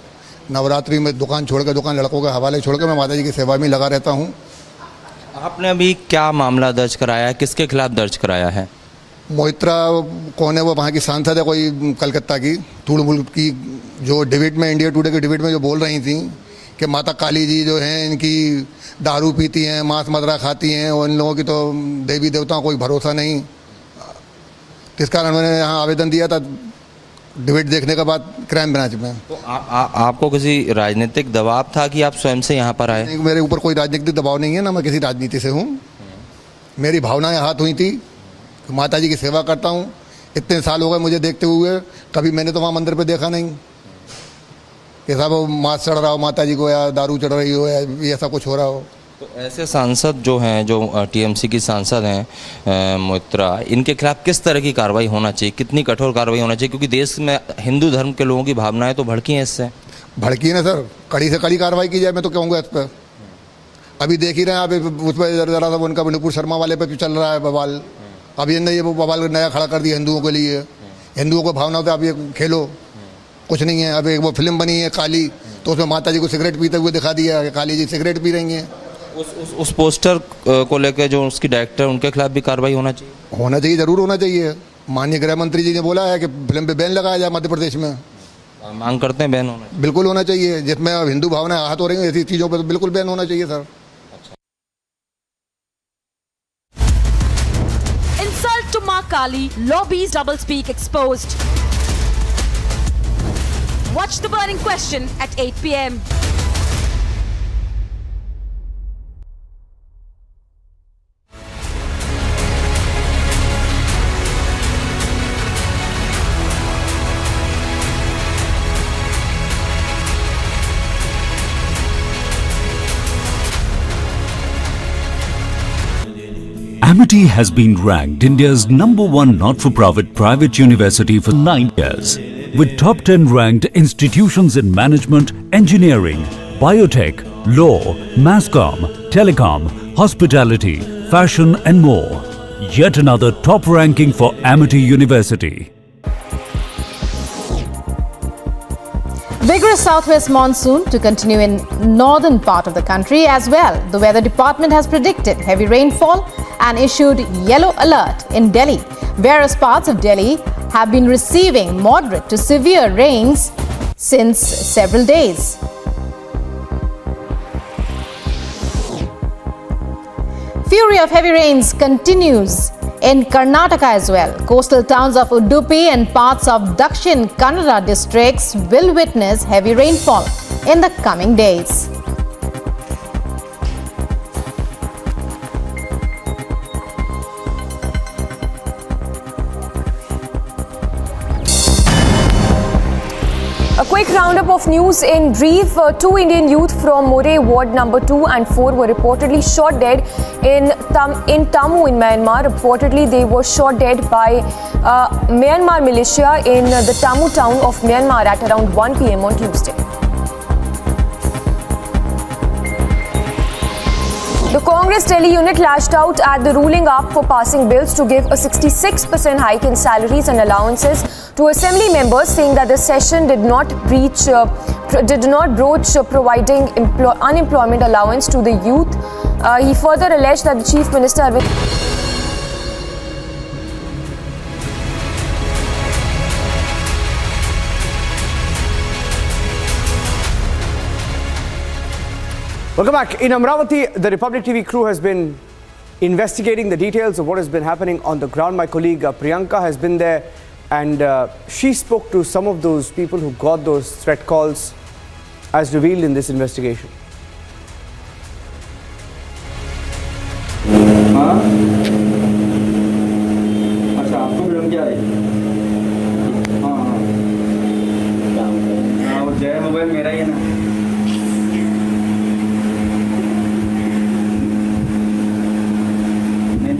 नवरात्रि में दुकान छोड़कर, दुकान लड़कों के हवाले छोड़कर मैं माता जी की सेवा में लगा रहता हूँ। आपने अभी क्या मामला दर्ज कराया है, किसके खिलाफ दर्ज कराया है? मोइत्रा कौन है? वो वहाँ की सांसद है कोई कलकत्ता की, तूड़ मुल्क की, जो डिबेट में, इंडिया टुडे के डिबेट में जो बोल रही थी कि माता काली जी जो हैं इनकी दारू पीती हैं, मांस मदरा खाती हैं और इन लोगों की तो देवी देवताओं कोई भरोसा नहीं। इस कारण मैंने यहाँ आवेदन दिया था डिबेट देखने के बाद क्राइम ब्रांच में। तो आपको किसी राजनीतिक दबाव था कि आप स्वयं से यहाँ पर आए? मेरे ऊपर कोई राजनीतिक दबाव नहीं है, ना मैं किसी राजनीति से हूँ। मेरी भावनाएं हाथ हुई थी, माता जी की सेवा करता हूँ। इतने साल हो गए मुझे देखते हुए, कभी मैंने तो वहाँ मंदिर पे देखा नहीं कि साहब मांस चढ़ रहा हो माता जी को, या दारू चढ़ रही हो, या ऐसा कुछ हो रहा हो। तो ऐसे सांसद जो हैं, जो टीएमसी की सांसद हैं मोइत्रा, इनके खिलाफ किस तरह की कार्रवाई होना चाहिए, कितनी कठोर कार्रवाई होना चाहिए? क्योंकि देश में हिंदू धर्म के लोगों की भावनाएं तो भड़की हैं इससे। भड़की ना सर, कड़ी से कड़ी कार्रवाई की जाए, मैं तो कहूँगा इस पर। अभी देख ही रहे हैं आप, उस पर ज़रा सा उनका नुपुर शर्मा वाले पे चल रहा है बवाल। अब ये वो बवाल नया खड़ा कर दिया हिंदुओं के लिए। हिंदुओं को भावना होता है, अब ये खेलो, कुछ नहीं है। अब एक वो फिल्म बनी है काली, तो उसमें माता जी को सिगरेट पीते हुए दिखा दिया कि काली जी सिगरेट पी रही हैं। उस पोस्टर को लेकर जो उसकी डायरेक्टर, उनके खिलाफ भी कार्रवाई होना चाहिए। होना चाहिए, जरूर होना चाहिए। माननीय गृह मंत्री जी ने बोला है कि फिल्म पे बैन लगाया जाए मध्य प्रदेश में। मांग करते हैं बैन होना चाहिए। बिल्कुल होना चाहिए। जिसमें हिंदू भावना आहत हो रही है ऐसी चीज़ों पर तो बिल्कुल बैन होना चाहिए sir. Insult to Ma Kali, lobbies doublespeak exposed. Watch the burning question at 8 p.m. Amity has been ranked India's #1 not-for-profit private university for 9 years, with top 10 ranked institutions in management, engineering, biotech, law, masscom, telecom, hospitality, fashion and more. Yet another top ranking for Amity University. Vigorous southwest monsoon to continue in northern part of the country as well. The weather department has predicted heavy rainfall and issued yellow alert in Delhi. Various parts of Delhi have been receiving moderate to severe rains since several days. Fury of heavy rains continues in Karnataka as well. Coastal towns of Udupi and parts of Dakshin Kannada districts will witness heavy rainfall in the coming days. A quick roundup of news in Ndrf. Two Indian youth from More Ward number 2 and 4 were reportedly shot dead in Tammu in Myanmar. Reportedly, they were shot dead by Myanmar militia in the Tammu town of Myanmar at around 1 p.m. on Tuesday. The Congress Delhi unit lashed out at the ruling up for passing bills to give a 66% hike in salaries and allowances to assembly members, saying that the session did not broach providing unemployment allowance to the youth. He further alleged that the Chief Minister Welcome back. In Amravati, the Republic TV crew has been investigating the details of what has been happening on the ground. My colleague Priyanka has been there, and she spoke to some of those people who got those threat calls as revealed in this investigation. अच्छा आपको problem क्या है? हाँ वो जय mobile मेरा ही है ना.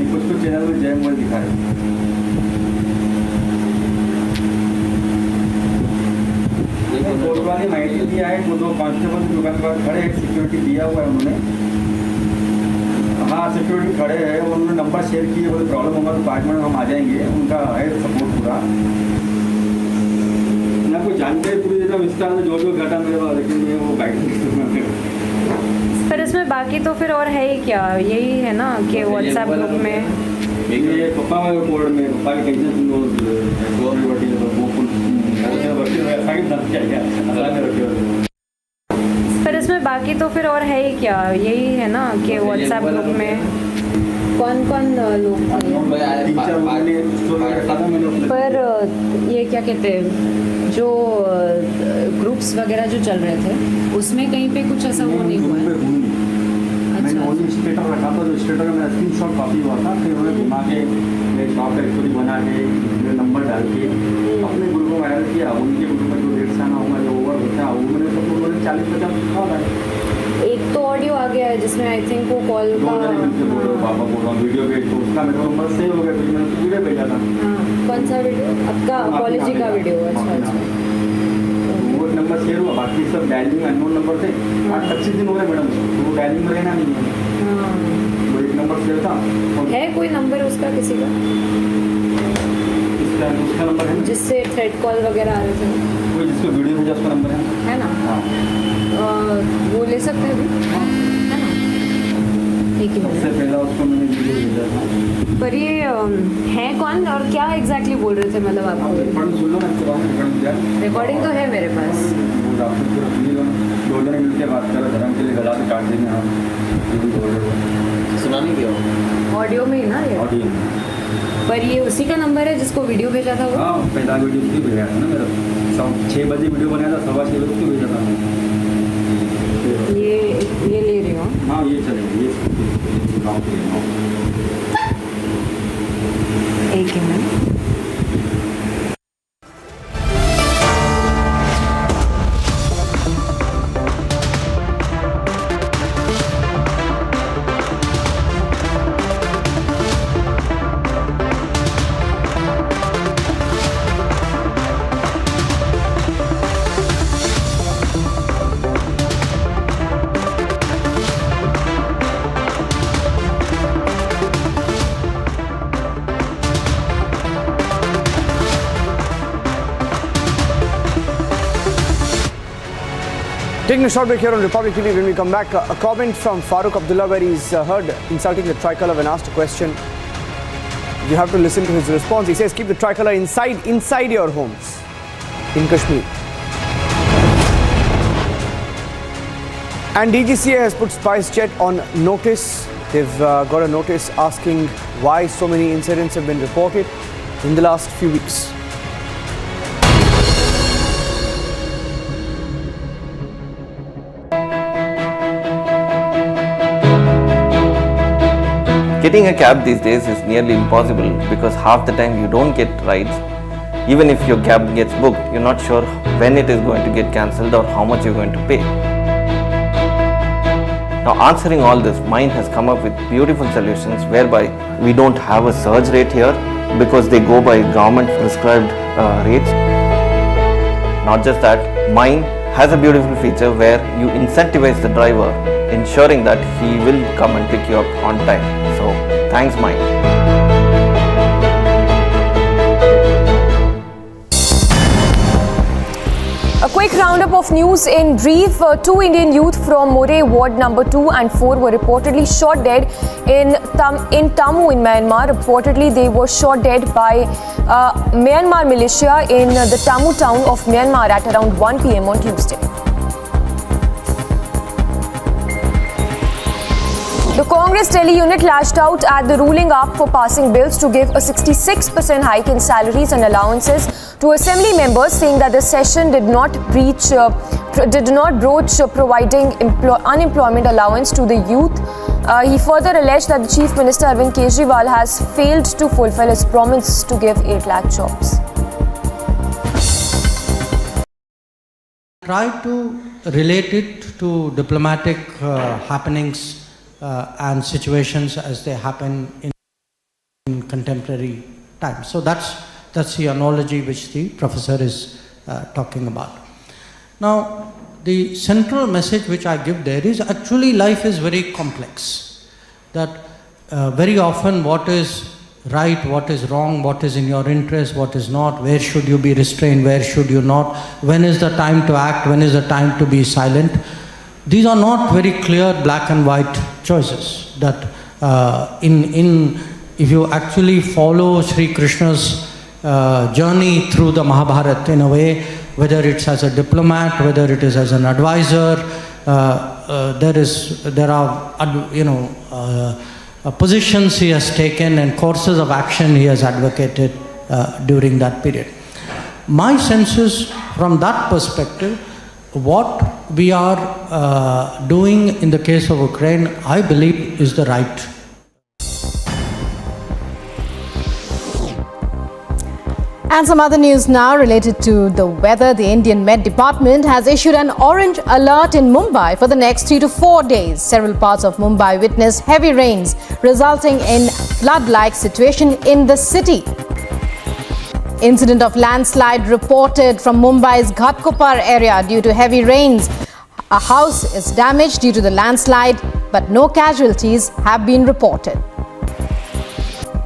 कुछ चैनल में जय मोबाइल दिखा रहे. कोतवाली माहिती दिया है, वो दो कांस्टेबल दुकान पर खड़े हैं, सिक्योरिटी दिया हुआ है उन्होंने. हाँ सिक्योरिटी खड़े हैं, उन्होंने नंबर शेयर किए, बोले प्रॉब्लम होगा तो 5 मिनट हम आ जाएंगे. उनका है सपोर्ट पूरा. ना कोई जानकारी पूरी देता विस्तार में जो घटा मेरे पास, लेकिन मैं वो गाइड पर इसमें बाकी तो फिर और है ही क्या, यही है ना कि व्हाट्सएप ग्रुप में ये पप्पा कोड में पप्पा के टेंशन पर इसमें बाकी तो फिर और है ही क्या, यही है ना कि व्हाट्सएप ग्रुप में कौन कौन लोग पर ये क्या कहते हैं जो ग्रुप्स वगैरह जो चल रहे थे उसमें कहीं पे कुछ ऐसा वो नहीं हुआ है. मैंने ओनली स्टेटस रखा था, जो स्टेटस का मेरा स्क्रीनशॉट कॉपी हुआ था, फिर उन्होंने घुमा के मेरे शॉप का स्टोरी बना के मेरा नंबर डाल के अपने ग्रुप को वायरल किया. उनके ग्रुप में जो रेट से आना होगा, जो ओवर होता है, वो मैंने सब लोगों ने 40-50 लिखा हुआ है. एक तो ऑडियो आ गया है जिसमें आई थिंक वो कॉल का पापा बोल रहा हूँ वीडियो भेज, तो उसका मेरे को नंबर सेव हो गया, फिर मैंने वीडियो भेजा था. कौन सा वीडियो आपका? कॉलेज का वीडियो. अच्छा वो नंबर शेयर हुआ, बाकी सब डायलिंग अननोन नंबर थे. 25 दिन हो गए मैडम, तो वो डायलिंग में रहना नहीं है. वो एक नंबर शेयर था. है कोई नंबर उसका किसी का? उसका नंबर है जिससे थ्रेड कॉल वगैरह आ रहे थे. कोई जिसको वीडियो भेजा उसका नंबर है ना? वो ले सकते हैं अभी, है ना? एक ही सबसे पहला उसको मैंने वीडियो भेजा था. पर ये है कौन और क्या एग्जैक्टली बोल रहे थे, मतलब आपको रिकॉर्डिंग तो है मेरे पास. दो जने मिलकर बात कर रहे, धर्म के लिए गला से काट देंगे हम. सुना नहीं दिया ऑडियो में ही ना ये ऑडियो. पर ये उसी का नंबर है जिसको वीडियो भेजा था वो? हाँ पहला वीडियो उसकी भेजा था ना मेरा. 6 बजे वीडियो बनाया था, 6:15 बजे उसको भेजा था. ये ले रही हूँ. हाँ ये चलेगा, ये एक ही minute. Taking a short break here on Republic TV. When we come back, a comment from Farooq Abdullah where he's heard insulting the tricolour when asked a question. You have to listen to his response. He says, keep the tricolour inside your homes in Kashmir. And DGCA has put SpiceJet on notice. They've got a notice asking why so many incidents have been reported in the last few weeks. Getting a cab these days is nearly impossible because half the time you don't get rides. Even if your cab gets booked, you're not sure when it is going to get cancelled or how much you're going to pay. Now, answering all this, Mind has come up with beautiful solutions whereby we don't have a surge rate here because they go by government prescribed rates. Not just that, Mind has a beautiful feature where you incentivize the driver, ensuring that he will come and pick you up on time. So, thanks Mind. A quick roundup of news in Ndrf. Two Indian youth from More Ward number 2 and 4 were reportedly shot dead in Tammu in Myanmar. Reportedly, they were shot dead by Myanmar militia in the Tammu town of Myanmar at around 1 p.m. on Tuesday. The Congress Delhi unit lashed out at the ruling up for passing bills to give a 66% hike in salaries and allowances to assembly members, saying that the session did not broach providing unemployment allowance to the youth. He further alleged that the Chief Minister Arvind Kejriwal has failed to fulfill his promise to give 8 lakh jobs. Try to relate it to diplomatic happenings and situations as they happen in contemporary times. So that's the analogy which the professor is talking about. Now, the central message which I give there is actually life is very complex. That very often what is right, what is wrong, what is in your interest, what is not, where should you be restrained, where should you not, when is the time to act, when is the time to be silent. These are not very clear black and white choices. That if you actually follow Sri Krishna's journey through the Mahabharata in a way, whether it's as a diplomat, whether it is as an advisor, there are positions he has taken and courses of action he has advocated during that period. My sense is, from that perspective, what we are doing in the case of Ukraine, I believe, is the right. And some other news now related to the weather. The Indian Met Department has issued an orange alert in Mumbai for the next 3 to 4 days. Several parts of Mumbai witnessed heavy rains, resulting in flood-like situation in the city. Incident of landslide reported from Mumbai's Ghatkopar area due to heavy rains. A house is damaged due to the landslide, but no casualties have been reported.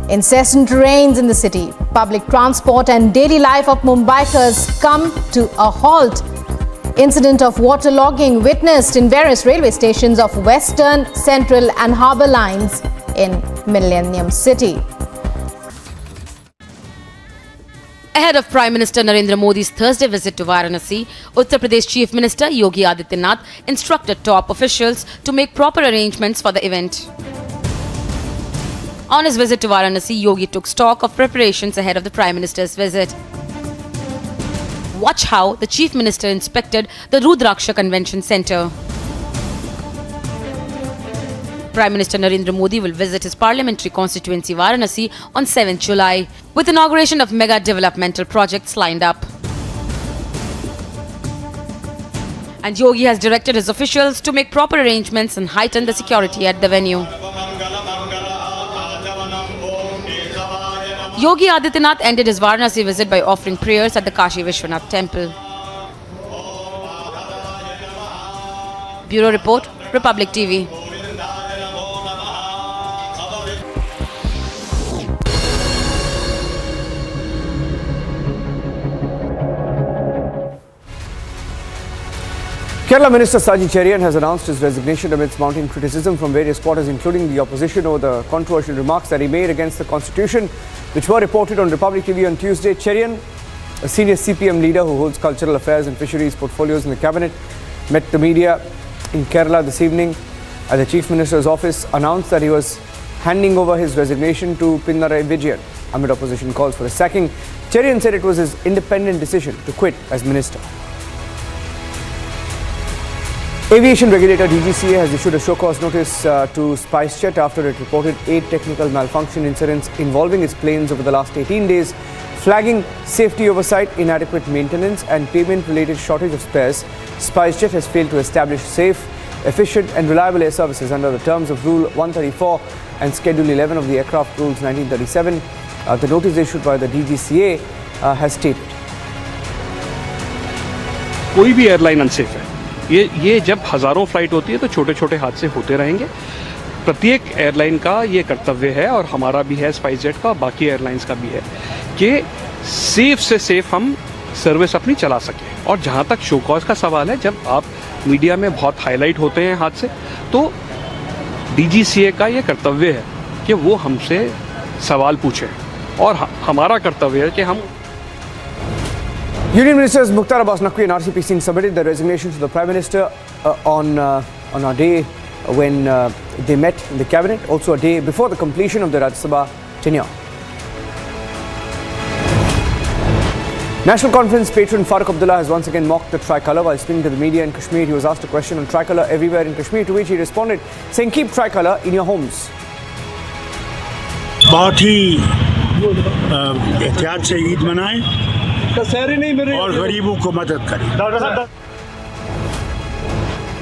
Incessant rains in the city. Public transport and daily life of Mumbaikars come to a halt. Incident of waterlogging witnessed in various railway stations of Western, Central and Harbour lines in Millennium City. Ahead of Prime Minister Narendra Modi's Thursday visit to Varanasi, Uttar Pradesh Chief Minister Yogi Adityanath instructed top officials to make proper arrangements for the event. On his visit to Varanasi, Yogi took stock of preparations ahead of the Prime Minister's visit. Watch how the Chief Minister inspected the Rudraksha Convention Centre. Prime Minister Narendra Modi will visit his parliamentary constituency Varanasi on 7th July, with inauguration of mega developmental projects lined up. And Yogi has directed his officials to make proper arrangements and heighten the security at the venue. Yogi Adityanath ended his Varanasi visit by offering prayers at the Kashi Vishwanath temple. Bureau Report, Republic TV. Kerala Minister Saji Cherian has announced his resignation amidst mounting criticism from various quarters, including the opposition, over the controversial remarks that he made against the constitution, which were reported on Republic TV on Tuesday. Cherian, a senior CPM leader who holds cultural affairs and fisheries portfolios in the cabinet, met the media in Kerala this evening at the Chief Minister's office, announced that he was handing over his resignation to Pinarayi Vijayan amid opposition calls for his sacking. Cherian said it was his independent decision to quit as minister. Aviation regulator DGCA has issued a show-cause notice to SpiceJet after it reported 8 technical malfunction incidents involving its planes over the last 18 days, flagging safety oversight, inadequate maintenance and payment-related shortage of spares. SpiceJet has failed to establish safe, efficient and reliable air services under the terms of Rule 134 and Schedule 11 of the Aircraft Rules 1937. The notice issued by the DGCA has stated. कोई भी airline unsafe है। ये जब हज़ारों flight होती है तो छोटे छोटे हादसे होते रहेंगे। प्रत्येक एयरलाइन का ये कर्तव्य है और हमारा भी है, स्पाइसजेट का, बाकी एयरलाइंस का भी है कि सेफ से सेफ हम सर्विस अपनी चला सकें। और जहाँ तक शो कॉज का सवाल है, जब आप मीडिया में बहुत हाईलाइट होते हैं हादसे, तो डीजीसीए का ये कर्तव्य है कि वो हमसे सवाल पूछें और हमारा कर्तव्य है कि हम Union Ministers Mukhtar Abbas Naqvi and RCP Singh submitted their resignation to the Prime Minister on a day when they met in the cabinet, also a day before the completion of the Rajya Sabha tenure. National Conference patron Farooq Abdullah has once again mocked the tricolour while speaking to the media in Kashmir. He was asked a question on tricolour everywhere in Kashmir, to which he responded saying, "Keep tricolour in your homes." बहुत ही एहतियात से ईद मनाएं और गरीबों को मदद करें।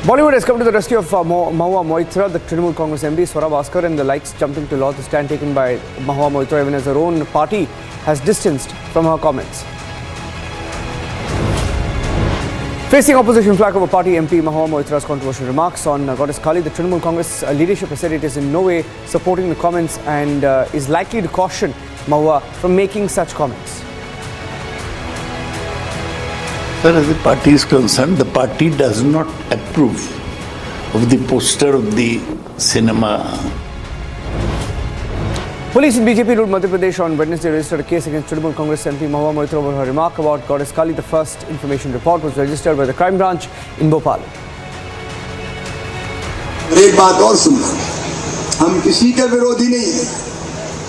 Bollywood has come to the rescue of Mahua Moitra. The Trinamool Congress MD Swarab Askar and the likes jumped into law. The stand taken by Mahua Moitra, even as her own party has distanced from her comments. Facing opposition flack of a party MP Mahua Moitra's controversial remarks on Goddess Kali, the Trinamool Congress leadership has said it is in no way supporting the comments and is likely to caution Mahua from making such comments. Sir, as the party is concerned, the party does not approve of the poster of the cinema. Police in BJP ruled Madhya Pradesh on Wednesday registered a case against Trinamool Congress MP Mahua Moitra over her remark about Goddess Kali. The first information report was registered by the crime branch in Bhopal. एक बात और सुनना, हम किसी के विरोधी नहीं हैं,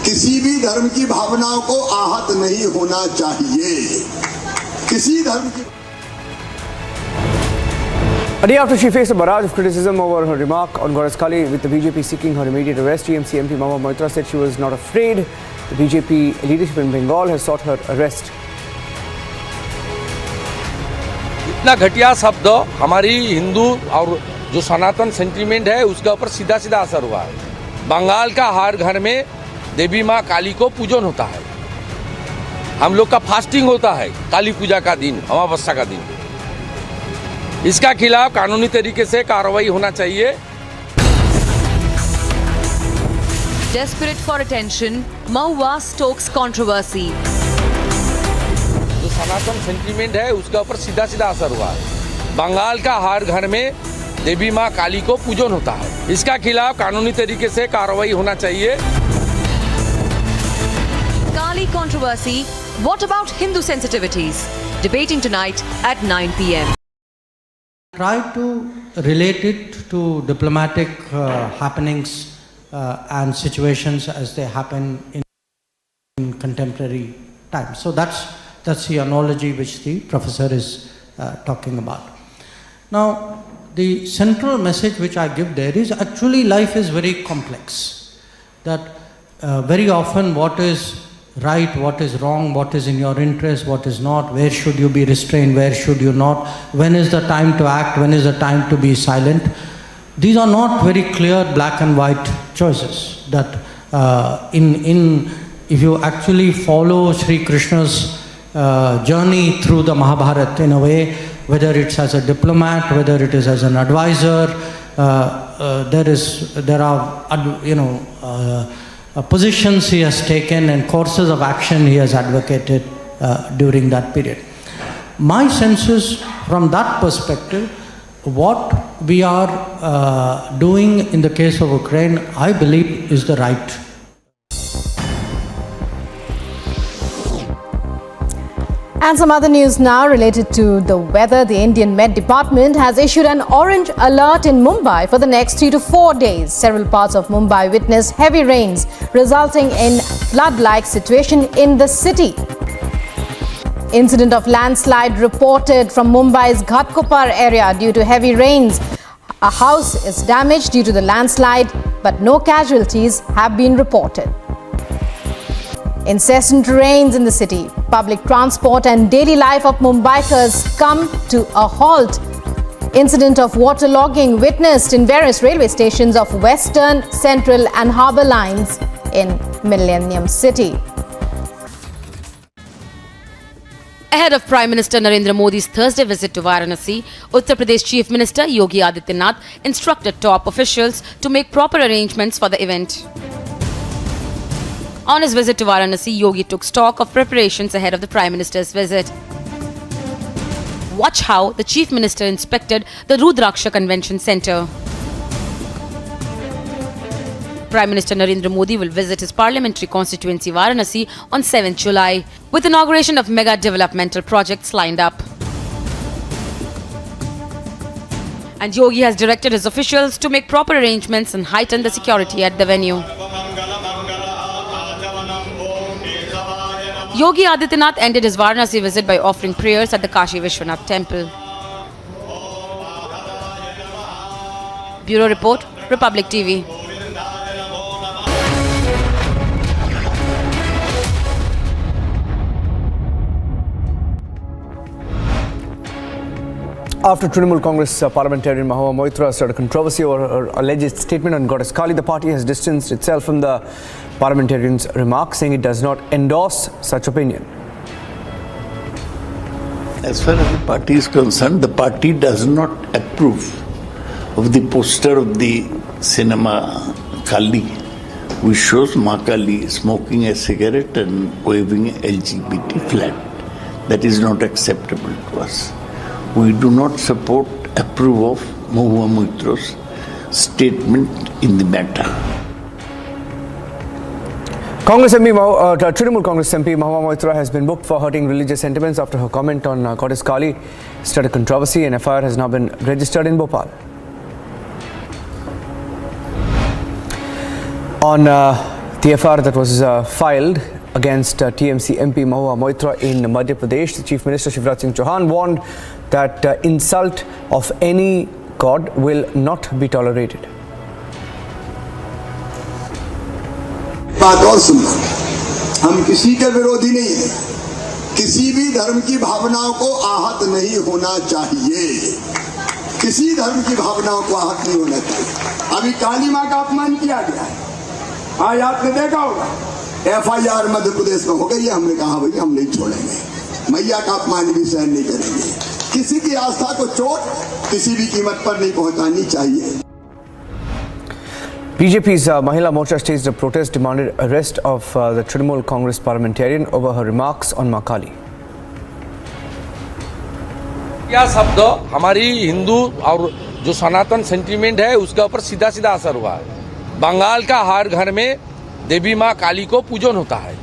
किसी भी धर्म की भावनाओं को आहत नहीं होना चाहिए, किसी धर्म की। A day after she faced a barrage of criticism over her remark on Goddess Kali, with the BJP seeking her immediate arrest, TMC MP Mahua Moitra said she was not afraid. The BJP leadership in Bengal has sought her arrest. इतना घटिया शब्द हमारी हिंदू और जो सनातन sentiment है उसके ऊपर सीधा सीधा असर हुआ है। बंगाल का हर घर में देवी माँ काली को पूजन होता है। हम लोग का फास्टिंग होता है काली पूजा का दिन, अमावस्या का दिन। इसका खिलाफ कानूनी तरीके से कार्रवाई होना चाहिए। Desperate for attention, Mahua stokes controversy. जो सनातन सेंटीमेंट है उसके ऊपर सीधा सीधा असर हुआ है। बंगाल का हर घर में देवी माँ काली को पूजन होता है। इसका खिलाफ कानूनी तरीके से कार्रवाई होना चाहिए। Kali controversy. What about Hindu sensitivities? Debating tonight at 9 p.m. Try to relate it to diplomatic happenings and situations as they happen in contemporary times. So that's the analogy which the professor is talking about. Now, the central message which I give there is actually life is very complex. That very often what is right, what is wrong, what is in your interest, what is not, where should you be restrained, where should you not, when is the time to act, when is the time to be silent. These are not very clear black and white choices. That if you actually follow Sri Krishna's journey through the Mahabharata in a way, whether it's as a diplomat, whether it is as an advisor, there are positions he has taken and courses of action he has advocated during that period. My sense is, from that perspective, what we are doing in the case of Ukraine, I believe, is the right. And some other news now related to the weather. The Indian Met Department has issued an orange alert in Mumbai for the next 3 to 4 days. Several parts of Mumbai witnessed heavy rains, resulting in flood-like situation in the city. Incident of landslide reported from Mumbai's Ghatkopar area due to heavy rains. A house is damaged due to the landslide, but no casualties have been reported. Incessant rains in the city. Public transport and daily life of Mumbaikars come to a halt. Incident of waterlogging witnessed in various railway stations of Western, Central and Harbour lines in Millennium City. Ahead of Prime Minister Narendra Modi's Thursday visit to Varanasi, Uttar Pradesh Chief Minister Yogi Adityanath instructed top officials to make proper arrangements for the event. On his visit to Varanasi, Yogi took stock of preparations ahead of the Prime Minister's visit. Watch how the Chief Minister inspected the Rudraksha Convention Centre. Prime Minister Narendra Modi will visit his parliamentary constituency Varanasi on 7th July, with inauguration of mega developmental projects lined up. And Yogi has directed his officials to make proper arrangements and heighten the security at the venue. Yogi Adityanath ended his Varanasi visit by offering prayers at the Kashi Vishwanath temple. Bureau Report, Republic TV. After Trinamool Congress parliamentarian Mahua Moitra started controversy over her alleged statement on Goddess Kali, the party has distanced itself from the parliamentarian's remarks, saying it does not endorse such opinion. As far as the party is concerned, the party does not approve of the poster of the cinema Kali, which shows Ma Kali smoking a cigarette and waving a LGBT flag. That is not acceptable to us. We do not support, approve of Mahua Moitra's statement in the matter. Trinamool Congress MP Mahua Moitra has been booked for hurting religious sentiments after her comment on Goddess Kali started controversy. An FIR has now been registered in Bhopal. On the FIR that was filed against TMC MP Mahua Moitra in Madhya Pradesh, the Chief Minister Shivraj Singh Chauhan warned that insult of any god will not be tolerated. बात और सुनना, हम किसी के विरोधी नहीं हैं, किसी भी धर्म की भावनाओं को आहत नहीं होना चाहिए, किसी धर्म की भावनाओं को आहत नहीं होना चाहिए। अभी काली माँ का अपमान किया गया है, आज आपने देखा होगा FIR मध्य प्रदेश में हो गई है। हमने कहा भाई हम नहीं छोड़ेंगे, मैया का अपमान भी सहन नहीं करेंगे, किसी की आस्था को चोट किसी भी कीमत पर नहीं पहुंचानी चाहिए। BJP's Mahila Morcha staged a protest demanded arrest of the Trinamool Congress parliamentarian over her remarks on Ma Kali. यह शब्द हमारी हिंदू और जो सनातन सेंटीमेंट है उसके ऊपर सीधा सीधा असर हुआ है। बंगाल का हर घर में देवी माँ काली को पूजन होता है,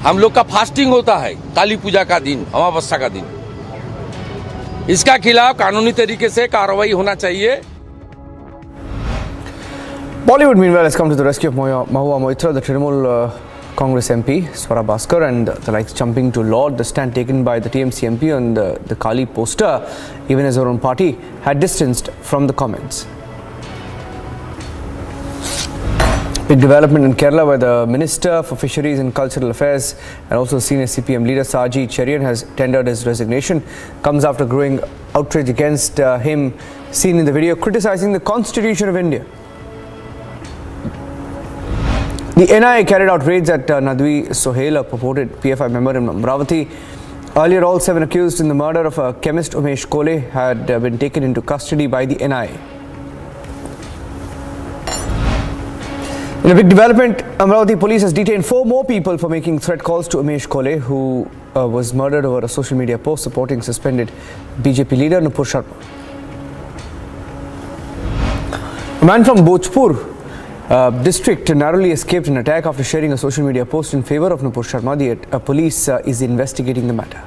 हम लोग का फास्टिंग होता है काली पूजा का दिन, अमावस्या का दिन। इसका खिलाफ कानूनी तरीके से कार्रवाई होना चाहिए। Bollywood meanwhile has come to the rescue of Mahua Moitra, the Trinamool Congress MP Swara Bhaskar and the likes jumping to laud the stand taken by the TMC MP on the Kali poster, even as her own party had distanced from the comments. Big development in Kerala where the Minister for Fisheries and Cultural Affairs and also senior CPM leader Saji Cherian has tendered his resignation. Comes after growing outrage against him seen in the video criticizing the Constitution of India. The NIA carried out raids at Nadwi Sohail, a purported PFI member in Amravati. Earlier, all 7 accused in the murder of a chemist Umesh Kole had been taken into custody by the NIA. In a big development, Amravati police has detained 4 more people for making threat calls to Umesh Kole, who was murdered over a social media post supporting suspended BJP leader Nupur Sharma. A man from Bhojpur district narrowly escaped an attack after sharing a social media post in favor of Nupur Sharma. The police is investigating the matter.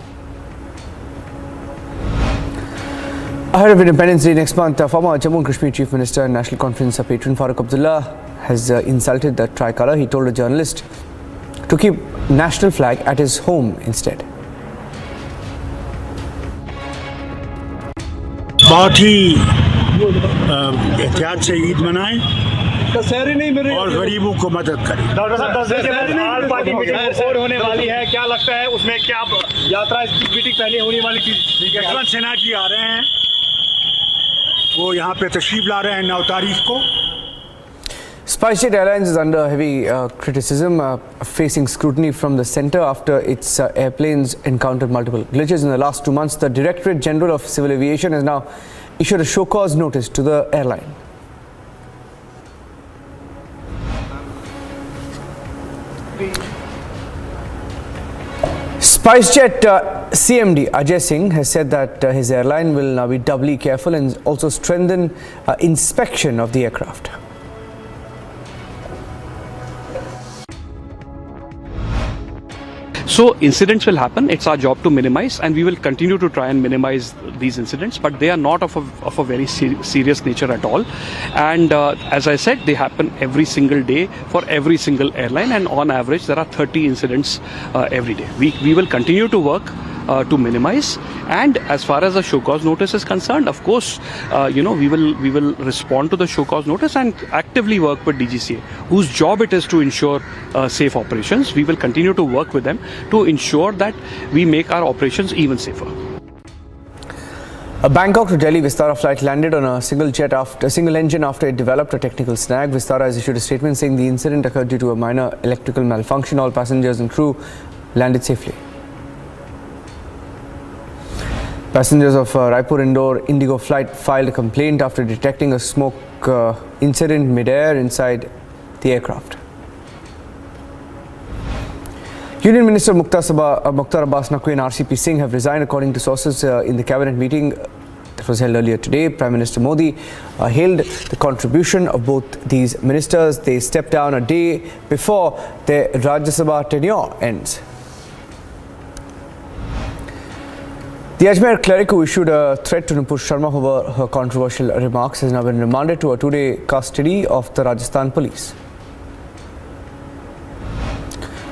Ahead of Independence Day next month, former Jammu and Kashmir Chief Minister and National Conference patron Farooq Abdullah has insulted the tricolour. He told a journalist to keep national flag at his home instead. बहुत ही एहतियात से ईद मनाएं और गरीबों को मदद करें। Doctor साहब 10 दिन के बाद आल पार्टी मीटिंग होने वाली है, क्या लगता है उसमें क्या यात्रा मीटिंग पहले होने वाली थी? यशवंत सिन्हा जी आ रहे हैं, वो यहाँ पे तशरीफ ला रहे हैं 9 तारीख को। SpiceJet Airlines is under heavy criticism, facing scrutiny from the centre after its airplanes encountered multiple glitches in the last 2 months. The Directorate General of Civil Aviation has now issued a show-cause notice to the airline. SpiceJet CMD Ajay Singh has said that his airline will now be doubly careful and also strengthen inspection of the aircraft. So incidents will happen. It's our job to minimize, and we will continue to try and minimize these incidents. But they are not of a very serious nature at all. And as I said, they happen every single day for every single airline. And on average, there are 30 incidents every day. We will continue to work to minimize. And as far as the show cause notice is concerned, of course, we will respond to the show cause notice and actively work with DGCA, whose job it is to ensure safe operations. We will continue to work with them to ensure that we make our operations even safer. A Bangkok to Delhi Vistara flight landed on a single engine after it developed a technical snag. Vistara has issued a statement saying the incident occurred due to a minor electrical malfunction. All passengers and crew landed safely. Passengers of Raipur Indore Indigo flight filed a complaint after detecting a smoke incident mid-air inside the aircraft. Union Minister Mukhtar Abbas Naqvi and RCP Singh have resigned according to sources in the cabinet meeting that was held earlier today. Prime Minister Modi hailed the contribution of both these ministers. They stepped down a day before their Rajya Sabha tenure ends. The Ajmer cleric who issued a threat to Nupur Sharma over her controversial remarks has now been remanded to a 2-day custody of the Rajasthan police.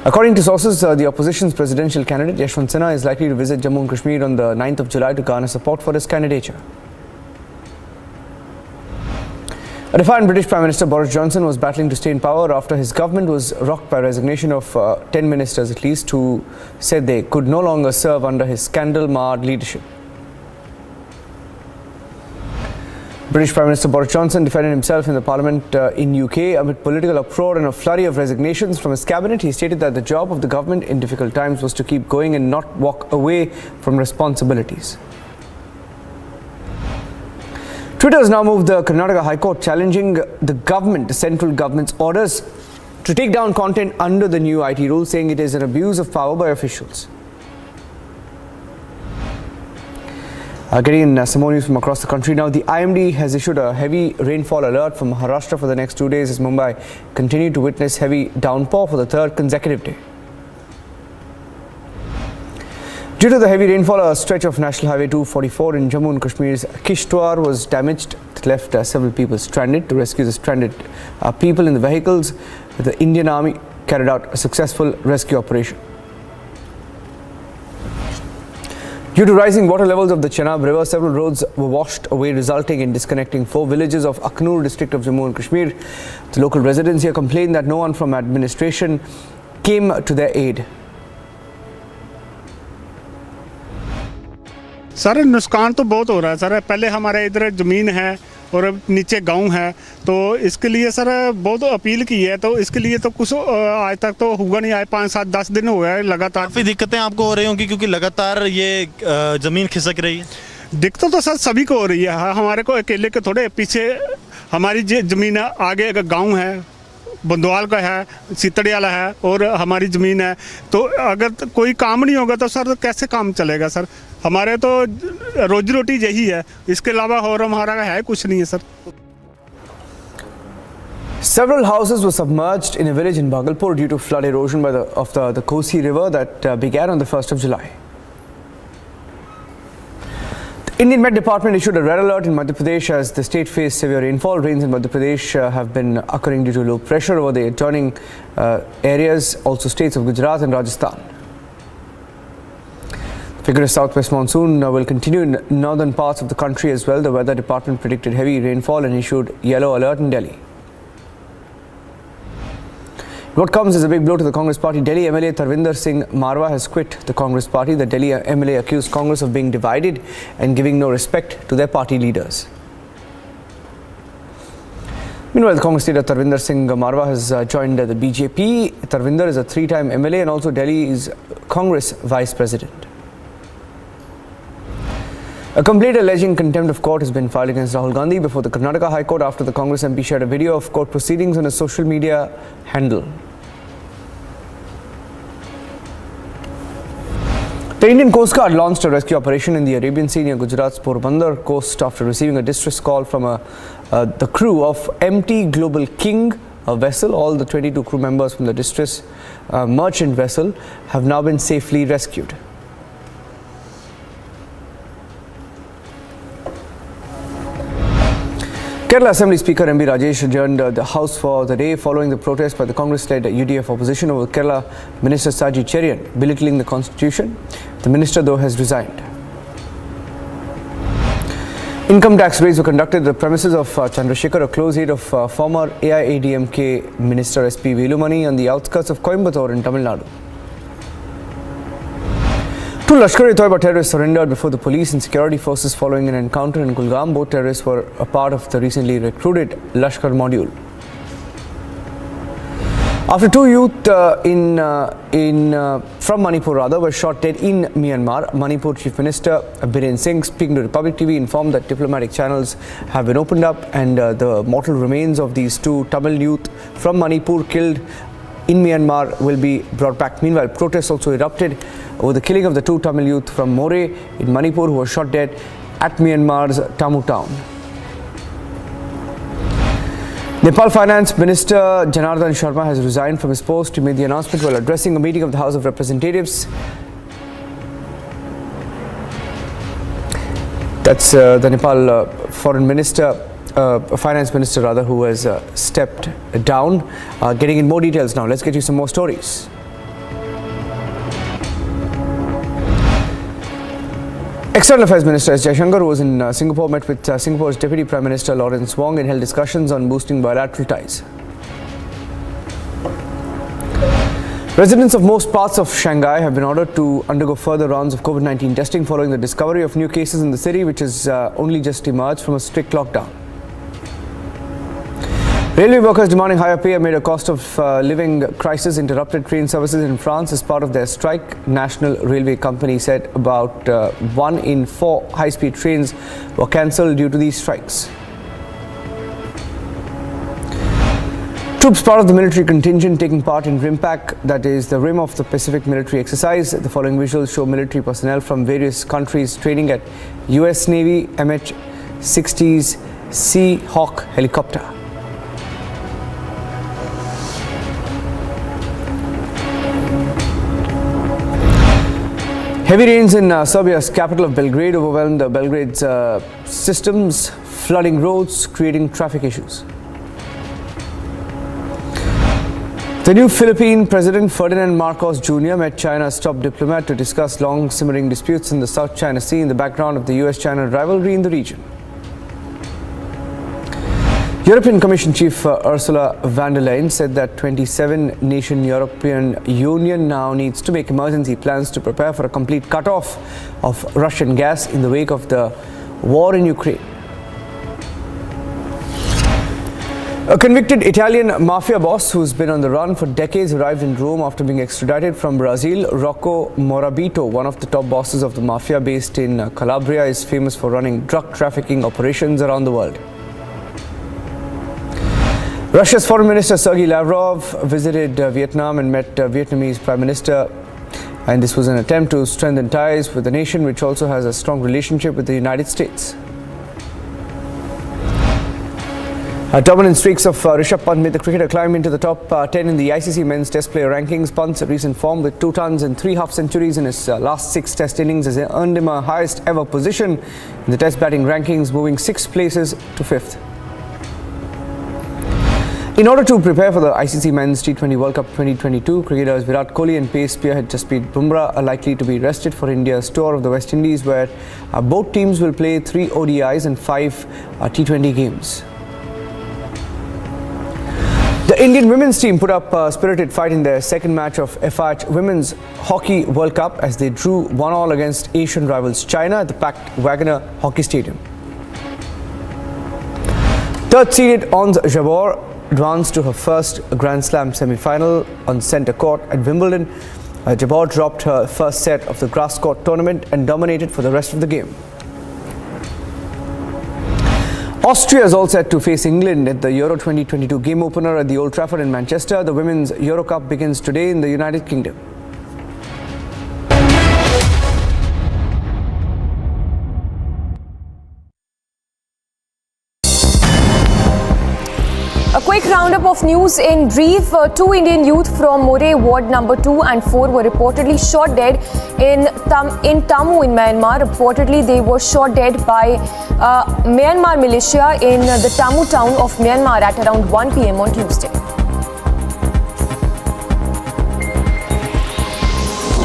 According to sources, the opposition's presidential candidate Yashwant Sinha is likely to visit Jammu and Kashmir on the 9th of July to garner support for his candidature. A defiant British Prime Minister Boris Johnson was battling to stay in power after his government was rocked by resignation of 10 ministers at least, who said they could no longer serve under his scandal-marred leadership. British Prime Minister Boris Johnson defended himself in the Parliament in UK amid political uproar and a flurry of resignations from his cabinet. He stated that the job of the government in difficult times was to keep going and not walk away from responsibilities. Twitter has now moved the Karnataka High Court challenging the central government's orders to take down content under the new IT rules, saying it is an abuse of power by officials. Getting in some more news from across the country now. The IMD has issued a heavy rainfall alert for Maharashtra for the next 2 days as Mumbai continued to witness heavy downpour for the 3rd consecutive day. Due to the heavy rainfall, a stretch of National Highway 244 in Jammu and Kashmir's Kishtwar was damaged. It left several people stranded. To rescue the stranded people in the vehicles, the Indian Army carried out a successful rescue operation. Due to rising water levels of the Chenab River, several roads were washed away, resulting in disconnecting 4 villages of Aknoor district of Jammu and Kashmir. The local residents here complained that no one from administration came to their aid. Sir नुकसान तो बहुत हो रहा है sir. पहले हमारे इधर ज़मीन है और नीचे गांव है, तो इसके लिए सर बहुत अपील की है, तो इसके लिए तो कुछ आज तक तो हुआ नहीं। आए 5, 7, 10 दिन हो गए लगातार। काफ़ी दिक्कतें आपको हो रही होंगी क्योंकि लगातार ये ज़मीन खिसक रही है। दिक्कत तो सर सभी को हो रही है, हमारे को अकेले के थोड़े। पीछे हमारी ज़मीन है, आगे गाँव है, बंदवाल का है, सीतड़ियाला है और हमारी ज़मीन है। तो अगर कोई काम नहीं होगा तो सर कैसे काम चलेगा सर? हमारे तो रोजी रोटी यही है, इसके अलावा और हमारा है कुछ नहीं है sir. Several houses were submerged in a village in Bhagalpur due to flood erosion of the Kosi river that began on the 1st of July. The Indian Met Department issued a red alert in Madhya Pradesh as the state faced severe rainfall. Rains in Madhya Pradesh have been occurring due to low pressure over the adjoining areas, also states of Gujarat and Rajasthan. The vigorous southwest monsoon will continue in northern parts of the country as well. The weather department predicted heavy rainfall and issued yellow alert in Delhi. What comes as a big blow to the Congress party. Delhi MLA Tarvinder Singh Marwa has quit the Congress party. The Delhi MLA accused Congress of being divided and giving no respect to their party leaders. Meanwhile, the Congress leader Tarvinder Singh Marwa has joined the BJP. Tarvinder is a three-time MLA and also Delhi's Congress vice president. A complaint alleging contempt of court has been filed against Rahul Gandhi before the Karnataka High Court after the Congress MP shared a video of court proceedings on a social media handle. The Indian Coast Guard launched a rescue operation in the Arabian Sea near Gujarat's Porbandar coast after receiving a distress call from the crew of MT Global King, a vessel. All the 22 crew members from the distress merchant vessel have now been safely rescued. Kerala Assembly Speaker M.B. Rajesh adjourned the House for the day following the protest by the Congress-led UDF opposition over Kerala Minister Saji Cherian belittling the constitution. The minister, though, has resigned. Income tax raids were conducted at the premises of Chandrasekhar, a close aide of former AIADMK Minister S.P. Velumani on the outskirts of Coimbatore in Tamil Nadu. Two Lashkar-e-Toiba terrorists surrendered before the police and security forces following an encounter in Kulgam. Both terrorists were a part of the recently recruited Lashkar module. After two youth from Manipur were shot dead in Myanmar, Manipur Chief Minister Biren Singh, speaking to Republic TV, informed that diplomatic channels have been opened up and the mortal remains of these two Tamil youth from Manipur killed in Myanmar will be brought back. Meanwhile, protests also erupted over the killing of the two Tamil youth from More in Manipur who were shot dead at Myanmar's Tamu town. Nepal Finance Minister Janardhan Sharma has resigned from his post. He made the announcement while addressing a meeting of the House of Representatives. That's the Nepal Foreign Minister, Finance Minister rather, who has stepped down. Getting in more details now. Let's get you some more stories. External Affairs Minister S. Jaishankar, who was in Singapore, met with Singapore's Deputy Prime Minister Lawrence Wong and held discussions on boosting bilateral ties. Residents of most parts of Shanghai have been ordered to undergo further rounds of COVID-19 testing following the discovery of new cases in the city, which has only just emerged from a strict lockdown. Railway workers demanding higher pay amid a cost of living crisis interrupted train services in France as part of their strike. National Railway Company said about 1 in 4 high-speed trains were cancelled due to these strikes. Troops part of the military contingent taking part in RIMPAC, that is the Rim of the Pacific military exercise. The following visuals show military personnel from various countries training at US Navy MH-60's Sea-Hawk helicopter. Heavy rains in Serbia's capital of Belgrade overwhelmed Belgrade's systems, flooding roads, creating traffic issues. The new Philippine President Ferdinand Marcos Jr. met China's top diplomat to discuss long-simmering disputes in the South China Sea in the background of the US-China rivalry in the region. European Commission Chief Ursula von der Leyen said that 27-nation European Union now needs to make emergency plans to prepare for a complete cut-off of Russian gas in the wake of the war in Ukraine. A convicted Italian mafia boss who's been on the run for decades arrived in Rome after being extradited from Brazil. Rocco Morabito, one of the top bosses of the mafia based in Calabria, is famous for running drug trafficking operations around the world. Russia's Foreign Minister Sergei Lavrov visited Vietnam and met Vietnamese Prime Minister, and this was an attempt to strengthen ties with the nation which also has a strong relationship with the United States. Dominant streaks of Rishabh Pant made the cricketer climb into the top 10 in the ICC men's test player rankings. Pant's recent form with 2 tons and 3 half centuries in his last 6 test innings has earned him a highest ever position in the test batting rankings, moving 6 places to 5th. In order to prepare for the ICC Men's T20 World Cup 2022, cricketers Virat Kohli and pace spearhead Jasprit Bumrah are likely to be rested for India's tour of the West Indies, where both teams will play 3 ODIs and 5 T20 games. The Indian women's team put up a spirited fight in their second match of FIH Women's Hockey World Cup as they drew 1-1 against Asian rivals China at the packed Wagner Hockey Stadium. Third-seeded Ons Jabeur advanced to her first Grand Slam semi-final on centre court at Wimbledon. Jabeur dropped her first set of the grass court tournament and dominated for the rest of the game. Austria is all set to face England at the Euro 2022 game opener at the Old Trafford in Manchester. The Women's Euro Cup begins today in the United Kingdom. A quick roundup of news in Ndrf. 2 Indian youth from More Ward number 2 and 4 were reportedly shot dead in Tammu in Myanmar. Reportedly, they were shot dead by Myanmar militia in the Tammu town of Myanmar at around 1 p.m. on Tuesday.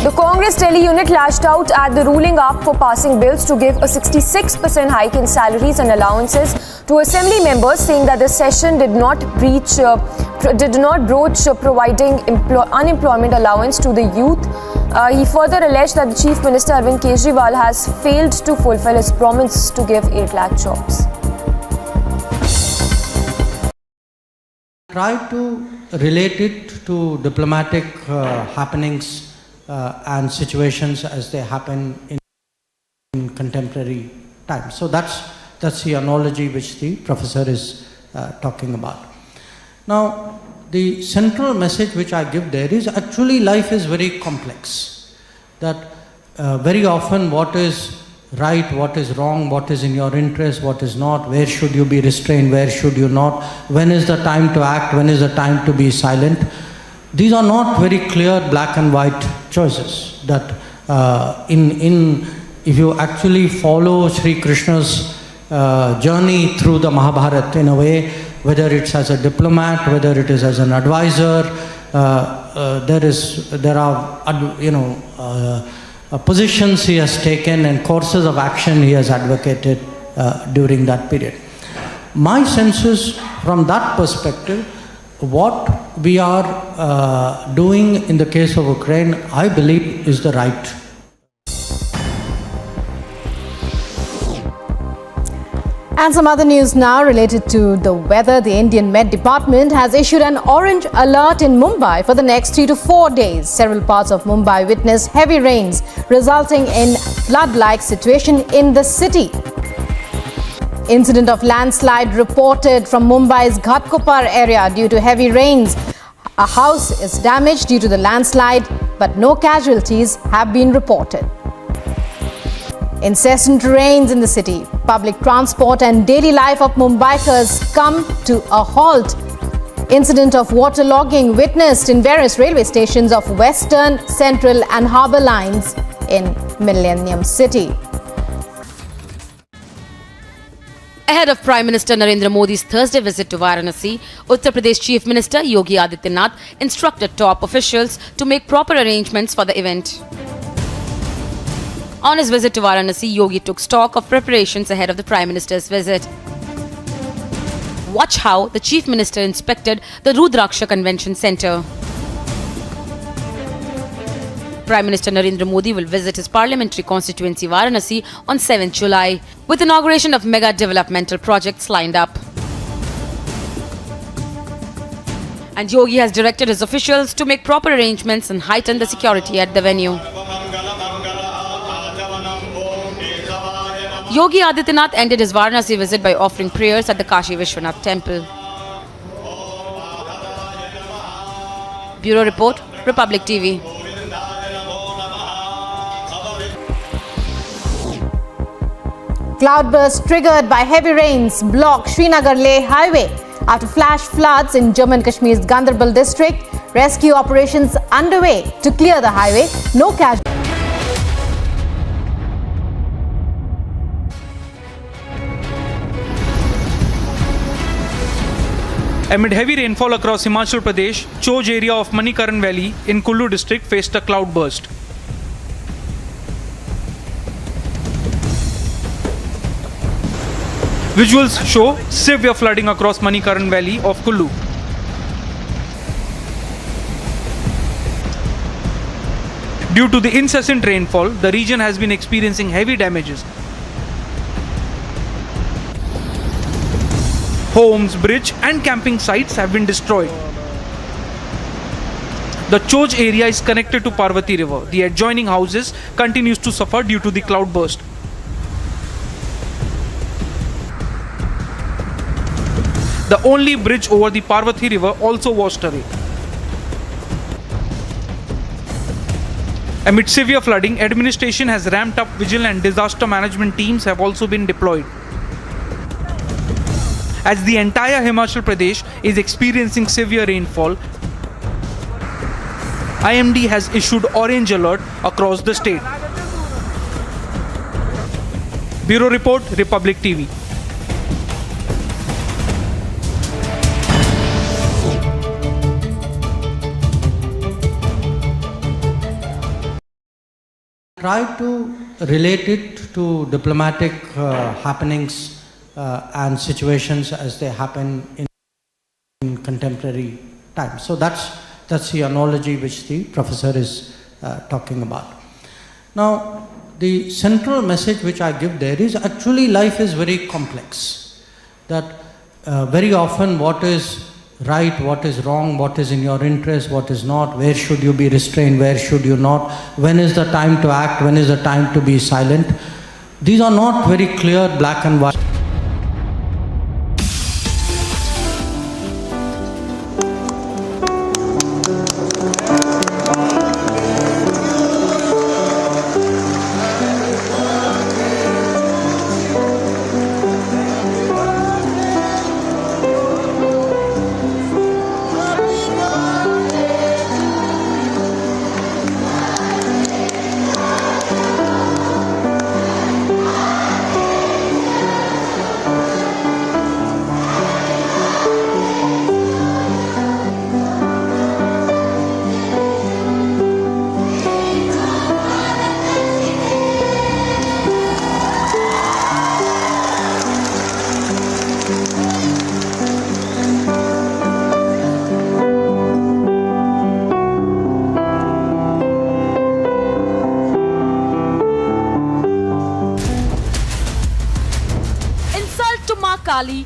The Congress Delhi unit lashed out at the ruling up for passing bills to give a 66% hike in salaries and allowances to assembly members, saying that the session did not broach providing unemployment allowance to the youth. He further alleged that the Chief Minister Arvind Kejriwal has failed to fulfill his promise to give 8 lakh jobs. Try to relate it to diplomatic happenings and situations as they happen in contemporary times. So that's the analogy which the professor is talking about. Now, the central message which I give there is actually life is very complex. That very often what is right, what is wrong, what is in your interest, what is not, where should you be restrained, where should you not, when is the time to act, when is the time to be silent. These are not very clear black and white choices. That if you actually follow Sri Krishna's journey through the Mahabharata in a way, whether it's as a diplomat, whether it is as an advisor, there are positions he has taken and courses of action he has advocated during that period. My sense is, from that perspective, what we are doing in the case of Ukraine, I believe, is the right. And some other news now related to the weather. The Indian Met Department has issued an orange alert in Mumbai for the next 3 to 4 days. Several parts of Mumbai witnessed heavy rains, resulting in flood-like situation in the city. Incident of landslide reported from Mumbai's Ghatkopar area due to heavy rains. A house is damaged due to the landslide, but no casualties have been reported. Incessant rains in the city. Public transport and daily life of Mumbaikars come to a halt. Incident of waterlogging witnessed in various railway stations of Western, Central and Harbour lines in Millennium City. Ahead of Prime Minister Narendra Modi's Thursday visit to Varanasi, Uttar Pradesh Chief Minister Yogi Adityanath instructed top officials to make proper arrangements for the event. On his visit to Varanasi, Yogi took stock of preparations ahead of the Prime Minister's visit. Watch how the Chief Minister inspected the Rudraksha Convention Centre. Prime Minister Narendra Modi will visit his parliamentary constituency Varanasi on 7th July, with inauguration of mega developmental projects lined up. And Yogi has directed his officials to make proper arrangements and heighten the security at the venue. Yogi Adityanath ended his Varanasi visit by offering prayers at the Kashi Vishwanath temple. Bureau Report, Republic TV. Cloudburst triggered by heavy rains block Srinagar-Leh highway. after flash floods in Jammu and Kashmir's Gandarbal district. Rescue operations underway to clear the highway. No casualties. Amid heavy rainfall across Himachal Pradesh, Choj area of Manikaran Valley in Kullu district faced a cloudburst. Visuals show severe flooding across Manikaran Valley of Kullu. Due to the incessant rainfall, the region has been experiencing heavy damages. Homes, bridge and camping sites have been destroyed. The Choj area is connected to Parvati River. The adjoining houses continues to suffer due to the cloudburst. The only bridge over the Parvati River also washed away. Amid severe flooding, administration has ramped up vigilance and disaster management teams have also been deployed. As the entire Himachal Pradesh is experiencing severe rainfall, IMD has issued orange alert across the state. Bureau Report, Republic TV. Try to relate it to diplomatic happenings and situations as they happen in contemporary times. So that's the analogy which the professor is talking about. Now, the central message which I give there is actually life is very complex. That very often what is right, what is wrong, what is in your interest, what is not, where should you be restrained, where should you not, when is the time to act, when is the time to be silent. These are not very clear black and white.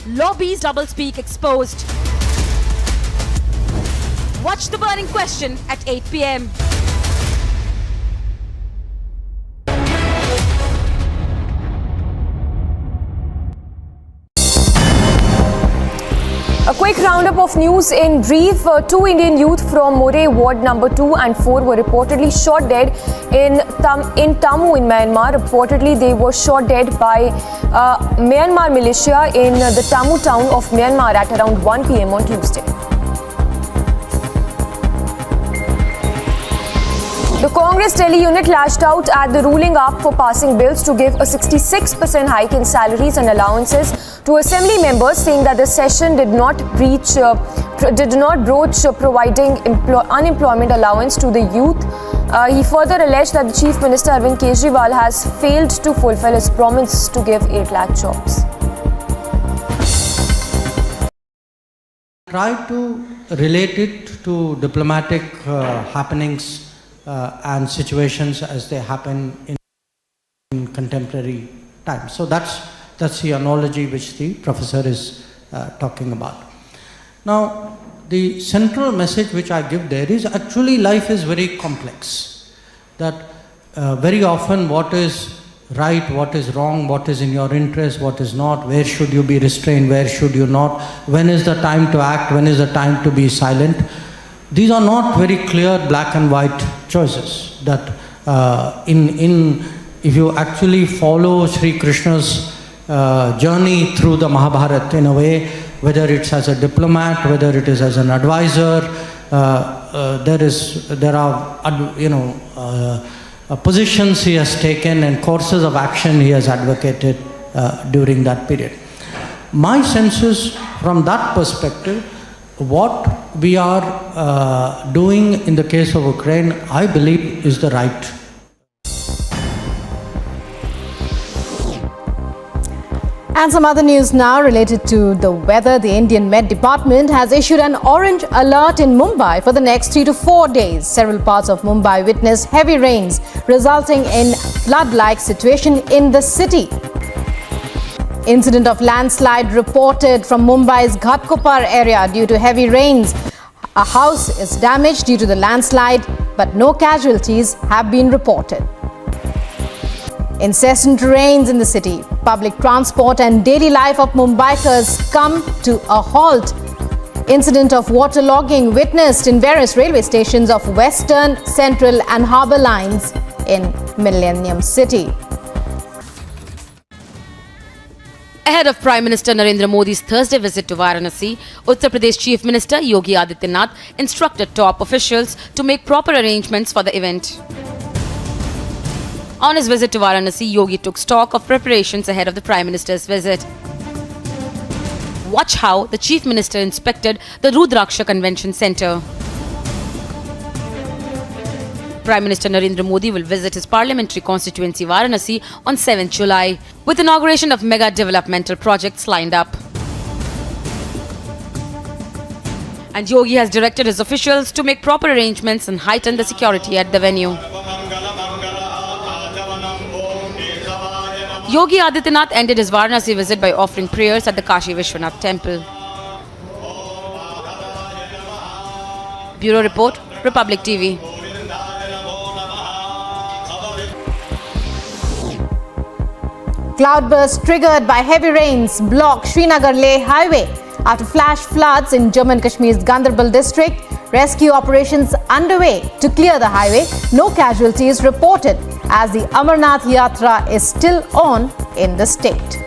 Lobbies doublespeak exposed. Watch the burning question at 8 p.m. A quick roundup of news in Ndrf. Two Indian youth from More Ward number 2 and 4 were reportedly shot dead in Tammu in Myanmar. Reportedly, they were shot dead by Myanmar militia in the Tammu town of Myanmar at around 1 p.m. on Tuesday. The Congress Delhi unit lashed out at the ruling up for passing bills to give a 66% hike in salaries and allowances to assembly members, saying that the session did not broach providing unemployment allowance to the youth. He further alleged that the Chief Minister Arvind Kejriwal has failed to fulfill his promise to give 8 lakh jobs. Try to relate it to diplomatic happenings and situations as they happen in contemporary times. So that's the analogy which the professor is talking about. Now, the central message which I give there is actually life is very complex. That very often what is right, what is wrong, what is in your interest, what is not, where should you be restrained, where should you not, when is the time to act, when is the time to be silent. These are not very clear black and white choices. That if you actually follow Sri Krishna's journey through the Mahabharata, in a way, whether it's as a diplomat, whether it is as an advisor. There are positions he has taken and courses of action he has advocated during that period. My sense is, from that perspective, what we are doing in the case of Ukraine, I believe, is the right. And some other news now related to the weather. The Indian Met Department has issued an orange alert in Mumbai for the next 3 to 4 days. Several parts of Mumbai witnessed heavy rains, resulting in flood-like situation in the city. Incident of landslide reported from Mumbai's Ghatkopar area due to heavy rains. A house is damaged due to the landslide, but no casualties have been reported. Incessant rains in the city. Public transport and daily life of Mumbaikars come to a halt. Incident of waterlogging witnessed in various railway stations of Western, Central and Harbour lines in Millennium City. Ahead of Prime Minister Narendra Modi's Thursday visit to Varanasi, Uttar Pradesh Chief Minister Yogi Adityanath instructed top officials to make proper arrangements for the event. On his visit to Varanasi, Yogi took stock of preparations ahead of the Prime Minister's visit. Watch how the Chief Minister inspected the Rudraksha Convention Centre. Prime Minister Narendra Modi will visit his parliamentary constituency Varanasi on 7th July, with inauguration of mega developmental projects lined up. And Yogi has directed his officials to make proper arrangements and heighten the security at the venue. Yogi Adityanath ended his Varanasi visit by offering prayers at the Kashi Vishwanath temple. Bureau Report, Republic TV. Cloudburst triggered by heavy rains block Srinagar-Leh highway. After flash floods in Jammu and Kashmir's Ganderbal district, rescue operations underway to clear the highway. No casualties reported as the Amarnath Yatra is still on in the state.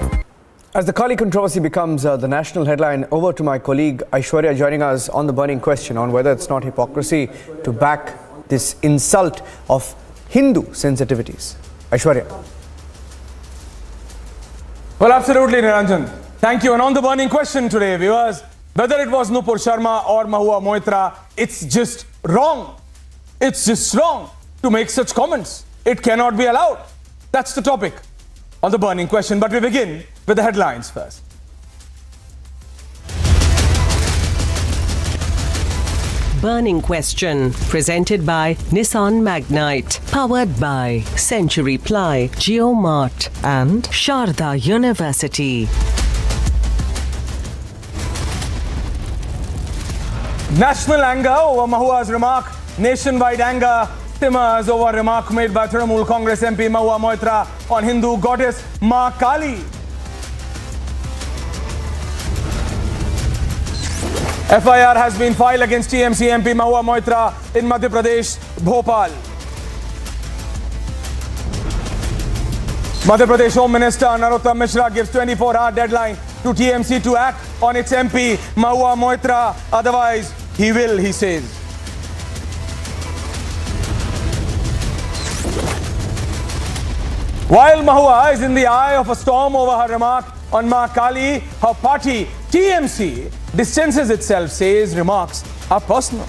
As the Kali controversy becomes the national headline, over to my colleague Aishwarya joining us on the burning question on whether it's not hypocrisy to back this insult of Hindu sensitivities. Aishwarya. Well, absolutely, Niranjan. Thank you. And on the burning question today, viewers, whether it was Nupur Sharma or Mahua Moitra, it's just wrong. It's just wrong to make such comments. It cannot be allowed. That's the topic on the burning question. But we begin with the headlines first. Burning Question, presented by Nissan Magnite, powered by Century Ply, GeoMart and Sharda University. National anger over Mahua's remark. Nationwide anger simmers over remark made by Trinamool Congress MP Mahua Moitra on Hindu goddess Ma Kali. FIR has been filed against TMC MP Mahua Moitra in Madhya Pradesh, Bhopal. Madhya Pradesh Home Minister Narottam Mishra gives 24-hour deadline to TMC to act on its MP Mahua Moitra. Otherwise, he will, he says. While Mahua is in the eye of a storm over her remark on Ma Kali, her party TMC distances itself, says remarks are personal.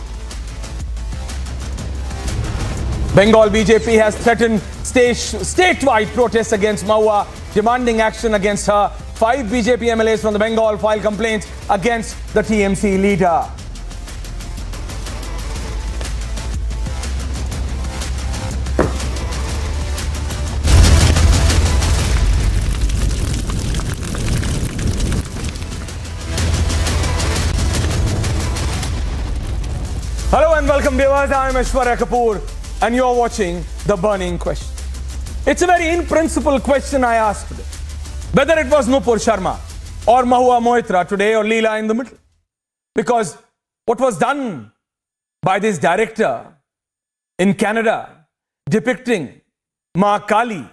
Bengal BJP has threatened statewide protests against Mahua, demanding action against her. 5 BJP MLAs from the Bengal filed complaints against the TMC leader. Hello and welcome viewers, I am Aishwarya Kapoor and you are watching The Burning Question. It's a very in-principle question I asked today. Whether it was Nupur Sharma or Mahua Moitra today or Leela in the middle. Because what was done by this director in Canada depicting Ma Kali,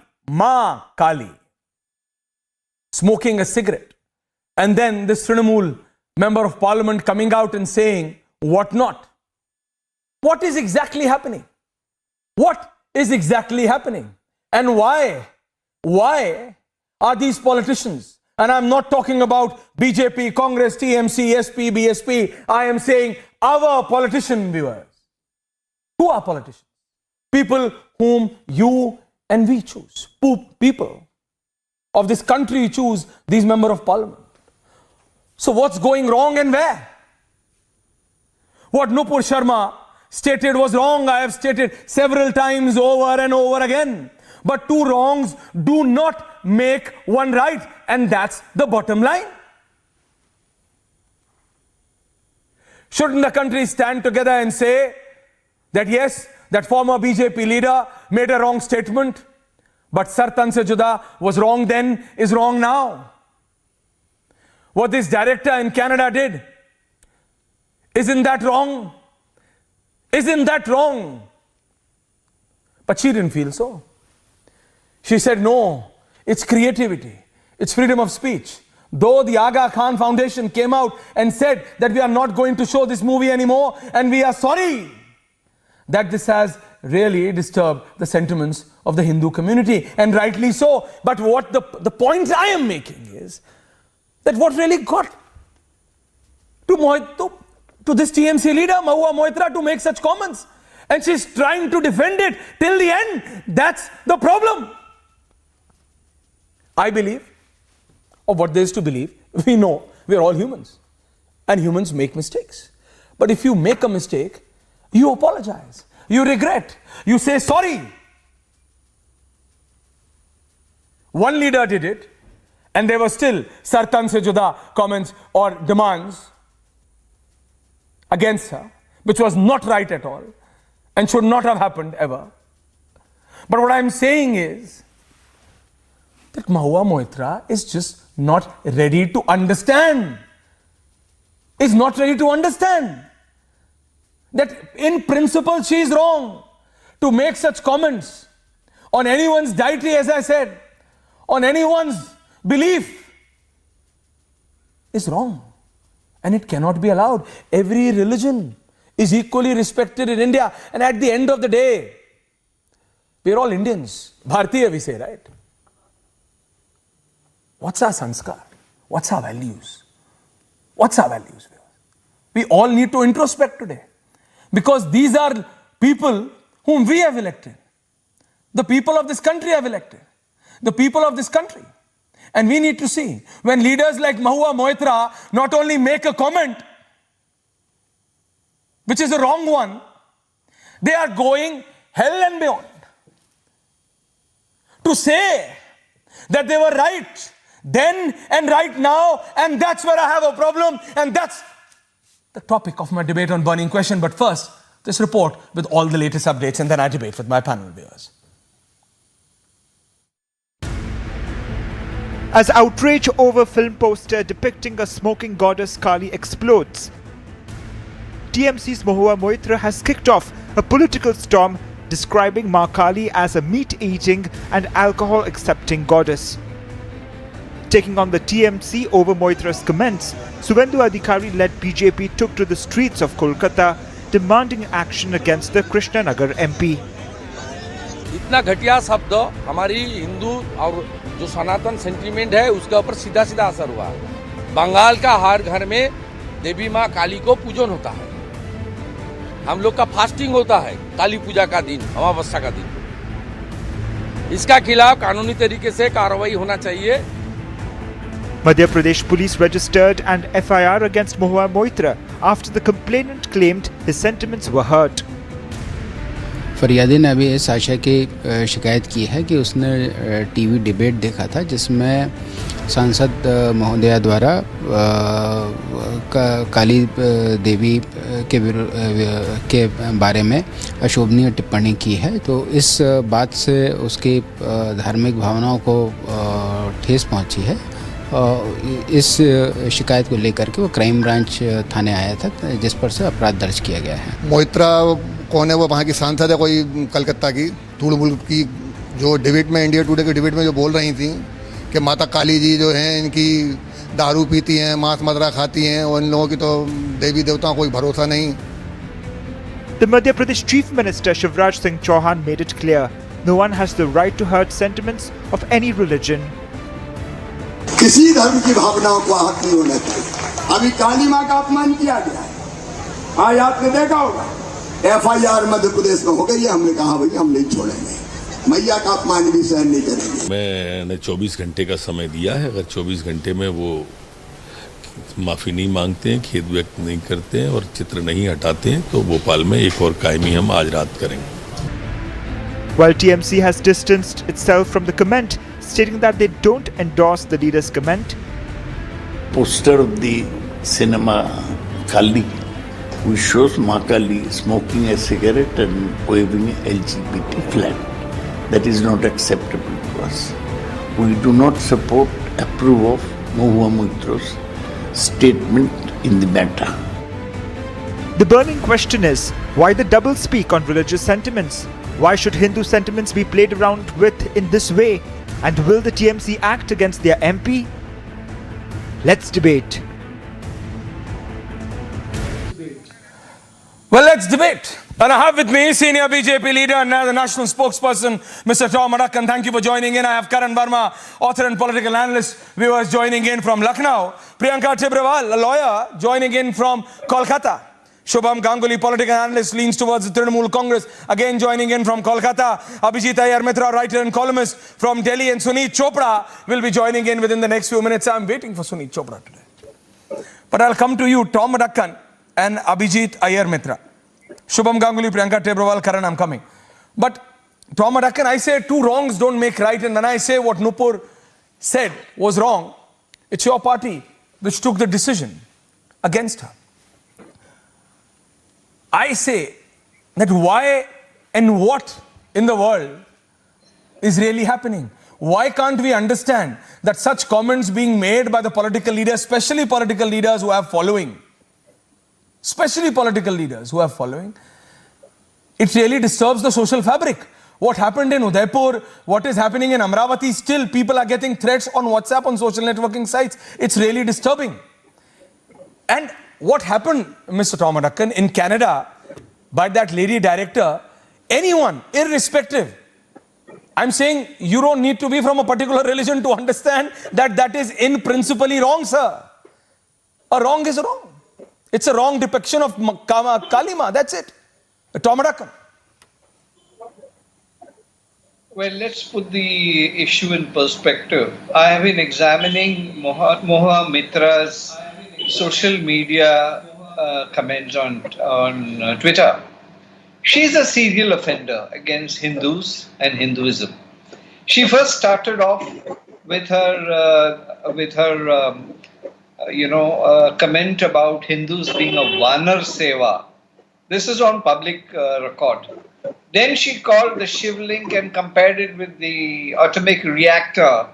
smoking a cigarette, and then this Trinamool member of parliament coming out and saying what not. What is exactly happening? What is exactly happening? And why? Why are these politicians, and I'm not talking about BJP, Congress, TMC, SP, BSP, I am saying our politician viewers. Who are politicians? People whom you and we choose. People of this country choose these members of parliament. So what's going wrong and where? What Nupur Sharma stated was wrong. I have stated several times over and over again. But two wrongs do not make one right. And that's the bottom line. Shouldn't the country stand together and say that yes, that former BJP leader made a wrong statement, but Sartan se juda was wrong then, is wrong now. What this director in Canada did, isn't that wrong? Isn't that wrong? But she didn't feel so. She said, no, it's creativity. It's freedom of speech. Though the Aga Khan Foundation came out and said that we are not going to show this movie anymore and we are sorry that this has really disturbed the sentiments of the Hindu community, and rightly so. But what the point I am making is that what really got to this TMC leader, Mahua Moitra, to make such comments, and she's trying to defend it till the end. That's the problem. I believe, or what there is to believe, we know we are all humans, and humans make mistakes. But if you make a mistake, you apologize, you regret, you say sorry. One leader did it, and there were still Sartan se juda comments or demands against her, which was not right at all and should not have happened ever. But what I'm saying is that Mahua Moitra is just not ready to understand. Is not ready to understand that in principle she is wrong to make such comments on anyone's dietary, as I said, on anyone's belief is wrong. And it cannot be allowed. Every religion is equally respected in India. And at the end of the day, we're all Indians. Bharatiya we say, right? What's our sanskar? What's our values? What's our values? We all need to introspect today. Because these are people whom we have elected. The people of this country have elected. The people of this country. And we need to see, when leaders like Mahua Moitra not only make a comment, which is a wrong one, they are going hell and beyond to say that they were right then and right now, and that's where I have a problem, and that's the topic of my debate on burning question. But first, this report with all the latest updates, and then I debate with my panel viewers. As outrage over film poster depicting a smoking goddess Kali explodes, TMC's Mahua Moitra has kicked off a political storm describing Ma Kali as a meat-eating and alcohol-accepting goddess. Taking on the TMC over Moitra's comments, Suvendu Adhikari-led BJP took to the streets of Kolkata demanding action against the Krishnanagar MP. इतना घटिया शब्द हमारी हिंदू और जो सनातन sentiment है उसके ऊपर सीधा सीधा असर हुआ है। बंगाल का हर घर में देवी माँ काली को पूजन होता है। हम लोग का फास्टिंग होता है काली पूजा का दिन, अमावस्या का दिन। इसका खिलाफ कानूनी तरीके से कार्रवाई होना चाहिए। Madhya Pradesh police registered an FIR against Mahua Moitra after the complainant claimed his sentiments were hurt. फरियादी ने अभी इस आशय की शिकायत की है कि उसने टीवी डिबेट देखा था जिसमें सांसद महोदया द्वारा काली देवी के बारे में अशोभनीय टिप्पणी की है। तो इस बात से उसकी धार्मिक भावनाओं को ठेस पहुंची है। इस शिकायत को लेकर के वो क्राइम ब्रांच थाने आया था जिस पर से अपराध दर्ज किया गया है। मोइत्रा कौन है? वो वहाँ की सांसद है कोई कलकत्ता की, तुड़बुल की, जो डिबेट में इंडिया टुडे के डिबेट में जो बोल रही थी कि माता काली जी जो हैं इनकी दारू पीती हैं, मांस मदिरा खाती हैं और इन लोगों की तो देवी देवताओं को कोई भरोसा नहीं। The Madhya Pradesh Chief Minister Shivraj Singh Chauhan made it clear no one has the right to hurt sentiments of any religion. किसी धर्म की भावनाओं को आहत नहीं होना चाहिए। अभी काली मां का अपमान किया गया है, आज आपने देखा होगा FIR मध्य प्रदेश में हो गई है। हमने कहा भैया हम नहीं छोड़ेंगे, मैया का अपमान भी सहन नहीं करेंगे। मैंने 24 घंटे का समय दिया है, अगर 24 घंटे में वो माफ़ी नहीं मांगते हैं, खेद व्यक्त नहीं करते हैं और चित्र नहीं हटाते हैं तो भोपाल में एक और कायमी हम आज रात करेंगे। While TMC has distanced itself from the comment, stating that they don't endorse the leader's comment. Poster of the cinema Kali, which shows Ma Kali smoking a cigarette and waving a LGBT flag. That is not acceptable to us. We do not support, approve of Mahua Moitra's statement in the matter. The burning question is, why the double speak on religious sentiments? Why should Hindu sentiments be played around with in this way? And will the TMC act against their MP? Let's debate. Well, let's debate. And I have with me senior BJP leader and the national spokesperson, Mr. Tom Adakkan. Thank you for joining in. I have Karan Verma, author and political analyst, viewers joining in from Lucknow. Priyanka Tibrawal, a lawyer, joining in from Kolkata. Shubham Ganguly, political analyst, leans towards the Trinamool Congress, again joining in from Kolkata. Abhijit Iyer Mitra, writer and columnist from Delhi, and Suneet Chopra will be joining in within the next few minutes. I'm waiting for Suneet Chopra today. But I'll come to you, Tom Adakkan and Abhijit Iyer Mitra. Shubham Ganguly, Priyanka Tibrawal, Karan, I'm coming. But Tom Adakkan, I say two wrongs don't make right, and when I say what Nupur said was wrong, it's your party which took the decision against her. I say that why and what in the world is really happening? Why can't we understand that such comments being made by the political leaders, especially political leaders who have following, it really disturbs the social fabric. What happened in Udaipur, what is happening in Amravati, still people are getting threats on WhatsApp, on social networking sites. It's really disturbing. And what happened, Mr. Tom Adakkan, in Canada by that lady director, anyone, irrespective, I'm saying you don't need to be from a particular religion to understand that that is in principally wrong, sir. A wrong is a wrong. It's a wrong depiction of Kalima, that's it. Tom Adakkan. Well, let's put the issue in perspective. I have been examining Mahua Mitra's social media comments on Twitter. She's a serial offender against Hindus and Hinduism. She first started off with her comment about Hindus being a Vanar Seva. This is on public record. Then she called the Shiv Link and compared it with the atomic reactor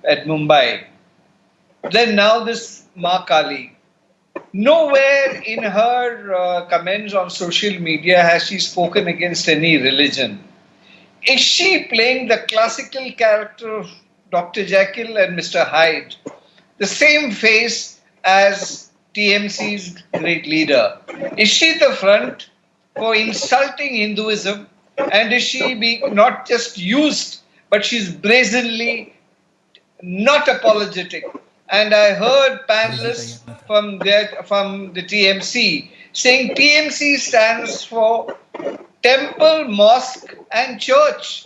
at Mumbai. Then now this Ma Kali. Nowhere in her comments on social media has she spoken against any religion. Is she playing the classical character of Dr. Jekyll and Mr. Hyde? The same face as TMC's great leader. Is she the front for insulting Hinduism? And is she being not just used, but she's brazenly not apologetic? And I heard panelists from the TMC saying TMC stands for Temple, Mosque and Church.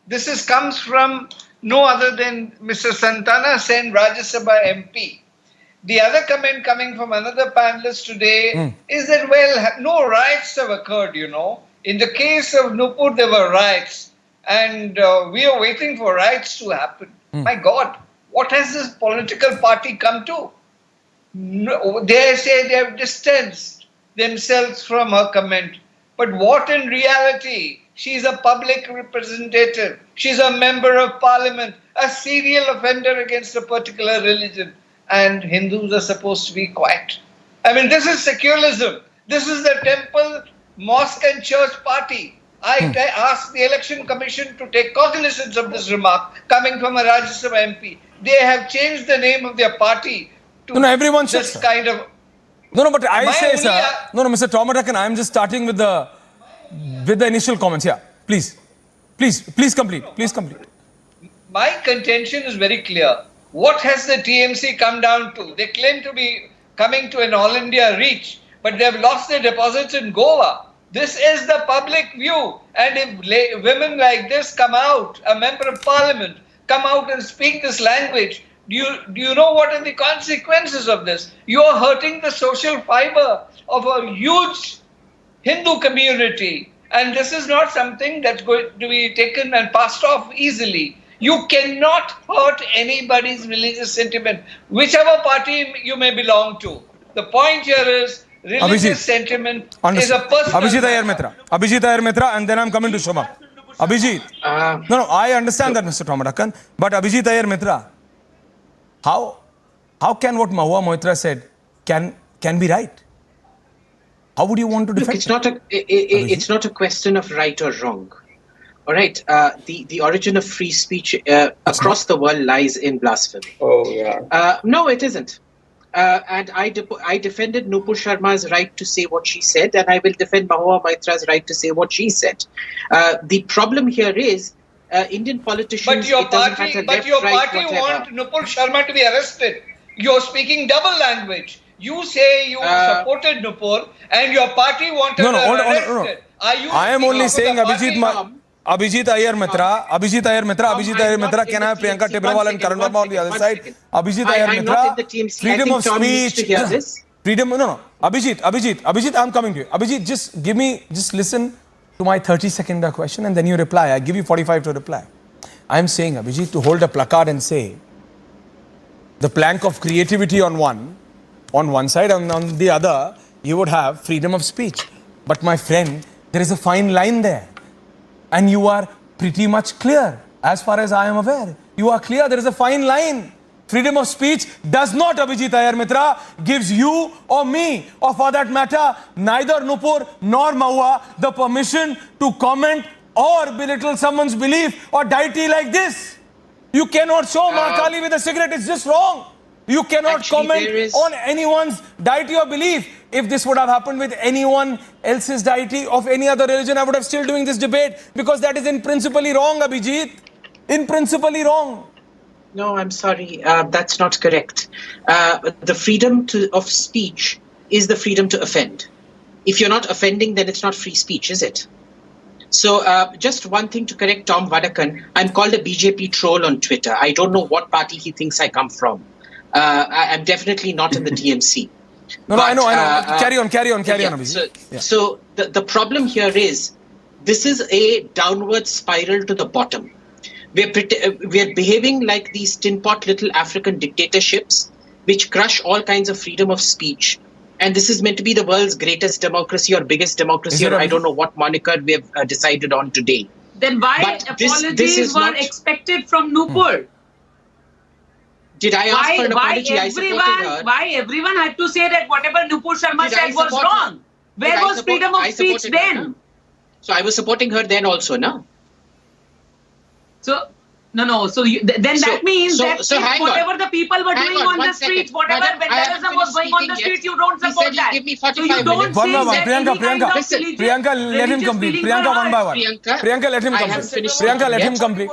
This comes from no other than Mr. Santana Sen, Rajya Sabha MP. The other comment coming from another panelist today is that, well, no riots have occurred, you know. In the case of Nupur, there were riots, and we are waiting for riots to happen. My God, what has this political party come to? No, they say they have distanced themselves from her comment. But what in reality? She's a public representative. She's a member of parliament, a serial offender against a particular religion. And Hindus are supposed to be quiet. I mean, this is secularism. This is the temple, mosque and church party. I asked the election commission to take cognizance of this remark coming from a Rajya Sabha MP. They have changed the name of their party to No, everyone should, this sir. kind of. No, but I Am I say, only sir. No, Mr. Tomatakan, I am just starting with the initial comments. Yeah, please complete. Please complete. My contention is very clear. What has the TMC come down to? They claim to be coming to an all-India reach, but they have lost their deposits in Goa. This is the public view. And if women like this come out, a member of parliament, come out and speak this language, do you know what are the consequences of this? You are hurting the social fiber of a huge Hindu community. And this is not something that's going to be taken and passed off easily. You cannot hurt anybody's religious sentiment, whichever party you may belong to. The point here is religious sentiment is a personal Abhijit Iyer Mitra, and then I'm coming to Shoma. Abhijit. No, I understand that, Mr. Tomatakan, but Abhijit Iyer Mitra, how can what Mahua Moitra said can be right? How would you want to defend? Look, it's not a question of right or wrong. All right, the origin of free speech across the world lies in blasphemy. Oh, yeah. No, it isn't. And I defended Nupur Sharma's right to say what she said, and I will defend Mahua Maitra's right to say what she said. The problem here is Indian politicians. But your party want Nupur Sharma to be arrested. You're speaking double language. You say you supported Nupur, and your party wanted her arrested. I am only saying Abhijit Iyer Mitra, can I have Priyanka Tibrawal and Karan Verma on the other side? Abhijit Iyer Mitra, freedom of speech. Abhijit, I'm coming to you. Abhijit, just listen to my 30-second question and then you reply. I give you 45 to reply. I'm saying, Abhijit, to hold a placard and say the plank of creativity on one side, and on the other, you would have freedom of speech. But my friend, there is a fine line there. And you are pretty much clear, as far as I am aware. You are clear, there is a fine line. Freedom of speech does not, Abhijit Iyer Mitra, gives you or me, or for that matter, neither Nupur nor Mahua, the permission to comment or belittle someone's belief or deity like this. You cannot show Ma Kali with a cigarette, it's just wrong. You cannot comment on anyone's deity or belief. If this would have happened with anyone else's deity of any other religion, I would have still doing this debate, because that is in principally wrong, Abhijit. In principally wrong. No, I'm sorry. That's not correct. The freedom of speech is the freedom to offend. If you're not offending, then it's not free speech, is it? So just one thing to correct Tom Vadakan. I'm called a BJP troll on Twitter. I don't know what party he thinks I come from. I'm definitely not in the TMC. No, I know. Carry on, Abhijit. So the problem here is, this is a downward spiral to the bottom. We're behaving like these tin pot little African dictatorships, which crush all kinds of freedom of speech. And this is meant to be the world's greatest democracy or biggest democracy, or I don't know what moniker we have decided on today. Then why apologies were expected from Nupur? Did I ask for an apology? I supported her. Why everyone had to say that whatever Nupur Sharma said was wrong? Where was freedom of speech then? So I was supporting her then also, no? So, no. So then that means that whatever the people were doing on the streets, whatever vandalism was going on the streets, you don't support that. So you don't say that Priyanka, let him complete. Priyanka, one by one. Priyanka, let him complete. Priyanka, let him complete.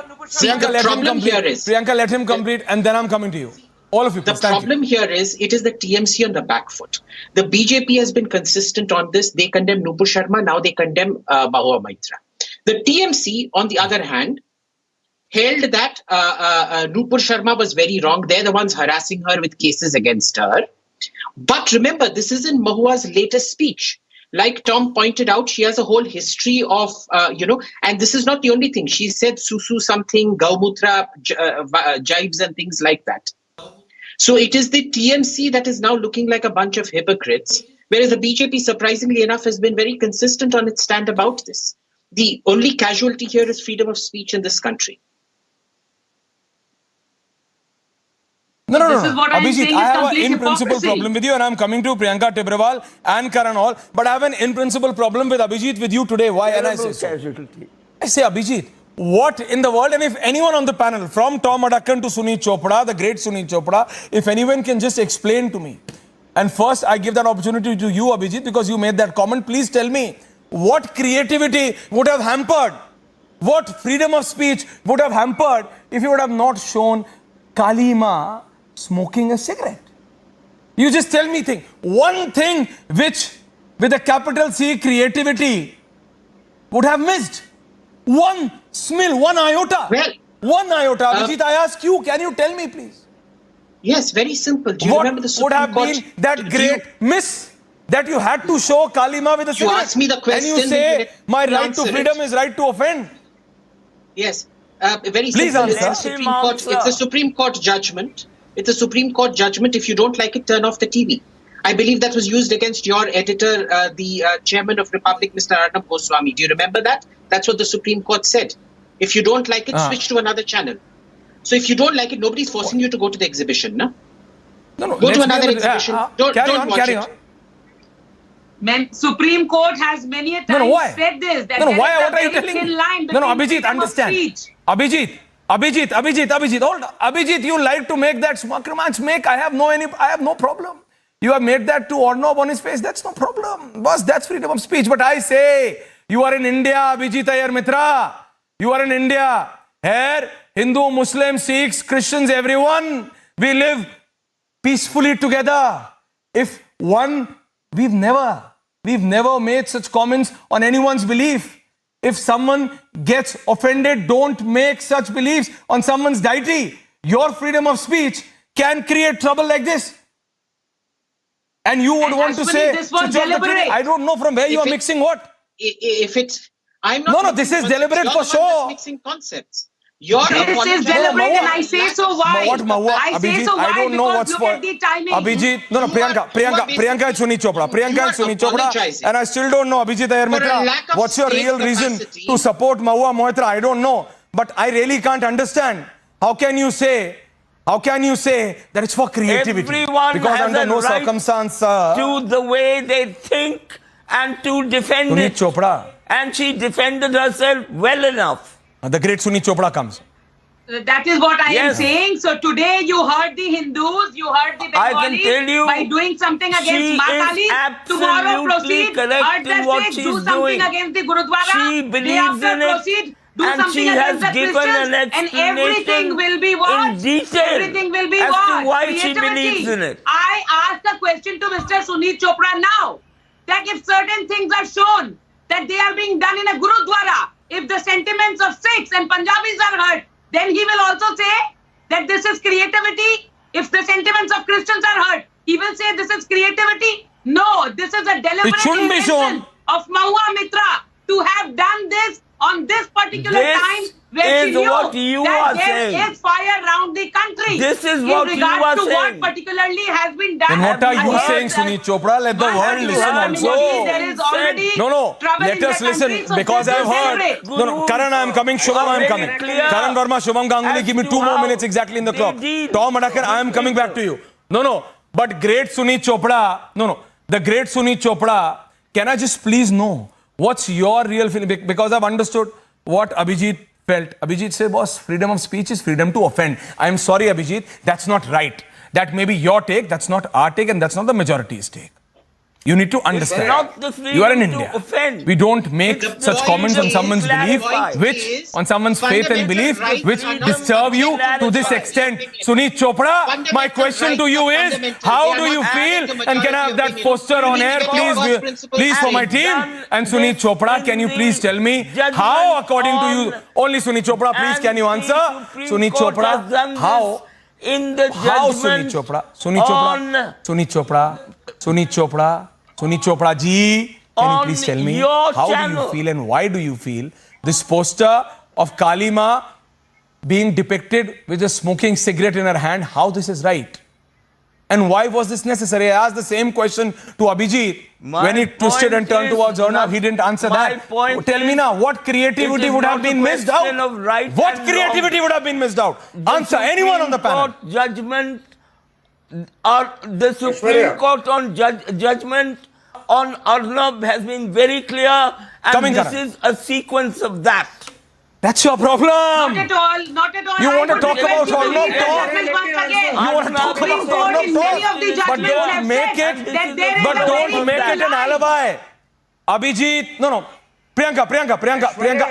Priyanka, let him complete, and then I'm coming to you. All of you. The problem here is, it is the TMC on the back foot. The BJP has been consistent on this. They condemn Nupur Sharma. Now they condemn Mahua Maitra. The TMC, on the other hand, held that Nupur Sharma was very wrong. They're the ones harassing her with cases against her. But remember, this is in Mahua's latest speech. Like Tom pointed out, she has a whole history of, and this is not the only thing. She said susu something, Gaumutra, jibes and things like that. So it is the TMC that is now looking like a bunch of hypocrites, whereas the BJP, surprisingly enough, has been very consistent on its stand about this. The only casualty here is freedom of speech in this country. No. Abhijit, I have an in-principle problem with you, and I'm coming to Priyanka Tibrawal and Karan all, but I have an in-principle problem with Abhijit with you today. Why? And I say so. I say, Abhijit, what in the world, and if anyone on the panel, from Tom Adakkan to Sunit Chopra, the great Sunit Chopra, if anyone can just explain to me, and first I give that opportunity to you, Abhijit, because you made that comment, please tell me, what creativity would have hampered, what freedom of speech would have hampered if you would have not shown Kali Ma smoking a cigarette? You just tell me one thing which, with a capital C, creativity would have missed. One smil, one iota. Well, one iota. Abhijit, I ask you, can you tell me, please? Yes, very simple. Do you remember the Supreme Court? What would have been that great miss that you had to show Kali Ma with a cigarette? You asked me the question. And you say, my right to freedom is right to offend. Yes. Very Please simple. answer. It's a Supreme Court judgment. It's a Supreme Court judgment. If you don't like it, turn off the TV. I believe that was used against your editor, the chairman of Republic, Mr. Arnab Goswami. Do you remember that? That's what the Supreme Court said. If you don't like it, switch to another channel. So if you don't like it, nobody's forcing you to go to the exhibition, no? No. Go to another exhibition. Don't watch it. Supreme Court has many a time said this. That Why? What are you telling me? Abhijit, understand. Abhijit, hold on. Abhijit, you like to make that smakrmach make. I have no problem. You have made that to Arnab on his face. That's no problem. Boss, that's freedom of speech. But I say, you are in India, Abhijit Iyer Mitra. You are in India. Here, Hindu, Muslim, Sikhs, Christians, everyone, we live peacefully together. If we've never made such comments on anyone's belief. If someone gets offended, don't make such beliefs on someone's deity. Your freedom of speech can create trouble like this. And you would want to say, this was deliberate. I don't know from where you are mixing what. I'm not. No, this is deliberate for sure. Mixing concepts. This is deliberate, and I say so why? I say so why? I don't know what's for. Abhijit, Priyanka and Sunit Chopra. And I still don't know, Abhijit Iyer Mitra, what's your real reason to support Mahua Moitra? I don't know. But I really can't understand. How can you say that it's for creativity? Everyone because has under a no right circumstance to the way they think and to defend Sunit it. Chopra. And she defended herself well enough. The great Sunit Chopra comes. That is what I am saying. So today you hurt the Hindus, you hurt the Bengalis by doing something against Ma Kali. Tomorrow proceed, hurt the state, do something against the Gurudwara. She believes in proceed, do and something she has against the given Christians, an explanation and everything will be watched. in detail Everything will be as watched. to why she believes in it. I asked a question to Mr. Sunit Chopra now, that if certain things are shown, that they are being done in a Gurudwara, if the sentiments of Sikhs and Punjabis are hurt, then he will also say that this is creativity. If the sentiments of Christians are hurt, he will say this is creativity. No, this is a deliberate intention of Mahua Mitra to have done this on this particular time where she knew that there is fire around the country. This is what you are saying. What particularly has been done. Then what are you saying, Sunit Chopra? Let the world listen also. There is already No, let us listen because I have heard. No, Karan, I am coming. Shubham, I am coming. Karan Verma, Shubham Ganguly, give me 2 more minutes exactly in the clock. Tom Adakkan, I am coming back to you. No, but great Sunit Chopra, the great Sunit Chopra, can I just please know what's your real feeling? Because I've understood what Abhijit felt. Abhijit said, boss, freedom of speech is freedom to offend. I am sorry, Abhijit, that's not right. That may be your take, that's not our take, and that's not the majority's take. You need to understand. You are in India. We don't make such comments on someone's belief, on someone's faith and belief, which disturb you to this extent. Sunit Chopra, my question to you is, how do you feel? And can I have that poster on air, please, for my team? And Sunit Chopra, can you please tell me how, according to you, only Sunit Chopra, please, can you answer? Sunit Chopra, how? In the Sunit Chopra ji, can you please tell me how do you feel and why do you feel this poster of Kali Ma being depicted with a smoking cigarette in her hand, how this is right? And why was this necessary? I asked the same question to Abhijit when he twisted and turned towards Arnab. He didn't answer that. Tell me now, what creativity would have been missed out? What creativity would have been missed out? Answer, anyone on the panel. Judgment, or the Supreme Court on judgment on Arnab has been very clear, and this is a sequence of that. That's your problem. Not at all. Not at all. You want to talk about Ornav talk? You want to talk about Ornav talk? But don't make it an alibi. Abhijit, no. Priyanka,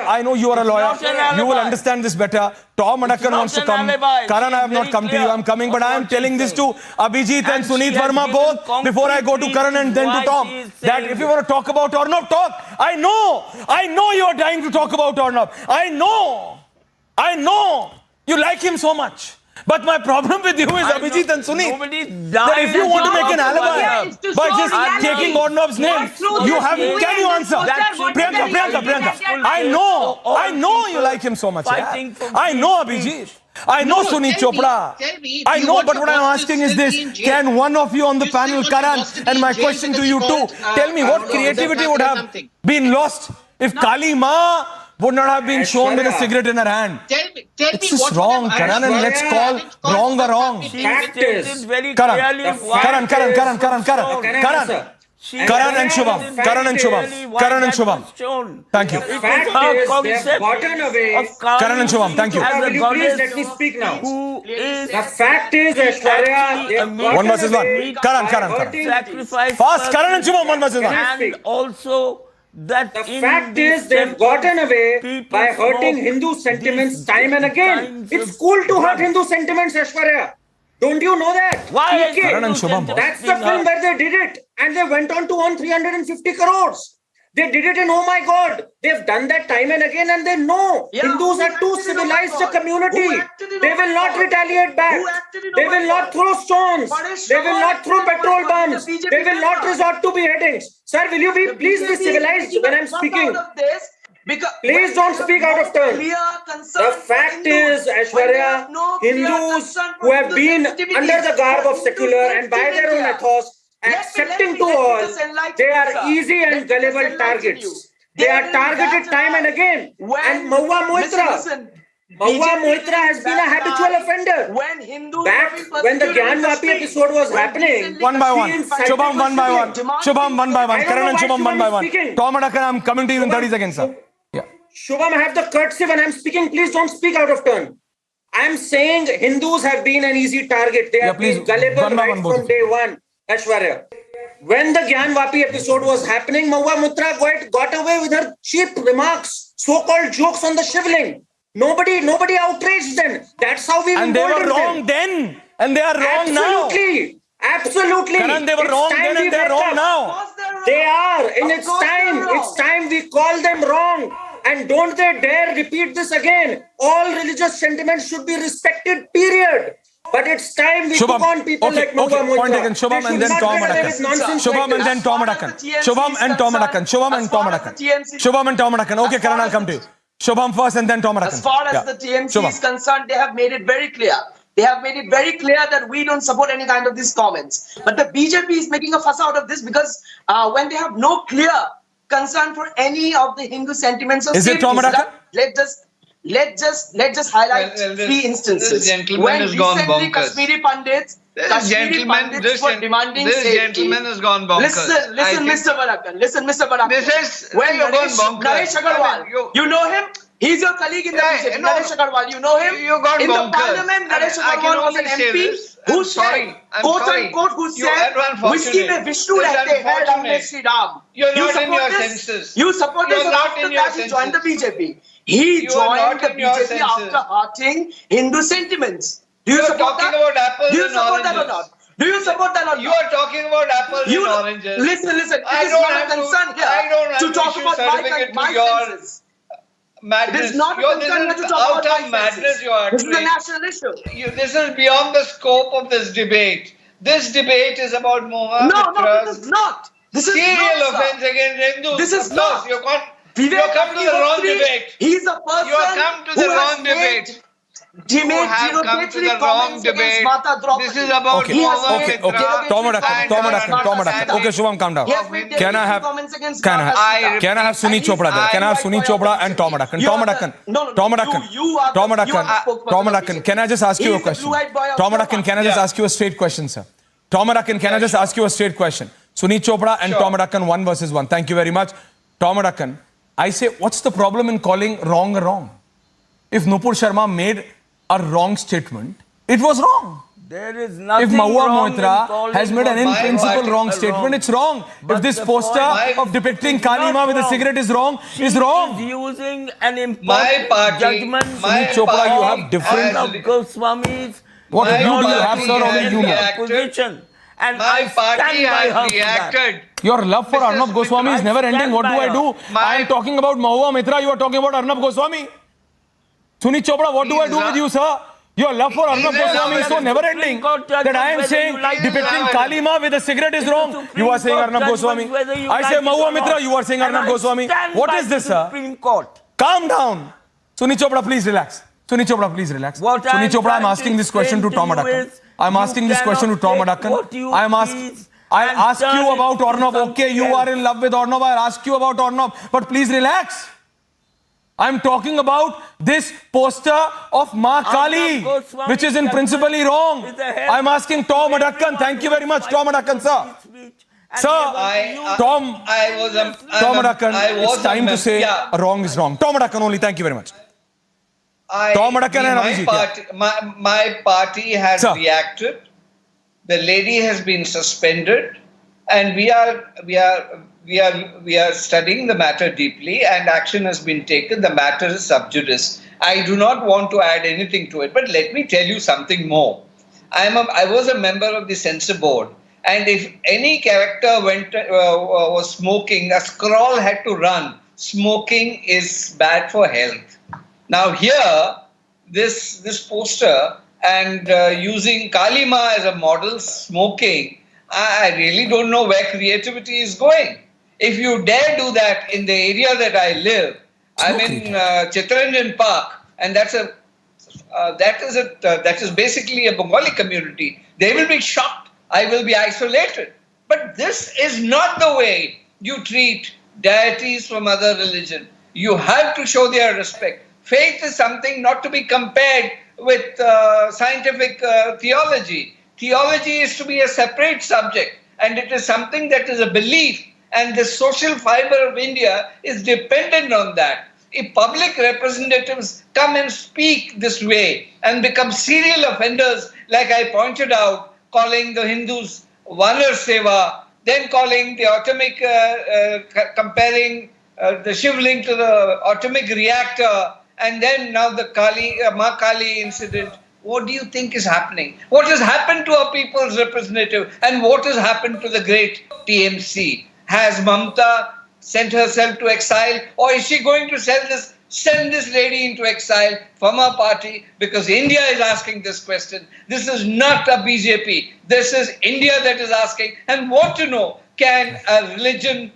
I know you are a lawyer. You will understand this better. Tom Adakan wants to come. Karan, I have not come to you. I'm coming, but I am telling this to Abhijit and Sunit Verma both before I go to Karan and then to Tom. That if you want to talk about Ornav, talk. I know you are dying to talk about Ornav. I know. You like him so much. But my problem with you is Abhijit and Sunit. That if you want to make an alibi by just taking Ornav's name, can you answer? Priyanka. I know you like him so much. I know Abhijit. I know Sunit Chopra. I know, but what I'm asking is this. Can one of you on the panel, Karan, and my question to you too, tell me what creativity would have been lost if Kali Ma would not have been shown with a cigarette in her hand. It's just wrong, Karan, and let's call wrong the wrong. Fact is very Karan and Shubham. Thank you. Fact is they have gotten away. Karan and Shubham, thank you. Will you please let me speak now? The fact is, Aishwarya, one versus one. Karan. Fast, Karan and Shubham, one versus one. And also, that the fact is they've gotten away by hurting Hindu sentiments time and again. It's cool to hurt Hindu sentiments, Aishwarya. Don't you know that? Why? Okay. That's the film where they did it, and they went on to earn 350 crores. They did it in Oh My God. They've done that time and again, and they know Hindus are too civilized a community. They will not retaliate back. They will not throw stones. They will not throw petrol bombs. They will not resort to beheadings. Sir, will you please be civilized when I'm speaking? Please don't speak out of turn. The fact is, Aishwarya, Hindus who have been under the garb of secular and by their own ethos, accepting to all, they are easy and gullible targets. They are targeted time and again. And Mahua Moitra has been a habitual offender. Back when the Gyanvapi episode was happening, one by one. Shubham, one by one. Shubham, one by one. Karan and Shubham, one by one. Tom Adakan, I'm coming to you in 30 seconds, sir. Yeah. Shubham, have the courtesy when I'm speaking. Please don't speak out of turn. I'm saying Hindus have been an easy target. They have been gullible right from day one. Aishwarya, when the Gyanvapi episode was happening, Mahua Moitra got away with her cheap remarks, so-called jokes on the shivling. Nobody outraged them. That's how we and they were wrong then, and they are wrong now. Absolutely. Karan, they were wrong then and they are wrong now. They are. And it's time. It's time we call them wrong. And don't they dare repeat this again. All religious sentiments should be respected, period. But it's time we took on people like Mahua Moitra. Point taken. Shubham and then Tom Adakan. Shubham and then Tom Adakan. Shubham and Tom Adakan. Shubham and Tom Adakan. Shubham and Tom Adakan. Okay, Karan, I'll come to you. Shubham first and then Tom Adakan. As far as the TMC is concerned, they have made it very clear. They have made it very clear that we don't support any kind of these comments. But the BJP is making a fuss out of this because when they have no clear concern for any of the Hindu sentiments or is it Tom Adakan? Let's just highlight three instances. This gentleman has gone bonkers. Kashmiri Pandits were demanding this gentleman has gone bonkers. Listen, Mr. Barakan. This is when you're going bonkers. Naresh Agarwal, you know him? He's your colleague in the BJP. Naresh Agarwal, you know him? You got in bonkers. The parliament, Naresh Agarwal was an MP who said, quote unquote, who said, "Whiskey mein Vishnu rehte hai, Ram mein Shri Ram." You're not in your senses. You support this, and after that he joined the BJP. He joined the BJP after hurting Hindu sentiments. Do you support that? Do you support that or not? Do you support that or not? You are talking about apples and oranges. Listen. It is not a concern here to talk about my senses. Madness. It is not a concern here to talk about my senses. This is a national issue. This is beyond the scope of this debate. This debate is about Mahua Moitra. No, this is not. This is serial offense against Hindus. This is not. You come to the wrong debate. He's a person you have come to the wrong debate. You have come to the wrong debate. This is about okay. Tom Adakan. Okay, Shubham, calm down. Can I have Sunit Chopra there? Can I have Sunit Chopra and Tom Adakan? Tom Adakan. Can I just ask you a question? Tom Adakan, can I just ask you a straight question, sir? Tom Adakan, can I just ask you a straight question? Sunit Chopra and Tom Adakan, 1 versus 1. Thank you very much. Tom Adakan, I say, what's the problem in calling wrong a wrong? if Nupur Sharma made a wrong statement, it was wrong. There is nothing if Mahua wrong Moitra has made an in principle wrong statement, it's wrong. But if this the poster point of depicting is Kali not Ma with a wrong. cigarette is wrong, She is wrong. is using an My improper party- judgment. my Sunil Chopra, you have party different- of Goswamis. What My view do you have, party sir, on the has humor? reacted. Position. And My I party stand by has her for that. reacted. Your love for Mr. Arnab Goswami is I never ending. stand What do by I her. do? I am talking about Mahua Moitra. You are talking about Arnab Goswami. Sunil Chopra, what do I do with you, sir? Your love for Arnab Goswami is so never ending that I am saying depicting Kali Ma with a cigarette is wrong. You are saying Arnab Goswami. I say Mahua Moitra, you are saying Arnab Goswami. What is this, sir? Supreme Court. Calm down. Sunil Chopra, please relax. Sunil Chopra, please relax. What Sunil I'm Chopra, I'm trying asking to this question to explain Tom to you Adakkan. is I'm asking this question to Tom cannot take Adakkan. what you I and ask turn you it about into Arnab. Okay, something you else. are in love with Arnab. I ask you about Arnab. But please relax. I'm talking about this poster of Ma Kali, Goswami which is in principally wrong. is the head I'm asking Tom of Adakkan. Thank you very much, Tom Adakkan, sir. Sir, Tom Adakkan, it's time to say wrong is wrong. Tom Adakkan only. Thank you very much. Tom Adakkan and Abhijit. My party has reacted. The lady has been suspended, and we are studying the matter deeply, and action has been taken. The matter is sub judice. I do not want to add anything to it, but let me tell you something more. I was a member of the censor board, and if any character was smoking, a scroll had to run. Smoking is bad for health. Now here, this poster and using Kali Ma as a model, smoking, I really don't know where creativity is going. If you dare do that in the area that I live, I'm in Chittaranjan Park, and that is basically a Bengali community. They will be shocked. I will be isolated. But this is not the way you treat deities from other religion. You have to show their respect. Faith is something not to be compared with scientific theology. Theology is to be a separate subject, and it is something that is a belief, and the social fiber of India is dependent on that. If public representatives come and speak this way and become serial offenders, like I pointed out, calling the Hindus Vanar Seva, then calling the atomic, comparing the Shivling to the atomic reactor, and then now the Ma Kali incident. What do you think is happening? What has happened to our people's representative, and what has happened to the great TMC? Has Mamata sent herself to exile, or is she going to send this lady into exile from our party? Because India is asking this question. This is not a BJP. This is India that is asking and want to know, can a religion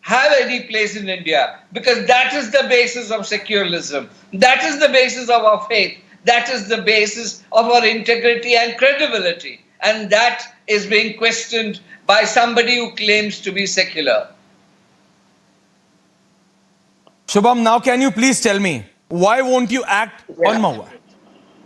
have any place in India? Because that is the basis of secularism. That is the basis of our faith. That is the basis of our integrity and credibility. And that is being questioned by somebody who claims to be secular. Shubham, now can you please tell me, why won't you act on Mahua?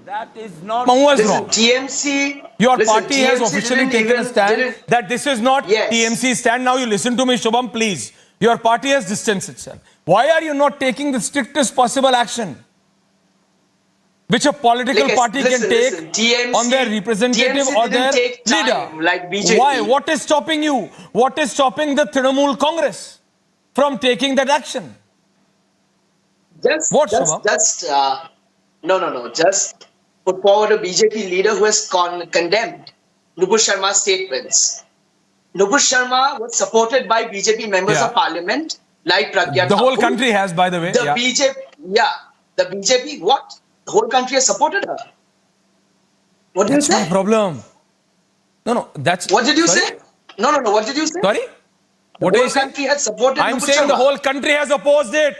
That is not... Mahua is wrong. TMC... Your party has officially taken a stand that this is not Yes. TMC's stand. Now you listen to me, Shubham, please. Your party has distanced itself. Why are you not taking the strictest possible action which a political party can take TMC, on their representative TMC or their didn't take leader? time like BJP. Why? What is stopping you? What is stopping the Trinamool Congress from taking that action? Just put forward a BJP leader who has condemned Nupur Sharma's statements. Nupur Sharma was supported by BJP members of parliament like Pragya The whole Thakur. country has, by the way. The BJP, what? The whole country has supported her. What did you say? That's my problem. No, that's... What did you say? No, what did you say? Sorry? The whole country has supported I'm Nupur saying Sharma. the whole country has opposed it.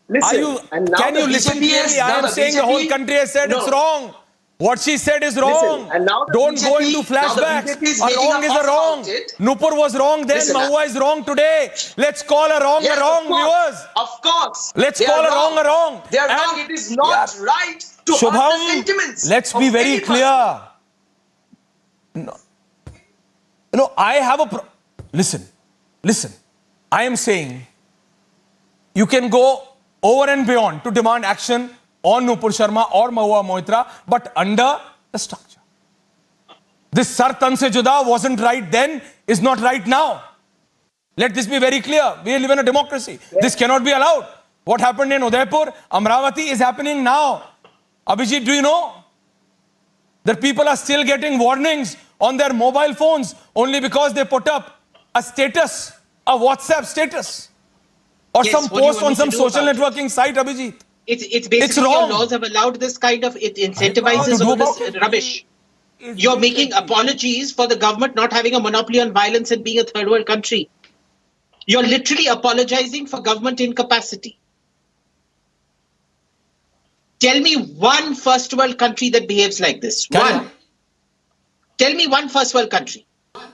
Listen, Can you listen clearly? I am saying the whole country has said it's wrong. What she said is wrong. Don't go into flashbacks. A wrong is a wrong. Nupur was wrong then. Mahua is wrong today. Let's call a wrong viewers. Of course. Let's call a wrong a wrong. They are wrong. It is not right to hurt the sentiments. Let's be very clear. No, I have a... Listen. I am saying you can go over and beyond to demand action on Nupur Sharma or Mahua Moitra, but under the structure. This Sar Tan se Juda wasn't right then, is not right now. Let this be very clear. We live in a democracy. Yes. This cannot be allowed. What happened in Udaipur, Amravati is happening now. Abhijit, do you know that people are still getting warnings on their mobile phones only because they put up a status, a WhatsApp status, or some post on some social networking site, Abhijit? It's basically your laws have allowed this kind of, it incentivizes all this rubbish. You're making apologies for the government not having a monopoly on violence and being a third world country. You're literally apologizing for government incapacity. Tell me one first world country that behaves like this. One. Tell me one first world country.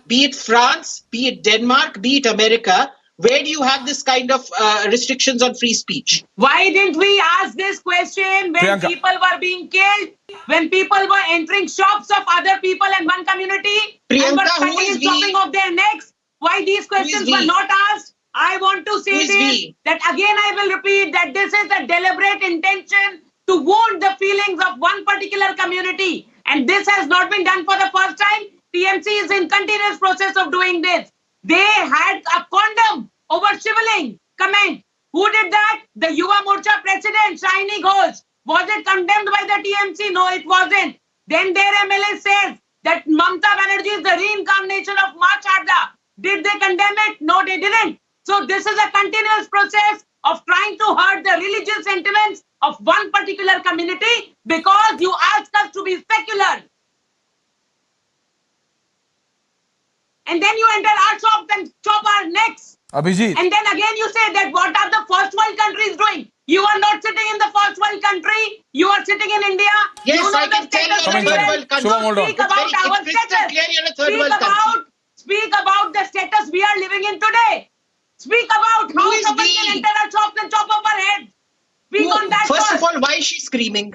Be it France, be it Denmark, be it America. Where do you have this kind of restrictions on free speech? Why didn't we ask this question when people were being killed? When people were entering shops of other people in one community and were cutting and chopping off their necks? Why these questions were not asked? I want to say this, that again I will repeat that this is a deliberate intention to wound the feelings of one particular community. And this has not been done for the first time. TMC is in continuous process of doing this. They had a condom over shivling comment. Who did that? The Yuva Morcha president, Shiny Ghosh. Was it condemned by the TMC? No, it wasn't. Then their MLA says that Mamata Banerjee is the reincarnation of Ma Sharda. Did they condemn it? No, they didn't. So this is a continuous process of trying to hurt the religious sentiments of one particular community because you ask us to be secular. And then you enter our shops and chop our necks. Abhijit. And then again you say that what are the first world countries doing? You are not sitting in the first world country. You are sitting in India. Yes, you know I can tell you a third world country. Speak about our status. Speak about the status we are living in today. Speak about how someone can enter our shops and chop off our heads. Speak on that. First of all, why is she screaming?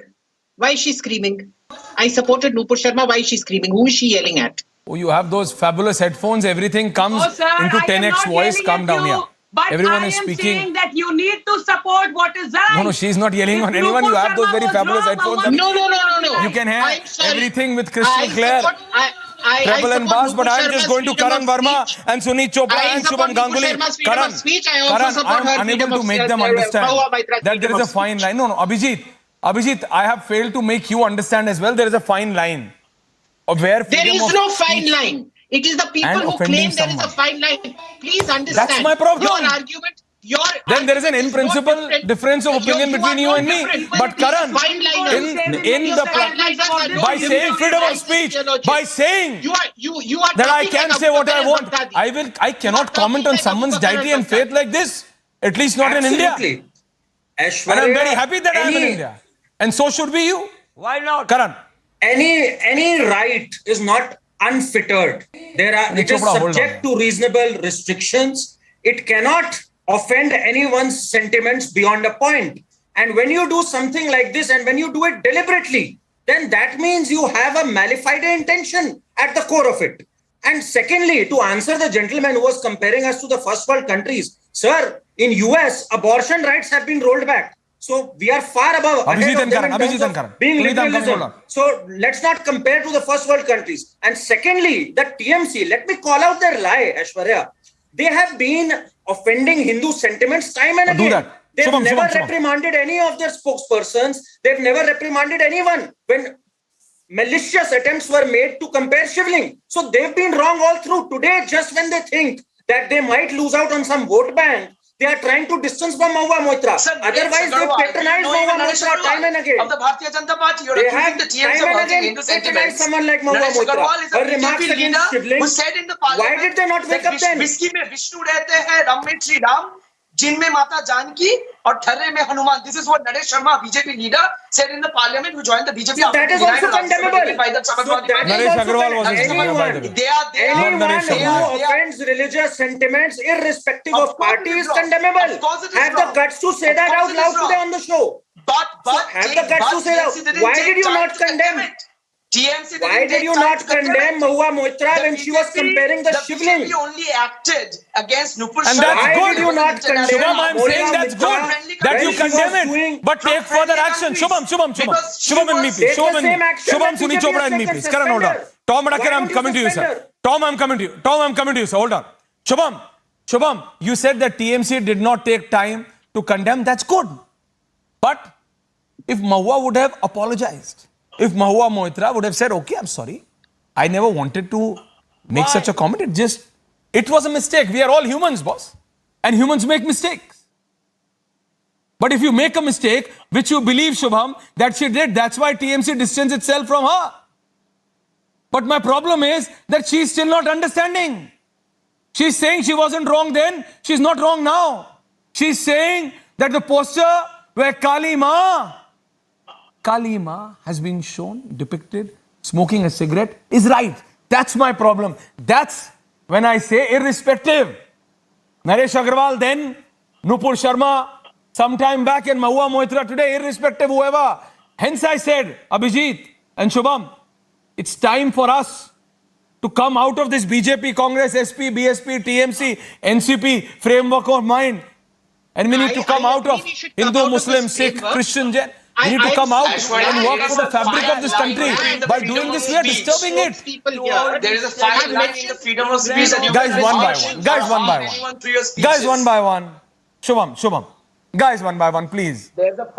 Why is she screaming? I supported Nupur Sharma. Why is she screaming? Who is she yelling at? Oh, you have those fabulous headphones. Everything comes into 10x voice. Calm down here. But everyone I is am speaking. saying that you need to support what is right. No, she's not yelling on anyone. You have those very fabulous headphones. No. You can hear everything with crystal clear. Treble and bass, but I'm just going to Karan Verma and Sunit Chopra and Shubham Ganguly. Karan, I'm unable to make them understand that there is a fine line. No, Abhijit, I have failed to make you understand as well. There is a fine line of where there is no fine line. It is the people who claim there is a fine line. Please understand. That's my problem. Your argument. Then there is an in principle difference of opinion between you and me. But Karan, by saying freedom of speech, by saying that I can say what I want, I cannot comment on someone's deity and faith like this. At least not in India. And I'm very happy that I'm in India. And so should be you. Why not? Karan. Any right is not unfettered. It is subject to reasonable restrictions. It cannot offend anyone's sentiments beyond a point. And when you do something like this and when you do it deliberately, then that means you have a malified intention at the core of it. And secondly, to answer the gentleman who was comparing us to the first world countries, sir, in US, abortion rights have been rolled back. So we are far above being liberalism. So let's not compare to the first world countries. And secondly, the TMC, let me call out their lie, Aishwarya. They have been offending Hindu sentiments time and again. They've never reprimanded any of their spokespersons. They've never reprimanded anyone when malicious attempts were made to compare shivling. So they've been wrong all through. Today, just when they think that they might lose out on some vote bank, they are trying to distance from Mahua Moitra. Otherwise, they patronize Mahua Moitra time and again. Of the Bharatiya Janata Party, you're accusing the TMC of hurting Hindu sentiments. Someone like Mahua Moitra. Her remarks against shivling. Who said in the parliament, why did they not wake up then? Whiskey mein Vishnu rehte hain, Ram mein Shri Ram, Jin mein Mata Janki, और ठर्रे में Hanuman. This is what Naresh Sharma, BJP leader, said in the parliament who joined the BJP. So that is also condemnable. Naresh Agarwal was anyone who offends religious sentiments, irrespective of party, is condemnable. Have the guts to say that out loud today on the show. But have the guts to say that. Why did you not condemn? TMC Why did you not condemn Mahua Moitra when she was comparing the shivling? BJP only acted against Nupur And Sharma. that's Why good. did you not condemn Shubham, I'm saying that's good that you condemn it, but take further action. Shubham and me, please. Shubham, Suni Chopra and me, please. Karan, hold on. Tom Adakar, I'm coming to you, sir. Tom, I'm coming to you, sir. Hold on. Shubham, you said that TMC did not take time to condemn. That's good. But if Mahua would have apologized, if Mahua Moitra would have said, okay, I'm sorry, I never wanted to make such a comment. It was a mistake. We are all humans, boss. And humans make mistakes. But if you make a mistake, which you believe, Shubham, that she did, that's why TMC distanced itself from her. But my problem is that she's still not understanding. She's saying she wasn't wrong then, she's not wrong now. She's saying that the poster where Kali Ma has been shown, depicted, smoking a cigarette is right. That's my problem. That's when I say irrespective. Naresh Agarwal then, Nupur Sharma, sometime back, and Mahua Moitra today, irrespective whoever. Hence I said, Abhijit and Shubham, it's time for us to come out of this BJP, Congress, SP, BSP, TMC, NCP framework of mind. And we need to come out of Hindu, Muslim, Sikh, Christian, Jain. We need to come out and work for the fabric of this country. By doing this, we are disturbing it. There is a fine line in the freedom of speech that you Guys, one by one. Shubham. Guys, one by one, please.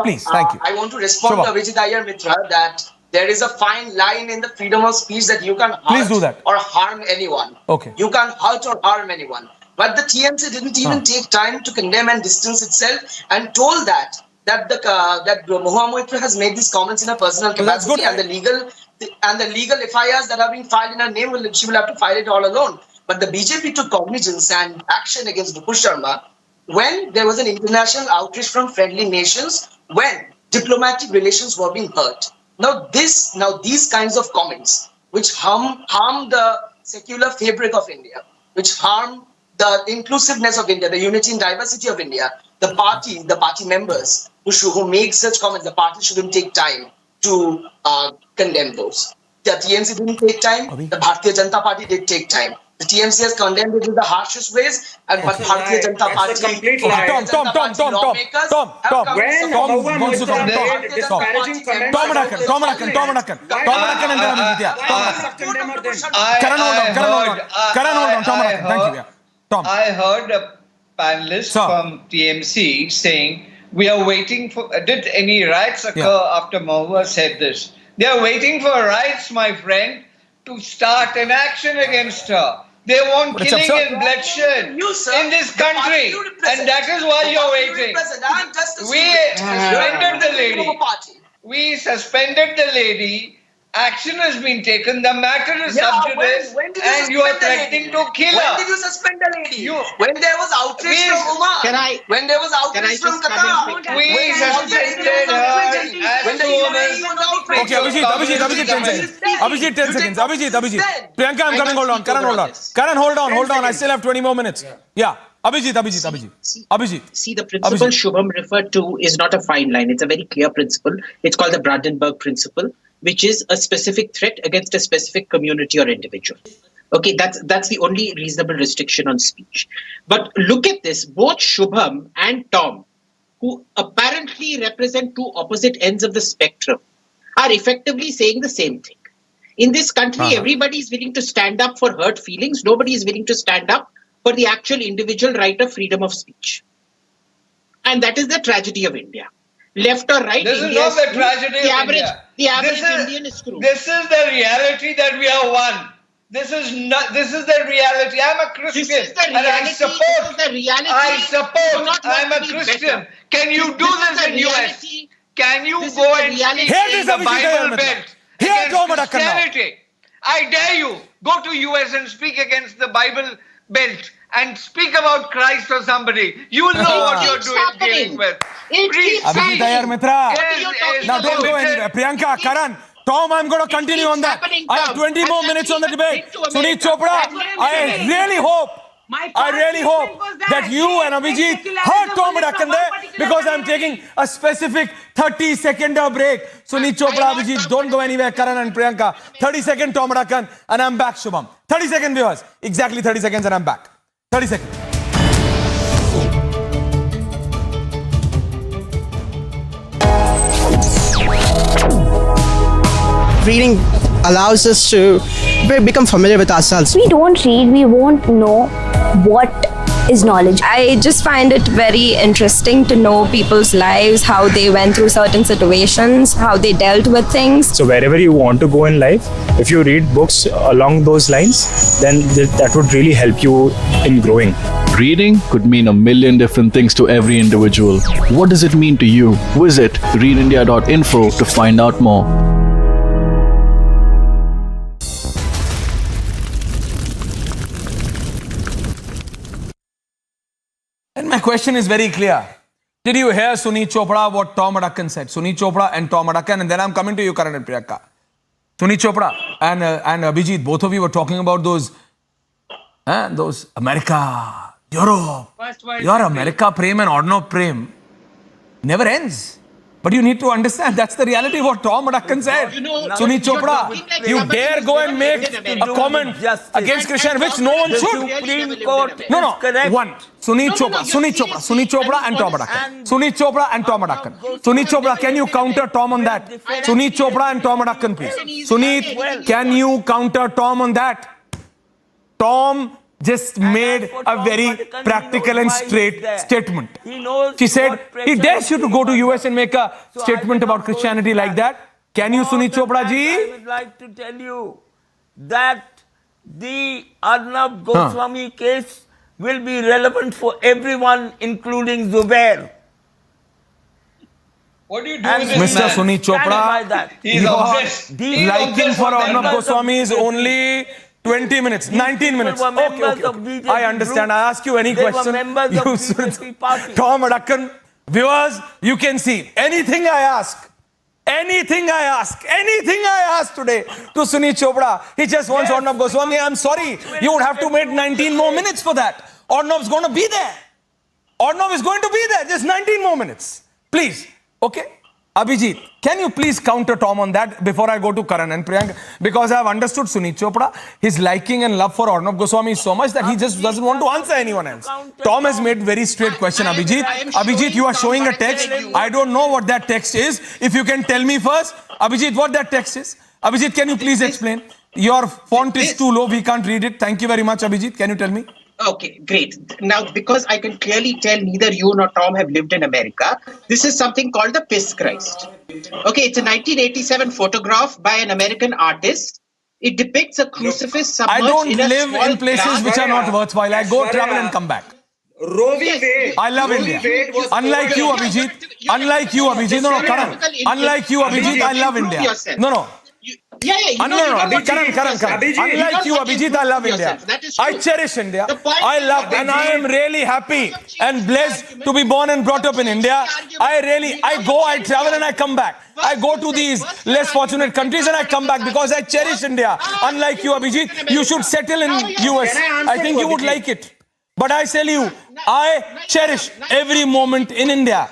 Please, thank you. I want to respond to Abhijit Iyer Mitra that there is a fine line in the freedom of speech that you can hurt or harm anyone. Okay. You can hurt or harm anyone. But the TMC didn't even take time to condemn and distance itself and told that Mahua Moitra has made these comments in her personal capacity and the legal FIRs that are being filed in her name, she will have to file it all alone. But the BJP took cognizance and action against Nupur Sharma when there was an international outreach from friendly nations, when diplomatic relations were being hurt. Now these kinds of comments, which harm the secular fabric of India, which harm the inclusiveness of India, the unity and diversity of India, the party members who make such comments, the party shouldn't take time to condemn those. The TMC didn't take time, the Bharatiya Janata Party did take time. The TMC has condemned it in the harshest ways, and but Bharatiya Janata Party, I heard a panelist from TMC saying, we are waiting for, did any riots occur after Mahua said this? They are waiting for riots, my friend, to start an action against her. They want killing and bloodshed in this country, and that is why you're waiting. We suspended the lady. Action has been taken. The matter is sub judice, and you are threatening to kill her. When did you suspend the lady? When there was outrage from Umar. When there was outrage from Qatar. We suspended her as soon as... Okay, Abhijit, 10 seconds. Abhijit, 10 seconds. Abhijit. Priyanka, I'm coming. Hold on. Karan, hold on. I still have 20 more minutes. Yeah. Abhijit. See, the principle Shubham referred to is not a fine line. It's a very clear principle. It's called the Brandenburg principle, which is a specific threat against a specific community or individual. Okay, that's the only reasonable restriction on speech. But look at this, both Shubham and Tom, who apparently represent two opposite ends of the spectrum, are effectively saying the same thing. In this country, everybody is willing to stand up for hurt feelings. Nobody is willing to stand up for the actual individual right of freedom of speech. And that is the tragedy of India. Left or right, this is not the tragedy of India. The average Indian is screwed. This is the reality that we are one. This is the reality. I'm a Christian and I support. I'm a Christian. Can you do this in US? Can you go and speak in the Bible Belt against Christianity? I dare you. Go to US and speak against the Bible Belt and speak about Christ or somebody. You will know what you're dealing with. Abhijit Iyer Mitra. Now don't go anywhere. Priyanka, Karan, Tom, I'm going to continue on that. I have 20 more minutes on the debate. Sunit Chopra, I really hope I really hope that you and Abhijit heard Tom Madakan there, because I'm taking a specific 30-second break. Sunit Chopra, Abhijit, don't go anywhere. Karan and Priyanka, 30-second Tom Madakan, and I'm back, Shubham. 30-second viewers, exactly 30 seconds and I'm back. 30 seconds. Reading allows us to become familiar with ourselves. We don't read, we won't know what is knowledge. I just find it very interesting to know people's lives, how they went through certain situations, how they dealt with things. So wherever you want to go in life, if you read books along those lines, then that would really help you in growing. Reading could mean a million different things to every individual. What does it mean to you? Visit readindia.info to find out more. And my question is very clear. Did you hear Sunit Chopra, what Tom Madakan said? Sunit Chopra and Tom Madakan, and then I'm coming to you, Karan and Priyanka. Sunit Chopra and Abhijit, both of you were talking about those America, Europe. Your America Prem and Orno Prem never ends. But you need to understand, that's the reality of what Tom Madakan said. Sunit Chopra, you dare go and make a comment against Christian, which no one should. No. One. Sunit Chopra and Tom Madakan. Sunit Chopra and Tom Madakan. Sunit Chopra, can you counter Tom on that? Sunit Chopra and Tom Madakan, please. Sunit, can you counter Tom on that? Tom just made a very practical and straight statement. She said, he dares you to go to US and make a statement about Christianity like that. Can you, Sunit Chopra ji? I would like to tell you that the Arnab Goswami case will be relevant for everyone, including Zubair. What do you do with this Mr. man? Sunit Chopra, your liking for Arnab Goswami is only 20 minutes, 19 minutes. Okay. I understand. I ask you any question. Tom Madakan, viewers, you can see anything I ask today to Sunit Chopra, he just wants Arnab Goswami. I'm sorry, you would have to wait 19 more minutes for that. Arnab's going to be there. Arnab is going to be there. Just 19 more minutes. Please. Okay. Abhijit, can you please counter Tom on that before I go to Karan and Priyanka? Because I have understood Sunit Chopra, his liking and love for Arnab Goswami is so much that he just doesn't want to answer anyone else. Tom has made very straight question, Abhijit. Abhijit, you are showing a text. I don't know what that text is. If you can tell me first, Abhijit, what that text is. Abhijit, can you please explain? Your font is too low. We can't read it. Thank you very much, Abhijit. Can you tell me? Okay, great. Now, because I can clearly tell neither you nor Tom have lived in America, this is something called the Piss Christ. Okay, it's a 1987 photograph by an American artist. It depicts a crucifix submerged I don't in a live small in places which are not worthwhile. I go travel and come back. I love India. Unlike you, Abhijit. No, Karan. Unlike you, Abhijit, I love India. No. Karan. Unlike you, Abhijit, I love India. I cherish India. I love, and I am really happy and blessed to be born and brought up in India. I travel and I come back. I go to these less fortunate countries and I come back because I cherish India. Unlike you, Abhijit, you should settle in US. I think you would like it. But I tell you, I cherish every moment in India.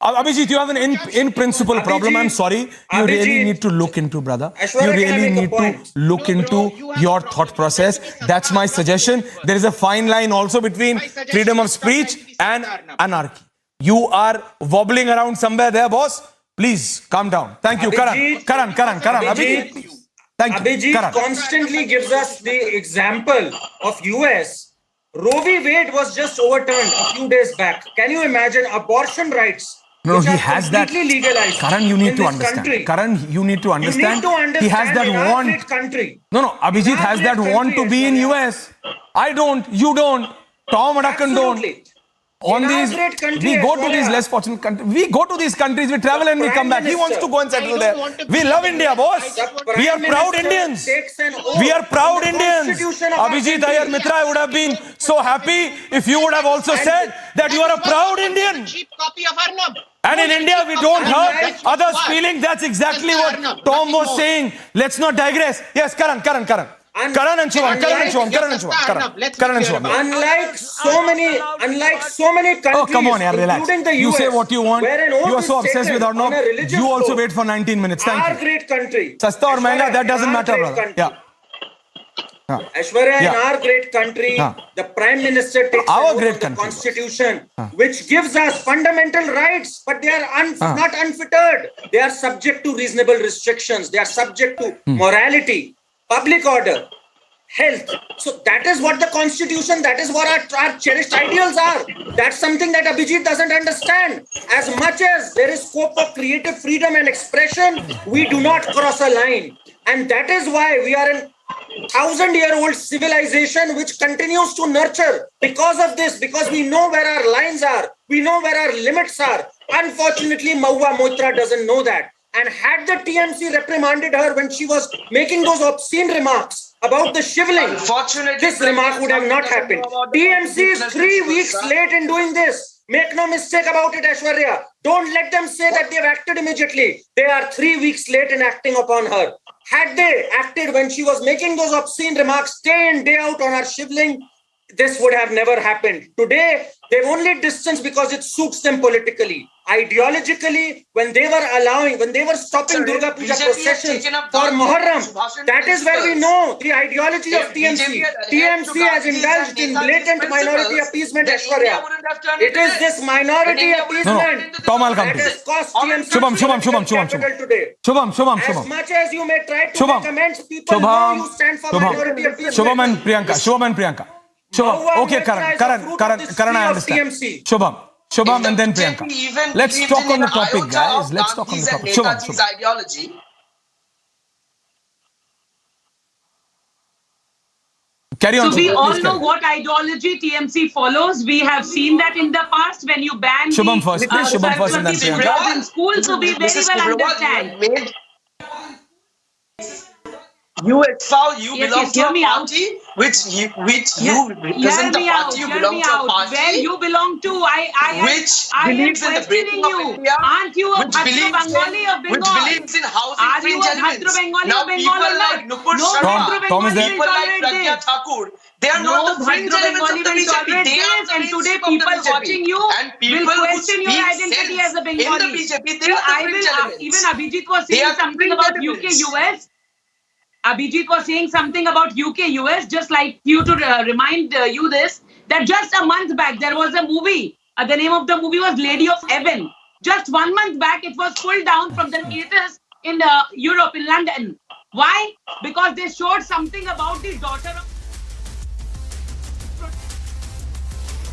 Abhijit, you have an in-principle problem. I'm sorry. You really need to look into, brother. You really need to look into your thought process. That's my suggestion. There is a fine line also between freedom of speech and anarchy. You are wobbling around somewhere there, boss. Please, calm down. Thank you, Karan. Abhijit, please. Thank you. Abhijit constantly gives us the example of US. Roe v. Wade was just overturned a few days back. Can you imagine abortion rights? No, he has that. Legalized Karan, you need to understand. Karan, you need to understand. He has that want. No, Abhijit has that want to be in US. I don't. You don't. Tom Madakan don't. On these, we go to these less fortunate countries. We go to these countries, we travel and we come back. He wants to go and settle there. We love India, boss. We are proud Indians. We are proud Indians. Abhijit Iyer Mitra, I would have been so happy if you would have also said that you are a proud Indian. And in India, we don't hurt others' feelings. That's exactly what Tom was saying. Let's not digress. Yes, Karan. Karan and Shubham. Unlike so many countries, oh, come on, yaar, relax. including the US, you say what you want. You are so obsessed with Arnav. You also wait for 19 minutes. Thank our you. great country. Sasta or Mehanga, that doesn't matter, brother. Yeah. Ashwarya, in our great country, the Prime Minister takes our great the Constitution, which gives us fundamental rights, but they are not unfettered. They are subject to reasonable restrictions. They are subject to morality, public order, health. So that is what the Constitution, that is what our cherished ideals are. That's something that Abhijit doesn't understand. As much as there is scope for creative freedom and expression, we do not cross a line. And that is why we are in 1,000-year-old civilization which continues to nurture because of this, because we know where our lines are, we know where our limits are. Unfortunately, Mahua Moitra doesn't know that. And had the TMC reprimanded her when she was making those obscene remarks about the shivling, this remark would have not happened. TMC is 3 weeks late in doing this. Make no mistake about it, Aishwarya. Don't let them say that they've acted immediately. They are 3 weeks late in acting upon her. Had they acted when she was making those obscene remarks day in, day out on our shivling, this would have never happened. Today, they've only distanced because it suits them politically. Ideologically, when they were stopping Durga Puja processions for Muharram, that is where we know the ideology of TMC. TMC has indulged in blatant minority appeasement, Aishwarya. It is this minority appeasement that has cost TMC capital today. As much as you may try to make amends, people know you stand for minority appeasement. Shubham and Priyanka. Shubham, okay, Karan, I understand. Shubham and then Priyanka. Let's talk on the topic, guys. Let's talk on the topic. Shubham. Ideology. Carry on. So we all know what ideology TMC follows. We have seen that in the past when you banned Shubham first and then Priyanka. In school, so we very well understand. You belong to a party which you represent the party. You belong to a party where you belong to. Which believes in the breaking of India. Aren't you a Bhadra Bengali of Bengal? Which believes in housing fringe elements. Now people like Nupur Sharma, people like Pragya Thakur, they are not the fringe elements of the BJP. They are the mainstream of the BJP. Watching you and people will question your identity as a Bengali. in the BJP, they are the fringe elements. Even Abhijit was saying something about UK-US. Abhijit was saying something about UK-US, just like you to remind you this, that just a month back, there was a movie. The name of the movie was Lady of Heaven. Just 1 month back, it was pulled down from the theaters in Europe, in London. Why? Because they showed something about the daughter of...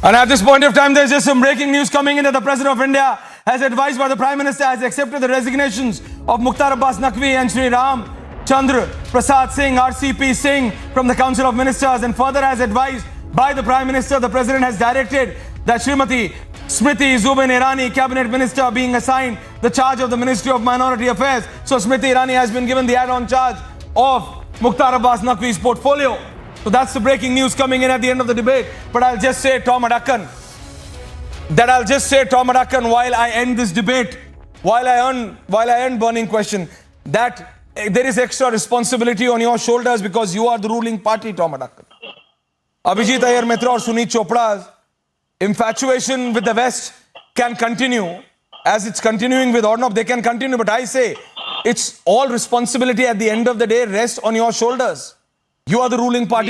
And at this point of time, there's just some breaking news coming in that the President of India, as advised by the Prime Minister, has accepted the resignations of Mukhtar Abbas Naqvi and Sri Ram Chandra Prasad Singh, RCP Singh, from the Council of Ministers, and further as advised by the Prime Minister, the President has directed that Srimati Smriti Zubin Irani, Cabinet Minister, being assigned the charge of the Ministry of Minority Affairs. So Smriti Irani has been given the add-on charge of Mukhtar Abbas Naqvi's portfolio. So that's the breaking news coming in at the end of the debate. But I'll just say, Tom Adakan, while I end this debate, while I end burning question, that there is extra responsibility on your shoulders because you are the ruling party, Tom Adakan. Abhijit Iyer Mitra or Sunit Chopra's infatuation with the West can continue as it's continuing with Arnav. They can continue, but I say it's all responsibility at the end of the day rests on your shoulders. You are the ruling party.